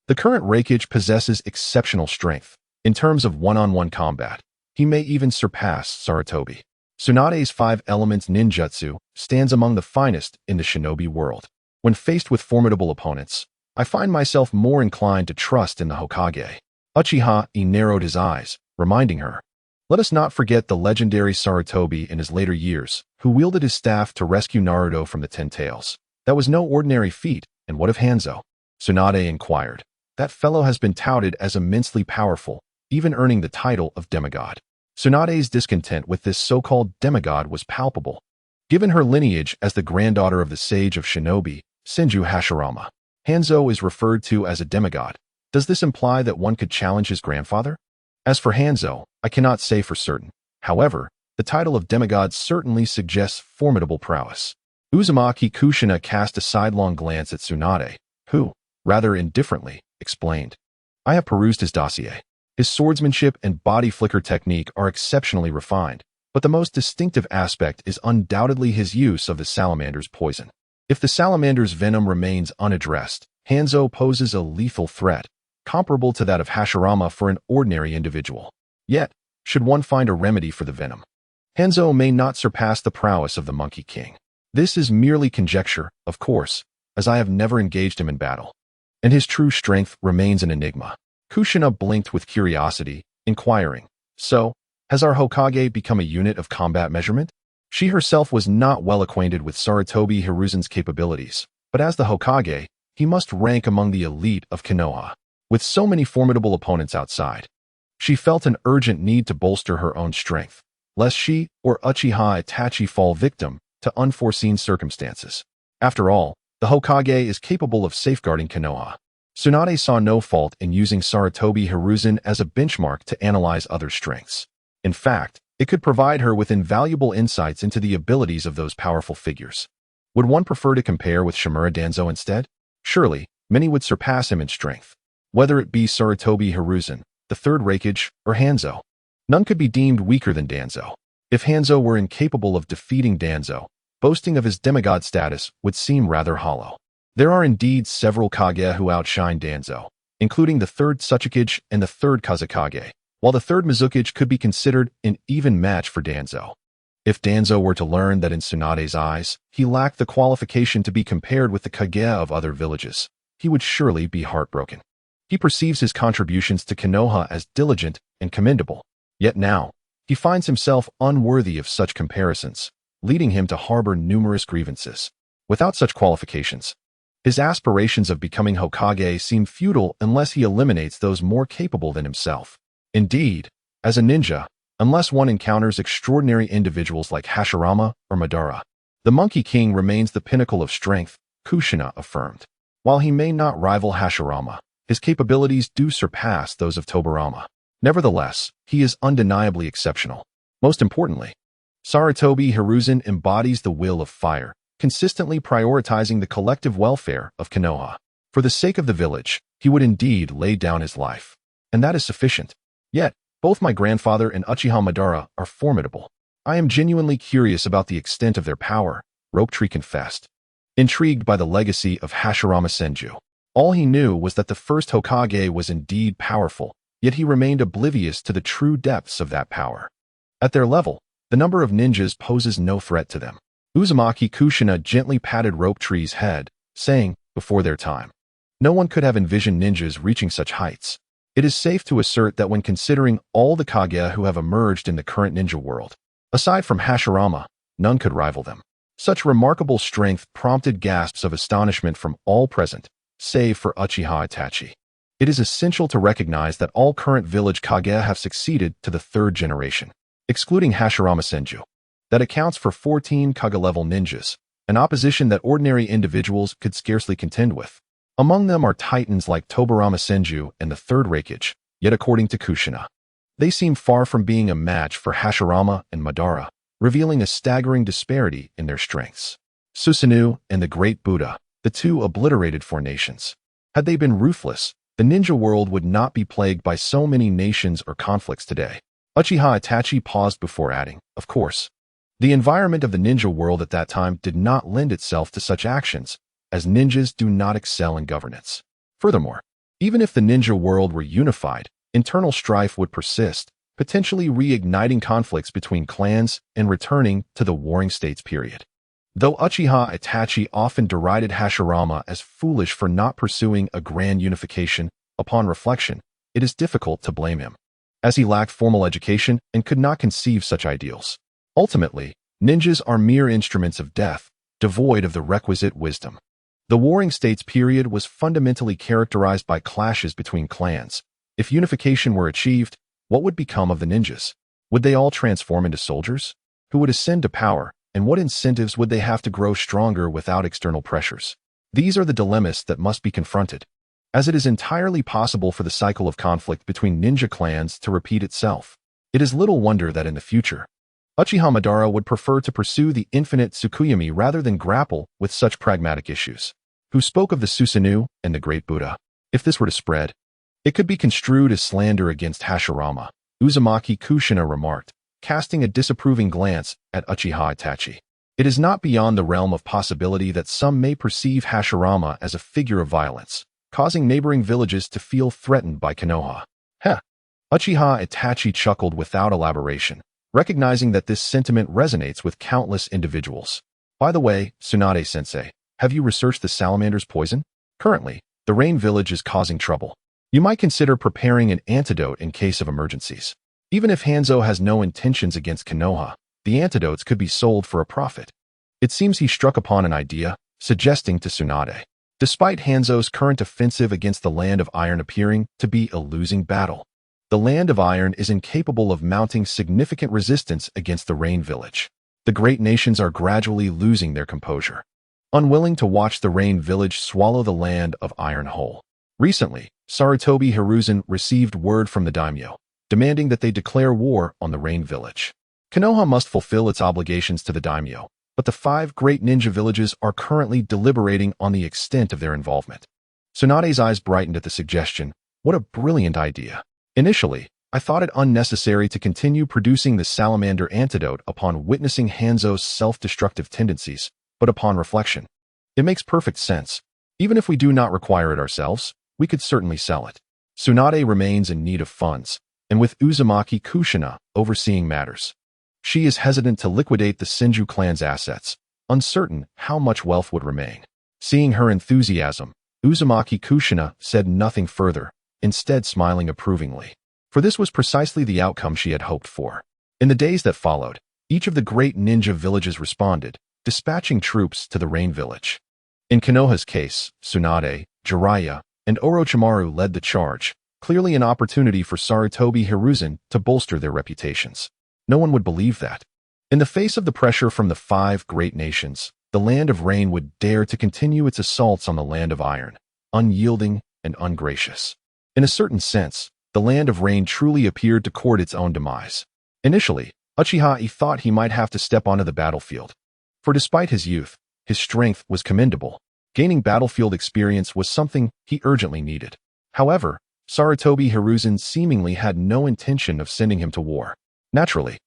The current Hokage possesses exceptional strength. In terms of one-on-one combat, he may even surpass Sarutobi. Tsunade's 5 elements ninjutsu stands among the finest in the shinobi world. When faced with formidable opponents, I find myself more inclined to trust in the Hokage. Uchiha Yi narrowed his eyes, reminding her. Let us not forget the legendary Sarutobi in his later years, who wielded his staff to rescue Naruto from the Ten Tails. That was no ordinary feat, and what of Hanzo? Tsunade inquired. That fellow has been touted as immensely powerful, even earning the title of demigod. Tsunade's discontent with this so-called demigod was palpable. Given her lineage as the granddaughter of the sage of Shinobi, Senju Hashirama, Hanzo is referred to as a demigod. Does this imply that one could challenge his grandfather? As for Hanzo, I cannot say for certain. However, the title of demigod certainly suggests formidable prowess. Uzumaki Kushina cast a sidelong glance at Tsunade, who, rather indifferently, explained, "I have perused his dossier. His swordsmanship and body flicker technique are exceptionally refined, but the most distinctive aspect is undoubtedly his use of the salamander's poison. If the salamander's venom remains unaddressed, Hanzo poses a lethal threat, comparable to that of Hashirama for an ordinary individual. Yet, should one find a remedy for the venom, Hanzo may not surpass the prowess of the Monkey King. This is merely conjecture, of course, as I have never engaged him in battle, and his true strength remains an enigma." Kushina blinked with curiosity, inquiring, "So, has our Hokage become a unit of combat measurement?" She herself was not well acquainted with Sarutobi Hiruzen's capabilities, but as the Hokage, he must rank among the elite of Konoha. With so many formidable opponents outside, she felt an urgent need to bolster her own strength, lest she or Uchiha Itachi fall victim to unforeseen circumstances. After all, the Hokage is capable of safeguarding Konoha. Tsunade saw no fault in using Sarutobi Hiruzen as a benchmark to analyze other strengths. In fact, it could provide her with invaluable insights into the abilities of those powerful figures. Would one prefer to compare with Shimura Danzo instead? Surely, many would surpass him in strength. Whether it be Sarutobi Hiruzen, the third Raikage, or Hanzo, none could be deemed weaker than Danzo. If Hanzo were incapable of defeating Danzo, boasting of his demigod status would seem rather hollow. There are indeed several Kage who outshine Danzo, including the third Tsuchikage and the third Kazekage, while the third Mizukage could be considered an even match for Danzo. If Danzo were to learn that in Tsunade's eyes, he lacked the qualification to be compared with the Kage of other villages, he would surely be heartbroken. He perceives his contributions to Konoha as diligent and commendable, yet now, he finds himself unworthy of such comparisons, leading him to harbor numerous grievances. Without such qualifications, his aspirations of becoming Hokage seem futile unless he eliminates those more capable than himself. Indeed, as a ninja, unless one encounters extraordinary individuals like Hashirama or Madara, the Monkey King remains the pinnacle of strength, Kushina affirmed. While he may not rival Hashirama, his capabilities do surpass those of Tobirama. Nevertheless, he is undeniably exceptional. Most importantly, Sarutobi Hiruzen embodies the will of fire, consistently prioritizing the collective welfare of Konoha. For the sake of the village, he would indeed lay down his life. And that is sufficient. Yet, both my grandfather and Uchiha Madara are formidable. I am genuinely curious about the extent of their power, Rope Tree confessed. Intrigued by the legacy of Hashirama Senju, all he knew was that the first Hokage was indeed powerful, yet he remained oblivious to the true depths of that power. At their level, the number of ninjas poses no threat to them. Uzumaki Kushina gently patted Rope Tree's head, saying, before their time, no one could have envisioned ninjas reaching such heights. It is safe to assert that when considering all the Kage who have emerged in the current ninja world, aside from Hashirama, none could rival them. Such remarkable strength prompted gasps of astonishment from all present, save for Uchiha Itachi. It is essential to recognize that all current village Kage have succeeded to the third generation, excluding Hashirama Senju. That accounts for 14 Kage-level ninjas, an opposition that ordinary individuals could scarcely contend with. Among them are titans like Tobirama Senju and the third Raikage, yet according to Kushina, they seem far from being a match for Hashirama and Madara, revealing a staggering disparity in their strengths. Susanoo and the Great Buddha, the two obliterated four nations. Had they been ruthless, the ninja world would not be plagued by so many nations or conflicts today. Uchiha Itachi paused before adding, of course. The environment of the ninja world at that time did not lend itself to such actions, as ninjas do not excel in governance. Furthermore, even if the ninja world were unified, internal strife would persist, potentially reigniting conflicts between clans and returning to the Warring States period. Though Uchiha Itachi often derided Hashirama as foolish for not pursuing a grand unification, upon reflection, it is difficult to blame him, as he lacked formal education and could not conceive such ideals. Ultimately, ninjas are mere instruments of death, devoid of the requisite wisdom. The Warring States period was fundamentally characterized by clashes between clans. If unification were achieved, what would become of the ninjas? Would they all transform into soldiers? Who would ascend to power, and what incentives would they have to grow stronger without external pressures? These are the dilemmas that must be confronted, as it is entirely possible for the cycle of conflict between ninja clans to repeat itself. It is little wonder that in the future, Uchiha Madara would prefer to pursue the infinite Tsukuyomi rather than grapple with such pragmatic issues. Who spoke of the Susanoo and the Great Buddha? If this were to spread, it could be construed as slander against Hashirama, Uzumaki Kushina remarked, casting a disapproving glance at Uchiha Itachi. It is not beyond the realm of possibility that some may perceive Hashirama as a figure of violence, causing neighboring villages to feel threatened by Konoha. Heh. Uchiha Itachi chuckled without elaboration, recognizing that this sentiment resonates with countless individuals. By the way, Tsunade-sensei, have you researched the salamander's poison? Currently, the Rain Village is causing trouble. You might consider preparing an antidote in case of emergencies. Even if Hanzo has no intentions against Konoha, the antidotes could be sold for a profit. It seems he struck upon an idea, suggesting to Tsunade. Despite Hanzo's current offensive against the Land of Iron appearing to be a losing battle, the Land of Iron is incapable of mounting significant resistance against the Rain Village. The great nations are gradually losing their composure, unwilling to watch the Rain Village swallow the Land of Iron whole. Recently, Sarutobi Hiruzen received word from the daimyo, demanding that they declare war on the Rain Village. Konoha must fulfill its obligations to the daimyo, but the 5 great ninja villages are currently deliberating on the extent of their involvement. Tsunade's eyes brightened at the suggestion. What a brilliant idea. Initially, I thought it unnecessary to continue producing the salamander antidote upon witnessing Hanzo's self-destructive tendencies, but upon reflection, it makes perfect sense. Even if we do not require it ourselves, we could certainly sell it. Tsunade remains in need of funds, and with Uzumaki Kushina overseeing matters, she is hesitant to liquidate the Senju clan's assets, uncertain how much wealth would remain. Seeing her enthusiasm, Uzumaki Kushina said nothing further, instead smiling approvingly. For this was precisely the outcome she had hoped for. In the days that followed, each of the great ninja villages responded, dispatching troops to the Rain Village. In Konoha's case, Tsunade, Jiraiya, and Orochimaru led the charge, clearly an opportunity for Sarutobi Hiruzen to bolster their reputations. No one would believe that. In the face of the pressure from the 5 great nations, the Land of Rain would dare to continue its assaults on the Land of Iron, unyielding and ungracious. In a certain sense, the Land of Rain truly appeared to court its own demise. Initially, Uchiha Yi thought he might have to step onto the battlefield. For despite his youth, his strength was commendable. Gaining battlefield experience was something he urgently needed. However, Sarutobi Hiruzen seemingly had no intention of sending him to war. Naturally,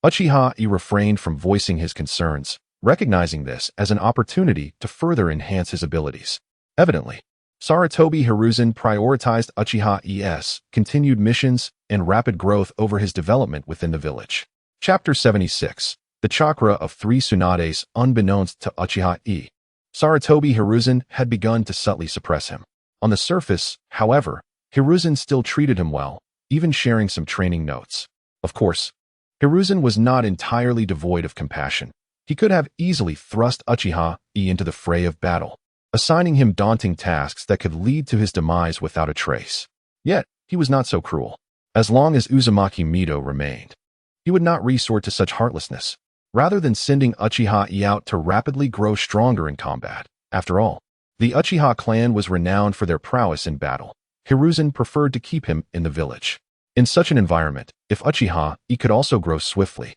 Uchiha Yi refrained from voicing his concerns, recognizing this as an opportunity to further enhance his abilities. Evidently, Sarutobi Hiruzen prioritized Uchiha Yi's continued missions and rapid growth over his development within the village. Chapter 76. The Chakra of 3 Tsunades. Unbeknownst to Uchiha Yi, Sarutobi Hiruzen had begun to subtly suppress him. On the surface, however, Hiruzen still treated him well, even sharing some training notes. Of course, Hiruzen was not entirely devoid of compassion. He could have easily thrust Uchiha Yi into the fray of battle, assigning him daunting tasks that could lead to his demise without a trace. Yet, he was not so cruel. As long as Uzumaki Mido remained, he would not resort to such heartlessness. Rather than sending Uchiha Yi out to rapidly grow stronger in combat. After all, the Uchiha clan was renowned for their prowess in battle. Hiruzen preferred to keep him in the village. In such an environment, if Uchiha Yi could also grow swiftly,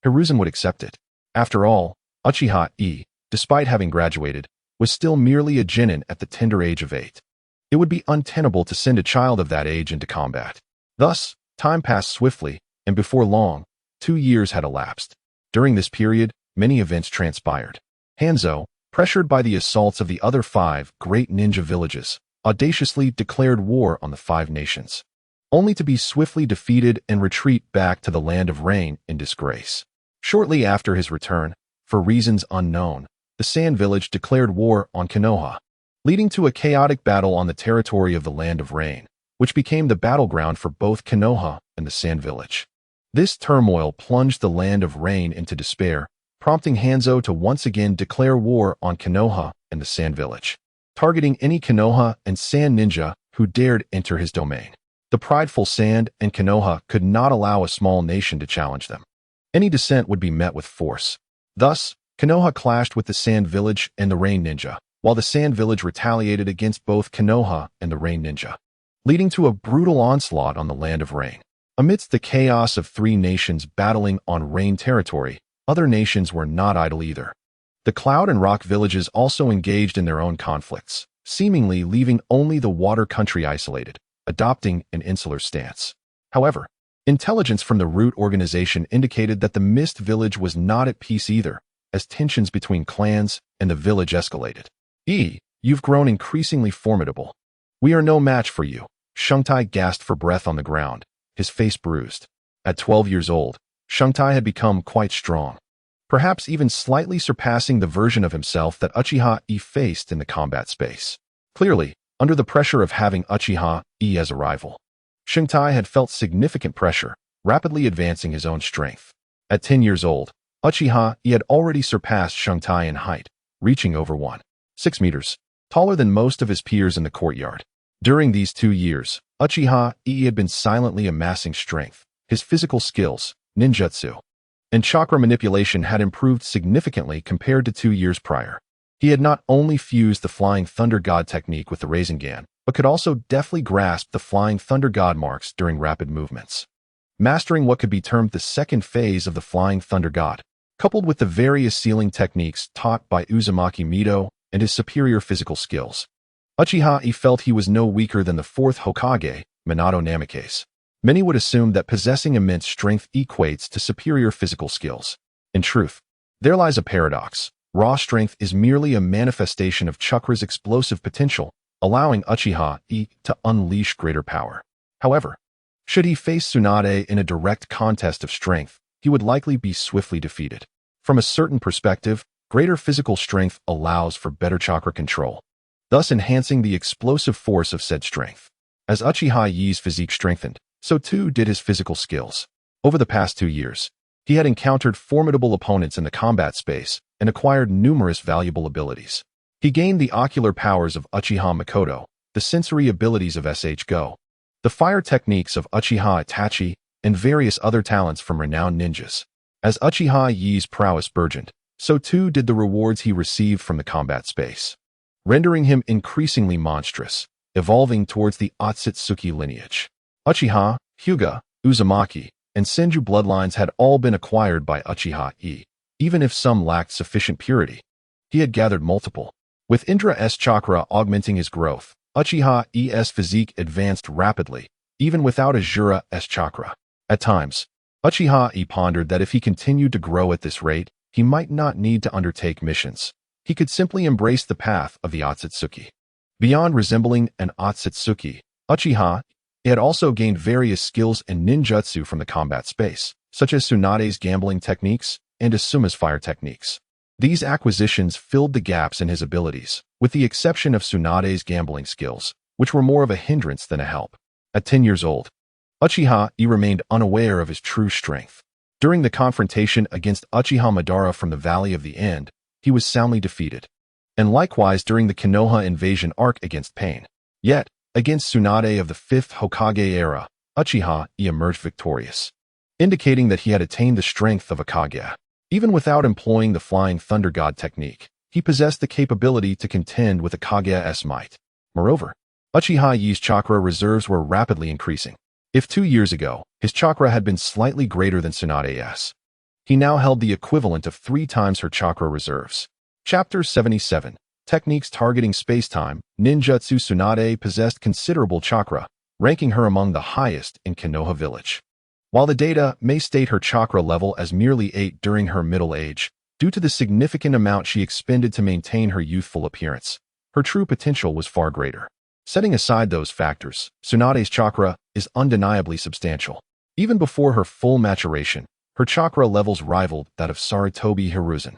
Hiruzen would accept it. After all, Uchiha Yi, despite having graduated, was still merely a genin at the tender age of 8. It would be untenable to send a child of that age into combat. Thus, time passed swiftly, and before long, 2 years had elapsed. During this period, many events transpired. Hanzo, pressured by the assaults of the other 5 great ninja villages, audaciously declared war on the 5 nations, only to be swiftly defeated and retreat back to the Land of Rain in disgrace. Shortly after his return, for reasons unknown, the Sand Village declared war on Konoha, leading to a chaotic battle on the territory of the Land of Rain, which became the battleground for both Konoha and the Sand Village. This turmoil plunged the Land of Rain into despair, prompting Hanzo to once again declare war on Konoha and the Sand Village, targeting any Konoha and Sand ninja who dared enter his domain. The prideful Sand and Konoha could not allow a small nation to challenge them. Any dissent would be met with force. Thus, Konoha clashed with the Sand Village and the Rain Ninja, while the Sand Village retaliated against both Konoha and the Rain Ninja, leading to a brutal onslaught on the Land of Rain. Amidst the chaos of three nations battling on Rain territory, other nations were not idle either. The Cloud and Rock villages also engaged in their own conflicts, seemingly leaving only the Water country isolated, adopting an insular stance. However, intelligence from the Root organization indicated that the Mist village was not at peace either, as tensions between clans and the village escalated. You've grown increasingly formidable. We are no match for you. Shungtai gasped for breath on the ground, his face bruised. At 12 years old, Shungtai had become quite strong, perhaps even slightly surpassing the version of himself that Uchiha Yi faced in the combat space. Clearly, under the pressure of having Uchiha Yi as a rival, Shungtai had felt significant pressure, rapidly advancing his own strength. At 10 years old, Uchiha Yi had already surpassed Shungtai in height, reaching over 1.6 meters, taller than most of his peers in the courtyard. During these 2 years, Uchiha Yi had been silently amassing strength. His physical skills, ninjutsu, and chakra manipulation had improved significantly compared to 2 years prior. He had not only fused the Flying Thunder God technique with the Rinnegan, but could also deftly grasp the Flying Thunder God marks during rapid movements. Mastering what could be termed the second phase of the Flying Thunder God, coupled with the various sealing techniques taught by Uzumaki Mito and his superior physical skills, Uchiha Yi felt he was no weaker than the fourth Hokage, Minato Namikaze. Many would assume that possessing immense strength equates to superior physical skills. In truth, there lies a paradox. Raw strength is merely a manifestation of Chakra's explosive potential, allowing Uchiha Yi to unleash greater power. However, should he face Tsunade in a direct contest of strength, he would likely be swiftly defeated. From a certain perspective, greater physical strength allows for better chakra control, thus enhancing the explosive force of said strength. As Uchiha Yi's physique strengthened, so too did his physical skills. Over the past 2 years, he had encountered formidable opponents in the combat space and acquired numerous valuable abilities. He gained the ocular powers of Uchiha Makoto, the sensory abilities of Go, the fire techniques of Uchiha Itachi, and various other talents from renowned ninjas. As Uchiha Yi's prowess burgeoned, so too did the rewards he received from the combat space, rendering him increasingly monstrous, evolving towards the Otsutsuki lineage. Uchiha, Hyuga, Uzumaki, and Senju bloodlines had all been acquired by Uchiha Yi, even if some lacked sufficient purity. He had gathered multiple. With Indra's chakra augmenting his growth, Uchiha Yi's physique advanced rapidly, even without ASURA'S chakra. At times, Uchiha Yi pondered that if he continued to grow at this rate, he might not need to undertake missions. He could simply embrace the path of the Otsutsuki. Beyond resembling an Otsutsuki, Uchiha Yi had also gained various skills and ninjutsu from the combat space, such as Tsunade's gambling techniques and Asuma's fire techniques. These acquisitions filled the gaps in his abilities, with the exception of Tsunade's gambling skills, which were more of a hindrance than a help. At 10 years old, Uchiha Yi remained unaware of his true strength. During the confrontation against Uchiha Madara from the Valley of the End, he was soundly defeated. And likewise during the Konoha invasion arc against Pain. Yet, against Tsunade of the 5th Hokage era, Uchiha Yi emerged victorious, indicating that he had attained the strength of a Kage. Even without employing the Flying Thunder God technique, he possessed the capability to contend with a Kage's might. Moreover, Uchiha Yi's chakra reserves were rapidly increasing. If 2 years ago, his chakra had been slightly greater than Tsunade's, he now held the equivalent of 3 times her chakra reserves. Chapter 77. Techniques targeting spacetime. Ninjutsu. Tsunade possessed considerable chakra, ranking her among the highest in Konoha village. While the data may state her chakra level as merely 8 during her middle age, due to the significant amount she expended to maintain her youthful appearance, her true potential was far greater. Setting aside those factors, Tsunade's chakra is undeniably substantial. Even before her full maturation, her chakra levels rivaled that of Sarutobi Hiruzen.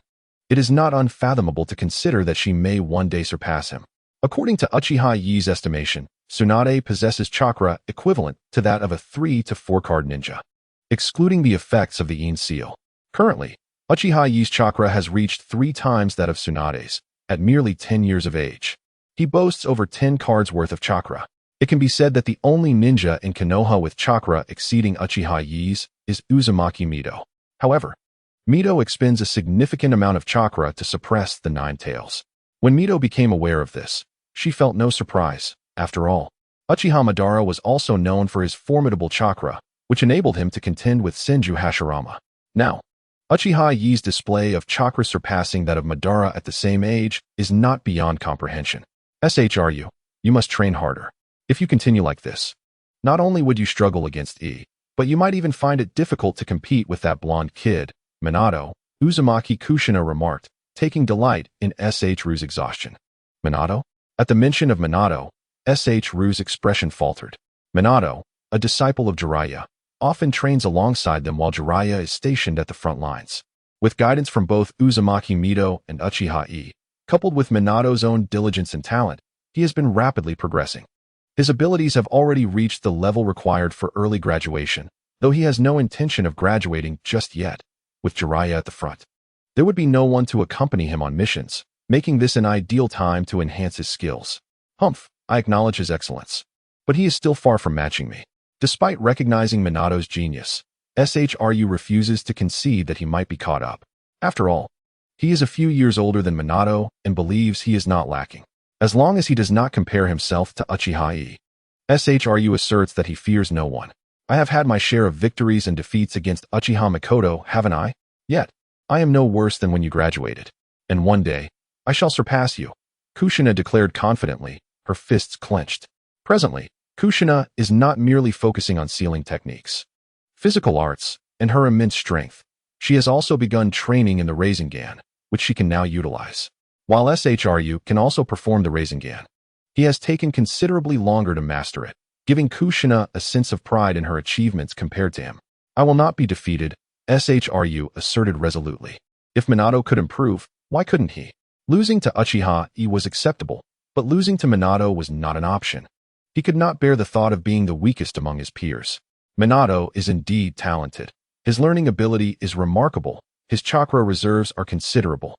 It is not unfathomable to consider that she may one day surpass him. According to Uchiha Yi's estimation, Tsunade possesses chakra equivalent to that of a 3 to 4 card ninja, excluding the effects of the Yin seal. Currently, Uchiha Yi's chakra has reached 3 times that of Tsunade's, at merely 10 years of age. He boasts over 10 cards worth of chakra. It can be said that the only ninja in Konoha with chakra exceeding Uchiha Yi's is Uzumaki Mito. However, Mito expends a significant amount of chakra to suppress the 9 tails. When Mito became aware of this, she felt no surprise. After all, Uchiha Madara was also known for his formidable chakra, which enabled him to contend with Senju Hashirama. Now, Uchiha Yi's display of chakra surpassing that of Madara at the same age is not beyond comprehension. SHRU, you must train harder. If you continue like this, not only would you struggle against E, but you might even find it difficult to compete with that blonde kid, Minato, Uzumaki Kushina remarked, taking delight in SHRU's exhaustion. Minato? At the mention of Minato, SHRU's expression faltered. Minato, a disciple of Jiraiya, often trains alongside them while Jiraiya is stationed at the front lines. With guidance from both Uzumaki Mito and Uchiha Yi, coupled with Minato's own diligence and talent, he has been rapidly progressing. His abilities have already reached the level required for early graduation, though he has no intention of graduating just yet. With Jiraiya at the front, there would be no one to accompany him on missions, making this an ideal time to enhance his skills. Humph, I acknowledge his excellence, but he is still far from matching me. Despite recognizing Minato's genius, SHRU refuses to concede that he might be caught up. After all, he is a few years older than Minato and believes he is not lacking. As long as he does not compare himself to Uchiha Yi, SHRU asserts that he fears no one. I have had my share of victories and defeats against Uchiha Makoto, haven't I? Yet, I am no worse than when you graduated. And one day, I shall surpass you, Kushina declared confidently, her fists clenched. Presently, Kushina is not merely focusing on sealing techniques, physical arts, and her immense strength. She has also begun training in the Rinnegan, which she can now utilize. While SHRU can also perform the Rinnegan, he has taken considerably longer to master it, giving Kushina a sense of pride in her achievements compared to him. I will not be defeated, SHRU asserted resolutely. If Minato could improve, why couldn't he? Losing to Uchiha Yi was acceptable, but losing to Minato was not an option. He could not bear the thought of being the weakest among his peers. Minato is indeed talented. His learning ability is remarkable, his chakra reserves are considerable,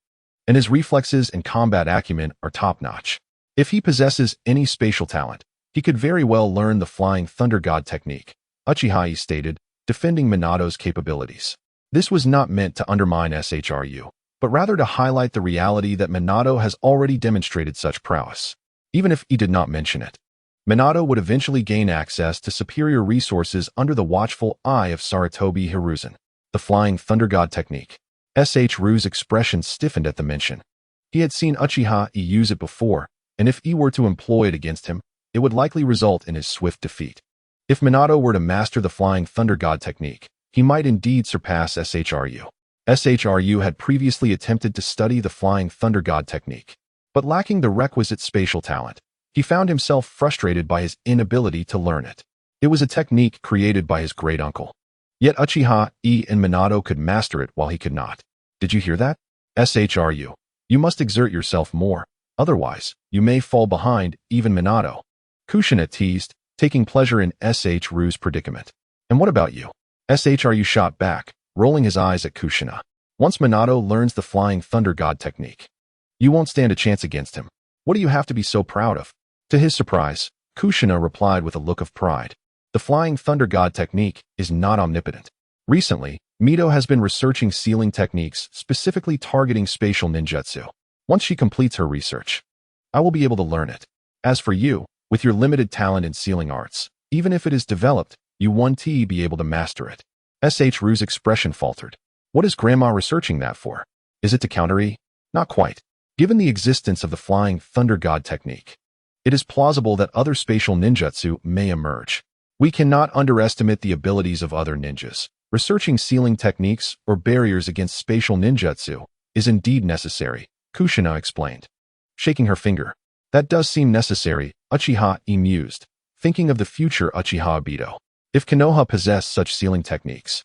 and his reflexes and combat acumen are top-notch. If he possesses any spatial talent, he could very well learn the Flying Thunder God technique, Uchiha Yi stated, defending Minato's capabilities. This was not meant to undermine SHRU, but rather to highlight the reality that Minato has already demonstrated such prowess. Even if he did not mention it, Minato would eventually gain access to superior resources under the watchful eye of Sarutobi Hiruzen, the Flying Thunder God technique. SHRU's expression stiffened at the mention. He had seen Uchiha Yi use it before, and if he were to employ it against him, it would likely result in his swift defeat. If Minato were to master the Flying Thunder God technique, he might indeed surpass SHRU. SHRU had previously attempted to study the Flying Thunder God technique, but lacking the requisite spatial talent, he found himself frustrated by his inability to learn it. It was a technique created by his great-uncle. Yet Uchiha Yi and Minato could master it while he could not. Did you hear that? SHRU, you must exert yourself more, otherwise, you may fall behind even Minato. Kushina teased, taking pleasure in SHRU's predicament. And what about you? SHRU shot back, rolling his eyes at Kushina. Once Minato learns the Flying Thunder God technique, you won't stand a chance against him. What do you have to be so proud of? To his surprise, Kushina replied with a look of pride. The Flying Thunder God technique is not omnipotent. Recently, Mito has been researching sealing techniques specifically targeting spatial ninjutsu. Once she completes her research, I will be able to learn it. As for you, with your limited talent in sealing arts, even if it is developed, you won't be able to master it. SHRU's expression faltered. What is Grandma researching that for? Is it to counter E? Not quite. Given the existence of the Flying Thunder God technique, it is plausible that other spatial ninjutsu may emerge. We cannot underestimate the abilities of other ninjas. Researching sealing techniques or barriers against spatial ninjutsu is indeed necessary, Kushina explained, shaking her finger. That does seem necessary, Uchiha Yi mused, thinking of the future Uchiha Obito. If Konoha possessed such sealing techniques,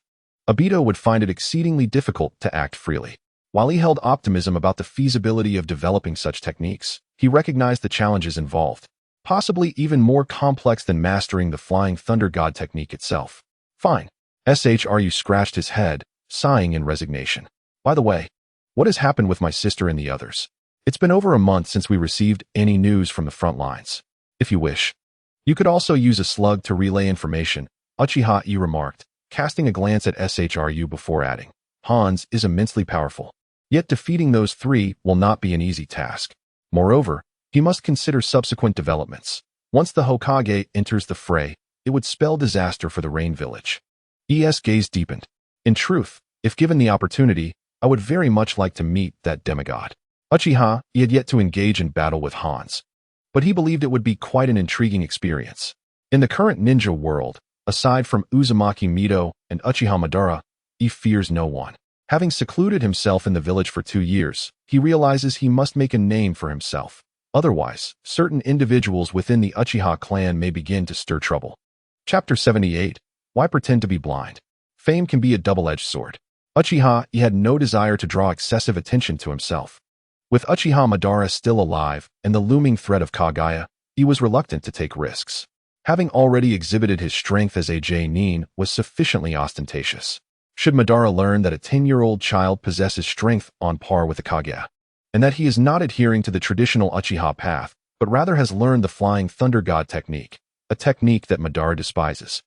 Obito would find it exceedingly difficult to act freely. While he held optimism about the feasibility of developing such techniques, he recognized the challenges involved, possibly even more complex than mastering the Flying Thunder God technique itself. Fine. SHRU scratched his head, sighing in resignation. By the way, what has happened with my sister and the others? It's been over a month since we received any news from the front lines. If you wish, you could also use a slug to relay information, Uchiha Yi remarked, casting a glance at SHRU before adding. Hans is immensely powerful. Yet defeating those three will not be an easy task. Moreover, he must consider subsequent developments. Once the Hokage enters the fray, it would spell disaster for the Rain Village. Yi's gaze deepened. In truth, if given the opportunity, I would very much like to meet that demigod. Uchiha Yi had yet to engage in battle with Hans, but he believed it would be quite an intriguing experience. In the current ninja world, aside from Uzumaki Mito and Uchiha Madara, he fears no one. Having secluded himself in the village for 2 years, he realizes he must make a name for himself. Otherwise, certain individuals within the Uchiha clan may begin to stir trouble. Chapter 78. Why pretend to be blind? Fame can be a double-edged sword. Uchiha Yi had no desire to draw excessive attention to himself. With Uchiha Madara still alive and the looming threat of Kagaya, he was reluctant to take risks. Having already exhibited his strength as a J-nin was sufficiently ostentatious. Should Madara learn that a 10-year-old child possesses strength on par with a Kage, and that he is not adhering to the traditional Uchiha path, but rather has learned the Flying Thunder God technique, a technique that Madara despises.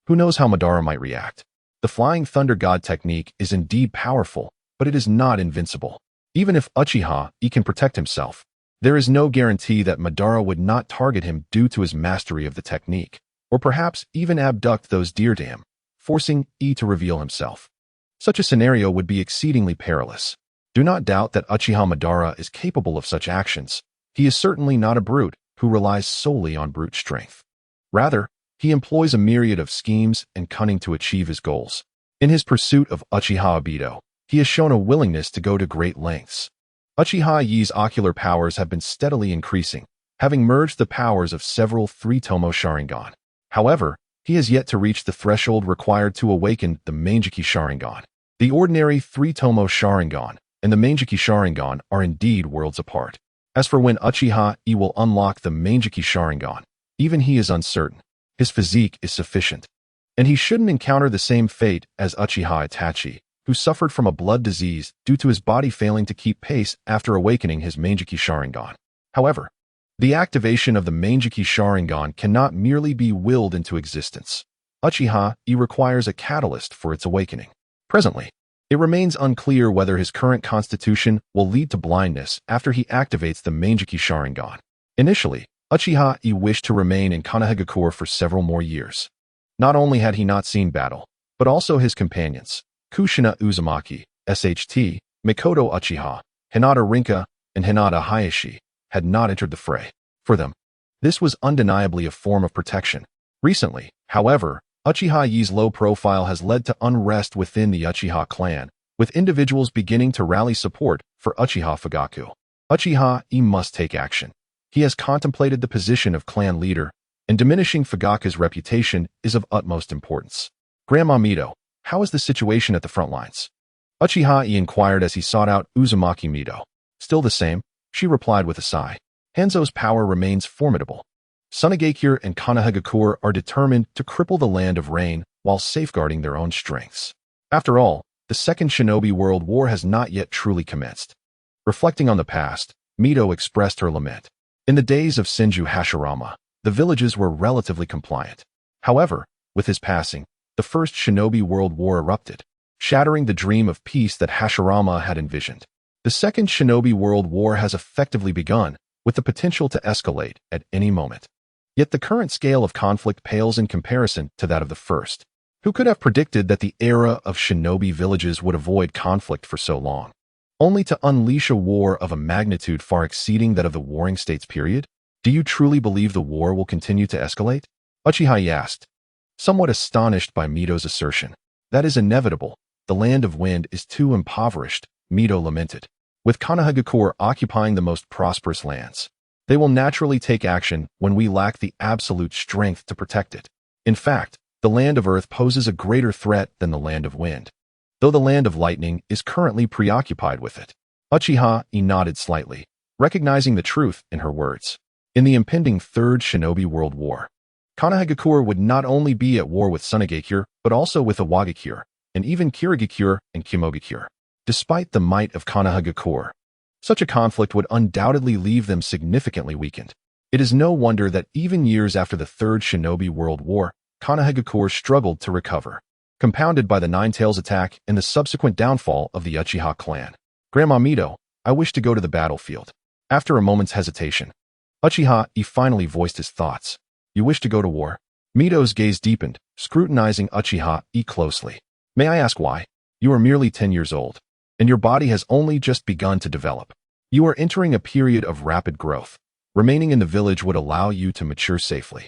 Who knows how Madara might react? The Flying Thunder God technique is indeed powerful, but it is not invincible. Even if Uchiha Yi can protect himself, there is no guarantee that Madara would not target him due to his mastery of the technique, or perhaps even abduct those dear to him, forcing Yi to reveal himself. Such a scenario would be exceedingly perilous. Do not doubt that Uchiha Madara is capable of such actions. He is certainly not a brute who relies solely on brute strength. Rather, he employs a myriad of schemes and cunning to achieve his goals. In his pursuit of Uchiha Obito, he has shown a willingness to go to great lengths. Uchiha Yi's ocular powers have been steadily increasing, having merged the powers of several three-tomo Sharingan. However, he has yet to reach the threshold required to awaken the Manjiki Sharingan. The ordinary three-tomo Sharingan and the Manjiki Sharingan are indeed worlds apart. As for when Uchiha Yi will unlock the Manjiki Sharingan, even he is uncertain. His physique is sufficient, and he shouldn't encounter the same fate as Uchiha Itachi, who suffered from a blood disease due to his body failing to keep pace after awakening his Manjiki Sharingan. However, the activation of the Manjiki Sharingan cannot merely be willed into existence. Uchiha Yi requires a catalyst for its awakening. Presently, it remains unclear whether his current constitution will lead to blindness after he activates the Manjiki Sharingan. Initially, Uchiha Yi wished to remain in Konoha for several more years. Not only had he not seen battle, but also his companions, Kushina Uzumaki, SHT, Mikoto Uchiha, Hinata Rinka, and Hinata Hayashi, had not entered the fray. For them, this was undeniably a form of protection. Recently, however, Uchiha Yi's low profile has led to unrest within the Uchiha clan, with individuals beginning to rally support for Uchiha Fugaku. Uchiha Yi must take action. He has contemplated the position of clan leader, and diminishing Fugaku's reputation is of utmost importance. Grandma Mito, how is the situation at the front lines? Uchiha Yi inquired as he sought out Uzumaki Mito. Still the same, she replied with a sigh. Hanzo's power remains formidable. Sunagakure and Konoha are determined to cripple the land of rain while safeguarding their own strengths. After all, the Second Shinobi World War has not yet truly commenced. Reflecting on the past, Mito expressed her lament. In the days of Senju Hashirama, the villages were relatively compliant. However, with his passing, the First Shinobi World War erupted, shattering the dream of peace that Hashirama had envisioned. The Second Shinobi World War has effectively begun, with the potential to escalate at any moment. Yet the current scale of conflict pales in comparison to that of the first. Who could have predicted that the era of shinobi villages would avoid conflict for so long, only to unleash a war of a magnitude far exceeding that of the Warring States period? Do you truly believe the war will continue to escalate? Uchiha Yi asked, somewhat astonished by Mito's assertion. That is inevitable. The land of wind is too impoverished, Mito lamented. With Konoha occupying the most prosperous lands, they will naturally take action when we lack the absolute strength to protect it. In fact, the land of earth poses a greater threat than the land of wind, though the land of lightning is currently preoccupied with it. Uchiha Yi nodded slightly, recognizing the truth in her words. In the impending Third Shinobi World War, Konoha would not only be at war with Sunagakure, but also with Awagakure, and even Kirigakure and Kimogakure. Despite the might of Konoha, such a conflict would undoubtedly leave them significantly weakened. It is no wonder that even years after the Third Shinobi World War, Konoha struggled to recover, compounded by the Nine-Tails attack and the subsequent downfall of the Uchiha clan. Grandma Mito, I wish to go to the battlefield. After a moment's hesitation, Uchiha Yi finally voiced his thoughts. You wish to go to war? Mito's gaze deepened, scrutinizing Uchiha Yi closely. May I ask why? You are merely 10 years old, and your body has only just begun to develop. You are entering a period of rapid growth. Remaining in the village would allow you to mature safely.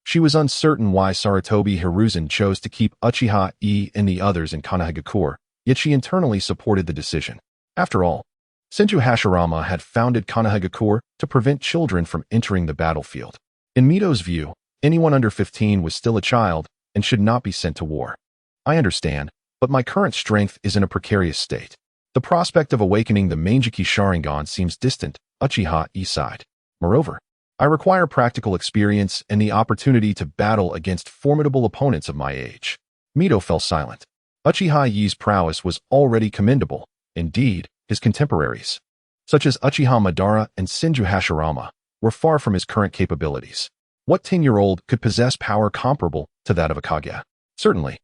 She was uncertain why Sarutobi Hiruzen chose to keep Uchiha Yi and the others in Konoha, yet she internally supported the decision. After all, Senju Hashirama had founded Konoha to prevent children from entering the battlefield. In Mito's view, anyone under 15 was still a child and should not be sent to war. I understand, but my current strength is in a precarious state. The prospect of awakening the Manjiki Sharingan seems distant, Uchiha Yi sighed. Moreover, I require practical experience and the opportunity to battle against formidable opponents of my age. Mito fell silent. Uchiha Yi's prowess was already commendable. Indeed, his contemporaries, such as Uchiha Madara and Senju Hashirama, were far from his current capabilities. What 10-year-old could possess power comparable to that of a Kage? Certainly,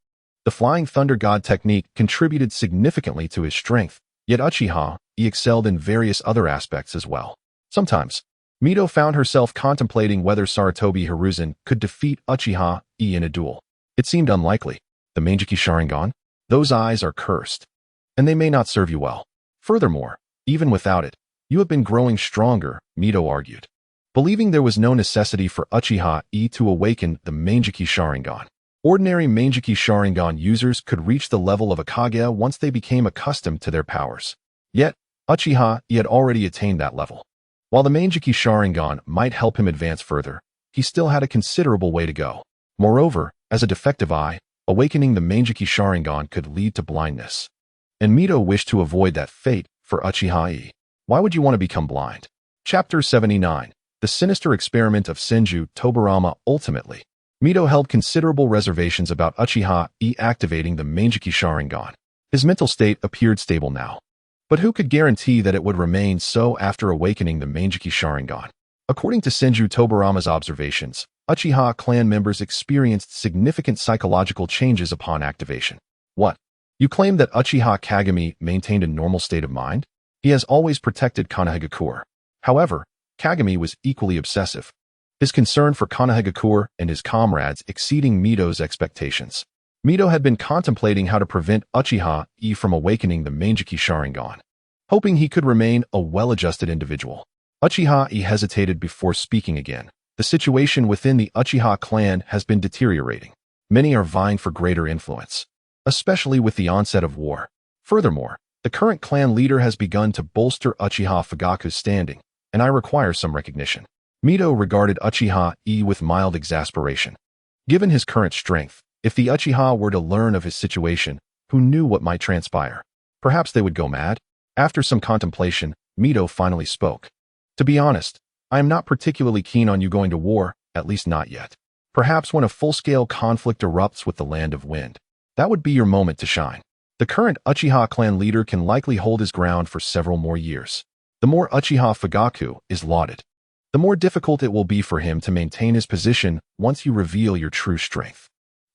the Flying Thunder God technique contributed significantly to his strength, yet Uchiha Yi excelled in various other aspects as well. Sometimes, Mito found herself contemplating whether Sarutobi Hiruzen could defeat Uchiha Yi in a duel. It seemed unlikely. The Manjiki Sharingan? Those eyes are cursed, and they may not serve you well. Furthermore, even without it, you have been growing stronger, Mito argued, believing there was no necessity for Uchiha Yi to awaken the Manjiki Sharingan. Ordinary Manjiki Sharingan users could reach the level of a Kage once they became accustomed to their powers. Yet, Uchiha Yi had already attained that level. While the Manjiki Sharingan might help him advance further, he still had a considerable way to go. Moreover, as a defective eye, awakening the Manjiki Sharingan could lead to blindness. And Mito wished to avoid that fate for Uchiha Yi. Why would you want to become blind? Chapter 79. The Sinister Experiment of Senju Tobarama. Ultimately, Mito held considerable reservations about Uchiha Yi activating the Manjiki Sharingan. His mental state appeared stable now. But who could guarantee that it would remain so after awakening the Manjiki Sharingan? According to Senju Tobarama's observations, Uchiha clan members experienced significant psychological changes upon activation. What? You claim that Uchiha Kagami maintained a normal state of mind? He has always protected Konoha. However, Kagami was equally obsessive, his concern for Konoha and his comrades exceeding Mito's expectations. Mito had been contemplating how to prevent Uchiha Yi from awakening the Manjiki Sharingan, hoping he could remain a well-adjusted individual. Uchiha Yi hesitated before speaking again. The situation within the Uchiha clan has been deteriorating. Many are vying for greater influence, especially with the onset of war. Furthermore, the current clan leader has begun to bolster Uchiha Fugaku's standing, and I require some recognition. Mito regarded Uchiha Yi with mild exasperation. Given his current strength, if the Uchiha were to learn of his situation, who knew what might transpire? Perhaps they would go mad? After some contemplation, Mito finally spoke. To be honest, I am not particularly keen on you going to war, at least not yet. Perhaps when a full-scale conflict erupts with the Land of Wind, that would be your moment to shine. The current Uchiha clan leader can likely hold his ground for several more years. The more Uchiha Fugaku is lauded, the more difficult it will be for him to maintain his position once you reveal your true strength.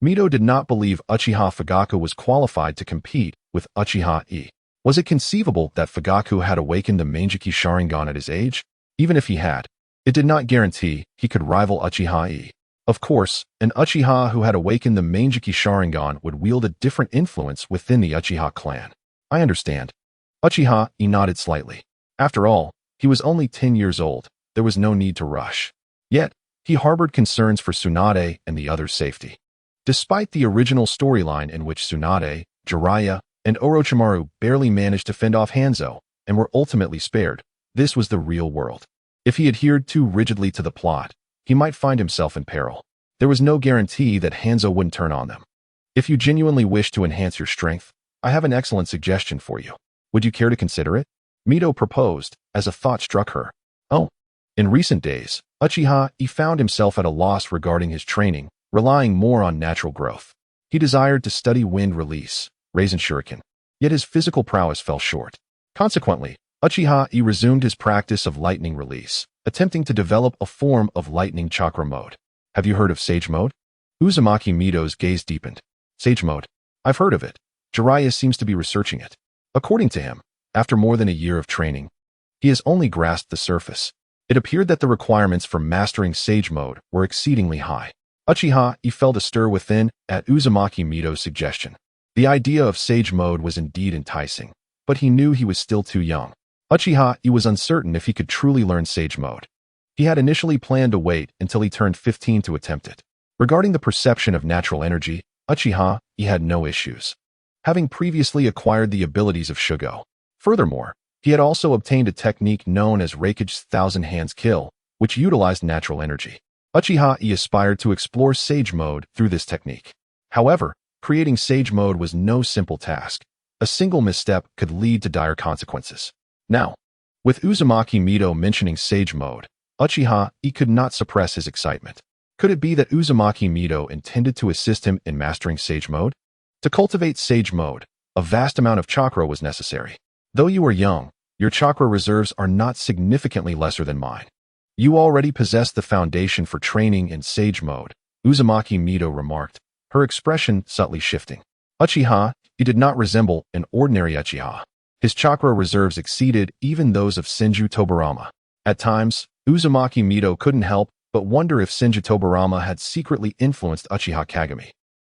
Mito did not believe Uchiha Fugaku was qualified to compete with Uchiha Yi. Was it conceivable that Fugaku had awakened the Manjiki Sharingan at his age? Even if he had, it did not guarantee he could rival Uchiha Yi. Of course, an Uchiha who had awakened the Manjiki Sharingan would wield a different influence within the Uchiha clan. I understand. Uchiha Yi nodded slightly. After all, he was only 10 years old. There was no need to rush. Yet, he harbored concerns for Tsunade and the others' safety. Despite the original storyline in which Tsunade, Jiraiya, and Orochimaru barely managed to fend off Hanzo and were ultimately spared, this was the real world. If he adhered too rigidly to the plot, he might find himself in peril. There was no guarantee that Hanzo wouldn't turn on them. If you genuinely wish to enhance your strength, I have an excellent suggestion for you. Would you care to consider it? Mito proposed, as a thought struck her. Oh. In recent days, Uchiha Yi found himself at a loss regarding his training, relying more on natural growth. He desired to study wind release, Raisin Shuriken, yet his physical prowess fell short. Consequently, Uchiha Yi resumed his practice of lightning release, attempting to develop a form of lightning chakra mode. Have you heard of Sage Mode? Uzumaki Mito's gaze deepened. Sage Mode? I've heard of it. Jiraiya seems to be researching it. According to him, after more than a year of training, he has only grasped the surface. It appeared that the requirements for mastering Sage Mode were exceedingly high. Uchiha Yi felt a stir within at Uzumaki Mito's suggestion. The idea of sage mode was indeed enticing, but he knew he was still too young. Uchiha Yi was uncertain if he could truly learn sage mode. He had initially planned to wait until he turned 15 to attempt it. Regarding the perception of natural energy, Uchiha Yi had no issues, having previously acquired the abilities of Shugo. Furthermore, he had also obtained a technique known as Raikage's Thousand Hands Kill, which utilized natural energy. Uchiha Yi aspired to explore sage mode through this technique. However, creating sage mode was no simple task. A single misstep could lead to dire consequences. Now, with Uzumaki Mito mentioning sage mode, Uchiha Yi could not suppress his excitement. Could it be that Uzumaki Mito intended to assist him in mastering sage mode? To cultivate sage mode, a vast amount of chakra was necessary. Though you are young, your chakra reserves are not significantly lesser than mine. You already possess the foundation for training in sage mode, Uzumaki Mito remarked, her expression subtly shifting. Uchiha Yi did not resemble an ordinary Uchiha. His chakra reserves exceeded even those of Senju Tobirama. At times, Uzumaki Mito couldn't help but wonder if Senju Tobirama had secretly influenced Uchiha Kagami,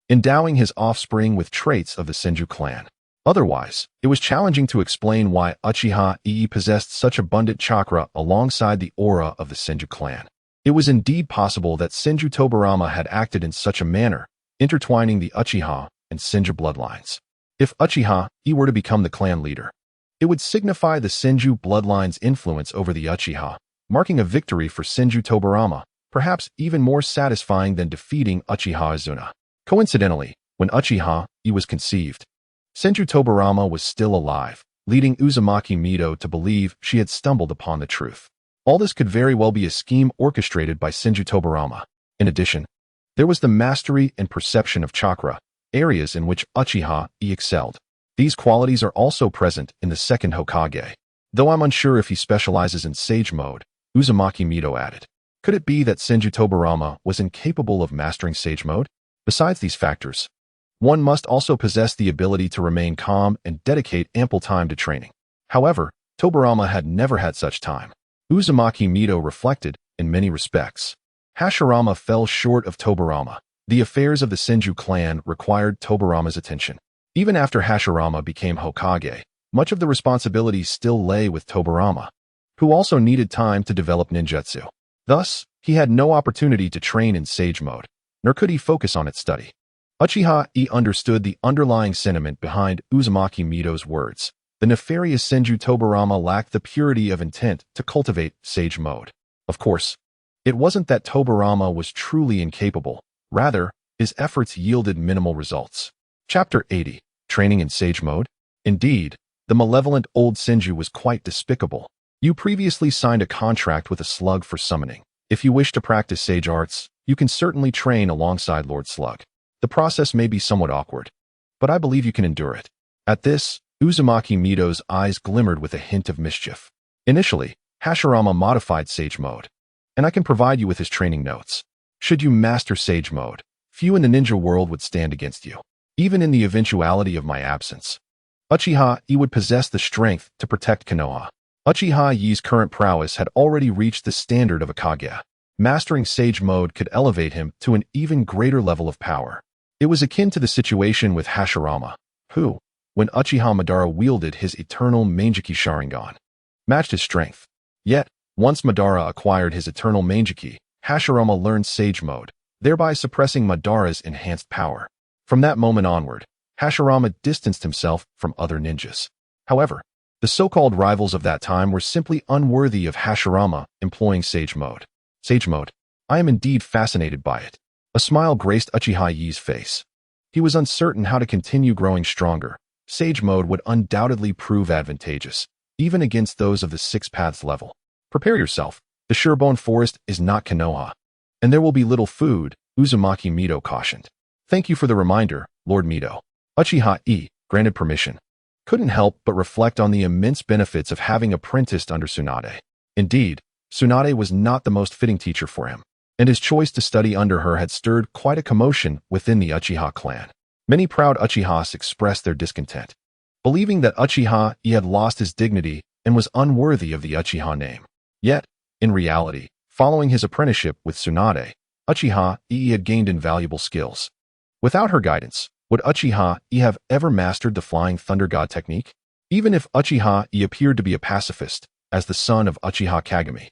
endowing his offspring with traits of the Senju clan. Otherwise, it was challenging to explain why Uchiha Yi possessed such abundant chakra alongside the aura of the Senju clan. It was indeed possible that Senju Tobirama had acted in such a manner, intertwining the Uchiha and Senju bloodlines. If Uchiha Yi were to become the clan leader, it would signify the Senju bloodline's influence over the Uchiha, marking a victory for Senju Tobirama, perhaps even more satisfying than defeating Uchiha Izuna. Coincidentally, when Uchiha Yi was conceived, Senju Tobirama was still alive, leading Uzumaki Mito to believe she had stumbled upon the truth. All this could very well be a scheme orchestrated by Senju Tobirama. In addition, there was the mastery and perception of chakra, areas in which Uchiha Yi excelled. These qualities are also present in the second Hokage. Though I'm unsure if he specializes in sage mode, Uzumaki Mito added. Could it be that Senju Tobirama was incapable of mastering sage mode? Besides these factors, one must also possess the ability to remain calm and dedicate ample time to training. However, Tobirama had never had such time. Uzumaki Mito reflected, in many respects, Hashirama fell short of Tobirama. The affairs of the Senju clan required Tobirama's attention. Even after Hashirama became Hokage, much of the responsibility still lay with Tobirama, who also needed time to develop ninjutsu. Thus, he had no opportunity to train in sage mode, nor could he focus on its study. Uchiha Yi understood the underlying sentiment behind Uzumaki Mito's words. The nefarious Senju Tobirama lacked the purity of intent to cultivate sage mode. Of course, it wasn't that Tobirama was truly incapable. Rather, his efforts yielded minimal results. Chapter 80. Training in Sage Mode. Indeed, the malevolent old Senju was quite despicable. You previously signed a contract with a slug for summoning. If you wish to practice sage arts, you can certainly train alongside Lord Slug. The process may be somewhat awkward, but I believe you can endure it. At this, Uzumaki Mito's eyes glimmered with a hint of mischief. Initially, Hashirama modified sage mode, and I can provide you with his training notes. Should you master sage mode, few in the ninja world would stand against you. Even in the eventuality of my absence, Uchiha Yi would possess the strength to protect Konoha. Uchiha Yi's current prowess had already reached the standard of a Kage. Mastering sage mode could elevate him to an even greater level of power. It was akin to the situation with Hashirama, who, when Uchiha Madara wielded his eternal Manjiki Sharingan, matched his strength. Yet, once Madara acquired his eternal Manjiki, Hashirama learned sage mode, thereby suppressing Madara's enhanced power. From that moment onward, Hashirama distanced himself from other ninjas. However, the so-called rivals of that time were simply unworthy of Hashirama employing sage mode. Sage mode. I am indeed fascinated by it. A smile graced Uchiha Yi's face. He was uncertain how to continue growing stronger. Sage mode would undoubtedly prove advantageous, even against those of the Six Paths level. Prepare yourself. The Surebone Forest is not Konoha, and there will be little food, Uzumaki Mito cautioned. Thank you for the reminder, Lord Mito. Uchiha Yi, granted permission, couldn't help but reflect on the immense benefits of having apprenticed under Tsunade. Indeed, Tsunade was not the most fitting teacher for him, and his choice to study under her had stirred quite a commotion within the Uchiha clan. Many proud Uchihas expressed their discontent, believing that Uchiha Yi had lost his dignity and was unworthy of the Uchiha name. Yet, in reality, following his apprenticeship with Tsunade, Uchiha Yi had gained invaluable skills. Without her guidance, would Uchiha Yi have ever mastered the Flying Thunder God technique? Even if Uchiha Yi appeared to be a pacifist, as the son of Uchiha Kagami,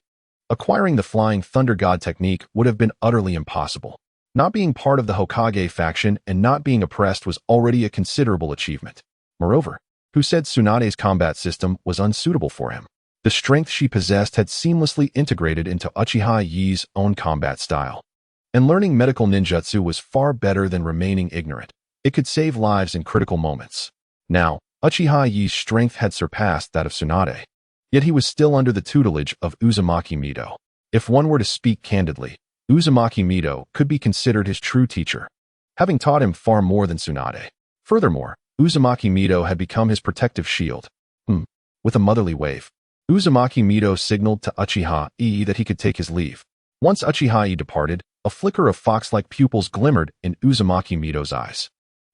acquiring the Flying Thunder God technique would have been utterly impossible. Not being part of the Hokage faction and not being oppressed was already a considerable achievement. Moreover, who said Tsunade's combat system was unsuitable for him? The strength she possessed had seamlessly integrated into Uchiha Yi's own combat style. And learning medical ninjutsu was far better than remaining ignorant. It could save lives in critical moments. Now, Uchiha Yi's strength had surpassed that of Tsunade. Yet he was still under the tutelage of Uzumaki Mido. If one were to speak candidly, Uzumaki Mido could be considered his true teacher, having taught him far more than Tsunade. Furthermore, Uzumaki Mido had become his protective shield. With a motherly wave, Uzumaki Mido signaled to Uchiha Yi that he could take his leave. Once Uchiha Yi departed, a flicker of fox-like pupils glimmered in Uzumaki Mido's eyes.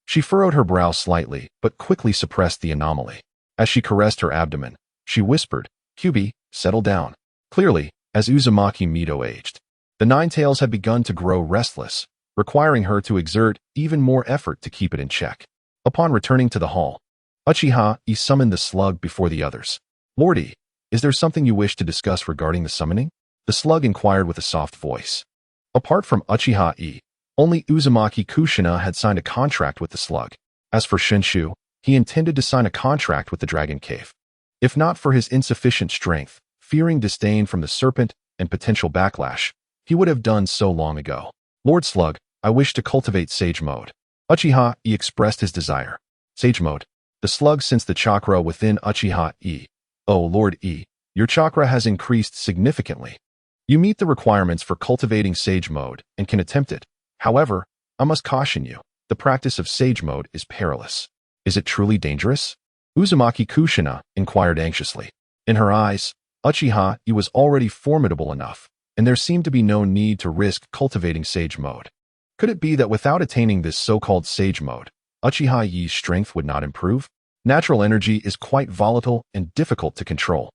She furrowed her brow slightly, but quickly suppressed the anomaly. As she caressed her abdomen, she whispered, "Kyubi, settle down." Clearly, as Uzumaki Mido aged, the Ninetales had begun to grow restless, requiring her to exert even more effort to keep it in check. Upon returning to the hall, Uchiha Yi summoned the slug before the others. "Lordy, is there something you wish to discuss regarding the summoning?" The slug inquired with a soft voice. Apart from Uchiha Yi, only Uzumaki Kushina had signed a contract with the slug. As for Senju, he intended to sign a contract with the Dragon Cave. If not for his insufficient strength, fearing disdain from the serpent and potential backlash, he would have done so long ago. "Lord Slug, I wish to cultivate Sage Mode." Uchiha Yi expressed his desire. Sage Mode. The slug sensed the chakra within Uchiha Yi. "Oh, Lord Yi, your chakra has increased significantly. You meet the requirements for cultivating Sage Mode and can attempt it. However, I must caution you, the practice of Sage Mode is perilous." "Is it truly dangerous?" Uzumaki Kushina inquired anxiously. In her eyes, Uchiha Yi was already formidable enough, and there seemed to be no need to risk cultivating Sage Mode. Could it be that without attaining this so-called Sage Mode, Uchiha Yi's strength would not improve? Natural energy is quite volatile and difficult to control.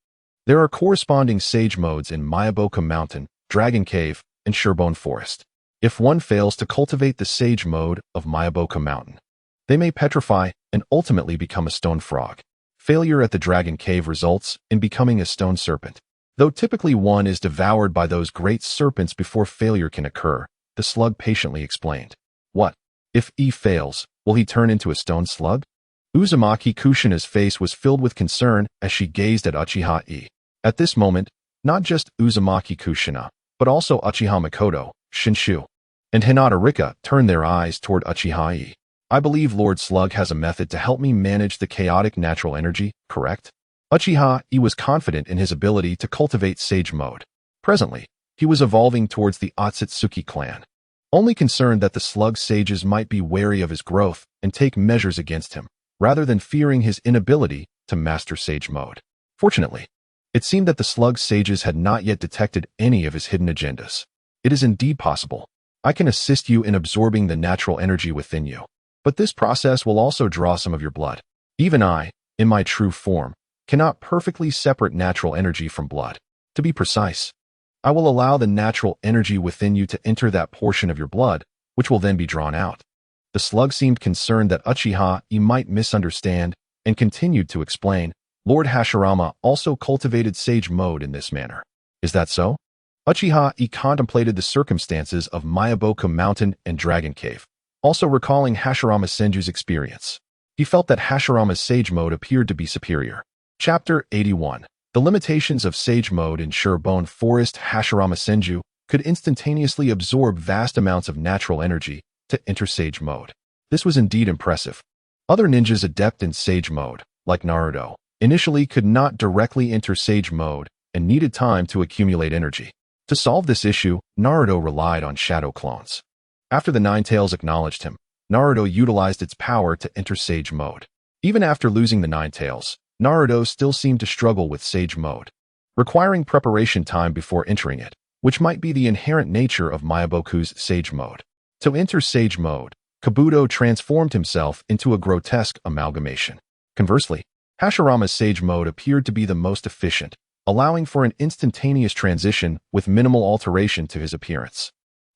There are corresponding Sage Modes in Mayaboka Mountain, Dragon Cave, and Surebone Forest. If one fails to cultivate the Sage Mode of Mayaboka Mountain, they may petrify and ultimately become a stone frog. Failure at the Dragon Cave results in becoming a stone serpent. Though typically one is devoured by those great serpents before failure can occur, the slug patiently explained. "What? If E fails, will he turn into a stone slug?" Uzumaki Kushina's face was filled with concern as she gazed at Uchiha Yi. At this moment, not just Uzumaki Kushina, but also Uchiha Makoto, Shinshu, and Hinata Rika turned their eyes toward Uchiha Yi. "I believe Lord Slug has a method to help me manage the chaotic natural energy, correct?" Uchiha Yi was confident in his ability to cultivate Sage Mode. Presently, he was evolving towards the Otsutsuki clan, only concerned that the slug sages might be wary of his growth and take measures against him, rather than fearing his inability to master Sage Mode. Fortunately, it seemed that the slug sages had not yet detected any of his hidden agendas. "It is indeed possible. I can assist you in absorbing the natural energy within you. But this process will also draw some of your blood. Even I, in my true form, cannot perfectly separate natural energy from blood. To be precise, I will allow the natural energy within you to enter that portion of your blood, which will then be drawn out." The slug seemed concerned that Uchiha Yi might misunderstand and continued to explain, "Lord Hashirama also cultivated Sage Mode in this manner. Is that so?" Uchiha Yi contemplated the circumstances of Mayaboka Mountain and Dragon Cave, also recalling Hashirama Senju's experience. He felt that Hashirama's Sage Mode appeared to be superior. Chapter 81. The limitations of Sage Mode in Surebone Forest. Hashirama Senju could instantaneously absorb vast amounts of natural energy to enter Sage Mode. This was indeed impressive. Other ninjas adept in Sage Mode, like Naruto, initially could not directly enter Sage Mode and needed time to accumulate energy. To solve this issue, Naruto relied on shadow clones. After the Ninetales acknowledged him, Naruto utilized its power to enter Sage Mode. Even after losing the Ninetales, Naruto still seemed to struggle with Sage Mode, requiring preparation time before entering it, which might be the inherent nature of Mayaboku's Sage Mode. To enter Sage Mode, Kabuto transformed himself into a grotesque amalgamation. Conversely, Hashirama's Sage Mode appeared to be the most efficient, allowing for an instantaneous transition with minimal alteration to his appearance.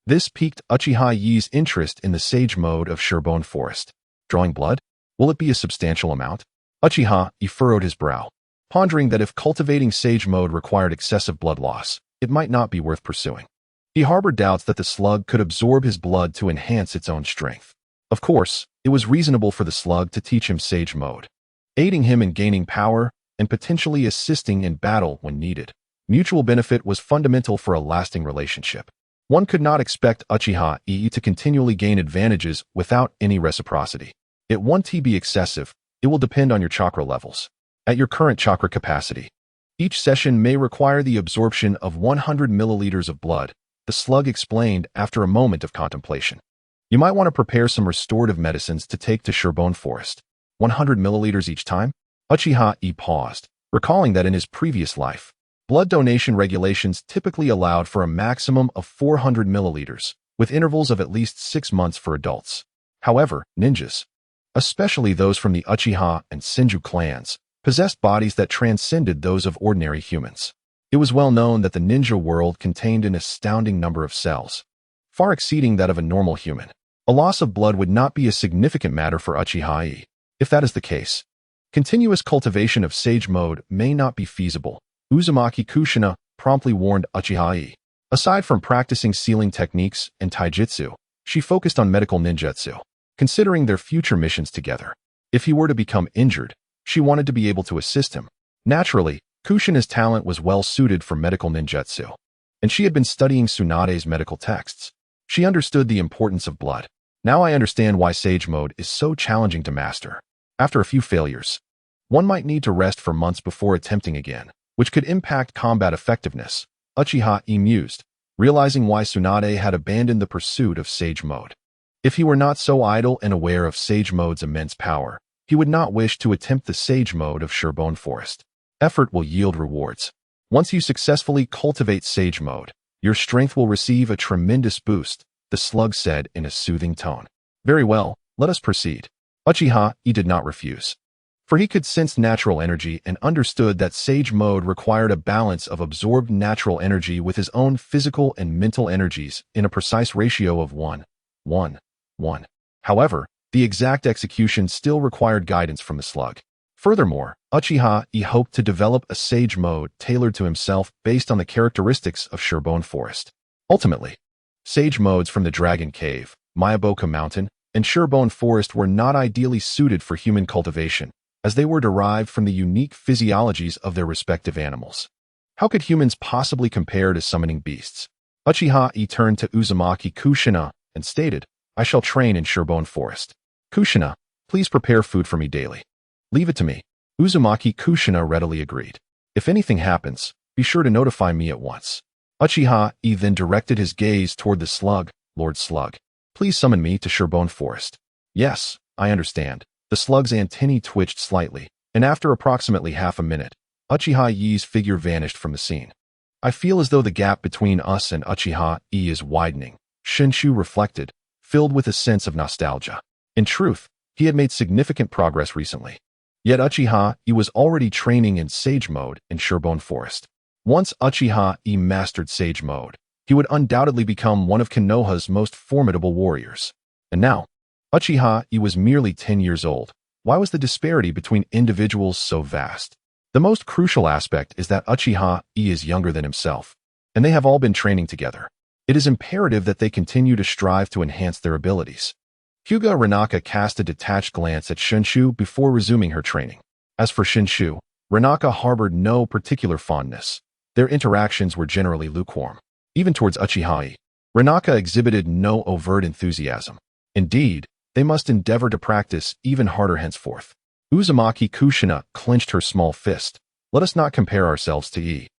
This piqued Uchiha Yi's interest in the sage mode of Surbone Forest. Drawing blood? Will it be a substantial amount? Uchiha Yi furrowed his brow, pondering that if cultivating sage mode required excessive blood loss, it might not be worth pursuing. He harbored doubts that the slug could absorb his blood to enhance its own strength. Of course, it was reasonable for the slug to teach him sage mode, aiding him in gaining power and potentially assisting in battle when needed. Mutual benefit was fundamental for a lasting relationship. One could not expect Uchiha Yi to continually gain advantages without any reciprocity. It won't be excessive. It will depend on your chakra levels. At your current chakra capacity, each session may require the absorption of 100 milliliters of blood, the slug explained after a moment of contemplation. You might want to prepare some restorative medicines to take to Surbone Forest. 100 milliliters each time? Uchiha Yi paused, recalling that in his previous life, blood donation regulations typically allowed for a maximum of 400 milliliters, with intervals of at least 6 months for adults. However, ninjas, especially those from the Uchiha and Senju clans, possessed bodies that transcended those of ordinary humans. It was well known that the ninja world contained an astounding number of cells, far exceeding that of a normal human. A loss of blood would not be a significant matter for Uchiha Yi. If that is the case, continuous cultivation of sage mode may not be feasible. Uzumaki Kushina promptly warned Uchiha Yi. Aside from practicing sealing techniques and taijutsu, she focused on medical ninjutsu, considering their future missions together. If he were to become injured, she wanted to be able to assist him. Naturally, Kushina's talent was well suited for medical ninjutsu, and she had been studying Tsunade's medical texts. She understood the importance of blood. Now I understand why sage mode is so challenging to master. After a few failures, one might need to rest for months before attempting again, which could impact combat effectiveness. Uchiha Yi mused, realizing why Tsunade had abandoned the pursuit of sage mode. If he were not so idle and aware of sage mode's immense power, he would not wish to attempt the sage mode of Surbone Forest. Effort will yield rewards. Once you successfully cultivate sage mode, your strength will receive a tremendous boost, the slug said in a soothing tone. Very well, let us proceed. Uchiha Yi did not refuse, for he could sense natural energy and understood that sage mode required a balance of absorbed natural energy with his own physical and mental energies in a precise ratio of 1:1:1. However, the exact execution still required guidance from the slug. Furthermore, Uchiha Yi hoped to develop a sage mode tailored to himself based on the characteristics of Surbone Forest. Ultimately, sage modes from the Dragon Cave, Mayaboka Mountain, and Surbone Forest were not ideally suited for human cultivation, as they were derived from the unique physiologies of their respective animals. How could humans possibly compare to summoning beasts? Uchiha Yi turned to Uzumaki Kushina and stated, I shall train in Surbone Forest. Kushina, please prepare food for me daily. Leave it to me. Uzumaki Kushina readily agreed. If anything happens, be sure to notify me at once. Uchiha Yi then directed his gaze toward the slug. Lord Slug, please summon me to Surbone Forest. Yes, I understand. The slug's antennae twitched slightly, and after approximately half a minute, Uchiha Yi's figure vanished from the scene. I feel as though the gap between us and Uchiha Yi is widening, Senju reflected, filled with a sense of nostalgia. In truth, he had made significant progress recently. Yet Uchiha Yi was already training in sage mode in Surbone Forest. Once Uchiha Yi mastered sage mode, he would undoubtedly become one of Konoha's most formidable warriors. And now, Uchiha Yi was merely 10 years old. Why was the disparity between individuals so vast? The most crucial aspect is that Uchiha Yi is younger than himself, and they have all been training together. It is imperative that they continue to strive to enhance their abilities. Hyuga Rinaka cast a detached glance at Senju before resuming her training. As for Senju, Rinaka harbored no particular fondness. Their interactions were generally lukewarm. Even towards Uchiha Yi, Rinaka exhibited no overt enthusiasm. Indeed, they must endeavor to practice even harder henceforth. Uzumaki Kushina clenched her small fist. Let us not compare ourselves to Yi,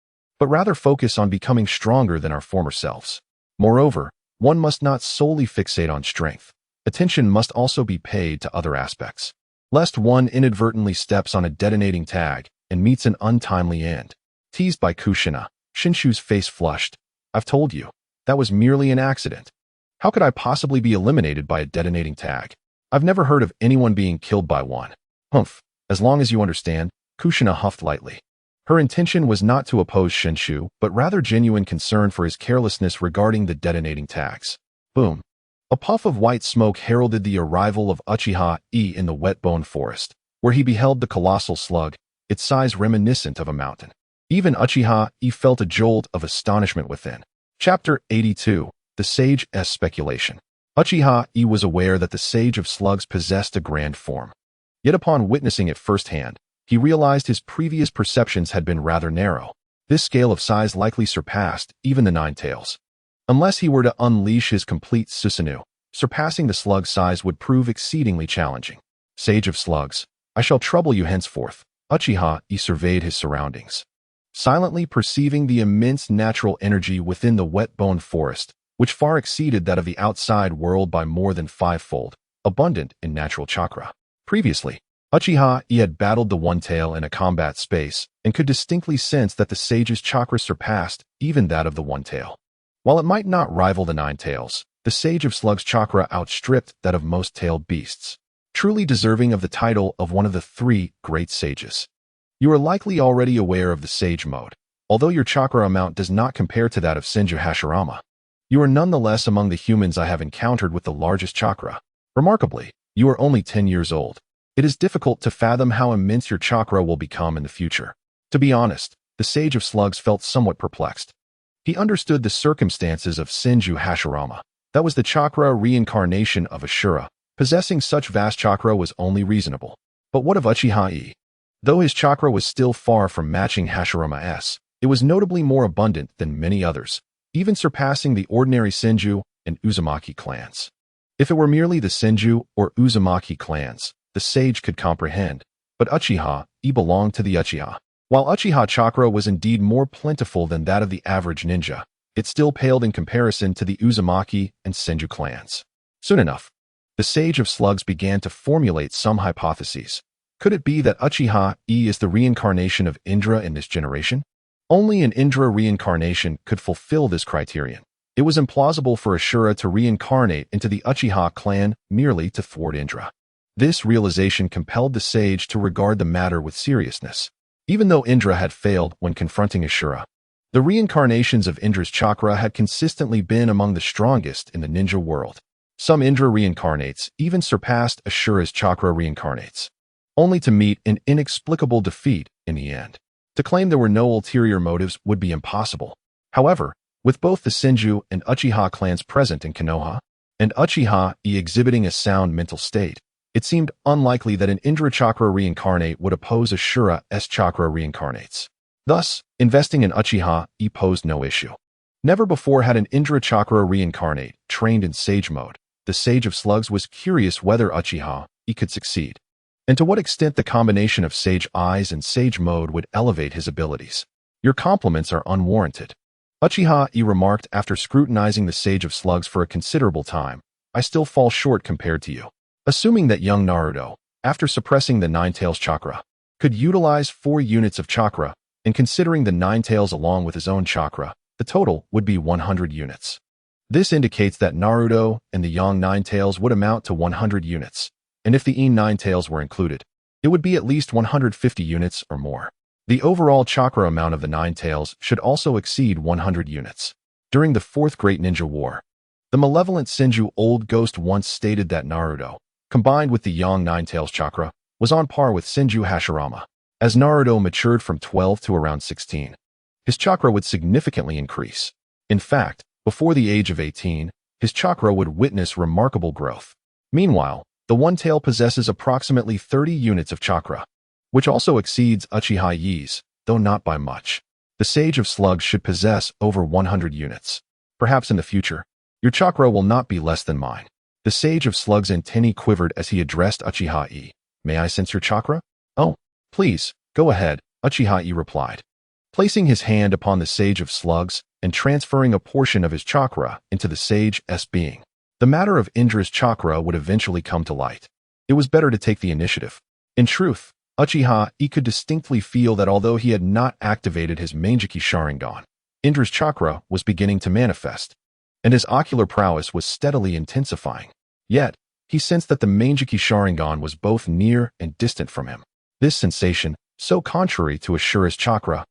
but rather focus on becoming stronger than our former selves. Moreover, one must not solely fixate on strength. Attention must also be paid to other aspects, lest one inadvertently steps on a detonating tag and meets an untimely end. Teased by Kushina, Senju's face flushed. I've told you, that was merely an accident. How could I possibly be eliminated by a detonating tag? I've never heard of anyone being killed by one. Humph, as long as you understand, Kushina huffed lightly. Her intention was not to oppose Senju, but rather genuine concern for his carelessness regarding the detonating tags. Boom. A puff of white smoke heralded the arrival of Uchiha Yi in the wet-bone forest, where he beheld the colossal slug, its size reminiscent of a mountain. Even Uchiha Yi felt a jolt of astonishment within. Chapter 82. The Sage's Speculation. Uchiha Yi was aware that the Sage of Slugs possessed a grand form. Yet upon witnessing it firsthand, he realized his previous perceptions had been rather narrow. This scale of size likely surpassed even the Nine Tails. Unless he were to unleash his complete Susanoo, surpassing the slug's size would prove exceedingly challenging. Sage of Slugs, I shall trouble you henceforth. Uchiha Yi surveyed his surroundings, silently perceiving the immense natural energy within the wet-bone forest, which far exceeded that of the outside world by more than fivefold, abundant in natural chakra. Previously, Uchiha Yi had battled the One-Tail in a combat space and could distinctly sense that the Sage's chakra surpassed even that of the One-Tail. While it might not rival the Nine Tails, the Sage of Slugs' chakra outstripped that of most tailed beasts, truly deserving of the title of one of the three great sages. You are likely already aware of the Sage mode, although your chakra amount does not compare to that of Senju Hashirama. You are nonetheless among the humans I have encountered with the largest chakra. Remarkably, you are only 10 years old. It is difficult to fathom how immense your chakra will become in the future. To be honest, the Sage of Slugs felt somewhat perplexed. He understood the circumstances of Senju Hashirama. That was the chakra reincarnation of Ashura. Possessing such vast chakra was only reasonable. But what of Uchiha Yi? Though his chakra was still far from matching Hashirama's, it was notably more abundant than many others, even surpassing the ordinary Senju and Uzumaki clans. If it were merely the Senju or Uzumaki clans, the sage could comprehend, but Uchiha Yi belonged to the Uchiha. While Uchiha chakra was indeed more plentiful than that of the average ninja, it still paled in comparison to the Uzumaki and Senju clans. Soon enough, the Sage of Slugs began to formulate some hypotheses. Could it be that Uchiha Yi is the reincarnation of Indra in this generation? Only an Indra reincarnation could fulfill this criterion. It was implausible for Ashura to reincarnate into the Uchiha clan merely to thwart Indra. This realization compelled the sage to regard the matter with seriousness. Even though Indra had failed when confronting Ashura, the reincarnations of Indra's chakra had consistently been among the strongest in the ninja world. Some Indra reincarnates even surpassed Ashura's chakra reincarnates, only to meet an inexplicable defeat in the end. To claim there were no ulterior motives would be impossible. However, with both the Senju and Uchiha clans present in Konoha, and Uchiha Yi exhibiting a sound mental state, it seemed unlikely that an Indra chakra reincarnate would oppose Ashura's chakra reincarnates. Thus, investing in Uchiha Yi posed no issue. Never before had an Indra chakra reincarnate trained in sage mode. The Sage of Slugs was curious whether Uchiha Yi could succeed, and to what extent the combination of sage eyes and sage mode would elevate his abilities. Your compliments are unwarranted, Uchiha Yi remarked after scrutinizing the Sage of Slugs for a considerable time. I still fall short compared to you. Assuming that young Naruto, after suppressing the Nine Tails chakra, could utilize 4 units of chakra, and considering the Nine Tails along with his own chakra, the total would be 100 units. This indicates that Naruto and the young Nine Tails would amount to 100 units, and if the Nine Tails were included, it would be at least 150 units or more. The overall chakra amount of the Nine Tails should also exceed 100 units. During the Fourth Great Ninja War, the malevolent Senju Old Ghost once stated that Naruto, combined with the young Nine Tails chakra, was on par with Senju Hashirama. As Naruto matured from 12 to around 16, his chakra would significantly increase. In fact, before the age of 18, his chakra would witness remarkable growth. Meanwhile, the One-Tail possesses approximately 30 units of chakra, which also exceeds Uchiha Yi's, though not by much. The Sage of Slugs should possess over 100 units. Perhaps in the future, your chakra will not be less than mine. The Sage of Slugs' antennae quivered as he addressed Uchiha Yi. May I sense your chakra? Oh, please, go ahead, Uchiha Yi replied, placing his hand upon the Sage of Slugs and transferring a portion of his chakra into the Sage's being. The matter of Indra's chakra would eventually come to light. It was better to take the initiative. In truth, Uchiha Yi could distinctly feel that although he had not activated his Manjiki Sharingan, Indra's chakra was beginning to manifest, and his ocular prowess was steadily intensifying. Yet, he sensed that the Manjiki Sharingan was both near and distant from him. This sensation, so contrary to Ashura's chakra,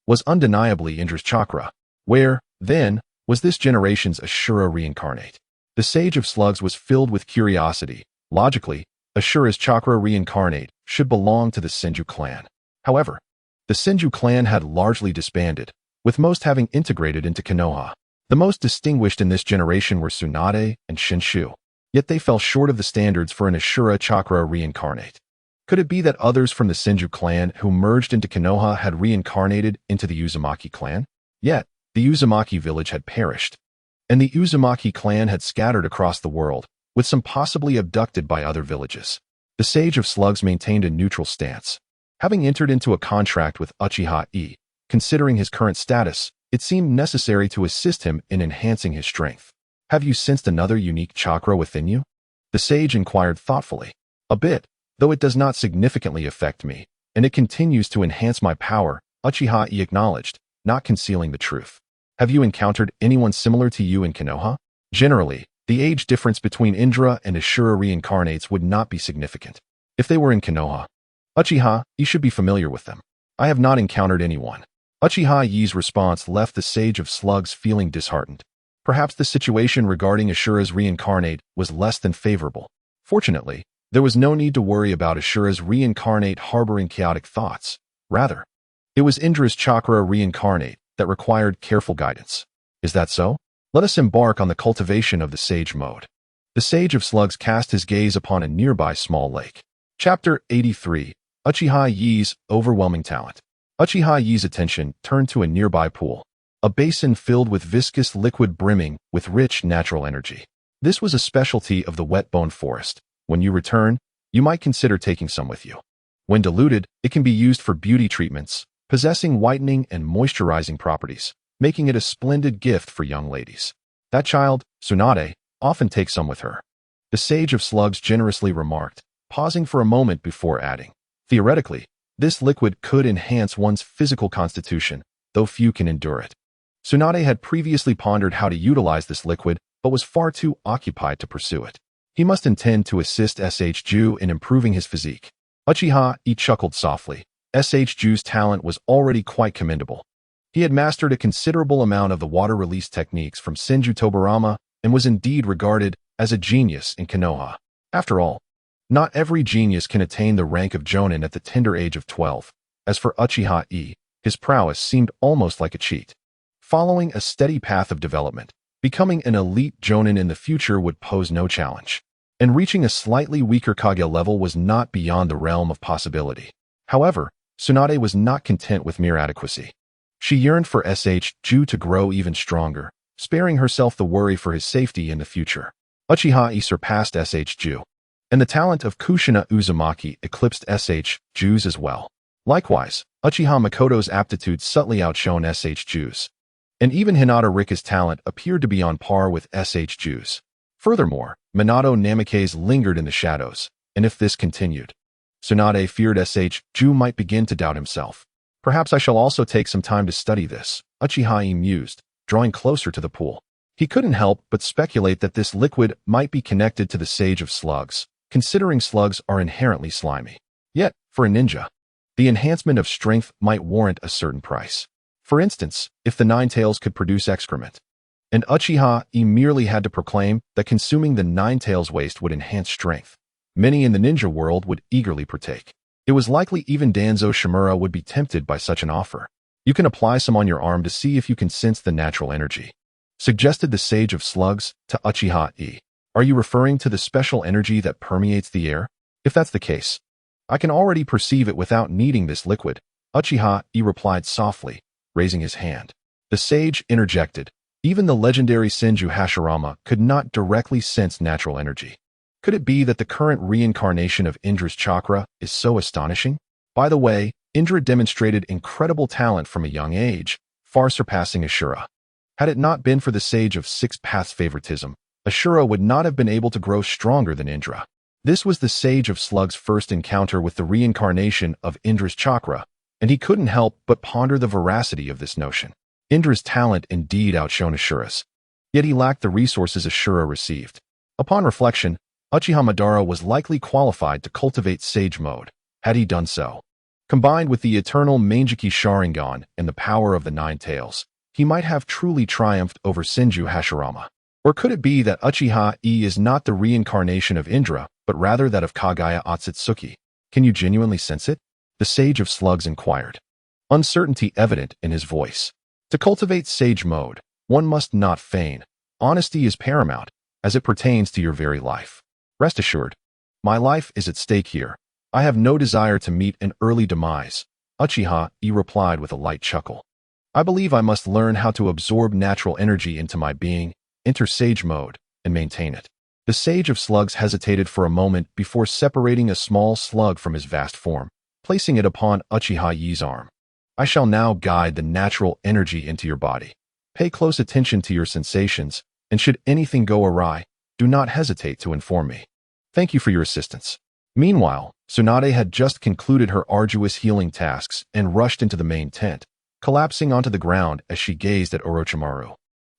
was undeniably Indra's chakra. Where, then, was this generation's Ashura reincarnate? The Sage of Slugs was filled with curiosity. Logically, Ashura's chakra reincarnate should belong to the Senju clan. However, the Senju clan had largely disbanded, with most having integrated into Konoha. The most distinguished in this generation were Tsunade and Shinshu, yet they fell short of the standards for an Ashura chakra reincarnate. Could it be that others from the Senju clan who merged into Konoha had reincarnated into the Uzumaki clan? Yet, the Uzumaki village had perished, and the Uzumaki clan had scattered across the world, with some possibly abducted by other villages. The Sage of Slugs maintained a neutral stance. Having entered into a contract with Uchiha Yi, considering his current status, it seemed necessary to assist him in enhancing his strength. Have you sensed another unique chakra within you? The sage inquired thoughtfully. A bit, though it does not significantly affect me, and it continues to enhance my power, Uchiha Yi acknowledged, not concealing the truth. Have you encountered anyone similar to you in Konoha? Generally, the age difference between Indra and Ashura reincarnates would not be significant. If they were in Konoha, Uchiha Yi should be familiar with them. I have not encountered anyone. Uchiha Yi's response left the Sage of Slugs feeling disheartened. Perhaps the situation regarding Ashura's reincarnate was less than favorable. Fortunately, there was no need to worry about Ashura's reincarnate harboring chaotic thoughts. Rather, it was Indra's chakra reincarnate that required careful guidance. Is that so? Let us embark on the cultivation of the Sage mode. The Sage of Slugs cast his gaze upon a nearby small lake. Chapter 83. Uchiha Yi's overwhelming talent. Uchiha Yi's attention turned to a nearby pool, a basin filled with viscous liquid brimming with rich natural energy. This was a specialty of the wet-bone forest. When you return, you might consider taking some with you. When diluted, it can be used for beauty treatments, possessing whitening and moisturizing properties, making it a splendid gift for young ladies. That child, Tsunade, often takes some with her. The Sage of Slugs generously remarked, pausing for a moment before adding, theoretically, this liquid could enhance one's physical constitution, though few can endure it. Tsunade had previously pondered how to utilize this liquid, but was far too occupied to pursue it. He must intend to assist Ju in improving his physique. Uchiha Yi chuckled softly. Ju's talent was already quite commendable. He had mastered a considerable amount of the water release techniques from Senju Tobarama and was indeed regarded as a genius in Konoha. After all, not every genius can attain the rank of Jonin at the tender age of 12. As for Uchiha Yi, his prowess seemed almost like a cheat. Following a steady path of development, becoming an elite Jonin in the future would pose no challenge, and reaching a slightly weaker Kage level was not beyond the realm of possibility. However, Tsunade was not content with mere adequacy. She yearned for Ju to grow even stronger, sparing herself the worry for his safety in the future. Uchiha Yi surpassed Ju, and the talent of Kushina Uzumaki eclipsed Ju's as well. Likewise, Uchiha Makoto's aptitude subtly outshone Ju's, and even Hinata Rika's talent appeared to be on par with Ju's. Furthermore, Minato Namikaze lingered in the shadows, and if this continued, Tsunade feared Ju might begin to doubt himself. Perhaps I shall also take some time to study this, Uchiha Yi mused, drawing closer to the pool. He couldn't help but speculate that this liquid might be connected to the Sage of Slugs, considering slugs are inherently slimy. Yet, for a ninja, the enhancement of strength might warrant a certain price. For instance, if the Nine Tails could produce excrement, and Uchiha Yi merely had to proclaim that consuming the Nine Tails waste would enhance strength, many in the ninja world would eagerly partake. It was likely even Danzo Shimura would be tempted by such an offer. You can apply some on your arm to see if you can sense the natural energy, suggested the Sage of Slugs to Uchiha Yi. Are you referring to the special energy that permeates the air? If that's the case, I can already perceive it without needing this liquid, Uchiha Yi replied softly, raising his hand. The sage interjected. Even the legendary Senju Hashirama could not directly sense natural energy. Could it be that the current reincarnation of Indra's chakra is so astonishing? By the way, Indra demonstrated incredible talent from a young age, far surpassing Ashura. Had it not been for the Sage of Six Paths favoritism, Ashura would not have been able to grow stronger than Indra. This was the Sage of Slug's first encounter with the reincarnation of Indra's chakra, and he couldn't help but ponder the veracity of this notion. Indra's talent indeed outshone Ashura's, yet he lacked the resources Ashura received. Upon reflection, Uchiha Madara was likely qualified to cultivate Sage mode. Had he done so, Combined with the eternal Mangeki Sharingan and the power of the Nine Tails, he might have truly triumphed over Senju Hashirama. Or could it be that Uchiha Yi is not the reincarnation of Indra, but rather that of Kagaya Otsutsuki? Can you genuinely sense it? The Sage of Slugs inquired, uncertainty evident in his voice. To cultivate sage mode, one must not feign. Honesty is paramount, as it pertains to your very life. Rest assured, my life is at stake here. I have no desire to meet an early demise, Uchiha Yi replied with a light chuckle. I believe I must learn how to absorb natural energy into my being, enter sage mode, and maintain it. The Sage of Slugs hesitated for a moment before separating a small slug from his vast form, placing it upon Uchiha Yi's arm. I shall now guide the natural energy into your body. Pay close attention to your sensations, and should anything go awry, do not hesitate to inform me. Thank you for your assistance. Meanwhile, Tsunade had just concluded her arduous healing tasks and rushed into the main tent, collapsing onto the ground as she gazed at Orochimaru,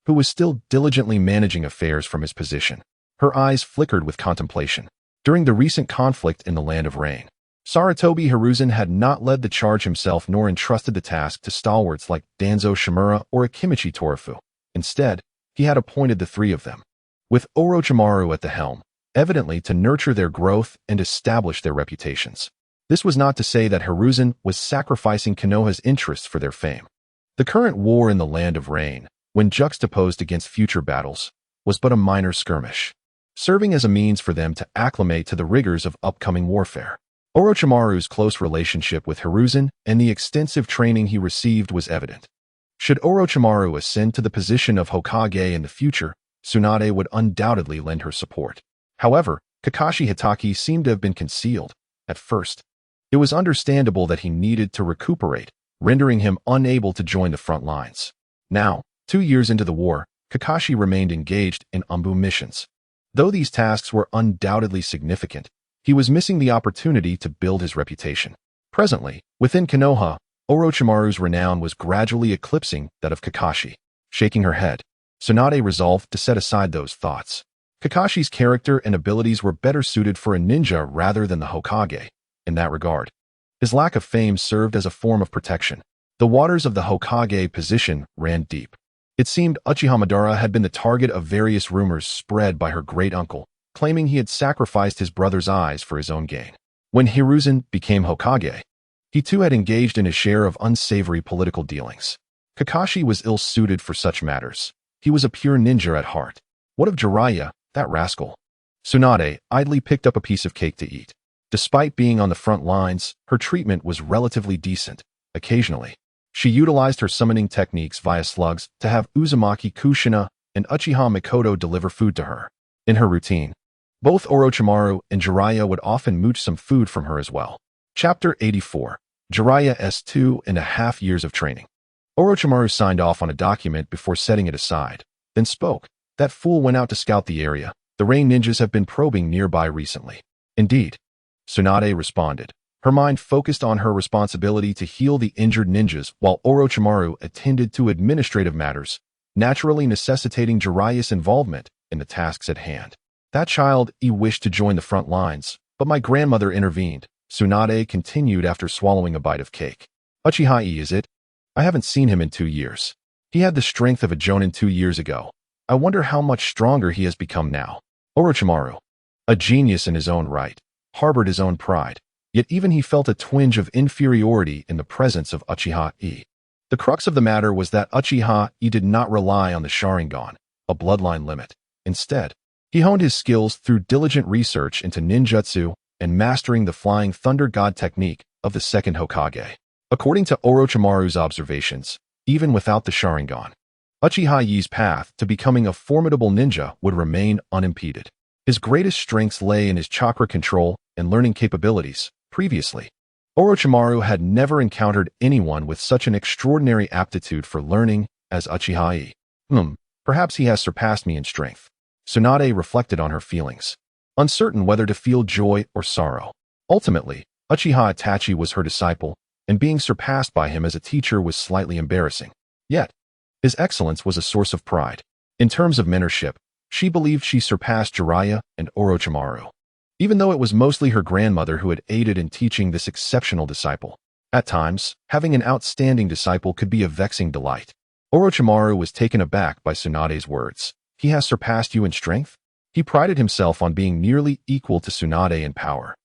who was still diligently managing affairs from his position. Her eyes flickered with contemplation. During the recent conflict in the Land of Rain, Sarutobi Hiruzen had not led the charge himself nor entrusted the task to stalwarts like Danzo Shimura or Akimichi Torafu. Instead, he had appointed the three of them, with Orochimaru at the helm, evidently to nurture their growth and establish their reputations. This was not to say that Hiruzen was sacrificing Konoha's interests for their fame. The current war in the Land of Rain, when juxtaposed against future battles, was but a minor skirmish, serving as a means for them to acclimate to the rigors of upcoming warfare. Orochimaru's close relationship with Hiruzen and the extensive training he received was evident. Should Orochimaru ascend to the position of Hokage in the future, Tsunade would undoubtedly lend her support. However, Kakashi Hitaki seemed to have been concealed. At first, it was understandable that he needed to recuperate, rendering him unable to join the front lines. Now, 2 years into the war, Kakashi remained engaged in Umbu missions. Though these tasks were undoubtedly significant, he was missing the opportunity to build his reputation. Presently, within Konoha, Orochimaru's renown was gradually eclipsing that of Kakashi. Shaking her head, Tsunade resolved to set aside those thoughts. Kakashi's character and abilities were better suited for a ninja rather than the Hokage. In that regard, his lack of fame served as a form of protection. The waters of the Hokage position ran deep. It seemed Uchiha Madara had been the target of various rumors spread by her great-uncle, claiming he had sacrificed his brother's eyes for his own gain. When Hiruzen became Hokage, he too had engaged in a share of unsavory political dealings. Kakashi was ill-suited for such matters. He was a pure ninja at heart. What of Jiraiya, that rascal? Tsunade idly picked up a piece of cake to eat. Despite being on the front lines, her treatment was relatively decent. Occasionally, she utilized her summoning techniques via slugs to have Uzumaki Kushina and Uchiha Mikoto deliver food to her. In her routine, both Orochimaru and Jiraiya would often mooch some food from her as well. Chapter 84. Jiraiya's 2.5 years of training. Orochimaru signed off on a document before setting it aside, then spoke. That fool went out to scout the area. The rain ninjas have been probing nearby recently. Indeed, Tsunade responded, her mind focused on her responsibility to heal the injured ninjas while Orochimaru attended to administrative matters, naturally necessitating Jiraiya's involvement in the tasks at hand. That child wished to join the front lines, but my grandmother intervened, Tsunade continued after swallowing a bite of cake. Uchiha Yi, is it? I haven't seen him in 2 years. He had the strength of a jonin 2 years ago. I wonder how much stronger he has become now. Orochimaru, a genius in his own right, harbored his own pride, yet even he felt a twinge of inferiority in the presence of Uchiha Yi. The crux of the matter was that Uchiha Yi did not rely on the Sharingan, a bloodline limit. Instead, he honed his skills through diligent research into ninjutsu and mastering the Flying Thunder God technique of the second Hokage. According to Orochimaru's observations, even without the Sharingan, Uchiha Yi's path to becoming a formidable ninja would remain unimpeded. His greatest strengths lay in his chakra control and learning capabilities. Previously, Orochimaru had never encountered anyone with such an extraordinary aptitude for learning as Uchiha Yi. Perhaps he has surpassed me in strength. Tsunade reflected on her feelings, uncertain whether to feel joy or sorrow. Ultimately, Uchiha Itachi was her disciple, and being surpassed by him as a teacher was slightly embarrassing. Yet, his excellence was a source of pride. In terms of mentorship, she believed she surpassed Jiraiya and Orochimaru, even though it was mostly her grandmother who had aided in teaching this exceptional disciple. At times, having an outstanding disciple could be a vexing delight. Orochimaru was taken aback by Tsunade's words. He has surpassed you in strength? He prided himself on being nearly equal to Tsunade in power.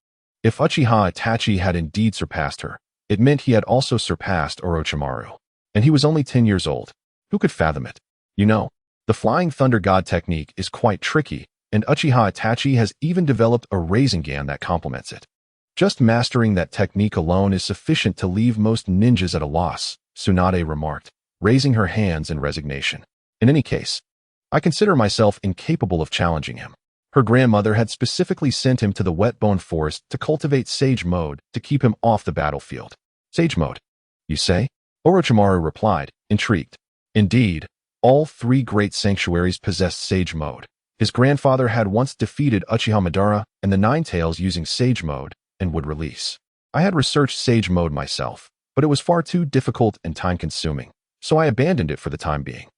If Uchiha Itachi had indeed surpassed her, it meant he had also surpassed Orochimaru. And he was only 10 years old. Who could fathom it? You know, the Flying Thunder God technique is quite tricky, and Uchiha Itachi has even developed a Rasengan that complements it. Just mastering that technique alone is sufficient to leave most ninjas at a loss, Tsunade remarked, raising her hands in resignation. In any case, I consider myself incapable of challenging him. Her grandmother had specifically sent him to the Whetbone Forest to cultivate Sage Mode to keep him off the battlefield. Sage Mode, you say? Orochimaru replied, intrigued. Indeed, all 3 great sanctuaries possessed Sage Mode. His grandfather had once defeated Uchiha Madara and the Nine Tails using Sage Mode and would release. I had researched Sage Mode myself, but it was far too difficult and time-consuming, so I abandoned it for the time being.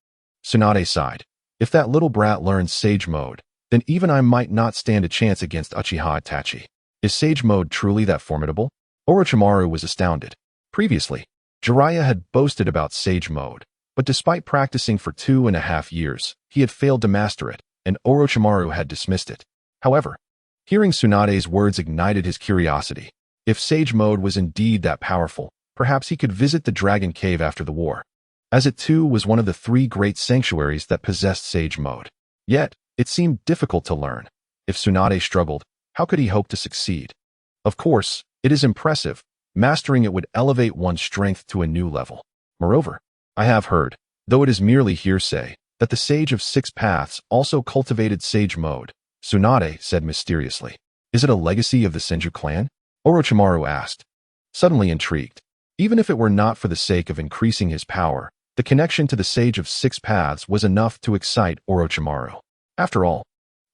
Tsunade sighed. If that little brat learns Sage Mode, then even I might not stand a chance against Uchiha Itachi. Is Sage Mode truly that formidable? Orochimaru was astounded. Previously, Jiraiya had boasted about Sage Mode, but despite practicing for 2.5 years, he had failed to master it, and Orochimaru had dismissed it. However, hearing Tsunade's words ignited his curiosity. If Sage Mode was indeed that powerful, perhaps he could visit the Dragon Cave after the war, as it too was one of the 3 great sanctuaries that possessed Sage Mode. Yet, it seemed difficult to learn. If Tsunade struggled, how could he hope to succeed? Of course, it is impressive. Mastering it would elevate one's strength to a new level. Moreover, I have heard, though it is merely hearsay, that the Sage of 6 Paths also cultivated Sage Mode, Tsunade said mysteriously. Is it a legacy of the Senju clan? Orochimaru asked, suddenly intrigued. Even if it were not for the sake of increasing his power, the connection to the Sage of 6 Paths was enough to excite Orochimaru. After all,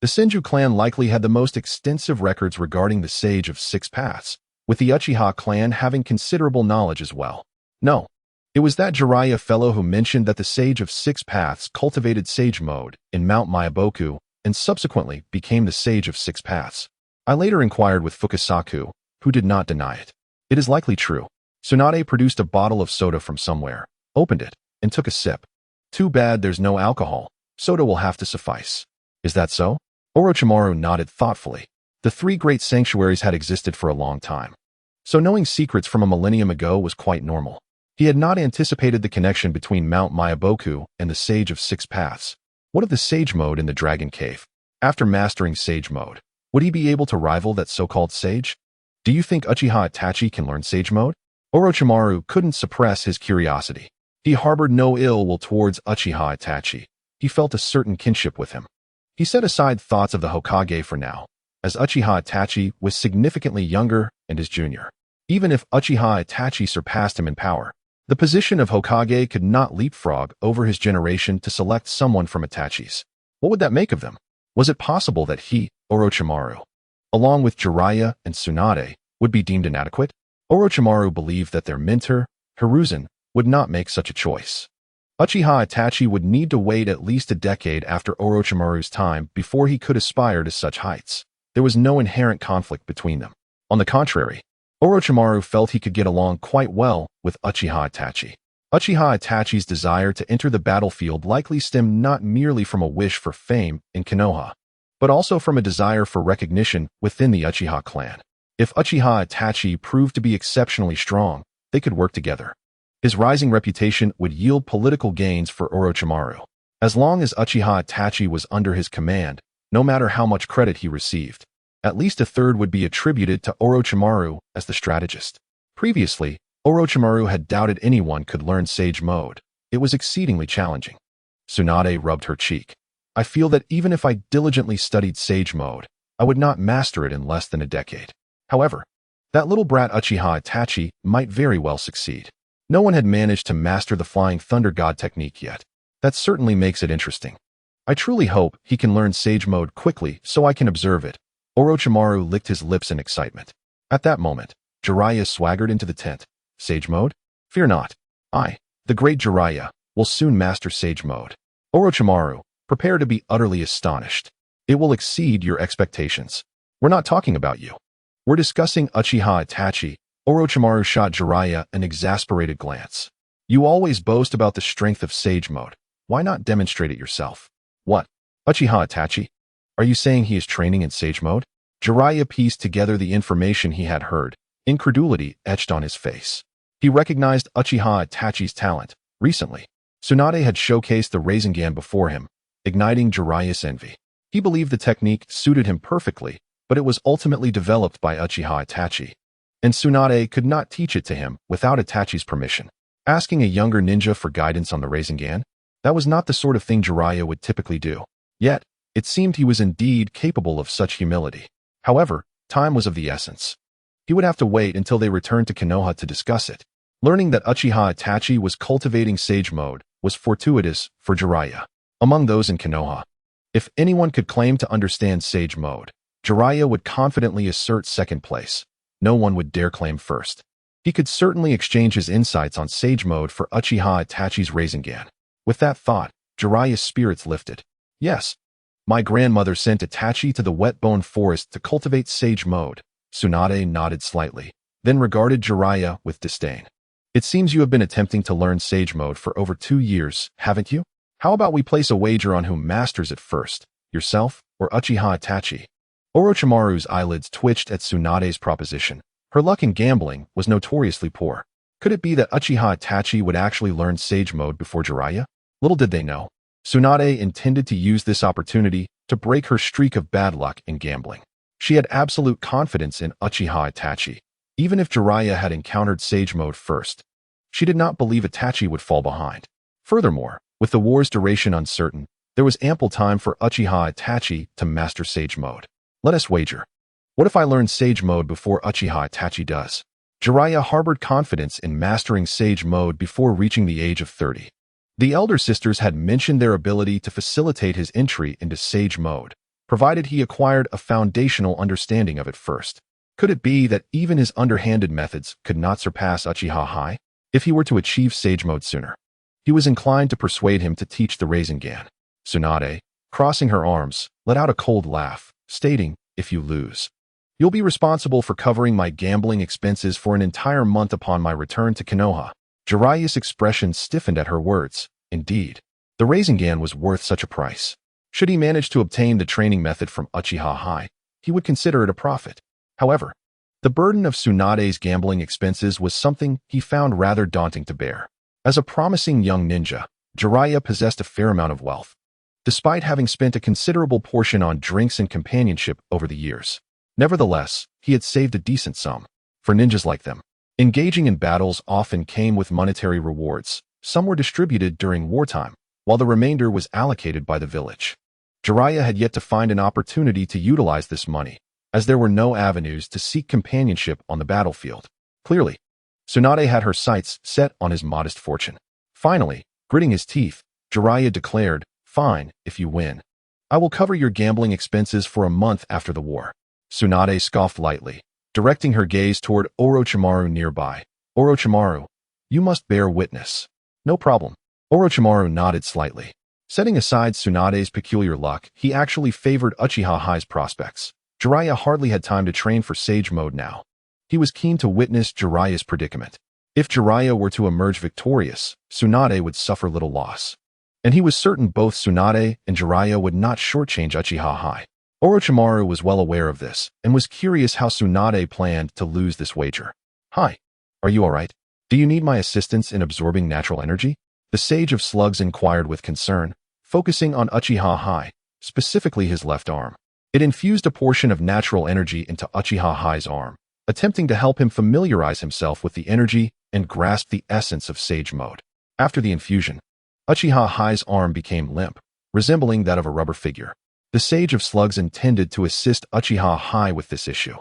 the Senju clan likely had the most extensive records regarding the Sage of 6 Paths, with the Uchiha clan having considerable knowledge as well. No, it was that Jiraiya fellow who mentioned that the Sage of 6 Paths cultivated Sage Mode in Mount Myaboku and subsequently became the Sage of 6 Paths. I later inquired with Fukasaku, who did not deny it. It is likely true. Tsunade produced a bottle of soda from somewhere, opened it, and took a sip. Too bad there's no alcohol. Soda will have to suffice. Is that so? Orochimaru nodded thoughtfully. The 3 great sanctuaries had existed for a long time, so knowing secrets from a millennium ago was quite normal. He had not anticipated the connection between Mount Myaboku and the Sage of 6 Paths. What of the Sage Mode in the Dragon Cave? After mastering Sage Mode, would he be able to rival that so-called Sage? Do you think Uchiha Itachi can learn Sage Mode? Orochimaru couldn't suppress his curiosity. He harbored no ill will towards Uchiha Itachi. He felt a certain kinship with him. He set aside thoughts of the Hokage for now, as Uchiha Itachi was significantly younger and his junior. Even if Uchiha Itachi surpassed him in power, the position of Hokage could not leapfrog over his generation to select someone from Itachi's. What would that make of them? Was it possible that he, Orochimaru, along with Jiraiya and Tsunade, would be deemed inadequate? Orochimaru believed that their mentor, Hiruzen, would not make such a choice. Uchiha Itachi would need to wait at least a decade after Orochimaru's time before he could aspire to such heights. There was no inherent conflict between them. On the contrary, Orochimaru felt he could get along quite well with Uchiha Itachi. Uchiha Itachi's desire to enter the battlefield likely stemmed not merely from a wish for fame in Konoha, but also from a desire for recognition within the Uchiha clan. If Uchiha Itachi proved to be exceptionally strong, they could work together. His rising reputation would yield political gains for Orochimaru. As long as Uchiha Itachi was under his command, no matter how much credit he received, at least a third would be attributed to Orochimaru as the strategist. Previously, Orochimaru had doubted anyone could learn Sage Mode. It was exceedingly challenging. Tsunade rubbed her cheek. I feel that even if I diligently studied Sage Mode, I would not master it in less than a decade. However, that little brat Uchiha Itachi might very well succeed. No one had managed to master the Flying Thunder God technique yet. That certainly makes it interesting. I truly hope he can learn Sage Mode quickly so I can observe it. Orochimaru licked his lips in excitement. At that moment, Jiraiya swaggered into the tent. Sage Mode? Fear not. I, the great Jiraiya, will soon master Sage Mode. Orochimaru, prepare to be utterly astonished. It will exceed your expectations. We're not talking about you. We're discussing Uchiha Itachi, Orochimaru shot Jiraiya an exasperated glance. You always boast about the strength of Sage Mode. Why not demonstrate it yourself? What? Uchiha Itachi? Are you saying he is training in Sage Mode? Jiraiya pieced together the information he had heard, incredulity etched on his face. He recognized Uchiha Itachi's talent. Recently, Tsunade had showcased the Rasengan before him, igniting Jiraiya's envy. He believed the technique suited him perfectly, but it was ultimately developed by Uchiha Itachi, and Tsunade could not teach it to him without Itachi's permission. Asking a younger ninja for guidance on the Rasengan? That was not the sort of thing Jiraiya would typically do. Yet, it seemed he was indeed capable of such humility. However, time was of the essence. He would have to wait until they returned to Konoha to discuss it. Learning that Uchiha Itachi was cultivating Sage Mode was fortuitous for Jiraiya. Among those in Konoha, if anyone could claim to understand Sage Mode, Jiraiya would confidently assert second place. No one would dare claim first. He could certainly exchange his insights on Sage Mode for Uchiha Itachi's Rasengan. With that thought, Jiraiya's spirits lifted. Yes, my grandmother sent Itachi to the Wet-Bone Forest to cultivate Sage Mode. Tsunade nodded slightly, then regarded Jiraiya with disdain. It seems you have been attempting to learn Sage Mode for over 2 years, haven't you? How about we place a wager on who masters it first, yourself or Uchiha Itachi? Orochimaru's eyelids twitched at Tsunade's proposition. Her luck in gambling was notoriously poor. Could it be that Uchiha Itachi would actually learn Sage Mode before Jiraiya? Little did they know, Tsunade intended to use this opportunity to break her streak of bad luck in gambling. She had absolute confidence in Uchiha Itachi. Even if Jiraiya had encountered Sage Mode first, she did not believe Itachi would fall behind. Furthermore, with the war's duration uncertain, there was ample time for Uchiha Itachi to master Sage Mode. Let us wager. What if I learn Sage Mode before Uchiha Itachi does? Jiraiya harbored confidence in mastering Sage Mode before reaching the age of 30. The elder sisters had mentioned their ability to facilitate his entry into Sage Mode, provided he acquired a foundational understanding of it first. Could it be that even his underhanded methods could not surpass Uchiha Yi? If he were to achieve Sage Mode sooner, he was inclined to persuade him to teach the Rasengan. Tsunade, crossing her arms, let out a cold laugh, stating, if you lose, you'll be responsible for covering my gambling expenses for an entire month upon my return to Konoha. Jiraiya's expression stiffened at her words. Indeed, the Rasengan was worth such a price. Should he manage to obtain the training method from Uchiha Yi, he would consider it a profit. However, the burden of Tsunade's gambling expenses was something he found rather daunting to bear. As a promising young ninja, Jiraiya possessed a fair amount of wealth, despite having spent a considerable portion on drinks and companionship over the years. Nevertheless, he had saved a decent sum. For ninjas like them, engaging in battles often came with monetary rewards. Some were distributed during wartime, while the remainder was allocated by the village. Jiraiya had yet to find an opportunity to utilize this money, as there were no avenues to seek companionship on the battlefield. Clearly, Tsunade had her sights set on his modest fortune. Finally, gritting his teeth, Jiraiya declared, fine, if you win. I will cover your gambling expenses for a month after the war. Tsunade scoffed lightly, directing her gaze toward Orochimaru nearby. Orochimaru, you must bear witness. No problem. Orochimaru nodded slightly. Setting aside Tsunade's peculiar luck, he actually favored Uchiha Yi's prospects. Jiraiya hardly had time to train for Sage Mode now. He was keen to witness Jiraiya's predicament. If Jiraiya were to emerge victorious, Tsunade would suffer little loss. And he was certain both Tsunade and Jiraiya would not shortchange Uchiha Yi. Orochimaru was well aware of this, and was curious how Tsunade planned to lose this wager. Hi, are you alright? Do you need my assistance in absorbing natural energy? The Sage of Slugs inquired with concern, focusing on Uchiha Yi, specifically his left arm. It infused a portion of natural energy into Uchiha Yi's arm, attempting to help him familiarize himself with the energy and grasp the essence of Sage Mode. After the infusion, Uchiha Yi's arm became limp, resembling that of a rubber figure. The Sage of Slugs intended to assist Uchiha Yi with this issue.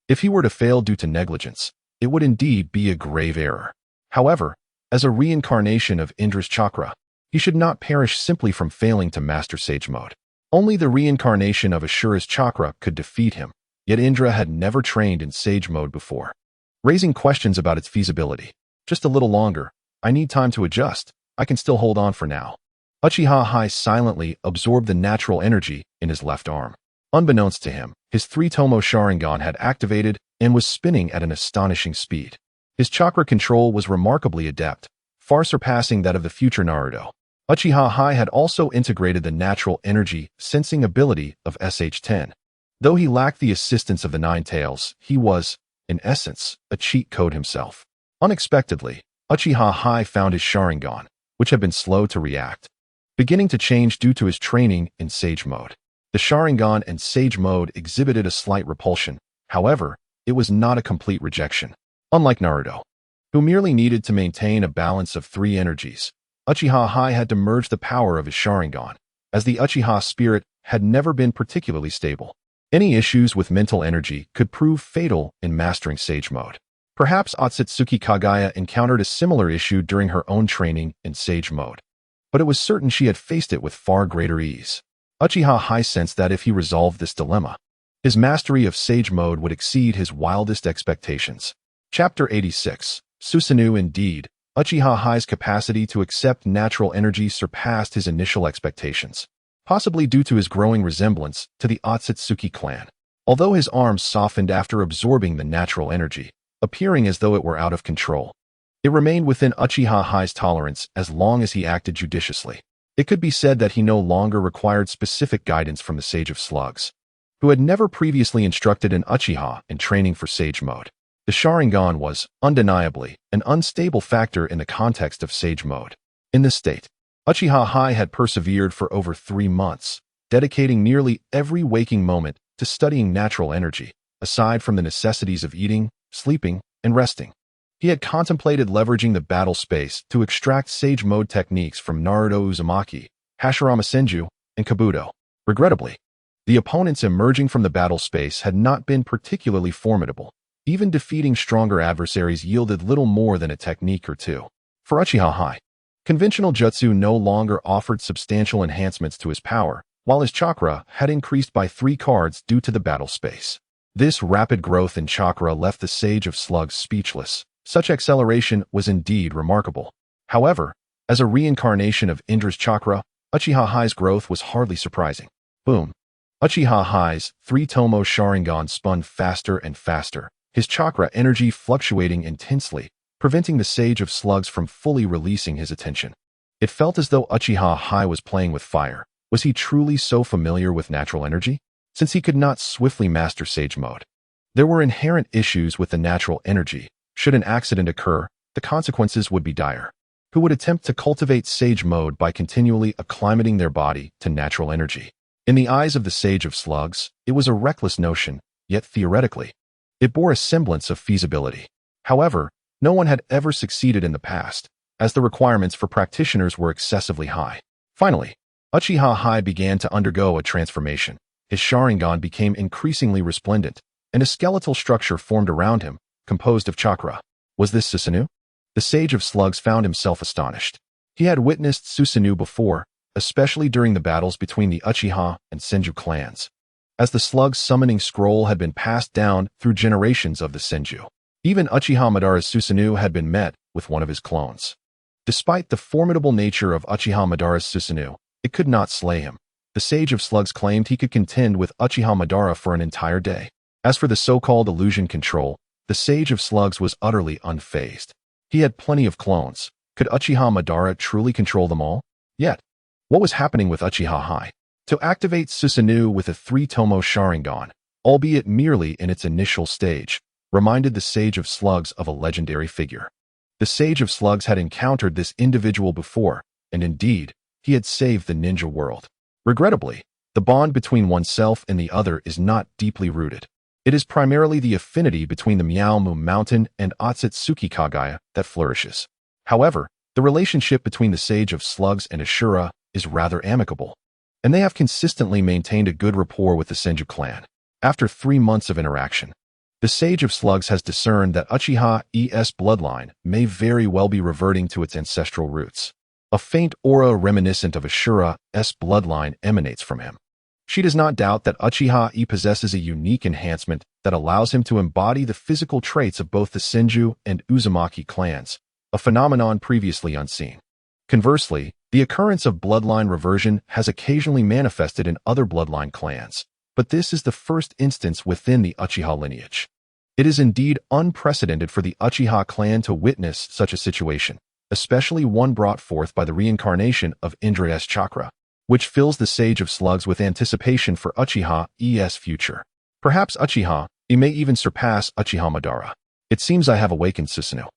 If he were to fail due to negligence, it would indeed be a grave error. However, as a reincarnation of Indra's Chakra, he should not perish simply from failing to master Sage Mode. Only the reincarnation of ASURA'S Chakra could defeat him, yet Indra had never trained in Sage Mode before, raising questions about its feasibility. Just a little longer. I need time to adjust. I can still hold on for now. Uchiha Yi silently absorbed the natural energy in his left arm. Unbeknownst to him, his three-tomo Sharingan had activated and was spinning at an astonishing speed. His chakra control was remarkably adept, far surpassing that of the future Naruto. Uchiha Yi had also integrated the natural energy sensing ability of SH10. Though he lacked the assistance of the Nine Tails, he was, in essence, a cheat code himself. Unexpectedly, Uchiha Yi found his Sharingan, which had been slow to react, beginning to change due to his training in Sage Mode. The Sharingan and Sage Mode exhibited a slight repulsion. However, it was not a complete rejection. Unlike Naruto, who merely needed to maintain a balance of three energies, Uchiha Yi had to merge the power of his Sharingan, as the Uchiha spirit had never been particularly stable. Any issues with mental energy could prove fatal in mastering Sage Mode. Perhaps Uzushio Kagami encountered a similar issue during her own training in Sage Mode, but it was certain she had faced it with far greater ease. Uchiha Yi sensed that if he resolved this dilemma, his mastery of Sage Mode would exceed his wildest expectations. Chapter 86. Susanoo. Indeed, Uchiha Yi's capacity to accept natural energy surpassed his initial expectations, possibly due to his growing resemblance to the Otsutsuki clan. Although his arms softened after absorbing the natural energy, appearing as though it were out of control, it remained within Uchiha Yi's tolerance as long as he acted judiciously. It could be said that he no longer required specific guidance from the Sage of Slugs, who had never previously instructed an Uchiha in training for Sage Mode. The Sharingan was, undeniably, an unstable factor in the context of Sage Mode. In this state, Uchiha Yi had persevered for over 3 months, dedicating nearly every waking moment to studying natural energy, aside from the necessities of eating, sleeping, and resting. He had contemplated leveraging the battle space to extract Sage Mode techniques from Naruto Uzumaki, Hashirama Senju, and Kabuto. Regrettably, the opponents emerging from the battle space had not been particularly formidable. Even defeating stronger adversaries yielded little more than a technique or two. For Uchiha Yi, conventional jutsu no longer offered substantial enhancements to his power, while his chakra had increased by 3 cards due to the battle space. This rapid growth in chakra left the Sage of Slugs speechless. Such acceleration was indeed remarkable. However, as a reincarnation of Indra's chakra, Uchiha Yi's growth was hardly surprising. Boom! Uchiha Yi's three-tomo Sharingan spun faster and faster, his chakra energy fluctuating intensely, preventing the Sage of Slugs from fully releasing his attention. It felt as though Uchiha Yi was playing with fire. Was he truly so familiar with natural energy? Since he could not swiftly master Sage Mode, there were inherent issues with the natural energy. Should an accident occur, the consequences would be dire. Who would attempt to cultivate Sage Mode by continually acclimating their body to natural energy? In the eyes of the Sage of Slugs, it was a reckless notion, yet theoretically, it bore a semblance of feasibility. However, no one had ever succeeded in the past, as the requirements for practitioners were excessively high. Finally, Uchiha Yi began to undergo a transformation. His Sharingan became increasingly resplendent, and a skeletal structure formed around him, composed of chakra. Was this Susanoo? The Sage of Slugs found himself astonished. He had witnessed Susanoo before, especially during the battles between the Uchiha and Senju clans, as the Slug's summoning scroll had been passed down through generations of the Senju. Even Uchiha Madara's Susanoo had been met with one of his clones. Despite the formidable nature of Uchiha Madara's Susanoo, it could not slay him. The Sage of Slugs claimed he could contend with Uchiha Madara for an entire day. As for the so-called illusion control, the Sage of Slugs was utterly unfazed. He had plenty of clones. Could Uchiha Madara truly control them all? Yet, what was happening with Uchiha Yi? To activate Susanoo with a three-tomo Sharingan, albeit merely in its initial stage, reminded the Sage of Slugs of a legendary figure. The Sage of Slugs had encountered this individual before, and indeed, he had saved the ninja world. Regrettably, the bond between oneself and the other is not deeply rooted. It is primarily the affinity between the Miaomu Mountain and Otsutsuki Kagami that flourishes. However, the relationship between the Sage of Slugs and Ashura is rather amicable, and they have consistently maintained a good rapport with the Senju clan. After 3 months of interaction, the Sage of Slugs has discerned that Uchiha Yi's bloodline may very well be reverting to its ancestral roots. A faint aura reminiscent of Ashura's bloodline emanates from him. She does not doubt that Uchiha Yi possesses a unique enhancement that allows him to embody the physical traits of both the Senju and Uzumaki clans, a phenomenon previously unseen. Conversely, the occurrence of bloodline reversion has occasionally manifested in other bloodline clans, but this is the first instance within the Uchiha lineage. It is indeed unprecedented for the Uchiha clan to witness such a situation, especially one brought forth by the reincarnation of Indra's Chakra, which fills the Sage of Slugs with anticipation for Uchiha Yi's future. Perhaps Uchiha Yi may even surpass Uchiha Madara. It seems I have awakened Susanoo,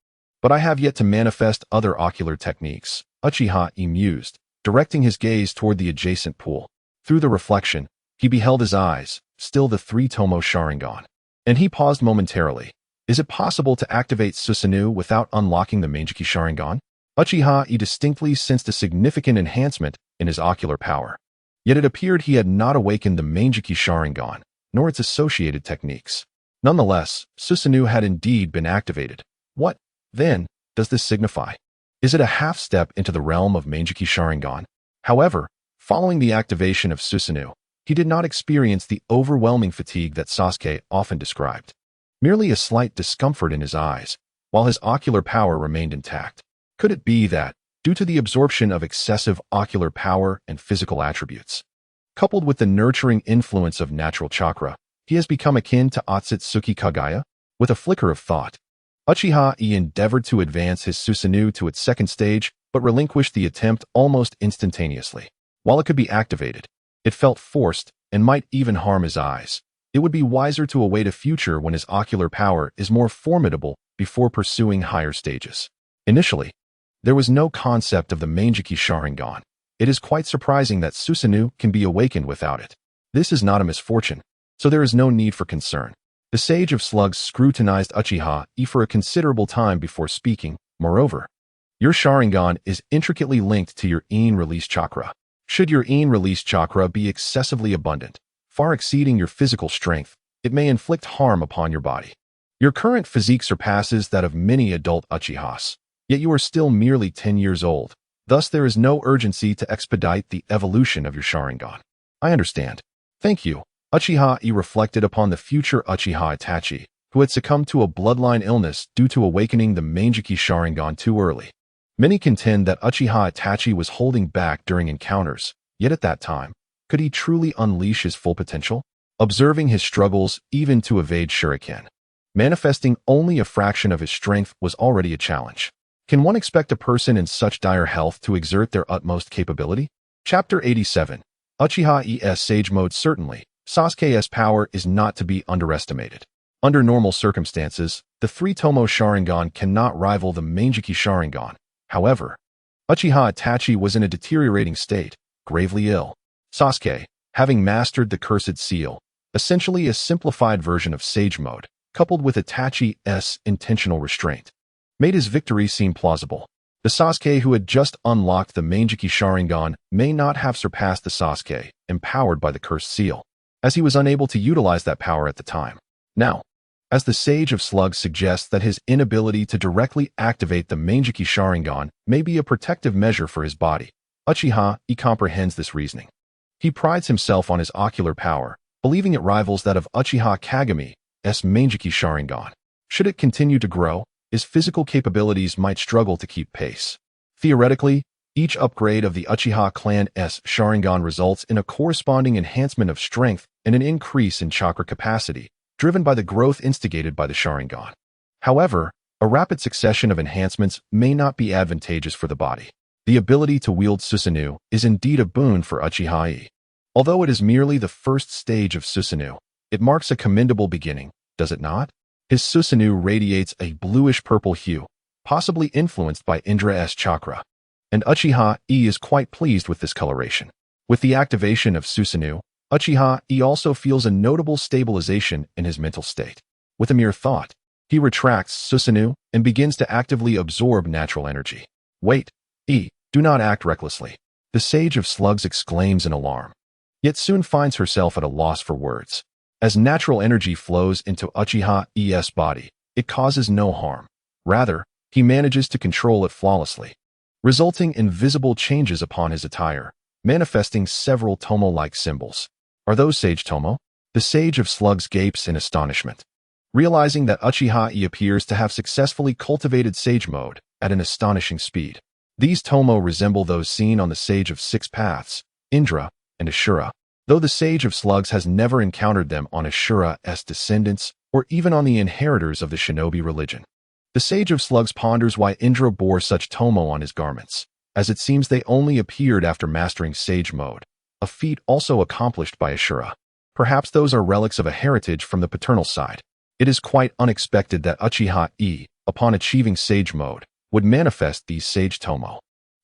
but I have yet to manifest other ocular techniques, Uchiha Yi mused, directing his gaze toward the adjacent pool. Through the reflection, he beheld his eyes, still the three-tomo Sharingan. And he paused momentarily. Is it possible to activate Susanoo without unlocking the Manjiki Sharingan? Uchiha Yi distinctly sensed a significant enhancement in his ocular power. Yet it appeared he had not awakened the Manjiki Sharingan, nor its associated techniques. Nonetheless, Susanoo had indeed been activated. What, then, does this signify? Is it a half-step into the realm of Manjiki Sharingan? However, following the activation of Susanoo, he did not experience the overwhelming fatigue that Sasuke often described. Merely a slight discomfort in his eyes, while his ocular power remained intact. Could it be that, due to the absorption of excessive ocular power and physical attributes, coupled with the nurturing influence of natural chakra, he has become akin to Otsutsuki Kagaya? With a flicker of thought, Uchiha Yi endeavored to advance his Susanoo to its second stage, but relinquished the attempt almost instantaneously. While it could be activated, it felt forced and might even harm his eyes. It would be wiser to await a future when his ocular power is more formidable before pursuing higher stages. Initially, there was no concept of the Manjiki Sharingan. It is quite surprising that Susanoo can be awakened without it. This is not a misfortune, so there is no need for concern. The Sage of Slugs scrutinized Uchiha Yi for a considerable time before speaking. Moreover, your Sharingan is intricately linked to your Yin release chakra. Should your Yin release chakra be excessively abundant, far exceeding your physical strength, it may inflict harm upon your body. Your current physique surpasses that of many adult Uchihas, yet you are still merely 10 years old. Thus there is no urgency to expedite the evolution of your Sharingan. I understand. Thank you. Uchiha Yi reflected upon the future Uchiha Itachi, who had succumbed to a bloodline illness due to awakening the Manjiki Sharingan too early. Many contend that Uchiha Itachi was holding back during encounters, yet at that time, could he truly unleash his full potential? Observing his struggles even to evade shuriken, manifesting only a fraction of his strength was already a challenge. Can one expect a person in such dire health to exert their utmost capability? Chapter 87. Uchiha Yi's Sage Mode. Certainly, Sasuke's power is not to be underestimated. Under normal circumstances, the three-tomo Sharingan cannot rival the Manjiki Sharingan. However, Uchiha Itachi was in a deteriorating state, gravely ill. Sasuke, having mastered the Cursed Seal, essentially a simplified version of Sage Mode, coupled with Itachi's intentional restraint, made his victory seem plausible. The Sasuke who had just unlocked the Manjiki Sharingan may not have surpassed the Sasuke empowered by the Cursed Seal, as he was unable to utilize that power at the time. Now, as the Sage of Slugs suggests that his inability to directly activate the Manjiki Sharingan may be a protective measure for his body, Uchiha Yi comprehends this reasoning. He prides himself on his ocular power, believing it rivals that of Uchiha Kagami's Manjiki Sharingan. Should it continue to grow, his physical capabilities might struggle to keep pace. Theoretically, each upgrade of the Uchiha clan's Sharingan results in a corresponding enhancement of strength and an increase in chakra capacity, driven by the growth instigated by the Sharingan. However, a rapid succession of enhancements may not be advantageous for the body. The ability to wield Susanoo is indeed a boon for Uchiha Yi. Although it is merely the first stage of Susanoo, it marks a commendable beginning, does it not? His Susanoo radiates a bluish-purple hue, possibly influenced by Indra's chakra, and Uchiha Yi is quite pleased with this coloration. With the activation of Susanoo, Uchiha Yi also feels a notable stabilization in his mental state. With a mere thought, he retracts Susanoo and begins to actively absorb natural energy. Wait, Yi, do not act recklessly. The Sage of Slugs exclaims in alarm, yet soon finds herself at a loss for words. As natural energy flows into Uchiha Yi's body, it causes no harm. Rather, he manages to control it flawlessly, resulting in visible changes upon his attire, manifesting several tomo-like symbols. Are those Sage Tomo? The Sage of Slugs gapes in astonishment, realizing that Uchiha Yi appears to have successfully cultivated Sage Mode at an astonishing speed. These Tomo resemble those seen on the Sage of Six Paths, Indra, and Ashura. though the Sage of Slugs has never encountered them on ASURA'S descendants or even on the inheritors of the Shinobi religion. The Sage of Slugs ponders why Indra bore such tomo on his garments, as it seems they only appeared after mastering Sage mode, a feat also accomplished by Ashura. Perhaps those are relics of a heritage from the paternal side. It is quite unexpected that Uchiha Yi, upon achieving Sage mode, would manifest these Sage tomo.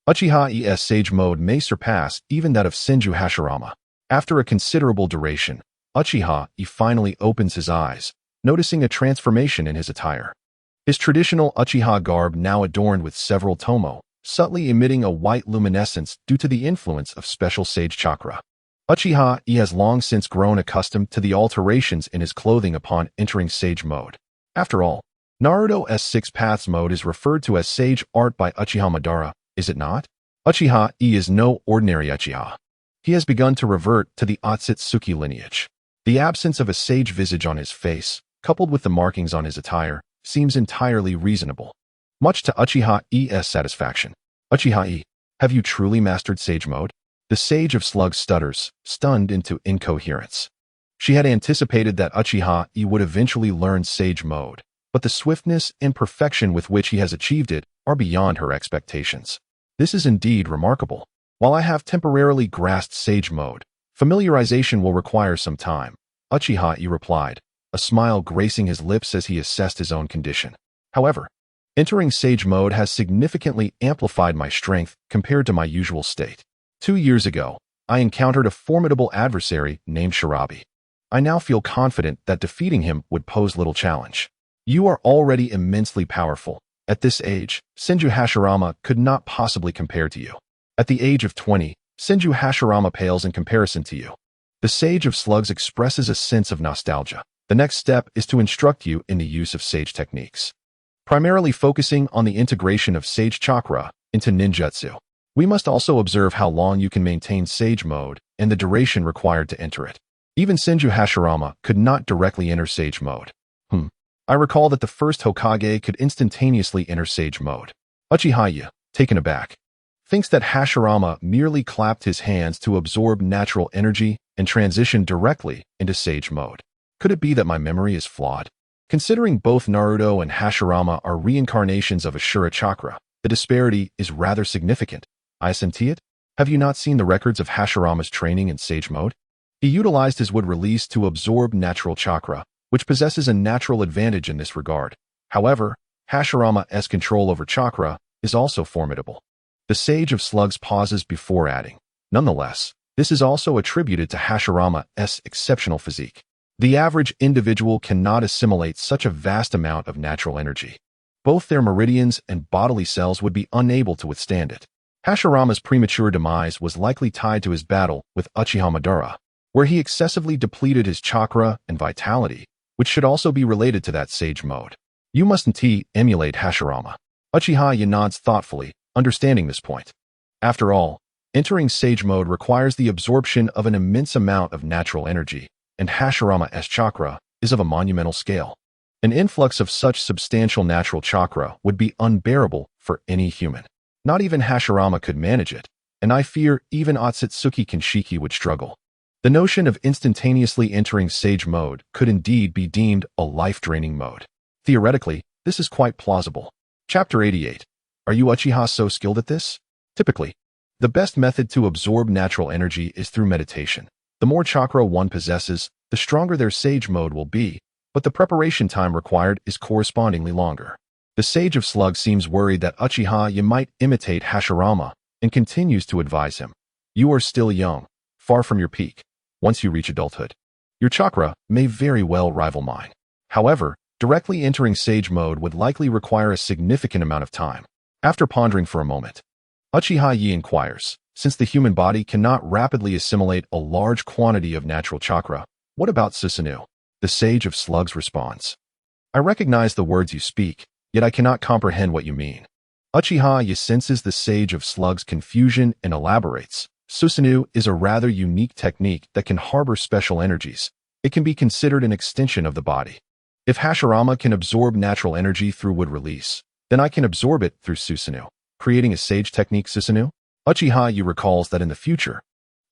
Uchiha Yi's Sage mode may surpass even that of Senju Hashirama. After a considerable duration, Uchiha Yi finally opens his eyes, noticing a transformation in his attire. His traditional Uchiha garb now adorned with several tomo, subtly emitting a white luminescence due to the influence of special Sage Chakra. Uchiha Yi has long since grown accustomed to the alterations in his clothing upon entering Sage mode. After all, Naruto's Six Paths mode is referred to as Sage art by Uchiha Madara, is it not? Uchiha Yi is no ordinary Uchiha. He has begun to revert to the Otsutsuki lineage. The absence of a sage visage on his face, coupled with the markings on his attire, seems entirely reasonable. Much to Uchiha Yi's satisfaction. Uchiha Yi, have you truly mastered Sage mode? The Sage of Slugs stutters, stunned into incoherence. She had anticipated that Uchiha Yi would eventually learn Sage mode, but the swiftness and perfection with which he has achieved it are beyond her expectations. This is indeed remarkable. While I have temporarily grasped Sage mode, familiarization will require some time, Uchiha Yi replied, a smile gracing his lips as he assessed his own condition. However, entering Sage mode has significantly amplified my strength compared to my usual state. 2 years ago, I encountered a formidable adversary named Shinobi. I now feel confident that defeating him would pose little challenge. You are already immensely powerful. At this age, Senju Hashirama could not possibly compare to you. At the age of 20, Senju Hashirama pales in comparison to you. The Sage of Slugs expresses a sense of nostalgia. The next step is to instruct you in the use of Sage techniques, primarily focusing on the integration of Sage Chakra into ninjutsu. We must also observe how long you can maintain Sage mode and the duration required to enter it. Even Senju Hashirama could not directly enter Sage mode. I recall that the first Hokage could instantaneously enter Sage mode. Uchiha Yi, taken aback, thinks that Hashirama merely clapped his hands to absorb natural energy and transition directly into Sage mode. Could it be that my memory is flawed? Considering both Naruto and Hashirama are reincarnations of Ashura Chakra, the disparity is rather significant. I senti it? Have you not seen the records of Hashirama's training in Sage mode? He utilized his wood release to absorb natural chakra, which possesses a natural advantage in this regard. However, Hashirama's control over chakra is also formidable. The Sage of Slugs pauses before adding. Nonetheless, this is also attributed to Hashirama's exceptional physique. The average individual cannot assimilate such a vast amount of natural energy. Both their meridians and bodily cells would be unable to withstand it. Hashirama's premature demise was likely tied to his battle with Uchiha Madara, where he excessively depleted his chakra and vitality, which should also be related to that Sage mode. You mustn't emulate Hashirama. Uchiha Yi nods thoughtfully, understanding this point. After all, entering Sage mode requires the absorption of an immense amount of natural energy, and Hashirama's chakra is of a monumental scale. An influx of such substantial natural chakra would be unbearable for any human. Not even Hashirama could manage it, and I fear even Otsutsuki Kinshiki would struggle. The notion of instantaneously entering Sage mode could indeed be deemed a life-draining mode. Theoretically, this is quite plausible. Chapter 88. Are you Uchiha so skilled at this? Typically, the best method to absorb natural energy is through meditation. The more chakra one possesses, the stronger their Sage mode will be, but the preparation time required is correspondingly longer. The Sage of Slugs seems worried that Uchiha Yi might imitate Hashirama and continues to advise him. You are still young, far from your peak. Once you reach adulthood, your chakra may very well rival mine. However, directly entering Sage mode would likely require a significant amount of time. After pondering for a moment, Uchiha Yi inquires, since the human body cannot rapidly assimilate a large quantity of natural chakra, what about Susanoo? The Sage of Slugs responds. I recognize the words you speak, yet I cannot comprehend what you mean. Uchiha Yi senses the Sage of Slugs' confusion and elaborates. Susanoo is a rather unique technique that can harbor special energies. It can be considered an extension of the body. If Hashirama can absorb natural energy through wood release, then I can absorb it through Susanoo, creating a Sage technique Susanoo. Uchiha Yi recalls that in the future,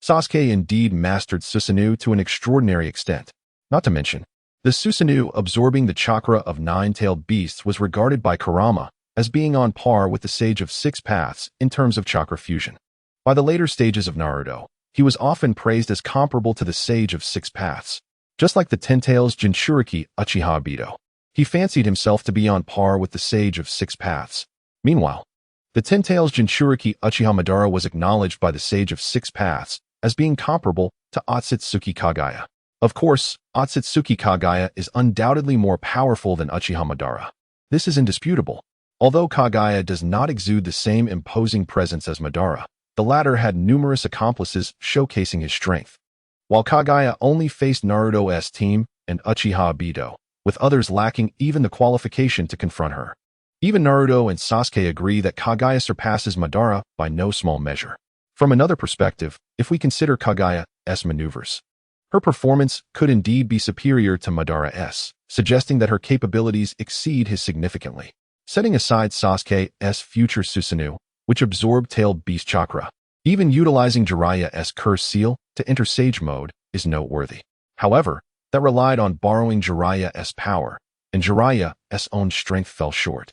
Sasuke indeed mastered Susanoo to an extraordinary extent. Not to mention, the Susanoo absorbing the chakra of nine-tailed beasts was regarded by Kurama as being on par with the Sage of Six Paths in terms of chakra fusion. By the later stages of Naruto, he was often praised as comparable to the Sage of Six Paths. Just like the Ten-Tails Jinchuriki Uchiha Obito, he fancied himself to be on par with the Sage of Six Paths. Meanwhile, the Ten-Tails Jinchuriki Uchiha Madara was acknowledged by the Sage of Six Paths as being comparable to Otsutsuki Kagaya. Of course, Otsutsuki Kagaya is undoubtedly more powerful than Uchiha Madara. This is indisputable. Although Kagaya does not exude the same imposing presence as Madara, the latter had numerous accomplices showcasing his strength. While Kagaya only faced Naruto's team and Uchiha Obito, with others lacking even the qualification to confront her. Even Naruto and Sasuke agree that Kagaya surpasses Madara by no small measure. From another perspective, if we consider Kagaya's maneuvers, her performance could indeed be superior to Madara's, suggesting that her capabilities exceed his significantly. Setting aside Sasuke's future Susanoo, which absorbed tailed beast chakra, even utilizing Jiraiya's curse seal to enter Sage mode is noteworthy. However, that relied on borrowing Jiraiya's power, and Jiraiya's own strength fell short.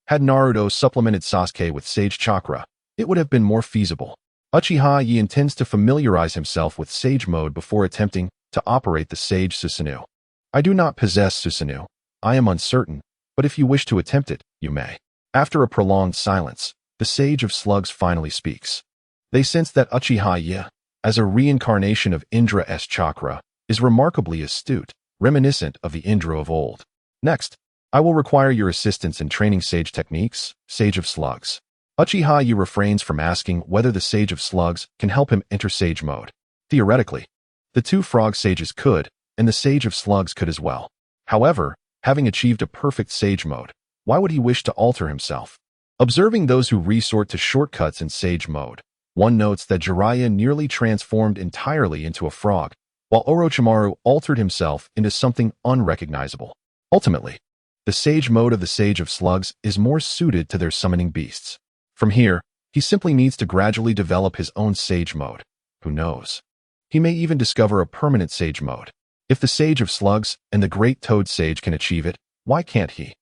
Had Naruto supplemented Sasuke with Sage chakra, it would have been more feasible. Uchiha Yi intends to familiarize himself with Sage mode before attempting to operate the Sage Susanoo. I do not possess Susanoo. I am uncertain, but if you wish to attempt it, you may. After a prolonged silence, the Sage of Slugs finally speaks. They sense that Uchiha Yi, as a reincarnation of Indra's chakra, is remarkably astute, reminiscent of the Indra of old. Next, I will require your assistance in training Sage techniques, Sage of Slugs. Uchiha Yi refrains from asking whether the Sage of Slugs can help him enter Sage mode. Theoretically, the two Frog Sages could, and the Sage of Slugs could as well. However, having achieved a perfect Sage mode, why would he wish to alter himself? Observing those who resort to shortcuts in Sage mode, one notes that Jiraiya nearly transformed entirely into a frog, while Orochimaru altered himself into something unrecognizable. Ultimately, the Sage mode of the Sage of Slugs is more suited to their summoning beasts. From here, he simply needs to gradually develop his own Sage mode. Who knows? He may even discover a permanent Sage mode. If the Sage of Slugs and the Great Toad Sage can achieve it, why can't he?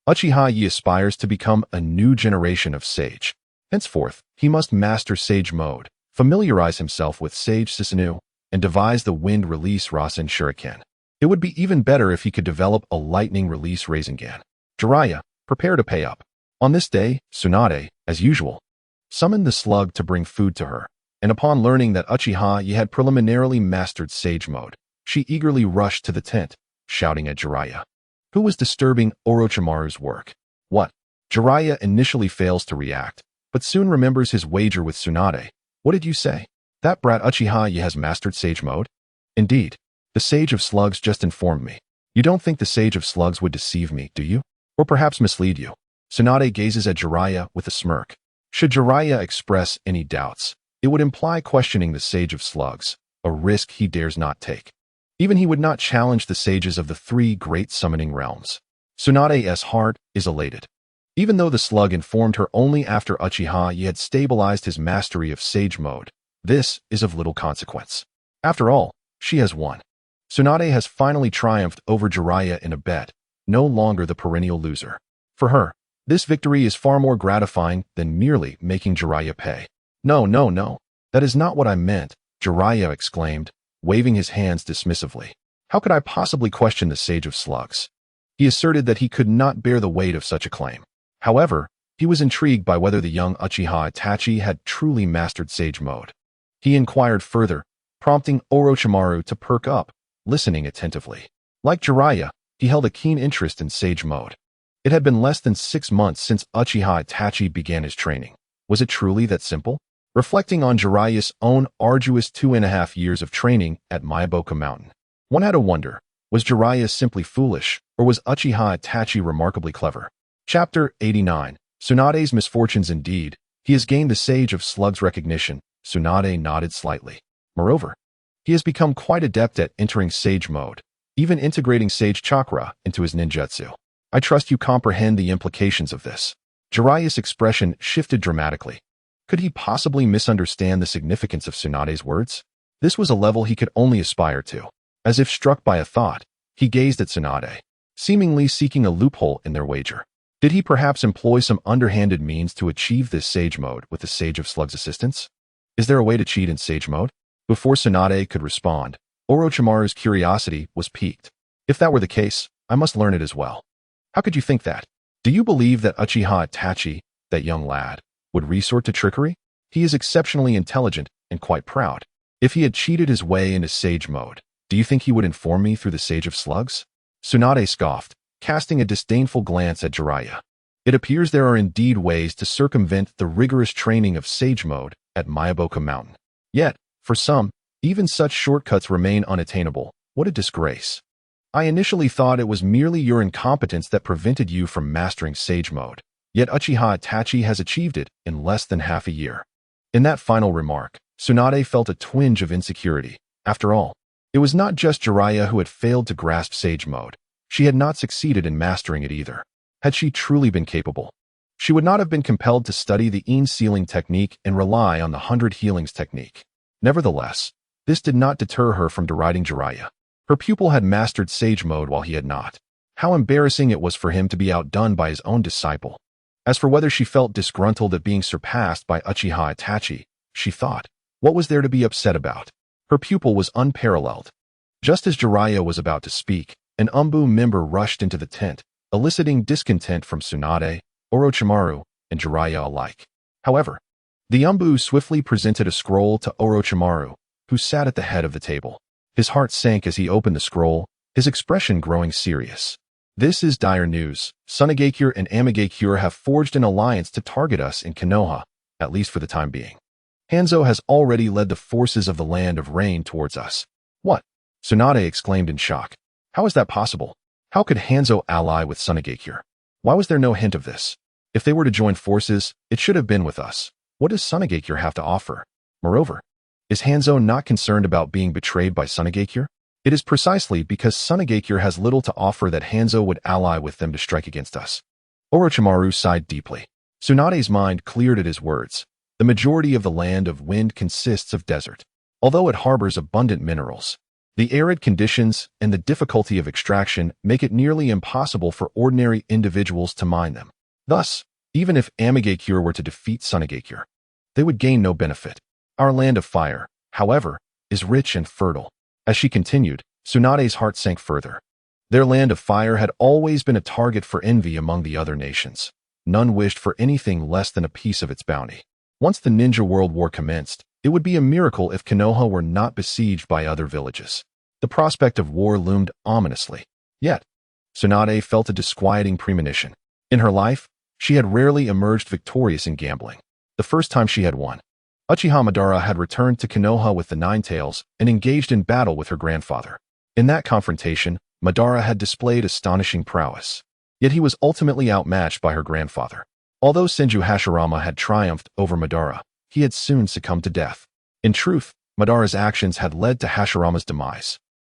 Uchiha Yi aspires to become a new generation of Sage. Henceforth, he must master Sage mode, familiarize himself with Sage Susanoo, and devise the Wind Release Rasen Shuriken. It would be even better if he could develop a Lightning Release Rasengan. Jiraiya, prepare to pay up. On this day, Tsunade, as usual, summoned the slug to bring food to her, and upon learning that Uchiha Yi had preliminarily mastered Sage mode, she eagerly rushed to the tent, shouting at Jiraiya, who was disturbing Orochimaru's work. What? Jiraiya initially fails to react, but soon remembers his wager with Tsunade. What did you say? That brat Uchiha Yi has mastered Sage mode? Indeed. The Sage of Slugs just informed me. You don't think the Sage of Slugs would deceive me, do you? Or perhaps mislead you? Tsunade gazes at Jiraiya with a smirk. Should Jiraiya express any doubts, it would imply questioning the Sage of Slugs, a risk he dares not take. Even he would not challenge the sages of the three great summoning realms. Tsunade's heart is elated. Even though the slug informed her only after Uchiha Yi had stabilized his mastery of Sage mode, this is of little consequence. After all, she has won. Tsunade has finally triumphed over Jiraiya in a bet, no longer the perennial loser. For her, this victory is far more gratifying than merely making Jiraiya pay. No, that is not what I meant, Jiraiya exclaimed, waving his hands dismissively. How could I possibly question the Sage of Slugs? He asserted that he could not bear the weight of such a claim. However, he was intrigued by whether the young Uchiha Itachi had truly mastered Sage mode. He inquired further, prompting Orochimaru to perk up, listening attentively. Like Jiraiya, he held a keen interest in Sage mode. It had been less than 6 months since Uchiha Itachi began his training. Was it truly that simple? Reflecting on Jiraiya's own arduous 2.5 years of training at Maiboka Mountain, one had to wonder, was Jiraiya simply foolish, or was Uchiha Itachi remarkably clever? Chapter 89. Tsunade's misfortunes indeed. He has gained the Sage of Slugs recognition. Tsunade nodded slightly. Moreover, he has become quite adept at entering Sage mode, even integrating Sage Chakra into his ninjutsu. I trust you comprehend the implications of this. Jiraiya's expression shifted dramatically. Could he possibly misunderstand the significance of Tsunade's words? This was a level he could only aspire to. As if struck by a thought, he gazed at Tsunade, seemingly seeking a loophole in their wager. Did he perhaps employ some underhanded means to achieve this Sage Mode with the Sage of Slug's assistance? Is there a way to cheat in Sage Mode? Before Tsunade could respond, Orochimaru's curiosity was piqued. If that were the case, I must learn it as well. How could you think that? Do you believe that Uchiha Itachi, that young lad, would resort to trickery? He is exceptionally intelligent and quite proud. If he had cheated his way into Sage Mode, do you think he would inform me through the Sage of Slugs? Tsunade scoffed, casting a disdainful glance at Jiraiya. It appears there are indeed ways to circumvent the rigorous training of Sage Mode at Myaboka Mountain. Yet, for some, even such shortcuts remain unattainable. What a disgrace. I initially thought it was merely your incompetence that prevented you from mastering Sage Mode, yet Uchiha Itachi has achieved it in less than half a year. In that final remark, Tsunade felt a twinge of insecurity. After all, it was not just Jiraiya who had failed to grasp Sage Mode. She had not succeeded in mastering it either. Had she truly been capable, she would not have been compelled to study the Ein Sealing technique and rely on the 100 Healings technique. Nevertheless, this did not deter her from deriding Jiraiya. Her pupil had mastered Sage Mode while he had not. How embarrassing it was for him to be outdone by his own disciple. As for whether she felt disgruntled at being surpassed by Uchiha Itachi, she thought, what was there to be upset about? Her pupil was unparalleled. Just as Jiraiya was about to speak, an Umbu member rushed into the tent, eliciting discontent from Tsunade, Orochimaru, and Jiraiya alike. However, the Umbu swiftly presented a scroll to Orochimaru, who sat at the head of the table. His heart sank as he opened the scroll, his expression growing serious. This is dire news. Tsunade and Amigakure have forged an alliance to target us in Konoha, at least for the time being. Hanzo has already led the forces of the Land of Rain towards us. What? Tsunade exclaimed in shock. How is that possible? How could Hanzo ally with Tsunade? Why was there no hint of this? If they were to join forces, it should have been with us. What does Tsunade have to offer? Moreover, is Hanzo not concerned about being betrayed by Tsunade? It is precisely because Tsunade has little to offer that Hanzo would ally with them to strike against us. Orochimaru sighed deeply. Tsunade's mind cleared at his words. The majority of the Land of Wind consists of desert. Although it harbors abundant minerals, the arid conditions and the difficulty of extraction make it nearly impossible for ordinary individuals to mine them. Thus, even if Amigakure were to defeat Tsunade, they would gain no benefit. Our Land of Fire, however, is rich and fertile. As she continued, Tsunade's heart sank further. Their Land of Fire had always been a target for envy among the other nations. None wished for anything less than a piece of its bounty. Once the Ninja World War commenced, it would be a miracle if Konoha were not besieged by other villages. The prospect of war loomed ominously. Yet, Tsunade felt a disquieting premonition. In her life, she had rarely emerged victorious in gambling. The first time she had won, Uchiha Madara had returned to Konoha with the Nine Tails and engaged in battle with her grandfather. In that confrontation, Madara had displayed astonishing prowess. Yet he was ultimately outmatched by her grandfather. Although Senju Hashirama had triumphed over Madara, he had soon succumbed to death. In truth, Madara's actions had led to Hashirama's demise.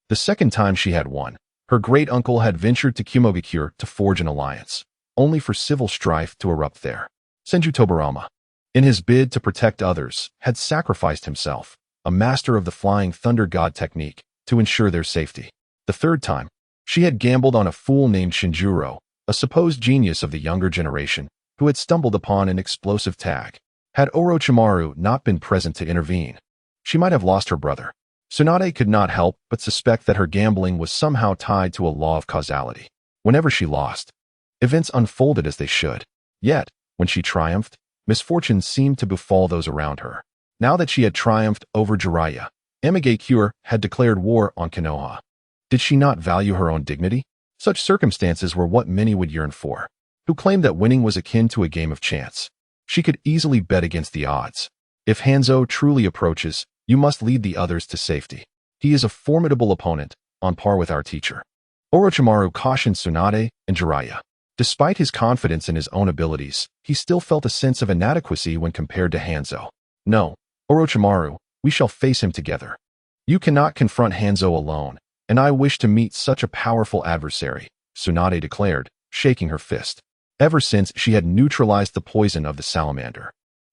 The second time she had won, her great-uncle had ventured to Kumogakure to forge an alliance, only for civil strife to erupt there. Senju Tobirama, in his bid to protect others, had sacrificed himself, a master of the Flying Thunder God technique, to ensure their safety. The third time, she had gambled on a fool named Shinjuro, a supposed genius of the younger generation, who had stumbled upon an explosive tag. Had Orochimaru not been present to intervene, she might have lost her brother. Tsunade could not help but suspect that her gambling was somehow tied to a law of causality. Whenever she lost, events unfolded as they should. Yet, when she triumphed, misfortune seemed to befall those around her. Now that she had triumphed over Jiraiya, Amigakure had declared war on Konoha. Did she not value her own dignity? Such circumstances were what many would yearn for, who claimed that winning was akin to a game of chance. She could easily bet against the odds. If Hanzo truly approaches, you must lead the others to safety. He is a formidable opponent, on par with our teacher. Orochimaru cautioned Tsunade and Jiraiya. Despite his confidence in his own abilities, he still felt a sense of inadequacy when compared to Hanzo. No, Orochimaru, we shall face him together. You cannot confront Hanzo alone, and I wish to meet such a powerful adversary, Tsunade declared, shaking her fist. Ever since she had neutralized the poison of the salamander,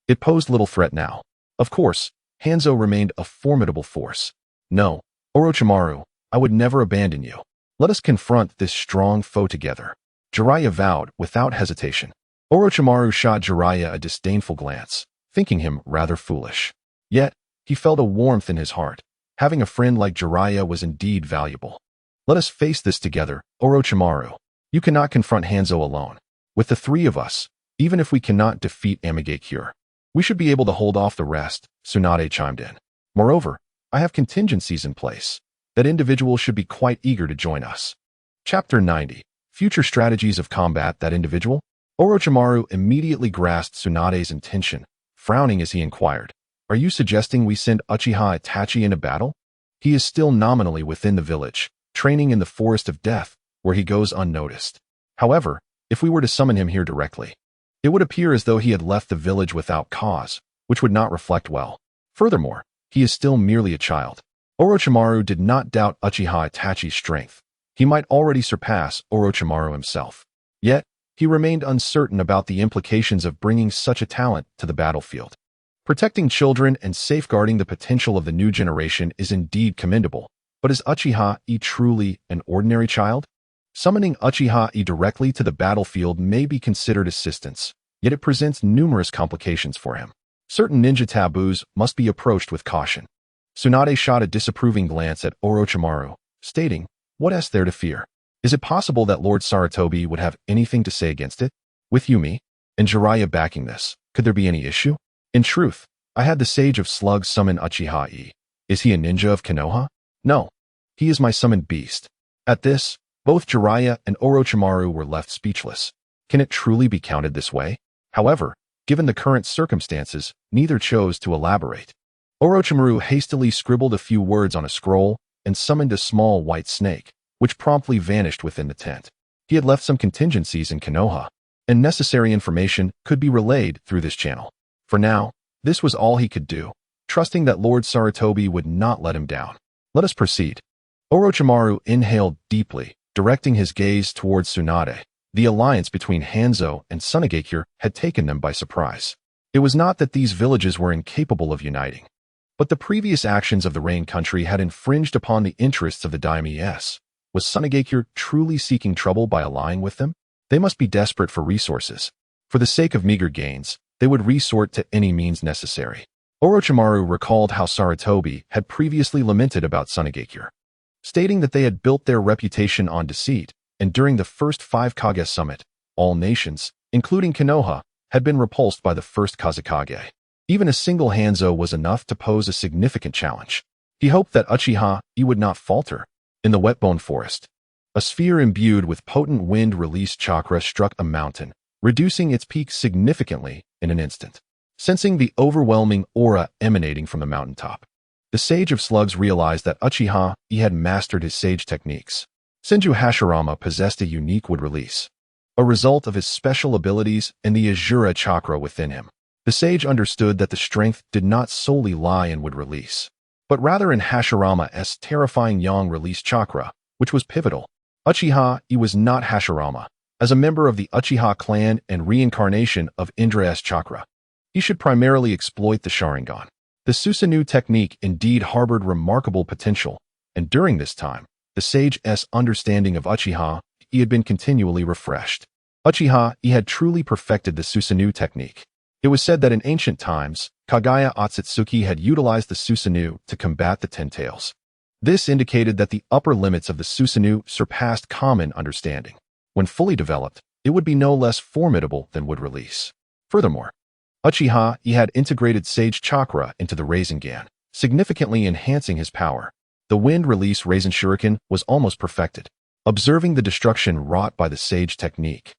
it posed little threat now. Of course, Hanzo remained a formidable force. No, Orochimaru, I would never abandon you. Let us confront this strong foe together. Jiraiya vowed without hesitation. Orochimaru shot Jiraiya a disdainful glance, thinking him rather foolish. Yet, he felt a warmth in his heart. Having a friend like Jiraiya was indeed valuable. Let us face this together, Orochimaru. You cannot confront Hanzo alone. With the three of us, even if we cannot defeat Amigakure, we should be able to hold off the rest, Tsunade chimed in. Moreover, I have contingencies in place. That individual should be quite eager to join us. Chapter 90. Future strategies of combat. That individual? Orochimaru immediately grasped Tsunade's intention, frowning as he inquired, Are you suggesting we send Uchiha Itachi into battle? He is still nominally within the village, training in the Forest of Death, where he goes unnoticed. However, if we were to summon him here directly, it would appear as though he had left the village without cause, which would not reflect well. Furthermore, he is still merely a child. Orochimaru did not doubt Uchiha Itachi's strength. He might already surpass Orochimaru himself. Yet, he remained uncertain about the implications of bringing such a talent to the battlefield. Protecting children and safeguarding the potential of the new generation is indeed commendable, but is Uchiha Yi truly an ordinary child? Summoning Uchiha Yi directly to the battlefield may be considered assistance, yet it presents numerous complications for him. Certain ninja taboos must be approached with caution. Tsunade shot a disapproving glance at Orochimaru, stating, What is there to fear? Is it possible that Lord Sarutobi would have anything to say against it? With Yumi and Jiraiya backing this, could there be any issue? In truth, I had the Sage of Slugs summon Uchiha Yi. Is he a ninja of Konoha? No. He is my summoned beast. At this, both Jiraiya and Orochimaru were left speechless. Can it truly be counted this way? However, given the current circumstances, neither chose to elaborate. Orochimaru hastily scribbled a few words on a scroll and summoned a small white snake, which promptly vanished within the tent. He had left some contingencies in Konoha, and necessary information could be relayed through this channel. For now, this was all he could do, trusting that Lord Sarutobi would not let him down. Let us proceed. Orochimaru inhaled deeply, directing his gaze towards Tsunade. The alliance between Hanzo and Tsunagakure had taken them by surprise. It was not that these villages were incapable of uniting, but the previous actions of the Rain Country had infringed upon the interests of the daimyos. Was Tsunagakure truly seeking trouble by allying with them? They must be desperate for resources. For the sake of meager gains, they would resort to any means necessary. Orochimaru recalled how Sarutobi had previously lamented about Tsunagakure, stating that they had built their reputation on deceit, and during the first 5 Kage summit, all nations, including Konoha, had been repulsed by the first Kazekage. Even a single Hanzo was enough to pose a significant challenge. He hoped that Uchiha Yi would not falter. In the Wetbone Forest, a sphere imbued with potent wind-released chakra struck a mountain, reducing its peak significantly in an instant. Sensing the overwhelming aura emanating from the mountaintop, the Sage of Slugs realized that Uchiha Yi had mastered his sage techniques. Senju Hashirama possessed a unique wood release, a result of his special abilities and the Ashura chakra within him. The sage understood that the strength did not solely lie in wood release, but rather in Hashirama's terrifying yang release chakra, which was pivotal. Uchiha Yi was not Hashirama. As a member of the Uchiha clan and reincarnation of Indra's chakra, he should primarily exploit the Sharingan. The Susanoo technique indeed harbored remarkable potential, and during this time, the sage's understanding of Uchiha Yi had been continually refreshed. Uchiha Yi had truly perfected the Susanoo technique. It was said that in ancient times, Kagaya Otsutsuki had utilized the Susanoo to combat the Ten Tails. This indicated that the upper limits of the Susanoo surpassed common understanding. When fully developed, it would be no less formidable than wood release. Furthermore, Uchiha Yi had integrated Sage Chakra into the Rasengan, significantly enhancing his power. The wind release Rasen Shuriken was almost perfected. Observing the destruction wrought by the Sage technique,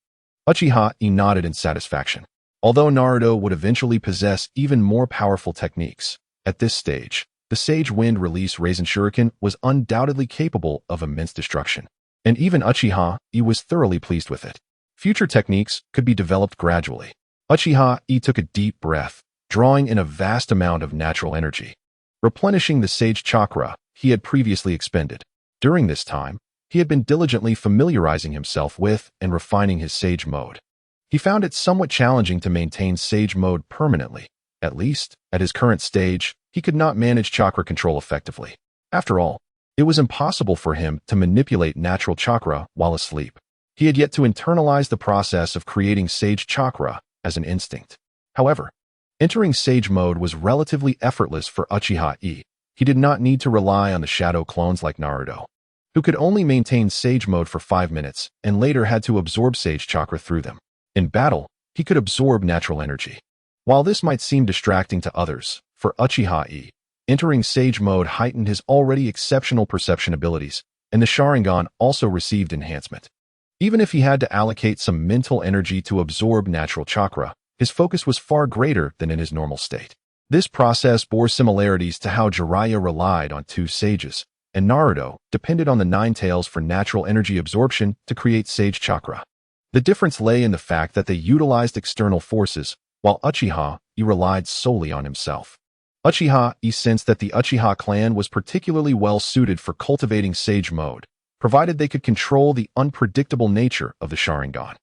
Uchiha Yi nodded in satisfaction. Although Naruto would eventually possess even more powerful techniques, at this stage, the Sage Wind Release Rasen Shuriken was undoubtedly capable of immense destruction, and even Uchiha Yi was thoroughly pleased with it. Future techniques could be developed gradually. Uchiha Yi took a deep breath, drawing in a vast amount of natural energy, replenishing the Sage Chakra he had previously expended. During this time, he had been diligently familiarizing himself with and refining his Sage mode. He found it somewhat challenging to maintain Sage mode permanently, at least at his current stage, he could not manage chakra control effectively. After all, it was impossible for him to manipulate natural chakra while asleep. He had yet to internalize the process of creating sage chakra as an instinct. However, entering sage mode was relatively effortless for Uchiha Yi. He did not need to rely on the shadow clones like Naruto, who could only maintain sage mode for 5 minutes and later had to absorb sage chakra through them. In battle, he could absorb natural energy. While this might seem distracting to others, for Uchiha Yi, entering sage mode heightened his already exceptional perception abilities, and the Sharingan also received enhancement. Even if he had to allocate some mental energy to absorb natural chakra, his focus was far greater than in his normal state. This process bore similarities to how Jiraiya relied on 2 sages, and Naruto depended on the 9 tails for natural energy absorption to create sage chakra. The difference lay in the fact that they utilized external forces, while Uchiha Yi relied solely on himself. Uchiha Yi sensed that the Uchiha clan was particularly well suited for cultivating sage mode, provided they could control the unpredictable nature of the Sharingan.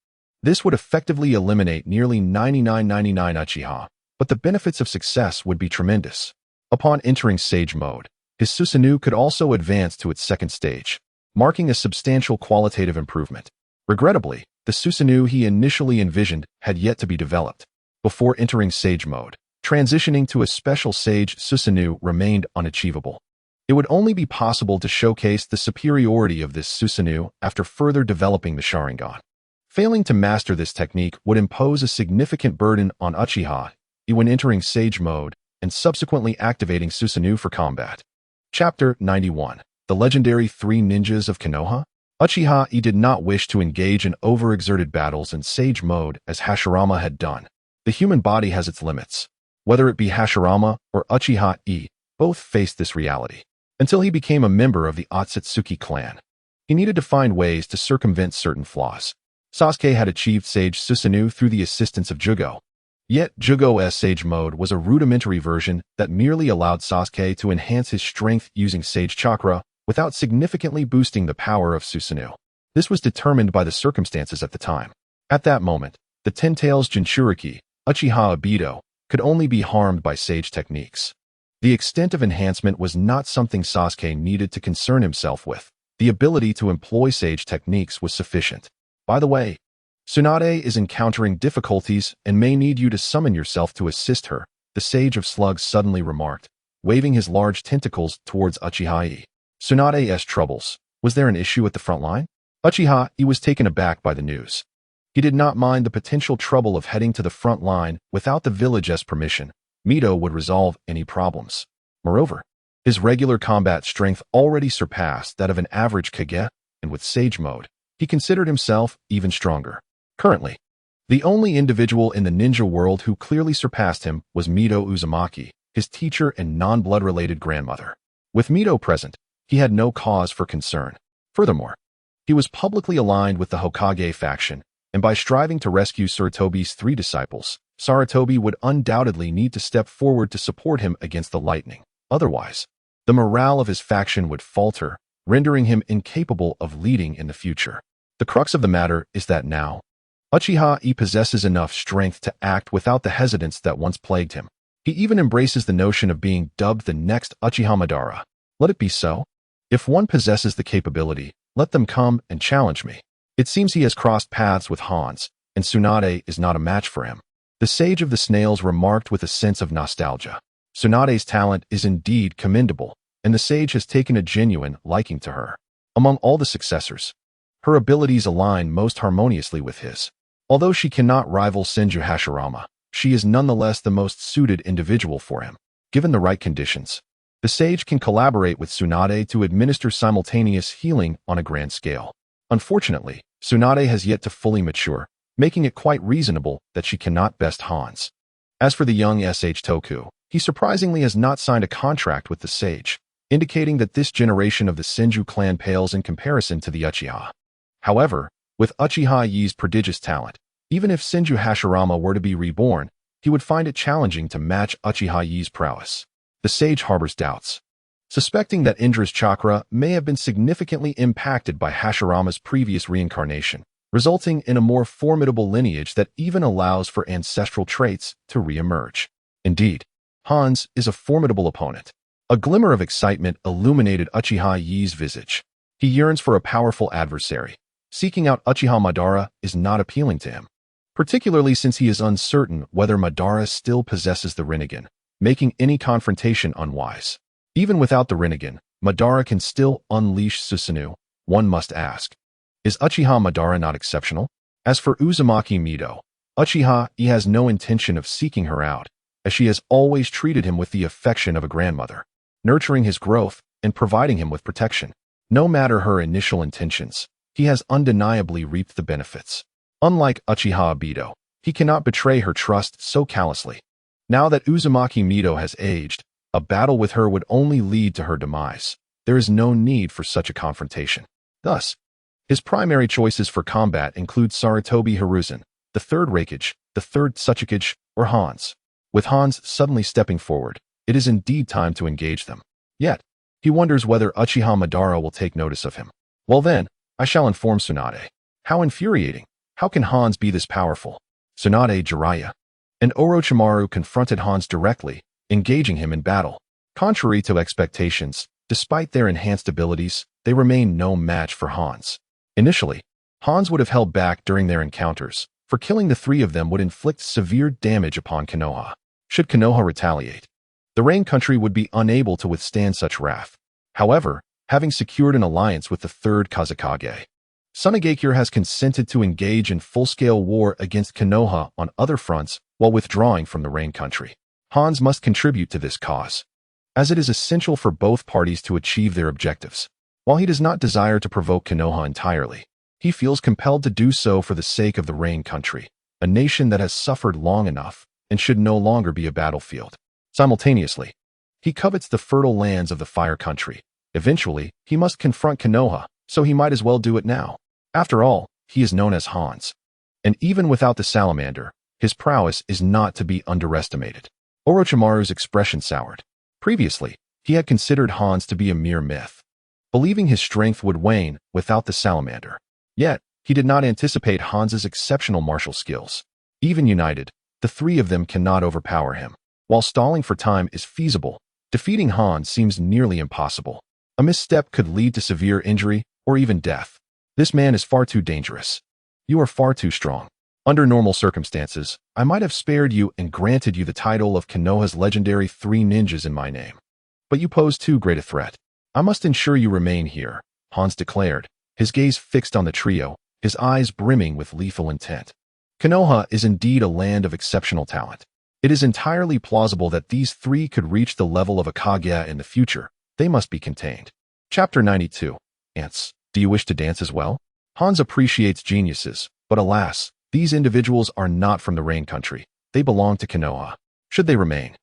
This would effectively eliminate nearly 99.99 Uchiha, but the benefits of success would be tremendous. Upon entering sage mode, his Susanoo could also advance to its second stage, marking a substantial qualitative improvement. Regrettably, the Susanoo he initially envisioned had yet to be developed. Before entering sage mode, transitioning to a special sage Susanoo remained unachievable. It would only be possible to showcase the superiority of this Susanoo after further developing the Sharingan. Failing to master this technique would impose a significant burden on Uchiha Yi when entering sage mode and subsequently activating Susanoo for combat. Chapter 91. The Legendary 3 Ninjas of Konoha. Uchiha Yi did not wish to engage in overexerted battles in sage mode as Hashirama had done. The human body has its limits. Whether it be Hashirama or Uchiha Yi, both faced this reality. Until he became a member of the Otsutsuki clan, he needed to find ways to circumvent certain flaws. Sasuke had achieved Sage Susanoo through the assistance of Jugo. Yet Jugo's Sage mode was a rudimentary version that merely allowed Sasuke to enhance his strength using Sage Chakra without significantly boosting the power of Susanoo. This was determined by the circumstances at the time. At that moment, the Ten Tails Jinchuriki, Uchiha Obito, could only be harmed by Sage techniques. The extent of enhancement was not something Sasuke needed to concern himself with. The ability to employ Sage techniques was sufficient. By the way, Tsunade is encountering difficulties and may need you to summon yourself to assist her, the Sage of Slugs suddenly remarked, waving his large tentacles towards Uchiha Yi. Tsunade's troubles. Was there an issue at the front line? Uchiha Yi was taken aback by the news. He did not mind the potential trouble of heading to the front line without the village's permission. Mito would resolve any problems. Moreover, his regular combat strength already surpassed that of an average Kage, and with Sage mode, he considered himself even stronger. Currently, the only individual in the ninja world who clearly surpassed him was Mito Uzumaki, his teacher and non-blood-related grandmother. With Mito present, he had no cause for concern. Furthermore, he was publicly aligned with the Hokage faction, and by striving to rescue Sarutobi's 3 disciples, Sarutobi would undoubtedly need to step forward to support him against the lightning. Otherwise, the morale of his faction would falter, rendering him incapable of leading in the future. The crux of the matter is that now, Uchiha Yi possesses enough strength to act without the hesitance that once plagued him. He even embraces the notion of being dubbed the next Uchiha Madara. Let it be so. If one possesses the capability, let them come and challenge me. It seems he has crossed paths with Hans, and Tsunade is not a match for him. The Sage of the Snails remarked with a sense of nostalgia. Tsunade's talent is indeed commendable, and the Sage has taken a genuine liking to her. Among all the successors, her abilities align most harmoniously with his. Although she cannot rival Senju Hashirama, she is nonetheless the most suited individual for him. Given the right conditions, the Sage can collaborate with Tsunade to administer simultaneous healing on a grand scale. Unfortunately, Tsunade has yet to fully mature, making it quite reasonable that she cannot best Hans. As for the young SH Toku, he surprisingly has not signed a contract with the Sage, indicating that this generation of the Senju clan pales in comparison to the Uchiha. However, with Uchiha Yi's prodigious talent, even if Senju Hashirama were to be reborn, he would find it challenging to match Uchiha Yi's prowess. The Sage harbors doubts, suspecting that Indra's chakra may have been significantly impacted by Hashirama's previous reincarnation, resulting in a more formidable lineage that even allows for ancestral traits to re-emerge. Indeed, Hans is a formidable opponent. A glimmer of excitement illuminated Uchiha Yi's visage. He yearns for a powerful adversary. Seeking out Uchiha Madara is not appealing to him, particularly since he is uncertain whether Madara still possesses the Rinnegan, making any confrontation unwise. Even without the Rinnegan, Madara can still unleash Susanoo. One must ask, is Uchiha Madara not exceptional? As for Uzumaki Mido, Uchiha Yi has no intention of seeking her out, as she has always treated him with the affection of a grandmother, nurturing his growth and providing him with protection. No matter her initial intentions, he has undeniably reaped the benefits. Unlike Uchiha Obito, he cannot betray her trust so callously. Now that Uzumaki Mido has aged, a battle with her would only lead to her demise. There is no need for such a confrontation. Thus, his primary choices for combat include Sarutobi Hiruzen, the third Raikage, the third Tsuchikage, or Hans. With Hans suddenly stepping forward, it is indeed time to engage them. Yet, he wonders whether Uchiha Madara will take notice of him. Well then, I shall inform Tsunade. How infuriating! How can Hans be this powerful? Tsunade Jiraiya and Orochimaru confronted Hans directly, engaging him in battle. Contrary to expectations, despite their enhanced abilities, they remain no match for Hans. Initially, Hans would have held back during their encounters, for killing the three of them would inflict severe damage upon Konoha. Should Konoha retaliate, the Rain Country would be unable to withstand such wrath. However, having secured an alliance with the third Kazekage, Tsunade has consented to engage in full-scale war against Konoha on other fronts while withdrawing from the Rain Country. Hans must contribute to this cause, as it is essential for both parties to achieve their objectives. While he does not desire to provoke Konoha entirely, he feels compelled to do so for the sake of the Rain Country, a nation that has suffered long enough and should no longer be a battlefield. Simultaneously, he covets the fertile lands of the Fire Country. Eventually, he must confront Konoha, so he might as well do it now. After all, he is known as Hans. And even without the salamander, his prowess is not to be underestimated. Orochimaru's expression soured. Previously, he had considered Hans to be a mere myth, believing his strength would wane without the salamander. Yet, he did not anticipate Hans's exceptional martial skills. Even united, the three of them cannot overpower him. While stalling for time is feasible, defeating Hans seems nearly impossible. A misstep could lead to severe injury or even death. This man is far too dangerous. You are far too strong. Under normal circumstances, I might have spared you and granted you the title of Konoha's legendary three ninjas in my name. But you pose too great a threat. I must ensure you remain here, Hans declared, his gaze fixed on the trio, his eyes brimming with lethal intent. Konoha is indeed a land of exceptional talent. It is entirely plausible that these three could reach the level of a Kage in the future. They must be contained. Chapter 92. Ants, do you wish to dance as well? Hans appreciates geniuses, but alas, these individuals are not from the Rain Country. They belong to Konoha. Should they remain,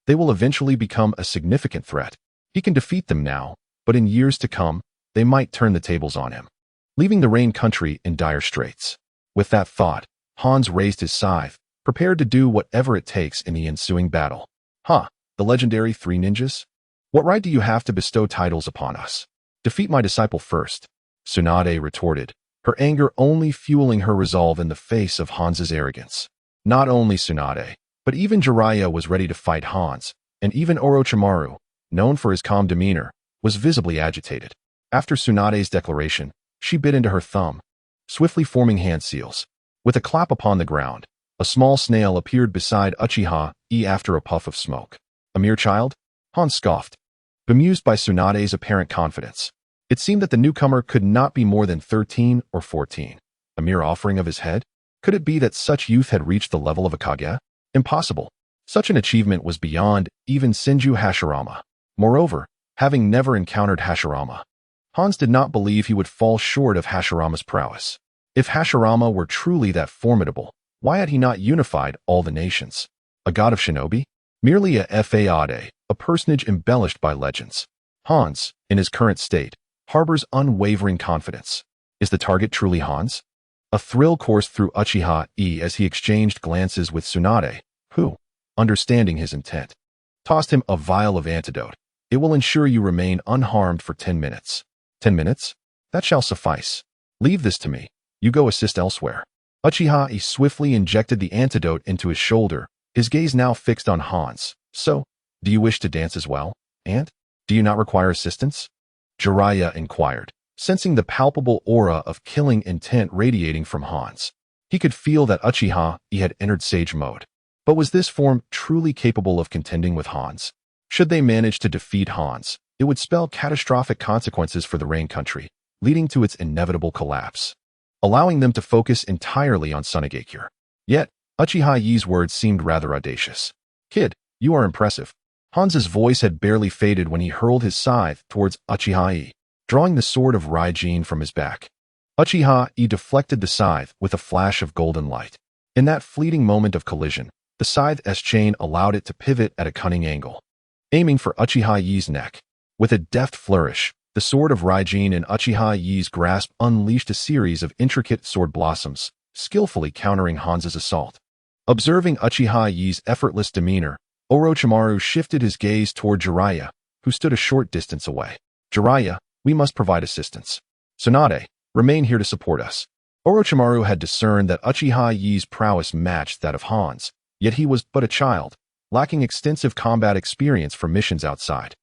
they will eventually become a significant threat. He can defeat them now, but in years to come, they might turn the tables on him, leaving the Rain Country in dire straits. With that thought, Hans raised his scythe, prepared to do whatever it takes in the ensuing battle. The legendary three ninjas? What right do you have to bestow titles upon us? Defeat my disciple first, Tsunade retorted, her anger only fueling her resolve in the face of Hans's arrogance. Not only Tsunade, but even Jiraiya was ready to fight Hans, and even Orochimaru, known for his calm demeanor, was visibly agitated. After Tsunade's declaration, she bit into her thumb, swiftly forming hand seals. With a clap upon the ground, a small snail appeared beside Uchiha Yi after a puff of smoke. A mere child? Hans scoffed, bemused by Tsunade's apparent confidence. It seemed that the newcomer could not be more than 13 or 14. A mere offering of his head? Could it be that such youth had reached the level of a Kage? Impossible. Such an achievement was beyond even Senju Hashirama. Moreover, having never encountered Hashirama, Hans did not believe he would fall short of Hashirama's prowess. If Hashirama were truly that formidable, why had he not unified all the nations? A god of Shinobi? Merely a Fade, a personage embellished by legends. Hans, in his current state, harbors unwavering confidence. Is the target truly Hans? A thrill coursed through Uchiha Yi as he exchanged glances with Tsunade, who, understanding his intent, tossed him a vial of antidote. It will ensure you remain unharmed for 10 minutes. 10 minutes? That shall suffice. Leave this to me. You go assist elsewhere. Uchiha Yi swiftly injected the antidote into his shoulder, his gaze now fixed on Hans. So, Do you wish to dance as well? And do you not require assistance? Jiraiya inquired, sensing the palpable aura of killing intent radiating from Hans. He could feel that Uchiha Yi had entered sage mode. But was this form truly capable of contending with Hans? Should they manage to defeat Hans, it would spell catastrophic consequences for the Rain Country, leading to its inevitable collapse, allowing them to focus entirely on Sunagakure. Yet, Uchiha Yi's words seemed rather audacious. Kid, you are impressive. Hans's voice had barely faded when he hurled his scythe towards Uchiha Yi, drawing the sword of Raijin from his back. Uchiha Yi deflected the scythe with a flash of golden light. In that fleeting moment of collision, the scythe's chain allowed it to pivot at a cunning angle, aiming for Uchiha Yi's neck. With a deft flourish, the sword of Raijin in Uchiha Yi's grasp unleashed a series of intricate sword blossoms, skillfully countering Hans's assault. Observing Uchiha Yi's effortless demeanor, Orochimaru shifted his gaze toward Jiraiya, who stood a short distance away. Jiraiya, we must provide assistance. Tsunade, remain here to support us. Orochimaru had discerned that Uchiha Yi's prowess matched that of Hans, yet he was but a child, lacking extensive combat experience for missions outside.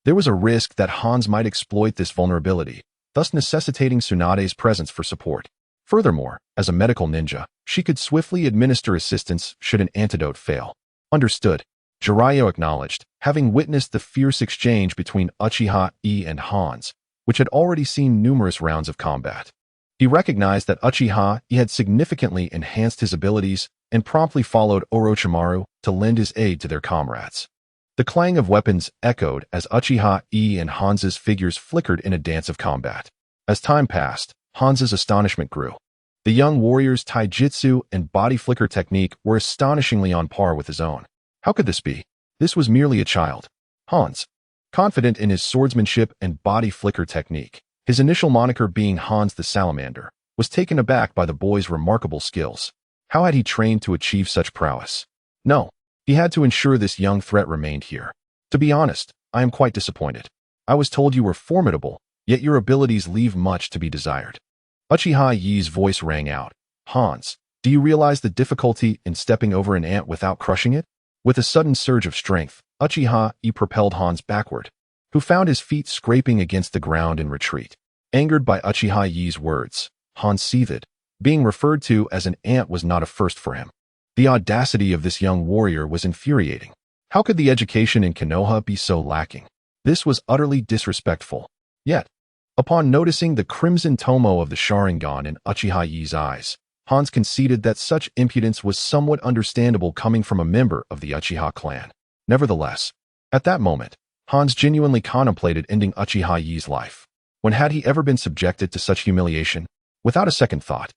There was a risk that Hans might exploit this vulnerability, thus necessitating Tsunade's presence for support. Furthermore, as a medical ninja, she could swiftly administer assistance should an antidote fail. Understood. Jiraiya acknowledged, having witnessed the fierce exchange between Uchiha Yi and Hans, which had already seen numerous rounds of combat. He recognized that Uchiha Yi had significantly enhanced his abilities and promptly followed Orochimaru to lend his aid to their comrades. The clang of weapons echoed as Uchiha Yi and Hans's figures flickered in a dance of combat. As time passed, Hans's astonishment grew. The young warrior's taijutsu and body flicker technique were astonishingly on par with his own. How could this be? This was merely a child. Hans, confident in his swordsmanship and body flicker technique, his initial moniker being Hans the Salamander, was taken aback by the boy's remarkable skills. How had he trained to achieve such prowess? No, he had to ensure this young threat remained here. To be honest, I am quite disappointed. I was told you were formidable, yet your abilities leave much to be desired. Uchiha Yi's voice rang out. Hans, do you realize the difficulty in stepping over an ant without crushing it? With a sudden surge of strength, Uchiha Yi propelled Hans backward, who found his feet scraping against the ground in retreat. Angered by Uchiha Yi's words, Hans seethed. Being referred to as an ant was not a first for him. The audacity of this young warrior was infuriating. How could the education in Konoha be so lacking? This was utterly disrespectful. Yet, upon noticing the crimson tomo of the Sharingan in Uchiha Yi's eyes, Hans conceded that such impudence was somewhat understandable coming from a member of the Uchiha clan. Nevertheless, at that moment, Hans genuinely contemplated ending Uchiha Yi's life. When had he ever been subjected to such humiliation? Without a second thought,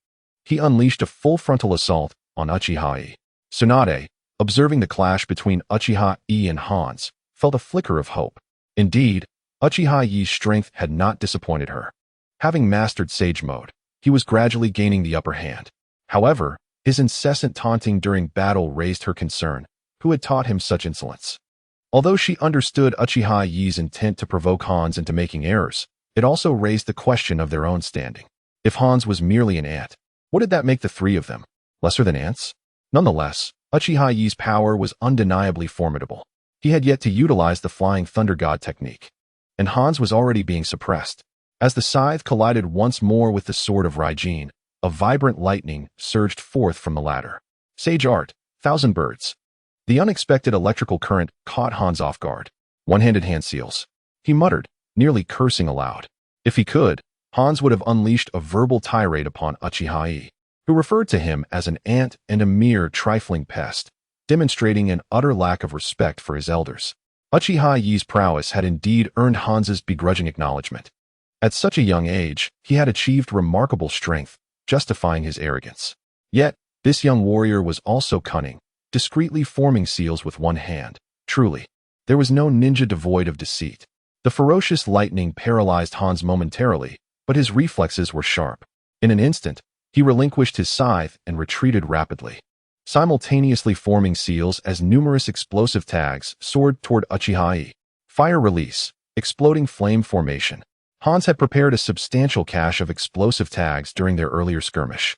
he unleashed a full frontal assault on Uchiha Yi. Tsunade, observing the clash between Uchiha Yi and Hans, felt a flicker of hope. Indeed, Uchiha Yi's strength had not disappointed her. Having mastered Sage Mode, he was gradually gaining the upper hand. However, his incessant taunting during battle raised her concern. Who had taught him such insolence? Although she understood Uchiha Yi's intent to provoke Hans into making errors, it also raised the question of their own standing. If Hans was merely an ant, what did that make the three of them? Lesser than ants? Nonetheless, Uchiha Yi's power was undeniably formidable. He had yet to utilize the Flying Thunder God technique, and Hans was already being suppressed. As the scythe collided once more with the sword of Raijin, a vibrant lightning surged forth from the latter. Sage art, thousand birds. The unexpected electrical current caught Hans off guard. One-handed hand seals. He muttered, nearly cursing aloud. If he could, Hans would have unleashed a verbal tirade upon Uchiha Yi, who referred to him as an ant and a mere trifling pest, demonstrating an utter lack of respect for his elders. Uchiha Yi's prowess had indeed earned Hans's begrudging acknowledgement. At such a young age, he had achieved remarkable strength, justifying his arrogance. Yet, this young warrior was also cunning, discreetly forming seals with one hand. Truly, there was no ninja devoid of deceit. The ferocious lightning paralyzed Hans momentarily, but his reflexes were sharp. In an instant, he relinquished his scythe and retreated rapidly, simultaneously forming seals as numerous explosive tags soared toward Uchiha Yi. Fire release, exploding flame formation. Hans had prepared a substantial cache of explosive tags during their earlier skirmish,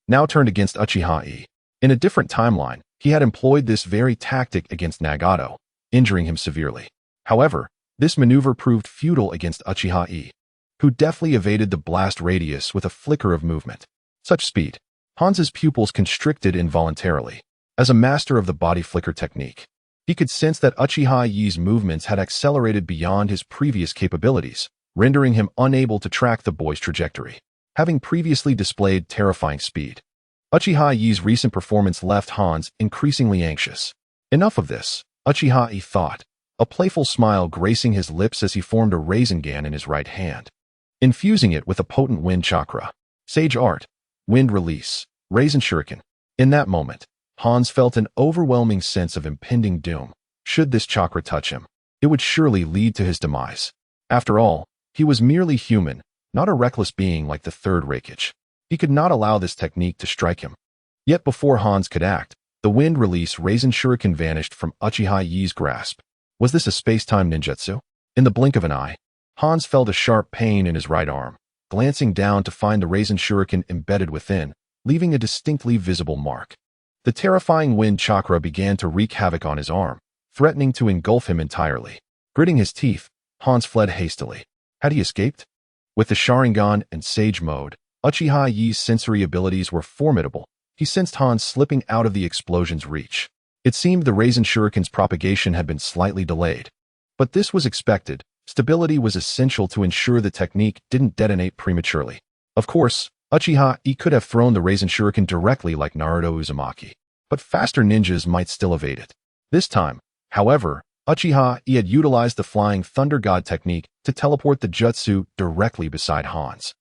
now turned against Uchiha Yi. In a different timeline, he had employed this very tactic against Nagato, injuring him severely. However, this maneuver proved futile against Uchiha Yi, who deftly evaded the blast radius with a flicker of movement. Such speed. Hans's pupils constricted involuntarily. As a master of the body flicker technique, he could sense that Uchiha Yi's movements had accelerated beyond his previous capabilities, rendering him unable to track the boy's trajectory. Having previously displayed terrifying speed, Uchiha Yi's recent performance left Hans increasingly anxious. Enough of this, Uchiha Yi thought, a playful smile gracing his lips as he formed a Rasengan in his right hand, infusing it with a potent wind chakra. Sage art, wind release, Rasen Shuriken. In that moment, Hans felt an overwhelming sense of impending doom. Should this chakra touch him, it would surely lead to his demise. After all, he was merely human, not a reckless being like the third Hokage. He could not allow this technique to strike him. Yet before Hans could act, the wind release Rasen Shuriken vanished from Uchiha Yi's grasp. Was this a space-time ninjutsu? In the blink of an eye, Hans felt a sharp pain in his right arm, glancing down to find the Rasen Shuriken embedded within, leaving a distinctly visible mark. The terrifying wind chakra began to wreak havoc on his arm, threatening to engulf him entirely. Gritting his teeth, Hans fled hastily. Had he escaped? With the Sharingan and Sage mode, Uchiha Yi's sensory abilities were formidable. He sensed Hans slipping out of the explosion's reach. It seemed the Rasen Shuriken's propagation had been slightly delayed. But this was expected. Stability was essential to ensure the technique didn't detonate prematurely. Of course, Uchiha Yi could have thrown the Rasen Shuriken directly like Naruto Uzumaki, but faster ninjas might still evade it. This time, however, Uchiha Yi had utilized the Flying Thunder God technique to teleport the jutsu directly beside Hans,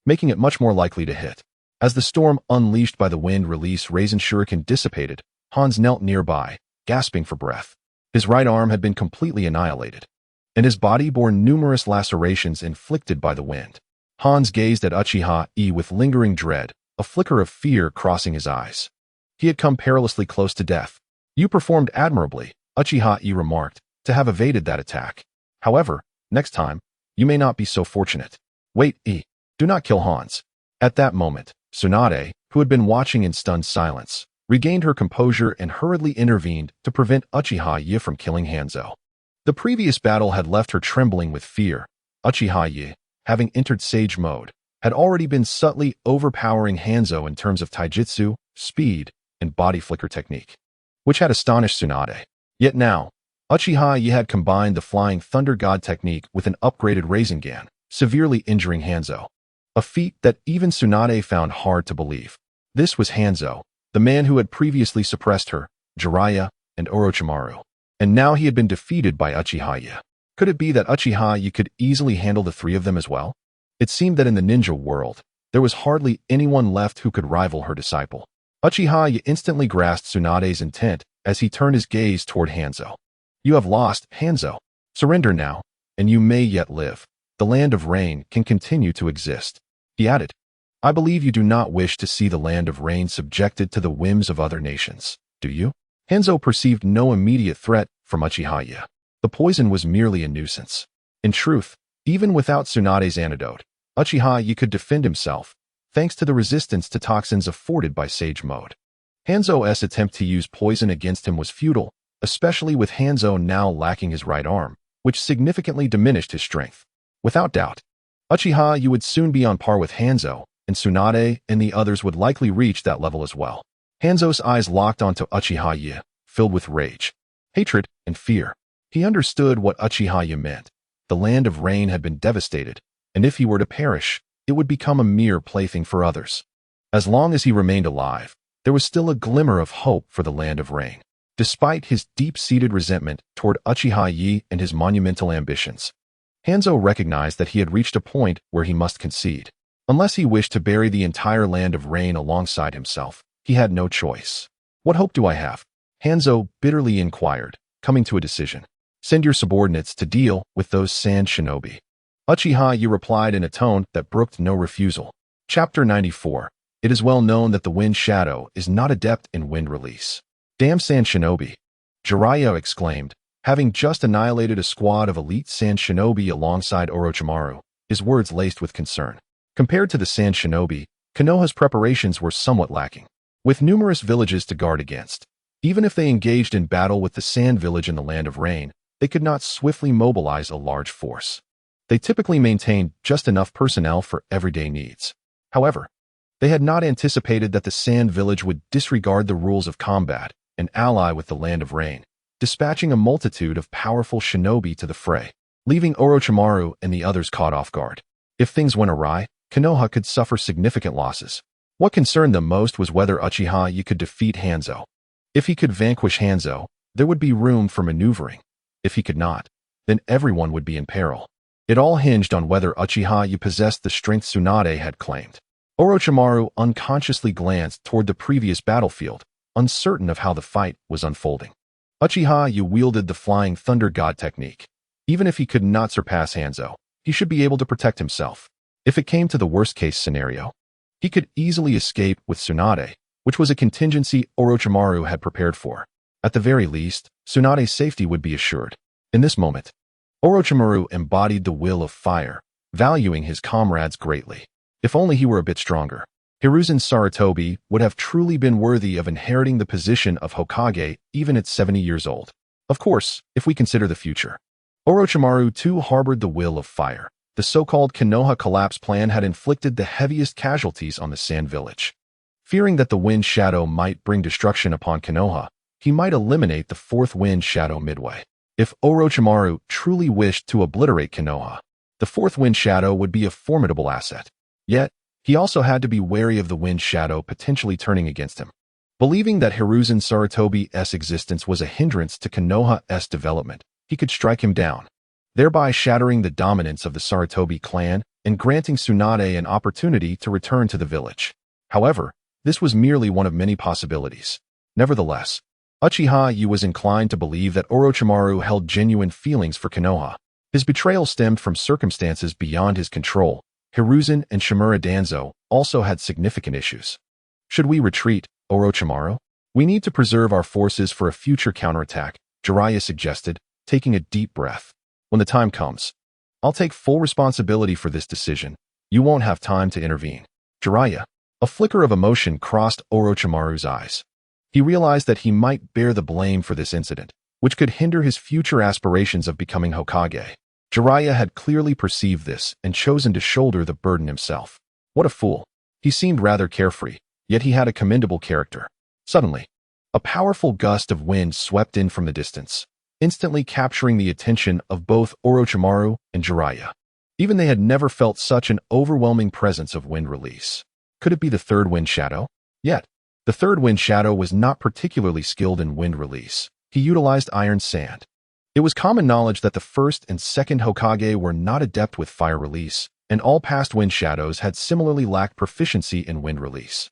making it much more likely to hit. As the storm unleashed by the wind release Rasen Shuriken dissipated, Hans knelt nearby, gasping for breath. His right arm had been completely annihilated, and his body bore numerous lacerations inflicted by the wind. Hans gazed at Uchiha Yi with lingering dread, a flicker of fear crossing his eyes. He had come perilously close to death. You performed admirably, Uchiha Yi remarked, to have evaded that attack. However, next time, you may not be so fortunate. Wait, Yi. Do not kill Hans. At that moment, Tsunade, who had been watching in stunned silence, regained her composure and hurriedly intervened to prevent Uchiha Yi from killing Hanzo. The previous battle had left her trembling with fear. Uchiha Yi, having entered Sage mode, had already been subtly overpowering Hanzo in terms of taijutsu, speed, and body flicker technique, which had astonished Tsunade. Yet now, Uchiha Yi had combined the Flying Thunder God technique with an upgraded Rasengan, severely injuring Hanzo, a feat that even Tsunade found hard to believe. This was Hanzo, the man who had previously suppressed her, Jiraiya, and Orochimaru, and now he had been defeated by Uchiha Yi. Could it be that Uchiha Yi could easily handle the three of them as well? It seemed that in the ninja world, there was hardly anyone left who could rival her disciple. Uchiha Yi instantly grasped Tsunade's intent as he turned his gaze toward Hanzo. You have lost, Hanzo. Surrender now, and you may yet live. The land of rain can continue to exist. He added, I believe you do not wish to see the land of rain subjected to the whims of other nations, do you? Hanzo perceived no immediate threat from Uchiha Yi. The poison was merely a nuisance. In truth, even without Tsunade's antidote, Uchiha Yi could defend himself, thanks to the resistance to toxins afforded by Sage mode. Hanzo's attempt to use poison against him was futile, especially with Hanzo now lacking his right arm, which significantly diminished his strength. Without doubt, Uchiha Yi would soon be on par with Hanzo, and Tsunade and the others would likely reach that level as well. Hanzo's eyes locked onto Uchiha Yi, filled with rage, hatred, and fear. He understood what Uchiha Yi meant. The land of rain had been devastated, and if he were to perish, it would become a mere plaything for others. As long as he remained alive, there was still a glimmer of hope for the land of rain. Despite his deep-seated resentment toward Uchiha Yi and his monumental ambitions, Hanzo recognized that he had reached a point where he must concede. Unless he wished to bury the entire land of rain alongside himself, he had no choice. What hope do I have? Hanzo bitterly inquired, coming to a decision. Send your subordinates to deal with those sand shinobi. Uchiha Yi replied in a tone that brooked no refusal. Chapter 94. It is well known that the Wind Shadow is not adept in wind release. Damn sand shinobi! Jiraiya exclaimed, having just annihilated a squad of elite sand shinobi alongside Orochimaru, his words laced with concern. Compared to the sand shinobi, Konoha's preparations were somewhat lacking. With numerous villages to guard against, Even if they engaged in battle with the Sand Village in the Land of Rain, they could not swiftly mobilize a large force. They typically maintained just enough personnel for everyday needs. However, they had not anticipated that the Sand Village would disregard the rules of combat and ally with the Land of Rain, dispatching a multitude of powerful shinobi to the fray, leaving Orochimaru and the others caught off guard. If things went awry, Konoha could suffer significant losses. What concerned them most was whether Uchiha Yi could defeat Hanzo. If he could vanquish Hanzo, there would be room for maneuvering. If he could not, then everyone would be in peril. It all hinged on whether Uchiha Yi possessed the strength Tsunade had claimed. Orochimaru unconsciously glanced toward the previous battlefield, uncertain of how the fight was unfolding. Uchiha Yi wielded the Flying Thunder God technique. Even if he could not surpass Hanzo, he should be able to protect himself. If it came to the worst-case scenario, he could easily escape with Tsunade, which was a contingency Orochimaru had prepared for. At the very least, Tsunade's safety would be assured. In this moment, Orochimaru embodied the will of fire, valuing his comrades greatly. If only he were a bit stronger, Hiruzen Sarutobi would have truly been worthy of inheriting the position of Hokage even at 70 years old. Of course, if we consider the future. Orochimaru too harbored the will of fire. The so-called Konoha collapse plan had inflicted the heaviest casualties on the Sand Village. Fearing that the Wind Shadow might bring destruction upon Konoha, he might eliminate the fourth Wind Shadow midway. If Orochimaru truly wished to obliterate Konoha, the fourth Wind Shadow would be a formidable asset. Yet, he also had to be wary of the Wind Shadow potentially turning against him. Believing that Hiruzen Sarutobi's existence was a hindrance to Konoha's development, he could strike him down, thereby shattering the dominance of the Sarutobi clan and granting Tsunade an opportunity to return to the village. However, this was merely one of many possibilities. Nevertheless, Uchiha Yi was inclined to believe that Orochimaru held genuine feelings for Konoha. His betrayal stemmed from circumstances beyond his control. Hiruzen and Shimura Danzo also had significant issues. Should we retreat, Orochimaru? We need to preserve our forces for a future counterattack, Jiraiya suggested, taking a deep breath. When the time comes, I'll take full responsibility for this decision. You won't have time to intervene. Jiraiya. A flicker of emotion crossed Orochimaru's eyes. He realized that he might bear the blame for this incident, which could hinder his future aspirations of becoming Hokage. Jiraiya had clearly perceived this and chosen to shoulder the burden himself. What a fool. He seemed rather carefree, yet he had a commendable character. Suddenly, a powerful gust of wind swept in from the distance, instantly capturing the attention of both Orochimaru and Jiraiya. Even they had never felt such an overwhelming presence of wind release. Could it be the third Wind Shadow? Yet, the third Wind Shadow was not particularly skilled in wind release. He utilized iron sand. It was common knowledge that the first and second Hokage were not adept with fire release, and all past Wind Shadows had similarly lacked proficiency in wind release.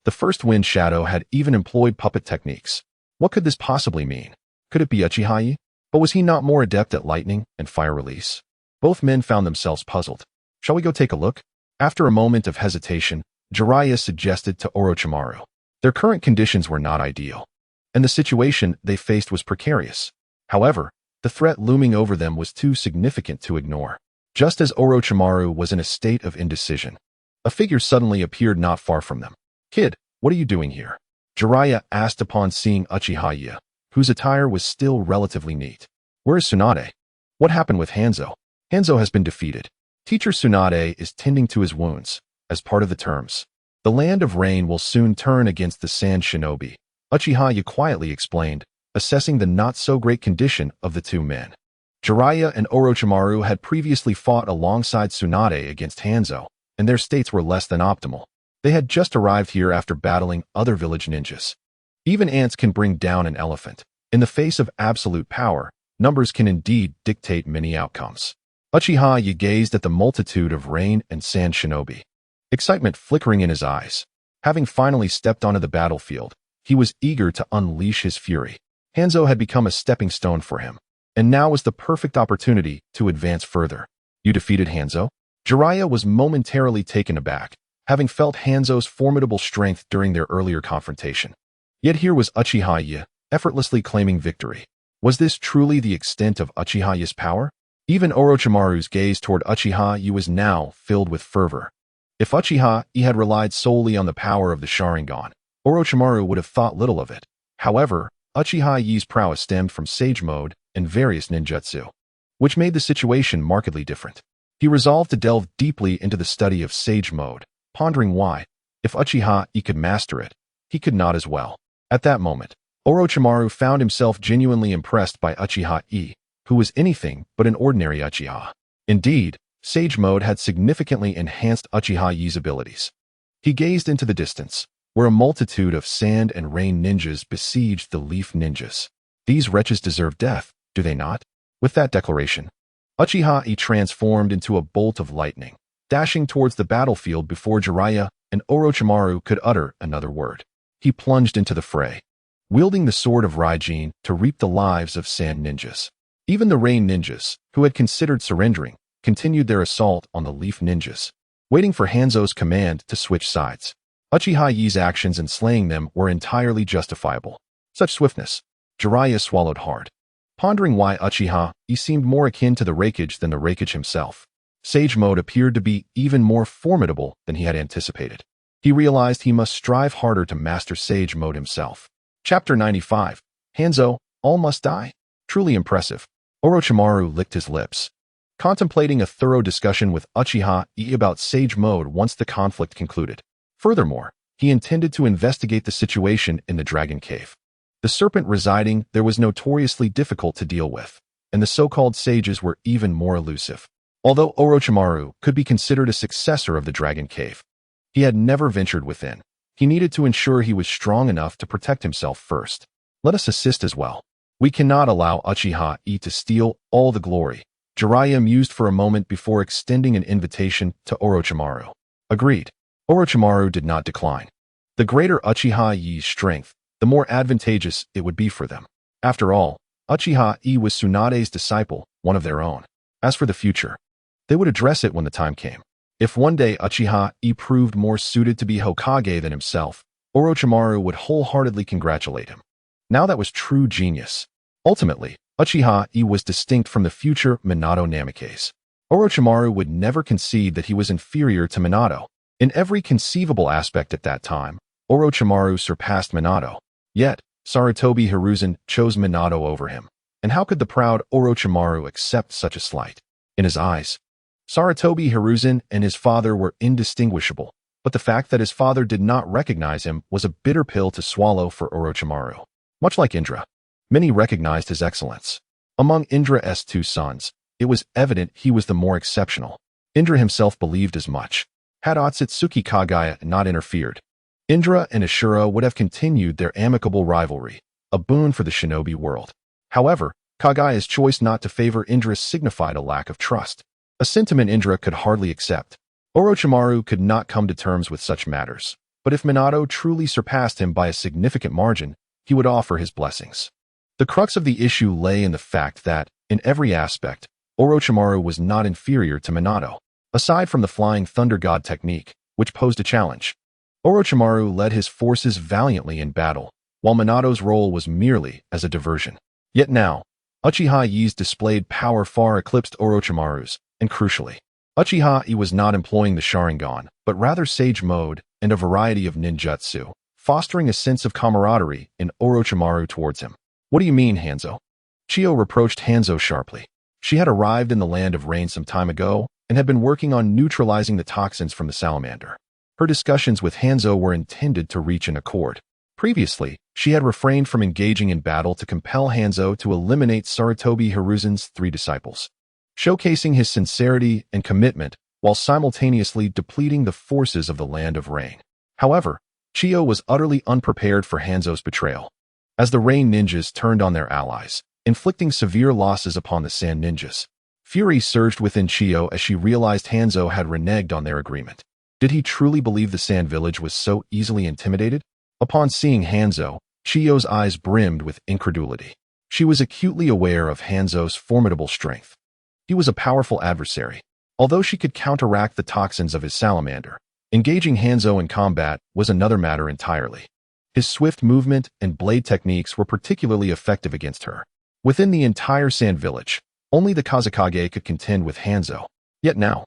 The first Wind Shadow had even employed puppet techniques. What could this possibly mean? Could it be Uchiha Yi? But was he not more adept at lightning and fire release? Both men found themselves puzzled. Shall we go take a look? After a moment of hesitation, Jiraiya suggested to Orochimaru. Their current conditions were not ideal, and the situation they faced was precarious. However, the threat looming over them was too significant to ignore. Just as Orochimaru was in a state of indecision, a figure suddenly appeared not far from them. Kid, what are you doing here? Jiraiya asked upon seeing Uchiha Yi, whose attire was still relatively neat. Where is Tsunade? What happened with Hanzo? Hanzo has been defeated. Teacher Tsunade is tending to his wounds. As part of the terms, the Land of Rain will soon turn against the Sand Shinobi, Uchiha Yi quietly explained, assessing the not-so-great condition of the two men. Jiraiya and Orochimaru had previously fought alongside Tsunade against Hanzo, and their states were less than optimal. They had just arrived here after battling other village ninjas. Even ants can bring down an elephant. In the face of absolute power, numbers can indeed dictate many outcomes. Uchiha Yi gazed at the multitude of rain and sand shinobi, excitement flickering in his eyes. Having finally stepped onto the battlefield, he was eager to unleash his fury. Hanzo had become a stepping stone for him, and now was the perfect opportunity to advance further. You defeated Hanzo? Jiraiya was momentarily taken aback, having felt Hanzo's formidable strength during their earlier confrontation. Yet here was Uchiha Yi, effortlessly claiming victory. Was this truly the extent of Uchiha Yi's power? Even Orochimaru's gaze toward Uchiha Yi was now filled with fervor. If Uchiha Yi had relied solely on the power of the Sharingan, Orochimaru would have thought little of it. However, Uchiha Yi's prowess stemmed from Sage Mode and various ninjutsu, which made the situation markedly different. He resolved to delve deeply into the study of Sage Mode, pondering why, if Uchiha Yi could master it, he could not as well. At that moment, Orochimaru found himself genuinely impressed by Uchiha Yi, who was anything but an ordinary Uchiha. Indeed, Sage Mode had significantly enhanced Uchiha Yi's abilities. He gazed into the distance, where a multitude of sand and rain ninjas besieged the leaf ninjas. These wretches deserve death, do they not? With that declaration, Uchiha Yi transformed into a bolt of lightning, dashing towards the battlefield before Jiraiya and Orochimaru could utter another word. He plunged into the fray, wielding the sword of Raijin to reap the lives of sand ninjas. Even the rain ninjas, who had considered surrendering, continued their assault on the leaf ninjas, waiting for Hanzo's command to switch sides. Uchiha Yi's actions in slaying them were entirely justifiable. Such swiftness, Jiraiya swallowed hard, pondering why Uchiha Yi seemed more akin to the Raikage than the Raikage himself. Sage Mode appeared to be even more formidable than he had anticipated. He realized he must strive harder to master Sage Mode himself. Chapter 95. Hanzo, all must die? Truly impressive. Orochimaru licked his lips, contemplating a thorough discussion with Uchiha Yi about Sage Mode once the conflict concluded. Furthermore, he intended to investigate the situation in the Dragon Cave. The serpent residing there was notoriously difficult to deal with, and the so-called sages were even more elusive. Although Orochimaru could be considered a successor of the Dragon Cave, he had never ventured within. He needed to ensure he was strong enough to protect himself first. Let us assist as well. We cannot allow Uchiha Yi to steal all the glory. Jiraiya mused for a moment before extending an invitation to Orochimaru. Agreed. Orochimaru did not decline. The greater Uchiha Yi's strength, the more advantageous it would be for them. After all, Uchiha Yi was Tsunade's disciple, one of their own. As for the future, they would address it when the time came. If one day Uchiha Yi proved more suited to be Hokage than himself, Orochimaru would wholeheartedly congratulate him. Now that was true genius. Ultimately, Uchiha Yi was distinct from the future Minato Namikaze. Orochimaru would never concede that he was inferior to Minato. In every conceivable aspect at that time, Orochimaru surpassed Minato. Yet, Sarutobi Hiruzen chose Minato over him. And how could the proud Orochimaru accept such a slight? In his eyes, Sarutobi Hiruzen and his father were indistinguishable, but the fact that his father did not recognize him was a bitter pill to swallow for Orochimaru. Much like Indra, many recognized his excellence. Among Indra's two sons, it was evident he was the more exceptional. Indra himself believed as much. Had Otsutsuki Kagaya not interfered, Indra and Ashura would have continued their amicable rivalry, a boon for the shinobi world. However, Kagaya's choice not to favor Indra signified a lack of trust, a sentiment Indra could hardly accept. Orochimaru could not come to terms with such matters, but if Minato truly surpassed him by a significant margin, he would offer his blessings. The crux of the issue lay in the fact that, in every aspect, Orochimaru was not inferior to Minato. Aside from the Flying Thunder God technique, which posed a challenge, Orochimaru led his forces valiantly in battle, while Minato's role was merely as a diversion. Yet now, Uchiha Yi's displayed power far eclipsed Orochimaru's, and crucially, Uchiha Yi was not employing the Sharingan, but rather Sage Mode and a variety of ninjutsu, fostering a sense of camaraderie in Orochimaru towards him. What do you mean, Hanzo? Chiyo reproached Hanzo sharply. She had arrived in the Land of Rain some time ago and had been working on neutralizing the toxins from the salamander. Her discussions with Hanzo were intended to reach an accord. Previously, she had refrained from engaging in battle to compel Hanzo to eliminate Sarutobi Hiruzen's 3 disciples, showcasing his sincerity and commitment while simultaneously depleting the forces of the Land of Rain. However, Chiyo was utterly unprepared for Hanzo's betrayal. As the Rain ninjas turned on their allies, inflicting severe losses upon the Sand ninjas, fury surged within Chiyo as she realized Hanzo had reneged on their agreement. Did he truly believe the Sand village was so easily intimidated? Upon seeing Hanzo, Chiyo's eyes brimmed with incredulity. She was acutely aware of Hanzo's formidable strength. He was a powerful adversary. Although she could counteract the toxins of his salamander, engaging Hanzo in combat was another matter entirely. His swift movement and blade techniques were particularly effective against her. Within the entire Sand village, only the Kazekage could contend with Hanzo. Yet now,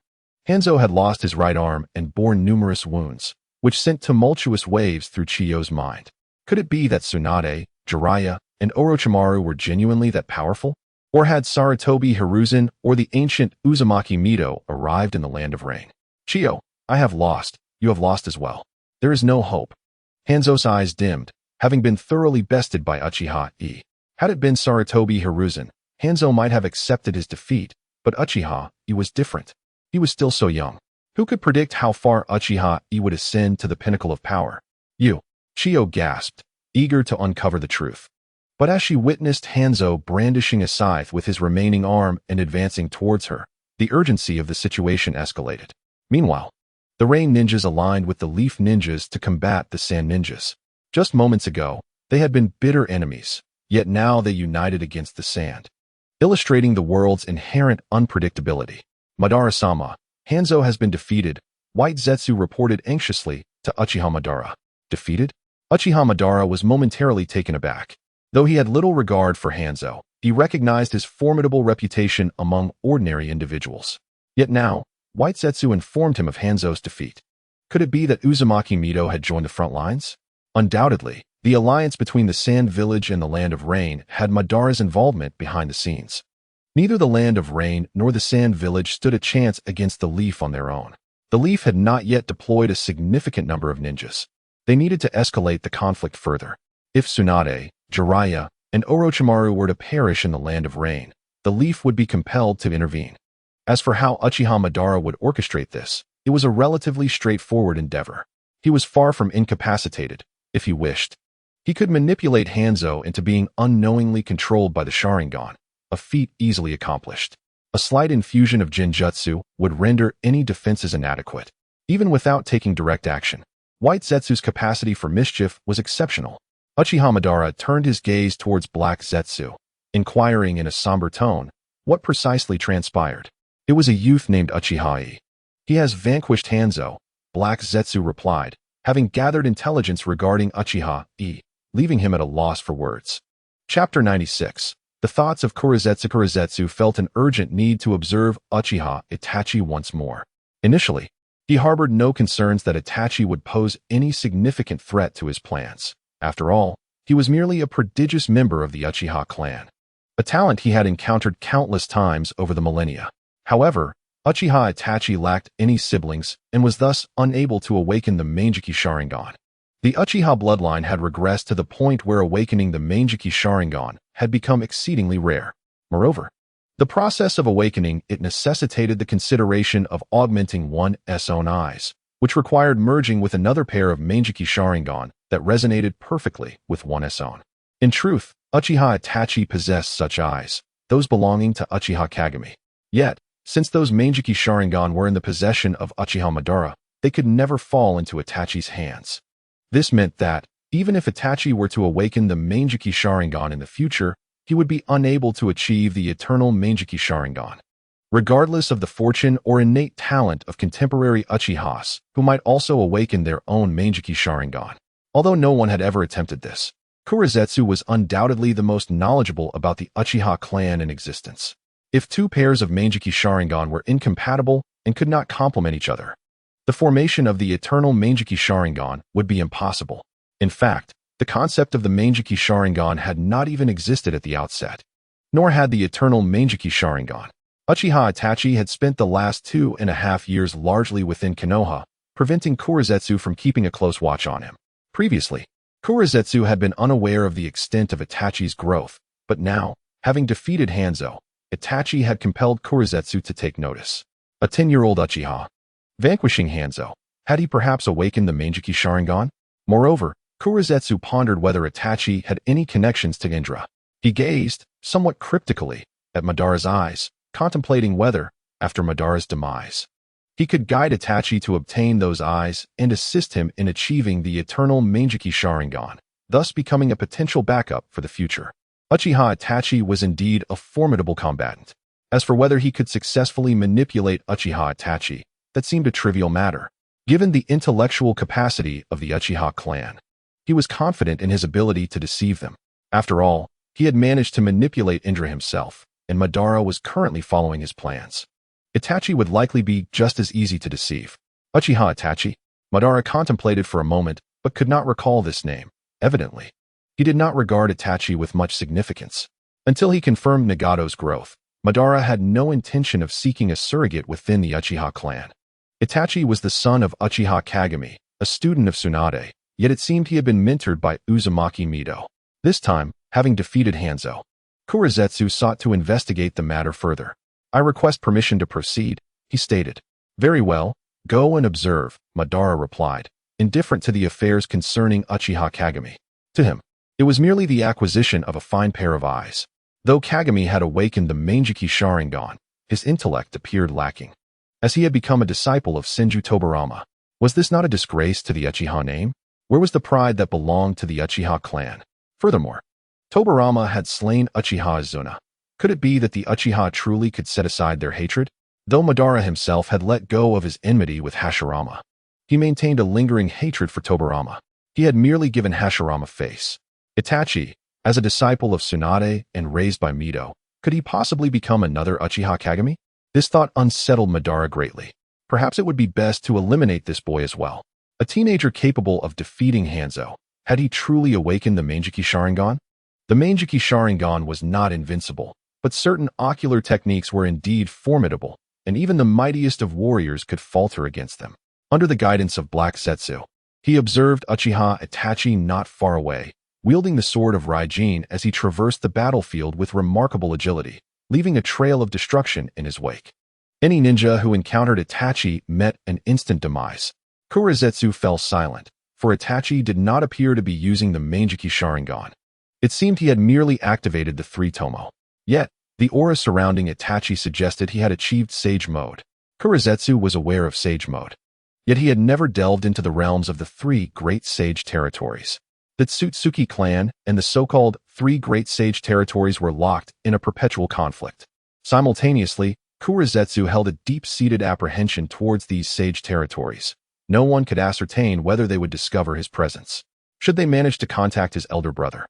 Hanzo had lost his right arm and borne numerous wounds, which sent tumultuous waves through Chiyo's mind. Could it be that Tsunade, Jiraiya, and Orochimaru were genuinely that powerful? Or had Sarutobi Hiruzen or the ancient Uzumaki Mito arrived in the land of rain? Chio, I have lost. You have lost as well. There is no hope. Hanzo's eyes dimmed, having been thoroughly bested by Uchiha Yi. Had it been Sarutobi Hiruzen, Hanzo might have accepted his defeat, but Uchiha Yi was different. He was still so young. Who could predict how far Uchiha Yi would ascend to the pinnacle of power? You, Chio gasped, eager to uncover the truth. But as she witnessed Hanzo brandishing a scythe with his remaining arm and advancing towards her, the urgency of the situation escalated. Meanwhile, the Rain Ninjas aligned with the Leaf Ninjas to combat the Sand Ninjas. Just moments ago, they had been bitter enemies, yet now they united against the Sand. Illustrating the world's inherent unpredictability. Madara-sama, Hanzo has been defeated, White Zetsu reported anxiously to Uchiha Madara. Defeated? Uchiha Madara was momentarily taken aback. Though he had little regard for Hanzo, he recognized his formidable reputation among ordinary individuals. Yet now, White Zetsu informed him of Hanzo's defeat. Could it be that Uzumaki Mito had joined the front lines? Undoubtedly, the alliance between the Sand Village and the Land of Rain had Madara's involvement behind the scenes. Neither the Land of Rain nor the Sand Village stood a chance against the Leaf on their own. The Leaf had not yet deployed a significant number of ninjas. They needed to escalate the conflict further. If Tsunade, Jiraiya, and Orochimaru were to perish in the Land of Rain, the Leaf would be compelled to intervene. As for how Uchiha Madara would orchestrate this, it was a relatively straightforward endeavor. He was far from incapacitated, if he wished. He could manipulate Hanzo into being unknowingly controlled by the Sharingan, a feat easily accomplished. A slight infusion of Jinjutsu would render any defenses inadequate. Even without taking direct action, White Zetsu's capacity for mischief was exceptional. Uchiha Madara turned his gaze towards Black Zetsu, inquiring in a somber tone, what precisely transpired. It was a youth named Uchiha Yi. He has vanquished Hanzo, Black Zetsu replied, having gathered intelligence regarding Uchiha Yi, leaving him at a loss for words. Chapter 96. The thoughts of Kurizetsu. Kurizetsu felt an urgent need to observe Uchiha Itachi once more. Initially, he harbored no concerns that Itachi would pose any significant threat to his plans. After all, he was merely a prodigious member of the Uchiha clan, a talent he had encountered countless times over the millennia. However, Uchiha Itachi lacked any siblings and was thus unable to awaken the Mangekyou Sharingan. The Uchiha bloodline had regressed to the point where awakening the Mangekyou Sharingan had become exceedingly rare. Moreover, the process of awakening it necessitated the consideration of augmenting one's own eyes, which required merging with another pair of Mangekyou Sharingan that resonated perfectly with one's own. In truth, Uchiha Itachi possessed such eyes, those belonging to Uchiha Kagami. Yet, since those Mangekyou Sharingan were in the possession of Uchiha Madara, they could never fall into Itachi's hands. This meant that, even if Itachi were to awaken the Mangekyou Sharingan in the future, he would be unable to achieve the eternal Mangekyou Sharingan. Regardless of the fortune or innate talent of contemporary Uchihas, who might also awaken their own Mangekyou Sharingan. Although no one had ever attempted this, Kurizetsu was undoubtedly the most knowledgeable about the Uchiha clan in existence. If two pairs of Mangekyou Sharingan were incompatible and could not complement each other, the formation of the eternal Mangekyou Sharingan would be impossible. In fact, the concept of the Mangekyou Sharingan had not even existed at the outset, nor had the eternal Mangekyou Sharingan. Uchiha Itachi had spent the last 2.5 years largely within Konoha, preventing Kurizetsu from keeping a close watch on him. Previously, Kurizetsu had been unaware of the extent of Itachi's growth, but now, having defeated Hanzo, Itachi had compelled Kurizetsu to take notice. A 10-year-old Uchiha. Vanquishing Hanzo, had he perhaps awakened the Mangekyou Sharingan? Moreover, Kurizetsu pondered whether Itachi had any connections to Indra. He gazed, somewhat cryptically, at Madara's eyes, contemplating whether, after Madara's demise, he could guide Itachi to obtain those eyes and assist him in achieving the eternal Mangekyou Sharingan, thus becoming a potential backup for the future. Uchiha Itachi was indeed a formidable combatant. As for whether he could successfully manipulate Uchiha Itachi, that seemed a trivial matter. Given the intellectual capacity of the Uchiha clan, he was confident in his ability to deceive them. After all, he had managed to manipulate Indra himself, and Madara was currently following his plans. Itachi would likely be just as easy to deceive. Uchiha Itachi? Madara contemplated for a moment, but could not recall this name. Evidently, He did not regard Itachi with much significance. Until he confirmed Nagato's growth, Madara had no intention of seeking a surrogate within the Uchiha clan. Itachi was the son of Uchiha Kagami, a student of Tsunade, yet it seemed he had been mentored by Uzumaki Mido. This time, having defeated Hanzo, Kurizetsu sought to investigate the matter further. "I request permission to proceed," he stated. "Very well, go and observe," Madara replied, indifferent to the affairs concerning Uchiha Kagami. To him, it was merely the acquisition of a fine pair of eyes. Though Kagami had awakened the Manjiki Sharingan, his intellect appeared lacking. As he had become a disciple of Senju Tobirama, was this not a disgrace to the Uchiha name? Where was the pride that belonged to the Uchiha clan? Furthermore, Tobirama had slain Uchiha Izuna. Could it be that the Uchiha truly could set aside their hatred? Though Madara himself had let go of his enmity with Hashirama, he maintained a lingering hatred for Tobirama. He had merely given Hashirama face. Itachi, as a disciple of Tsunade and raised by Mido, could he possibly become another Uchiha Kagami? This thought unsettled Madara greatly. Perhaps it would be best to eliminate this boy as well. A teenager capable of defeating Hanzo. Had he truly awakened the Manjiki Sharingan? The Manjiki Sharingan was not invincible, but certain ocular techniques were indeed formidable, and even the mightiest of warriors could falter against them. Under the guidance of Black Setsu, he observed Uchiha Itachi not far away, wielding the sword of Raijin as he traversed the battlefield with remarkable agility, leaving a trail of destruction in his wake. Any ninja who encountered Itachi met an instant demise. Kurizetsu fell silent, for Itachi did not appear to be using the Manjiki Sharingan. It seemed he had merely activated the three tomo. Yet, the aura surrounding Itachi suggested he had achieved Sage Mode. Kurizetsu was aware of Sage Mode. Yet he had never delved into the realms of the three Great Sage Territories. The Tsutsuki clan and the so-called Three Great Sage Territories were locked in a perpetual conflict. Simultaneously, Kurizetsu held a deep-seated apprehension towards these sage territories. No one could ascertain whether they would discover his presence. Should they manage to contact his elder brother,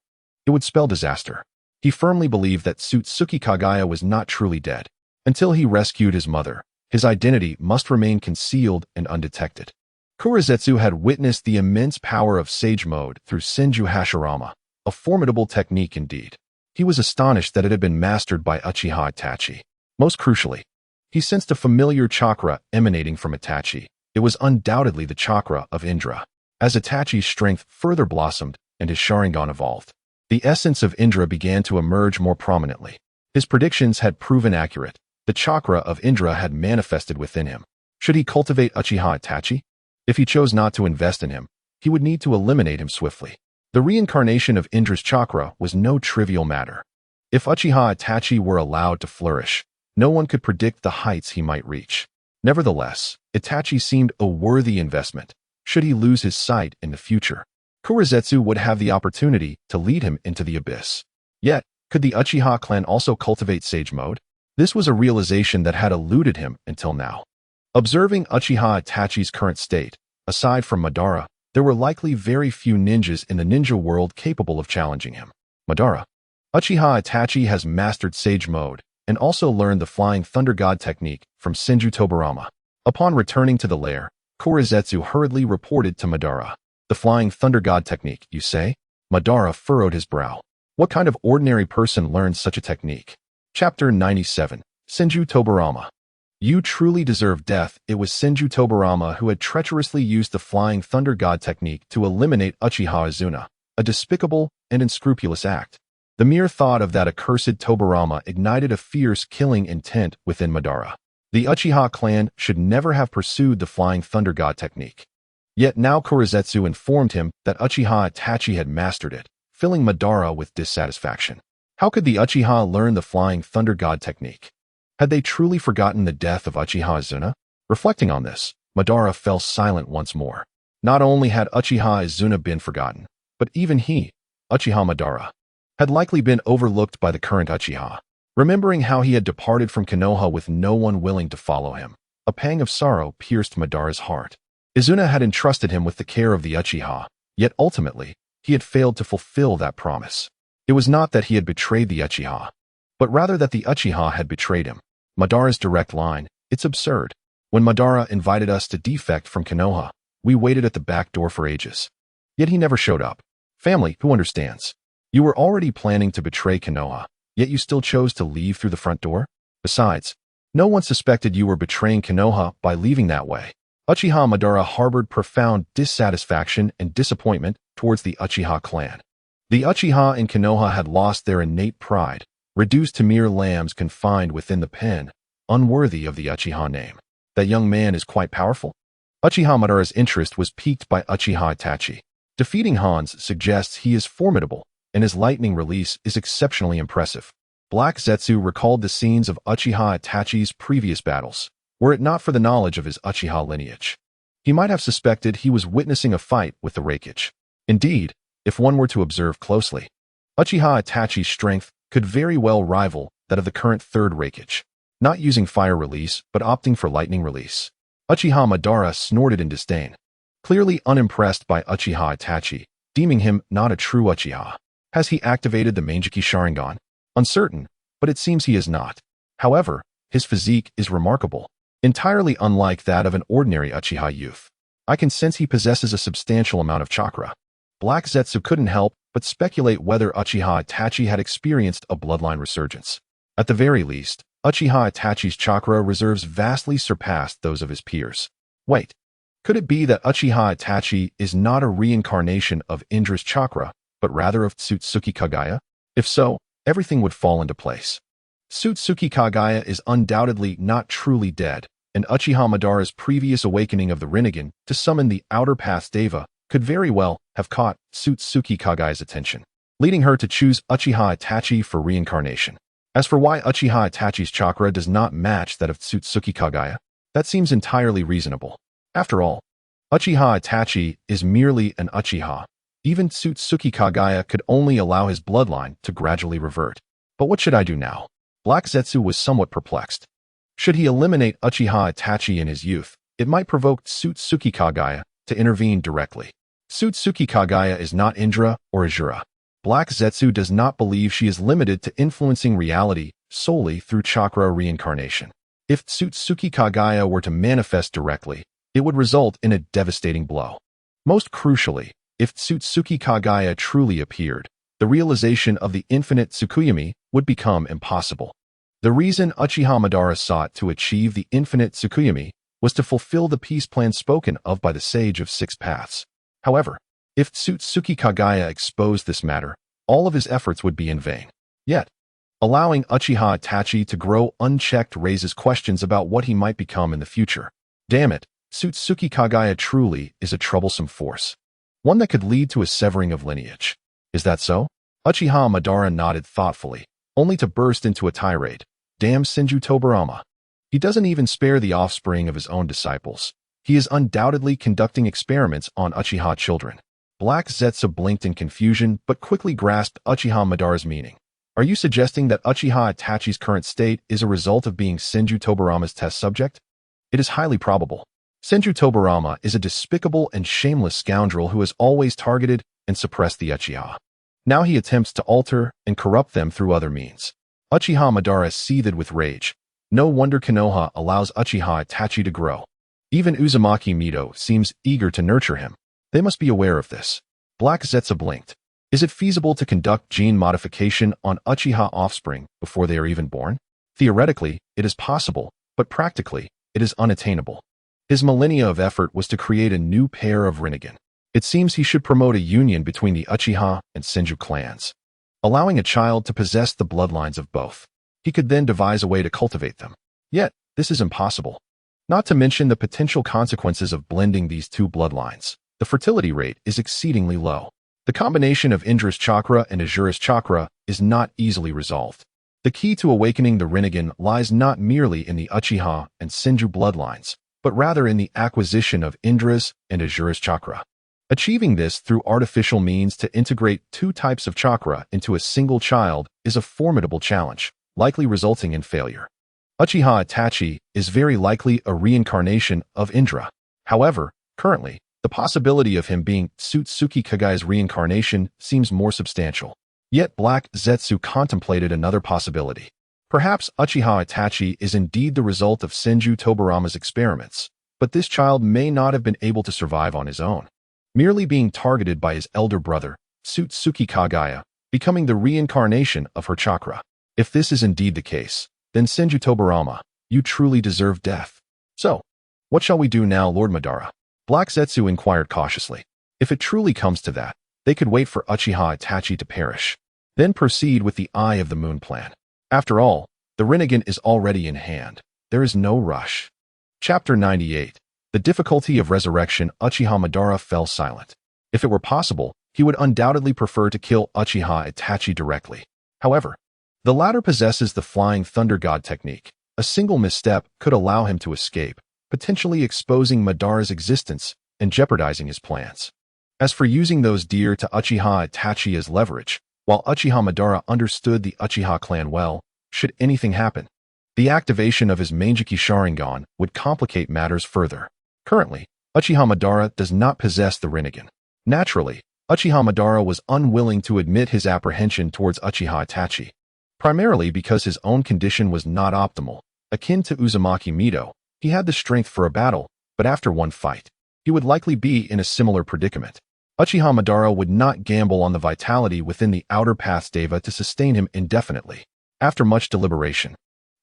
it would spell disaster. He firmly believed that Tsutsuki Kagaya was not truly dead. Until he rescued his mother, his identity must remain concealed and undetected. Kurizetsu had witnessed the immense power of Sage Mode through Senju Hashirama, a formidable technique indeed. He was astonished that it had been mastered by Uchiha Itachi. Most crucially, he sensed a familiar chakra emanating from Itachi. It was undoubtedly the chakra of Indra. As Itachi's strength further blossomed and his Sharingan evolved, the essence of Indra began to emerge more prominently. His predictions had proven accurate. The chakra of Indra had manifested within him. Should he cultivate Uchiha Itachi? If he chose not to invest in him, he would need to eliminate him swiftly. The reincarnation of Indra's chakra was no trivial matter. If Uchiha Itachi were allowed to flourish, no one could predict the heights he might reach. Nevertheless, Itachi seemed a worthy investment. Should he lose his sight in the future, Kurizetsu would have the opportunity to lead him into the abyss. Yet, could the Uchiha clan also cultivate Sage Mode? This was a realization that had eluded him until now. Observing Uchiha Itachi's current state, aside from Madara, there were likely very few ninjas in the ninja world capable of challenging him. Madara. Uchiha Itachi has mastered Sage Mode and also learned the Flying Thunder God technique from Senju Tobirama. Upon returning to the lair, Kurizetsu hurriedly reported to Madara. "The Flying Thunder God technique, you say?" Madara furrowed his brow. What kind of ordinary person learns such a technique? Chapter 97. Senju Tobirama. You truly deserve death. It was Senju Tobirama who had treacherously used the Flying Thunder God technique to eliminate Uchiha Izuna, a despicable and unscrupulous act. The mere thought of that accursed Tobirama ignited a fierce killing intent within Madara. The Uchiha clan should never have pursued the Flying Thunder God technique. Yet now Kurizetsu informed him that Uchiha Itachi had mastered it, filling Madara with dissatisfaction. How could the Uchiha learn the Flying Thunder God technique? Had they truly forgotten the death of Uchiha Izuna? Reflecting on this, Madara fell silent once more. Not only had Uchiha Izuna been forgotten, but even he, Uchiha Madara, had likely been overlooked by the current Uchiha. Remembering how he had departed from Konoha with no one willing to follow him, a pang of sorrow pierced Madara's heart. Izuna had entrusted him with the care of the Uchiha, yet ultimately, he had failed to fulfill that promise. It was not that he had betrayed the Uchiha, but rather that the Uchiha had betrayed him. Madara's direct line, "It's absurd. When Madara invited us to defect from Konoha, we waited at the back door for ages. Yet he never showed up." Family, who understands? You were already planning to betray Konoha, yet you still chose to leave through the front door? Besides, no one suspected you were betraying Konoha by leaving that way. Uchiha Madara harbored profound dissatisfaction and disappointment towards the Uchiha clan. The Uchiha in Konoha had lost their innate pride, reduced to mere lambs confined within the pen, unworthy of the Uchiha name. That young man is quite powerful. Uchiha Madara's interest was piqued by Uchiha Itachi. Defeating Hans suggests he is formidable, and his lightning release is exceptionally impressive. Black Zetsu recalled the scenes of Uchiha Itachi's previous battles. Were it not for the knowledge of his Uchiha lineage, he might have suspected he was witnessing a fight with the Raikage. Indeed, if one were to observe closely, Uchiha Itachi's strength could very well rival that of the current third Raikage, not using fire release but opting for lightning release. Uchiha Madara snorted in disdain, clearly unimpressed by Uchiha Itachi, deeming him not a true Uchiha. Has he activated the Manjiki Sharingan? Uncertain, but it seems he is not. However, his physique is remarkable, entirely unlike that of an ordinary Uchiha youth. I can sense he possesses a substantial amount of chakra. Black Zetsu couldn't help but speculate whether Uchiha Itachi had experienced a bloodline resurgence. At the very least, Uchiha Itachi's chakra reserves vastly surpassed those of his peers. Wait, could it be that Uchiha Itachi is not a reincarnation of Indra's chakra, but rather of Uzushio Kagami? If so, everything would fall into place. Uzushio Kagami is undoubtedly not truly dead, and Uchiha Madara's previous awakening of the Rinnegan to summon the Outer Path's Deva could very well have caught Uzushio Kagami's attention, leading her to choose Uchiha Itachi for reincarnation. As for why Uchiha Itachi's chakra does not match that of Uzushio Kagami, that seems entirely reasonable. After all, Uchiha Itachi is merely an Uchiha. Even Uzushio Kagami could only allow his bloodline to gradually revert. But what should I do now? Black Zetsu was somewhat perplexed. Should he eliminate Uchiha Itachi in his youth, it might provoke Uzushio Kagami to intervene directly. Uzushio Kagami is not Indra or Ashura. Black Zetsu does not believe she is limited to influencing reality solely through chakra reincarnation. If Uzushio Kagami were to manifest directly, it would result in a devastating blow. Most crucially, if Uzushio Kagami truly appeared, the realization of the infinite Tsukuyomi would become impossible. The reason Uchiha Madara sought to achieve the infinite Tsukuyomi was to fulfill the peace plan spoken of by the Sage of Six Paths. However, if Uzushio Kagami exposed this matter, all of his efforts would be in vain. Yet, allowing Uchiha Itachi to grow unchecked raises questions about what he might become in the future. Damn it, Uzushio Kagami truly is a troublesome force. One that could lead to a severing of lineage. Is that so? Uchiha Madara nodded thoughtfully, only to burst into a tirade. Damn Senju Tobirama. He doesn't even spare the offspring of his own disciples. He is undoubtedly conducting experiments on Uchiha children. Black Zetsu blinked in confusion but quickly grasped Uchiha Madara's meaning. Are you suggesting that Uchiha Itachi's current state is a result of being Senju Tobirama's test subject? It is highly probable. Senju Tobirama is a despicable and shameless scoundrel who has always targeted and suppressed the Uchiha. Now he attempts to alter and corrupt them through other means. Uchiha Madara seethed with rage. No wonder Konoha allows Uchiha Itachi to grow. Even Uzumaki Mito seems eager to nurture him. They must be aware of this. Black Zetsu blinked. Is it feasible to conduct gene modification on Uchiha offspring before they are even born? Theoretically, it is possible, but practically, it is unattainable. His millennia of effort was to create a new pair of Rinnegan. It seems he should promote a union between the Uchiha and Senju clans, allowing a child to possess the bloodlines of both. He could then devise a way to cultivate them. Yet, this is impossible. Not to mention the potential consequences of blending these two bloodlines. The fertility rate is exceedingly low. The combination of Indra's chakra and Ashura's chakra is not easily resolved. The key to awakening the Rinnegan lies not merely in the Uchiha and Senju bloodlines, but rather in the acquisition of Indra's and Ashura's chakra. Achieving this through artificial means to integrate two types of chakra into a single child is a formidable challenge, likely resulting in failure. Uchiha Itachi is very likely a reincarnation of Indra. However, currently, the possibility of him being Uzushio Kagami's reincarnation seems more substantial. Yet Black Zetsu contemplated another possibility. Perhaps Uchiha Itachi is indeed the result of Senju Tobirama's experiments, but this child may not have been able to survive on his own. Merely being targeted by his elder brother, Uchiha Kagami, becoming the reincarnation of her chakra. If this is indeed the case, then Senju Tobirama, you truly deserve death. So, what shall we do now, Lord Madara? Black Zetsu inquired cautiously. If it truly comes to that, they could wait for Uchiha Itachi to perish, then proceed with the Eye of the Moon plan. After all, the Rinnegan is already in hand. There is no rush. Chapter 98. The difficulty of resurrection. Uchiha Madara fell silent. If it were possible, he would undoubtedly prefer to kill Uchiha Itachi directly. However, the latter possesses the Flying Thunder God technique. A single misstep could allow him to escape, potentially exposing Madara's existence and jeopardizing his plans. As for using those dear to Uchiha Itachi as leverage, while Uchiha Madara understood the Uchiha clan well, should anything happen, the activation of his Mangekyou Sharingan would complicate matters further. Currently, Uchiha Madara does not possess the Rinnegan. Naturally, Uchiha Madara was unwilling to admit his apprehension towards Uchiha Itachi, primarily because his own condition was not optimal. Akin to Uzumaki Mido, he had the strength for a battle, but after one fight, he would likely be in a similar predicament. Uchiha Madara would not gamble on the vitality within the Outer Path's Deva to sustain him indefinitely. After much deliberation,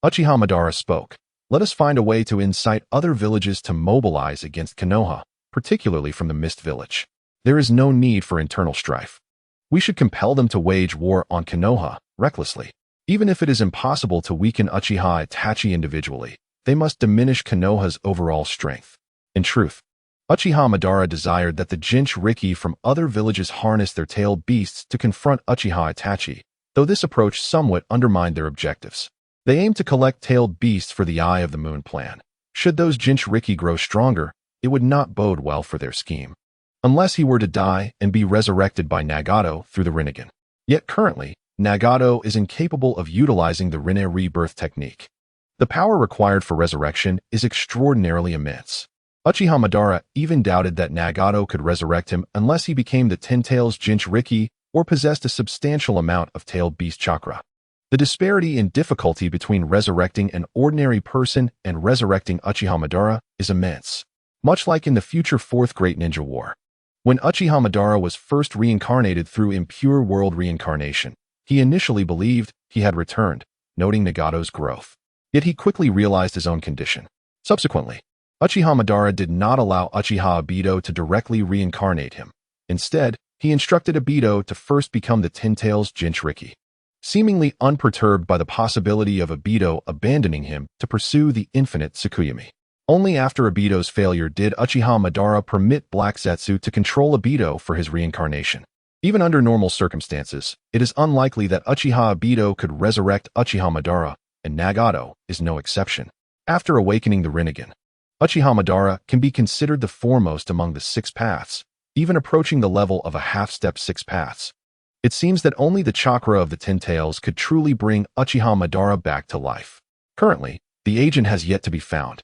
Uchiha Madara spoke. Let us find a way to incite other villages to mobilize against Konoha, particularly from the Mist Village. There is no need for internal strife. We should compel them to wage war on Konoha, recklessly. Even if it is impossible to weaken Uchiha Itachi individually, they must diminish Konoha's overall strength. In truth, Uchiha Madara desired that the Jinchuriki from other villages harness their tailed beasts to confront Uchiha Itachi, though this approach somewhat undermined their objectives. They aimed to collect tailed beasts for the Eye of the Moon plan. Should those Jinchuriki grow stronger, it would not bode well for their scheme. Unless he were to die and be resurrected by Nagato through the Rinnegan. Yet currently, Nagato is incapable of utilizing the Rinne rebirth technique. The power required for resurrection is extraordinarily immense. Uchiha Madara even doubted that Nagato could resurrect him unless he became the Ten Tails Jinchuriki or possessed a substantial amount of tailed beast chakra. The disparity in difficulty between resurrecting an ordinary person and resurrecting Uchiha Madara is immense, much like in the future Fourth Great Ninja War. When Uchiha Madara was first reincarnated through impure world reincarnation, he initially believed he had returned, noting Nagato's growth. Yet he quickly realized his own condition. Subsequently, Uchiha Madara did not allow Uchiha Obito to directly reincarnate him. Instead, he instructed Obito to first become the Ten Tails Jinchuriki. Seemingly unperturbed by the possibility of Obito abandoning him to pursue the infinite Tsukuyomi. Only after Obito's failure did Uchiha Madara permit Black Zetsu to control Obito for his reincarnation. Even under normal circumstances, it is unlikely that Uchiha Obito could resurrect Uchiha Madara, and Nagato is no exception. After awakening the Rinnegan, Uchiha Madara can be considered the foremost among the Six Paths, even approaching the level of a half-step Six Paths. It seems that only the chakra of the Ten Tails could truly bring Uchiha Madara back to life. Currently, the agent has yet to be found.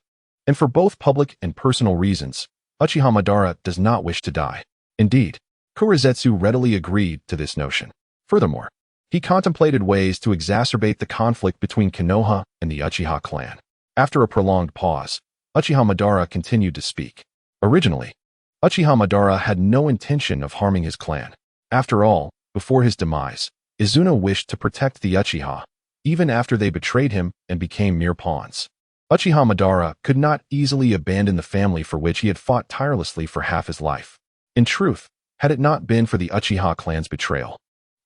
And for both public and personal reasons, Uchiha Madara does not wish to die. Indeed, Kurizetsu readily agreed to this notion. Furthermore, he contemplated ways to exacerbate the conflict between Konoha and the Uchiha clan. After a prolonged pause, Uchiha Madara continued to speak. Originally, Uchiha Madara had no intention of harming his clan. After all, before his demise, Izuna wished to protect the Uchiha, even after they betrayed him and became mere pawns. Uchiha Madara could not easily abandon the family for which he had fought tirelessly for half his life. In truth, had it not been for the Uchiha clan's betrayal,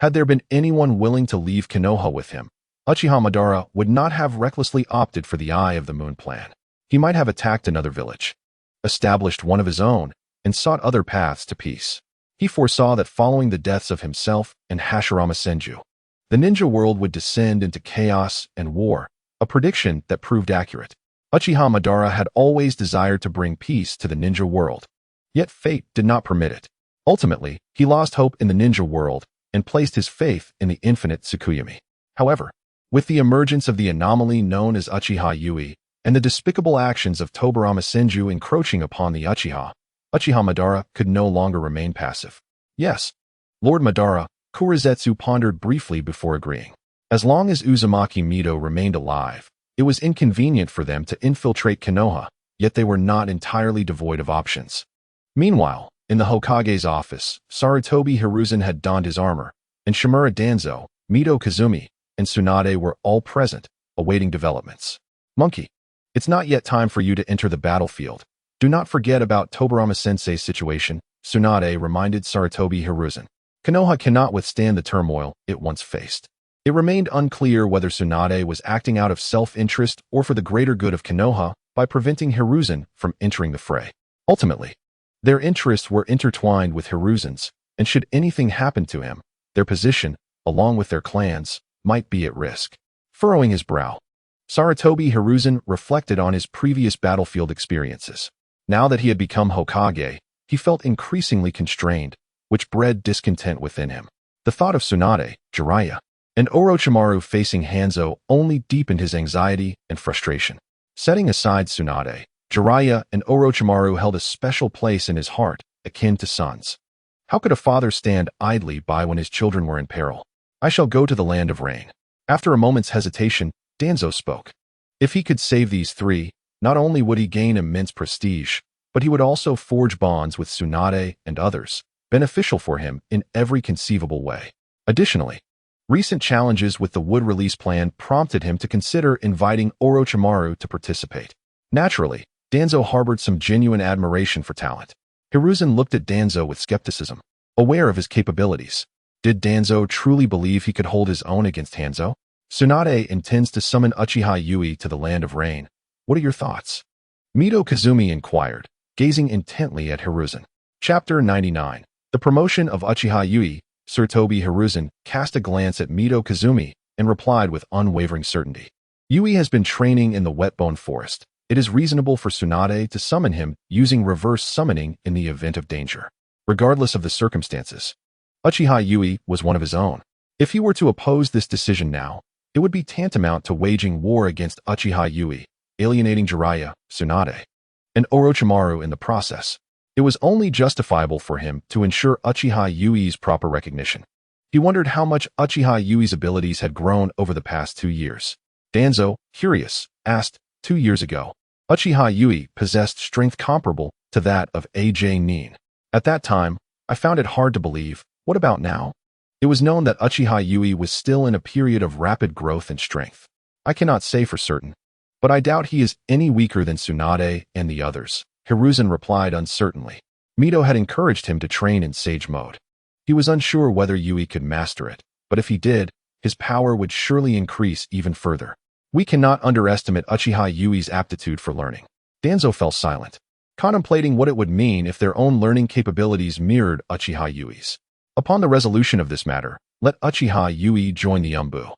had there been anyone willing to leave Konoha with him, Uchiha Madara would not have recklessly opted for the Eye of the Moon plan. He might have attacked another village, established one of his own, and sought other paths to peace. He foresaw that following the deaths of himself and Hashirama Senju, the ninja world would descend into chaos and war, a prediction that proved accurate. Uchiha Madara had always desired to bring peace to the ninja world, yet fate did not permit it. Ultimately, he lost hope in the ninja world and placed his faith in the infinite Tsukuyomi. However, with the emergence of the anomaly known as Uchiha Yi and the despicable actions of Tobirama Senju encroaching upon the Uchiha, Uchiha Madara could no longer remain passive. Yes, Lord Madara, Kurizetsu pondered briefly before agreeing. As long as Uzumaki Mido remained alive, it was inconvenient for them to infiltrate Konoha, yet they were not entirely devoid of options. Meanwhile, In the Hokage's office, Sarutobi Hiruzen had donned his armor, and Shimura Danzo, Mito Kazumi, and Tsunade were all present, awaiting developments. Monkey, it's not yet time for you to enter the battlefield. Do not forget about Tobirama-sensei's situation, Tsunade reminded Sarutobi Hiruzen. Konoha cannot withstand the turmoil it once faced. It remained unclear whether Tsunade was acting out of self-interest or for the greater good of Konoha by preventing Hiruzen from entering the fray. Ultimately, their interests were intertwined with Hiruzen's, and should anything happen to him, their position, along with their clans, might be at risk. Furrowing his brow, Sarutobi Hiruzen reflected on his previous battlefield experiences. Now that he had become Hokage, he felt increasingly constrained, which bred discontent within him. The thought of Tsunade, Jiraiya, and Orochimaru facing Hanzo only deepened his anxiety and frustration. Setting aside Tsunade, Jiraiya and Orochimaru held a special place in his heart, akin to sons. How could a father stand idly by when his children were in peril? I shall go to the land of rain. After a moment's hesitation, Danzo spoke. If he could save these three, not only would he gain immense prestige, but he would also forge bonds with Tsunade and others, beneficial for him in every conceivable way. Additionally, recent challenges with the wood release plan prompted him to consider inviting Orochimaru to participate. Naturally, Danzo harbored some genuine admiration for talent. Hiruzen looked at Danzo with skepticism, aware of his capabilities. Did Danzo truly believe he could hold his own against Hanzo? Tsunade intends to summon Uchiha Yi to the land of rain. What are your thoughts? Mito Kazumi inquired, gazing intently at Hiruzen. Chapter 99. The promotion of Uchiha Yi. Sarutobi Hiruzen cast a glance at Mito Kazumi and replied with unwavering certainty. Yui has been training in the Wetbone Forest. It is reasonable for Tsunade to summon him using reverse summoning in the event of danger. Regardless of the circumstances, Uchiha Yi was one of his own. If he were to oppose this decision now, it would be tantamount to waging war against Uchiha Yi, alienating Jiraiya, Tsunade, and Orochimaru in the process. It was only justifiable for him to ensure Uchiha Yui's proper recognition. He wondered how much Uchiha Yui's abilities had grown over the past 2 years. Danzo, curious, asked, 2 years ago, Uchiha Yi possessed strength comparable to that of AJ Nin. At that time, I found it hard to believe. What about now? It was known that Uchiha Yi was still in a period of rapid growth and strength. I cannot say for certain, but I doubt he is any weaker than Tsunade and the others. Hiruzen replied uncertainly. Mito had encouraged him to train in Sage Mode. He was unsure whether Yui could master it, but if he did, his power would surely increase even further. We cannot underestimate Uchiha Yui's aptitude for learning. Danzo fell silent, contemplating what it would mean if their own learning capabilities mirrored Uchiha Yui's. Upon the resolution of this matter, let Uchiha Yui join the Umbu.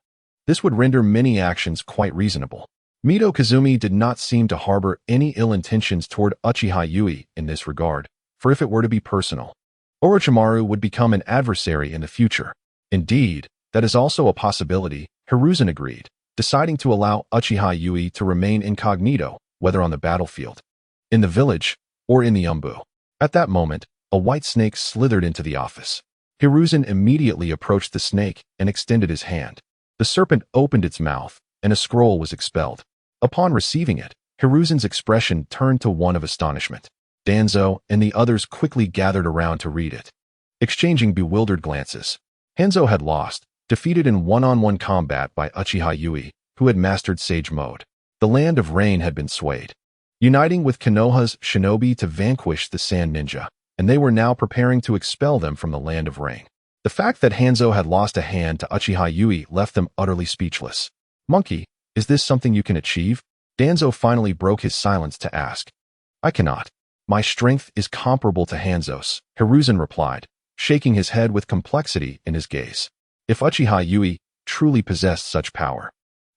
This would render many actions quite reasonable. Mito Kazumi did not seem to harbor any ill intentions toward Uchiha Yui in this regard, for if it were to be personal, Orochimaru would become an adversary in the future. Indeed, that is also a possibility, Hiruzen agreed, deciding to allow Uchiha Yui to remain incognito, whether on the battlefield, in the village, or in the Umbu. At that moment, a white snake slithered into the office. Hiruzen immediately approached the snake and extended his hand. The serpent opened its mouth, and a scroll was expelled. Upon receiving it, Hiruzen's expression turned to one of astonishment. Danzo and the others quickly gathered around to read it, exchanging bewildered glances. Hanzo had lost, defeated in one-on-one combat by Uchiha Yui, who had mastered Sage Mode. The land of rain had been swayed, uniting with Konoha's Shinobi to vanquish the Sand Ninja, and they were now preparing to expel them from the land of rain. The fact that Hanzo had lost a hand to Uchiha Yui left them utterly speechless. Monkey, is this something you can achieve? Danzo finally broke his silence to ask. I cannot. My strength is comparable to Hanzo's, Hiruzen replied, shaking his head with complexity in his gaze. If Uchiha Yui truly possessed such power,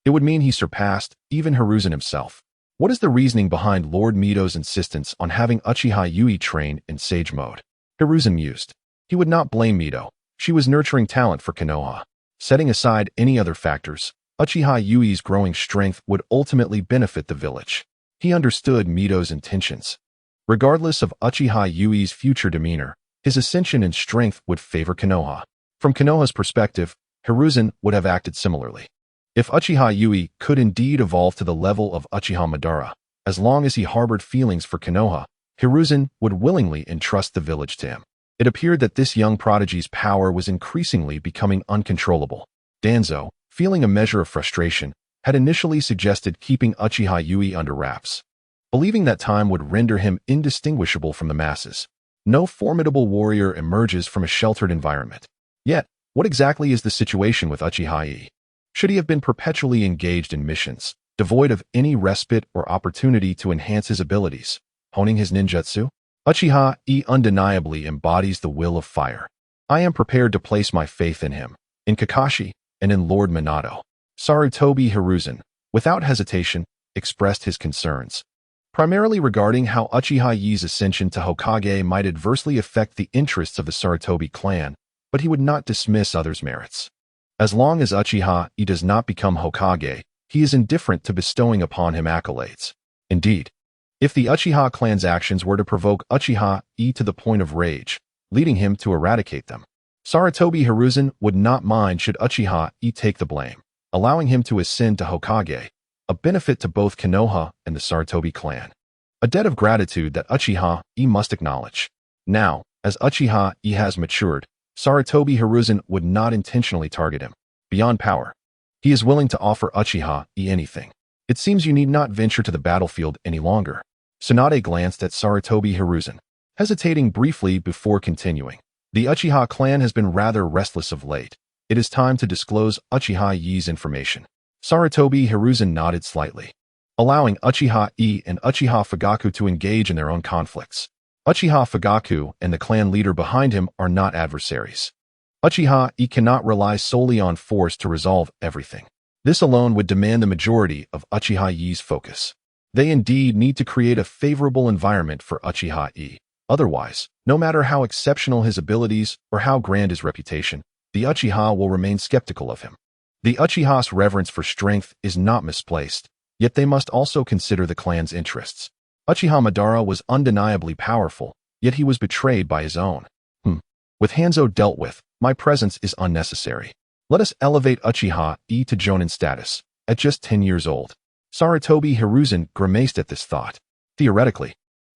it would mean he surpassed even Hiruzen himself. What is the reasoning behind Lord Mito's insistence on having Uchiha Yui train in Sage Mode? Hiruzen mused. He would not blame Mito. She was nurturing talent for Konoha. Setting aside any other factors, Uchiha Yui's growing strength would ultimately benefit the village. He understood Mito's intentions. Regardless of Uchiha Yui's future demeanor, his ascension in strength would favor Konoha. From Konoha's perspective, Hiruzen would have acted similarly. If Uchiha Yui could indeed evolve to the level of Uchiha Madara, as long as he harbored feelings for Konoha, Hiruzen would willingly entrust the village to him. It appeared that this young prodigy's power was increasingly becoming uncontrollable. Danzo, feeling a measure of frustration, had initially suggested keeping Uchiha Yi under wraps, believing that time would render him indistinguishable from the masses. No formidable warrior emerges from a sheltered environment. Yet, what exactly is the situation with Uchiha Yi? Should he have been perpetually engaged in missions, devoid of any respite or opportunity to enhance his abilities, honing his ninjutsu? Uchiha Yi undeniably embodies the will of fire. I am prepared to place my faith in him, in Kakashi, and in Lord Minato. Sarutobi Hiruzen, without hesitation, expressed his concerns, primarily regarding how Uchiha Yi's ascension to Hokage might adversely affect the interests of the Sarutobi clan, but he would not dismiss others' merits. As long as Uchiha Yi does not become Hokage, he is indifferent to bestowing upon him accolades. Indeed, if the Uchiha clan's actions were to provoke Uchiha Yi to the point of rage, leading him to eradicate them, Sarutobi Hiruzen would not mind should Uchiha Yi take the blame, allowing him to ascend to Hokage, a benefit to both Konoha and the Sarutobi clan. A debt of gratitude that Uchiha Yi must acknowledge. Now, as Uchiha Yi has matured, Sarutobi Hiruzen would not intentionally target him. Beyond power, he is willing to offer Uchiha Yi anything. It seems you need not venture to the battlefield any longer. Tsunade glanced at Sarutobi Hiruzen, hesitating briefly before continuing. The Uchiha clan has been rather restless of late. It is time to disclose Uchiha Yi's information. Sarutobi Hiruzen nodded slightly, allowing Uchiha Yi and Uchiha Fugaku to engage in their own conflicts. Uchiha Fugaku and the clan leader behind him are not adversaries. Uchiha Yi cannot rely solely on force to resolve everything. This alone would demand the majority of Uchiha Yi's focus. They indeed need to create a favorable environment for Uchiha Yi. Otherwise, no matter how exceptional his abilities or how grand his reputation, the Uchiha will remain skeptical of him. The Uchiha's reverence for strength is not misplaced, yet they must also consider the clan's interests. Uchiha Madara was undeniably powerful, yet he was betrayed by his own. With Hanzo dealt with, my presence is unnecessary. Let us elevate Uchiha Yi to Jonin status, at just 10 years old. Sarutobi Hiruzen grimaced at this thought. Theoretically,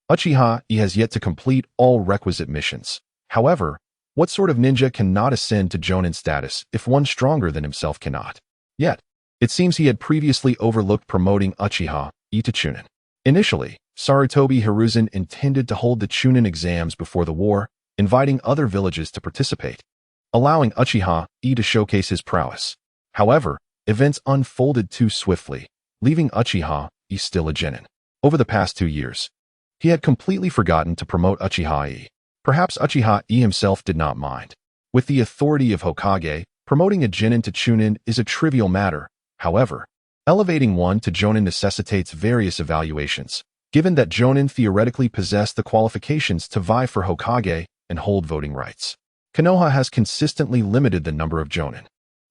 Uchiha Yi has yet to complete all requisite missions. However, what sort of ninja cannot ascend to Jonin status if one stronger than himself cannot? Yet, it seems he had previously overlooked promoting Uchiha Yi to Chunin. Initially, Sarutobi Hiruzen intended to hold the Chunin exams before the war, inviting other villages to participate, allowing Uchiha Yi to showcase his prowess. However, events unfolded too swiftly, leaving Uchiha Yi still a genin. Over the past 2 years, he had completely forgotten to promote Uchiha Yi. Perhaps Uchiha Yi himself did not mind. With the authority of Hokage, promoting a genin to Chunin is a trivial matter. However, elevating one to Jonin necessitates various evaluations, given that Jonin theoretically possess the qualifications to vie for Hokage and hold voting rights. Konoha has consistently limited the number of Jonin.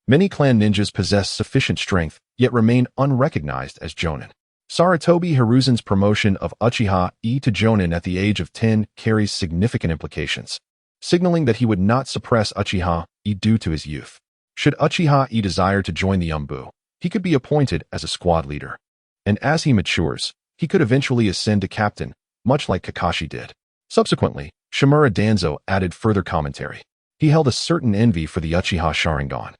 Many clan ninjas possess sufficient strength, yet remain unrecognized as Jonin. Sarutobi Hiruzen's promotion of Uchiha Yi to Jonin at the age of 10 carries significant implications, signaling that he would not suppress Uchiha Yi due to his youth. Should Uchiha Yi desire to join the Umbu, he could be appointed as a squad leader. And as he matures, he could eventually ascend to captain, much like Kakashi did. Subsequently, Shimura Danzo added further commentary. He held a certain envy for the Uchiha Sharingan,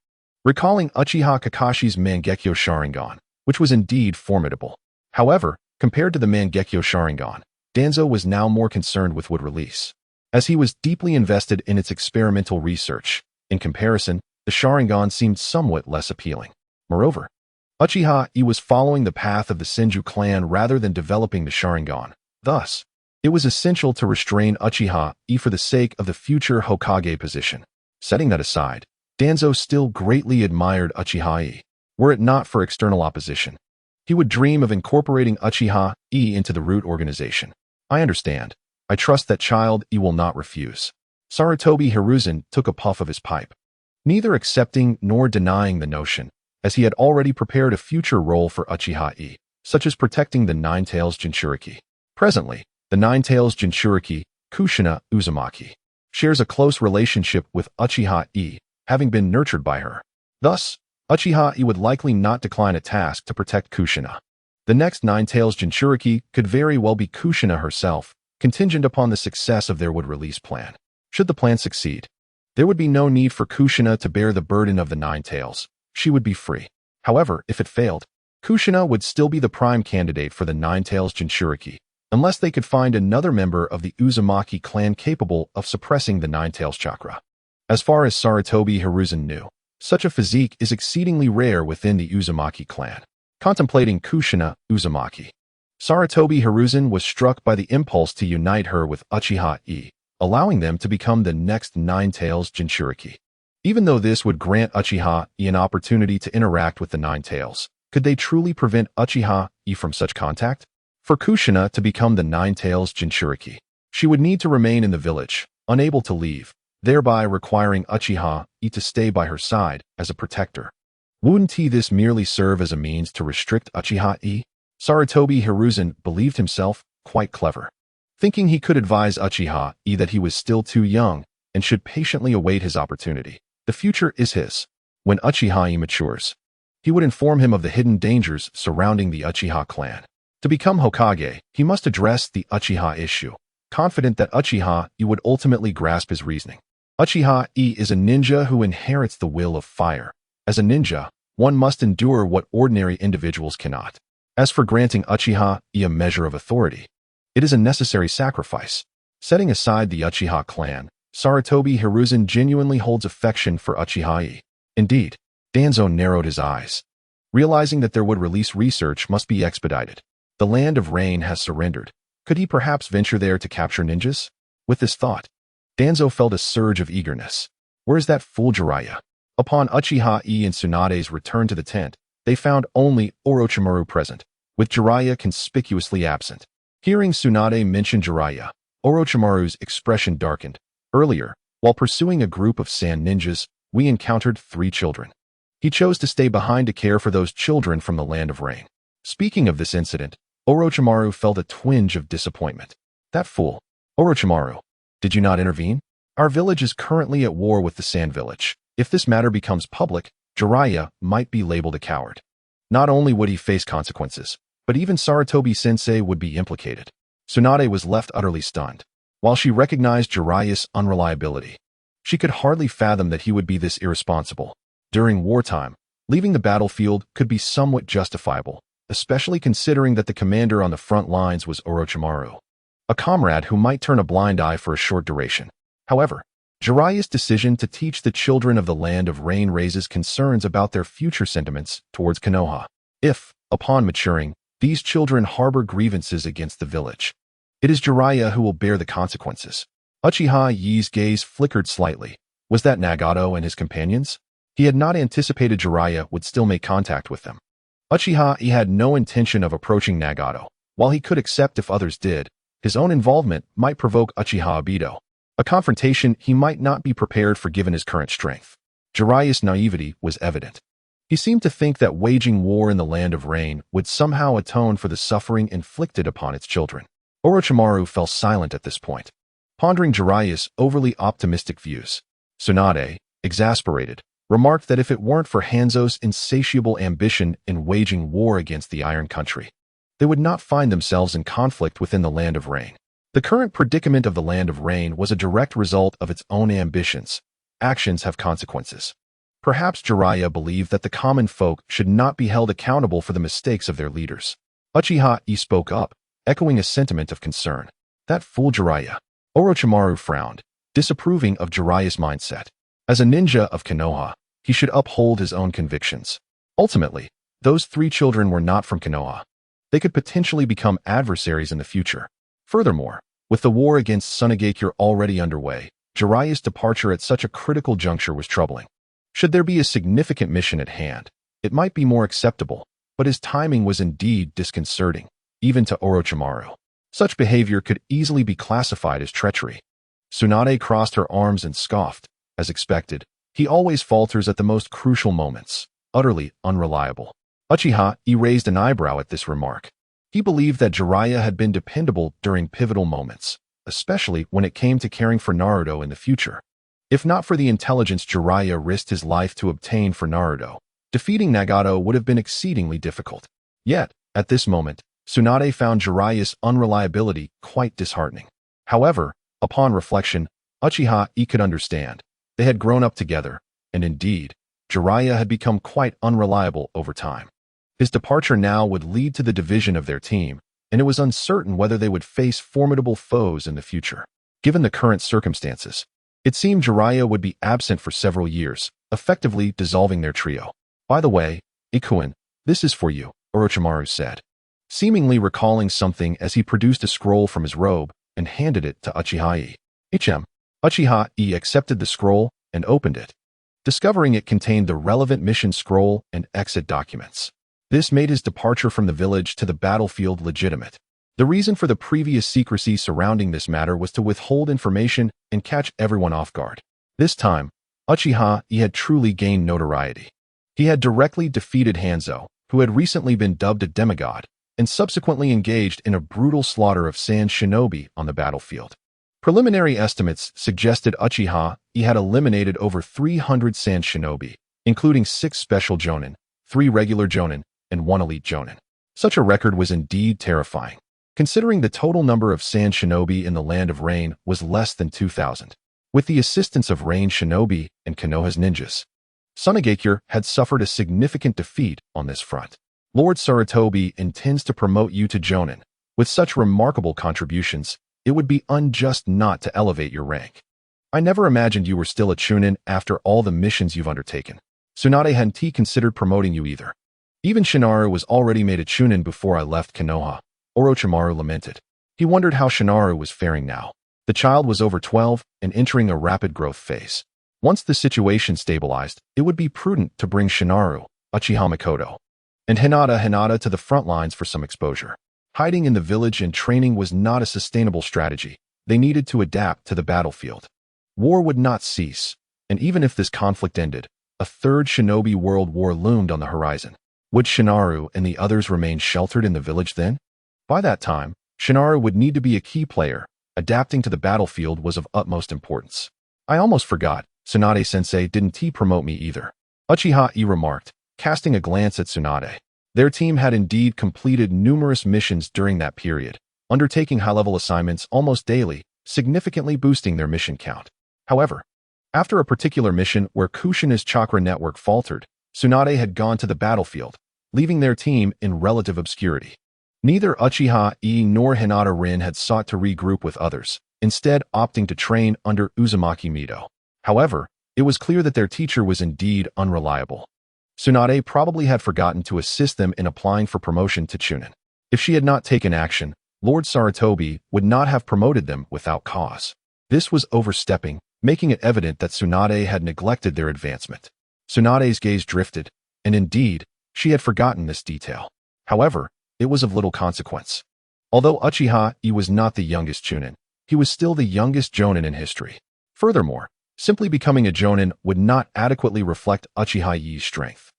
recalling Uchiha Kakashi's Mangekyo Sharingan, which was indeed formidable. However, compared to the Mangekyo Sharingan, Danzo was now more concerned with wood release, as he was deeply invested in its experimental research. In comparison, the Sharingan seemed somewhat less appealing. Moreover, Uchiha Yi was following the path of the Senju clan rather than developing the Sharingan. Thus, it was essential to restrain Uchiha Yi for the sake of the future Hokage position. Setting that aside, Danzo still greatly admired Uchiha Yi. Were it not for external opposition, he would dream of incorporating Uchiha Yi into the root organization. I understand. I trust that child Yi will not refuse. Sarutobi Hiruzen took a puff of his pipe, neither accepting nor denying the notion, as he had already prepared a future role for Uchiha Yi, such as protecting the Nine-Tails Jinchuriki. Presently, the Nine-Tails Jinchuriki, Kushina Uzumaki, shares a close relationship with Uchiha Yi, having been nurtured by her. Thus, Uchiha Yi would likely not decline a task to protect Kushina. The next Nine-Tails Jinchuriki could very well be Kushina herself, contingent upon the success of their would-release plan. Should the plan succeed, there would be no need for Kushina to bear the burden of the Nine Tails. She would be free. However, if it failed, Kushina would still be the prime candidate for the Nine Tails Jinchuriki, unless they could find another member of the Uzumaki clan capable of suppressing the Nine Tails Chakra. As far as Sarutobi Hiruzen knew, such a physique is exceedingly rare within the Uzumaki clan. Contemplating Kushina Uzumaki, Sarutobi Hiruzen was struck by the impulse to unite her with Uchiha Yi, allowing them to become the next Nine Tails Jinchuriki. Even though this would grant Uchiha Yi an opportunity to interact with the Nine Tails, could they truly prevent Uchiha Yi from such contact? For Kushina to become the Nine Tails Jinchuriki, she would need to remain in the village, unable to leave, thereby requiring Uchiha Yi to stay by her side as a protector. Wouldn't this merely serve as a means to restrict Uchiha Yi? Sarutobi Hiruzen believed himself quite clever, thinking he could advise Uchiha Yi that he was still too young and should patiently await his opportunity. The future is his. When Uchiha Yi matures, he would inform him of the hidden dangers surrounding the Uchiha clan. To become Hokage, he must address the Uchiha issue, confident that Uchiha Yi would ultimately grasp his reasoning. Uchiha Yi is a ninja who inherits the will of fire. As a ninja, one must endure what ordinary individuals cannot. As for granting Uchiha Yi a measure of authority, it is a necessary sacrifice. Setting aside the Uchiha clan, Sarutobi Hiruzen genuinely holds affection for Uchiha Yi. Indeed, Danzo narrowed his eyes, realizing that their would-release research must be expedited. The Land of Rain has surrendered. Could he perhaps venture there to capture ninjas? With this thought, Danzo felt a surge of eagerness. Where is that fool Jiraiya? Upon Uchiha Yi and Tsunade's return to the tent, they found only Orochimaru present, with Jiraiya conspicuously absent. Hearing Tsunade mention Jiraiya, Orochimaru's expression darkened. Earlier, while pursuing a group of sand ninjas, we encountered 3 children. He chose to stay behind to care for those children from the Land of Rain. Speaking of this incident, Orochimaru felt a twinge of disappointment. That fool. Orochimaru, did you not intervene? Our village is currently at war with the Sand Village. If this matter becomes public, Jiraiya might be labeled a coward. Not only would he face consequences, but even Sarutobi-sensei would be implicated. Tsunade was left utterly stunned. While she recognized Jiraiya's unreliability, she could hardly fathom that he would be this irresponsible. During wartime, leaving the battlefield could be somewhat justifiable, especially considering that the commander on the front lines was Orochimaru, a comrade who might turn a blind eye for a short duration. However, Jiraiya's decision to teach the children of the Land of Rain raises concerns about their future sentiments towards Konoha. If, upon maturing, these children harbor grievances against the village, it is Jiraiya who will bear the consequences. Uchiha Yi's gaze flickered slightly. Was that Nagato and his companions? He had not anticipated Jiraiya would still make contact with them. Uchiha Yi had no intention of approaching Nagato. While he could accept if others did, his own involvement might provoke Uchiha Obito, a confrontation he might not be prepared for given his current strength. Jiraiya's naivety was evident. He seemed to think that waging war in the Land of Rain would somehow atone for the suffering inflicted upon its children. Orochimaru fell silent at this point, pondering Jiraiya's overly optimistic views. Tsunade, exasperated, remarked that if it weren't for Hanzo's insatiable ambition in waging war against the Iron Country, they would not find themselves in conflict within the Land of Rain. The current predicament of the Land of Rain was a direct result of its own ambitions. Actions have consequences. Perhaps Jiraiya believed that the common folk should not be held accountable for the mistakes of their leaders. Uchiha Yi spoke up, echoing a sentiment of concern. That fool Jiraiya. Orochimaru frowned, disapproving of Jiraiya's mindset. As a ninja of Konoha, he should uphold his own convictions. Ultimately, those 3 children were not from Konoha. They could potentially become adversaries in the future. Furthermore, with the war against Tsunagakure already underway, Jiraiya's departure at such a critical juncture was troubling. Should there be a significant mission at hand, it might be more acceptable, but his timing was indeed disconcerting, even to Orochimaru. Such behavior could easily be classified as treachery. Tsunade crossed her arms and scoffed. As expected, he always falters at the most crucial moments, utterly unreliable. Uchiha Yi raised an eyebrow at this remark. He believed that Jiraiya had been dependable during pivotal moments, especially when it came to caring for Naruto in the future. If not for the intelligence Jiraiya risked his life to obtain for Naruto, defeating Nagato would have been exceedingly difficult. Yet, at this moment, Tsunade found Jiraiya's unreliability quite disheartening. However, upon reflection, Uchiha Yi could understand. They had grown up together, and indeed, Jiraiya had become quite unreliable over time. His departure now would lead to the division of their team, and it was uncertain whether they would face formidable foes in the future. Given the current circumstances, it seemed Jiraiya would be absent for several years, effectively dissolving their trio. By the way, Ikuin, this is for you, Orochimaru said, seemingly recalling something as he produced a scroll from his robe and handed it to Uchiha Yi. Uchiha Yi accepted the scroll and opened it, discovering it contained the relevant mission scroll and exit documents. This made his departure from the village to the battlefield legitimate. The reason for the previous secrecy surrounding this matter was to withhold information and catch everyone off guard. This time, Uchiha Yi had truly gained notoriety. He had directly defeated Hanzo, who had recently been dubbed a demigod, and subsequently engaged in a brutal slaughter of Sand Shinobi on the battlefield. Preliminary estimates suggested Uchiha Yi had eliminated over 300 Sand Shinobi, including 6 special Jonin, 3 regular Jonin, and 1 elite Jonin. Such a record was indeed terrifying, considering the total number of Sand Shinobi in the Land of Rain was less than 2,000. With the assistance of Rain Shinobi and Konoha's ninjas, Tsunagakure had suffered a significant defeat on this front. Lord Sarutobi intends to promote you to Jonin. With such remarkable contributions, it would be unjust not to elevate your rank. I never imagined you were still a Chunin after all the missions you've undertaken. Tsunade hadn't considered promoting you either. Even Shinaru was already made a Chunin before I left Konoha, Orochimaru lamented. He wondered how Shinaru was faring now. The child was over 12 and entering a rapid growth phase. Once the situation stabilized, it would be prudent to bring Shinaru, Uchiha Mikoto, and Hinata to the front lines for some exposure. Hiding in the village and training was not a sustainable strategy. They needed to adapt to the battlefield. War would not cease, and even if this conflict ended, a third Shinobi World War loomed on the horizon. Would Shinaru and the others remain sheltered in the village then? By that time, Shinaru would need to be a key player. Adapting to the battlefield was of utmost importance. I almost forgot, Tsunade-sensei didn't promote me either, Uchiha Yi remarked, casting a glance at Tsunade. Their team had indeed completed numerous missions during that period, undertaking high-level assignments almost daily, significantly boosting their mission count. However, after a particular mission where Kushina's chakra network faltered, Tsunade had gone to the battlefield, leaving their team in relative obscurity. Neither Uchiha Yi nor Hinata Rin had sought to regroup with others, instead opting to train under Uzumaki Mido. However, it was clear that their teacher was indeed unreliable. Tsunade probably had forgotten to assist them in applying for promotion to Chunin. If she had not taken action, Lord Sarutobi would not have promoted them without cause. This was overstepping, making it evident that Tsunade had neglected their advancement. Tsunade's gaze drifted, and indeed, she had forgotten this detail. However, it was of little consequence. Although Uchiha Yi was not the youngest Chunin, he was still the youngest Jonin in history. Furthermore, simply becoming a Jonin would not adequately reflect Uchiha Yi's strength.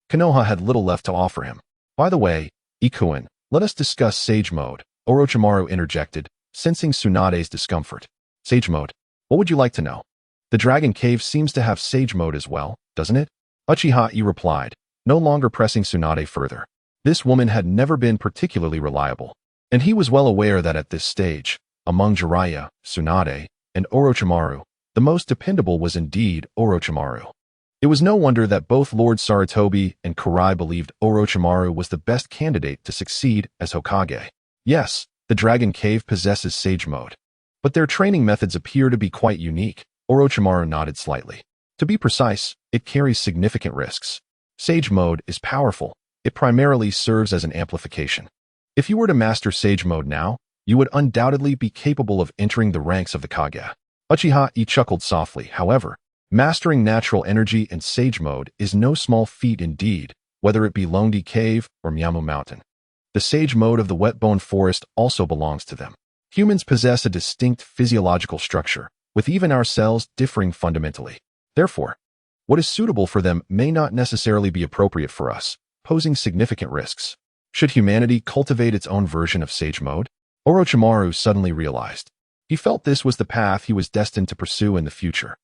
Konoha had little left to offer him. By the way, Ikuin, let us discuss Sage Mode, Orochimaru interjected, sensing Tsunade's discomfort. Sage Mode? What would you like to know? The Dragon Cave seems to have Sage Mode as well, doesn't it? Uchiha Yi replied, no longer pressing Tsunade further. This woman had never been particularly reliable, and he was well aware that at this stage, among Jiraiya, Tsunade, and Orochimaru, the most dependable was indeed Orochimaru. It was no wonder that both Lord Sarutobi and Kurai believed Orochimaru was the best candidate to succeed as Hokage. Yes, the Dragon Cave possesses Sage Mode, but their training methods appear to be quite unique. Orochimaru nodded slightly. To be precise, it carries significant risks. Sage Mode is powerful. It primarily serves as an amplification. If you were to master Sage Mode now, you would undoubtedly be capable of entering the ranks of the Kage. Uchiha Yi chuckled softly. However, mastering natural energy in Sage Mode is no small feat indeed, whether it be Longdi Cave or Miyamu Mountain. The Sage Mode of the Wetbone Forest also belongs to them. Humans possess a distinct physiological structure, with even our cells differing fundamentally. Therefore, what is suitable for them may not necessarily be appropriate for us, posing significant risks. Should humanity cultivate its own version of Sage Mode? Orochimaru suddenly realized. He felt this was the path he was destined to pursue in the future.